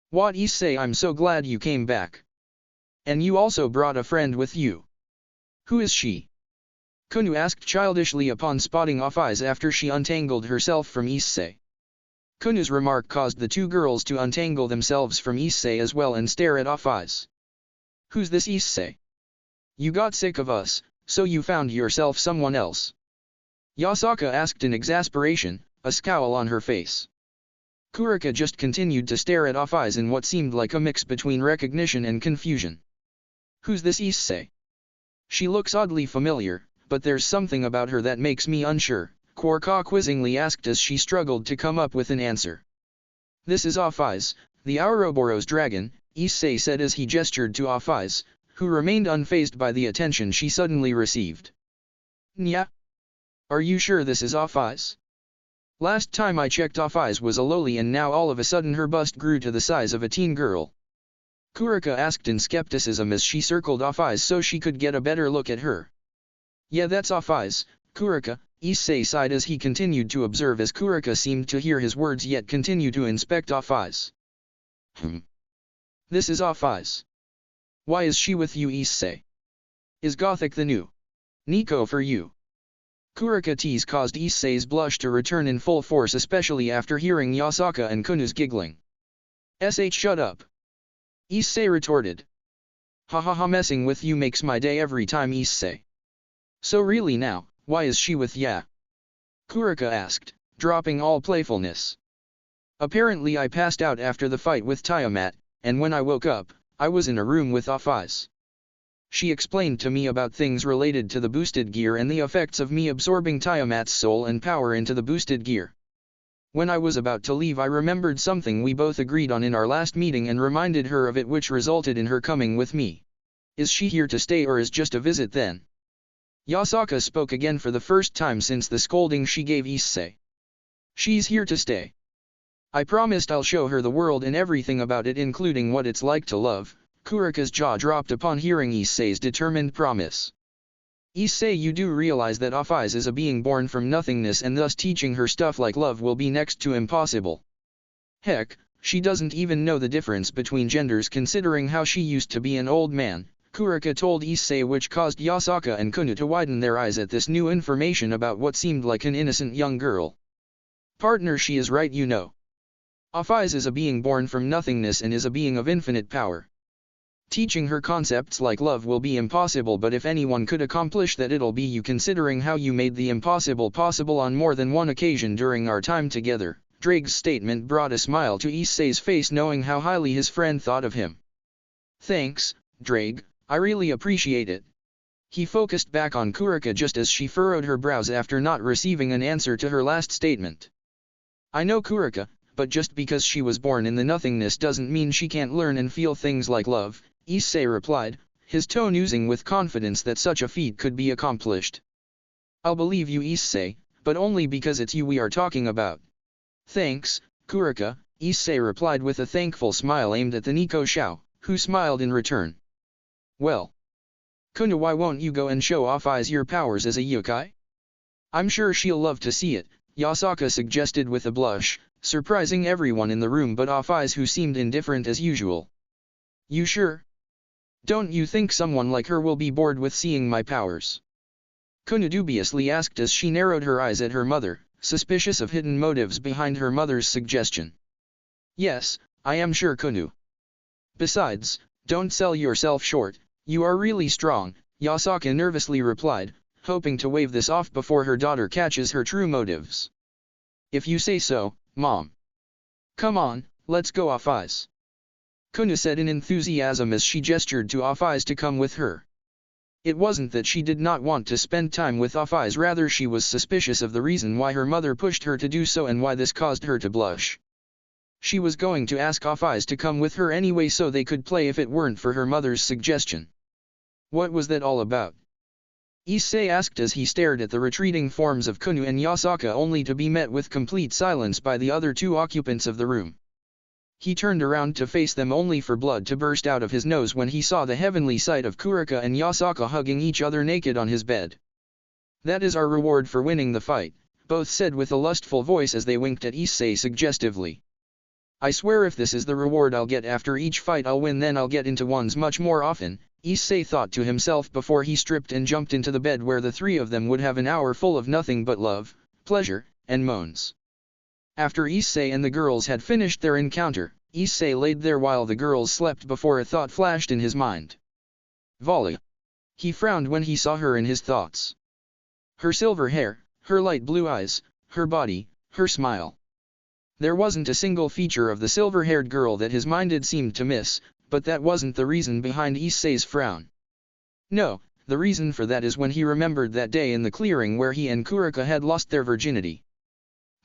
What, Issei, I'm so glad you came back. And you also brought a friend with you. Who is she? Kunu asked childishly upon spotting Ophis after she untangled herself from Issei. Kunu's remark caused the 2 girls to untangle themselves from Issei as well and stare at Ophis. Who's this Issei? You got sick of us, so you found yourself someone else? Yasaka asked in exasperation, a scowl on her face. Kuraka just continued to stare at Ophis in what seemed like a mix between recognition and confusion. Who's this Issei? She looks oddly familiar, but there's something about her that makes me unsure, Kuraka quizzingly asked as she struggled to come up with an answer. This is Ophis, the Ouroboros dragon, Issei said as he gestured to Ophis, who remained unfazed by the attention she suddenly received. Nya? Are you sure this is Ophis? Last time I checked, Ophis was a loli, and now all of a sudden her bust grew to the size of a teen girl. Kuraka asked in skepticism as she circled Ophis so she could get a better look at her. Yeah, that's Ophis, Kuraka, Issei sighed as he continued to observe as Kuraka seemed to hear his words yet continue to inspect Ophis. This is Ophis. Why is she with you, Issei? Is Gothic the new Nico for you? Kuraka tease caused Issei's blush to return in full force, especially after hearing Yasaka and Kunu's giggling. Shut up. Issei retorted. Ha ha ha, messing with you makes my day every time, Issei. So really now, why is she with ya? Kuraka asked, dropping all playfulness. Apparently I passed out after the fight with Tiamat, and when I woke up, I was in a room with Ophis. She explained to me about things related to the boosted gear and the effects of me absorbing Tiamat's soul and power into the boosted gear. When I was about to leave, I remembered something we both agreed on in our last meeting and reminded her of it, which resulted in her coming with me. Is she here to stay or is just a visit then? Yasaka spoke again for the first time since the scolding she gave Issei. She's here to stay. I promised I'll show her the world and everything about it, including what it's like to love. Kuraka's jaw dropped upon hearing Issei's determined promise. Issei, you do realize that Ophis is a being born from nothingness, and thus teaching her stuff like love will be next to impossible. Heck, she doesn't even know the difference between genders, considering how she used to be an old man, Kuraka told Issei, which caused Yasaka and Kunu to widen their eyes at this new information about what seemed like an innocent young girl. Partner, she is right, you know. Ophis is a being born from nothingness and is a being of infinite power. Teaching her concepts like love will be impossible, but if anyone could accomplish that, it'll be you, considering how you made the impossible possible on more than one occasion during our time together. Drake's statement brought a smile to Issei's face, knowing how highly his friend thought of him. Thanks, Drake, I really appreciate it. He focused back on Kuraka just as she furrowed her brows after not receiving an answer to her last statement. I know, Kuraka, but just because she was born in the nothingness doesn't mean she can't learn and feel things like love, Issei replied, his tone oozing with confidence that such a feat could be accomplished. I'll believe you, Issei, but only because it's you we are talking about. Thanks, Kuraka, Issei replied with a thankful smile aimed at the Nico Xiao, who smiled in return. Well, Kunu, why won't you go and show Ophis your powers as a yokai? I'm sure she'll love to see it, Yasaka suggested with a blush, surprising everyone in the room but Ophis, who seemed indifferent as usual. You sure? Don't you think someone like her will be bored with seeing my powers? Kunu dubiously asked as she narrowed her eyes at her mother, suspicious of hidden motives behind her mother's suggestion. Yes, I am sure, Kunu. Besides, don't sell yourself short, you are really strong, Yasaka nervously replied, hoping to wave this off before her daughter catches her true motives. If you say so, Mom. Come on, let's go, Ophis. Kunu said in enthusiasm as she gestured to Ophis to come with her. It wasn't that she did not want to spend time with Ophis, rather she was suspicious of the reason why her mother pushed her to do so and why this caused her to blush. She was going to ask Ophis to come with her anyway so they could play if it weren't for her mother's suggestion. What was that all about? Issei asked as he stared at the retreating forms of Kunu and Yasaka, only to be met with complete silence by the other two occupants of the room. He turned around to face them only for blood to burst out of his nose when he saw the heavenly sight of Kuraka and Yasaka hugging each other naked on his bed. That is our reward for winning the fight, both said with a lustful voice as they winked at Issei suggestively. I swear if this is the reward I'll get after each fight I'll win, then I'll get into ones much more often, Issei thought to himself before he stripped and jumped into the bed where the three of them would have an hour full of nothing but love, pleasure, and moans. After Issei and the girls had finished their encounter, Issei laid there while the girls slept before a thought flashed in his mind. Vali. He frowned when he saw her in his thoughts. Her silver hair, her light blue eyes, her body, her smile. There wasn't a single feature of the silver-haired girl that his mind seemed to miss, but that wasn't the reason behind Issei's frown. No, the reason for that is when he remembered that day in the clearing where he and Kuraka had lost their virginity.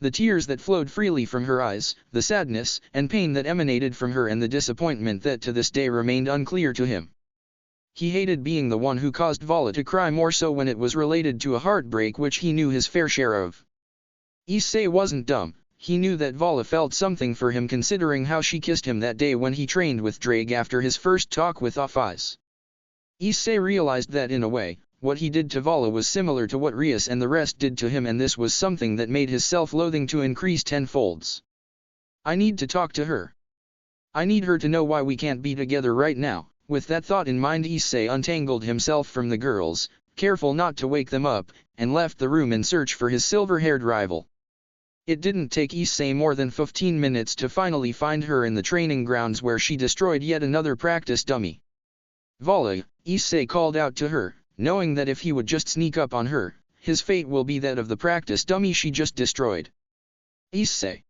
The tears that flowed freely from her eyes, the sadness and pain that emanated from her, and the disappointment that to this day remained unclear to him. He hated being the one who caused Vala to cry, more so when it was related to a heartbreak which he knew his fair share of. Issei wasn't dumb. He knew that Vala felt something for him, considering how she kissed him that day when he trained with Drake after his first talk with Ophis. Issei realized that in a way, what he did to Vala was similar to what Rias and the rest did to him, and this was something that made his self-loathing to increase tenfolds. I need to talk to her. I need her to know why we can't be together right now. With that thought in mind, Issei untangled himself from the girls, careful not to wake them up, and left the room in search for his silver-haired rival. It didn't take Issei more than 15 minutes to finally find her in the training grounds where she destroyed yet another practice dummy. Vali, Issei called out to her, knowing that if he would just sneak up on her, his fate will be that of the practice dummy she just destroyed. Issei.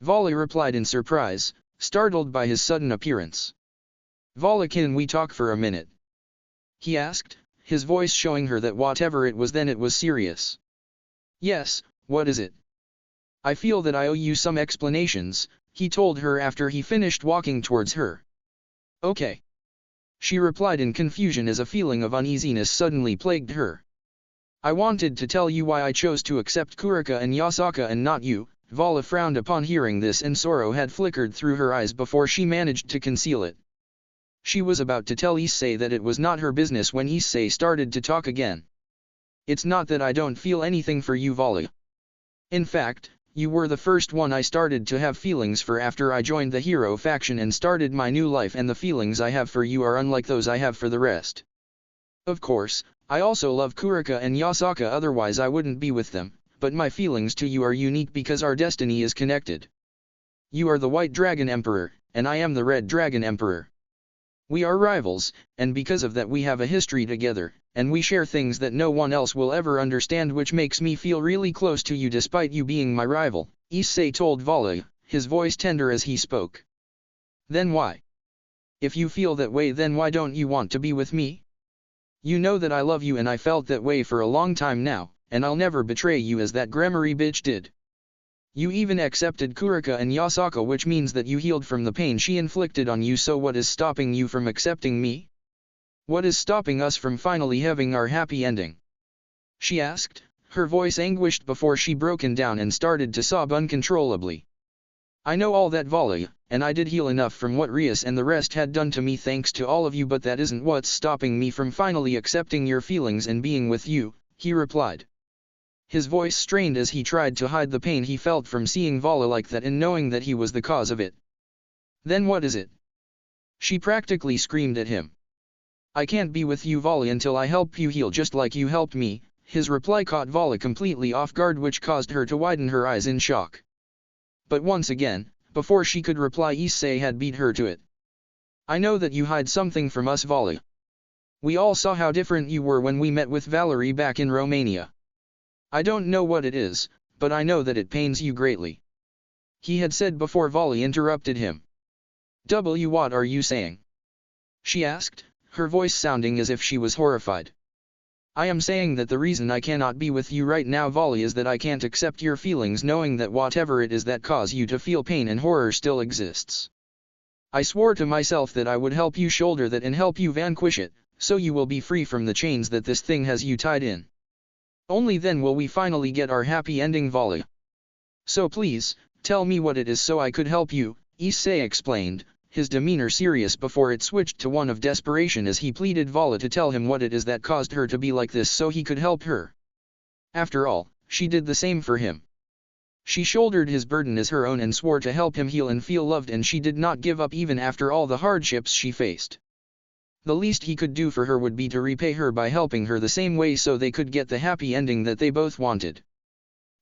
Vali replied in surprise, startled by his sudden appearance. Vali, can we talk for a minute? He asked, his voice showing her that whatever it was then it was serious. Yes, what is it? I feel that I owe you some explanations, he told her after he finished walking towards her. Okay. She replied in confusion as a feeling of uneasiness suddenly plagued her. I wanted to tell you why I chose to accept Kuraka and Yasaka and not you. Vali frowned upon hearing this and sorrow had flickered through her eyes before she managed to conceal it. She was about to tell Issei that it was not her business when Issei started to talk again. It's not that I don't feel anything for you, Vali. In fact, you were the first one I started to have feelings for after I joined the hero faction and started my new life, and the feelings I have for you are unlike those I have for the rest. Of course, I also love Kuraka and Yasaka, otherwise I wouldn't be with them, but my feelings to you are unique because our destiny is connected. You are the White Dragon Emperor, and I am the Red Dragon Emperor. We are rivals, and because of that we have a history together, and we share things that no one else will ever understand, which makes me feel really close to you despite you being my rival, Issei told Vali, his voice tender as he spoke. Then why? If you feel that way, then why don't you want to be with me? You know that I love you, and I felt that way for a long time now, and I'll never betray you as that Gregori bitch did. You even accepted Kuraka and Yasaka, which means that you healed from the pain she inflicted on you, so what is stopping you from accepting me? What is stopping us from finally having our happy ending? She asked, her voice anguished before she broken down and started to sob uncontrollably. I know all that, Vali, and I did heal enough from what Rias and the rest had done to me thanks to all of you, but that isn't what's stopping me from finally accepting your feelings and being with you, he replied. His voice strained as he tried to hide the pain he felt from seeing Vali like that and knowing that he was the cause of it. Then what is it? She practically screamed at him. I can't be with you, Vali, until I help you heal just like you helped me. His reply caught Vali completely off guard, which caused her to widen her eyes in shock. But once again, before she could reply, Issei had beat her to it. I know that you hide something from us, Vali. We all saw how different you were when we met with Valerie back in Romania. I don't know what it is, but I know that it pains you greatly. He had said before Vali interrupted him. What are you saying? She asked, her voice sounding as if she was horrified. I am saying that the reason I cannot be with you right now, Vali, is that I can't accept your feelings, knowing that whatever it is that cause you to feel pain and horror still exists. I swore to myself that I would help you shoulder that and help you vanquish it, so you will be free from the chains that this thing has you tied in. Only then will we finally get our happy ending, Vali. So please, tell me what it is so I could help you, Issei explained, his demeanor serious before it switched to one of desperation as he pleaded Vali to tell him what it is that caused her to be like this so he could help her. After all, she did the same for him. She shouldered his burden as her own and swore to help him heal and feel loved, and she did not give up even after all the hardships she faced. The least he could do for her would be to repay her by helping her the same way so they could get the happy ending that they both wanted.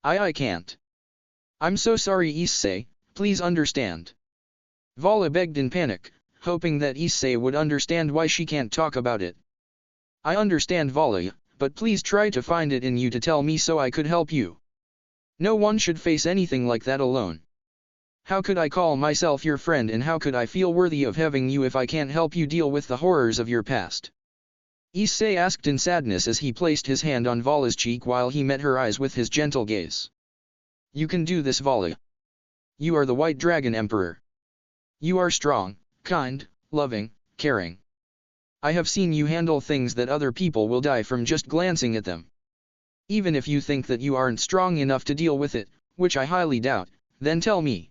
I can't. I'm so sorry, Issei, please understand. Vali begged in panic, hoping that Issei would understand why she can't talk about it. I understand, Vali, but please try to find it in you to tell me so I could help you. No one should face anything like that alone. How could I call myself your friend, and how could I feel worthy of having you if I can't help you deal with the horrors of your past? Issei asked in sadness as he placed his hand on Vali's cheek while he met her eyes with his gentle gaze. You can do this, Vali. You are the White Dragon Emperor. You are strong, kind, loving, caring. I have seen you handle things that other people will die from just glancing at them. Even if you think that you aren't strong enough to deal with it, which I highly doubt, then tell me.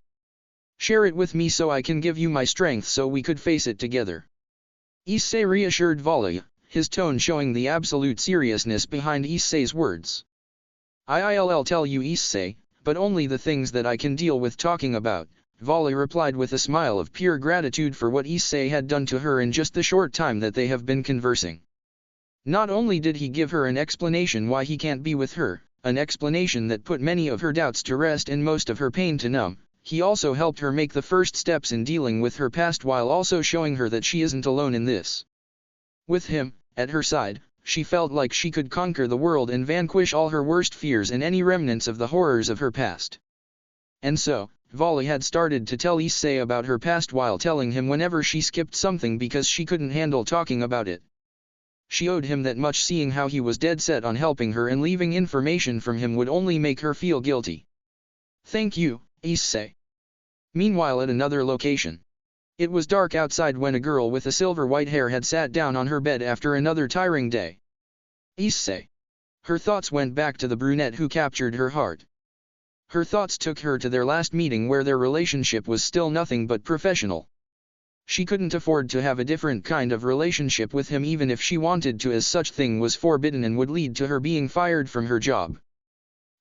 Share it with me so I can give you my strength so we could face it together. Issei reassured Vali, his tone showing the absolute seriousness behind Issei's words. I'll tell you, Issei, but only the things that I can deal with talking about, Vali replied with a smile of pure gratitude for what Issei had done to her in just the short time that they have been conversing. Not only did he give her an explanation why he can't be with her, an explanation that put many of her doubts to rest and most of her pain to numb, he also helped her make the first steps in dealing with her past while also showing her that she isn't alone in this. With him, at her side, she felt like she could conquer the world and vanquish all her worst fears and any remnants of the horrors of her past. And so, Vali had started to tell Issei about her past while telling him whenever she skipped something because she couldn't handle talking about it. She owed him that much, seeing how he was dead set on helping her, and leaving information from him would only make her feel guilty. Thank you, Issei. Meanwhile, at another location. It was dark outside when a girl with a silver-white hair had sat down on her bed after another tiring day. Issei. Her thoughts went back to the brunette who captured her heart. Her thoughts took her to their last meeting where their relationship was still nothing but professional. She couldn't afford to have a different kind of relationship with him even if she wanted to, as such thing was forbidden and would lead to her being fired from her job.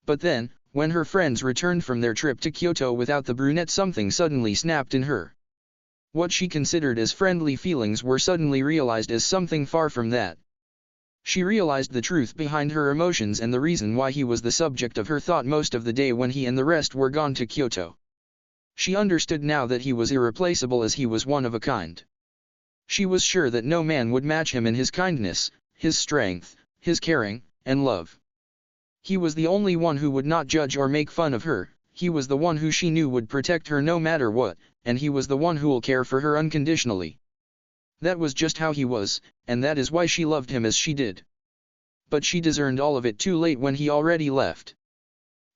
But then, when her friends returned from their trip to Kyoto without the brunette, something suddenly snapped in her. What she considered as friendly feelings were suddenly realized as something far from that. She realized the truth behind her emotions and the reason why he was the subject of her thought most of the day when he and the rest were gone to Kyoto. She understood now that he was irreplaceable, as he was one of a kind. She was sure that no man would match him in his kindness, his strength, his caring, and love. He was the only one who would not judge or make fun of her, he was the one who she knew would protect her no matter what, and he was the one who will care for her unconditionally. That was just how he was, and that is why she loved him as she did. But she discerned all of it too late when he already left.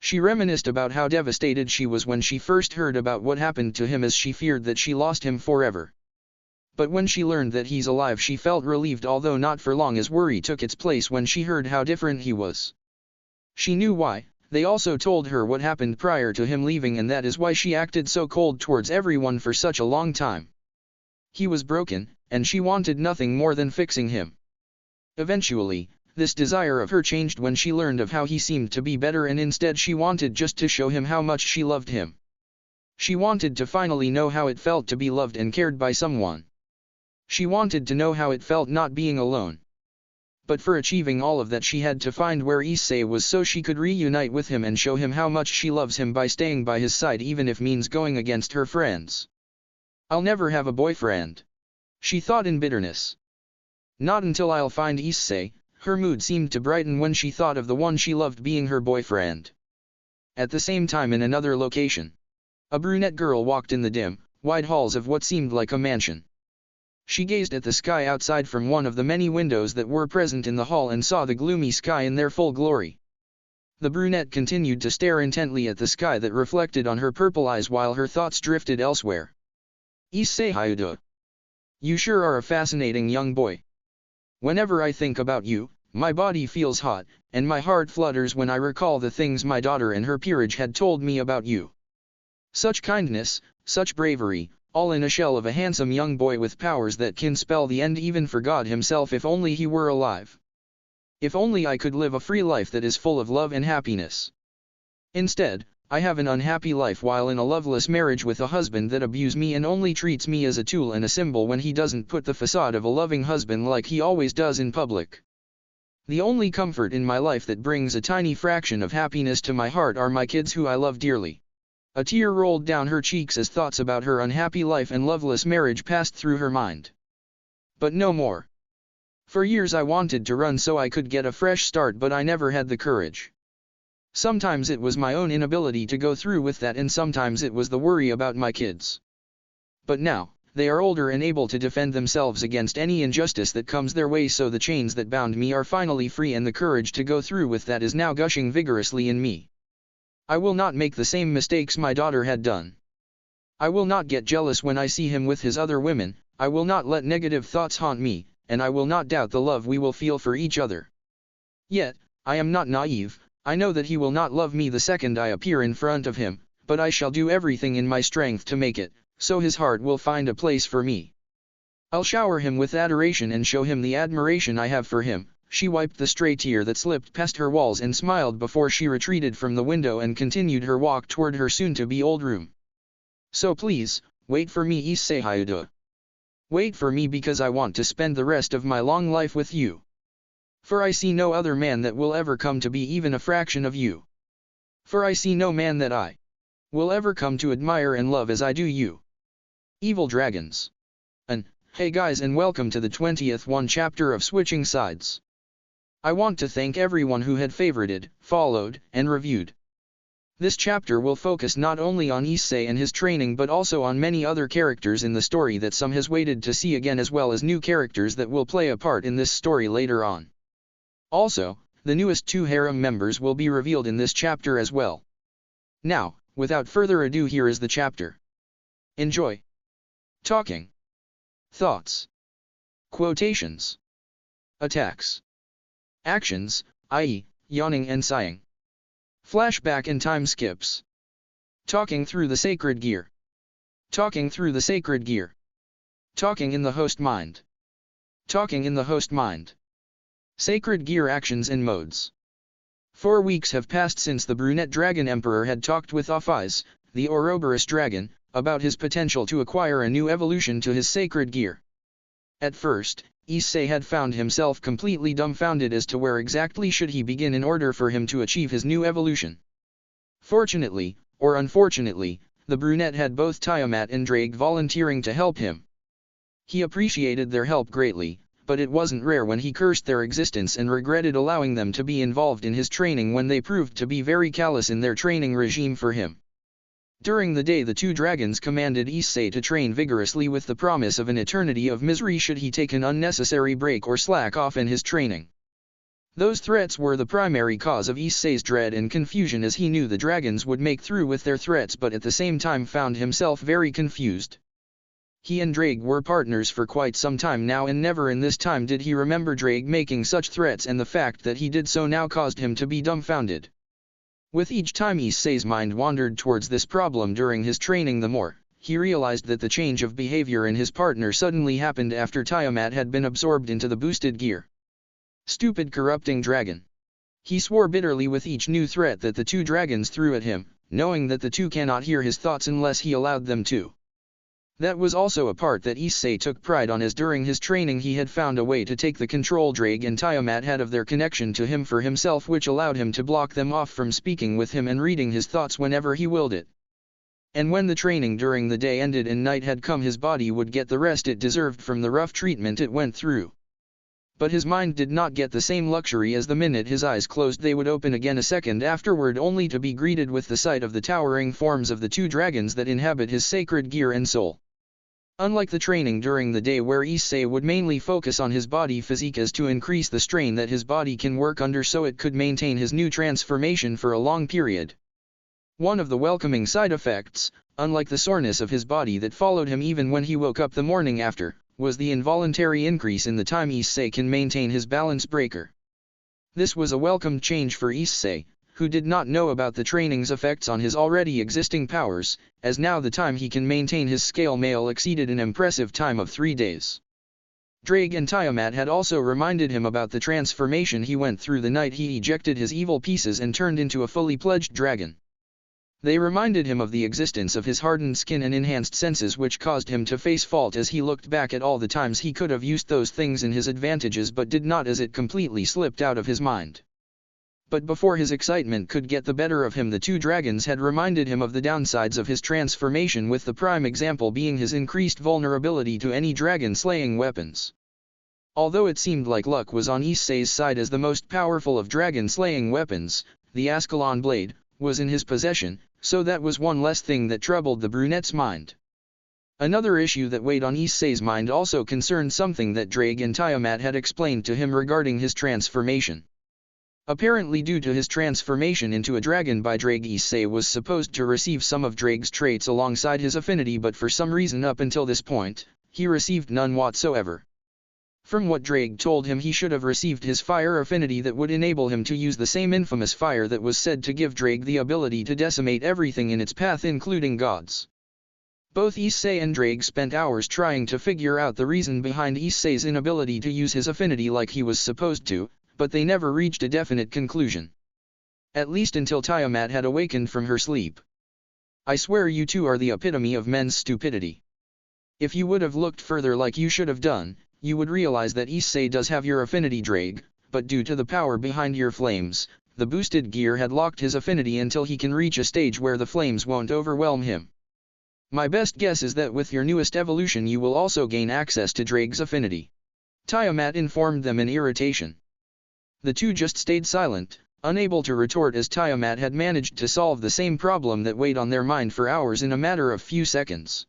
She reminisced about how devastated she was when she first heard about what happened to him, as she feared that she lost him forever. But when she learned that he's alive, she felt relieved, although not for long, as worry took its place when she heard how different he was. She knew why. They also told her what happened prior to him leaving, and that is why she acted so cold towards everyone for such a long time. He was broken, and she wanted nothing more than fixing him. Eventually, this desire of her changed when she learned of how he seemed to be better, and instead she wanted just to show him how much she loved him. She wanted to finally know how it felt to be loved and cared by someone. She wanted to know how it felt not being alone. But for achieving all of that, she had to find where Issei was so she could reunite with him and show him how much she loves him by staying by his side, even if means going against her friends. I'll never have a boyfriend, she thought in bitterness. Not until I'll find Issei. Her mood seemed to brighten when she thought of the one she loved being her boyfriend. At the same time, in another location, a brunette girl walked in the dim, wide halls of what seemed like a mansion. She gazed at the sky outside from one of the many windows that were present in the hall and saw the gloomy sky in their full glory. The brunette continued to stare intently at the sky that reflected on her purple eyes while her thoughts drifted elsewhere. Issei Hayuda. You sure are a fascinating young boy. Whenever I think about you, my body feels hot, and my heart flutters when I recall the things my daughter and her peerage had told me about you. Such kindness, such bravery, all in a shell of a handsome young boy with powers that can spell the end even for God himself if only he were alive. If only I could live a free life that is full of love and happiness. Instead, I have an unhappy life while in a loveless marriage with a husband that abuses me and only treats me as a tool and a symbol when he doesn't put the facade of a loving husband like he always does in public. The only comfort in my life that brings a tiny fraction of happiness to my heart are my kids who I love dearly. A tear rolled down her cheeks as thoughts about her unhappy life and loveless marriage passed through her mind. But no more. For years I wanted to run so I could get a fresh start, but I never had the courage. Sometimes it was my own inability to go through with that, and sometimes it was the worry about my kids. But now, they are older and able to defend themselves against any injustice that comes their way, so the chains that bound me are finally free, and the courage to go through with that is now gushing vigorously in me. I will not make the same mistakes my daughter had done. I will not get jealous when I see him with his other women, I will not let negative thoughts haunt me, and I will not doubt the love we will feel for each other. Yet, I am not naive. I know that he will not love me the second I appear in front of him, but I shall do everything in my strength to make it, so his heart will find a place for me. I'll shower him with adoration and show him the admiration I have for him. She wiped the stray tear that slipped past her walls and smiled before she retreated from the window and continued her walk toward her soon-to-be old room. So please, wait for me, Issei Hayuda. Wait for me because I want to spend the rest of my long life with you. For I see no other man that will ever come to be even a fraction of you. For I see no man that I will ever come to admire and love as I do you. Evil Dragons. Hey guys and welcome to the 20th chapter of Switching Sides. I want to thank everyone who had favorited, followed, and reviewed. This chapter will focus not only on Issei and his training but also on many other characters in the story that some has waited to see again, as well as new characters that will play a part in this story later on. Also, the newest 2 harem members will be revealed in this chapter as well. Now, without further ado, here is the chapter. Enjoy. Talking. Thoughts. Quotations. Attacks. Actions, i.e., yawning and sighing. Flashback and time skips. Talking through the sacred gear. Talking through the sacred gear. Talking in the host mind. Talking in the host mind. Sacred gear actions and modes. 4 weeks have passed since the brunette dragon emperor had talked with Ophis, the Ouroboros dragon, about his potential to acquire a new evolution to his sacred gear. At first, Issei had found himself completely dumbfounded as to where exactly should he begin in order for him to achieve his new evolution. Fortunately, or unfortunately, the brunette had both Tiamat and Drake volunteering to help him. He appreciated their help greatly, but it wasn't rare when he cursed their existence and regretted allowing them to be involved in his training when they proved to be very callous in their training regime for him. During the day the 2 dragons commanded Issei to train vigorously with the promise of an eternity of misery should he take an unnecessary break or slack off in his training. Those threats were the primary cause of Issei's dread and confusion, as he knew the dragons would make through with their threats but at the same time found himself very confused. He and Drake were partners for quite some time now, and never in this time did he remember Drake making such threats, and the fact that he did so now caused him to be dumbfounded. With each time Issei's mind wandered towards this problem during his training, the more he realized that the change of behavior in his partner suddenly happened after Tiamat had been absorbed into the boosted gear. Stupid corrupting dragon. He swore bitterly with each new threat that the 2 dragons threw at him, knowing that the 2 cannot hear his thoughts unless he allowed them to. That was also a part that Issei took pride on, as during his training he had found a way to take the control Drake and Tiamat had of their connection to him for himself, which allowed him to block them off from speaking with him and reading his thoughts whenever he willed it. And when the training during the day ended and night had come, his body would get the rest it deserved from the rough treatment it went through. But his mind did not get the same luxury, as the minute his eyes closed they would open again a second afterward, only to be greeted with the sight of the towering forms of the 2 dragons that inhabit his sacred gear and soul. Unlike the training during the day where Issei would mainly focus on his body physique as to increase the strain that his body can work under so it could maintain his new transformation for a long period. One of the welcoming side effects, unlike the soreness of his body that followed him even when he woke up the morning after, was the involuntary increase in the time Issei can maintain his balance breaker. This was a welcomed change for Issei, who did not know about the training's effects on his already existing powers, as now the time he can maintain his scale mail exceeded an impressive time of 3 days. Drake and Tiamat had also reminded him about the transformation he went through the night he ejected his evil pieces and turned into a fully pledged dragon. They reminded him of the existence of his hardened skin and enhanced senses, which caused him to face fault as he looked back at all the times he could have used those things in his advantages but did not, as it completely slipped out of his mind. But before his excitement could get the better of him, the 2 dragons had reminded him of the downsides of his transformation, with the prime example being his increased vulnerability to any dragon-slaying weapons. Although it seemed like luck was on Issei's side, as the most powerful of dragon-slaying weapons, the Ascalon blade, was in his possession, so that was one less thing that troubled the brunette's mind. Another issue that weighed on Issei's mind also concerned something that Drake and Tiamat had explained to him regarding his transformation. Apparently, due to his transformation into a dragon by Drake, Issei was supposed to receive some of Drake's traits alongside his affinity, but for some reason up until this point, he received none whatsoever. From what Drake told him, he should have received his fire affinity that would enable him to use the same infamous fire that was said to give Drake the ability to decimate everything in its path, including gods. Both Issei and Drake spent hours trying to figure out the reason behind Issei's inability to use his affinity like he was supposed to, but they never reached a definite conclusion. At least until Tiamat had awakened from her sleep. I swear you 2 are the epitome of men's stupidity. If you would have looked further like you should have done, you would realize that Issei does have your affinity, Drake, but due to the power behind your flames, the boosted gear had locked his affinity until he can reach a stage where the flames won't overwhelm him. My best guess is that with your newest evolution you will also gain access to Drake's affinity. Tiamat informed them in irritation. The two just stayed silent, unable to retort as Tiamat had managed to solve the same problem that weighed on their mind for hours in a matter of few seconds.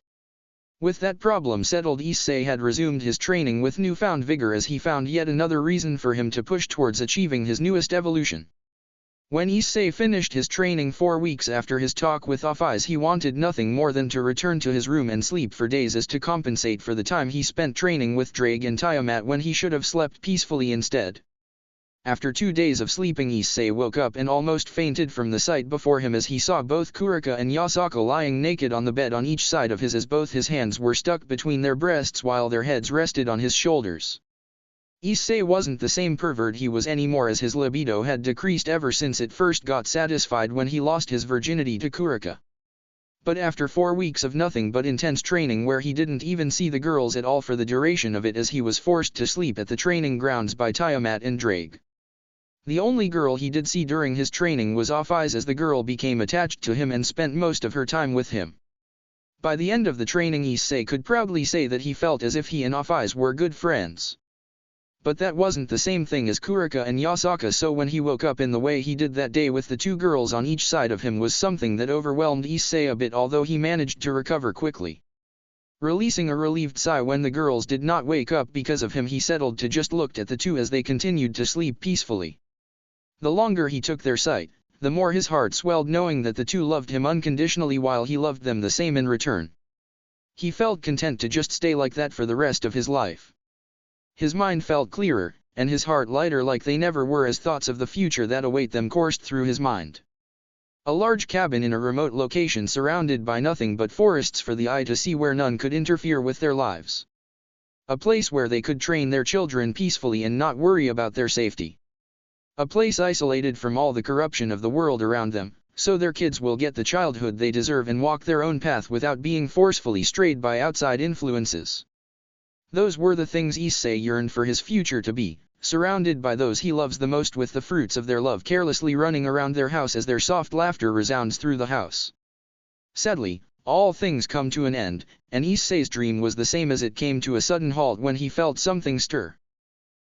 With that problem settled, Issei had resumed his training with newfound vigor as he found yet another reason for him to push towards achieving his newest evolution. When Issei finished his training 4 weeks after his talk with Ophis, he wanted nothing more than to return to his room and sleep for days as to compensate for the time he spent training with Drake and Tiamat when he should have slept peacefully instead. After 2 days of sleeping, Issei woke up and almost fainted from the sight before him as he saw both Kuraka and Yasaka lying naked on the bed on each side of his as both his hands were stuck between their breasts while their heads rested on his shoulders. Issei wasn't the same pervert he was anymore as his libido had decreased ever since it first got satisfied when he lost his virginity to Kuraka. But after 4 weeks of nothing but intense training where he didn't even see the girls at all for the duration of it as he was forced to sleep at the training grounds by Tiamat and Drake. The only girl he did see during his training was Ophis as the girl became attached to him and spent most of her time with him. By the end of the training, Issei could proudly say that he felt as if he and Ophis were good friends. But that wasn't the same thing as Kuraka and Yasaka, so when he woke up in the way he did that day with the 2 girls on each side of him was something that overwhelmed Issei a bit, although he managed to recover quickly. Releasing a relieved sigh when the girls did not wake up because of him, he settled to just looked at the 2 as they continued to sleep peacefully. The longer he took their sight, the more his heart swelled knowing that the 2 loved him unconditionally while he loved them the same in return. He felt content to just stay like that for the rest of his life. His mind felt clearer, and his heart lighter like they never were as thoughts of the future that await them coursed through his mind. A large cabin in a remote location surrounded by nothing but forests for the eye to see where none could interfere with their lives. A place where they could train their children peacefully and not worry about their safety. A place isolated from all the corruption of the world around them, so their kids will get the childhood they deserve and walk their own path without being forcefully strayed by outside influences. Those were the things Issei yearned for his future to be, surrounded by those he loves the most with the fruits of their love carelessly running around their house as their soft laughter resounds through the house. Sadly, all things come to an end, and Issei's dream was the same as it came to a sudden halt when he felt something stir.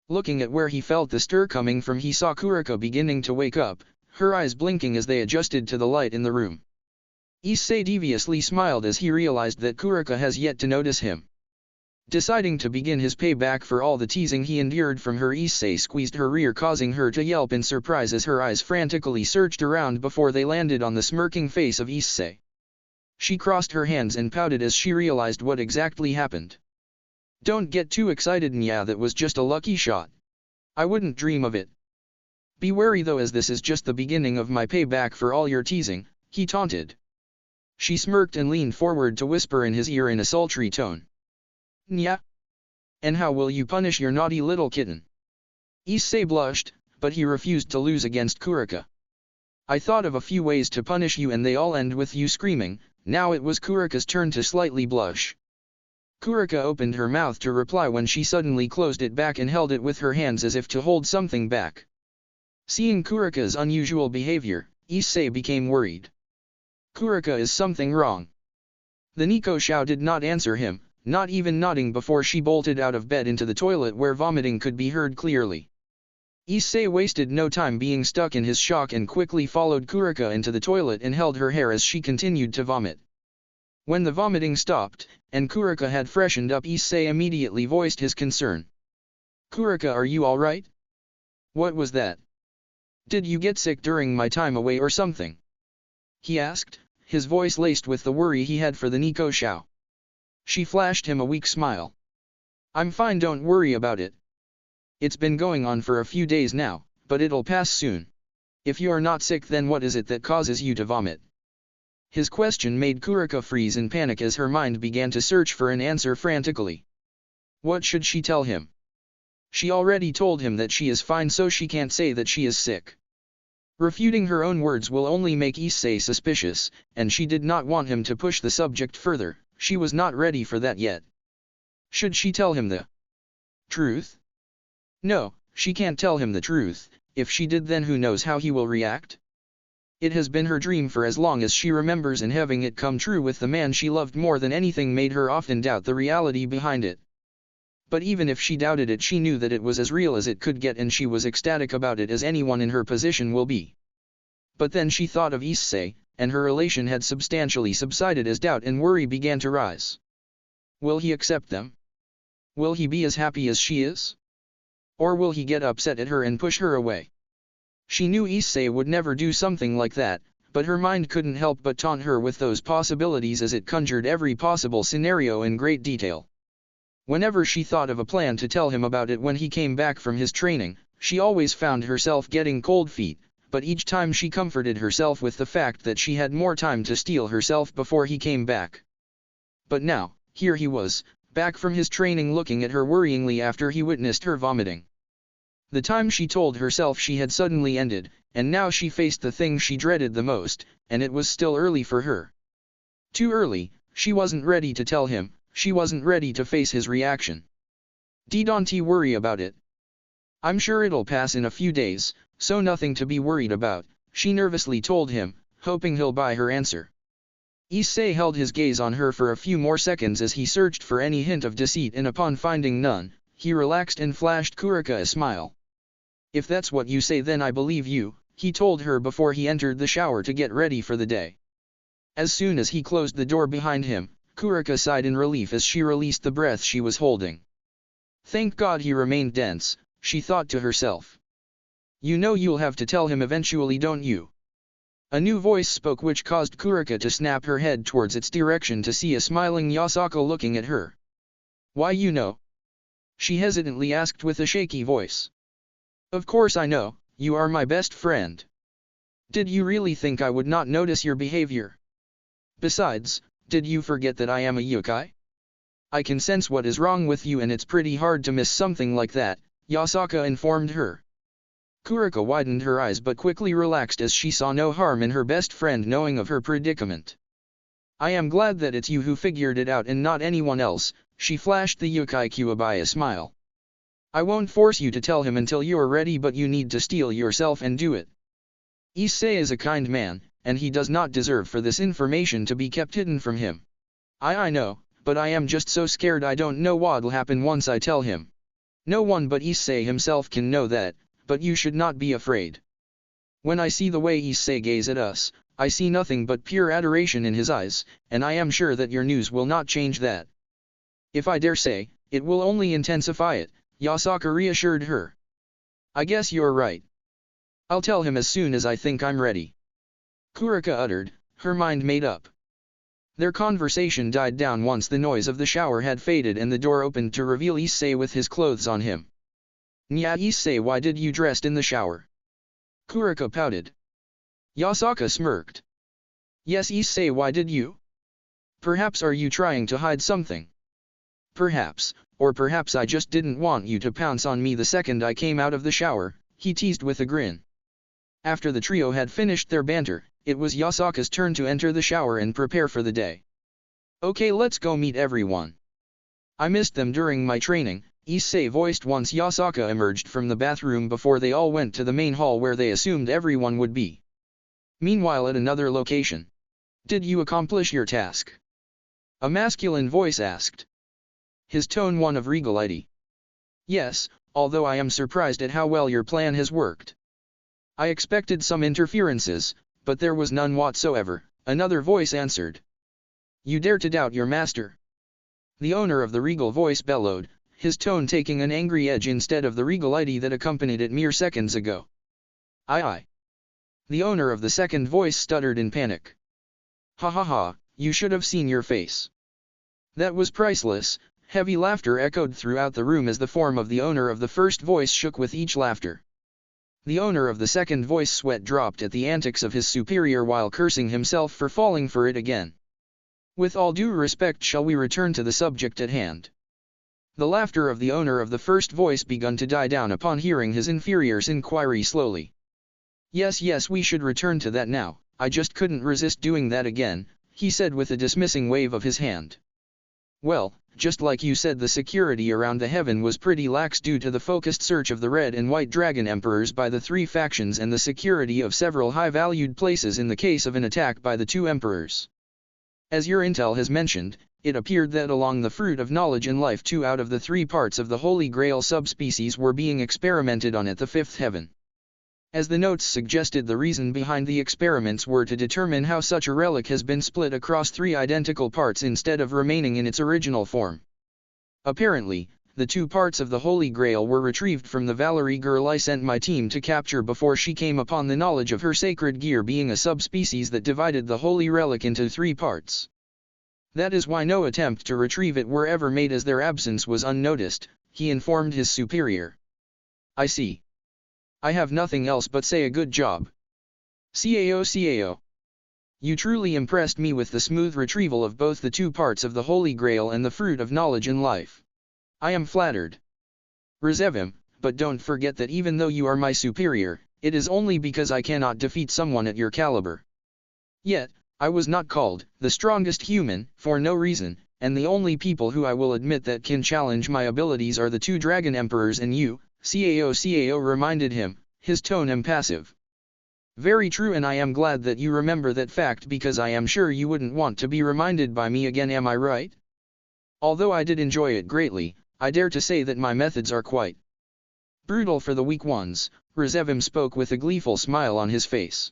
Looking at where he felt the stir coming from, he saw Kuraka beginning to wake up, her eyes blinking as they adjusted to the light in the room. Issei deviously smiled as he realized that Kuraka has yet to notice him. Deciding to begin his payback for all the teasing he endured from her, Issei squeezed her rear, causing her to yelp in surprise as her eyes frantically searched around before they landed on the smirking face of Issei. She crossed her hands and pouted as she realized what exactly happened. "Don't get too excited, Nya, that was just a lucky shot. I wouldn't dream of it. Be wary though, as this is just the beginning of my payback for all your teasing," he taunted. She smirked and leaned forward to whisper in his ear in a sultry tone. "Nya? And how will you punish your naughty little kitten?" Issei blushed, but he refused to lose against Kuraka. "I thought of a few ways to punish you and they all end with you screaming." Now it was Kuraka's turn to slightly blush. Kuraka opened her mouth to reply when she suddenly closed it back and held it with her hands as if to hold something back. Seeing Kuraka's unusual behavior, Issei became worried. "Kuraka, is something wrong?" The Nico Shao did not answer him, not even nodding before she bolted out of bed into the toilet where vomiting could be heard clearly. Issei wasted no time being stuck in his shock and quickly followed Kuraka into the toilet and held her hair as she continued to vomit. When the vomiting stopped, and Kuraka had freshened up, Issei immediately voiced his concern. "Kuraka, are you alright? What was that? Did you get sick during my time away or something?" he asked, his voice laced with the worry he had for the Nico Shao. She flashed him a weak smile. "I'm fine, don't worry about it. It's been going on for a few days now, but it'll pass soon. If you're not sick, then what is it that causes you to vomit?" His question made Kuraka freeze in panic as her mind began to search for an answer frantically. What should she tell him? She already told him that she is fine, so she can't say that she is sick. Refuting her own words will only make Issei suspicious, and she did not want him to push the subject further. She was not ready for that yet. Should she tell him the truth? No, she can't tell him the truth. If she did, then who knows how he will react? It has been her dream for as long as she remembers, and having it come true with the man she loved more than anything made her often doubt the reality behind it. But even if she doubted it, she knew that it was as real as it could get, and she was ecstatic about it as anyone in her position will be. But then she thought of Issei, and her elation had substantially subsided as doubt and worry began to rise. Will he accept them? Will he be as happy as she is? Or will he get upset at her and push her away? She knew Issei would never do something like that, but her mind couldn't help but taunt her with those possibilities as it conjured every possible scenario in great detail. Whenever she thought of a plan to tell him about it when he came back from his training, she always found herself getting cold feet, but each time she comforted herself with the fact that she had more time to steel herself before he came back. But now, here he was, back from his training, looking at her worryingly after he witnessed her vomiting. The time she told herself she had suddenly ended, and now she faced the thing she dreaded the most, and it was still early for her. Too early. She wasn't ready to tell him, she wasn't ready to face his reaction. Don't worry about it. I'm sure it'll pass in a few days, so nothing to be worried about, she nervously told him, hoping he'll buy her answer. Issei held his gaze on her for a few more seconds as he searched for any hint of deceit, and upon finding none, he relaxed and flashed Kuraka a smile. If that's what you say, then I believe you, he told her before he entered the shower to get ready for the day. As soon as he closed the door behind him, Kuraka sighed in relief as she released the breath she was holding. Thank God he remained dense, she thought to herself. You know you'll have to tell him eventually, don't you? A new voice spoke, which caused Kuraka to snap her head towards its direction to see a smiling Yasaka looking at her. Why, you know? She hesitantly asked with a shaky voice. Of course I know, you are my best friend. Did you really think I would not notice your behavior? Besides, did you forget that I am a yokai? I can sense what is wrong with you, and it's pretty hard to miss something like that, Yasaka informed her. Kuraka widened her eyes but quickly relaxed as she saw no harm in her best friend knowing of her predicament. I am glad that it's you who figured it out and not anyone else, she flashed the yokai Kuwabai a smile. I won't force you to tell him until you're ready, but you need to steel yourself and do it. Issei is a kind man, and he does not deserve for this information to be kept hidden from him. I know, but I am just so scared. I don't know what'll happen once I tell him. No one but Issei himself can know that, but you should not be afraid. When I see the way Issei gaze at us, I see nothing but pure adoration in his eyes, and I am sure that your news will not change that. If I dare say, it will only intensify it, Yasaka reassured her. I guess you're right. I'll tell him as soon as I think I'm ready. Kuraka uttered, her mind made up. Their conversation died down once the noise of the shower had faded and the door opened to reveal Issei with his clothes on him. Nya Issei, why did you dressed in the shower? Kuraka pouted. Yasaka smirked. Yes Issei, why did you? Perhaps are you trying to hide something? Perhaps, or perhaps I just didn't want you to pounce on me the second I came out of the shower, he teased with a grin. After the trio had finished their banter, it was Yasaka's turn to enter the shower and prepare for the day. Okay, let's go meet everyone. I missed them during my training, Issei voiced once Yasaka emerged from the bathroom before they all went to the main hall where they assumed everyone would be. Meanwhile, at another location. Did you accomplish your task? A masculine voice asked. His tone one of regality. Yes, although I am surprised at how well your plan has worked. I expected some interferences, but there was none whatsoever, another voice answered. You dare to doubt your master? The owner of the regal voice bellowed, his tone taking an angry edge instead of the regality that accompanied it mere seconds ago. Aye. The owner of the second voice stuttered in panic. Ha ha ha, you should have seen your face. That was priceless. Heavy laughter echoed throughout the room as the form of the owner of the first voice shook with each laughter. The owner of the second voice sweat dropped at the antics of his superior while cursing himself for falling for it again. With all due respect, shall we return to the subject at hand? The laughter of the owner of the first voice begun to die down upon hearing his inferior's inquiry slowly. Yes, we should return to that now, I just couldn't resist doing that again, he said with a dismissing wave of his hand. Well, just like you said, the security around the heaven was pretty lax due to the focused search of the Red and White Dragon Emperors by the three factions and the security of several high-valued places in the case of an attack by the two emperors. As your intel has mentioned, it appeared that along the fruit of knowledge and life 2 out of the 3 parts of the Holy Grail subspecies were being experimented on at the 5th heaven. As the notes suggested, the reason behind the experiments were to determine how such a relic has been split across 3 identical parts instead of remaining in its original form. Apparently, the 2 parts of the Holy Grail were retrieved from the Valerie girl I sent my team to capture before she came upon the knowledge of her sacred gear being a subspecies that divided the Holy Relic into 3 parts. That is why no attempt to retrieve it were ever made, as their absence was unnoticed, he informed his superior. I see. I have nothing else but say a good job. Cao. You truly impressed me with the smooth retrieval of both the 2 parts of the Holy Grail and the fruit of knowledge and life. I am flattered. Rezevim, but don't forget that even though you are my superior, it is only because I cannot defeat someone at your caliber. Yet, I was not called the strongest human for no reason, and the only people who I will admit that can challenge my abilities are the 2 Dragon Emperors and you. Cao reminded him, his tone impassive. Very true, and I am glad that you remember that fact, because I am sure you wouldn't want to be reminded by me again, am I right? Although I did enjoy it greatly, I dare to say that my methods are quite brutal for the weak ones. Rezevim spoke with a gleeful smile on his face.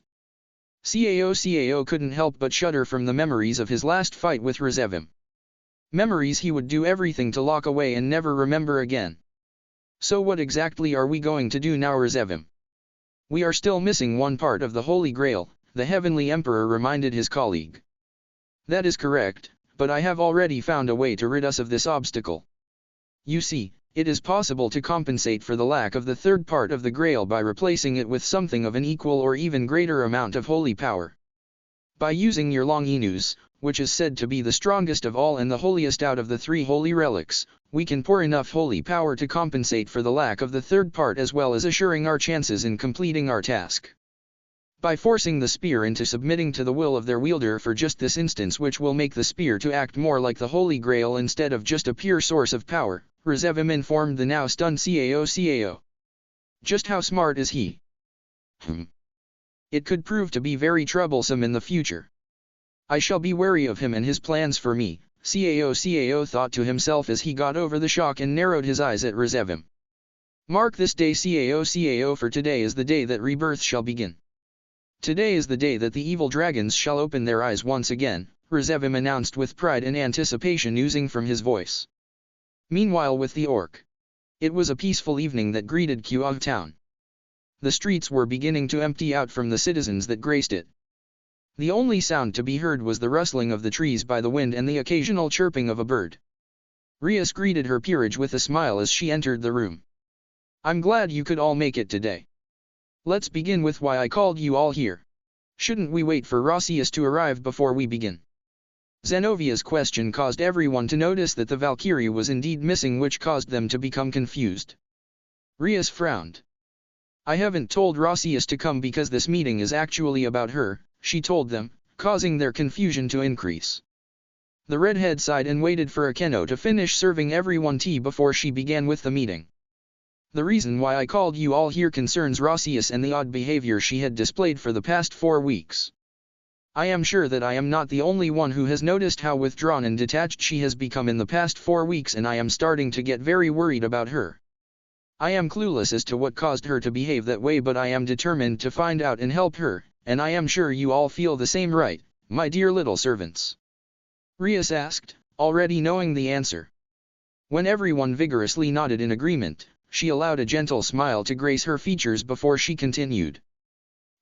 Cao couldn't help but shudder from the memories of his last fight with Rezevim. Memories he would do everything to lock away and never remember again. So what exactly are we going to do now, Rezevim? We are still missing 1 part of the Holy Grail, the Heavenly Emperor reminded his colleague. That is correct, but I have already found a way to rid us of this obstacle. You see, it is possible to compensate for the lack of the 3rd part of the Grail by replacing it with something of an equal or even greater amount of holy power. By using your long Anews, which is said to be the strongest of all and the holiest out of the 3 holy relics, we can pour enough holy power to compensate for the lack of the 3rd part, as well as assuring our chances in completing our task. By forcing the spear into submitting to the will of their wielder for just this instance, which will make the spear to act more like the Holy Grail instead of just a pure source of power, Rezevim informed the now stunned Cao. Just how smart is he? It could prove to be very troublesome in the future. I shall be wary of him and his plans for me, Cao thought to himself as he got over the shock and narrowed his eyes at Rezevim. Mark this day, Cao, for today is the day that rebirth shall begin. Today is the day that the evil dragons shall open their eyes once again, Rezevim announced with pride and anticipation oozing from his voice. Meanwhile with the orc. It was a peaceful evening that greeted Kyoto town. The streets were beginning to empty out from the citizens that graced it. The only sound to be heard was the rustling of the trees by the wind and the occasional chirping of a bird. Rias greeted her peerage with a smile as she entered the room. I'm glad you could all make it today. Let's begin with why I called you all here. Shouldn't we wait for Rias to arrive before we begin? Zenovia's question caused everyone to notice that the Valkyrie was indeed missing, which caused them to become confused. Rias frowned. I haven't told Rias to come because this meeting is actually about her, she told them, causing their confusion to increase. The redhead sighed and waited for Akeno to finish serving everyone tea before she began with the meeting. The reason why I called you all here concerns Rias and the odd behavior she had displayed for the past 4 weeks. I am sure that I am not the only one who has noticed how withdrawn and detached she has become in the past 4 weeks, and I am starting to get very worried about her. I am clueless as to what caused her to behave that way, but I am determined to find out and help her, and I am sure you all feel the same, right, my dear little servants? Rias asked, already knowing the answer. When everyone vigorously nodded in agreement, she allowed a gentle smile to grace her features before she continued.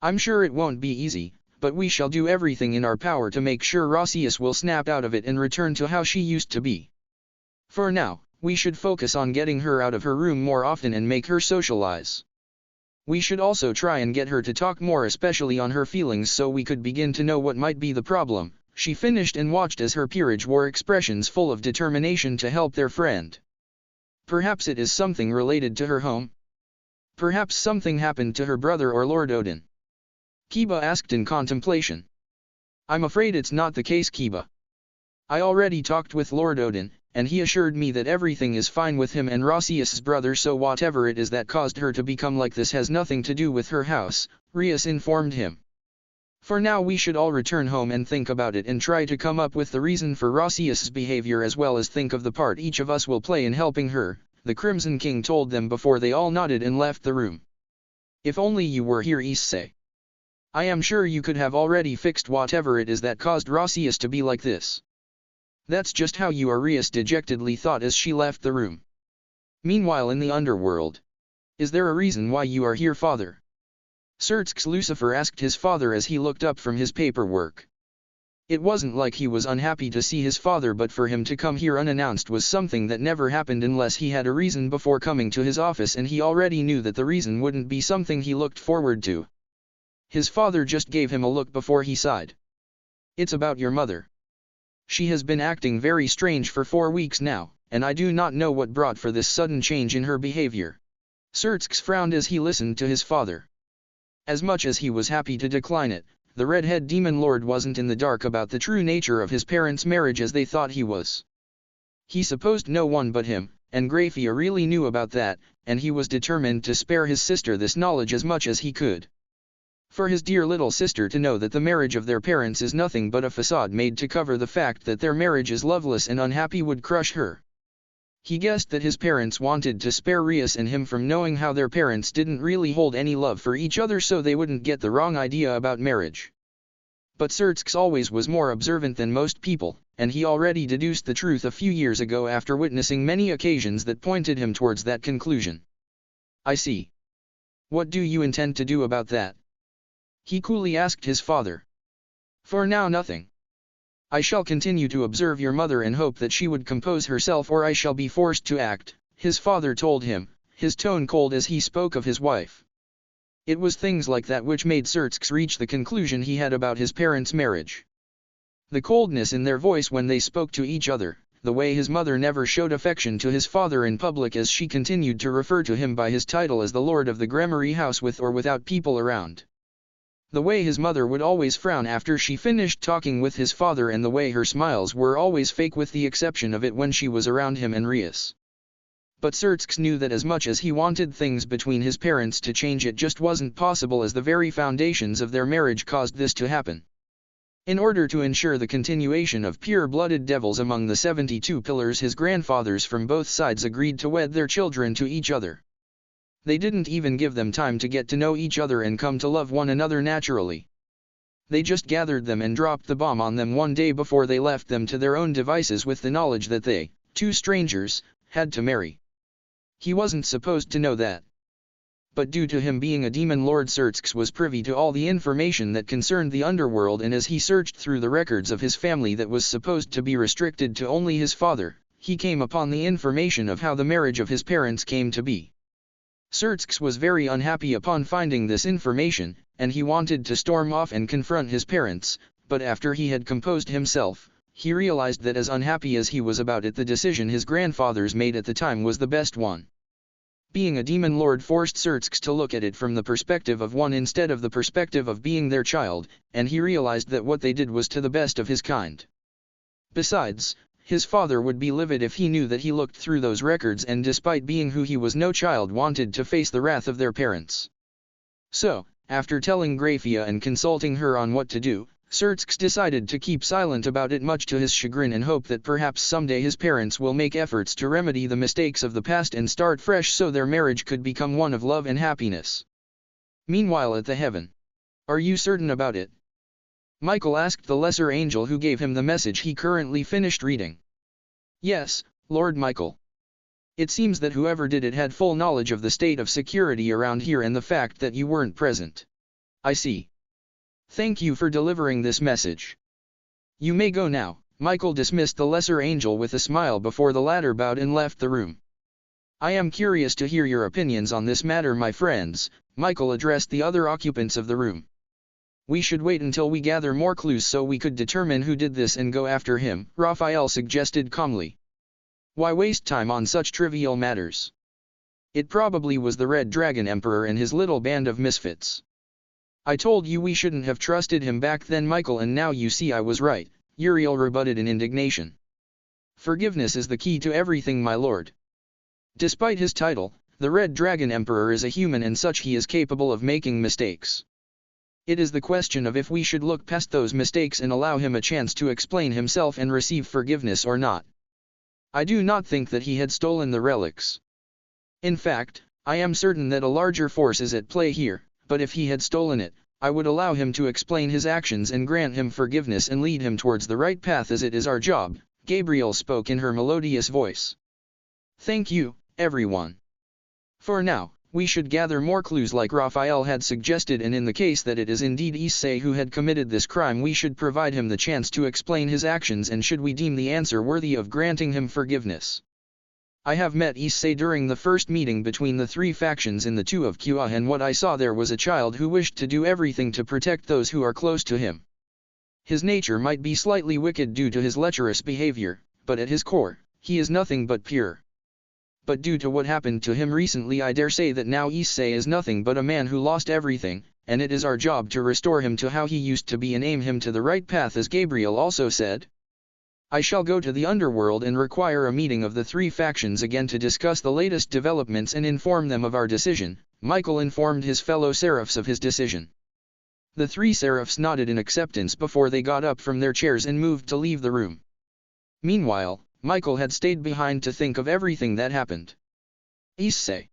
I'm sure it won't be easy, but we shall do everything in our power to make sure Rias will snap out of it and return to how she used to be. For now, we should focus on getting her out of her room more often and make her socialize. We should also try and get her to talk more, especially on her feelings, so we could begin to know what might be the problem, she finished and watched as her peerage wore expressions full of determination to help their friend. Perhaps it is something related to her home? Perhaps something happened to her brother or Lord Odin? Kiba asked in contemplation. I'm afraid it's not the case, Kiba. I already talked with Lord Odin, and he assured me that everything is fine with him and Rias's brother, so whatever it is that caused her to become like this has nothing to do with her house, Rias informed him. For now we should all return home and think about it and try to come up with the reason for Rias's behavior as well as think of the part each of us will play in helping her, the Crimson King told them before they all nodded and left the room. If only you were here, Issei. I am sure you could have already fixed whatever it is that caused Rias to be like this. That's just how you are, Rias dejectedly thought as she left the room. Meanwhile in the underworld. Is there a reason why you are here, father? Sirzechs Lucifer asked his father as he looked up from his paperwork. It wasn't like he was unhappy to see his father, but for him to come here unannounced was something that never happened unless he had a reason before coming to his office, and he already knew that the reason wouldn't be something he looked forward to. His father just gave him a look before he sighed. It's about your mother. She has been acting very strange for 4 weeks now, and I do not know what brought for this sudden change in her behavior. Sirzechs frowned as he listened to his father. As much as he was happy to decline it, the redhead demon lord wasn't in the dark about the true nature of his parents' marriage as they thought he was. He supposed no one but him, and Grafia really knew about that, and he was determined to spare his sister this knowledge as much as he could. For his dear little sister to know that the marriage of their parents is nothing but a facade made to cover the fact that their marriage is loveless and unhappy would crush her. He guessed that his parents wanted to spare Rias and him from knowing how their parents didn't really hold any love for each other, so they wouldn't get the wrong idea about marriage. But Sirzechs always was more observant than most people, and he already deduced the truth a few years ago after witnessing many occasions that pointed him towards that conclusion. I see. What do you intend to do about that? He coolly asked his father. For now, nothing. I shall continue to observe your mother and hope that she would compose herself, or I shall be forced to act, his father told him, his tone cold as he spoke of his wife. It was things like that which made Sirzechs reach the conclusion he had about his parents' marriage. The coldness in their voice when they spoke to each other, the way his mother never showed affection to his father in public as she continued to refer to him by his title as the Lord of the Gregori house with or without people around. The way his mother would always frown after she finished talking with his father, and the way her smiles were always fake with the exception of it when she was around him and Rias. But Sirzechs knew that as much as he wanted things between his parents to change, it just wasn't possible as the very foundations of their marriage caused this to happen. In order to ensure the continuation of pure-blooded devils among the 72 pillars, his grandfathers from both sides agreed to wed their children to each other. They didn't even give them time to get to know each other and come to love one another naturally. They just gathered them and dropped the bomb on them one day before they left them to their own devices with the knowledge that they, 2 strangers, had to marry. He wasn't supposed to know that. But due to him being a demon lord, Sirzechs was privy to all the information that concerned the underworld, and as he searched through the records of his family that was supposed to be restricted to only his father, he came upon the information of how the marriage of his parents came to be. Sirzechs was very unhappy upon finding this information, and he wanted to storm off and confront his parents, but after he had composed himself, he realized that as unhappy as he was about it, the decision his grandfathers made at the time was the best one. Being a demon lord forced Sirzechs to look at it from the perspective of one instead of the perspective of being their child, and he realized that what they did was to the best of his kind. Besides, his father would be livid if he knew that he looked through those records and, despite being who he was, no child wanted to face the wrath of their parents. So, after telling Grafia and consulting her on what to do, Sirzechs decided to keep silent about it, much to his chagrin, and hope that perhaps someday his parents will make efforts to remedy the mistakes of the past and start fresh so their marriage could become one of love and happiness. Meanwhile at the heaven. Are you certain about it? Michael asked the lesser angel who gave him the message he currently finished reading. Yes, Lord Michael. It seems that whoever did it had full knowledge of the state of security around here and the fact that you weren't present. I see. Thank you for delivering this message. You may go now. Michael dismissed the lesser angel with a smile before the latter bowed and left the room. I am curious to hear your opinions on this matter, my friends, Michael addressed the other occupants of the room. We should wait until we gather more clues so we could determine who did this and go after him, Raphael suggested calmly. Why waste time on such trivial matters? It probably was the Red Dragon Emperor and his little band of misfits. I told you we shouldn't have trusted him back then, Michael, and now you see I was right, Uriel rebutted in indignation. Forgiveness is the key to everything, my lord. Despite his title, the Red Dragon Emperor is a human, and such he is capable of making mistakes. It is the question of if we should look past those mistakes and allow him a chance to explain himself and receive forgiveness or not. I do not think that he had stolen the relics. In fact, I am certain that a larger force is at play here, but if he had stolen it, I would allow him to explain his actions and grant him forgiveness and lead him towards the right path, as it is our job. Gabriel spoke in her melodious voice. Thank you, everyone. For now, we should gather more clues like Raphael had suggested, and in the case that it is indeed Issei who had committed this crime, we should provide him the chance to explain his actions, and should we deem the answer worthy of granting him forgiveness. I have met Issei during the first meeting between the three factions in the two of Kyoto, and what I saw there was a child who wished to do everything to protect those who are close to him. His nature might be slightly wicked due to his lecherous behavior, but at his core, he is nothing but pure. But due to what happened to him recently, I dare say that now Issei is nothing but a man who lost everything, and it is our job to restore him to how he used to be and aim him to the right path, as Gabriel also said. I shall go to the underworld and require a meeting of the three factions again to discuss the latest developments and inform them of our decision. Michael informed his fellow seraphs of his decision. The three seraphs nodded in acceptance before they got up from their chairs and moved to leave the room. Meanwhile, Michael had stayed behind to think of everything that happened. Issei.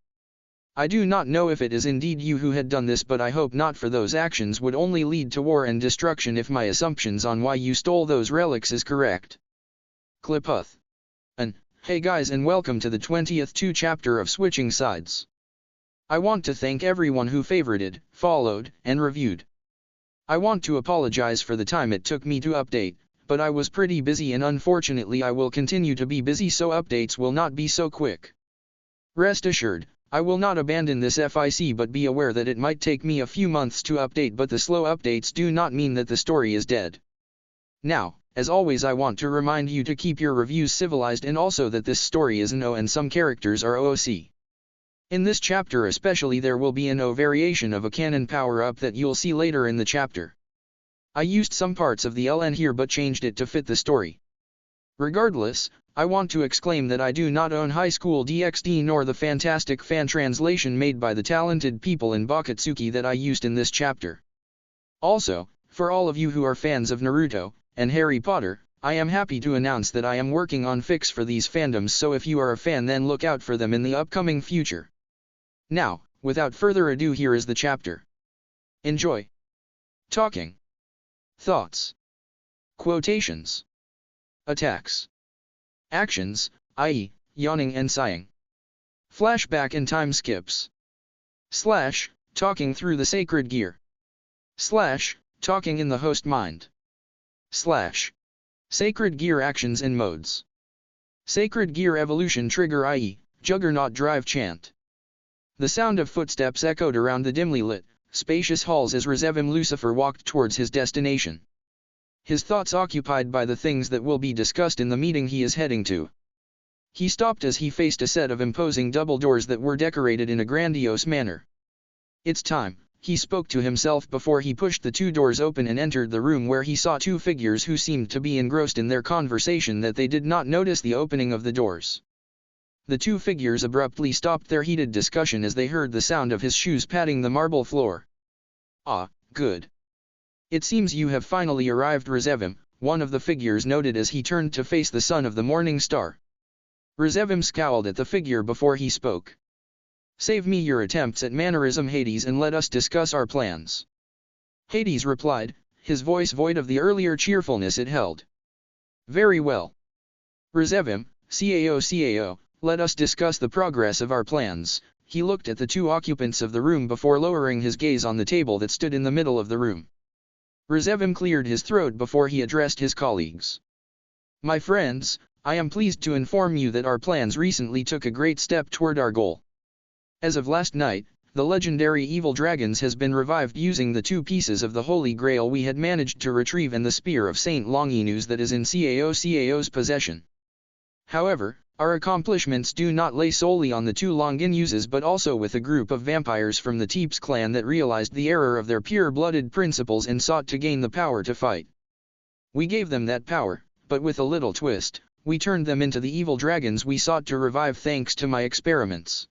I do not know if it is indeed you who had done this, but I hope not, for those actions would only lead to war and destruction if my assumptions on why you stole those relics is correct. Cliputh. Hey guys, and welcome to the 20th chapter of Switching Sides. I want to thank everyone who favorited, followed, and reviewed. I want to apologize for the time it took me to update, but I was pretty busy, and unfortunately I will continue to be busy, so updates will not be so quick. Rest assured, I will not abandon this FIC, but be aware that it might take me a few months to update, but the slow updates do not mean that the story is dead. Now, as always, I want to remind you to keep your reviews civilized, and also that this story is an O and some characters are OOC. In this chapter especially there will be an O variation of a canon power-up that you'll see later in the chapter. I used some parts of the LN here but changed it to fit the story. Regardless, I want to exclaim that I do not own High School DxD nor the fantastic fan translation made by the talented people in Bakatsuki that I used in this chapter. Also, for all of you who are fans of Naruto and Harry Potter, I am happy to announce that I am working on fics for these fandoms, so if you are a fan then look out for them in the upcoming future. Now, without further ado, here is the chapter. Enjoy. Talking. Thoughts. Quotations. Attacks. Actions, i.e., yawning and sighing. Flashback and time skips. Slash, talking through the sacred gear. Slash, talking in the host mind. Slash. Sacred gear actions and modes. Sacred gear evolution trigger, i.e., Juggernaut drive chant. The sound of footsteps echoed around the dimly lit, spacious halls as Rezevim Lucifer walked towards his destination. His thoughts occupied by the things that will be discussed in the meeting he is heading to. He stopped as he faced a set of imposing double doors that were decorated in a grandiose manner. It's time, he spoke to himself before he pushed the two doors open and entered the room, where he saw two figures who seemed to be engrossed in their conversation that they did not notice the opening of the doors. The two figures abruptly stopped their heated discussion as they heard the sound of his shoes patting the marble floor. Ah, good. It seems you have finally arrived, Rezevim, one of the figures noted as he turned to face the son of the morning star. Rezevim scowled at the figure before he spoke. Save me your attempts at mannerism, Hades, and let us discuss our plans. Hades replied, his voice void of the earlier cheerfulness it held. Very well. Rezevim, Cao, let us discuss the progress of our plans. He looked at the two occupants of the room before lowering his gaze on the table that stood in the middle of the room. Rezevim cleared his throat before he addressed his colleagues. My friends, I am pleased to inform you that our plans recently took a great step toward our goal. As of last night, the legendary evil dragons has been revived using the two pieces of the Holy Grail we had managed to retrieve and the spear of Saint Longinus that is in Cao's possession. However, our accomplishments do not lay solely on the two Longinuses, but also with a group of vampires from the Teeps clan that realized the error of their pure-blooded principles and sought to gain the power to fight. We gave them that power, but with a little twist. we turned them into the evil dragons we sought to revive thanks to my experiments.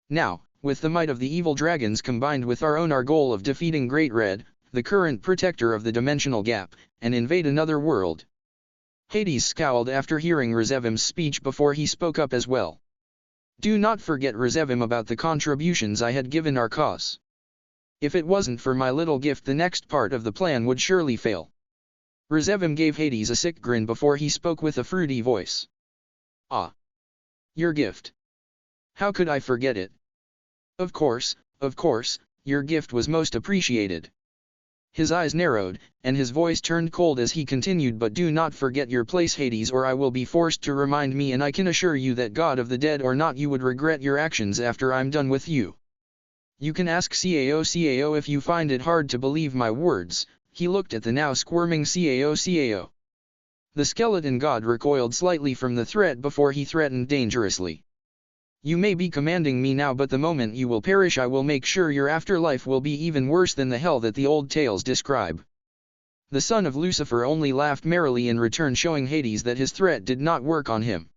Now, with the might of the evil dragons combined with our goal of defeating Great Red, the current protector of the dimensional gap, and invade another world. Hades scowled after hearing Rezevim's speech before he spoke up as well. Do not forget Rezevim about the contributions I had given our cause. If it wasn't for my little gift, the next part of the plan would surely fail. Rezevim gave Hades a sick grin before he spoke with a fruity voice. Ah. Your gift. How could I forget it? Of course, your gift was most appreciated. His eyes narrowed, and his voice turned cold as he continued, but do not forget your place, Hades, or I will be forced to remind me, and I can assure you that God of the dead or not, you would regret your actions after I'm done with you. You can ask Cao if you find it hard to believe my words. He looked at the now squirming Cao. The skeleton god recoiled slightly from the threat before he threatened dangerously. You may be commanding me now, but the moment you will perish I will make sure your afterlife will be even worse than the hell that the old tales describe. The son of Lucifer only laughed merrily in return, showing Hades that his threat did not work on him.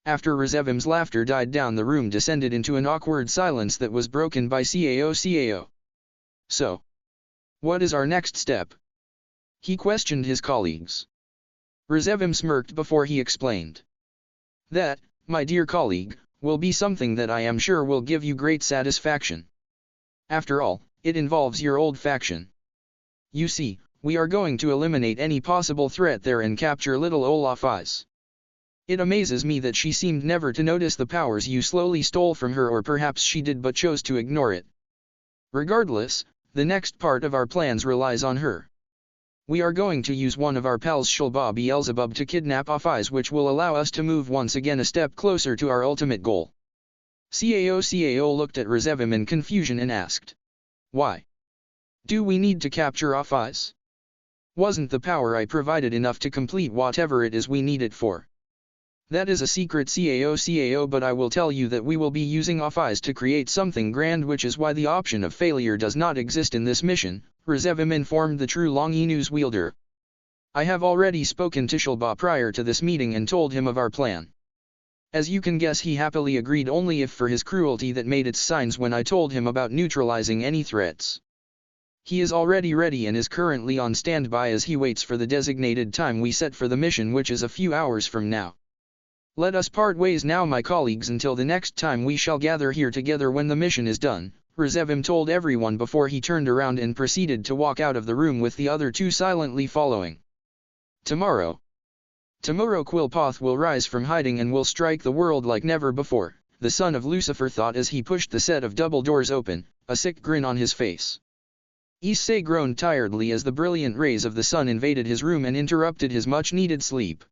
After Rezevim's laughter died down, the room descended into an awkward silence that was broken by Cao. So, what is our next step? He questioned his colleagues. Rezevim smirked before he explained. That, my dear colleague, will be something that I am sure will give you great satisfaction. After all, it involves your old faction. You see, we are going to eliminate any possible threat there and capture little Ophis. It amazes me that she seemed never to notice the powers you slowly stole from her, or perhaps she did but chose to ignore it. Regardless, the next part of our plans relies on her. We are going to use one of our pals, Shulba Beelzebub, to kidnap Ophis, which will allow us to move once again a step closer to our ultimate goal. Cao looked at Rezevim in confusion and asked. Why? Do we need to capture Ophis? Wasn't the power I provided enough to complete whatever it is we need it for? That is a secret, Cao, but I will tell you that we will be using Ophis to create something grand, which is why the option of failure does not exist in this mission, Rezevim informed the true Long Enew's wielder. I have already spoken to Shulba prior to this meeting and told him of our plan. As you can guess, he happily agreed, only if for his cruelty that made its signs when I told him about neutralizing any threats. He is already ready and is currently on standby as he waits for the designated time we set for the mission, which is a few hours from now. Let us part ways now, my colleagues, until the next time we shall gather here together when the mission is done, Rezevim told everyone before he turned around and proceeded to walk out of the room with the other two silently following. Tomorrow Quillpoth will rise from hiding and will strike the world like never before, the son of Lucifer thought as he pushed the set of double doors open, a sick grin on his face. Issei groaned tiredly as the brilliant rays of the sun invaded his room and interrupted his much-needed sleep.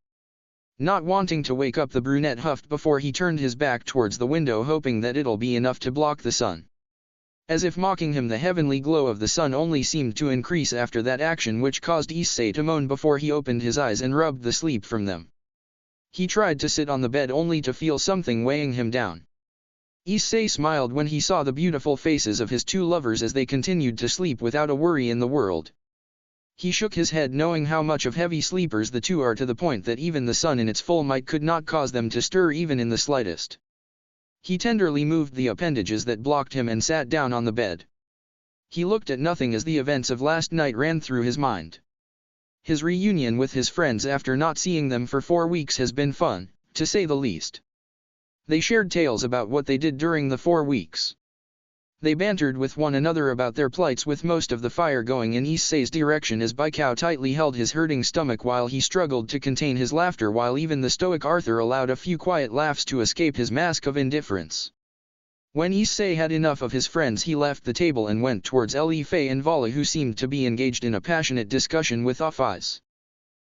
Not wanting to wake up, the brunette huffed before he turned his back towards the window, hoping that it'll be enough to block the sun. As if mocking him, the heavenly glow of the sun only seemed to increase after that action, which caused Issei to moan before he opened his eyes and rubbed the sleep from them. He tried to sit on the bed only to feel something weighing him down. Issei smiled when he saw the beautiful faces of his two lovers as they continued to sleep without a worry in the world. He shook his head, knowing how much of heavy sleepers the two are, to the point that even the sun in its full might could not cause them to stir even in the slightest. He tenderly moved the appendages that blocked him and sat down on the bed. He looked at nothing as the events of last night ran through his mind. His reunion with his friends after not seeing them for 4 weeks has been fun, to say the least. They shared tales about what they did during the 4 weeks. They bantered with one another about their plights, with most of the fire going in Issei's direction as Baikao tightly held his hurting stomach while he struggled to contain his laughter, while even the stoic Arthur allowed a few quiet laughs to escape his mask of indifference. When Issei had enough of his friends, he left the table and went towards Ellie F and Vali, who seemed to be engaged in a passionate discussion with Ophis.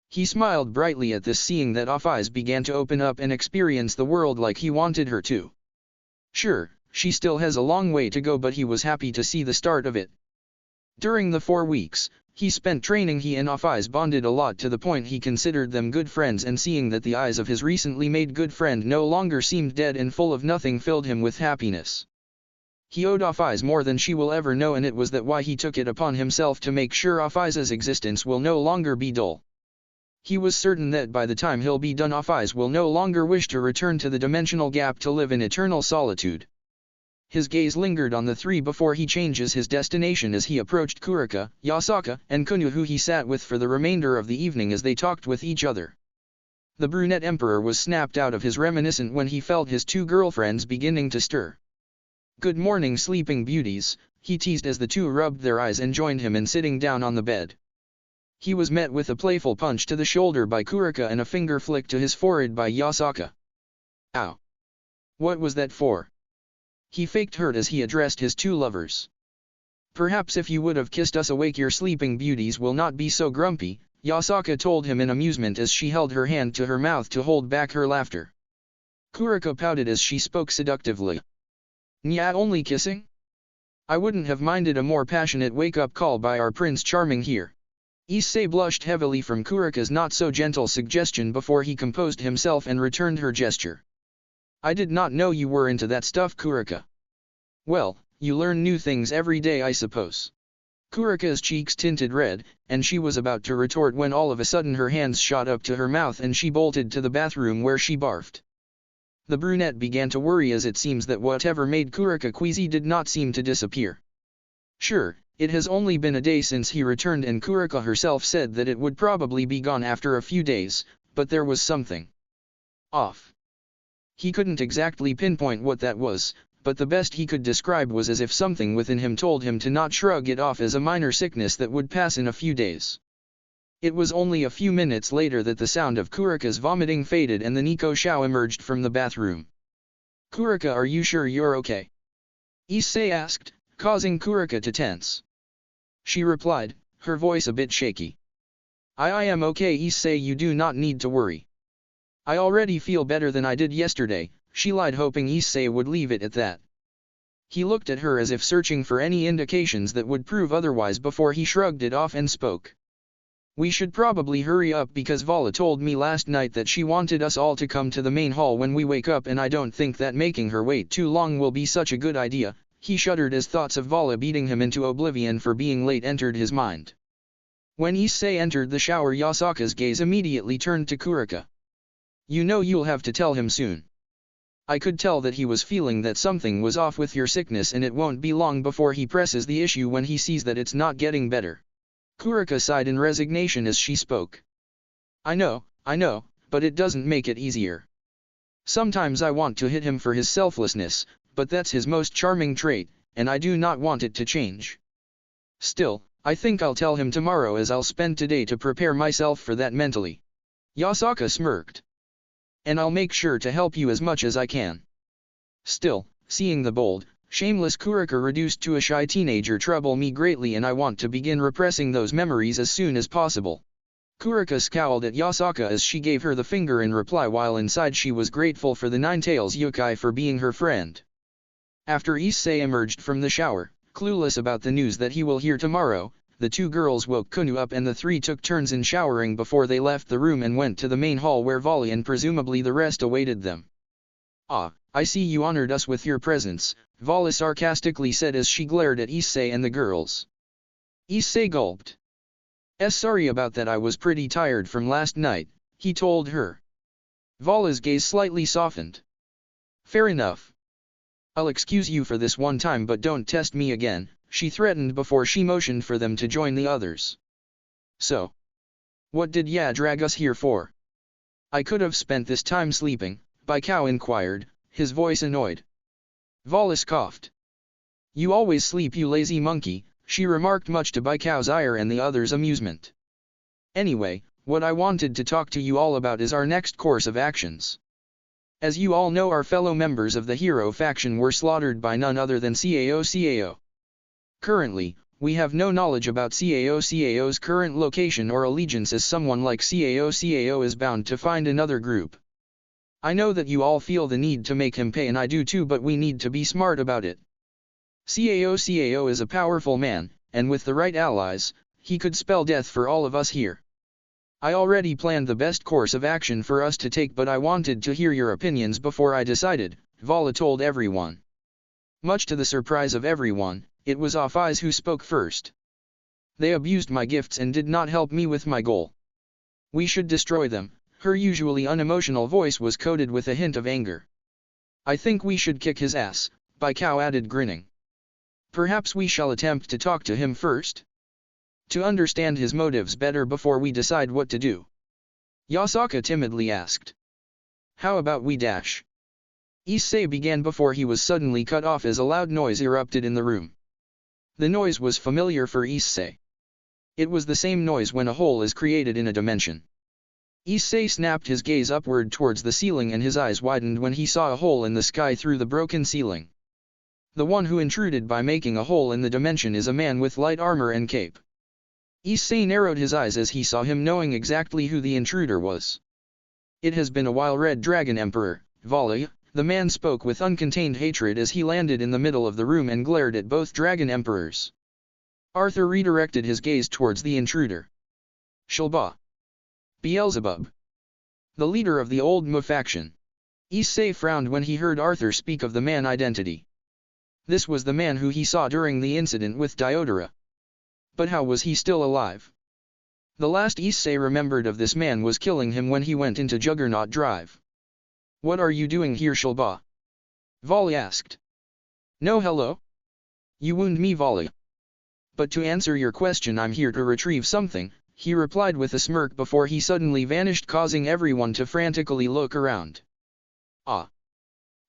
He smiled brightly at this, seeing that Ophis began to open up and experience the world like he wanted her to. Sure, she still has a long way to go, but he was happy to see the start of it. During the 4 weeks he spent training, he and Ophis bonded a lot, to the point he considered them good friends, and seeing that the eyes of his recently made good friend no longer seemed dead and full of nothing filled him with happiness. He owed Ophis more than she will ever know, and it was that why he took it upon himself to make sure Ophis's existence will no longer be dull. He was certain that by the time he'll be done Ophis will no longer wish to return to the dimensional gap to live in eternal solitude. His gaze lingered on the three before he changes his destination as he approached Kuraka, Yasaka, and Kunu, who he sat with for the remainder of the evening as they talked with each other. The brunette emperor was snapped out of his reminiscent when he felt his two girlfriends beginning to stir. "Good morning, sleeping beauties," he teased as the two rubbed their eyes and joined him in sitting down on the bed. He was met with a playful punch to the shoulder by Kuraka and a finger flick to his forehead by Yasaka. "Ow. What was that for?" He faked hurt as he addressed his two lovers. "Perhaps if you would have kissed us awake your sleeping beauties will not be so grumpy," Yasaka told him in amusement as she held her hand to her mouth to hold back her laughter. Kuraka pouted as she spoke seductively. "Nya, only kissing? I wouldn't have minded a more passionate wake-up call by our Prince Charming here." Issei blushed heavily from Kuraka's not-so-gentle suggestion before he composed himself and returned her gesture. "I did not know you were into that stuff, Kuraka." "Well, you learn new things every day, I suppose." Kuraka's cheeks tinted red, and she was about to retort when all of a sudden her hands shot up to her mouth and she bolted to the bathroom where she barfed. The brunette began to worry as it seems that whatever made Kuraka queasy did not seem to disappear. Sure, it has only been a day since he returned and Kuraka herself said that it would probably be gone after a few days, but there was something off. He couldn't exactly pinpoint what that was, but the best he could describe was as if something within him told him to not shrug it off as a minor sickness that would pass in a few days. It was only a few minutes later that the sound of Kuraka's vomiting faded and the Nico Shao emerged from the bathroom. "Kuraka, are you sure you're okay?" Issei asked, causing Kuraka to tense. She replied, her voice a bit shaky. I am okay, Issei, you do not need to worry. I already feel better than I did yesterday," she lied, hoping Issei would leave it at that. He looked at her as if searching for any indications that would prove otherwise before he shrugged it off and spoke. "We should probably hurry up because Vala told me last night that she wanted us all to come to the main hall when we wake up, and I don't think that making her wait too long will be such a good idea." He shuddered as thoughts of Vala beating him into oblivion for being late entered his mind. When Issei entered the shower, Yasaka's gaze immediately turned to Kuraka. "You know you'll have to tell him soon. I could tell that he was feeling that something was off with your sickness, and it won't be long before he presses the issue when he sees that it's not getting better." Kuraka sighed in resignation as she spoke. I know, but it doesn't make it easier. Sometimes I want to hit him for his selflessness, but that's his most charming trait, and I do not want it to change. Still, I think I'll tell him tomorrow, as I'll spend today to prepare myself for that mentally." Yasaka smirked. "And I'll make sure to help you as much as I can." Still, seeing the bold, shameless Kuraka reduced to a shy teenager trouble me greatly, and I want to begin repressing those memories as soon as possible. Kuraka scowled at Yasaka as she gave her the finger in reply, while inside she was grateful for the Nine-Tails yokai for being her friend. After Issei emerged from the shower, clueless about the news that he will hear tomorrow, the two girls woke Kunu up and the three took turns in showering before they left the room and went to the main hall where Vali and presumably the rest awaited them. "Ah, I see you honored us with your presence," Vali sarcastically said as she glared at Issei and the girls. Issei gulped. Sorry about that, I was pretty tired from last night," he told her. Vala's gaze slightly softened. "Fair enough. I'll excuse you for this one time, but don't test me again," she threatened before she motioned for them to join the others. "So, what did ya drag us here for?" "I could have spent this time sleeping," Bai Cao inquired, his voice annoyed. Vali coughed. "You always sleep, you lazy monkey," she remarked, much to Bai Cao's ire and the others' amusement. "Anyway, what I wanted to talk to you all about is our next course of actions. As you all know, our fellow members of the hero faction were slaughtered by none other than Cao. Currently, we have no knowledge about Cao's current location or allegiance, as someone like Cao is bound to find another group. I know that you all feel the need to make him pay, and I do too, but we need to be smart about it. Cao is a powerful man, and with the right allies, he could spell death for all of us here. I already planned the best course of action for us to take, but I wanted to hear your opinions before I decided," Vali told everyone. Much to the surprise of everyone, it was Ophis who spoke first. "They abused my gifts and did not help me with my goal. We should destroy them. Her usually unemotional voice was coated with a hint of anger. I think we should kick his ass, Bai Cao added grinning. Perhaps we shall attempt to talk to him first? To understand his motives better before we decide what to do. Yasaka timidly asked. How about we dash? Issei began before he was suddenly cut off as a loud noise erupted in the room. The noise was familiar for Issei. It was the same noise when a hole is created in a dimension. Issei snapped his gaze upward towards the ceiling and his eyes widened when he saw a hole in the sky through the broken ceiling. The one who intruded by making a hole in the dimension is a man with light armor and cape. Issei narrowed his eyes as he saw him, knowing exactly who the intruder was. It has been a while, Red Dragon Emperor, Vali. The man spoke with uncontained hatred as he landed in the middle of the room and glared at both Dragon Emperors. Arthur redirected his gaze towards the intruder. Shilba. Beelzebub. The leader of the old Mu faction. Issei frowned when he heard Arthur speak of the man identity. This was the man who he saw during the incident with Diodora. But how was he still alive? The last Issei remembered of this man was killing him when he went into Juggernaut Drive. What are you doing here, Shilba? Vali asked. No, hello? You wound me, Vali. But to answer your question, I'm here to retrieve something, he replied with a smirk before he suddenly vanished, causing everyone to frantically look around. Ah!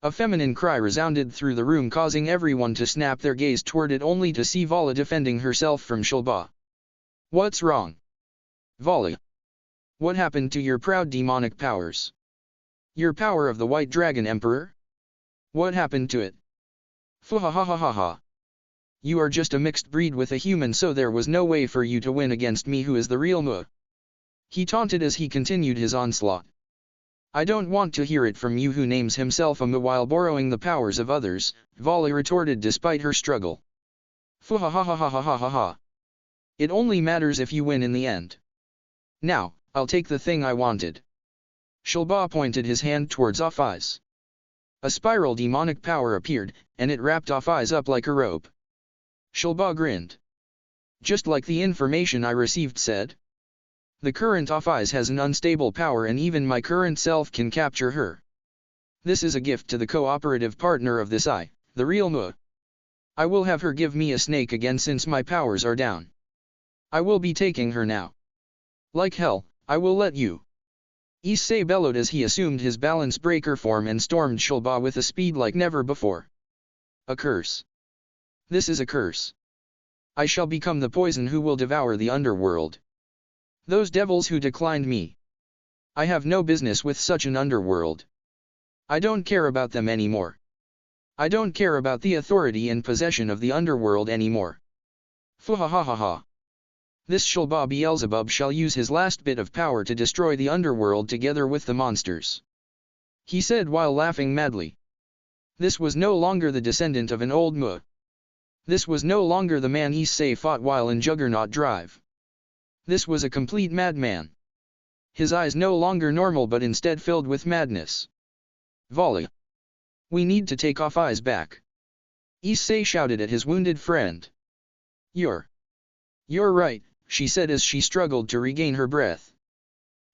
A feminine cry resounded through the room, causing everyone to snap their gaze toward it only to see Vali defending herself from Shilba. What's wrong? Vali. What happened to your proud demonic powers? Your power of the White Dragon Emperor? What happened to it? Fuhahahaha. You are just a mixed breed with a human, so there was no way for you to win against me, who is the real Mu. He taunted as he continued his onslaught. I don't want to hear it from you who names himself a Mu while borrowing the powers of others, Vali retorted despite her struggle. Fuhahahahahaha. It only matters if you win in the end. Now, I'll take the thing I wanted. Shilba pointed his hand towards Ophis. A spiral demonic power appeared, and it wrapped Ophis up like a rope. Shilba grinned. Just like the information I received said. The current Ophis has an unstable power, and even my current self can capture her. This is a gift to the cooperative partner of this eye, the real Mu. I will have her give me a snake again since my powers are down. I will be taking her now. Like hell, I will let you. Issei bellowed as he assumed his balance breaker form and stormed Shilba with a speed like never before. A curse. This is a curse. I shall become the poison who will devour the underworld. Those devils who declined me. I have no business with such an underworld. I don't care about them anymore. I don't care about the authority and possession of the underworld anymore. Fuhahahaha. This Shilba Beelzebub shall use his last bit of power to destroy the underworld together with the monsters. He said while laughing madly. This was no longer the descendant of an old Mu. This was no longer the man Issei fought while in Juggernaut Drive. This was a complete madman. His eyes no longer normal but instead filled with madness. Vali. We need to take Ophis back. Issei shouted at his wounded friend. You're right, she said as she struggled to regain her breath.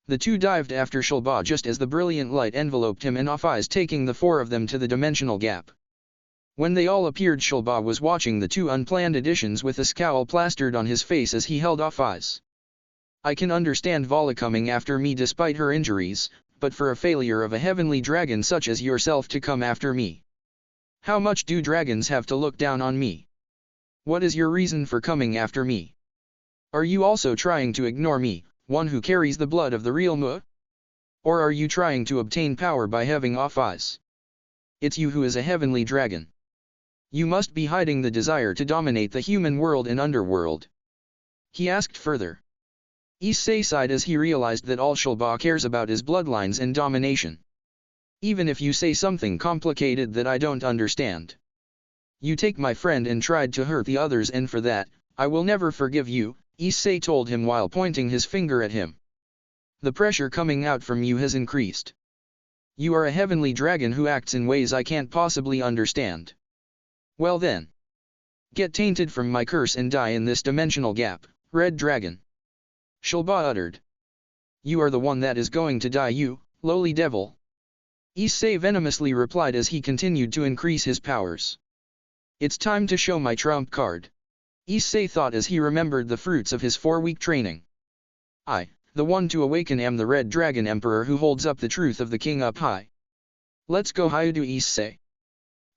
The two dived after Shilba just as the brilliant light enveloped him and Ophis, taking the four of them to the dimensional gap. When they all appeared, Shilba was watching the two unplanned additions with a scowl plastered on his face as he held Ophis. I can understand Vali coming after me despite her injuries, but for a failure of a heavenly dragon such as yourself to come after me. How much do dragons have to look down on me? What is your reason for coming after me? Are you also trying to ignore me, one who carries the blood of the real Mu? Or are you trying to obtain power by having Ophis? It's you who is a heavenly dragon. You must be hiding the desire to dominate the human world and underworld. He asked further. Issei sighed as he realized that all Shilba cares about is bloodlines and domination. Even if you say something complicated that I don't understand. You take my friend and tried to hurt the others, and for that, I will never forgive you, Issei told him while pointing his finger at him. The pressure coming out from you has increased. You are a heavenly dragon who acts in ways I can't possibly understand. Well then. Get tainted from my curse and die in this dimensional gap, Red Dragon. Shilba uttered. You are the one that is going to die, you lowly devil. Issei venomously replied as he continued to increase his powers. It's time to show my trump card. Issei thought as he remembered the fruits of his 4-week training. I, the one to awaken, am the Red Dragon Emperor who holds up the truth of the king up high. Let's go Hayadu Issei.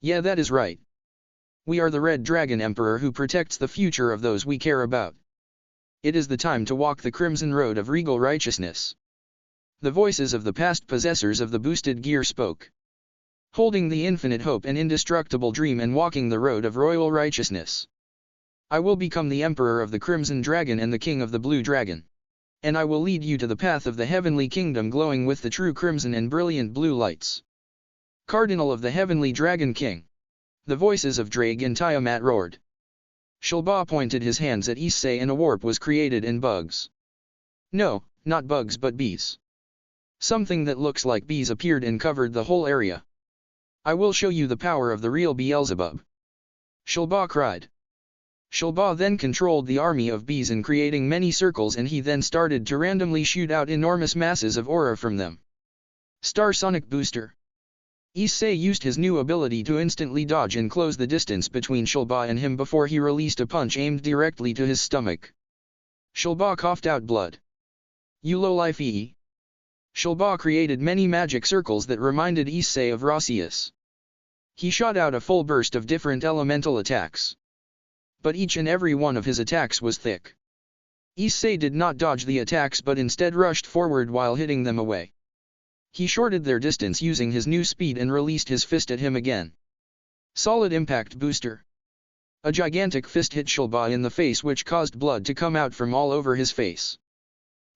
Yeah, that is right. We are the Red Dragon Emperor who protects the future of those we care about. It is the time to walk the crimson road of regal righteousness. The voices of the past possessors of the boosted gear spoke. Holding the infinite hope and indestructible dream and walking the road of royal righteousness. I will become the Emperor of the Crimson Dragon and the King of the Blue Dragon. And I will lead you to the path of the heavenly kingdom glowing with the true crimson and brilliant blue lights. Cardinal of the Heavenly Dragon King. The voices of Drake and Tiamat roared. Shulba pointed his hands at Issei and a warp was created in bugs. No, not bugs but bees. Something that looks like bees appeared and covered the whole area. I will show you the power of the real Beelzebub. Shulba cried. Shulba then controlled the army of bees in creating many circles, and he then started to randomly shoot out enormous masses of aura from them. Star Sonic Booster. Issei used his new ability to instantly dodge and close the distance between Shulba and him before he released a punch aimed directly to his stomach. Shulba coughed out blood. You lowlife ee. Shulba created many magic circles that reminded Issei of Rias. He shot out a full burst of different elemental attacks. But each and every one of his attacks was thick. Issei did not dodge the attacks but instead rushed forward while hitting them away. He shorted their distance using his new speed and released his fist at him again. Solid Impact Booster. A gigantic fist hit Shulba in the face which caused blood to come out from all over his face.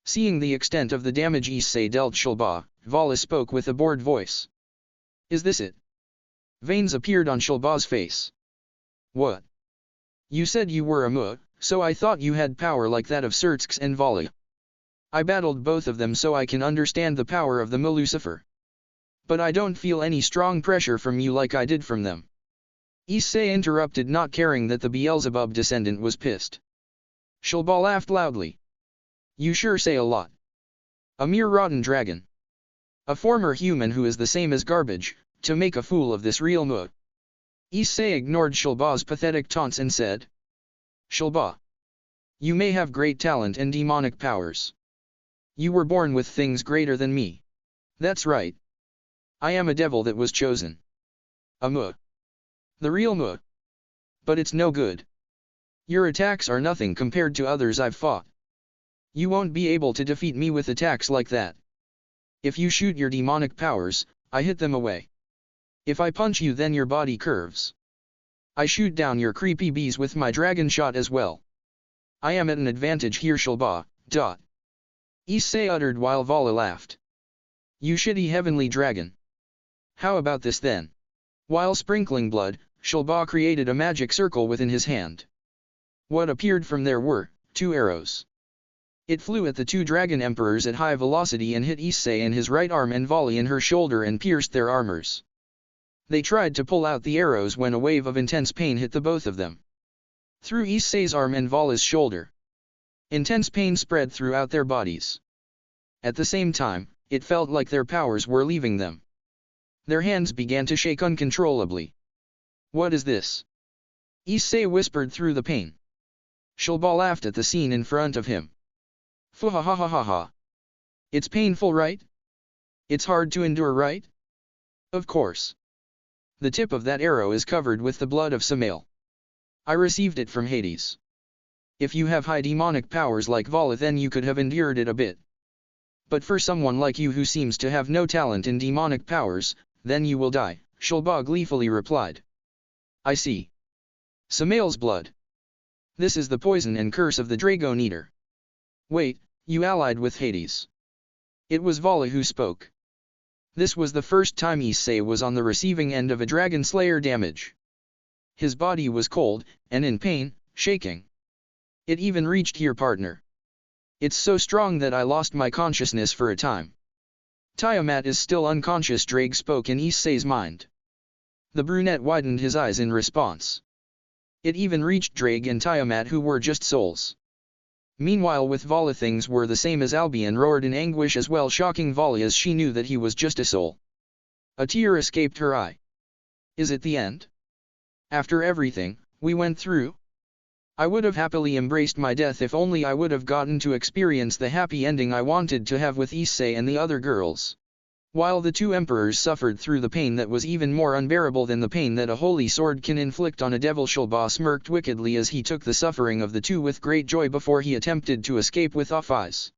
Seeing the extent of the damage Issei dealt Shulba, Vali spoke with a bored voice. Is this it? Veins appeared on Shulba's face. What? You said you were a Mu, so I thought you had power like that of Sirzechs and Vali. I battled both of them so I can understand the power of the Mu Lucifer. But I don't feel any strong pressure from you like I did from them. Issei interrupted, not caring that the Beelzebub descendant was pissed. Shulba laughed loudly. You sure say a lot. A mere rotten dragon. A former human who is the same as garbage, to make a fool of this real Mu. Issei ignored Shulba's pathetic taunts and said. Shulba. You may have great talent and demonic powers. You were born with things greater than me. That's right. I am a devil that was chosen. A Mu. The real Mu. But it's no good. Your attacks are nothing compared to others I've fought. You won't be able to defeat me with attacks like that. If you shoot your demonic powers, I hit them away. If I punch you then your body curves. I shoot down your creepy bees with my dragon shot as well. I am at an advantage here Shulba, dot. Issei uttered while Vali laughed. You shitty heavenly dragon. How about this then? While sprinkling blood, Shulba created a magic circle within his hand. What appeared from there were 2 arrows. It flew at the 2 dragon emperors at high velocity and hit Issei in his right arm and Vali in her shoulder and pierced their armors. They tried to pull out the arrows when a wave of intense pain hit the both of them. Through Issei's arm and Vali's shoulder. Intense pain spread throughout their bodies. At the same time, it felt like their powers were leaving them. Their hands began to shake uncontrollably. What is this? Issei whispered through the pain. Shulba laughed at the scene in front of him. Fuhahahaha. It's painful, right? It's hard to endure, right? Of course. The tip of that arrow is covered with the blood of Samael. I received it from Hades. If you have high demonic powers like Vali then you could have endured it a bit. But for someone like you who seems to have no talent in demonic powers, then you will die, Shulba gleefully replied. I see. Samael's blood. This is the poison and curse of the Dragon Eater. Wait, you allied with Hades. It was Vali who spoke. This was the first time Issei was on the receiving end of a Dragon Slayer damage. His body was cold, and in pain, shaking. It even reached your partner. It's so strong that I lost my consciousness for a time. Tiamat is still unconscious, Drake spoke in Issei's mind. The brunette widened his eyes in response. It even reached Drake and Tiamat who were just souls. Meanwhile with Vali things were the same as Albion roared in anguish as well, shocking Vali as she knew that he was just a soul. A tear escaped her eye. Is it the end? After everything we went through? I would have happily embraced my death if only I would have gotten to experience the happy ending I wanted to have with Issei and the other girls. While the two emperors suffered through the pain that was even more unbearable than the pain that a holy sword can inflict on a devil, Shilba smirked wickedly as he took the suffering of the two with great joy before he attempted to escape with Ophis.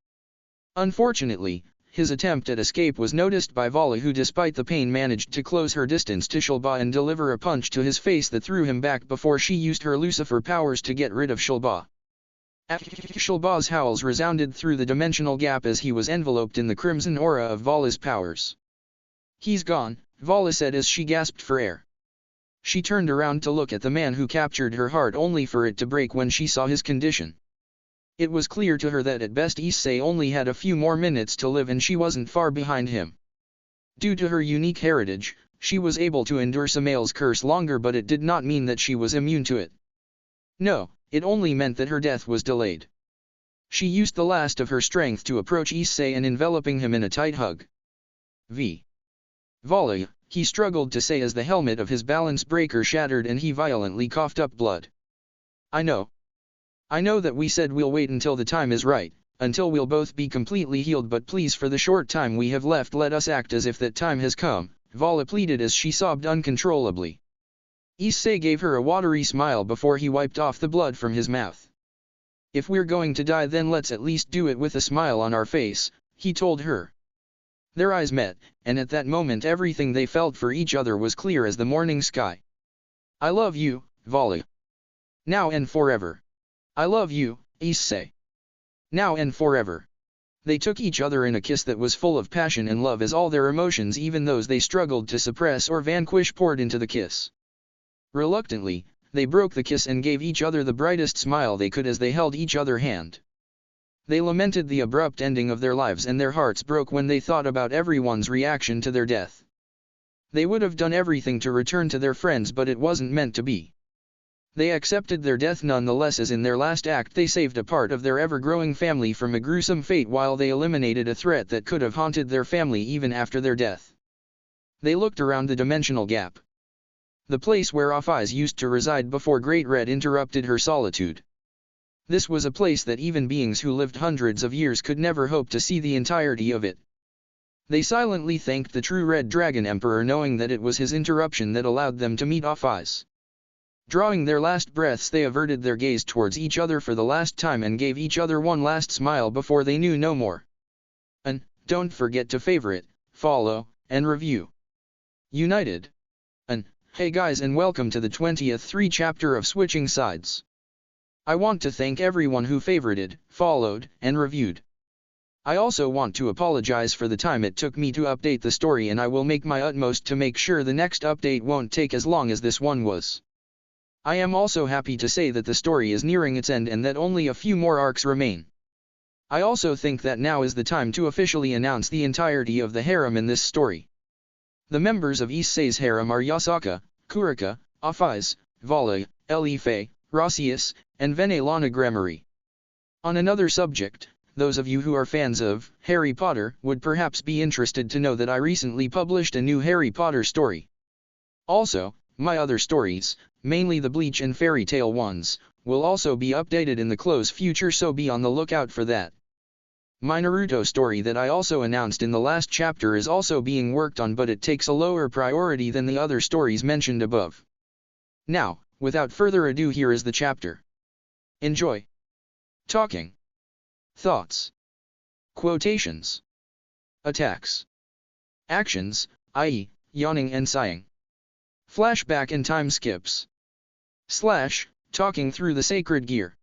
Unfortunately, his attempt at escape was noticed by Vali, who despite the pain managed to close her distance to Shilba and deliver a punch to his face that threw him back before she used her Lucifer powers to get rid of Shilba. Shilba's howls resounded through the dimensional gap as he was enveloped in the crimson aura of Vali's powers. He's gone, Vali said as she gasped for air. She turned around to look at the man who captured her heart only for it to break when she saw his condition. It was clear to her that at best Issei only had a few more minutes to live and she wasn't far behind him. Due to her unique heritage, she was able to endure Samael's curse longer, but it did not mean that she was immune to it. No, it only meant that her death was delayed. She used the last of her strength to approach Issei and enveloping him in a tight hug. Vali, he struggled to say as the helmet of his balance breaker shattered and he violently coughed up blood. I know that we said we'll wait until the time is right, until we'll both be completely healed, but please, for the short time we have left, let us act as if that time has come, Vali pleaded as she sobbed uncontrollably. Issei gave her a watery smile before he wiped off the blood from his mouth. If we're going to die, then let's at least do it with a smile on our face, he told her. Their eyes met, and at that moment everything they felt for each other was clear as the morning sky. I love you, Vali. Now and forever. I love you, Issei. Now and forever. They took each other in a kiss that was full of passion and love as all their emotions, even those they struggled to suppress or vanquish, poured into the kiss. Reluctantly, they broke the kiss and gave each other the brightest smile they could as they held each other's hand. They lamented the abrupt ending of their lives and their hearts broke when they thought about everyone's reaction to their death. They would have done everything to return to their friends, but it wasn't meant to be. They accepted their death nonetheless, as in their last act they saved a part of their ever-growing family from a gruesome fate while they eliminated a threat that could have haunted their family even after their death. They looked around the dimensional gap. The place where Ophis used to reside before Great Red interrupted her solitude. This was a place that even beings who lived hundreds of years could never hope to see the entirety of it. They silently thanked the true Red Dragon Emperor, knowing that it was his interruption that allowed them to meet Ophis. Drawing their last breaths, they averted their gaze towards each other for the last time and gave each other one last smile before they knew no more. And don't forget to favorite, follow, and review. United. And hey guys, and welcome to the 23rd chapter of Switching Sides. I want to thank everyone who favorited, followed, and reviewed. I also want to apologize for the time it took me to update the story, and I will make my utmost to make sure the next update won't take as long as this one was. I am also happy to say that the story is nearing its end and that only a few more arcs remain. I also think that now is the time to officially announce the entirety of the harem in this story. The members of Issei's harem are Yasaka, Kuraka, Ophis, Vali, Ellie F, Rias, and Valerie Gregori. On another subject, those of you who are fans of Harry Potter would perhaps be interested to know that I recently published a new Harry Potter story. Also, my other stories, mainly the Bleach and Fairy Tail ones, will also be updated in the close future, so be on the lookout for that. My Naruto story that I also announced in the last chapter is also being worked on, but it takes a lower priority than the other stories mentioned above. Now, without further ado, here is the chapter. Enjoy. Talking. Thoughts. Quotations. Attacks. Actions, i.e., yawning and sighing. Flashback and time skips. / talking through the sacred gear.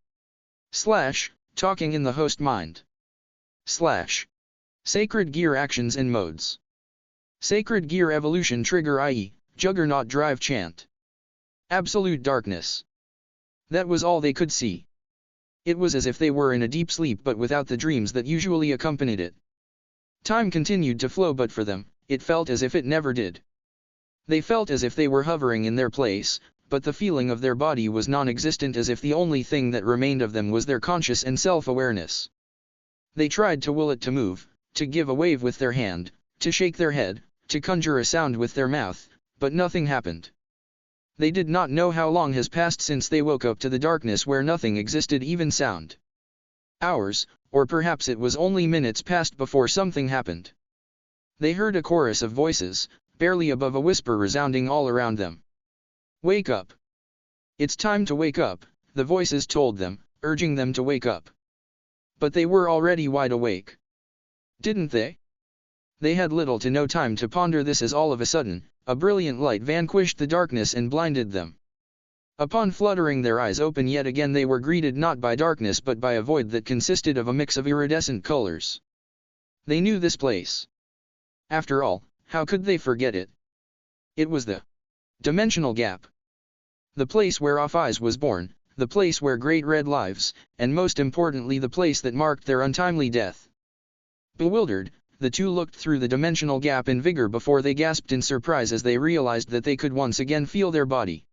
/ talking in the host mind. / sacred gear actions and modes. Sacred gear evolution trigger, i.e., Juggernaut drive chant. Absolute darkness. That was all they could see. It was as if they were in a deep sleep, but without the dreams that usually accompanied it. Time continued to flow, but for them, it felt as if it never did. They felt as if they were hovering in their place, but the feeling of their body was non-existent, as if the only thing that remained of them was their conscious and self-awareness. They tried to will it to move, to give a wave with their hand, to shake their head, to conjure a sound with their mouth, but nothing happened. They did not know how long has passed since they woke up to the darkness where nothing existed, even sound. Hours, or perhaps it was only minutes passed before something happened. They heard a chorus of voices, barely above a whisper, resounding all around them. "Wake up! It's time to wake up," the voices told them, urging them to wake up. But they were already wide awake. Didn't they? They had little to no time to ponder this, as all of a sudden, a brilliant light vanquished the darkness and blinded them. Upon fluttering their eyes open yet again, they were greeted not by darkness but by a void that consisted of a mix of iridescent colors. They knew this place. After all, how could they forget it? It was the dimensional gap. The place where Ophis was born, the place where Great Red lives, and most importantly the place that marked their untimely death. Bewildered, the two looked through the dimensional gap in vigor before they gasped in surprise as they realized that they could once again feel their body.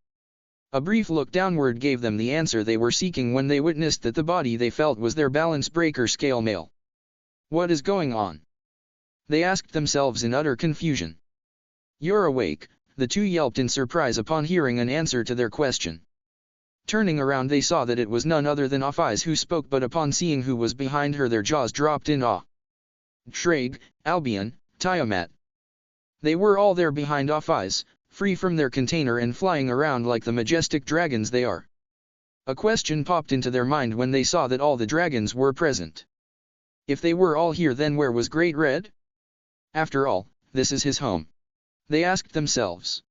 A brief look downward gave them the answer they were seeking when they witnessed that the body they felt was their balance breaker scale male. What is going on? They asked themselves in utter confusion. You're awake, the two yelped in surprise upon hearing an answer to their question. Turning around, they saw that it was none other than Ophis who spoke, but upon seeing who was behind her their jaws dropped in awe. Drake, Albion, Tiamat. They were all there behind Ophis, free from their container and flying around like the majestic dragons they are. A question popped into their mind when they saw that all the dragons were present. If they were all here, then where was Great Red? After all, this is his home. They asked themselves.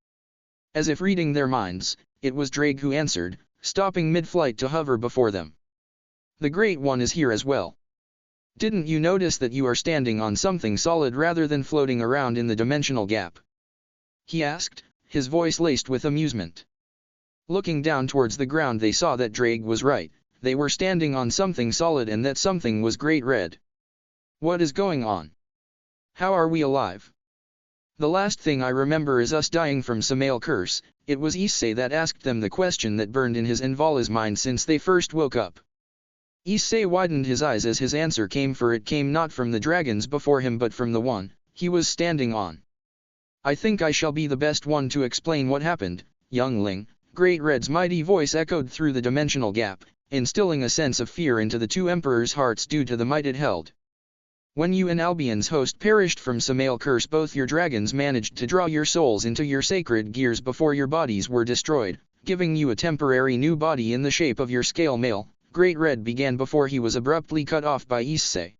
As if reading their minds, it was Drake who answered, stopping mid-flight to hover before them. The Great One is here as well. Didn't you notice that you are standing on something solid rather than floating around in the dimensional gap? He asked, his voice laced with amusement. Looking down towards the ground, they saw that Drake was right. They were standing on something solid, and that something was Great Red. What is going on? How are we alive? The last thing I remember is us dying from Samael curse. It was Issei that asked them the question that burned in his and Vala's mind since they first woke up. Issei widened his eyes as his answer came, for it came not from the dragons before him but from the one he was standing on. I think I shall be the best one to explain what happened, youngling. Great Red's mighty voice echoed through the dimensional gap, instilling a sense of fear into the two emperors' hearts due to the might it held. When you and Albion's host perished from Samael curse, both your dragons managed to draw your souls into your sacred gears before your bodies were destroyed, giving you a temporary new body in the shape of your scale male. Great Red began before he was abruptly cut off by Issei.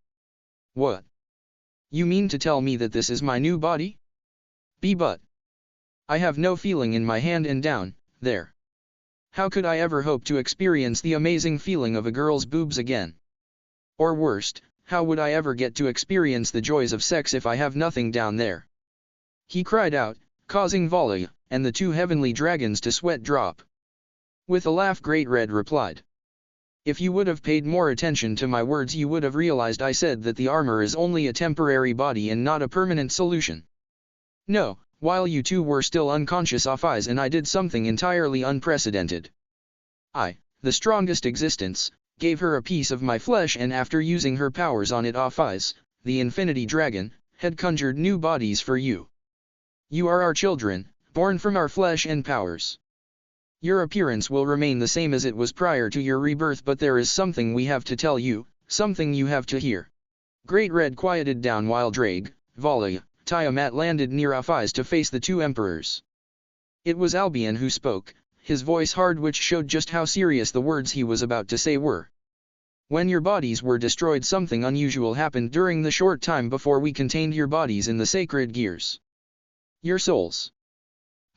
What? You mean to tell me that this is my new body? But I have no feeling in my hand and down there. How could I ever hope to experience the amazing feeling of a girl's boobs again? Or worst, how would I ever get to experience the joys of sex if I have nothing down there? He cried out, causing Valerie and the two heavenly dragons to sweat drop. With a laugh, Great Red replied. If you would have paid more attention to my words, you would have realized I said that the armor is only a temporary body and not a permanent solution. No, while you two were still unconscious, Ophis and I did something entirely unprecedented. I, the strongest existence, gave her a piece of my flesh, and after using her powers on it, Ophis, the Infinity Dragon, had conjured new bodies for you. You are our children, born from our flesh and powers. Your appearance will remain the same as it was prior to your rebirth, but there is something we have to tell you, something you have to hear. Great Red quieted down while Drake, Valerie, Tiamat landed near Ophis to face the two emperors. It was Albion who spoke, his voice hard, which showed just how serious the words he was about to say were. When your bodies were destroyed, something unusual happened during the short time before we contained your bodies in the sacred gears. Your souls.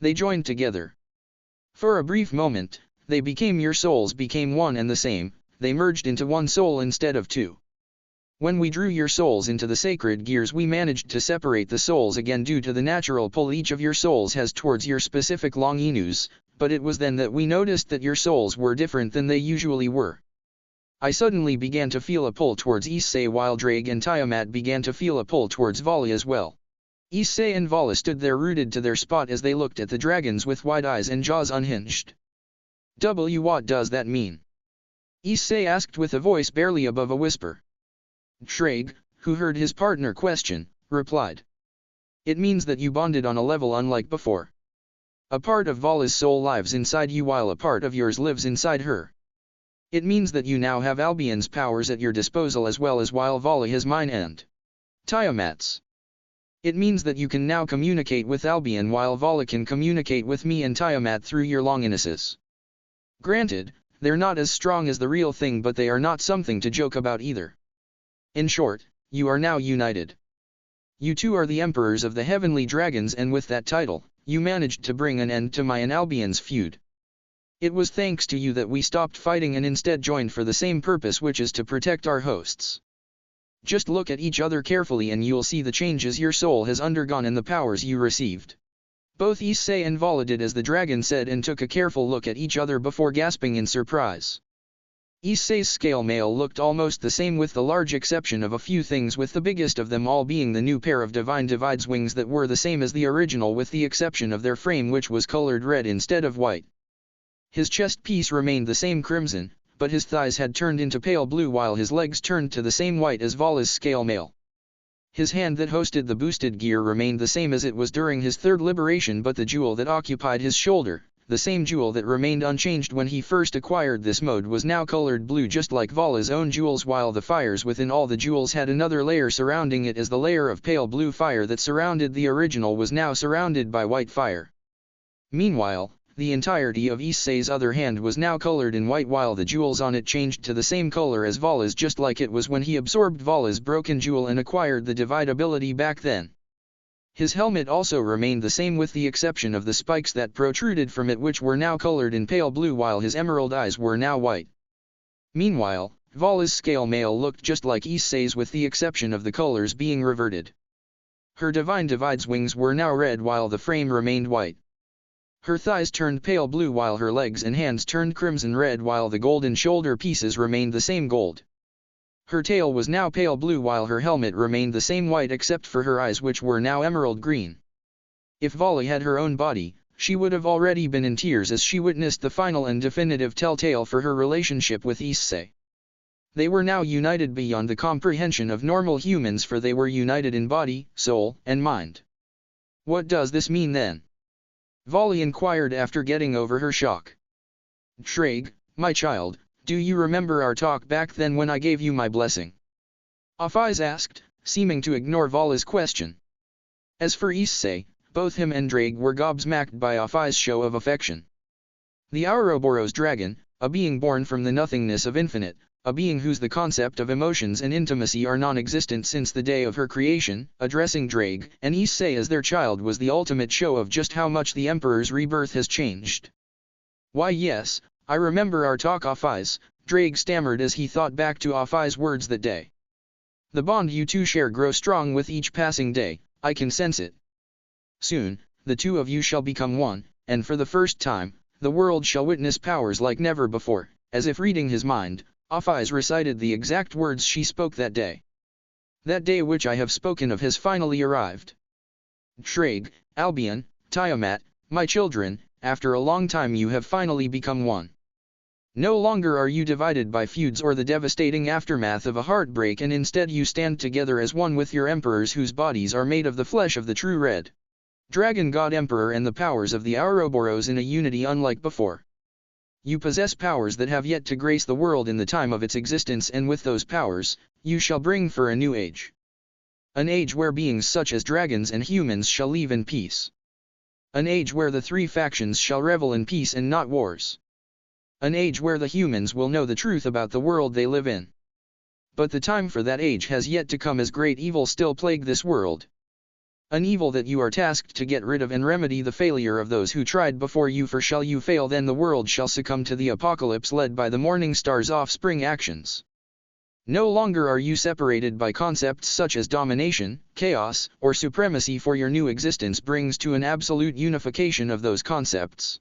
They joined together. For a brief moment, your souls became one and the same. They merged into one soul instead of two. When we drew your souls into the sacred gears, we managed to separate the souls again due to the natural pull each of your souls has towards your specific long anews, but it was then that we noticed that your souls were different than they usually were. I suddenly began to feel a pull towards Issei, while Drake and Tiamat began to feel a pull towards Vali as well. Issei and Vali stood there rooted to their spot as they looked at the dragons with wide eyes and jaws unhinged. What does that mean? Issei asked with a voice barely above a whisper. Drake, who heard his partner question, replied. It means that you bonded on a level unlike before. A part of Vala's soul lives inside you while a part of yours lives inside her. It means that you now have Albion's powers at your disposal as well as while Vala has mine and Tiamat's. It means that you can now communicate with Albion while Vala can communicate with me and Tiamat through your longinesses. Granted, they're not as strong as the real thing, but they are not something to joke about either. In short, you are now united. You two are the emperors of the heavenly dragons, and with that title, you managed to bring an end to my and Albion's feud. It was thanks to you that we stopped fighting and instead joined for the same purpose, which is to protect our hosts. Just look at each other carefully and you'll see the changes your soul has undergone and the powers you received. Both Issei and Vali did as the dragon said and took a careful look at each other before gasping in surprise. Issei's scale mail looked almost the same with the large exception of a few things, with the biggest of them all being the new pair of Divine Divide's wings that were the same as the original with the exception of their frame, which was colored red instead of white. His chest piece remained the same crimson, but his thighs had turned into pale blue while his legs turned to the same white as Vala's scale mail. His hand that hosted the boosted gear remained the same as it was during his third liberation, but the jewel that occupied his shoulder, the same jewel that remained unchanged when he first acquired this mode, was now colored blue just like Vala's own jewels, while the fires within all the jewels had another layer surrounding it, as the layer of pale blue fire that surrounded the original was now surrounded by white fire. Meanwhile, the entirety of Issei's other hand was now colored in white while the jewels on it changed to the same color as Vala's, just like it was when he absorbed Vala's broken jewel and acquired the divide ability back then. His helmet also remained the same with the exception of the spikes that protruded from it, which were now colored in pale blue while his emerald eyes were now white. Meanwhile, Vala's scale mail looked just like Issei's with the exception of the colors being reverted. Her Divine Divide's wings were now red while the frame remained white. Her thighs turned pale blue while her legs and hands turned crimson red while the golden shoulder pieces remained the same gold. Her tail was now pale blue while her helmet remained the same white except for her eyes, which were now emerald green. If Vali had her own body, she would have already been in tears as she witnessed the final and definitive telltale for her relationship with Issei. They were now united beyond the comprehension of normal humans, for they were united in body, soul, and mind. What does this mean then? Vali inquired after getting over her shock. Drake, my child, do you remember our talk back then when I gave you my blessing? Ophis asked, seeming to ignore Vala's question. As for Issei, both him and Drake were gobsmacked by Ophis' show of affection. The Ouroboros dragon, a being born from the nothingness of infinite, a being whose the concept of emotions and intimacy are non-existent since the day of her creation, addressing Drake and Issei as their child was the ultimate show of just how much the Emperor's rebirth has changed. Why yes, I remember our talk, Ophis, Drake stammered as he thought back to Ophis' words that day. The bond you two share grows strong with each passing day, I can sense it. Soon, the two of you shall become one, and for the first time, the world shall witness powers like never before. As if reading his mind, Ophis recited the exact words she spoke that day. That day which I have spoken of has finally arrived. Drake, Albion, Tiamat, my children, after a long time you have finally become one. No longer are you divided by feuds or the devastating aftermath of a heartbreak, and instead you stand together as one with your emperors whose bodies are made of the flesh of the true red Dragon God Emperor and the powers of the Ouroboros in a unity unlike before. You possess powers that have yet to grace the world in the time of its existence, and with those powers, you shall bring for a new age. An age where beings such as dragons and humans shall live in peace. An age where the three factions shall revel in peace and not wars. An age where the humans will know the truth about the world they live in. But the time for that age has yet to come, as great evil still plague this world. An evil that you are tasked to get rid of and remedy the failure of those who tried before you, for shall you fail then the world shall succumb to the apocalypse led by the Morning Star's offspring actions. No longer are you separated by concepts such as domination, chaos, or supremacy, for your new existence brings to an absolute unification of those concepts.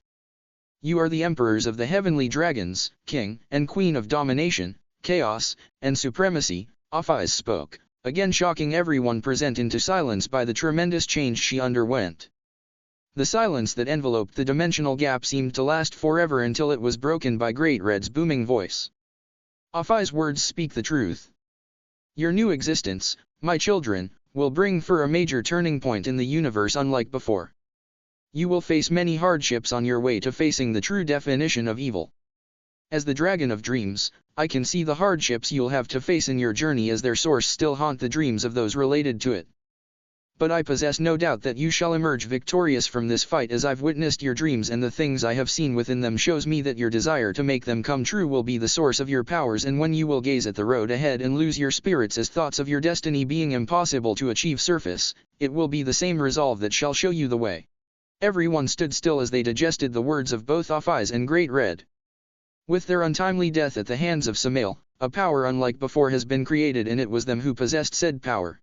You are the emperors of the heavenly dragons, king and queen of domination, chaos, and supremacy, Ophis spoke, again shocking everyone present into silence by the tremendous change she underwent. The silence that enveloped the dimensional gap seemed to last forever until it was broken by Great Red's booming voice. Ophis' words speak the truth. Your new existence, my children, will bring for a major turning point in the universe unlike before. You will face many hardships on your way to facing the true definition of evil. As the Dragon of Dreams, I can see the hardships you'll have to face in your journey as their source still haunt the dreams of those related to it. But I possess no doubt that you shall emerge victorious from this fight, as I've witnessed your dreams and the things I have seen within them shows me that your desire to make them come true will be the source of your powers, and when you will gaze at the road ahead and lose your spirits as thoughts of your destiny being impossible to achieve surface, it will be the same resolve that shall show you the way. Everyone stood still as they digested the words of both Ophis and Great Red. With their untimely death at the hands of Samael, a power unlike before has been created, and it was them who possessed said power.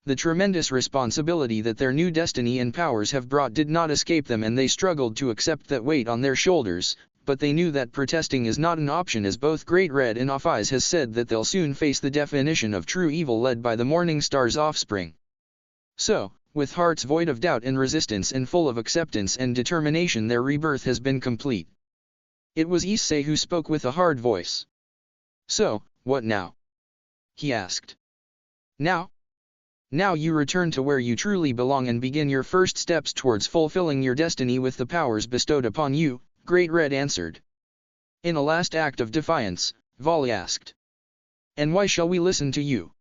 The tremendous responsibility that their new destiny and powers have brought did not escape them, and they struggled to accept that weight on their shoulders, but they knew that protesting is not an option, as both Great Red and Ophis has said that they'll soon face the definition of true evil led by the Morning Star's offspring. So, with hearts void of doubt and resistance and full of acceptance and determination, their rebirth has been complete. It was Issei who spoke with a hard voice. So, what now? He asked. Now? Now you return to where you truly belong and begin your first steps towards fulfilling your destiny with the powers bestowed upon you, Great Red answered. In a last act of defiance, Vali asked. And why shall we listen to you?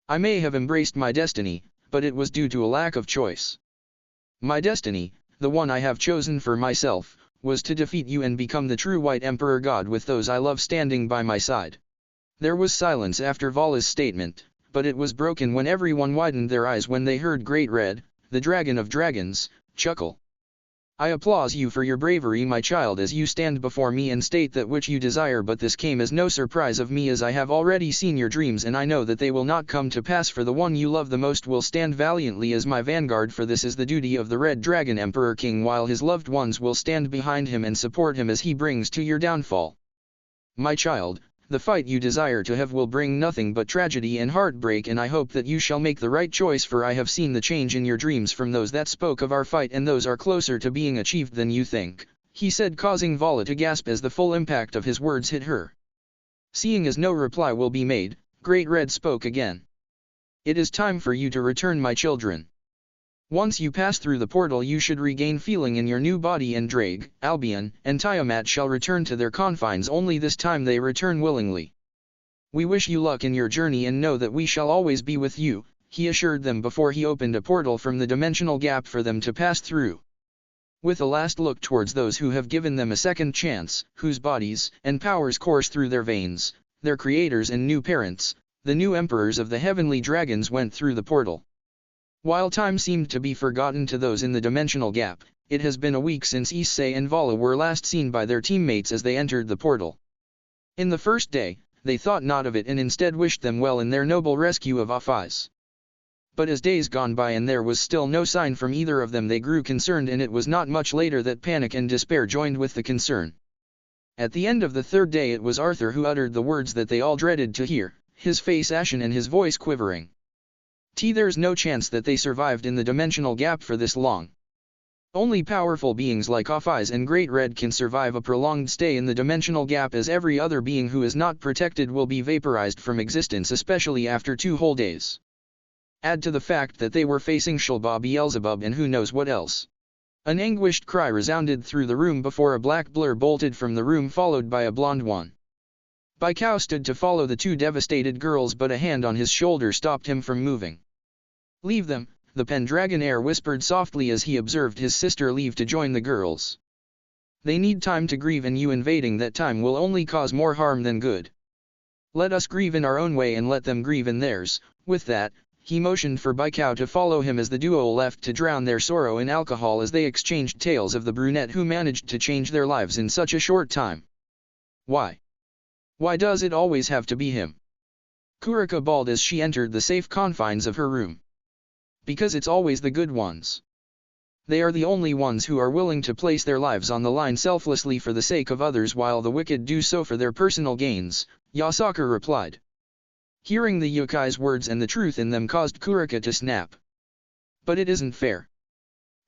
I may have embraced my destiny, but it was due to a lack of choice. My destiny, the one I have chosen for myself, was to defeat you and become the true White Emperor God with those I love standing by my side. There was silence after Vali's statement, but it was broken when everyone widened their eyes when they heard Great Red, the Dragon of Dragons, chuckle. I applaud you for your bravery, my child, as you stand before me and state that which you desire, but this came as no surprise of me, as I have already seen your dreams and I know that they will not come to pass, for the one you love the most will stand valiantly as my vanguard, for this is the duty of the Red Dragon Emperor King, while his loved ones will stand behind him and support him as he brings to your downfall. My child, the fight you desire to have will bring nothing but tragedy and heartbreak, and I hope that you shall make the right choice, for I have seen the change in your dreams from those that spoke of our fight, and those are closer to being achieved than you think, he said, causing Vali to gasp as the full impact of his words hit her. Seeing as no reply will be made, Great Red spoke again. It is time for you to return, my children. Once you pass through the portal you should regain feeling in your new body, and Drake, Albion, and Tiamat shall return to their confines, only this time they return willingly. We wish you luck in your journey and know that we shall always be with you, he assured them before he opened a portal from the dimensional gap for them to pass through. With a last look towards those who have given them a second chance, whose bodies and powers course through their veins, their creators and new parents, the new emperors of the heavenly dragons went through the portal. While time seemed to be forgotten to those in the dimensional gap, it has been a week since Issei and Vali were last seen by their teammates as they entered the portal. In the first day, they thought not of it and instead wished them well in their noble rescue of Ophis. But as days gone by and there was still no sign from either of them, they grew concerned, and it was not much later that panic and despair joined with the concern. At the end of the third day it was Arthur who uttered the words that they all dreaded to hear, his face ashen and his voice quivering. There's no chance that they survived in the dimensional gap for this long. Only powerful beings like Ophis and Great Red can survive a prolonged stay in the dimensional gap, as every other being who is not protected will be vaporized from existence, especially after 2 whole days. Add to the fact that they were facing Shalba Beelzebub and who knows what else. An anguished cry resounded through the room before a black blur bolted from the room, followed by a blonde one. Bai Cao stood to follow the 2 devastated girls, but a hand on his shoulder stopped him from moving. Leave them, the Pendragon heir whispered softly as he observed his sister leave to join the girls. They need time to grieve, and you invading that time will only cause more harm than good. Let us grieve in our own way and let them grieve in theirs. With that, he motioned for Bai Cao to follow him as the duo left to drown their sorrow in alcohol as they exchanged tales of the brunette who managed to change their lives in such a short time. Why? Why does it always have to be him? Kuraka bawled as she entered the safe confines of her room. Because it's always the good ones. They are the only ones who are willing to place their lives on the line selflessly for the sake of others, while the wicked do so for their personal gains, Yasaka replied. Hearing the yokai's words and the truth in them caused Kuraka to snap. But it isn't fair.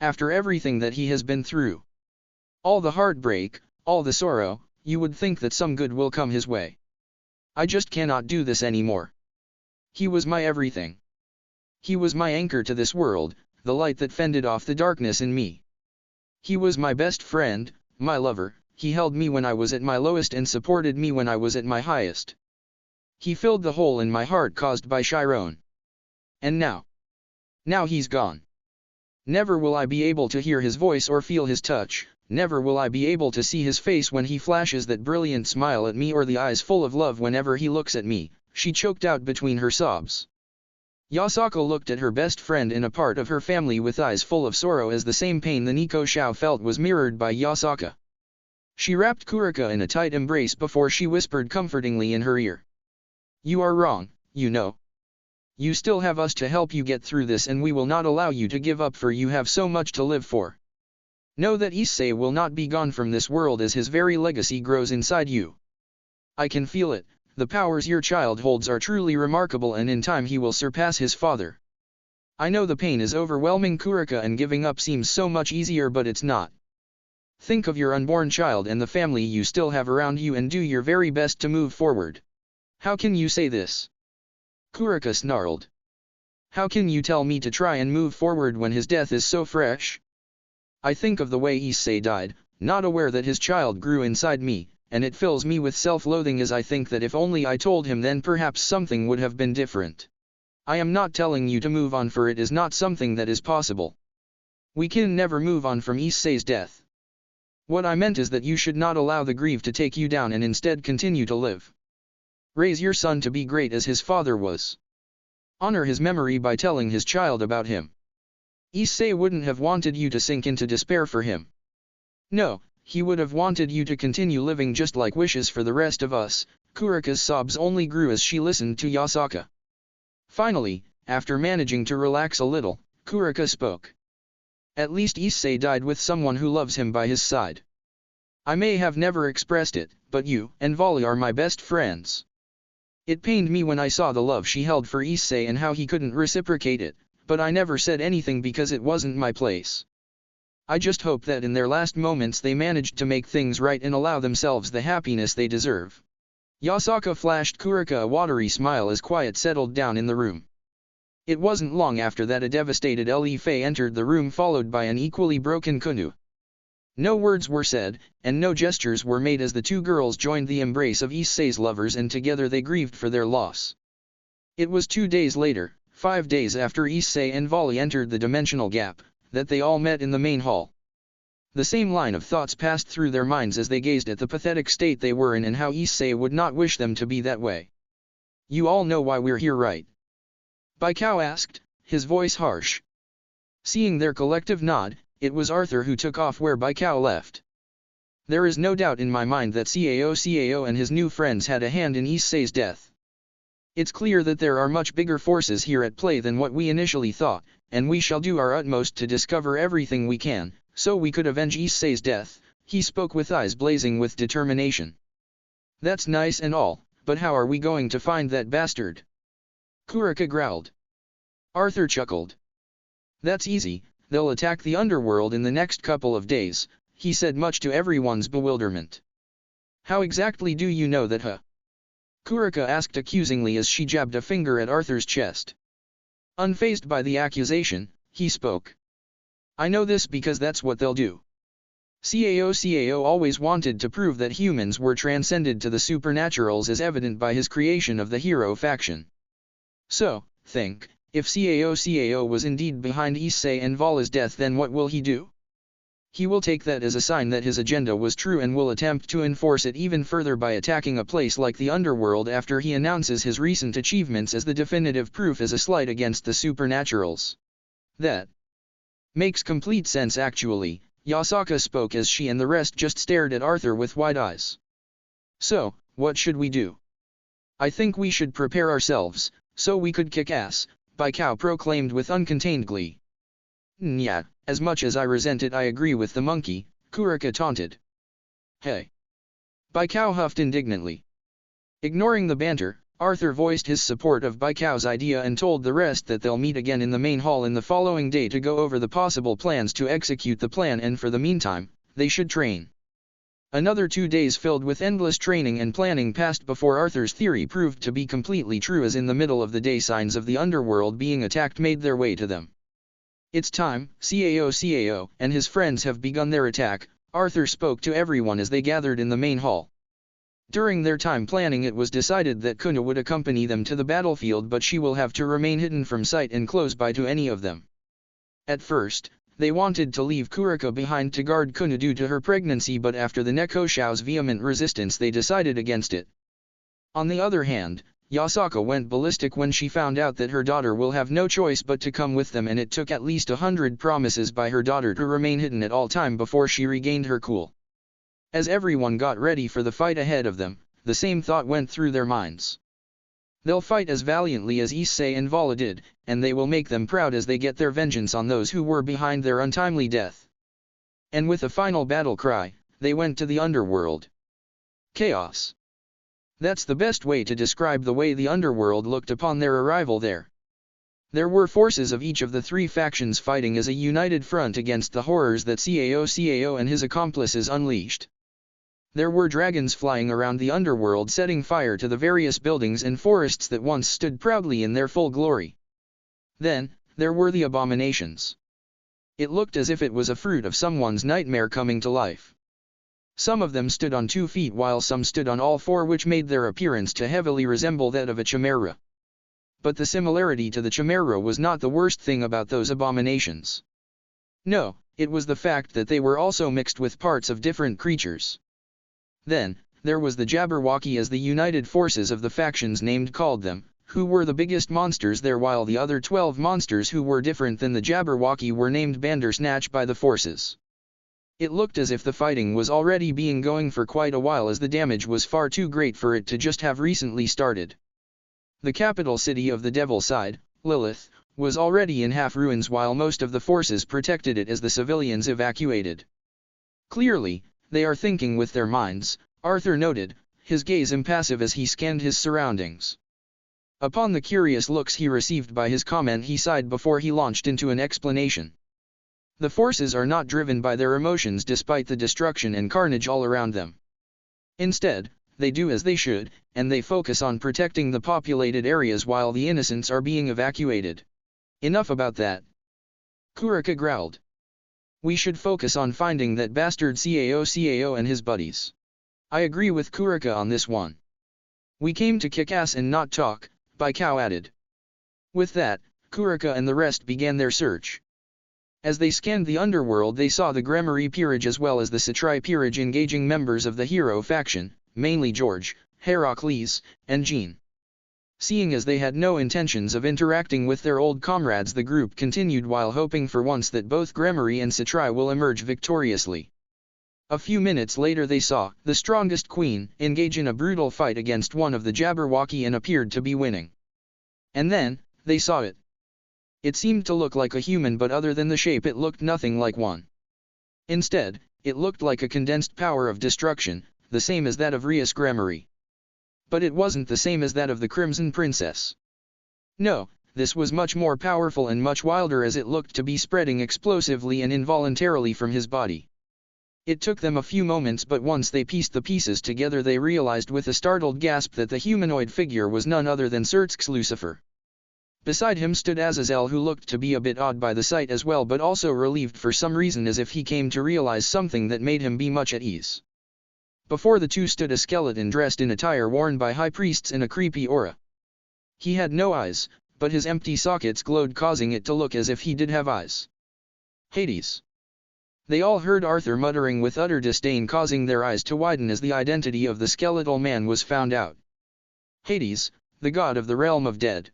After everything that he has been through, all the heartbreak, all the sorrow, you would think that some good will come his way. I just cannot do this anymore. He was my everything. He was my anchor to this world, the light that fended off the darkness in me. He was my best friend, my lover, he held me when I was at my lowest and supported me when I was at my highest. He filled the hole in my heart caused by Chiron. And now he's gone. Never will I be able to hear his voice or feel his touch, never will I be able to see his face when he flashes that brilliant smile at me or the eyes full of love whenever he looks at me, she choked out between her sobs. Yasaka looked at her best friend in a part of her family with eyes full of sorrow as the same pain the Nico Xiao felt was mirrored by Yasaka. She wrapped Kuraka in a tight embrace before she whispered comfortingly in her ear. You are wrong, you know. You still have us to help you get through this and we will not allow you to give up for you have so much to live for. Know that Issei will not be gone from this world as his very legacy grows inside you. I can feel it, the powers your child holds are truly remarkable and in time he will surpass his father. I know the pain is overwhelming Kuraka and giving up seems so much easier but it's not. Think of your unborn child and the family you still have around you and do your very best to move forward. How can you say this? Kuraka snarled. How can you tell me to try and move forward when his death is so fresh? I think of the way Issei died, not aware that his child grew inside me, and it fills me with self-loathing as I think that if only I told him then perhaps something would have been different. I am not telling you to move on for it is not something that is possible. We can never move on from Issei's death. What I meant is that you should not allow the grief to take you down and instead continue to live. Raise your son to be great as his father was. Honor his memory by telling his child about him. Issei wouldn't have wanted you to sink into despair for him. No, he would have wanted you to continue living just like wishes for the rest of us. Kuraka's sobs only grew as she listened to Yasaka. Finally, after managing to relax a little, Kuraka spoke. At least Issei died with someone who loves him by his side. I may have never expressed it, but you and Vali are my best friends. It pained me when I saw the love she held for Issei and how he couldn't reciprocate it, but I never said anything because it wasn't my place. I just hope that in their last moments they managed to make things right and allow themselves the happiness they deserve. Yasaka flashed Kuraka a watery smile as quiet settled down in the room. It wasn't long after that a devastated Ellie F entered the room followed by an equally broken Kunu. No words were said, and no gestures were made as the two girls joined the embrace of Issei's lovers and together they grieved for their loss. It was 2 days later, 5 days after Issei and Vali entered the dimensional gap, that they all met in the main hall. The same line of thoughts passed through their minds as they gazed at the pathetic state they were in and how Issei would not wish them to be that way. You all know why we're here, right? Baikao asked, his voice harsh. Seeing their collective nod, it was Arthur who took off where Baikao left. There is no doubt in my mind that Cao and his new friends had a hand in Issei's death. It's clear that there are much bigger forces here at play than what we initially thought, and we shall do our utmost to discover everything we can, so we could avenge Issei's death, he spoke with eyes blazing with determination. That's nice and all, but how are we going to find that bastard? Kuraka growled. Arthur chuckled. That's easy. They'll attack the underworld in the next couple of days, he said much to everyone's bewilderment. How exactly do you know that, huh? Kuraka asked accusingly as she jabbed a finger at Arthur's chest. Unfazed by the accusation, he spoke. I know this because that's what they'll do. Cao always wanted to prove that humans were transcended to the supernaturals as evident by his creation of the hero faction. So, think. If Cao was indeed behind Issei and Vali's death, then what will he do? He will take that as a sign that his agenda was true and will attempt to enforce it even further by attacking a place like the underworld after he announces his recent achievements as the definitive proof as a slight against the supernaturals. That makes complete sense actually, Yasaka spoke as she and the rest just stared at Arthur with wide eyes. So, what should we do? I think we should prepare ourselves, so we could kick ass, Baikao proclaimed with uncontained glee. Yeah, as much as I resent it I agree with the monkey, Kuraka taunted. Hey! Baikao huffed indignantly. Ignoring the banter, Arthur voiced his support of Baikou's idea and told the rest that they'll meet again in the main hall in the following day to go over the possible plans to execute the plan, and for the meantime, they should train. Another 2 days filled with endless training and planning passed before Arthur's theory proved to be completely true, as in the middle of the day signs of the underworld being attacked made their way to them. "It's time, Cao, and his friends have begun their attack," Arthur spoke to everyone as they gathered in the main hall. During their time planning, it was decided that Kuna would accompany them to the battlefield, but she will have to remain hidden from sight and close by to any of them. At first, they wanted to leave Kuraka behind to guard Kuna due to her pregnancy, but after the Nekoshao's vehement resistance they decided against it. On the other hand, Yasaka went ballistic when she found out that her daughter will have no choice but to come with them, and it took at least 100 promises by her daughter to remain hidden at all time before she regained her cool. As everyone got ready for the fight ahead of them, the same thought went through their minds. They'll fight as valiantly as Issei and Vali did, and they will make them proud as they get their vengeance on those who were behind their untimely death. And with a final battle cry, they went to the underworld. Chaos. That's the best way to describe the way the underworld looked upon their arrival there. There were forces of each of the 3 factions fighting as a united front against the horrors that Cao and his accomplices unleashed. There were dragons flying around the underworld, setting fire to the various buildings and forests that once stood proudly in their full glory. Then, there were the abominations. It looked as if it was a fruit of someone's nightmare coming to life. Some of them stood on 2 feet while some stood on all 4, which made their appearance to heavily resemble that of a chimera. But the similarity to the chimera was not the worst thing about those abominations. No, it was the fact that they were also mixed with parts of different creatures. Then, there was the Jabberwocky, as the united forces of the factions named called them, who were the biggest monsters there, while the other 12 monsters who were different than the Jabberwocky were named Bandersnatch by the forces. It looked as if the fighting was already being going for quite a while, as the damage was far too great for it to just have recently started. The capital city of the Devil Side, Lilith, was already in half ruins while most of the forces protected it as the civilians evacuated. Clearly, they are thinking with their minds, Arthur noted, his gaze impassive as he scanned his surroundings. Upon the curious looks he received by his comment, he sighed before he launched into an explanation. The forces are not driven by their emotions despite the destruction and carnage all around them. Instead, they do as they should, and they focus on protecting the populated areas while the innocents are being evacuated. Enough about that. Kuraka growled. We should focus on finding that bastard Cao and his buddies. I agree with Kuraka on this one. We came to kick ass and not talk, Baikou added. With that, Kuraka and the rest began their search. As they scanned the underworld, they saw the Gregori peerage as well as the Satrai peerage engaging members of the hero faction, mainly George, Heracles, and Jean. Seeing as they had no intentions of interacting with their old comrades, the group continued while hoping for once that both Gregori and Satrai will emerge victoriously. A few minutes later they saw the strongest queen engage in a brutal fight against one of the Jabberwocky and appeared to be winning. And then, they saw it. It seemed to look like a human, but other than the shape it looked nothing like one. Instead, it looked like a condensed power of destruction, the same as that of Rias Gregori. But it wasn't the same as that of the Crimson Princess. No, this was much more powerful and much wilder, as it looked to be spreading explosively and involuntarily from his body. It took them a few moments, but once they pieced the pieces together they realized with a startled gasp that the humanoid figure was none other than Sirzechs Lucifer. Beside him stood Azazel, who looked to be a bit awed by the sight as well, but also relieved for some reason, as if he came to realize something that made him be much at ease. Before the two stood a skeleton dressed in attire worn by high priests in a creepy aura. He had no eyes, but his empty sockets glowed, causing it to look as if he did have eyes. Hades. They all heard Arthur muttering with utter disdain, causing their eyes to widen as the identity of the skeletal man was found out. Hades, the god of the realm of dead.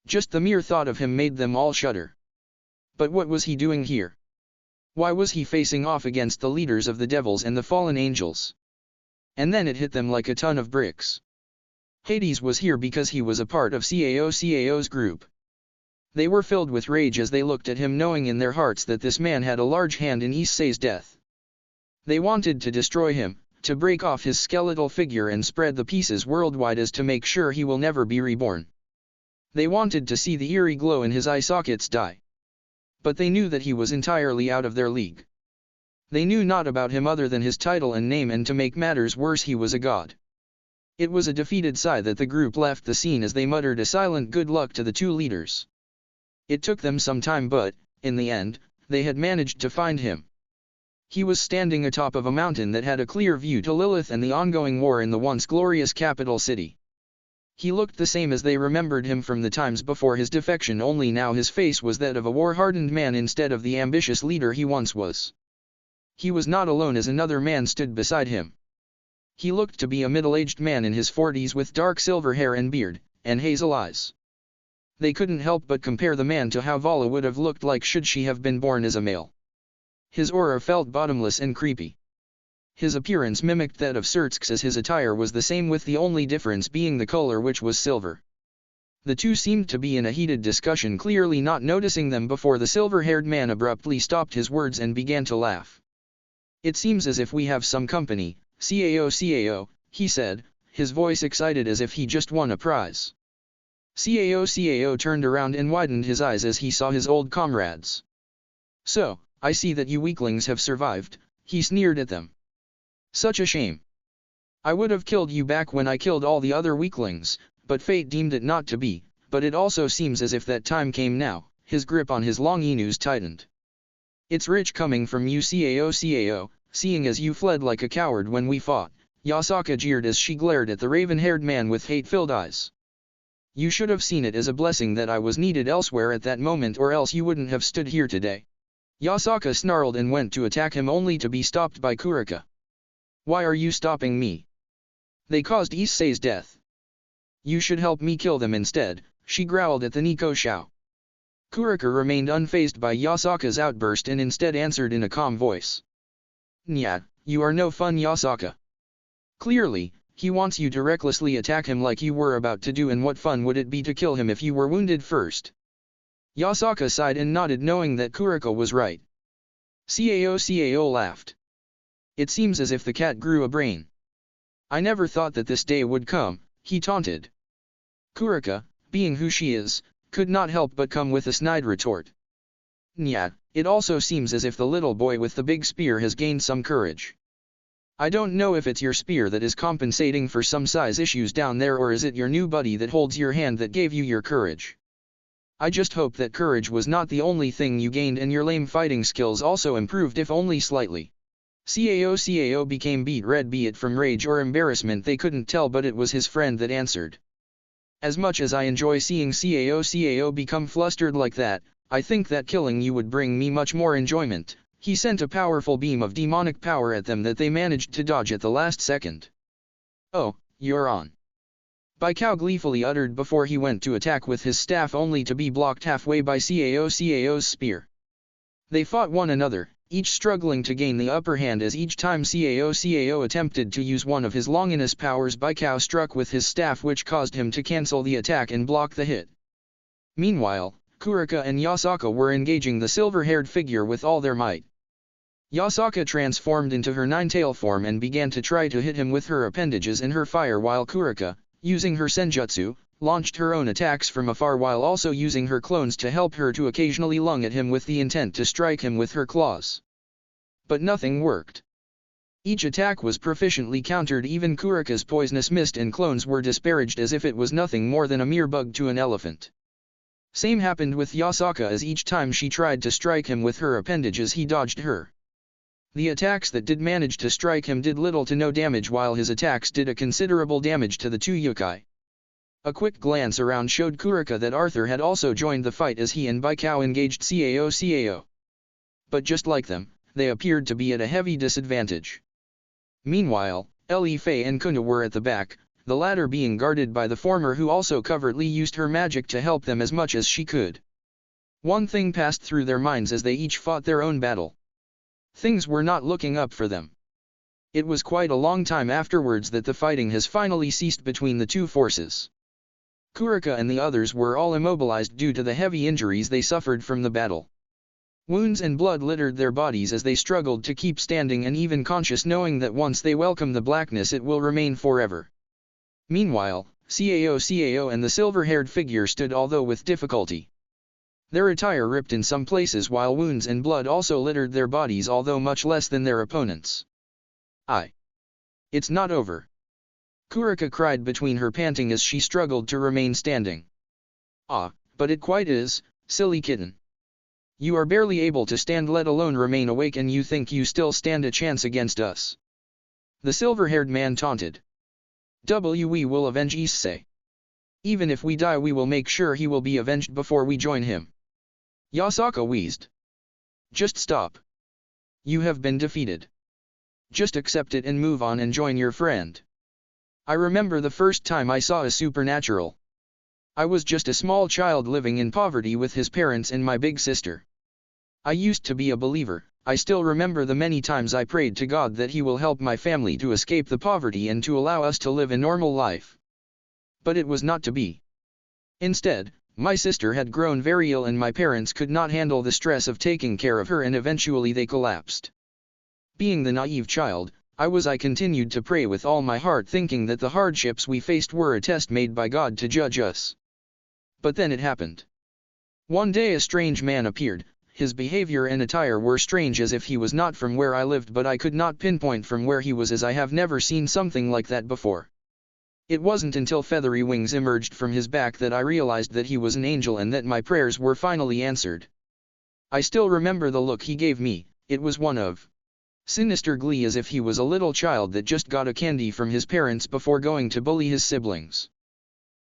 Just the mere thought of him made them all shudder. But what was he doing here? Why was he facing off against the leaders of the devils and the fallen angels? And then it hit them like a ton of bricks. Hades was here because he was a part of Cao's group. They were filled with rage as they looked at him, knowing in their hearts that this man had a large hand in Issei's death. They wanted to destroy him, to break off his skeletal figure and spread the pieces worldwide as to make sure he will never be reborn. They wanted to see the eerie glow in his eye sockets die. But they knew that he was entirely out of their league. They knew not about him other than his title and name, and to make matters worse he was a god. It was a defeated sigh that the group left the scene as they muttered a silent good luck to the two leaders. It took them some time, but, in the end, they had managed to find him. He was standing atop of a mountain that had a clear view to Lilith and the ongoing war in the once glorious capital city. He looked the same as they remembered him from the times before his defection, only now his face was that of a war-hardened man instead of the ambitious leader he once was. He was not alone as another man stood beside him. He looked to be a middle-aged man in his 40s with dark silver hair and beard, and hazel eyes. They couldn't help but compare the man to how Vala would have looked like should she have been born as a male. His aura felt bottomless and creepy. His appearance mimicked that of Sirzechs, as his attire was the same, with the only difference being the color, which was silver. The two seemed to be in a heated discussion, clearly not noticing them before the silver-haired man abruptly stopped his words and began to laugh. "It seems as if we have some company, Cao, he said, his voice excited as if he just won a prize. Cao turned around and widened his eyes as he saw his old comrades. "So, I see that you weaklings have survived," he sneered at them. "Such a shame. I would have killed you back when I killed all the other weaklings, but fate deemed it not to be, but it also seems as if that time came now." His grip on his long anews tightened. "It's rich coming from you, Cao, seeing as you fled like a coward when we fought," Yasaka jeered as she glared at the raven-haired man with hate-filled eyes. "You should have seen it as a blessing that I was needed elsewhere at that moment, or else you wouldn't have stood here today." Yasaka snarled and went to attack him, only to be stopped by Kuraka. "Why are you stopping me? They caused Issei's death. You should help me kill them instead," she growled at the Nico Shao. Kuraka remained unfazed by Yasaka's outburst and instead answered in a calm voice. "Nya, you are no fun, Yasaka. Clearly, he wants you to recklessly attack him like you were about to do, and what fun would it be to kill him if you were wounded first?" Yasaka sighed and nodded, knowing that Kuraka was right. Cao laughed. "It seems as if the cat grew a brain. I never thought that this day would come," he taunted. Kuraka, being who she is, could not help but come with a snide retort. "Nya, it also seems as if the little boy with the big spear has gained some courage. I don't know if it's your spear that is compensating for some size issues down there, or is it your new buddy that holds your hand that gave you your courage. I just hope that courage was not the only thing you gained, and your lame fighting skills also improved, if only slightly." Cao became beet red, be it from rage or embarrassment they couldn't tell, but it was his friend that answered. "As much as I enjoy seeing Cao become flustered like that, I think that killing you would bring me much more enjoyment." He sent a powerful beam of demonic power at them that they managed to dodge at the last second. "Oh, you're on." Bai Cao gleefully uttered before he went to attack with his staff, only to be blocked halfway by Cao's spear. They fought one another, each struggling to gain the upper hand, as each time Cao attempted to use one of his longinus powers, Bai Cao struck with his staff, which caused him to cancel the attack and block the hit. Meanwhile, Kuraka and Yasaka were engaging the silver-haired figure with all their might. Yasaka transformed into her nine-tail form and began to try to hit him with her appendages and her fire, while Kuraka, using her senjutsu, launched her own attacks from afar, while also using her clones to help her to occasionally lung at him with the intent to strike him with her claws. But nothing worked. Each attack was proficiently countered, even Kuraka's poisonous mist and clones were disparaged as if it was nothing more than a mere bug to an elephant. Same happened with Yasaka, as each time she tried to strike him with her appendages he dodged her. The attacks that did manage to strike him did little to no damage, while his attacks did a considerable damage to the two yokai. A quick glance around showed Kuraka that Arthur had also joined the fight as he and Bai Cao engaged Cao. But just like them, they appeared to be at a heavy disadvantage. Meanwhile, Ellie F and Kuna were at the back, the latter being guarded by the former, who also covertly used her magic to help them as much as she could. One thing passed through their minds as they each fought their own battle. Things were not looking up for them. It was quite a long time afterwards that the fighting has finally ceased between the two forces. Kuraka and the others were all immobilized due to the heavy injuries they suffered from the battle. Wounds and blood littered their bodies as they struggled to keep standing and even conscious, knowing that once they welcome the blackness it will remain forever. Meanwhile, Cao and the silver-haired figure stood, although with difficulty. Their attire ripped in some places while wounds and blood also littered their bodies, although much less than their opponents. It's not over. Kuraka cried between her panting as she struggled to remain standing. But it quite is, silly kitten. You are barely able to stand, let alone remain awake, and you think you still stand a chance against us. The silver-haired man taunted. We will avenge Issei. Even if we die we will make sure he will be avenged before we join him. Yasaka wheezed. Just stop. You have been defeated. Just accept it and move on and join your friend. I remember the first time I saw a supernatural. I was just a small child living in poverty with his parents and my big sister. I used to be a believer. I still remember the many times I prayed to God that He will help my family to escape the poverty and to allow us to live a normal life. But it was not to be. Instead, my sister had grown very ill and my parents could not handle the stress of taking care of her, and eventually they collapsed. Being the naive child, I continued to pray with all my heart, thinking that the hardships we faced were a test made by God to judge us. But then it happened. One day a strange man appeared. His behavior and attire were strange, as if he was not from where I lived, but I could not pinpoint from where he was, as I have never seen something like that before. It wasn't until feathery wings emerged from his back that I realized that he was an angel and that my prayers were finally answered. I still remember the look he gave me. It was one of sinister glee, as if he was a little child that just got a candy from his parents before going to bully his siblings.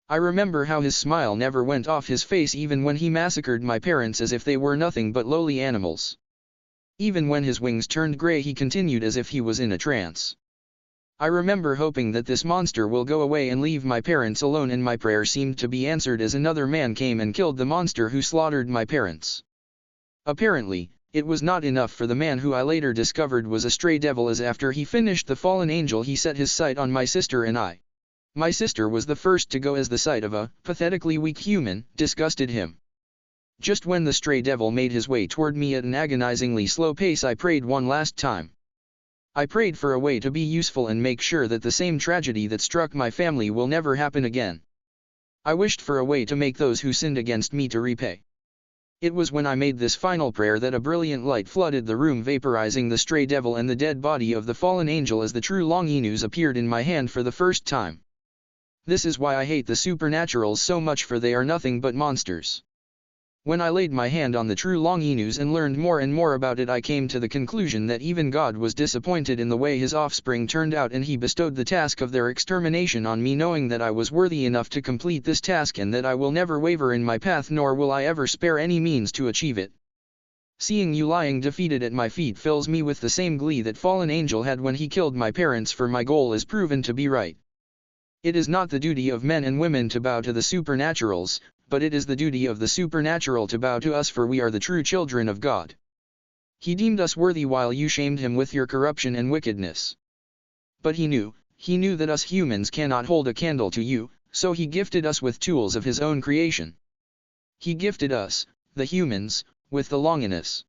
I remember how his smile never went off his face even when he massacred my parents, as if they were nothing but lowly animals. Even when his wings turned gray he continued as if he was in a trance. I remember hoping that this monster will go away and leave my parents alone, and my prayer seemed to be answered as another man came and killed the monster who slaughtered my parents. Apparently, it was not enough for the man, who I later discovered was a stray devil, as after he finished the fallen angel he set his sight on my sister and I. My sister was the first to go, as the sight of a pathetically weak human disgusted him. Just when the stray devil made his way toward me at an agonizingly slow pace, I prayed one last time. I prayed for a way to be useful and make sure that the same tragedy that struck my family will never happen again. I wished for a way to make those who sinned against me to repay. It was when I made this final prayer that a brilliant light flooded the room, vaporizing the stray devil and the dead body of the fallen angel, as the true long anews appeared in my hand for the first time. This is why I hate the supernaturals so much, for they are nothing but monsters. When I laid my hand on the true long anews and learned more and more about it, I came to the conclusion that even God was disappointed in the way his offspring turned out, and he bestowed the task of their extermination on me, knowing that I was worthy enough to complete this task and that I will never waver in my path, nor will I ever spare any means to achieve it. Seeing you lying defeated at my feet fills me with the same glee that fallen angel had when he killed my parents, for my goal is proven to be right. It is not the duty of men and women to bow to the supernaturals, but it is the duty of the supernatural to bow to us, for we are the true children of God. He deemed us worthy while you shamed him with your corruption and wickedness. But he knew that us humans cannot hold a candle to you, so he gifted us with tools of his own creation. He gifted us, the humans, with the longiness.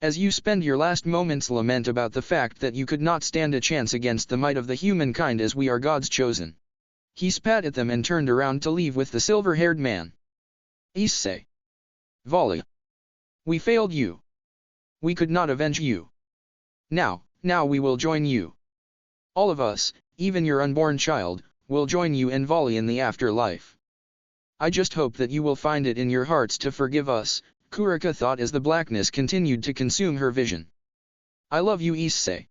As you spend your last moments, lament about the fact that you could not stand a chance against the might of the humankind, as we are God's chosen. He spat at them and turned around to leave with the silver-haired man. Issei. Vali. We failed you. We could not avenge you. Now we will join you. All of us, even your unborn child, will join you and Vali in the afterlife. I just hope that you will find it in your hearts to forgive us, Kuraka thought as the blackness continued to consume her vision. I love you, Issei.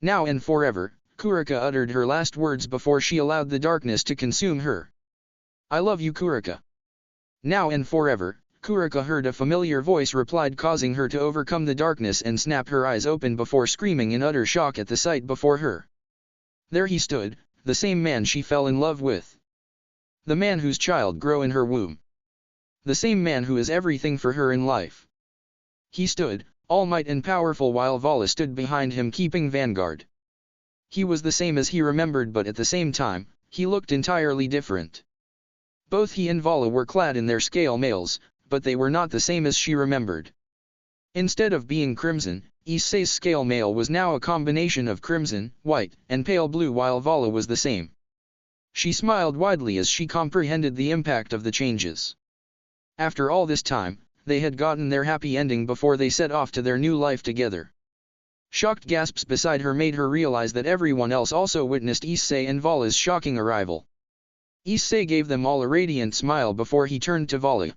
Now and forever. Kuraka uttered her last words before she allowed the darkness to consume her. I love you, Kuraka. Now and forever, Kuraka heard a familiar voice replied, causing her to overcome the darkness and snap her eyes open before screaming in utter shock at the sight before her. There he stood, the same man she fell in love with. The man whose child grew in her womb. The same man who is everything for her in life. He stood, all might and powerful, while Vali stood behind him keeping vanguard. He was the same as he remembered, but at the same time, he looked entirely different. Both he and Vali were clad in their scale mails, but they were not the same as she remembered. Instead of being crimson, Issei's scale mail was now a combination of crimson, white, and pale blue, while Vala was the same. She smiled widely as she comprehended the impact of the changes. After all this time, they had gotten their happy ending before they set off to their new life together. Shocked gasps beside her made her realize that everyone else also witnessed Issei and Vala's shocking arrival. Issei gave them all a radiant smile before he turned to Vala.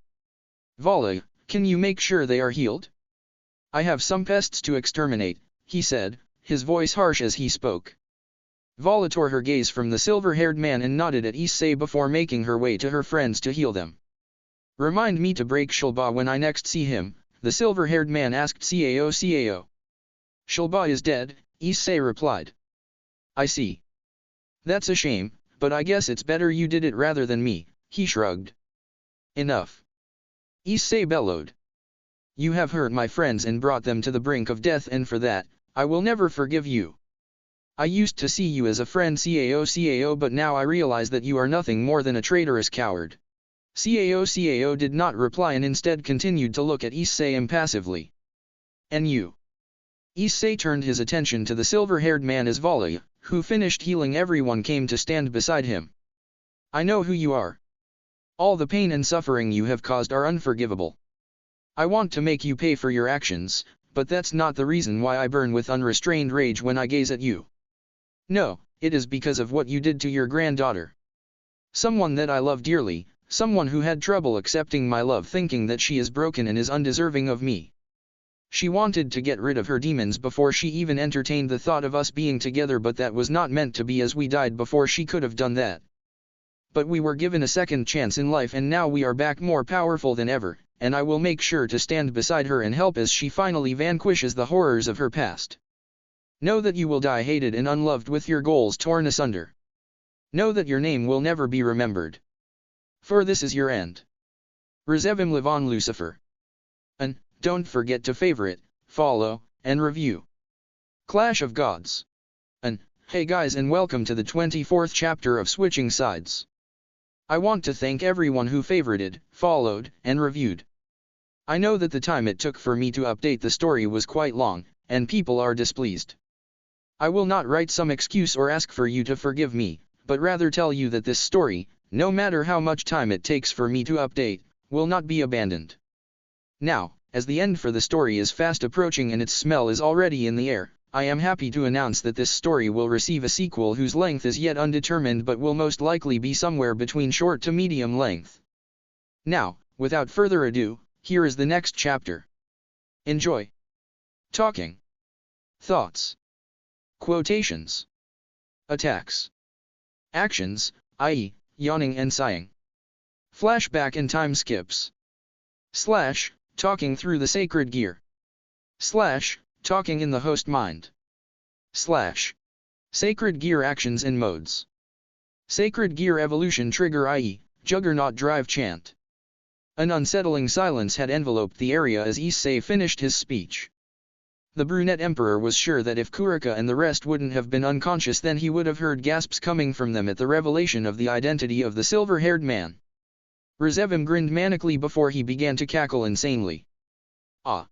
"Vala, can you make sure they are healed? I have some pests to exterminate," he said, his voice harsh as he spoke. Vala tore her gaze from the silver-haired man and nodded at Issei before making her way to her friends to heal them. "Remind me to break Shilba when I next see him," the silver-haired man asked Cao. "Shilba is dead," Issei replied. "I see. That's a shame, but I guess it's better you did it rather than me," he shrugged. "Enough!" Issei bellowed. "You have hurt my friends and brought them to the brink of death, and for that, I will never forgive you. I used to see you as a friend, Cao, but now I realize that you are nothing more than a traitorous coward." Cao did not reply and instead continued to look at Issei impassively. "And you?" Issei turned his attention to the silver-haired man as Valerie, who finished healing everyone, came to stand beside him. "I know who you are. All the pain and suffering you have caused are unforgivable. I want to make you pay for your actions, but that's not the reason why I burn with unrestrained rage when I gaze at you. No, it is because of what you did to your granddaughter. Someone that I love dearly, someone who had trouble accepting my love, thinking that she is broken and is undeserving of me. She wanted to get rid of her demons before she even entertained the thought of us being together, but that was not meant to be, as we died before she could have done that. But we were given a second chance in life, and now we are back more powerful than ever, and I will make sure to stand beside her and help as she finally vanquishes the horrors of her past. Know that you will die hated and unloved with your goals torn asunder. Know that your name will never be remembered. For this is your end. Rezevim Levon Lucifer. And don't forget to favorite, follow, and review. Clash of Gods. And hey guys, and welcome to the 24th chapter of Switching Sides. I want to thank everyone who favorited, followed, and reviewed. I know that the time it took for me to update the story was quite long, and people are displeased. I will not write some excuse or ask for you to forgive me, but rather tell you that this story, no matter how much time it takes for me to update, will not be abandoned. Now, as the end for the story is fast approaching and its smell is already in the air, I am happy to announce that this story will receive a sequel whose length is yet undetermined, but will most likely be somewhere between short to medium length. Now, without further ado, here is the next chapter. Enjoy. Talking. Thoughts. Quotations. Attacks. Actions, i.e., yawning and sighing. Flashback and time skips. / talking through the sacred gear. / talking in the host mind. / sacred gear actions and modes. Sacred gear evolution trigger, i.e., juggernaut drive chant. An unsettling silence had enveloped the area as Issei finished his speech. The brunette emperor was sure that if Kuraka and the rest wouldn't have been unconscious, then he would have heard gasps coming from them at the revelation of the identity of the silver-haired man. Rezevim grinned manically before he began to cackle insanely. "Ah.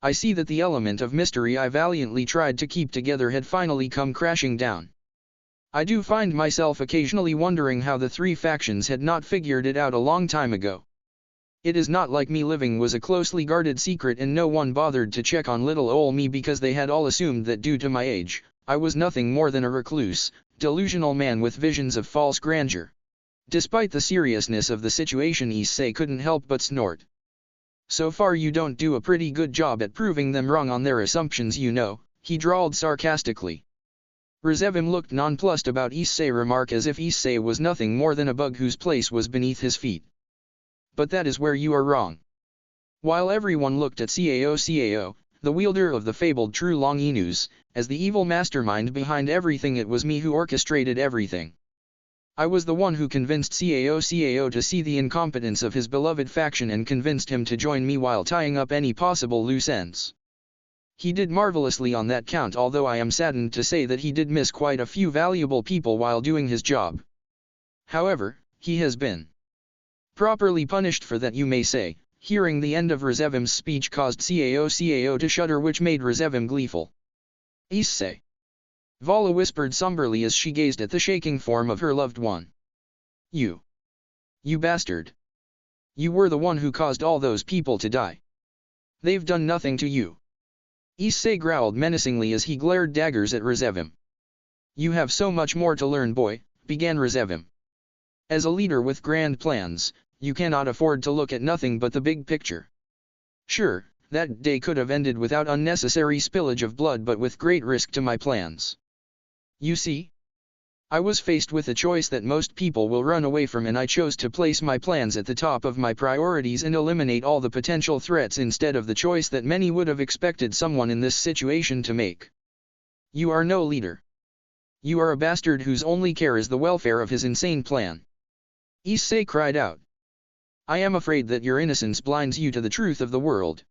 I see that the element of mystery I valiantly tried to keep together had finally come crashing down. I do find myself occasionally wondering how the three factions had not figured it out a long time ago. It is not like me living was a closely guarded secret and no one bothered to check on little ol' me, because they had all assumed that due to my age, I was nothing more than a recluse, delusional man with visions of false grandeur." Despite the seriousness of the situation, Issei couldn't help but snort. "So far you don't do a pretty good job at proving them wrong on their assumptions, you know," he drawled sarcastically. Rezevim looked nonplussed about Issei's remark, as if Issei was nothing more than a bug whose place was beneath his feet. "But that is where you are wrong." While everyone looked at Cao, the wielder of the fabled true long anews, as the evil mastermind behind everything, it was me who orchestrated everything. I was the one who convinced Cao to see the incompetence of his beloved faction and convinced him to join me while tying up any possible loose ends. He did marvelously on that count, although I am saddened to say that he did miss quite a few valuable people while doing his job. However, he has been properly punished for that, you may say, hearing the end of Rzevim's speech caused Cao to shudder, which made Rzevim gleeful. Issei. Vala whispered somberly as she gazed at the shaking form of her loved one. You bastard. You were the one who caused all those people to die. They've done nothing to you. Issei growled menacingly as he glared daggers at Rzevim. You have so much more to learn, boy, began Rzevim. As a leader with grand plans, you cannot afford to look at nothing but the big picture. Sure, that day could have ended without unnecessary spillage of blood, but with great risk to my plans. You see? I was faced with a choice that most people will run away from, and I chose to place my plans at the top of my priorities and eliminate all the potential threats instead of the choice that many would have expected someone in this situation to make. You are no leader. You are a bastard whose only care is the welfare of his insane plan. Issei cried out. I am afraid that your innocence blinds you to the truth of the world.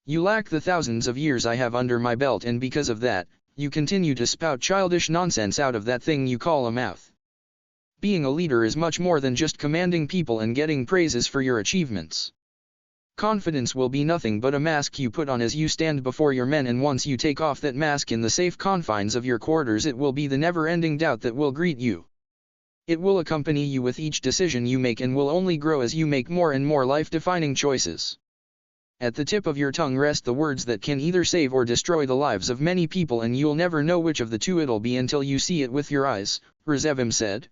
You lack the thousands of years I have under my belt, and because of that, you continue to spout childish nonsense out of that thing you call a mouth. Being a leader is much more than just commanding people and getting praises for your achievements. Confidence will be nothing but a mask you put on as you stand before your men, and once you take off that mask in the safe confines of your quarters, it will be the never-ending doubt that will greet you. It will accompany you with each decision you make and will only grow as you make more and more life-defining choices. At the tip of your tongue rest the words that can either save or destroy the lives of many people, and you'll never know which of the two it'll be until you see it with your eyes, Rzevim said.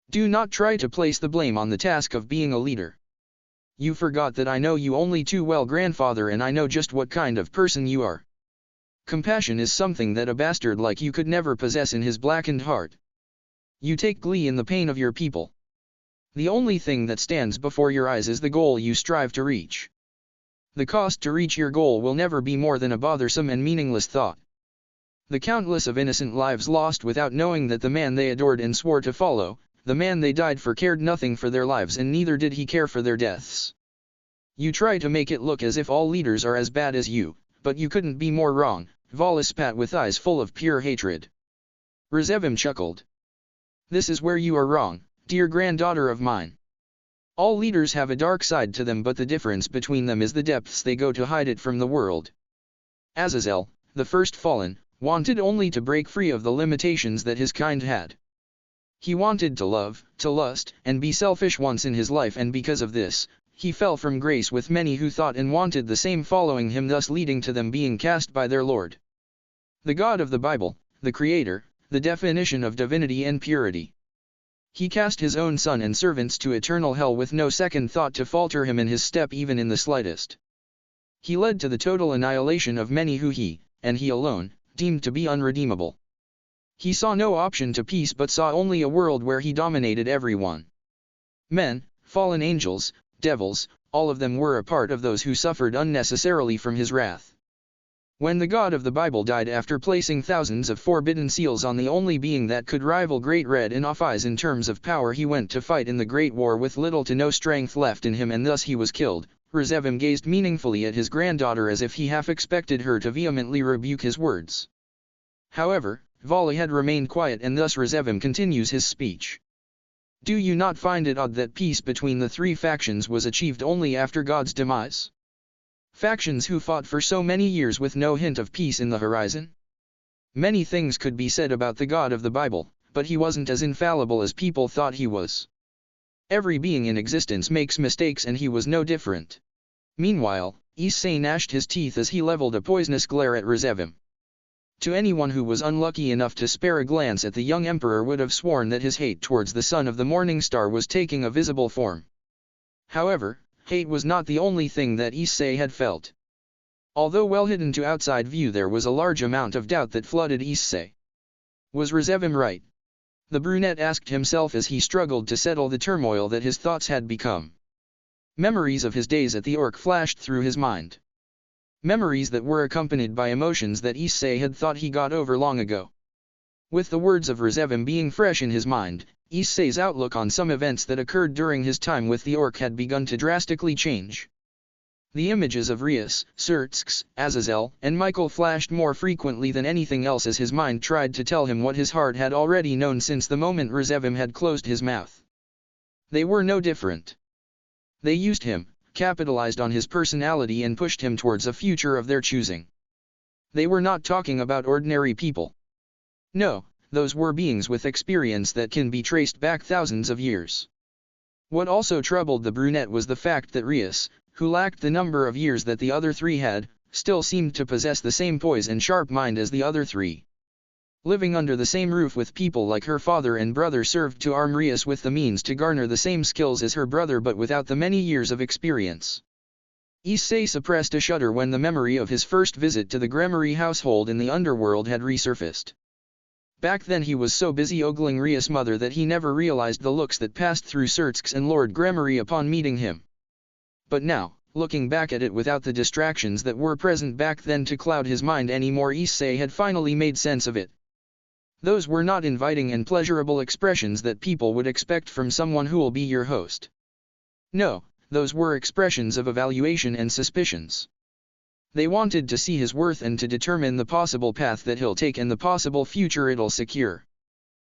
Do not try to place the blame on the task of being a leader. You forgot that I know you only too well, grandfather, and I know just what kind of person you are. Compassion is something that a bastard like you could never possess in his blackened heart. You take glee in the pain of your people. The only thing that stands before your eyes is the goal you strive to reach. The cost to reach your goal will never be more than a bothersome and meaningless thought. The countless of innocent lives lost without knowing that the man they adored and swore to follow, the man they died for, cared nothing for their lives, and neither did he care for their deaths. You try to make it look as if all leaders are as bad as you, but you couldn't be more wrong, Vala spat with eyes full of pure hatred. Rzevim chuckled. This is where you are wrong, dear granddaughter of mine. All leaders have a dark side to them, but the difference between them is the depths they go to hide it from the world. Azazel, the first fallen, wanted only to break free of the limitations that his kind had. He wanted to love, to lust, and be selfish once in his life, and because of this, he fell from grace with many who thought and wanted the same, following him, thus leading to them being cast by their Lord. The God of the Bible, the Creator, the definition of divinity and purity. He cast his own son and servants to eternal hell with no second thought to falter him in his step even in the slightest. He led to the total annihilation of many who he, and he alone, deemed to be unredeemable. He saw no option to peace, but saw only a world where he dominated everyone. Men, fallen angels, devils, all of them were a part of those who suffered unnecessarily from his wrath. When the God of the Bible died after placing thousands of forbidden seals on the only being that could rival Great Red in Ophis in terms of power, he went to fight in the Great War with little to no strength left in him, and thus he was killed. Rzevim gazed meaningfully at his granddaughter as if he half expected her to vehemently rebuke his words. However, Vali had remained quiet, and thus Rzevim continues his speech. Do you not find it odd that peace between the three factions was achieved only after God's demise? Factions who fought for so many years with no hint of peace in the horizon? Many things could be said about the God of the Bible, but he wasn't as infallible as people thought he was. Every being in existence makes mistakes, and he was no different. Meanwhile, Issei gnashed his teeth as he leveled a poisonous glare at Rzevim. To anyone who was unlucky enough to spare a glance at the young emperor would have sworn that his hate towards the son of the morning star was taking a visible form. However, hate was not the only thing that Issei had felt. Although well hidden to outside view, there was a large amount of doubt that flooded Issei. Was Rzevim right? The brunette asked himself as he struggled to settle the turmoil that his thoughts had become. Memories of his days at the Orc flashed through his mind. Memories that were accompanied by emotions that Issei had thought he got over long ago. With the words of Rzevim being fresh in his mind, Issei's outlook on some events that occurred during his time with the Orc had begun to drastically change. The images of Rias, Sirzechs, Azazel, and Michael flashed more frequently than anything else as his mind tried to tell him what his heart had already known since the moment Rzevim had closed his mouth. They were no different. They used him, capitalized on his personality and pushed him towards a future of their choosing. They were not talking about ordinary people. No, those were beings with experience that can be traced back thousands of years. What also troubled the brunette was the fact that Rias, who lacked the number of years that the other three had, still seemed to possess the same poise and sharp mind as the other three. Living under the same roof with people like her father and brother served to arm Rias with the means to garner the same skills as her brother but without the many years of experience. Issei suppressed a shudder when the memory of his first visit to the Gregori household in the underworld had resurfaced. Back then he was so busy ogling Rias' mother that he never realized the looks that passed through Sirzechs and Lord Gregori upon meeting him. But now, looking back at it without the distractions that were present back then to cloud his mind anymore, Issei had finally made sense of it. Those were not inviting and pleasurable expressions that people would expect from someone who will be your host. No, those were expressions of evaluation and suspicions. They wanted to see his worth and to determine the possible path that he'll take and the possible future it'll secure.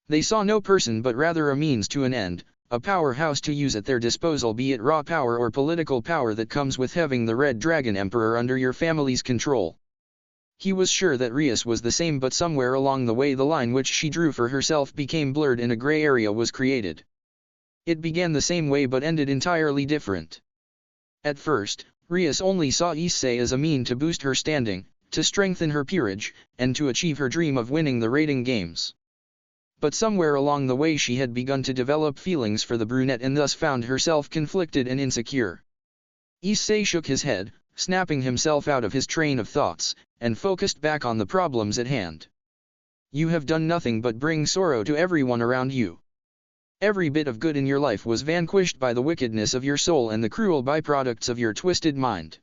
They saw no person but rather a means to an end, a powerhouse to use at their disposal, be it raw power or political power that comes with having the Red Dragon Emperor under your family's control. He was sure that Rias was the same, but somewhere along the way the line which she drew for herself became blurred and a gray area was created. It began the same way but ended entirely different. At first, Rias only saw Issei as a mean to boost her standing, to strengthen her peerage, and to achieve her dream of winning the rating games. But somewhere along the way she had begun to develop feelings for the brunette and thus found herself conflicted and insecure. Issei shook his head, snapping himself out of his train of thoughts, and focused back on the problems at hand. You have done nothing but bring sorrow to everyone around you. Every bit of good in your life was vanquished by the wickedness of your soul and the cruel byproducts of your twisted mind.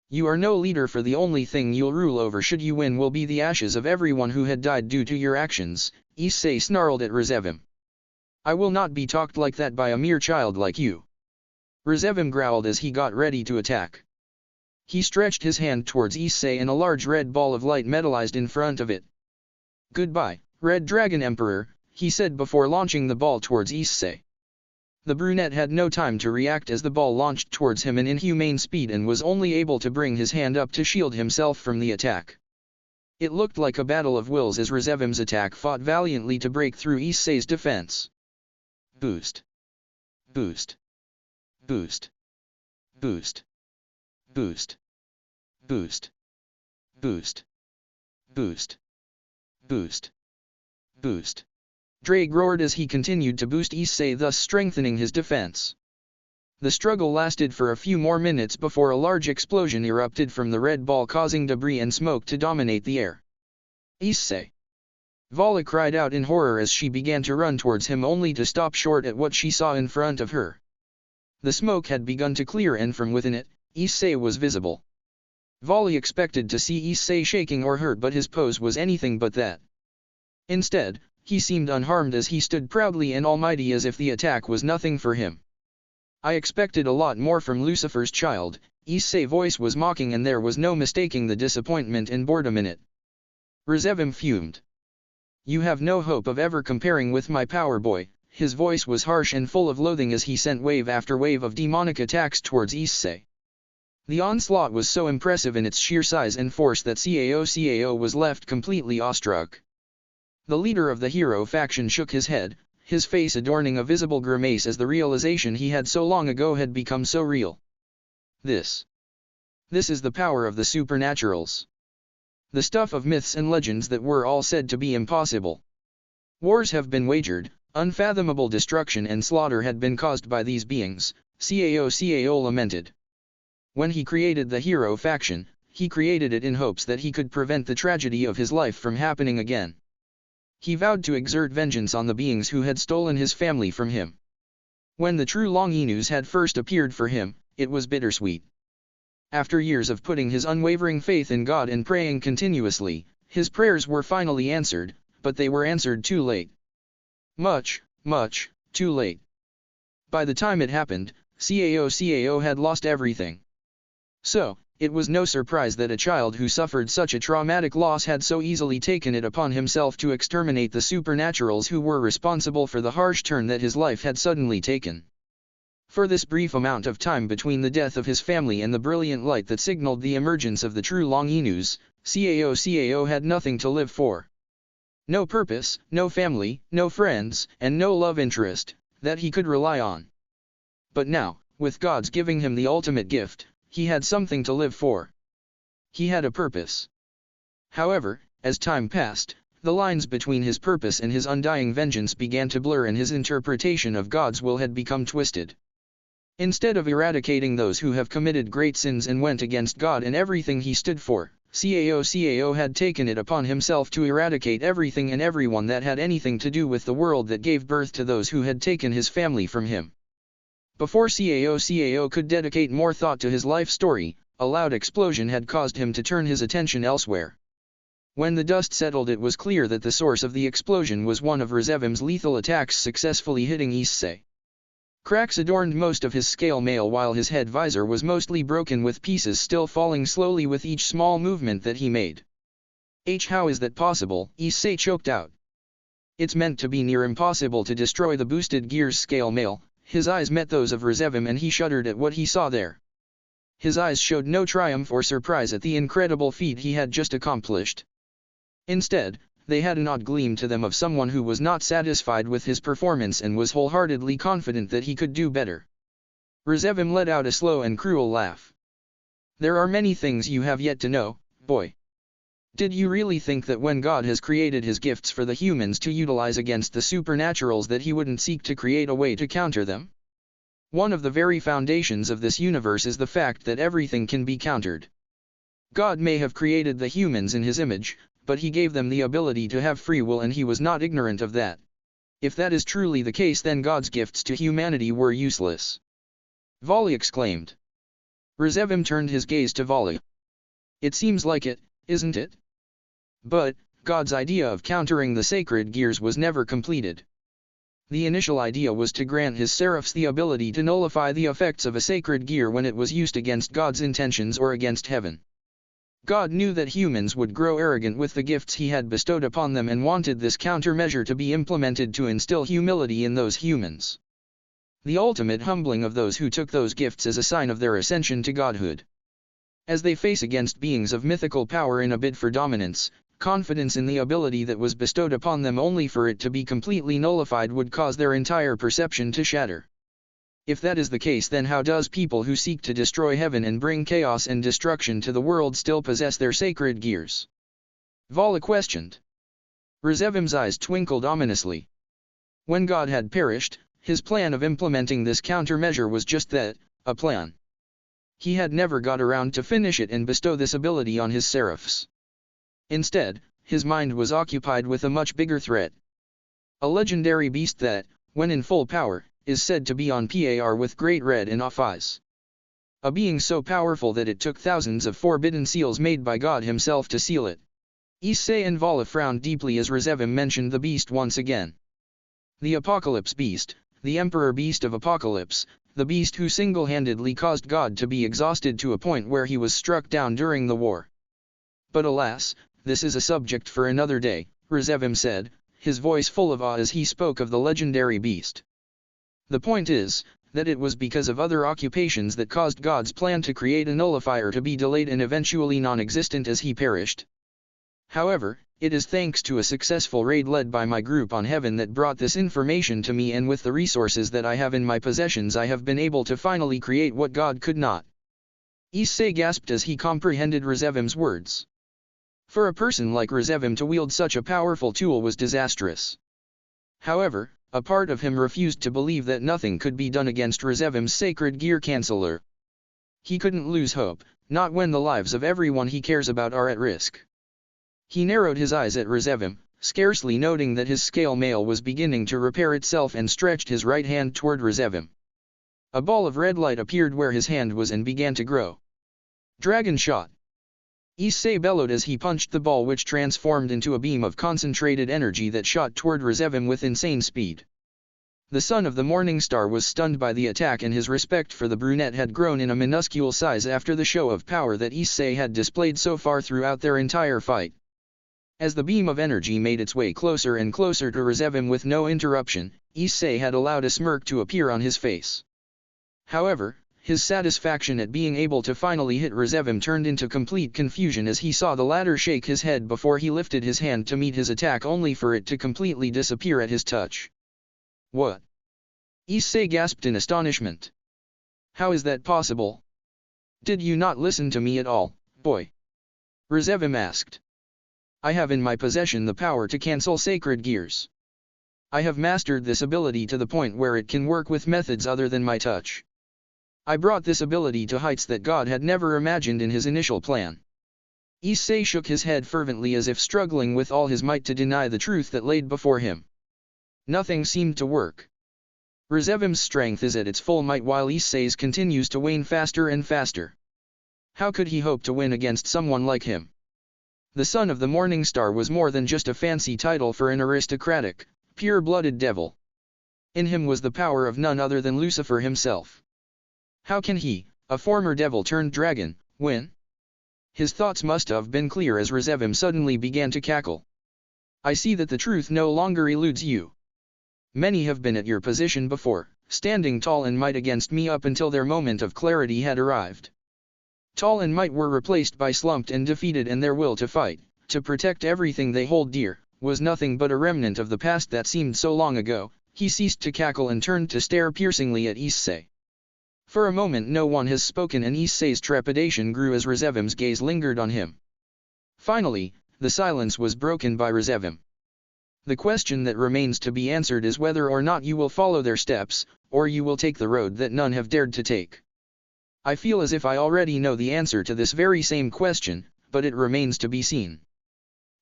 You are no leader, for the only thing you'll rule over should you win will be the ashes of everyone who had died due to your actions, Issei snarled at Rizevim. I will not be talked like that by a mere child like you. Rizevim growled as he got ready to attack. He stretched his hand towards Issei and a large red ball of light metallized in front of it. Goodbye, Red Dragon Emperor, he said before launching the ball towards Issei. The brunette had no time to react as the ball launched towards him in inhumane speed and was only able to bring his hand up to shield himself from the attack. It looked like a battle of wills as Rizevim's attack fought valiantly to break through Issei's defense. Boost. Boost. Boost. Boost. Boost. Boost. Boost. Boost. Boost. Boost. Drake roared as he continued to boost Issei, thus strengthening his defense. The struggle lasted for a few more minutes before a large explosion erupted from the red ball, causing debris and smoke to dominate the air. Issei! Vali cried out in horror as she began to run towards him, only to stop short at what she saw in front of her. The smoke had begun to clear and from within it, Issei was visible. Vali expected to see Issei shaking or hurt, but his pose was anything but that. Instead, he seemed unharmed as he stood proudly and almighty as if the attack was nothing for him. I expected a lot more from Lucifer's child, Issei's voice was mocking and there was no mistaking the disappointment and boredom in it. Rizevim fumed. You have no hope of ever comparing with my power boy. His voice was harsh and full of loathing as he sent wave after wave of demonic attacks towards Issei. The onslaught was so impressive in its sheer size and force that Cao was left completely awestruck. The leader of the hero faction shook his head, his face adorning a visible grimace as the realization he had so long ago had become so real. This is the power of the supernaturals. The stuff of myths and legends that were all said to be impossible. Wars have been wagered, unfathomable destruction and slaughter had been caused by these beings, Cao lamented. When he created the hero faction, he created it in hopes that he could prevent the tragedy of his life from happening again. He vowed to exert vengeance on the beings who had stolen his family from him. When the true Longinus had first appeared for him, it was bittersweet. After years of putting his unwavering faith in God and praying continuously, his prayers were finally answered, but they were answered too late. Much, much, too late. By the time it happened, Cao had lost everything. So, it was no surprise that a child who suffered such a traumatic loss had so easily taken it upon himself to exterminate the supernaturals who were responsible for the harsh turn that his life had suddenly taken. For this brief amount of time between the death of his family and the brilliant light that signaled the emergence of the true Longinus, Cao had nothing to live for. No purpose, no family, no friends, and no love interest that he could rely on. But now, with God's giving him the ultimate gift, he had something to live for. He had a purpose. However, as time passed, the lines between his purpose and his undying vengeance began to blur and his interpretation of God's will had become twisted. Instead of eradicating those who have committed great sins and went against God and everything he stood for, Cao had taken it upon himself to eradicate everything and everyone that had anything to do with the world that gave birth to those who had taken his family from him. Before Cao could dedicate more thought to his life story, a loud explosion had caused him to turn his attention elsewhere. When the dust settled, it was clear that the source of the explosion was one of Rezevim's lethal attacks successfully hitting Issei. Cracks adorned most of his scale mail while his head visor was mostly broken with pieces still falling slowly with each small movement that he made. How is that possible? Issei choked out. It's meant to be near impossible to destroy the boosted gear's scale mail. His eyes met those of Rezevim and he shuddered at what he saw there. His eyes showed no triumph or surprise at the incredible feat he had just accomplished. Instead, they had an odd gleam to them of someone who was not satisfied with his performance and was wholeheartedly confident that he could do better. Rezevim let out a slow and cruel laugh. There are many things you have yet to know, boy. Did you really think that when God has created his gifts for the humans to utilize against the supernaturals that he wouldn't seek to create a way to counter them? One of the very foundations of this universe is the fact that everything can be countered. God may have created the humans in his image, but he gave them the ability to have free will and he was not ignorant of that. If that is truly the case, then God's gifts to humanity were useless. Vali exclaimed. Rezevim turned his gaze to Vali. It seems like it, isn't it? But, God's idea of countering the sacred gears was never completed. The initial idea was to grant his seraphs the ability to nullify the effects of a sacred gear when it was used against God's intentions or against heaven. God knew that humans would grow arrogant with the gifts he had bestowed upon them and wanted this countermeasure to be implemented to instill humility in those humans. The ultimate humbling of those who took those gifts as a sign of their ascension to godhood. As they face against beings of mythical power in a bid for dominance, confidence in the ability that was bestowed upon them only for it to be completely nullified would cause their entire perception to shatter. If that is the case, then how does people who seek to destroy heaven and bring chaos and destruction to the world still possess their sacred gears? Vali questioned. Rezevim's eyes twinkled ominously. When God had perished, his plan of implementing this countermeasure was just that, a plan. He had never got around to finish it and bestow this ability on his seraphs. Instead, his mind was occupied with a much bigger threat. A legendary beast that, when in full power, is said to be on par with Great Red in Ophis. A being so powerful that it took thousands of forbidden seals made by God himself to seal it. Issei and Vali frowned deeply as Rezevim mentioned the beast once again. The Apocalypse Beast, the Emperor Beast of Apocalypse, the beast who single-handedly caused God to be exhausted to a point where he was struck down during the war. But alas, this is a subject for another day, Rezevim said, his voice full of awe as he spoke of the legendary beast. The point is, that it was because of other occupations that caused God's plan to create a nullifier to be delayed and eventually non-existent as he perished. However, it is thanks to a successful raid led by my group on heaven that brought this information to me, and with the resources that I have in my possessions I have been able to finally create what God could not. Issei gasped as he comprehended Rezevim's words. For a person like Rezevim to wield such a powerful tool was disastrous. However, a part of him refused to believe that nothing could be done against Rezevim's sacred gear canceller. He couldn't lose hope, not when the lives of everyone he cares about are at risk. He narrowed his eyes at Rezevim, scarcely noting that his scale mail was beginning to repair itself, and stretched his right hand toward Rezevim. A ball of red light appeared where his hand was and began to grow. Dragon shot! Issei bellowed as he punched the ball, which transformed into a beam of concentrated energy that shot toward Rezevim with insane speed. The son of the morning star was stunned by the attack, and his respect for the brunette had grown in a minuscule size after the show of power that Issei had displayed so far throughout their entire fight. As the beam of energy made its way closer and closer to Rezevim with no interruption, Issei had allowed a smirk to appear on his face. However, his satisfaction at being able to finally hit Rzevim turned into complete confusion as he saw the latter shake his head before he lifted his hand to meet his attack only for it to completely disappear at his touch. What? Issei gasped in astonishment. How is that possible? Did you not listen to me at all, boy? Rzevim asked. I have in my possession the power to cancel sacred gears. I have mastered this ability to the point where it can work with methods other than my touch. I brought this ability to heights that God had never imagined in his initial plan. Issei shook his head fervently as if struggling with all his might to deny the truth that laid before him. Nothing seemed to work. Rzevim's strength is at its full might while Issei's continues to wane faster and faster. How could he hope to win against someone like him? The Son of the Morning Star was more than just a fancy title for an aristocratic, pure-blooded devil. In him was the power of none other than Lucifer himself. How can he, a former devil turned dragon, win? His thoughts must have been clear as Rzevim suddenly began to cackle. I see that the truth no longer eludes you. Many have been at your position before, standing tall in might against me up until their moment of clarity had arrived. Tall and might were replaced by slumped and defeated, and their will to fight, to protect everything they hold dear, was nothing but a remnant of the past that seemed so long ago. He ceased to cackle and turned to stare piercingly at Issei. For a moment no one has spoken, and Issei's trepidation grew as Rzevim's gaze lingered on him. Finally, the silence was broken by Rzevim. The question that remains to be answered is whether or not you will follow their steps, or you will take the road that none have dared to take. I feel as if I already know the answer to this very same question, but it remains to be seen.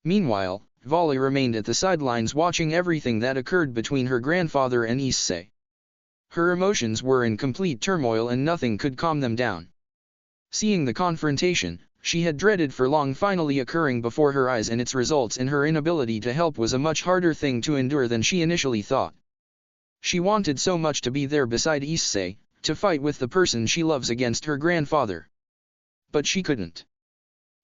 Meanwhile, Vali remained at the sidelines watching everything that occurred between her grandfather and Issei. Her emotions were in complete turmoil and nothing could calm them down. Seeing the confrontation she had dreaded for long finally occurring before her eyes, and its results in her inability to help, was a much harder thing to endure than she initially thought. She wanted so much to be there beside Issei, to fight with the person she loves against her grandfather. But she couldn't.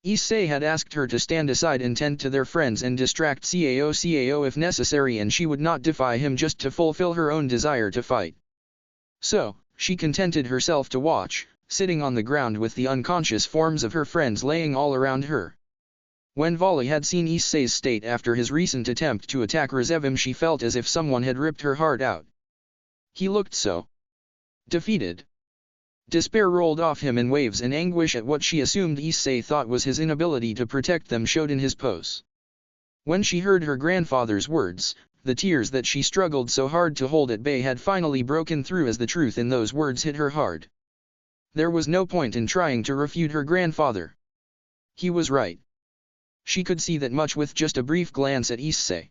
Issei had asked her to stand aside and tend to their friends and distract Cao if necessary, and she would not defy him just to fulfill her own desire to fight. So, she contented herself to watch, sitting on the ground with the unconscious forms of her friends laying all around her. When Vali had seen Issei's state after his recent attempt to attack Rzevim, she felt as if someone had ripped her heart out. He looked so defeated. Despair rolled off him in waves, and anguish at what she assumed Issei thought was his inability to protect them showed in his pose. When she heard her grandfather's words, the tears that she struggled so hard to hold at bay had finally broken through as the truth in those words hit her hard. There was no point in trying to refute her grandfather. He was right. She could see that much with just a brief glance at Issei.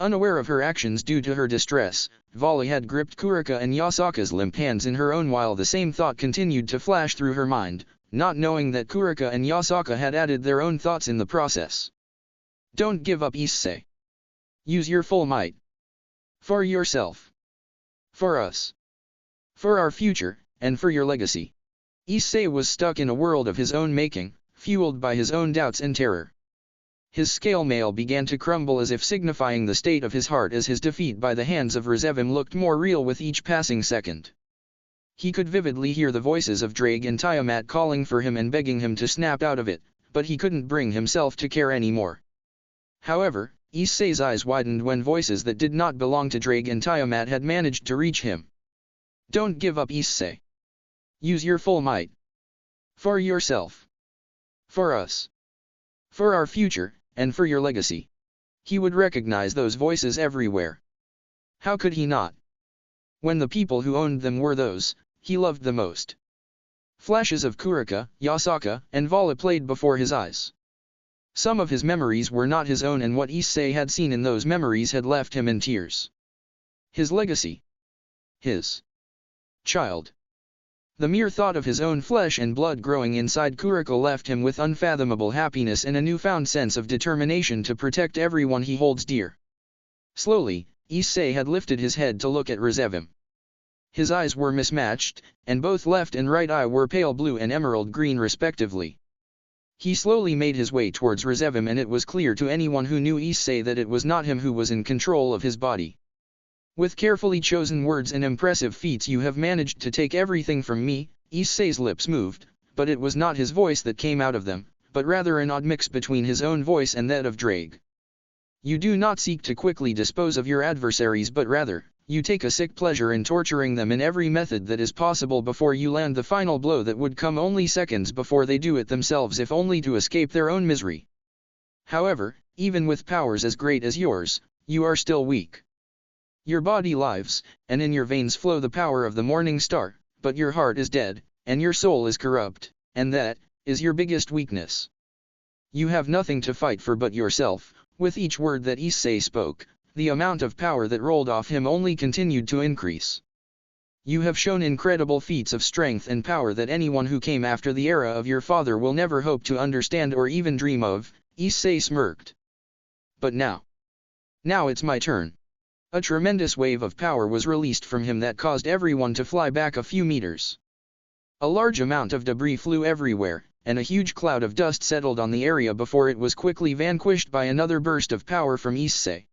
Unaware of her actions due to her distress, Vali had gripped Kuraka and Yasaka's limp hands in her own while the same thought continued to flash through her mind, not knowing that Kuraka and Yasaka had added their own thoughts in the process. Don't give up, Issei. Use your full might. For yourself. For us. For our future, and for your legacy. Issei was stuck in a world of his own making, fueled by his own doubts and terror. His scale mail began to crumble as if signifying the state of his heart as his defeat by the hands of Rzevim looked more real with each passing second. He could vividly hear the voices of Drake and Tiamat calling for him and begging him to snap out of it, but he couldn't bring himself to care anymore. However, Issei's eyes widened when voices that did not belong to Drake and Tiamat had managed to reach him. Don't give up, Issei. Use your full might. For yourself. For us. For our future, and for your legacy. He would recognize those voices everywhere. How could he not? When the people who owned them were those he loved the most. Flashes of Kuraka, Yasaka, and Vali played before his eyes. Some of his memories were not his own, and what Issei had seen in those memories had left him in tears. His legacy. His child. The mere thought of his own flesh and blood growing inside Kuraka left him with unfathomable happiness and a newfound sense of determination to protect everyone he holds dear. Slowly, Issei had lifted his head to look at Rzevim. His eyes were mismatched, and both left and right eye were pale blue and emerald green respectively. He slowly made his way towards Rzevim, and it was clear to anyone who knew Issei that it was not him who was in control of his body. With carefully chosen words and impressive feats you have managed to take everything from me. Issei's lips moved, but it was not his voice that came out of them, but rather an odd mix between his own voice and that of Drake. You do not seek to quickly dispose of your adversaries, but rather, you take a sick pleasure in torturing them in every method that is possible before you land the final blow that would come only seconds before they do it themselves, if only to escape their own misery. However, even with powers as great as yours, you are still weak. Your body lives, and in your veins flow the power of the morning star, but your heart is dead, and your soul is corrupt, and that is your biggest weakness. You have nothing to fight for but yourself. With each word that Issei spoke, the amount of power that rolled off him only continued to increase. You have shown incredible feats of strength and power that anyone who came after the era of your father will never hope to understand or even dream of. Issei smirked. But now it's my turn. A tremendous wave of power was released from him that caused everyone to fly back a few meters. A large amount of debris flew everywhere, and a huge cloud of dust settled on the area before it was quickly vanquished by another burst of power from Issei.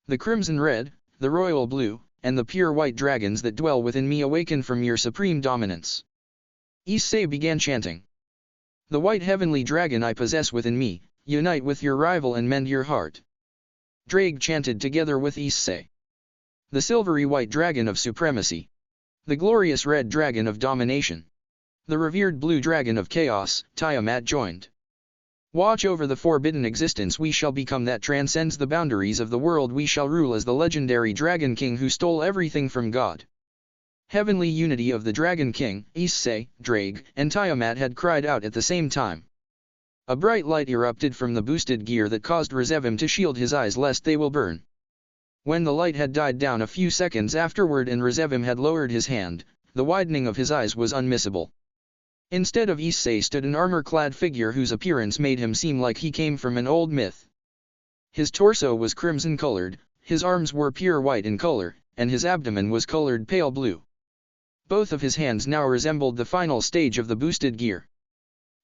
The crimson red, the royal blue, and the pure white dragons that dwell within me awaken from your supreme dominance. Issei began chanting. The white heavenly dragon I possess within me, unite with your rival and mend your heart. Drake chanted together with Issei. The silvery white dragon of supremacy. The glorious red dragon of domination. The revered blue dragon of chaos, Tiamat joined. Watch over the forbidden existence we shall become that transcends the boundaries of the world. We shall rule as the legendary Dragon King who stole everything from God. Heavenly unity of the Dragon King, Issei, Drake, and Tiamat had cried out at the same time. A bright light erupted from the boosted gear that caused Rizevim to shield his eyes lest they will burn. When the light had died down a few seconds afterward and Rizevim had lowered his hand, the widening of his eyes was unmissable. Instead of Issei stood an armor-clad figure whose appearance made him seem like he came from an old myth. His torso was crimson-colored, his arms were pure white in color, and his abdomen was colored pale blue. Both of his hands now resembled the final stage of the boosted gear.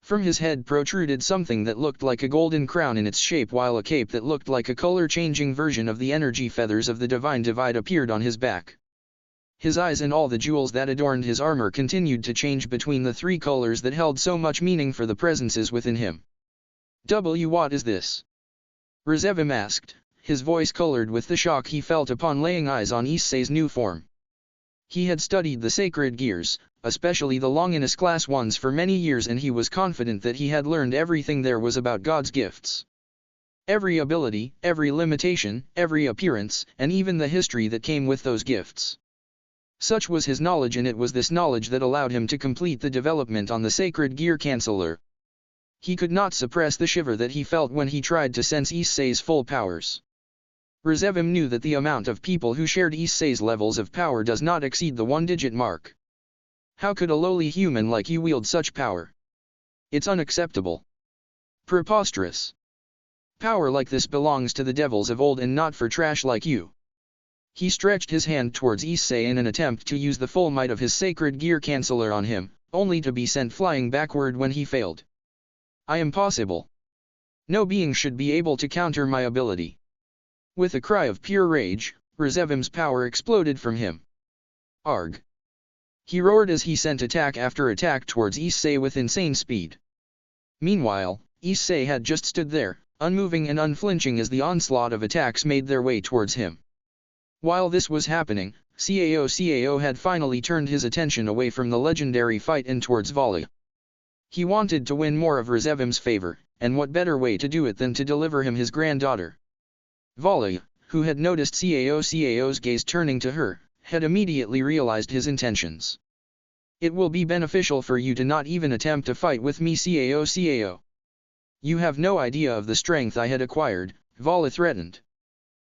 From his head protruded something that looked like a golden crown in its shape, while a cape that looked like a color-changing version of the energy feathers of the Divine Divide appeared on his back. His eyes and all the jewels that adorned his armor continued to change between the three colors that held so much meaning for the presences within him. What is this? Rizevim asked, his voice colored with the shock he felt upon laying eyes on Issei's new form. He had studied the sacred gears, especially the Longinus class ones, for many years, and he was confident that he had learned everything there was about God's gifts. Every ability, every limitation, every appearance, and even the history that came with those gifts. Such was his knowledge, and it was this knowledge that allowed him to complete the development on the sacred gear canceller. He could not suppress the shiver that he felt when he tried to sense Issei's full powers. Rizevim knew that the amount of people who shared Issei's levels of power does not exceed the one-digit mark. How could a lowly human like you wield such power? It's unacceptable. Preposterous. Power like this belongs to the devils of old and not for trash like you. He stretched his hand towards Issei in an attempt to use the full might of his sacred gear canceller on him, only to be sent flying backward when he failed. I am possible. No being should be able to counter my ability. With a cry of pure rage, Rizevim's power exploded from him. Arg! He roared as he sent attack after attack towards Issei with insane speed. Meanwhile, Issei had just stood there, unmoving and unflinching as the onslaught of attacks made their way towards him. While this was happening, Cao had finally turned his attention away from the legendary fight and towards Vali. He wanted to win more of Rizevim's favor, and what better way to do it than to deliver him his granddaughter. Vali, who had noticed Cao's gaze turning to her, had immediately realized his intentions. It will be beneficial for you to not even attempt to fight with me, Cao. You have no idea of the strength I had acquired, Vali threatened.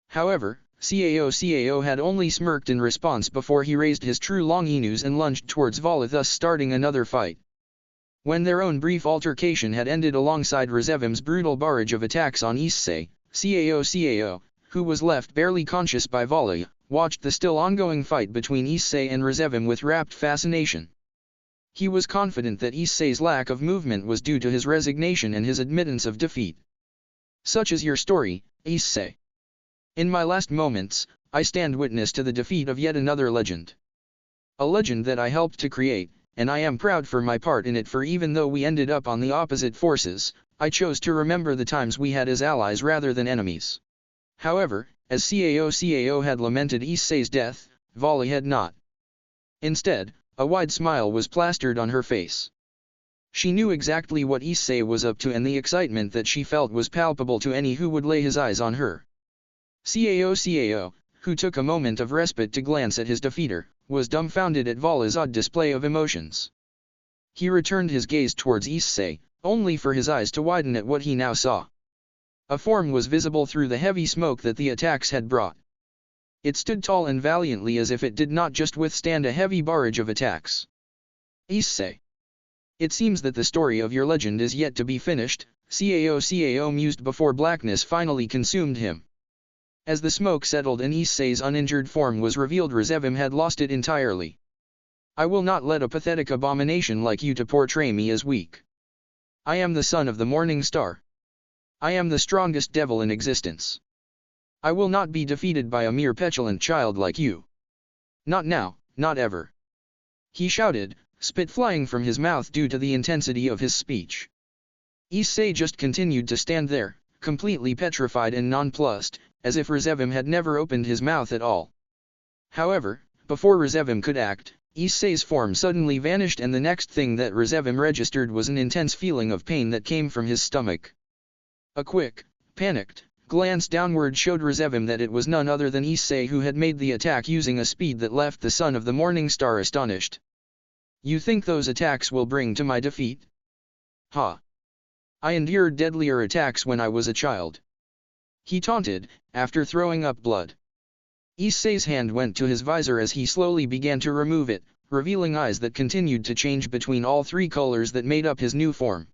However, Cao had only smirked in response before he raised his true long anews and lunged towards Vali, thus starting another fight. When their own brief altercation had ended alongside Rizevim's brutal barrage of attacks on Issei, Cao, who was left barely conscious by Vali, watched the still ongoing fight between Issei and Rizevim with rapt fascination. He was confident that Issei's lack of movement was due to his resignation and his admittance of defeat. Such is your story, Issei. In my last moments, I stand witness to the defeat of yet another legend. A legend that I helped to create, and I am proud for my part in it, for even though we ended up on the opposite forces, I chose to remember the times we had as allies rather than enemies. However, as Cao had lamented Issei's death, Vali had not. Instead, a wide smile was plastered on her face. She knew exactly what Issei was up to, and the excitement that she felt was palpable to any who would lay his eyes on her. Cao, who took a moment of respite to glance at his defeater, was dumbfounded at Vali's odd display of emotions. He returned his gaze towards Issei, only for his eyes to widen at what he now saw. A form was visible through the heavy smoke that the attacks had brought. It stood tall and valiantly, as if it did not just withstand a heavy barrage of attacks. Issei. It seems that the story of your legend is yet to be finished, Cao mused before blackness finally consumed him. As the smoke settled and Issei's uninjured form was revealed, Rizevim had lost it entirely. I will not let a pathetic abomination like you to portray me as weak. I am the son of the morning star. I am the strongest devil in existence. I will not be defeated by a mere petulant child like you. Not now, not ever. He shouted, spit flying from his mouth due to the intensity of his speech. Issei just continued to stand there, completely petrified and nonplussed, as if Rizevim had never opened his mouth at all. However, before Rizevim could act, Issei's form suddenly vanished, and the next thing that Rizevim registered was an intense feeling of pain that came from his stomach. A quick, panicked glance downward showed Rizevim that it was none other than Issei who had made the attack using a speed that left the son of the morning star astonished. You think those attacks will bring to my defeat? Ha! I endured deadlier attacks when I was a child. He taunted, after throwing up blood. Issei's hand went to his visor as he slowly began to remove it, revealing eyes that continued to change between all three colors that made up his new form.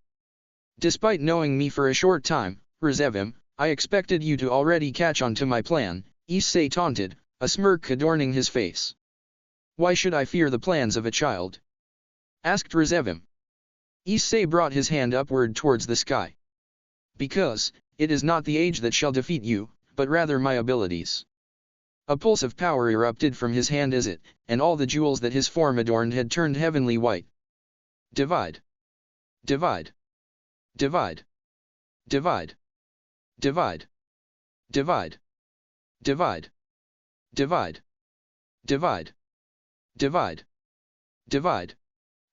Despite knowing me for a short time, Rizevim, I expected you to already catch on to my plan, Issei taunted, a smirk adorning his face. Why should I fear the plans of a child? Asked Rizevim. Issei brought his hand upward towards the sky. Because, it is not the age that shall defeat you, but rather my abilities. A pulse of power erupted from his hand as it, and all the jewels that his form adorned had turned heavenly white. Divide. Divide. Divide. Divide. Divide. Divide. Divide. Divide. Divide. Divide. Divide.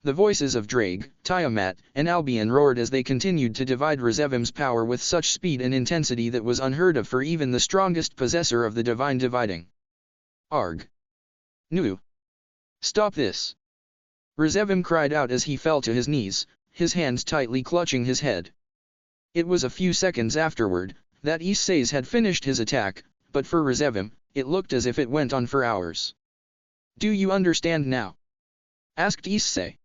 The voices of Drake, Tiamat, and Albion roared as they continued to divide Rizevim's power with such speed and intensity that was unheard of for even the strongest possessor of the divine dividing. Arg. Nu. Stop this. Rizevim cried out as he fell to his knees, his hands tightly clutching his head. It was a few seconds afterward, that Issei had finished his attack, but for Rizevim, it looked as if it went on for hours. Do you understand now? Asked Issei.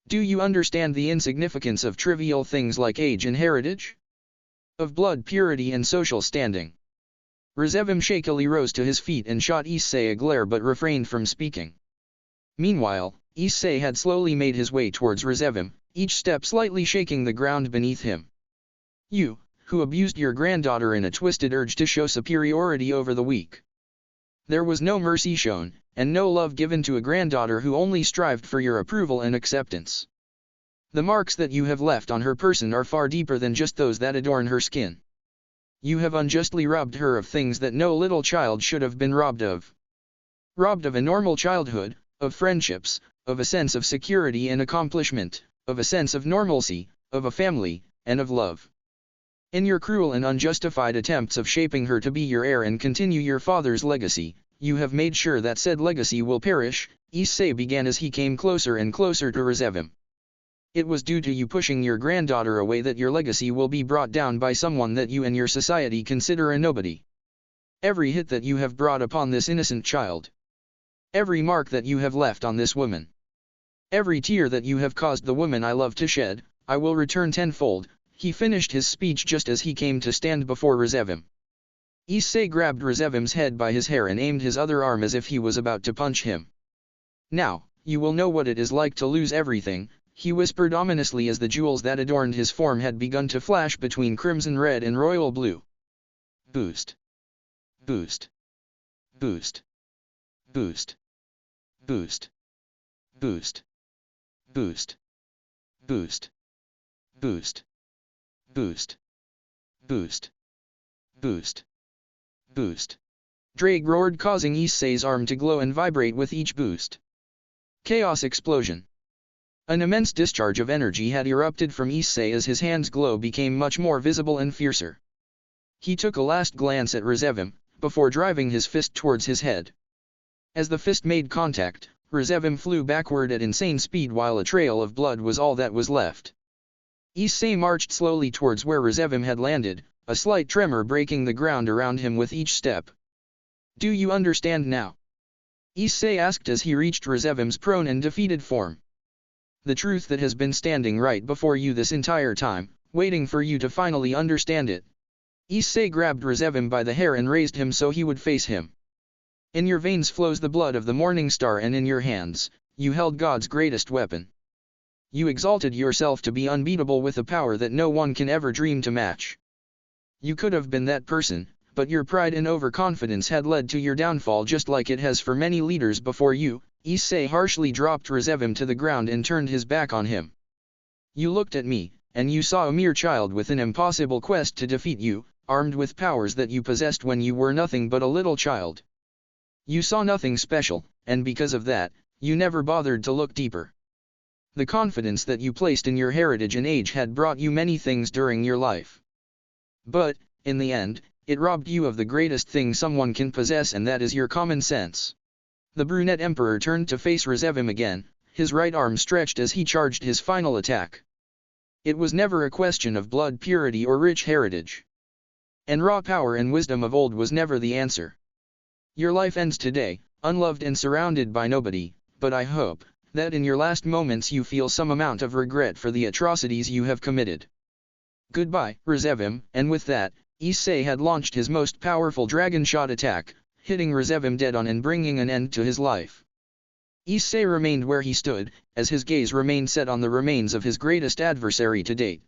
Do you understand the insignificance of trivial things like age and heritage? Of blood purity and social standing? Rizevim shakily rose to his feet and shot Issei a glare but refrained from speaking. Meanwhile, Issei had slowly made his way towards Rizevim, each step slightly shaking the ground beneath him. You, who abused your granddaughter in a twisted urge to show superiority over the weak. There was no mercy shown, and no love given to a granddaughter who only strived for your approval and acceptance. The marks that you have left on her person are far deeper than just those that adorn her skin. You have unjustly robbed her of things that no little child should have been robbed of. Robbed of a normal childhood, of friendships, of a sense of security and accomplishment, of a sense of normalcy, of a family, and of love. In your cruel and unjustified attempts of shaping her to be your heir and continue your father's legacy, you have made sure that said legacy will perish, Issei began as he came closer and closer to Rizevim. It was due to you pushing your granddaughter away that your legacy will be brought down by someone that you and your society consider a nobody. Every hit that you have brought upon this innocent child. Every mark that you have left on this woman. Every tear that you have caused the woman I love to shed, I will return tenfold. He finished his speech just as he came to stand before Rizevim. Issei grabbed Rizevim's head by his hair and aimed his other arm as if he was about to punch him. Now, you will know what it is like to lose everything, he whispered ominously as the jewels that adorned his form had begun to flash between crimson red and royal blue. Boost. Boost. Boost. Boost. Boost. Boost. Boost. Boost. Boost. Boost. Boost. Boost. Boost. Drake roared, causing Issei's arm to glow and vibrate with each boost. Chaos explosion. An immense discharge of energy had erupted from Issei as his hand's glow became much more visible and fiercer. He took a last glance at Rizevim, before driving his fist towards his head. As the fist made contact, Rizevim flew backward at insane speed while a trail of blood was all that was left. Issei marched slowly towards where Rizevim had landed, a slight tremor breaking the ground around him with each step. "Do you understand now?" Issei asked as he reached Rizevim's prone and defeated form. "The truth that has been standing right before you this entire time, waiting for you to finally understand it." Issei grabbed Rizevim by the hair and raised him so he would face him. "In your veins flows the blood of the morning star, and in your hands, you held God's greatest weapon. You exalted yourself to be unbeatable with a power that no one can ever dream to match. You could have been that person, but your pride and overconfidence had led to your downfall, just like it has for many leaders before you." Issei harshly dropped Rizevim to the ground and turned his back on him. "You looked at me, and you saw a mere child with an impossible quest to defeat you, armed with powers that you possessed when you were nothing but a little child. You saw nothing special, and because of that, you never bothered to look deeper. The confidence that you placed in your heritage and age had brought you many things during your life. But, in the end, it robbed you of the greatest thing someone can possess, and that is your common sense." The brunette emperor turned to face Rizevim again, his right arm stretched as he charged his final attack. It was never a question of blood purity or rich heritage. And raw power and wisdom of old was never the answer. Your life ends today, unloved and surrounded by nobody, but I hope that in your last moments you feel some amount of regret for the atrocities you have committed. Goodbye, Rizevim." And with that, Issei had launched his most powerful dragon shot attack, hitting Rizevim dead on and bringing an end to his life. Issei remained where he stood, as his gaze remained set on the remains of his greatest adversary to date.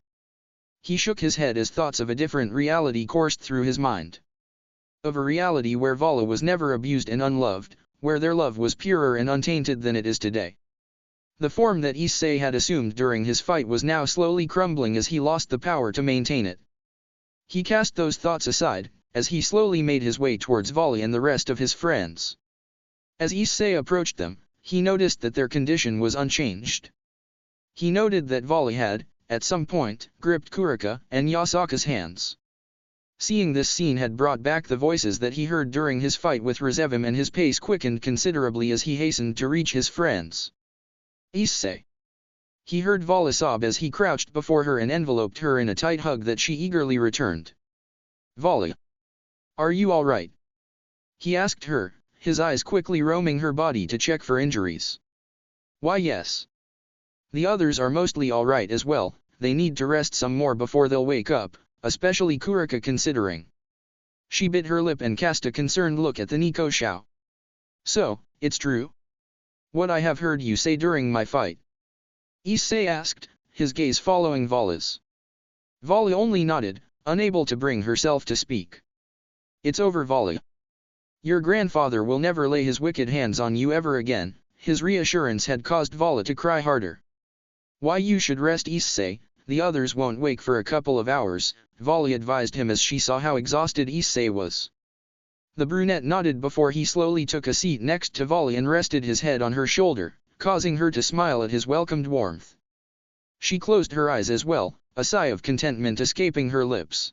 He shook his head as thoughts of a different reality coursed through his mind. Of a reality where Vala was never abused and unloved, where their love was purer and untainted than it is today. The form that Issei had assumed during his fight was now slowly crumbling as he lost the power to maintain it. He cast those thoughts aside, as he slowly made his way towards Vali and the rest of his friends. As Issei approached them, he noticed that their condition was unchanged. He noted that Vali had, at some point, gripped Kuraka and Yasaka's hands. Seeing this scene had brought back the voices that he heard during his fight with Rizevim, and his pace quickened considerably as he hastened to reach his friends. "Issei." He heard Vala sob as he crouched before her and enveloped her in a tight hug that she eagerly returned. "Vali, are you all right?" he asked her, his eyes quickly roaming her body to check for injuries. "Why, yes. The others are mostly all right as well. They need to rest some more before they'll wake up, especially Kuraka, considering." She bit her lip and cast a concerned look at the Nico Shao. "So, it's true? What I have heard you say during my fight?" Issei asked, his gaze following Vala's. Vala only nodded, unable to bring herself to speak. "It's over, Vala. Your grandfather will never lay his wicked hands on you ever again." His reassurance had caused Vala to cry harder. "Why, you should rest, Issei. The others won't wake for a couple of hours," Vala advised him as she saw how exhausted Issei was. The brunette nodded before he slowly took a seat next to Vala and rested his head on her shoulder, causing her to smile at his welcomed warmth. She closed her eyes as well, a sigh of contentment escaping her lips.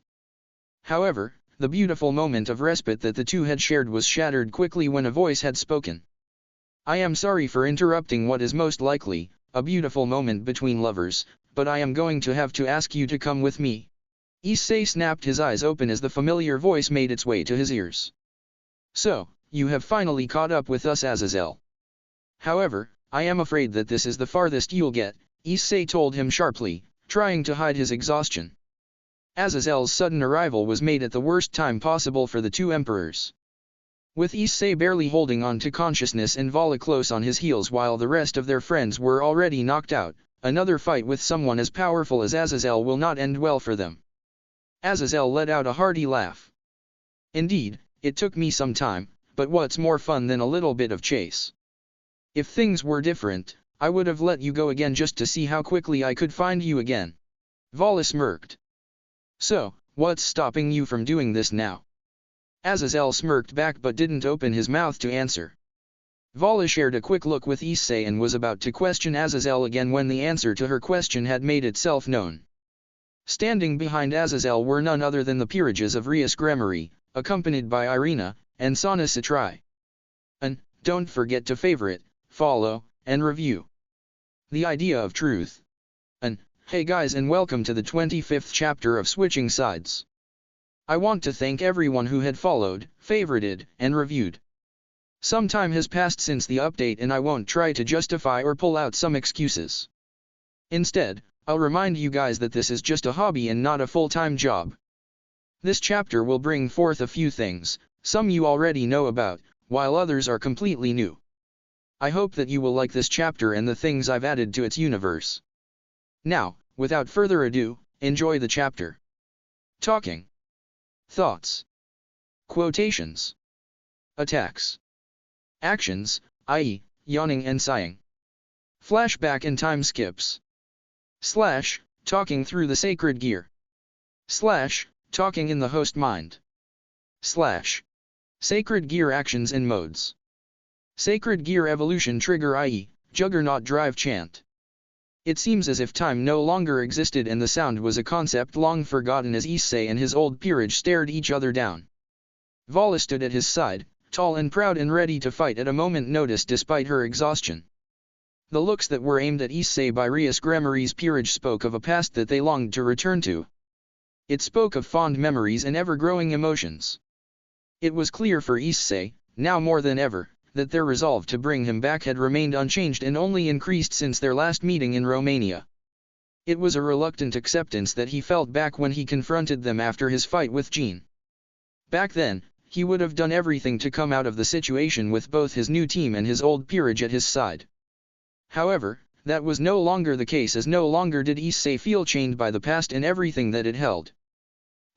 However, the beautiful moment of respite that the two had shared was shattered quickly when a voice had spoken. "I am sorry for interrupting what is most likely a beautiful moment between lovers, but I am going to have to ask you to come with me." Issei snapped his eyes open as the familiar voice made its way to his ears. "So, you have finally caught up with us, Azazel. However, I am afraid that this is the farthest you'll get," Issei told him sharply, trying to hide his exhaustion. Azazel's sudden arrival was made at the worst time possible for the two emperors. With Issei barely holding on to consciousness and Vala close on his heels while the rest of their friends were already knocked out, another fight with someone as powerful as Azazel will not end well for them. Azazel let out a hearty laugh. "Indeed, it took me some time, but what's more fun than a little bit of chase? If things were different, I would have let you go again just to see how quickly I could find you again. Vali smirked. So, what's stopping you from doing this now? Azazel smirked back but didn't open his mouth to answer. Vali shared a quick look with Issei and was about to question Azazel again when the answer to her question had made itself known. Standing behind Azazel were none other than the peerages of Rias Gregori, accompanied by Irina and Sana Satrai. And, don't forget to favorite, follow, and review. The idea of truth. And, hey guys and welcome to the 25th chapter of Switching Sides. I want to thank everyone who had followed, favorited, and reviewed. Some time has passed since the update and I won't try to justify or pull out some excuses. Instead, I'll remind you guys that this is just a hobby and not a full-time job. This chapter will bring forth a few things, some you already know about, while others are completely new. I hope that you will like this chapter and the things I've added to its universe. Now, without further ado, enjoy the chapter. Talking. Thoughts. Quotations. Attacks. Actions, i.e., yawning and sighing. Flashback and time skips. / talking through the sacred gear. / talking in the host mind. / sacred gear actions and modes. Sacred gear evolution trigger i.e., juggernaut drive chant. It seems as if time no longer existed and the sound was a concept long forgotten as Issei and his old peerage stared each other down. Vali stood at his side, tall and proud and ready to fight at a moment's notice despite her exhaustion. The looks that were aimed at Issei by Rias Gregori's peerage spoke of a past that they longed to return to. It spoke of fond memories and ever-growing emotions. It was clear for Issei, now more than ever, that their resolve to bring him back had remained unchanged and only increased since their last meeting in Romania. It was a reluctant acceptance that he felt back when he confronted them after his fight with Jean. Back then, he would have done everything to come out of the situation with both his new team and his old peerage at his side. However, that was no longer the case as no longer did Issei feel chained by the past and everything that it held.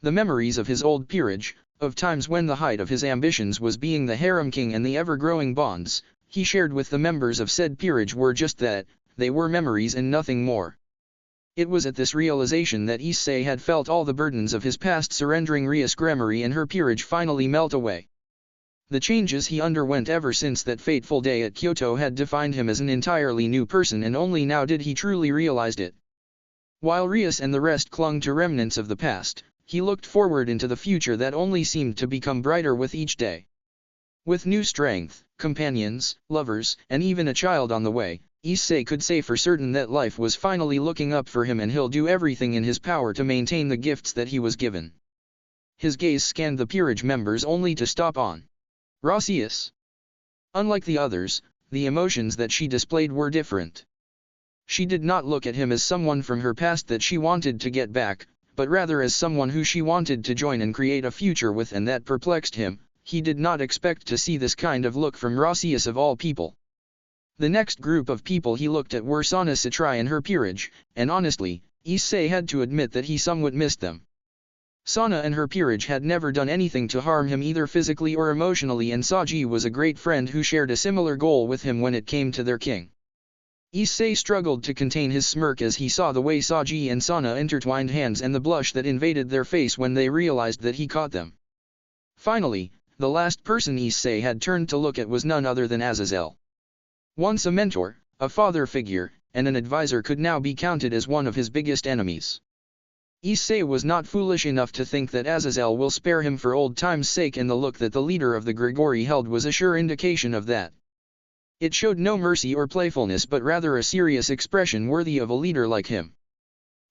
The memories of his old peerage, of times when the height of his ambitions was being the harem king and the ever-growing bonds he shared with the members of said peerage were just that, they were memories and nothing more. It was at this realization that Issei had felt all the burdens of his past surrendering Rias Gregori and her peerage finally melt away. The changes he underwent ever since that fateful day at Kyoto had defined him as an entirely new person and only now did he truly realize it. While Rias and the rest clung to remnants of the past, he looked forward into the future that only seemed to become brighter with each day. With new strength, companions, lovers, and even a child on the way, Issei could say for certain that life was finally looking up for him and he'll do everything in his power to maintain the gifts that he was given. His gaze scanned the peerage members only to stop on Rias. Unlike the others, the emotions that she displayed were different. She did not look at him as someone from her past that she wanted to get back, but rather as someone who she wanted to join and create a future with, and that perplexed him. He did not expect to see this kind of look from Rias of all people. The next group of people he looked at were Sana Satrai and her peerage, and honestly, Issei had to admit that he somewhat missed them. Sana and her peerage had never done anything to harm him either physically or emotionally, and Saji was a great friend who shared a similar goal with him when it came to their king. Issei struggled to contain his smirk as he saw the way Saji and Sana intertwined hands and the blush that invaded their face when they realized that he caught them. Finally, the last person Issei had turned to look at was none other than Azazel. Once a mentor, a father figure, and an advisor, could now be counted as one of his biggest enemies. Issei was not foolish enough to think that Azazel will spare him for old time's sake, and the look that the leader of the Gregori held was a sure indication of that. It showed no mercy or playfulness but rather a serious expression worthy of a leader like him.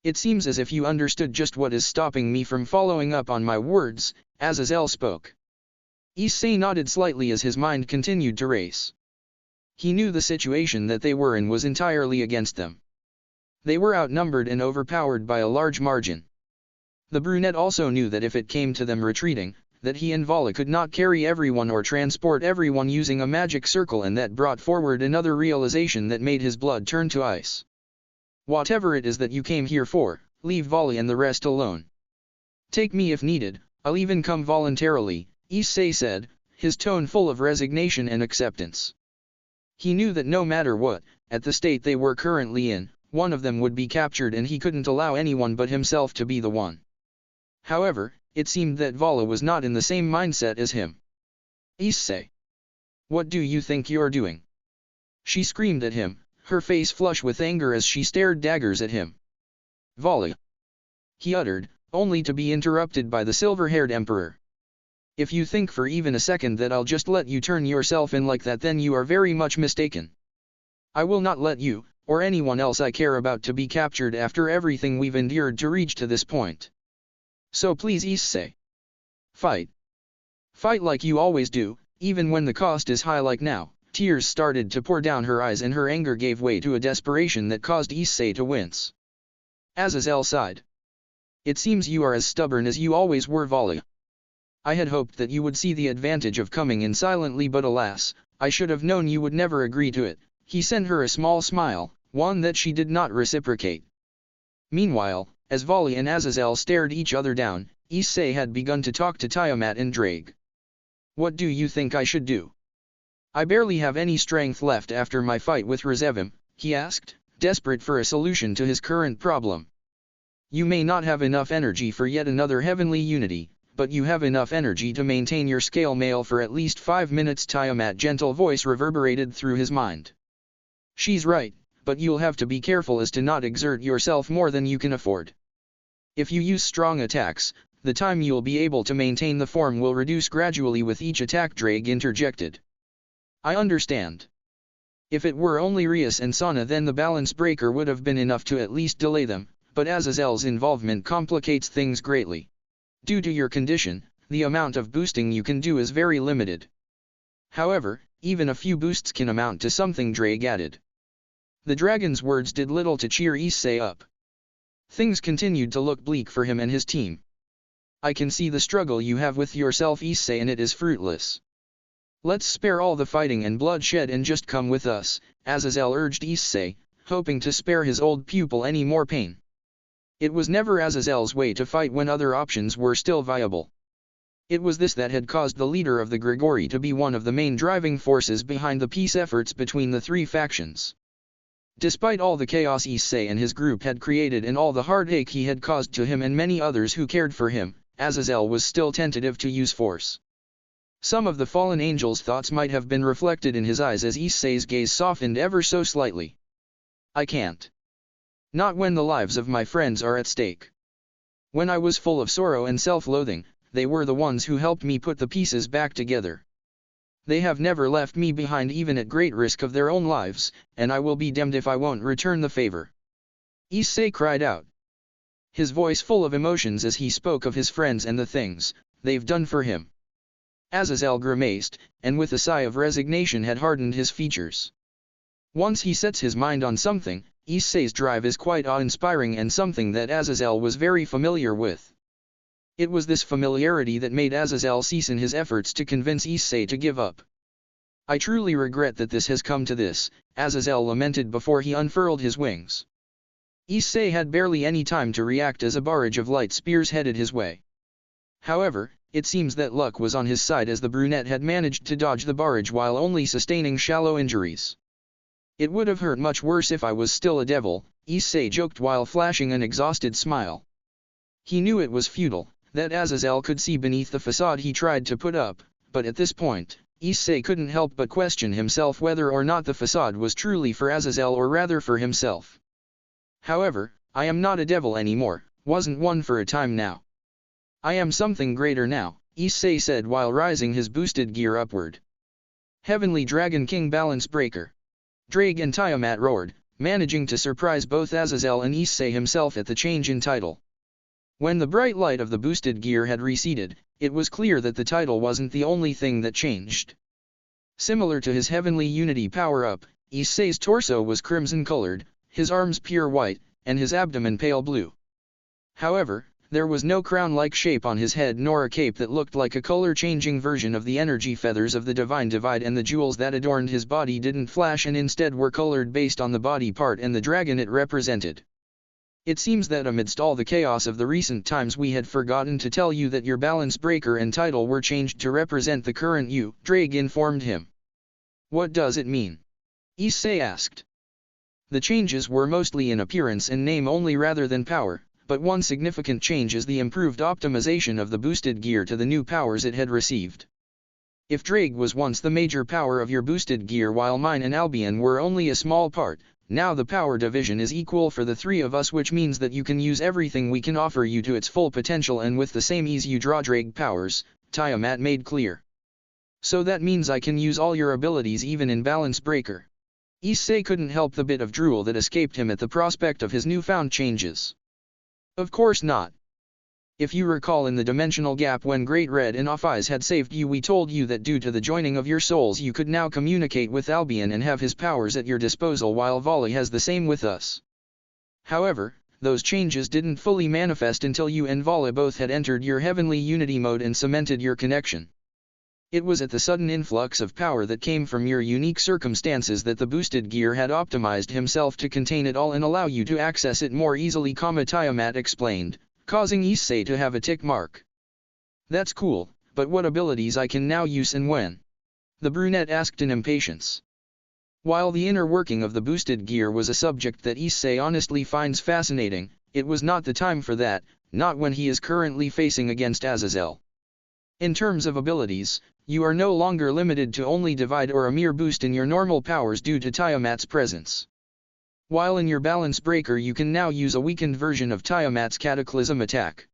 It seems as if you understood just what is stopping me from following up on my words, Azazel spoke. Issei nodded slightly as his mind continued to race. He knew the situation that they were in was entirely against them. They were outnumbered and overpowered by a large margin. The brunette also knew that if it came to them retreating, that he and Vali could not carry everyone or transport everyone using a magic circle, and that brought forward another realization that made his blood turn to ice. Whatever it is that you came here for, leave Vali and the rest alone. Take me if needed, I'll even come voluntarily, Issei said, his tone full of resignation and acceptance. He knew that no matter what, at the state they were currently in, one of them would be captured and he couldn't allow anyone but himself to be the one. However, it seemed that Vala was not in the same mindset as him. "Issei, what do you think you're doing?" She screamed at him, her face flush with anger as she stared daggers at him. "Vali," he uttered, only to be interrupted by the silver-haired emperor. "If you think for even a second that I'll just let you turn yourself in like that, then you are very much mistaken. I will not let you, or anyone else I care about, to be captured after everything we've endured to reach to this point. So please, Issei, fight. Fight like you always do, even when the cost is high like now." Tears started to pour down her eyes and her anger gave way to a desperation that caused Issei to wince. Azazel sighed. "It seems you are as stubborn as you always were, Vali. I had hoped that you would see the advantage of coming in silently, but alas, I should have known you would never agree to it." He sent her a small smile, one that she did not reciprocate. Meanwhile, as Vali and Azazel stared each other down, Issei had begun to talk to Tiamat and Drake. "What do you think I should do? I barely have any strength left after my fight with Rezevim," he asked, desperate for a solution to his current problem. "You may not have enough energy for yet another heavenly unity, but you have enough energy to maintain your scale mail for at least 5 minutes." Tiamat's gentle voice reverberated through his mind. "She's right, but you'll have to be careful as to not exert yourself more than you can afford. If you use strong attacks, the time you'll be able to maintain the form will reduce gradually with each attack." Drake interjected. "I understand. If it were only Rias and Sana, then the balance breaker would have been enough to at least delay them, but Azazel's involvement complicates things greatly. Due to your condition, the amount of boosting you can do is very limited. However, even a few boosts can amount to something," Drake added. The dragon's words did little to cheer Issei up. Things continued to look bleak for him and his team. "I can see the struggle you have with yourself, Issei, and it is fruitless. Let's spare all the fighting and bloodshed and just come with us," Azazel urged Issei, hoping to spare his old pupil any more pain. It was never Azazel's way to fight when other options were still viable. It was this that had caused the leader of the Gregori to be one of the main driving forces behind the peace efforts between the three factions. Despite all the chaos Issei and his group had created and all the heartache he had caused to him and many others who cared for him, Azazel was still tentative to use force. Some of the fallen angel's thoughts might have been reflected in his eyes as Issei's gaze softened ever so slightly. "I can't. Not when the lives of my friends are at stake. When I was full of sorrow and self-loathing, they were the ones who helped me put the pieces back together. They have never left me behind even at great risk of their own lives, and I will be damned if I won't return the favor." Issei cried out, his voice full of emotions as he spoke of his friends and the things they've done for him. Azazel grimaced, and with a sigh of resignation had hardened his features. Once he sets his mind on something, Issei's drive is quite awe-inspiring and something that Azazel was very familiar with. It was this familiarity that made Azazel cease in his efforts to convince Issei to give up. "I truly regret that this has come to this," Azazel lamented before he unfurled his wings. Issei had barely any time to react as a barrage of light spears headed his way. However, it seems that luck was on his side as the brunette had managed to dodge the barrage while only sustaining shallow injuries. "It would have hurt much worse if I was still a devil," Issei joked while flashing an exhausted smile. He knew it was futile, that Azazel could see beneath the facade he tried to put up, but at this point, Issei couldn't help but question himself whether or not the facade was truly for Azazel or rather for himself. "However, I am not a devil anymore, wasn't one for a time now. I am something greater now," Issei said while rising his boosted gear upward. "Heavenly Dragon King Balance Breaker." Drake and Tiamat roared, managing to surprise both Azazel and Issei himself at the change in title. When the bright light of the boosted gear had receded, it was clear that the title wasn't the only thing that changed. Similar to his Heavenly Unity power-up, Issei's torso was crimson-colored, his arms pure white, and his abdomen pale blue. However, there was no crown-like shape on his head nor a cape that looked like a color-changing version of the energy feathers of the Divine Divide, and the jewels that adorned his body didn't flash and instead were colored based on the body part and the dragon it represented. It seems that amidst all the chaos of the recent times we had forgotten to tell you that your balance breaker and title were changed to represent the current you, Drake informed him. What does it mean? Issei asked. The changes were mostly in appearance and name only rather than power, but one significant change is the improved optimization of the boosted gear to the new powers it had received. If Drake was once the major power of your boosted gear while mine and Albion were only a small part, now the power division is equal for the three of us, which means that you can use everything we can offer you to its full potential and with the same ease you draw Drake powers, Tiamat made clear. So that means I can use all your abilities even in balance breaker. Issei couldn't help the bit of drool that escaped him at the prospect of his newfound changes. Of course not. If you recall, in the dimensional gap when Great Red and Ophis had saved you, we told you that due to the joining of your souls you could now communicate with Albion and have his powers at your disposal, while Vali has the same with us. However, those changes didn't fully manifest until you and Vali both had entered your heavenly unity mode and cemented your connection. It was at the sudden influx of power that came from your unique circumstances that the boosted gear had optimized himself to contain it all and allow you to access it more easily, Tiamat explained, causing Issei to have a tick mark. That's cool, but what abilities I can now use and when? The brunette asked in impatience. While the inner working of the boosted gear was a subject that Issei honestly finds fascinating, it was not the time for that, not when he is currently facing against Azazel. In terms of abilities, you are no longer limited to only divide or a mere boost in your normal powers due to Tiamat's presence. While in your balance breaker you can now use a weakened version of Tiamat's Cataclysm attack.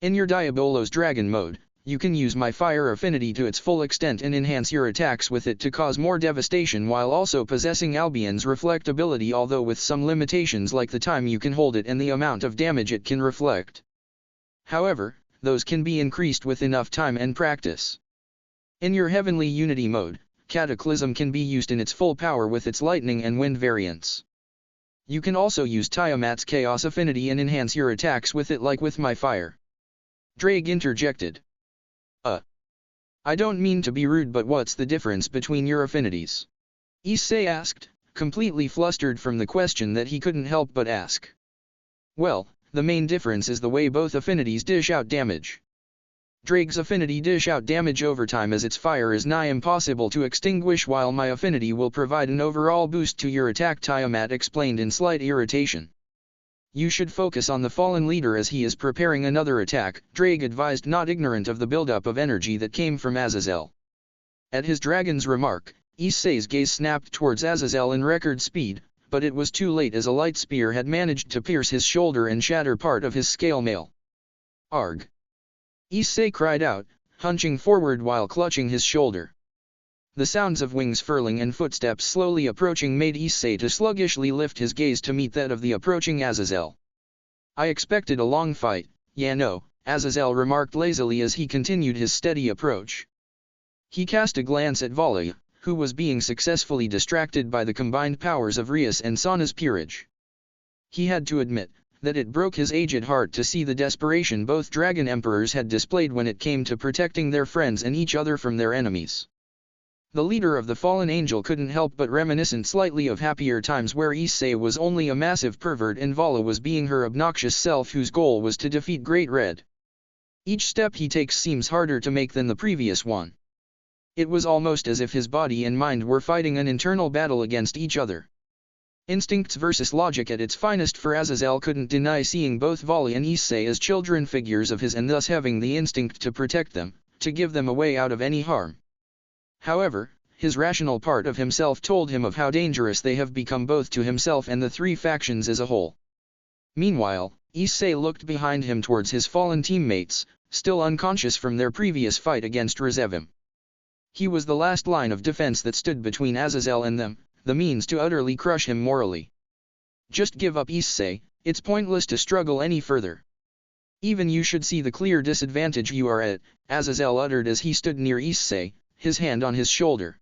In your Diabolos Dragon mode, you can use my fire affinity to its full extent and enhance your attacks with it to cause more devastation while also possessing Albion's reflect ability, although with some limitations like the time you can hold it and the amount of damage it can reflect. However, those can be increased with enough time and practice. In your heavenly unity mode, Cataclysm can be used in its full power with its lightning and wind variants. You can also use Tiamat's Chaos Affinity and enhance your attacks with it like with my fire. Drake interjected. I don't mean to be rude, but what's the difference between your affinities? Issei asked, completely flustered from the question that he couldn't help but ask. Well, the main difference is the way both affinities dish out damage. Drake's affinity dish out damage over time as its fire is nigh impossible to extinguish, while my affinity will provide an overall boost to your attack, Tiamat explained in slight irritation. You should focus on the fallen leader as he is preparing another attack, Drake advised, not ignorant of the buildup of energy that came from Azazel. At his dragon's remark, Issei's gaze snapped towards Azazel in record speed, but it was too late as a light spear had managed to pierce his shoulder and shatter part of his scale mail. Arg! Issei cried out, hunching forward while clutching his shoulder. The sounds of wings furling and footsteps slowly approaching made Issei to sluggishly lift his gaze to meet that of the approaching Azazel. I expected a long fight, yeah no, Azazel remarked lazily as he continued his steady approach. He cast a glance at Vali, who was being successfully distracted by the combined powers of Rias and Sana's peerage. He had to admit that it broke his aged heart to see the desperation both dragon emperors had displayed when it came to protecting their friends and each other from their enemies. The leader of the fallen angel couldn't help but reminiscent slightly of happier times where Issei was only a massive pervert and Vala was being her obnoxious self whose goal was to defeat Great Red. Each step he takes seems harder to make than the previous one. It was almost as if his body and mind were fighting an internal battle against each other. Instincts versus logic at its finest, for Azazel couldn't deny seeing both Vali and Issei as children figures of his and thus having the instinct to protect them, to give them a way out of any harm. However, his rational part of himself told him of how dangerous they have become both to himself and the three factions as a whole. Meanwhile, Issei looked behind him towards his fallen teammates, still unconscious from their previous fight against Rezevim. He was the last line of defense that stood between Azazel and them, the means to utterly crush him morally. Just give up, Issei, it's pointless to struggle any further. Even you should see the clear disadvantage you are at, Azazel uttered as he stood near Issei, his hand on his shoulder.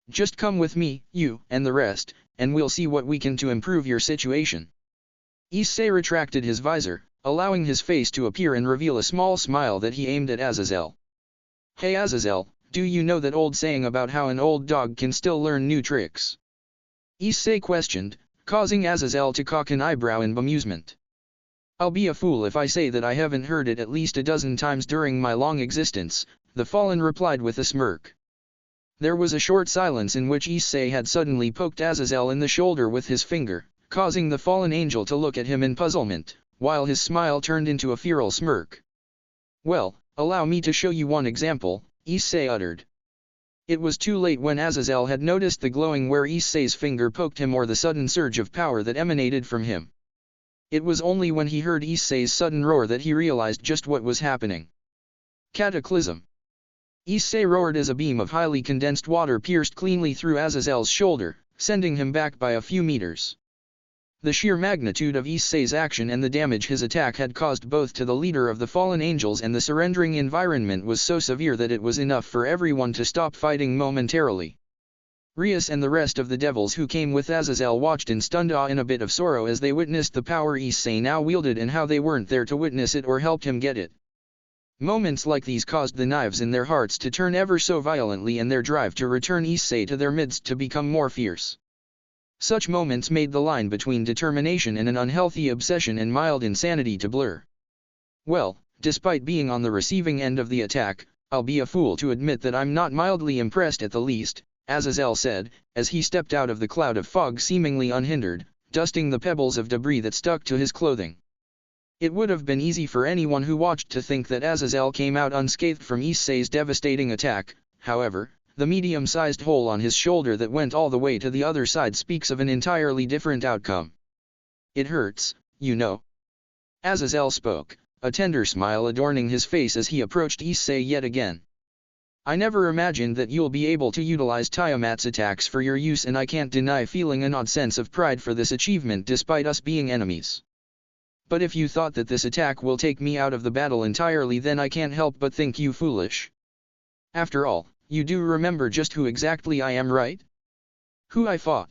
Just come with me, you and the rest, and we'll see what we can to improve your situation. Issei retracted his visor, allowing his face to appear and reveal a small smile that he aimed at Azazel. Hey Azazel, do you know that old saying about how an old dog can still learn new tricks? Issei questioned, causing Azazel to cock an eyebrow in bemusement. "I'll be a fool if I say that I haven't heard it at least a dozen times during my long existence," the fallen replied with a smirk. There was a short silence in which Issei had suddenly poked Azazel in the shoulder with his finger, causing the fallen angel to look at him in puzzlement, while his smile turned into a feral smirk. "Well, allow me to show you one example," Issei uttered. It was too late when Azazel had noticed the glowing where Issei's finger poked him or the sudden surge of power that emanated from him. It was only when he heard Issei's sudden roar that he realized just what was happening. Cataclysm. Issei roared as a beam of highly condensed water pierced cleanly through Azazel's shoulder, sending him back by a few meters. The sheer magnitude of Issei's action and the damage his attack had caused both to the leader of the fallen angels and the surrendering environment was so severe that it was enough for everyone to stop fighting momentarily. Rias and the rest of the devils who came with Azazel watched in stunned awe and a bit of sorrow as they witnessed the power Issei now wielded and how they weren't there to witness it or help him get it. Moments like these caused the knives in their hearts to turn ever so violently and their drive to return Issei to their midst to become more fierce. Such moments made the line between determination and an unhealthy obsession and mild insanity to blur. "Well, despite being on the receiving end of the attack, I'll be a fool to admit that I'm not mildly impressed at the least," Azazel said, as he stepped out of the cloud of fog seemingly unhindered, dusting the pebbles of debris that stuck to his clothing. It would have been easy for anyone who watched to think that Azazel came out unscathed from Issei's devastating attack. However, the medium-sized hole on his shoulder that went all the way to the other side speaks of an entirely different outcome. "It hurts, you know." Azazel spoke, a tender smile adorning his face as he approached Issei yet again. "I never imagined that you'll be able to utilize Tiamat's attacks for your use, and I can't deny feeling an odd sense of pride for this achievement despite us being enemies. But if you thought that this attack will take me out of the battle entirely, then I can't help but think you foolish. After all, you do remember just who exactly I am, right? Who I fought.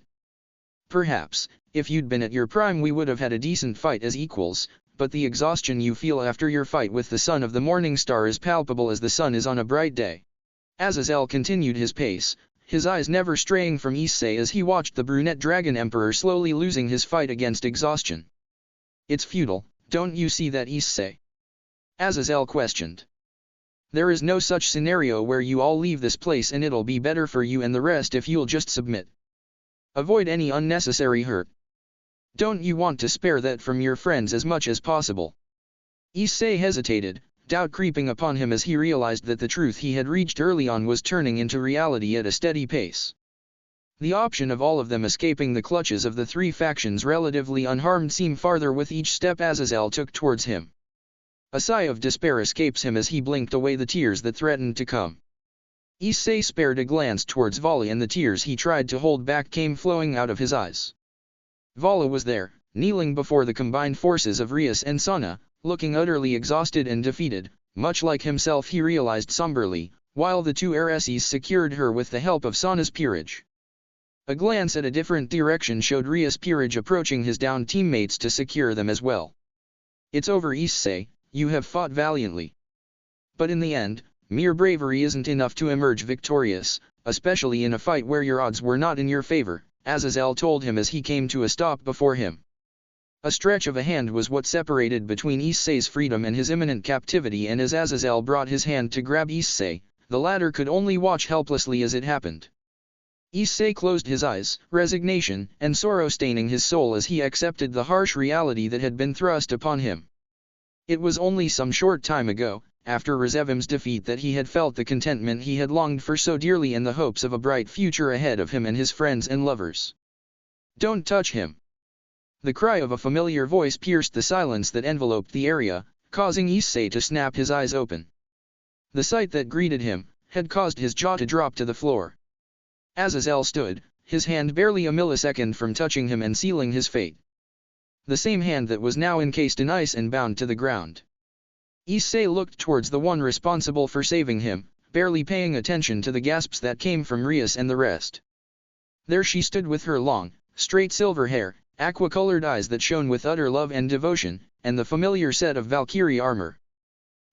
Perhaps, if you'd been at your prime we would have had a decent fight as equals, but the exhaustion you feel after your fight with the son of the morning star is palpable as the sun is on a bright day." Azazel continued his pace, his eyes never straying from Issei as he watched the brunette dragon emperor slowly losing his fight against exhaustion. "It's futile, don't you see that, Issei?" Azazel questioned. "There is no such scenario where you all leave this place, and it'll be better for you and the rest if you'll just submit. Avoid any unnecessary hurt. Don't you want to spare that from your friends as much as possible?" Issei hesitated, doubt creeping upon him as he realized that the truth he had reached early on was turning into reality at a steady pace. The option of all of them escaping the clutches of the three factions relatively unharmed seemed farther with each step Azazel took towards him. A sigh of despair escapes him as he blinked away the tears that threatened to come. Issei spared a glance towards Vali, and the tears he tried to hold back came flowing out of his eyes. Vali was there, kneeling before the combined forces of Rias and Sana, looking utterly exhausted and defeated, much like himself he realized somberly, while the two heiresses secured her with the help of Sana's peerage. A glance at a different direction showed Rias' peerage approaching his downed teammates to secure them as well. "It's over, Issei, you have fought valiantly. But in the end, mere bravery isn't enough to emerge victorious, especially in a fight where your odds were not in your favor," Azazel told him as he came to a stop before him. A stretch of a hand was what separated between Issei's freedom and his imminent captivity, and as Azazel brought his hand to grab Issei, the latter could only watch helplessly as it happened. Issei closed his eyes, resignation and sorrow staining his soul as he accepted the harsh reality that had been thrust upon him. It was only some short time ago, after Razevim's defeat, that he had felt the contentment he had longed for so dearly and the hopes of a bright future ahead of him and his friends and lovers. "Don't touch him!" The cry of a familiar voice pierced the silence that enveloped the area, causing Issei to snap his eyes open. The sight that greeted him had caused his jaw to drop to the floor. Azazel stood, his hand barely a millisecond from touching him and sealing his fate. The same hand that was now encased in ice and bound to the ground. Issei looked towards the one responsible for saving him, barely paying attention to the gasps that came from Rias and the rest. There she stood with her long, straight silver hair, aqua-colored eyes that shone with utter love and devotion, and the familiar set of Valkyrie armor.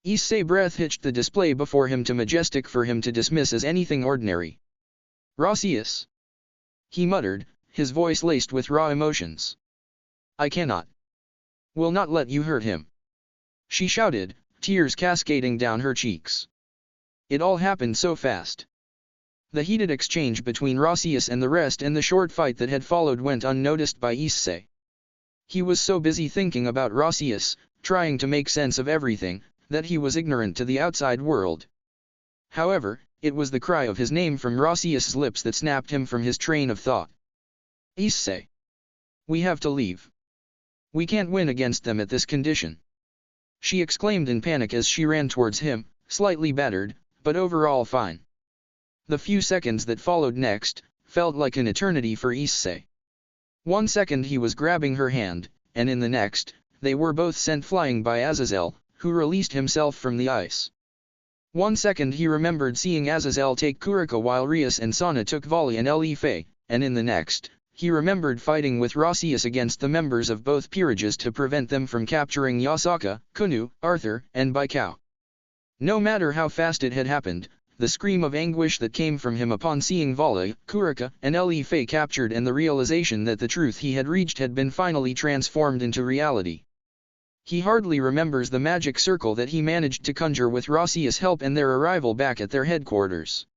Issei breath hitched the display before him too majestic for him to dismiss as anything ordinary. "Rias," he muttered, his voice laced with raw emotions. I cannot. Will not let you hurt him. She shouted, tears cascading down her cheeks. It all happened so fast. The heated exchange between Rias and the rest and the short fight that had followed went unnoticed by Issei. He was so busy thinking about Rias, trying to make sense of everything, that he was ignorant to the outside world. However, it was the cry of his name from Rias's lips that snapped him from his train of thought. Issei. We have to leave. We can't win against them at this condition. She exclaimed in panic as she ran towards him, slightly battered, but overall fine. The few seconds that followed next, felt like an eternity for Issei. 1 second he was grabbing her hand, and in the next, they were both sent flying by Azazel, who released himself from the ice. 1 second he remembered seeing Azazel take Kuraka while Rias and Sana took Vali and Ellie F, and in the next, he remembered fighting with Rias against the members of both peerages to prevent them from capturing Yasaka, Kunu, Arthur, and Baikao. No matter how fast it had happened, the scream of anguish that came from him upon seeing Vali, Kuraka, and Ellie F captured and the realization that the truth he had reached had been finally transformed into reality. He hardly remembers the magic circle that he managed to conjure with Rias' help and their arrival back at their headquarters.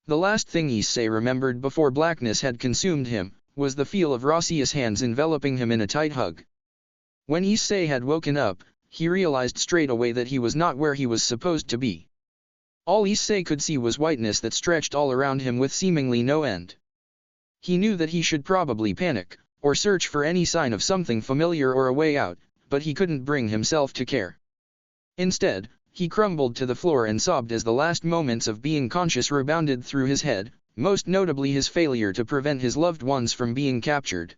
The last thing Issei remembered before blackness had consumed him, was the feel of Rias' hands enveloping him in a tight hug. When Issei had woken up, he realized straight away that he was not where he was supposed to be. All Issei could see was whiteness that stretched all around him with seemingly no end. He knew that he should probably panic, or search for any sign of something familiar or a way out, but he couldn't bring himself to care. Instead, he crumbled to the floor and sobbed as the last moments of being conscious rebounded through his head, most notably his failure to prevent his loved ones from being captured.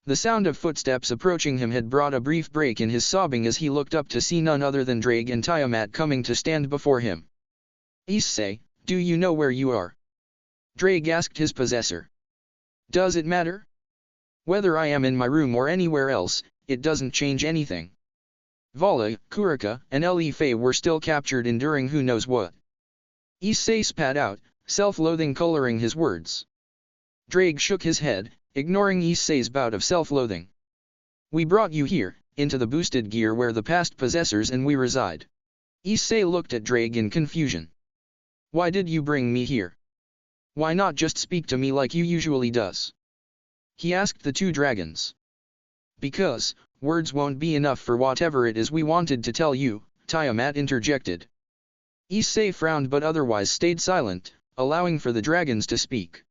The sound of footsteps approaching him had brought a brief break in his sobbing as he looked up to see none other than Drake and Tiamat coming to stand before him. Issei, do you know where you are? Drake asked his possessor. Does it matter? Whether I am in my room or anywhere else, it doesn't change anything. Vali, Kuraka, and Ellie F were still captured enduring who knows what. Issei spat out, self-loathing coloring his words. Drake shook his head, ignoring Issei's bout of self-loathing. We brought you here, into the boosted gear where the past possessors and we reside. Issei looked at Drake in confusion. Why did you bring me here? Why not just speak to me like you usually does? He asked the two dragons. Because, words won't be enough for whatever it is we wanted to tell you, Tiamat interjected. Issei frowned but otherwise stayed silent, allowing for the dragons to speak.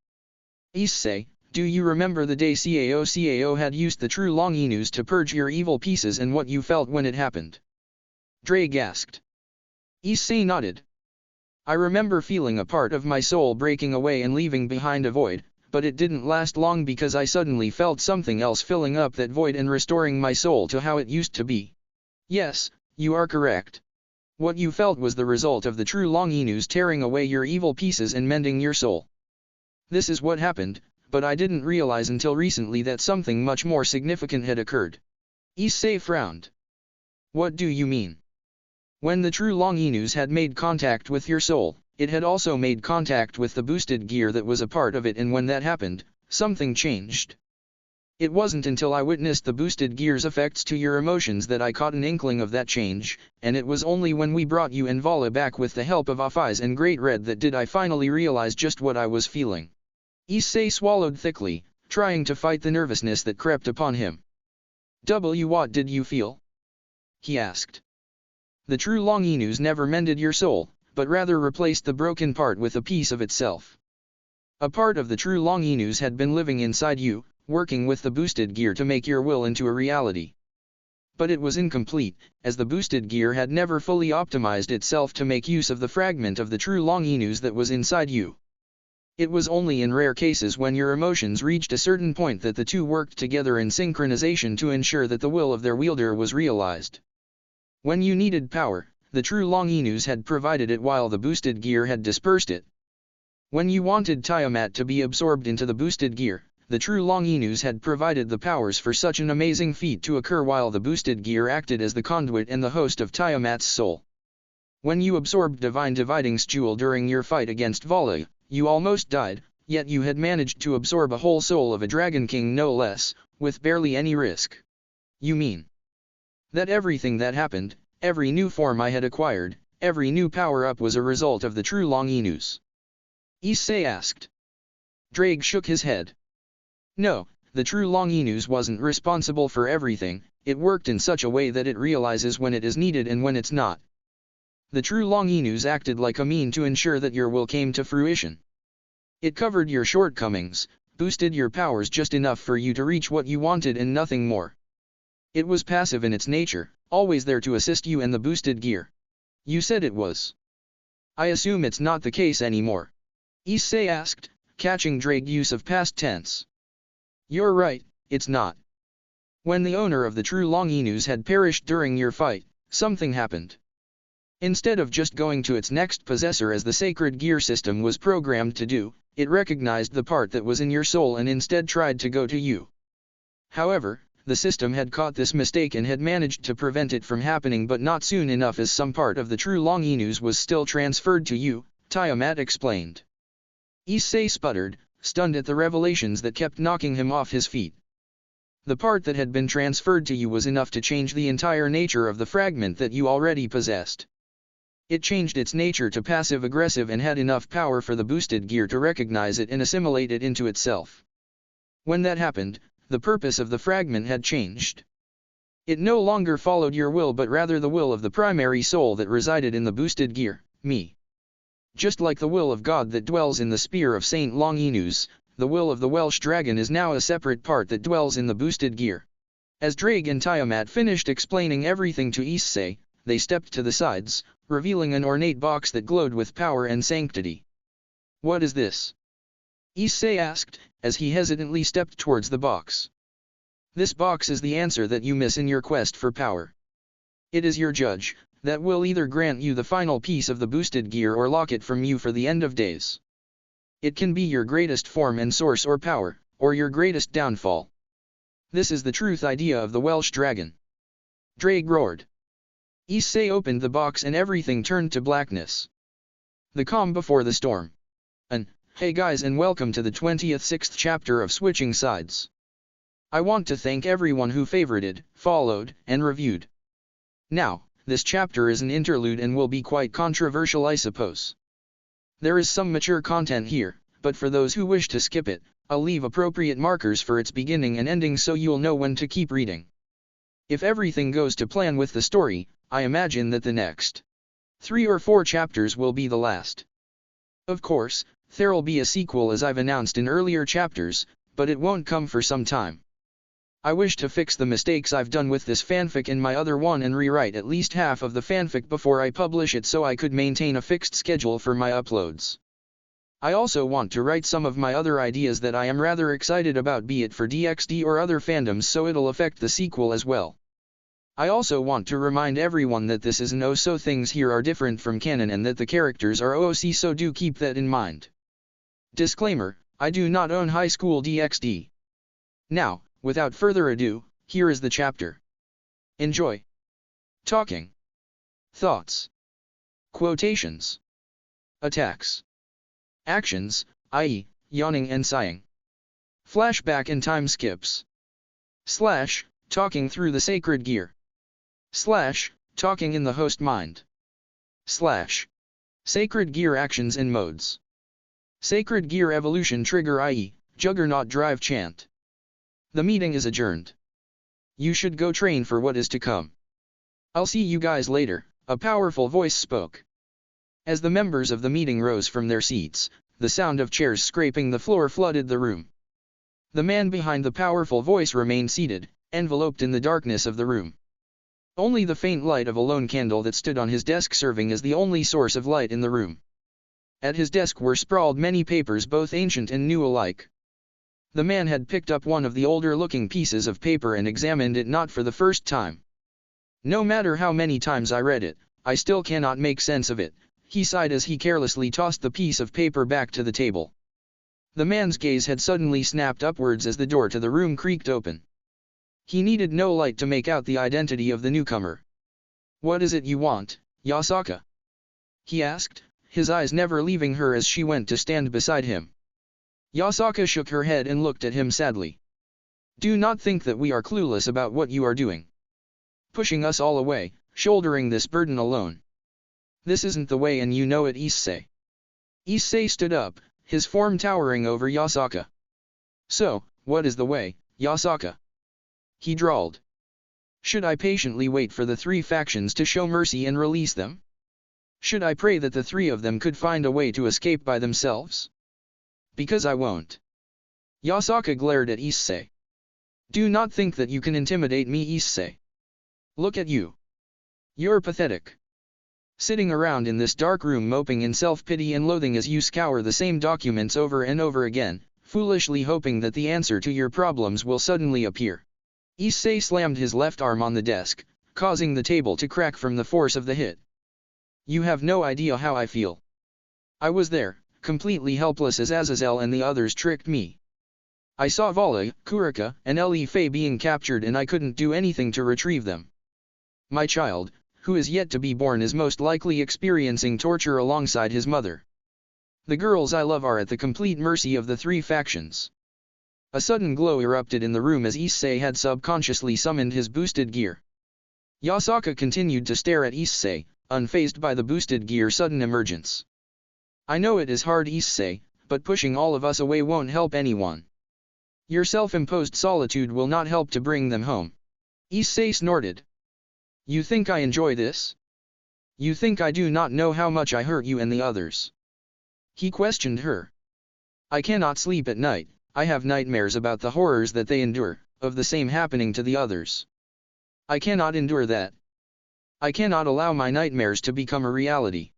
Issei, do you remember the day Cao had used the true long anews to purge your evil pieces and what you felt when it happened? Drake asked. Issei nodded. I remember feeling a part of my soul breaking away and leaving behind a void, but it didn't last long because I suddenly felt something else filling up that void and restoring my soul to how it used to be. Yes, you are correct. What you felt was the result of the true long anews tearing away your evil pieces and mending your soul. This is what happened, but I didn't realize until recently that something much more significant had occurred. Issei frowned. What do you mean? When the true long anews had made contact with your soul, it had also made contact with the boosted gear that was a part of it, and when that happened, something changed. It wasn't until I witnessed the boosted gear's effects to your emotions that I caught an inkling of that change, and it was only when we brought you and Vali back with the help of Ophis and Great Red that did I finally realize just what I was feeling. Issei swallowed thickly, trying to fight the nervousness that crept upon him. What did you feel? He asked. The true long anews never mended your soul, but rather replaced the broken part with a piece of itself. A part of the true long anews had been living inside you, working with the boosted gear to make your will into a reality. But it was incomplete, as the boosted gear had never fully optimized itself to make use of the fragment of the true long anews that was inside you. It was only in rare cases when your emotions reached a certain point that the two worked together in synchronization to ensure that the will of their wielder was realized. When you needed power, the true long anews had provided it while the boosted gear had dispersed it. When you wanted Tiamat to be absorbed into the boosted gear, the true long anews had provided the powers for such an amazing feat to occur while the boosted gear acted as the conduit and the host of Tiamat's soul. When you absorbed Divine Dividing's jewel during your fight against Vali, you almost died, yet you had managed to absorb a whole soul of a Dragon King no less, with barely any risk. You mean that everything that happened, every new form I had acquired, every new power-up was a result of the true long Anews? Issei asked. Drake shook his head. No, the true long Anews wasn't responsible for everything, it worked in such a way that it realizes when it is needed and when it's not. The true long Anews acted like a mean to ensure that your will came to fruition. It covered your shortcomings, boosted your powers just enough for you to reach what you wanted and nothing more. It was passive in its nature, always there to assist you and the boosted gear. You said it was. I assume it's not the case anymore. Issei asked, catching Drake's use of past tense. You're right, it's not. When the owner of the true long Anews had perished during your fight, something happened. Instead of just going to its next possessor as the sacred gear system was programmed to do, it recognized the part that was in your soul and instead tried to go to you. However, the system had caught this mistake and had managed to prevent it from happening, but not soon enough, as some part of the true long Anews was still transferred to you, Tiamat explained. Issei sputtered, stunned at the revelations that kept knocking him off his feet. The part that had been transferred to you was enough to change the entire nature of the fragment that you already possessed. It changed its nature to passive-aggressive and had enough power for the boosted gear to recognize it and assimilate it into itself. When that happened, the purpose of the fragment had changed. It no longer followed your will but rather the will of the primary soul that resided in the boosted gear, me. Just like the will of God that dwells in the spear of Saint Long Anews, the will of the Welsh dragon is now a separate part that dwells in the boosted gear. As Drake and Tiamat finished explaining everything to Issei, they stepped to the sides, revealing an ornate box that glowed with power and sanctity. What is this? Issei asked, as he hesitantly stepped towards the box. This box is the answer that you miss in your quest for power. It is your judge, that will either grant you the final piece of the boosted gear or lock it from you for the end of days. It can be your greatest form and source or power, or your greatest downfall. This is the truth idea of the Welsh dragon. Drake roared. Issei opened the box and everything turned to blackness. The calm before the storm. Hey guys, and welcome to the 26th chapter of Switching Sides. I want to thank everyone who favorited, followed, and reviewed. Now, this chapter is an interlude and will be quite controversial, I suppose. There is some mature content here, but for those who wish to skip it, I'll leave appropriate markers for its beginning and ending so you'll know when to keep reading. If everything goes to plan with the story, I imagine that the next 3 or 4 chapters will be the last. Of course, there'll be a sequel as I've announced in earlier chapters, but it won't come for some time. I wish to fix the mistakes I've done with this fanfic in my other one and rewrite at least half of the fanfic before I publish it so I could maintain a fixed schedule for my uploads. I also want to write some of my other ideas that I am rather excited about, be it for DxD or other fandoms, so it'll affect the sequel as well. I also want to remind everyone that this is an OC, so things here are different from canon and that the characters are OC, so do keep that in mind. Disclaimer, I do not own High School DxD. Now, without further ado, here is the chapter. Enjoy. Talking. Thoughts. Quotations. Attacks. Actions, i.e., yawning and sighing. Flashback and time skips. / talking through the sacred gear. / talking in the host mind. / sacred gear actions and modes. Sacred gear evolution trigger, i.e., Juggernaut drive chant. The meeting is adjourned. You should go train for what is to come. I'll see you guys later, a powerful voice spoke. As the members of the meeting rose from their seats, the sound of chairs scraping the floor flooded the room. The man behind the powerful voice remained seated, enveloped in the darkness of the room. Only the faint light of a lone candle that stood on his desk serving as the only source of light in the room. At his desk were sprawled many papers, both ancient and new alike. The man had picked up one of the older-looking pieces of paper and examined it not for the first time. No matter how many times I read it, I still cannot make sense of it, he sighed as he carelessly tossed the piece of paper back to the table. The man's gaze had suddenly snapped upwards as the door to the room creaked open. He needed no light to make out the identity of the newcomer. "What is it you want, Yasaka?" he asked, his eyes never leaving her as she went to stand beside him. Yasaka shook her head and looked at him sadly. Do not think that we are clueless about what you are doing. Pushing us all away, shouldering this burden alone. This isn't the way and you know it, Issei. Issei stood up, his form towering over Yasaka. So, what is the way, Yasaka? He drawled. Should I patiently wait for the three factions to show mercy and release them? Should I pray that the three of them could find a way to escape by themselves? Because I won't. Yasaka glared at Issei. Do not think that you can intimidate me, Issei. Look at you. You're pathetic. Sitting around in this dark room moping in self-pity and loathing as you scour the same documents over and over again, foolishly hoping that the answer to your problems will suddenly appear. Issei slammed his left arm on the desk, causing the table to crack from the force of the hit. You have no idea how I feel. I was there, completely helpless as Azazel and the others tricked me. I saw Valerie, Kuraka, and Ellie F being captured and I couldn't do anything to retrieve them. My child, who is yet to be born, is most likely experiencing torture alongside his mother. The girls I love are at the complete mercy of the three factions. A sudden glow erupted in the room as Issei had subconsciously summoned his boosted gear. Yasaka continued to stare at Issei, unfazed by the boosted gear's sudden emergence. I know it is hard, Issei, but pushing all of us away won't help anyone. Your self-imposed solitude will not help to bring them home. Issei snorted. You think I enjoy this? You think I do not know how much I hurt you and the others? He questioned her. I cannot sleep at night, I have nightmares about the horrors that they endure, of the same happening to the others. I cannot endure that. I cannot allow my nightmares to become a reality.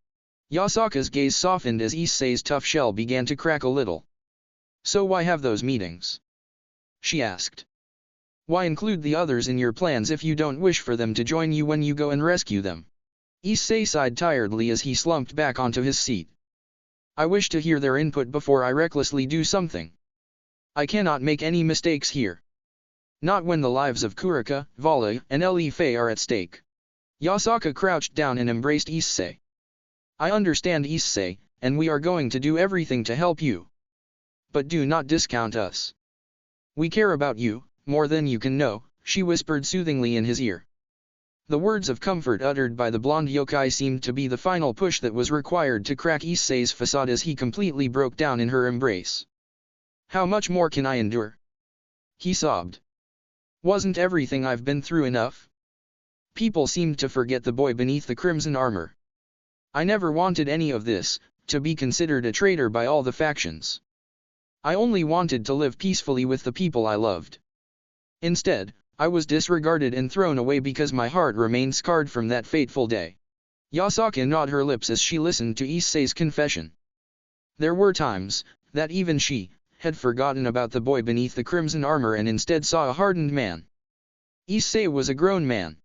Yasaka's gaze softened as Issei's tough shell began to crack a little. So why have those meetings? She asked. Why include the others in your plans if you don't wish for them to join you when you go and rescue them? Issei sighed tiredly as he slumped back onto his seat. I wish to hear their input before I recklessly do something. I cannot make any mistakes here. Not when the lives of Kuraka, Valerie, and Ellie F are at stake. Yasaka crouched down and embraced Issei. I understand, Issei, and we are going to do everything to help you. But do not discount us. We care about you, more than you can know, she whispered soothingly in his ear. The words of comfort uttered by the blonde yokai seemed to be the final push that was required to crack Issei's facade as he completely broke down in her embrace. How much more can I endure? He sobbed. Wasn't everything I've been through enough? People seemed to forget the boy beneath the crimson armor. I never wanted any of this, to be considered a traitor by all the factions. I only wanted to live peacefully with the people I loved. Instead, I was disregarded and thrown away because my heart remained scarred from that fateful day. Yasaka gnawed her lips as she listened to Issei's confession. There were times, that even she, had forgotten about the boy beneath the crimson armor and instead saw a hardened man. Issei was a grown man.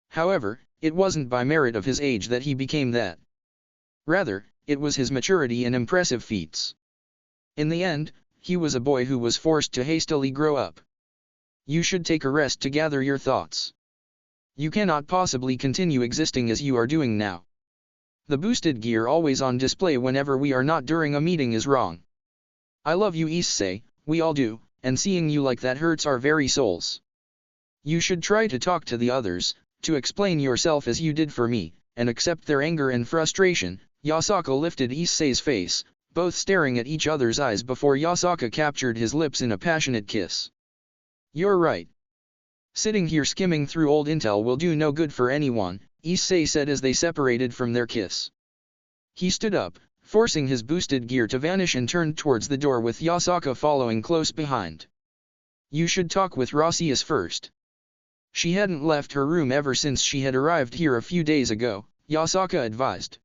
However, it wasn't by merit of his age that he became that. Rather, it was his maturity and impressive feats. In the end, he was a boy who was forced to hastily grow up. You should take a rest to gather your thoughts. You cannot possibly continue existing as you are doing now. The boosted gear always on display whenever we are not during a meeting is wrong. I love you, Issei, we all do, and seeing you like that hurts our very souls. You should try to talk to the others, to explain yourself as you did for me, and accept their anger and frustration. Yasaka lifted Issei's face, both staring at each other's eyes before Yasaka captured his lips in a passionate kiss. You're right. Sitting here skimming through old intel will do no good for anyone, Issei said as they separated from their kiss. He stood up, forcing his boosted gear to vanish and turned towards the door with Yasaka following close behind. You should talk with Rias first. She hadn't left her room ever since she had arrived here a few days ago, Yasaka advised.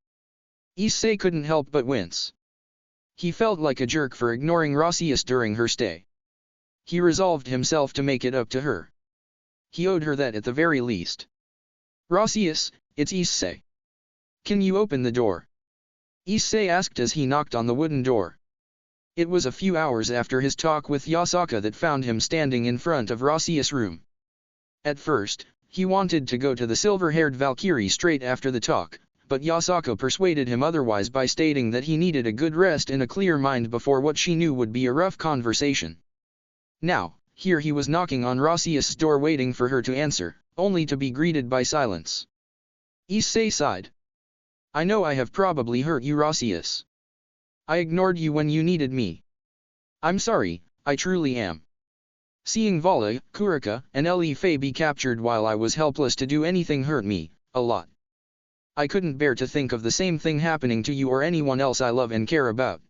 Issei couldn't help but wince. He felt like a jerk for ignoring Rias during her stay. He resolved himself to make it up to her. He owed her that at the very least. Rias, it's Issei. Can you open the door? Issei asked as he knocked on the wooden door. It was a few hours after his talk with Yasaka that found him standing in front of Rias' room. At first, he wanted to go to the silver-haired Valkyrie straight after the talk, but Yasaka persuaded him otherwise by stating that he needed a good rest and a clear mind before what she knew would be a rough conversation. Now, here he was knocking on Rias' door waiting for her to answer, only to be greeted by silence. Issei sighed. I know I have probably hurt you, Rias. I ignored you when you needed me. I'm sorry, I truly am. Seeing Valerie, Kuraka, and Ellie F be captured while I was helpless to do anything hurt me, a lot. I couldn't bear to think of the same thing happening to you or anyone else I love and care about.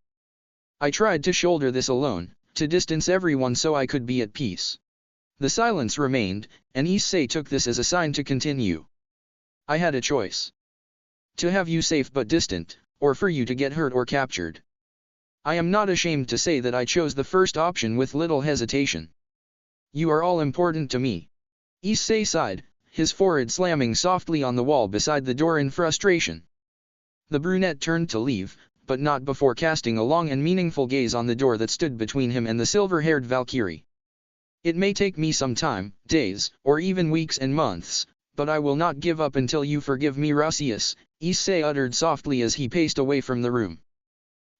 I tried to shoulder this alone, to distance everyone so I could be at peace. The silence remained, and Issei took this as a sign to continue. I had a choice. To have you safe but distant, or for you to get hurt or captured. I am not ashamed to say that I chose the first option with little hesitation. You are all important to me. Issei sighed, his forehead slamming softly on the wall beside the door in frustration. The brunette turned to leave, but not before casting a long and meaningful gaze on the door that stood between him and the silver-haired Valkyrie. It may take me some time, days, or even weeks and months, but I will not give up until you forgive me, Rias, Issei uttered softly as he paced away from the room.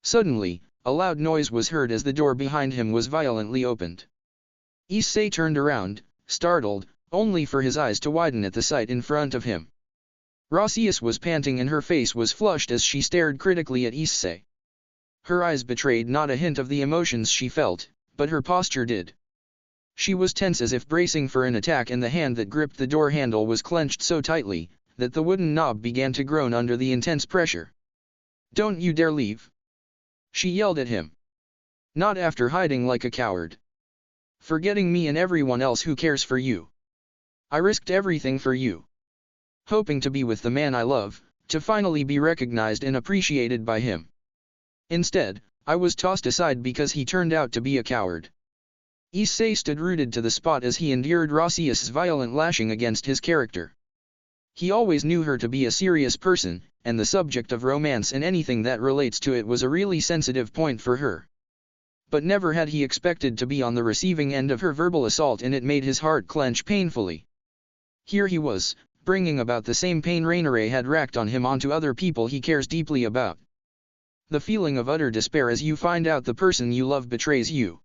Suddenly, a loud noise was heard as the door behind him was violently opened. Issei turned around, startled, only for his eyes to widen at the sight in front of him. Rias was panting and her face was flushed as she stared critically at Issei. Her eyes betrayed not a hint of the emotions she felt, but her posture did. She was tense as if bracing for an attack, and the hand that gripped the door handle was clenched so tightly, that the wooden knob began to groan under the intense pressure. Don't you dare leave! She yelled at him. Not after hiding like a coward. Forgetting me and everyone else who cares for you. I risked everything for you. Hoping to be with the man I love, to finally be recognized and appreciated by him. Instead, I was tossed aside because he turned out to be a coward. Issei stood rooted to the spot as he endured Rias' violent lashing against his character. He always knew her to be a serious person, and the subject of romance and anything that relates to it was a really sensitive point for her. But never had he expected to be on the receiving end of her verbal assault, and it made his heart clench painfully. Here he was, bringing about the same pain Rainier had racked on him onto other people he cares deeply about. The feeling of utter despair as you find out the person you love betrays you.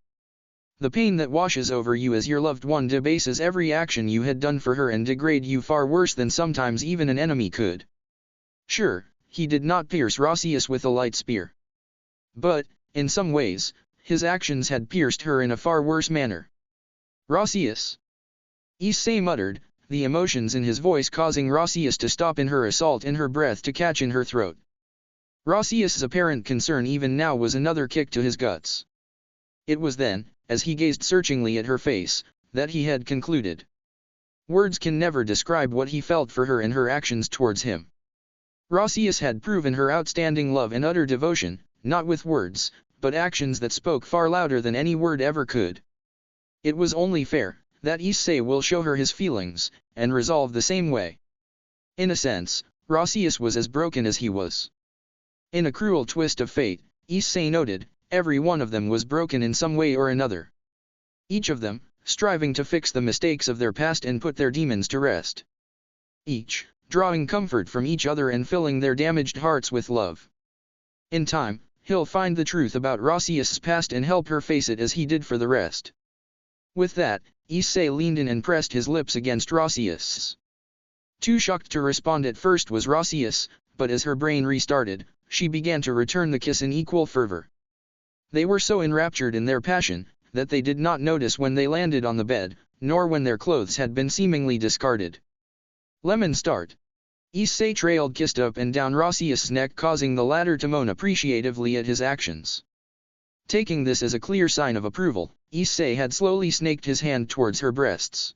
The pain that washes over you as your loved one debases every action you had done for her and degrade you far worse than sometimes even an enemy could. Sure, he did not pierce Rias with a light spear. But, in some ways, his actions had pierced her in a far worse manner. Rias! Issei muttered, the emotions in his voice causing Rias to stop in her assault and her breath to catch in her throat. Rias' apparent concern even now was another kick to his guts. It was then, as he gazed searchingly at her face, that he had concluded. Words can never describe what he felt for her and her actions towards him. Rias had proven her outstanding love and utter devotion, not with words, but actions that spoke far louder than any word ever could. It was only fair that Issei will show her his feelings, and resolve the same way. In a sense, Rias was as broken as he was. In a cruel twist of fate, Issei noted, every one of them was broken in some way or another. Each of them, striving to fix the mistakes of their past and put their demons to rest. Each, drawing comfort from each other and filling their damaged hearts with love. In time, he'll find the truth about Rias' past and help her face it as he did for the rest. With that, Issei leaned in and pressed his lips against Rias'. Too shocked to respond at first was Rias, but as her brain restarted, she began to return the kiss in equal fervor. They were so enraptured in their passion, that they did not notice when they landed on the bed, nor when their clothes had been seemingly discarded. Lemon start. Issei trailed kissed up and down Rias' neck, causing the latter to moan appreciatively at his actions. Taking this as a clear sign of approval, Issei had slowly snaked his hand towards her breasts.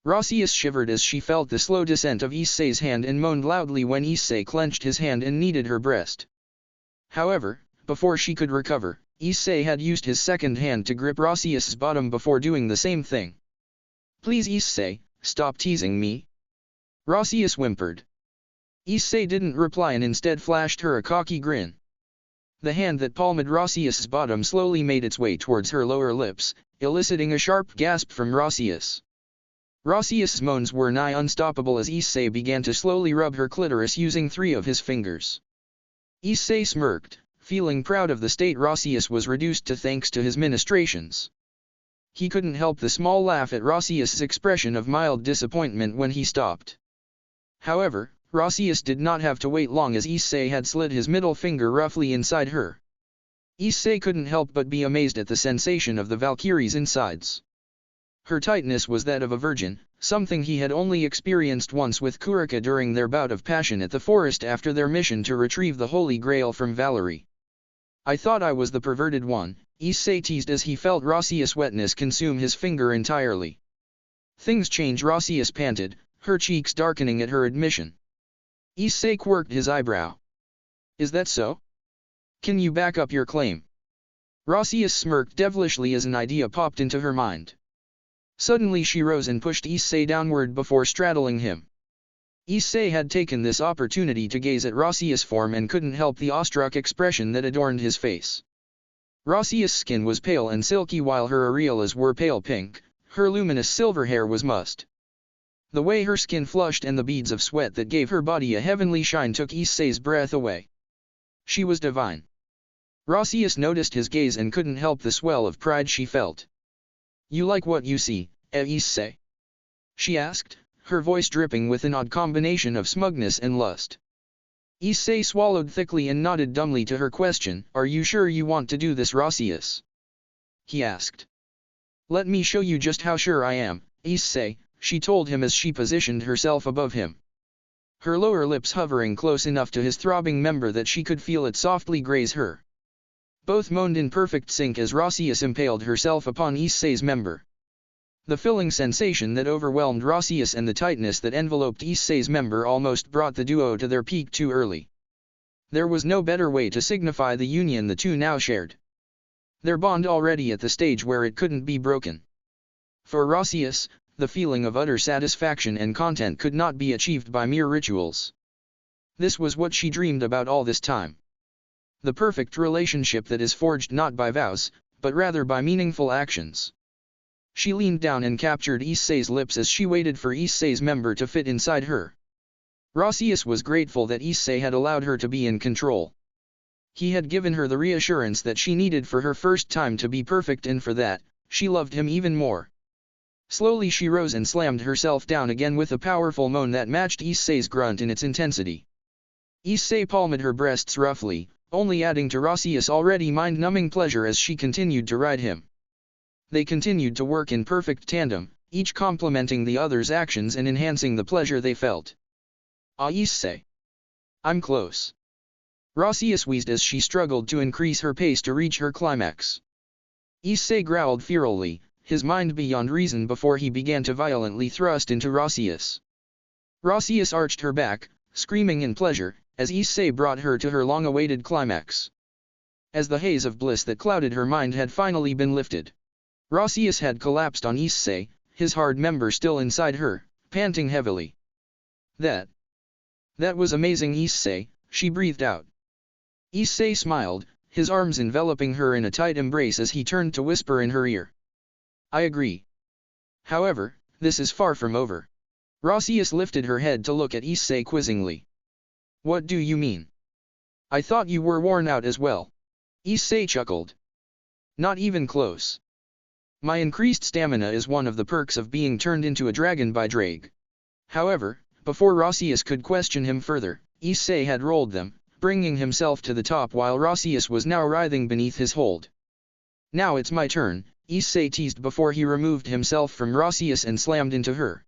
Rias shivered as she felt the slow descent of Issei's hand and moaned loudly when Issei clenched his hand and kneaded her breast. However, before she could recover, Issei had used his second hand to grip Rias' bottom before doing the same thing. Please Issei, stop teasing me. Rias whimpered. Issei didn't reply and instead flashed her a cocky grin. The hand that palmed Rias' bottom slowly made its way towards her lower lips, eliciting a sharp gasp from Rias. Rias's moans were nigh unstoppable as Issei began to slowly rub her clitoris using 3 of his fingers. Issei smirked, feeling proud of the state Rias was reduced to thanks to his ministrations. He couldn't help the small laugh at Rias's expression of mild disappointment when he stopped. However, Rias did not have to wait long as Issei had slid his middle finger roughly inside her. Issei couldn't help but be amazed at the sensation of the Valkyrie's insides. Her tightness was that of a virgin, something he had only experienced once with Kuraka during their bout of passion at the forest after their mission to retrieve the Holy Grail from Valerie. I thought I was the perverted one, Issei teased as he felt Rias's wetness consume his finger entirely. Things change, Rias panted, her cheeks darkening at her admission. Issei quirked his eyebrow. Is that so? Can you back up your claim? Rias smirked devilishly as an idea popped into her mind. Suddenly she rose and pushed Issei downward before straddling him. Issei had taken this opportunity to gaze at Rias's form and couldn't help the awestruck expression that adorned his face. Rias's skin was pale and silky while her areolas were pale pink, her luminous silver hair was musk. The way her skin flushed and the beads of sweat that gave her body a heavenly shine took Issei's breath away. She was divine. Rias noticed his gaze and couldn't help the swell of pride she felt. You like what you see, Issei? She asked, her voice dripping with an odd combination of smugness and lust. Issei swallowed thickly and nodded dumbly to her question. Are you sure you want to do this, Rias? He asked. Let me show you just how sure I am, Issei, she told him as she positioned herself above him. Her lower lips hovering close enough to his throbbing member that she could feel it softly graze her. Both moaned in perfect sync as Rias impaled herself upon Issei's member. The filling sensation that overwhelmed Rias and the tightness that enveloped Issei's member almost brought the duo to their peak too early. There was no better way to signify the union the two now shared. Their bond already at the stage where it couldn't be broken. For Rias, the feeling of utter satisfaction and content could not be achieved by mere rituals. This was what she dreamed about all this time. The perfect relationship that is forged not by vows, but rather by meaningful actions. She leaned down and captured Issei's lips as she waited for Issei's member to fit inside her. Rias was grateful that Issei had allowed her to be in control. He had given her the reassurance that she needed for her first time to be perfect, and for that, she loved him even more. Slowly she rose and slammed herself down again with a powerful moan that matched Issei's grunt in its intensity. Issei palmed her breasts roughly, only adding to Rias' already mind-numbing pleasure as she continued to ride him. They continued to work in perfect tandem, each complementing the other's actions and enhancing the pleasure they felt. Ah, Issei. I'm close. Rias wheezed as she struggled to increase her pace to reach her climax. Issei growled fearfully, his mind beyond reason before he began to violently thrust into Rias. Rias arched her back, screaming in pleasure, as Issei brought her to her long-awaited climax. As the haze of bliss that clouded her mind had finally been lifted, Rias had collapsed on Issei, his hard member still inside her, panting heavily. That was amazing, Issei, she breathed out. Issei smiled, his arms enveloping her in a tight embrace as he turned to whisper in her ear. I agree. However, this is far from over. Rias lifted her head to look at Issei quizzingly. What do you mean? I thought you were worn out as well. Issei chuckled. Not even close. My increased stamina is one of the perks of being turned into a dragon by Drake. However, before Rias could question him further, Issei had rolled them, bringing himself to the top while Rias was now writhing beneath his hold. Now it's my turn, Issei teased before he removed himself from Rias and slammed into her.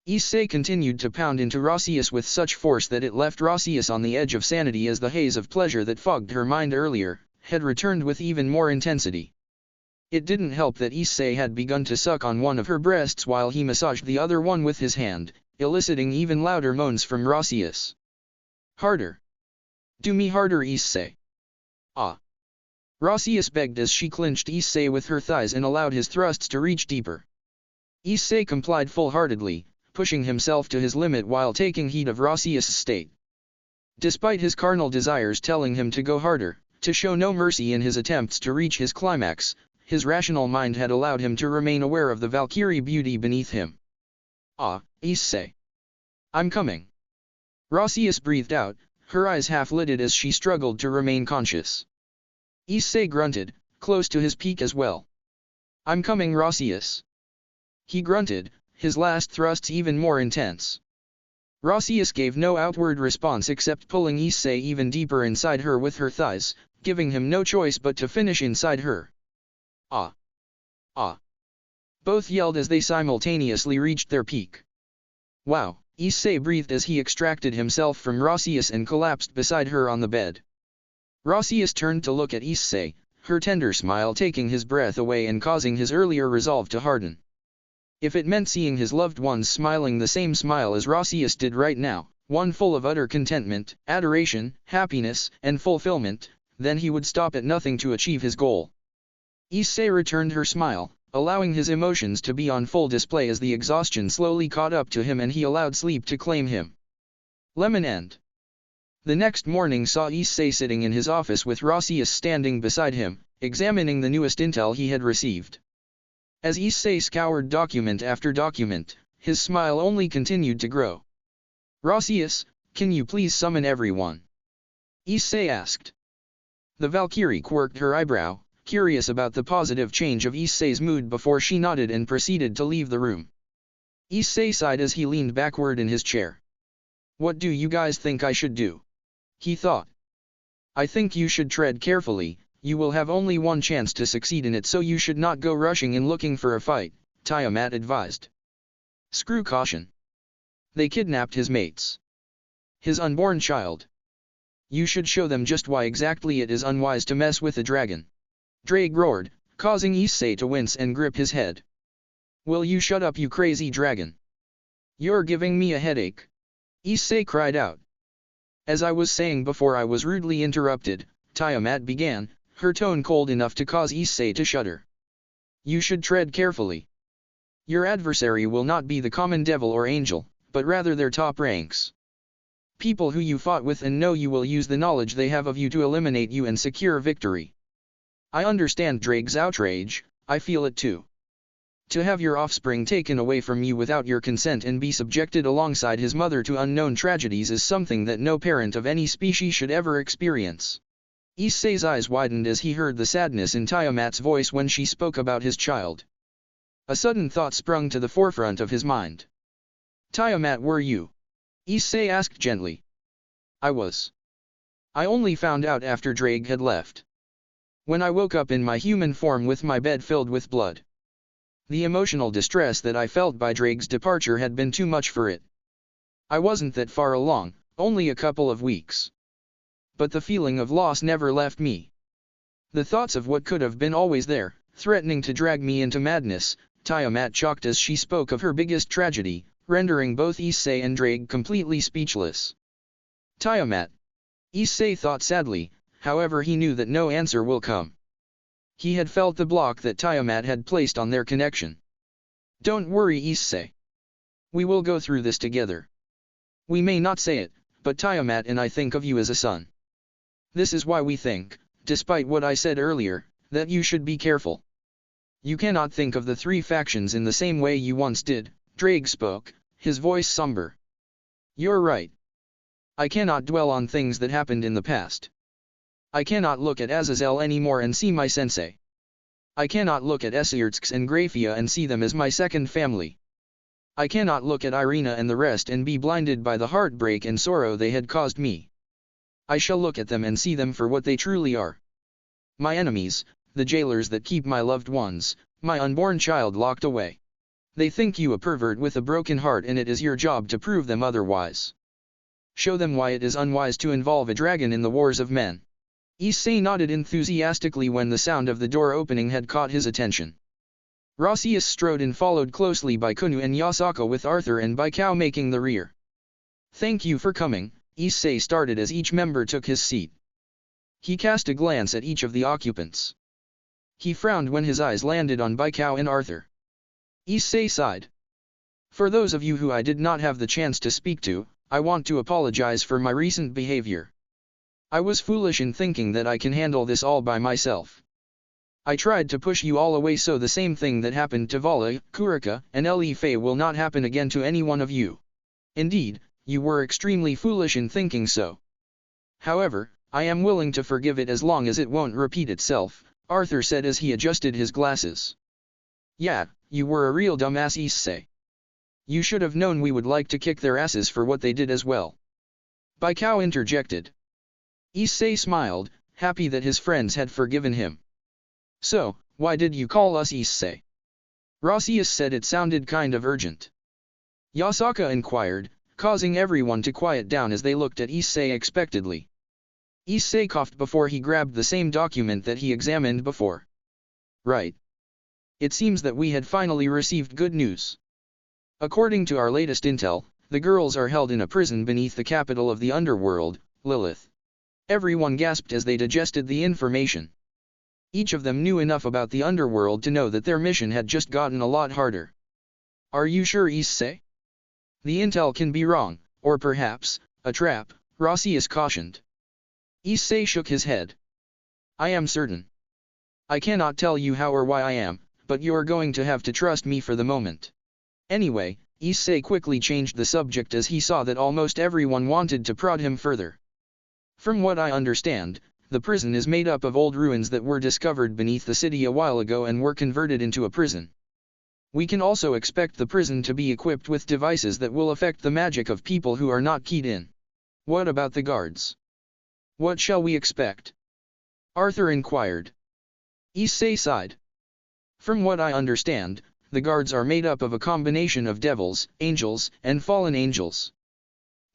Issei continued to pound into Rias with such force that it left Rias on the edge of sanity as the haze of pleasure that fogged her mind earlier had returned with even more intensity. It didn't help that Issei had begun to suck on one of her breasts while he massaged the other one with his hand, eliciting even louder moans from Rias. Harder. Do me harder, Issei. Ah. Rias begged as she clinched Issei with her thighs and allowed his thrusts to reach deeper. Issei complied full-heartedly, pushing himself to his limit while taking heed of Rias' state. Despite his carnal desires telling him to go harder, to show no mercy in his attempts to reach his climax, his rational mind had allowed him to remain aware of the Valkyrie beauty beneath him. Ah, Issei. I'm coming. Rias breathed out, her eyes half-lidded as she struggled to remain conscious. Issei grunted, close to his peak as well. I'm coming, Rias. He grunted, his last thrusts even more intense. Rias gave no outward response except pulling Issei even deeper inside her with her thighs, giving him no choice but to finish inside her. Ah! Ah! Both yelled as they simultaneously reached their peak. Wow! Issei breathed as he extracted himself from Rias and collapsed beside her on the bed. Rias turned to look at Issei, her tender smile taking his breath away and causing his earlier resolve to harden. If it meant seeing his loved ones smiling the same smile as Rias did right now, one full of utter contentment, adoration, happiness, and fulfillment, then he would stop at nothing to achieve his goal. Issei returned her smile, allowing his emotions to be on full display as the exhaustion slowly caught up to him and he allowed sleep to claim him. Lemon End. The next morning saw Issei sitting in his office with Rias standing beside him, examining the newest intel he had received. As Issei scoured document after document, his smile only continued to grow. Rias, can you please summon everyone? Issei asked. The Valkyrie quirked her eyebrow, curious about the positive change of Issei's mood before she nodded and proceeded to leave the room. Issei sighed as he leaned backward in his chair. What do you guys think I should do? He thought. I think you should tread carefully, you will have only one chance to succeed in it, so you should not go rushing in looking for a fight, Tiamat advised. Screw caution. They kidnapped his mates. His unborn child. You should show them just why exactly it is unwise to mess with a dragon. Drake roared, causing Issei to wince and grip his head. Will you shut up, you crazy dragon? You're giving me a headache. Issei cried out. As I was saying before I was rudely interrupted, Tiamat began, her tone cold enough to cause Issei to shudder. You should tread carefully. Your adversary will not be the common devil or angel, but rather their top ranks. People who you fought with and know you will use the knowledge they have of you to eliminate you and secure victory. I understand Drake's outrage, I feel it too. To have your offspring taken away from you without your consent and be subjected alongside his mother to unknown tragedies is something that no parent of any species should ever experience. Issei's eyes widened as he heard the sadness in Tiamat's voice when she spoke about his child. A sudden thought sprung to the forefront of his mind. Tiamat, were you? Issei asked gently. I was. I only found out after Drake had left. When I woke up in my human form with my bed filled with blood. The emotional distress that I felt by Drake's departure had been too much for it. I wasn't that far along, only a couple of weeks. But the feeling of loss never left me. The thoughts of what could have been always there, threatening to drag me into madness, Tiamat choked as she spoke of her biggest tragedy, rendering both Issei and Drake completely speechless. Tiamat. Issei thought sadly, however he knew that no answer will come. He had felt the block that Tiamat had placed on their connection. Don't worry, Issei. We will go through this together. We may not say it, but Tiamat and I think of you as a son. This is why we think, despite what I said earlier, that you should be careful. You cannot think of the three factions in the same way you once did, Drake spoke, his voice somber. You're right. I cannot dwell on things that happened in the past. I cannot look at Azazel anymore and see my sensei. I cannot look at Sirzechs and Grafia and see them as my second family. I cannot look at Irina and the rest and be blinded by the heartbreak and sorrow they had caused me. I shall look at them and see them for what they truly are. My enemies, the jailers that keep my loved ones, my unborn child locked away. They think you a pervert with a broken heart, and it is your job to prove them otherwise. Show them why it is unwise to involve a dragon in the wars of men. Issei nodded enthusiastically when the sound of the door opening had caught his attention. Rias strode in, followed closely by Kunu and Yasaka, with Arthur and Baikao making the rear. Thank you for coming, Issei started as each member took his seat. He cast a glance at each of the occupants. He frowned when his eyes landed on Baikao and Arthur. Issei sighed. For those of you who I did not have the chance to speak to, I want to apologize for my recent behavior. I was foolish in thinking that I can handle this all by myself. I tried to push you all away so the same thing that happened to Valerie, Kuraka, and Ellie F will not happen again to any one of you. Indeed, you were extremely foolish in thinking so. However, I am willing to forgive it as long as it won't repeat itself, Arthur said as he adjusted his glasses. Yeah, you were a real dumbass, Issei. You should have known we would like to kick their asses for what they did as well. Bai Cao interjected. Issei smiled, happy that his friends had forgiven him. So, why did you call us Issei? Rias said it sounded kind of urgent. Yasaka inquired, causing everyone to quiet down as they looked at Issei expectantly. Issei coughed before he grabbed the same document that he examined before. Right. It seems that we had finally received good news. According to our latest intel, the girls are held in a prison beneath the capital of the underworld, Lilith. Everyone gasped as they digested the information. Each of them knew enough about the underworld to know that their mission had just gotten a lot harder. Are you sure, Issei? The intel can be wrong, or perhaps, a trap, Rias cautioned. Issei shook his head. I am certain. I cannot tell you how or why I am, but you are going to have to trust me for the moment. Anyway, Issei quickly changed the subject as he saw that almost everyone wanted to prod him further. From what I understand, the prison is made up of old ruins that were discovered beneath the city a while ago and were converted into a prison. We can also expect the prison to be equipped with devices that will affect the magic of people who are not keyed in. What about the guards? What shall we expect? Arthur inquired. Issei sighed. From what I understand, the guards are made up of a combination of devils, angels, and fallen angels.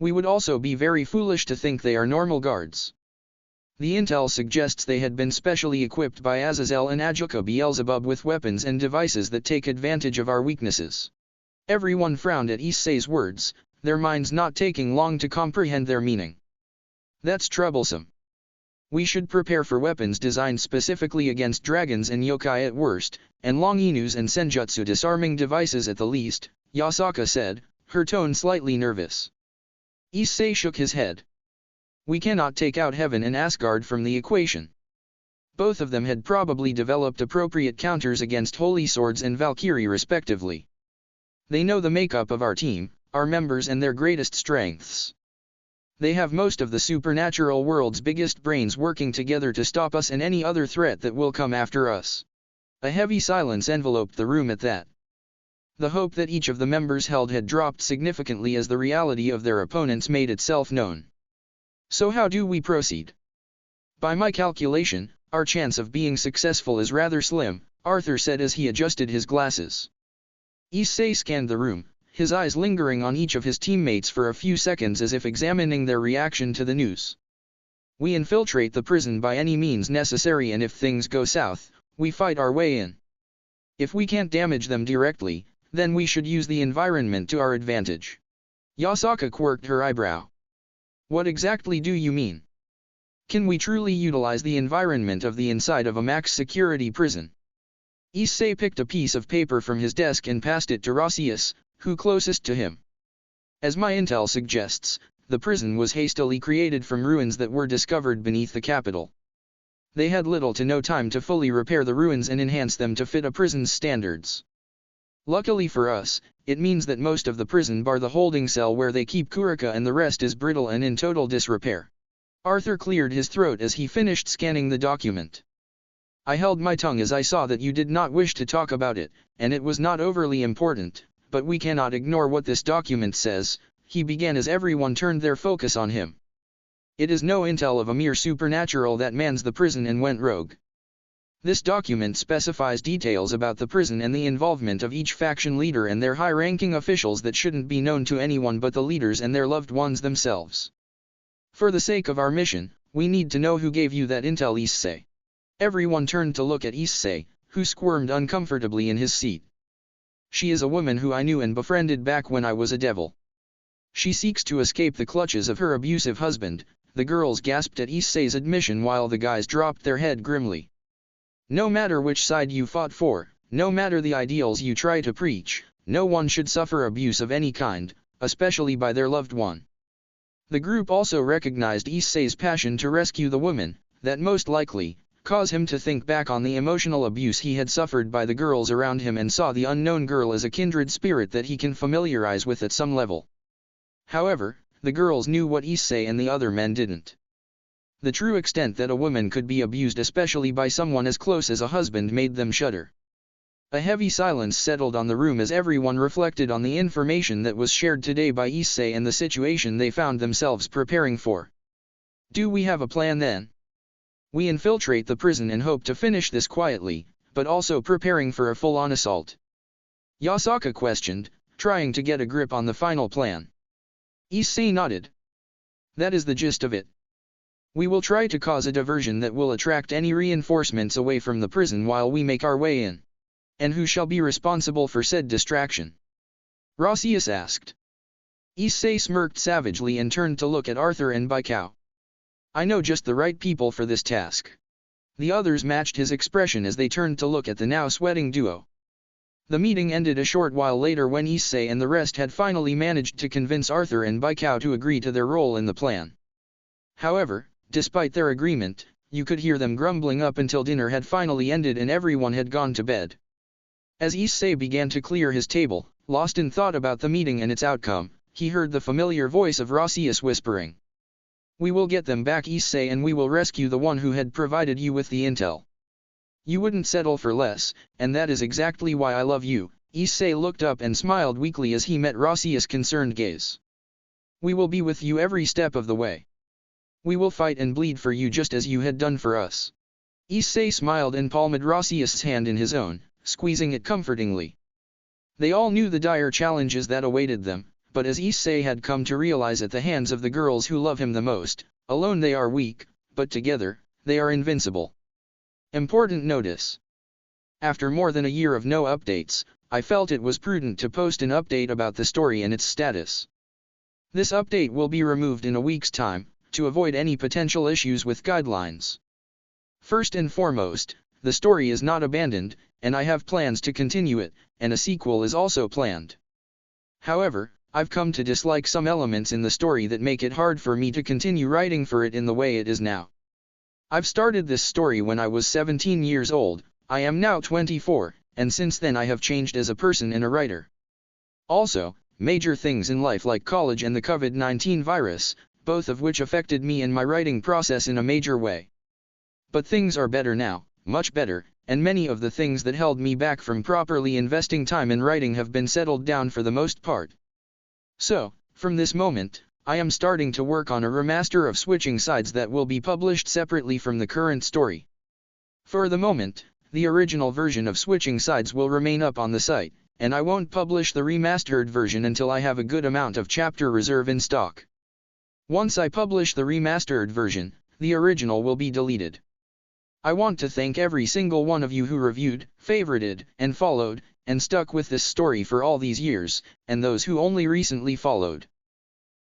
We would also be very foolish to think they are normal guards. The intel suggests they had been specially equipped by Azazel and Ajuka Beelzebub with weapons and devices that take advantage of our weaknesses. Everyone frowned at Issei's words, their minds not taking long to comprehend their meaning. That's troublesome. We should prepare for weapons designed specifically against dragons and yokai at worst, and long inus and senjutsu disarming devices at the least, Yasaka said, her tone slightly nervous. Issei shook his head. We cannot take out Heaven and Asgard from the equation. Both of them had probably developed appropriate counters against Holy Swords and Valkyrie respectively. They know the makeup of our team, our members and their greatest strengths. They have most of the supernatural world's biggest brains working together to stop us and any other threat that will come after us. A heavy silence enveloped the room at that. The hope that each of the members held had dropped significantly as the reality of their opponents made itself known. So how do we proceed? By my calculation, our chance of being successful is rather slim, Arthur said as he adjusted his glasses. Issei scanned the room, his eyes lingering on each of his teammates for a few seconds as if examining their reaction to the news. We infiltrate the prison by any means necessary, and if things go south, we fight our way in. If we can't damage them directly, then we should use the environment to our advantage. Yasaka quirked her eyebrow. What exactly do you mean? Can we truly utilize the environment of the inside of a max security prison? Issei picked a piece of paper from his desk and passed it to Rias, who closest to him. As my intel suggests, the prison was hastily created from ruins that were discovered beneath the capital. They had little to no time to fully repair the ruins and enhance them to fit a prison's standards. Luckily for us, it means that most of the prison bar the holding cell where they keep Kuraka and the rest is brittle and in total disrepair. Arthur cleared his throat as he finished scanning the document. I held my tongue as I saw that you did not wish to talk about it, and it was not overly important, but we cannot ignore what this document says, he began as everyone turned their focus on him. It is no intel of a mere supernatural that mans the prison and went rogue. This document specifies details about the prison and the involvement of each faction leader and their high-ranking officials that shouldn't be known to anyone but the leaders and their loved ones themselves. For the sake of our mission, we need to know who gave you that intel, Issei. Everyone turned to look at Issei, who squirmed uncomfortably in his seat. She is a woman who I knew and befriended back when I was a devil. She seeks to escape the clutches of her abusive husband. The girls gasped at Issei's admission while the guys dropped their head grimly. No matter which side you fought for, no matter the ideals you try to preach, no one should suffer abuse of any kind, especially by their loved one. The group also recognized Issei's passion to rescue the woman, that most likely, cause him to think back on the emotional abuse he had suffered by the girls around him and saw the unknown girl as a kindred spirit that he can familiarize with at some level. However, the girls knew what Issei and the other men didn't. The true extent that a woman could be abused, especially by someone as close as a husband, made them shudder. A heavy silence settled on the room as everyone reflected on the information that was shared today by Issei and the situation they found themselves preparing for. Do we have a plan then? We infiltrate the prison and hope to finish this quietly, but also preparing for a full-on assault. Yasaka questioned, trying to get a grip on the final plan. Issei nodded. That is the gist of it. We will try to cause a diversion that will attract any reinforcements away from the prison while we make our way in. And who shall be responsible for said distraction? Rias asked. Issei smirked savagely and turned to look at Arthur and Cao. I know just the right people for this task. The others matched his expression as they turned to look at the now sweating duo. The meeting ended a short while later when Issei and the rest had finally managed to convince Arthur and Cao to agree to their role in the plan. However, despite their agreement, you could hear them grumbling up until dinner had finally ended and everyone had gone to bed. As Issei began to clear his table, lost in thought about the meeting and its outcome, he heard the familiar voice of Rias whispering. We will get them back, Issei, and we will rescue the one who had provided you with the intel. You wouldn't settle for less, and that is exactly why I love you. Issei looked up and smiled weakly as he met Rias' concerned gaze. We will be with you every step of the way. We will fight and bleed for you just as you had done for us. Issei smiled and palmed Rias' hand in his own, squeezing it comfortingly. They all knew the dire challenges that awaited them, but as Issei had come to realize at the hands of the girls who love him the most, alone they are weak, but together, they are invincible. Important notice. After more than a year of no updates, I felt it was prudent to post an update about the story and its status. This update will be removed in a week's time, to avoid any potential issues with guidelines. First and foremost, the story is not abandoned, and I have plans to continue it, and a sequel is also planned. However, I've come to dislike some elements in the story that make it hard for me to continue writing for it in the way it is now. I've started this story when I was 17 years old, I am now 24, and since then I have changed as a person and a writer. Also, major things in life like college and the COVID-19 virus, both of which affected me and my writing process in a major way. But things are better now, much better, and many of the things that held me back from properly investing time in writing have been settled down for the most part. So, from this moment, I am starting to work on a remaster of Switching Sides that will be published separately from the current story. For the moment, the original version of Switching Sides will remain up on the site, and I won't publish the remastered version until I have a good amount of chapter reserve in stock. Once I publish the remastered version, the original will be deleted. I want to thank every single one of you who reviewed, favorited, and followed, and stuck with this story for all these years, and those who only recently followed.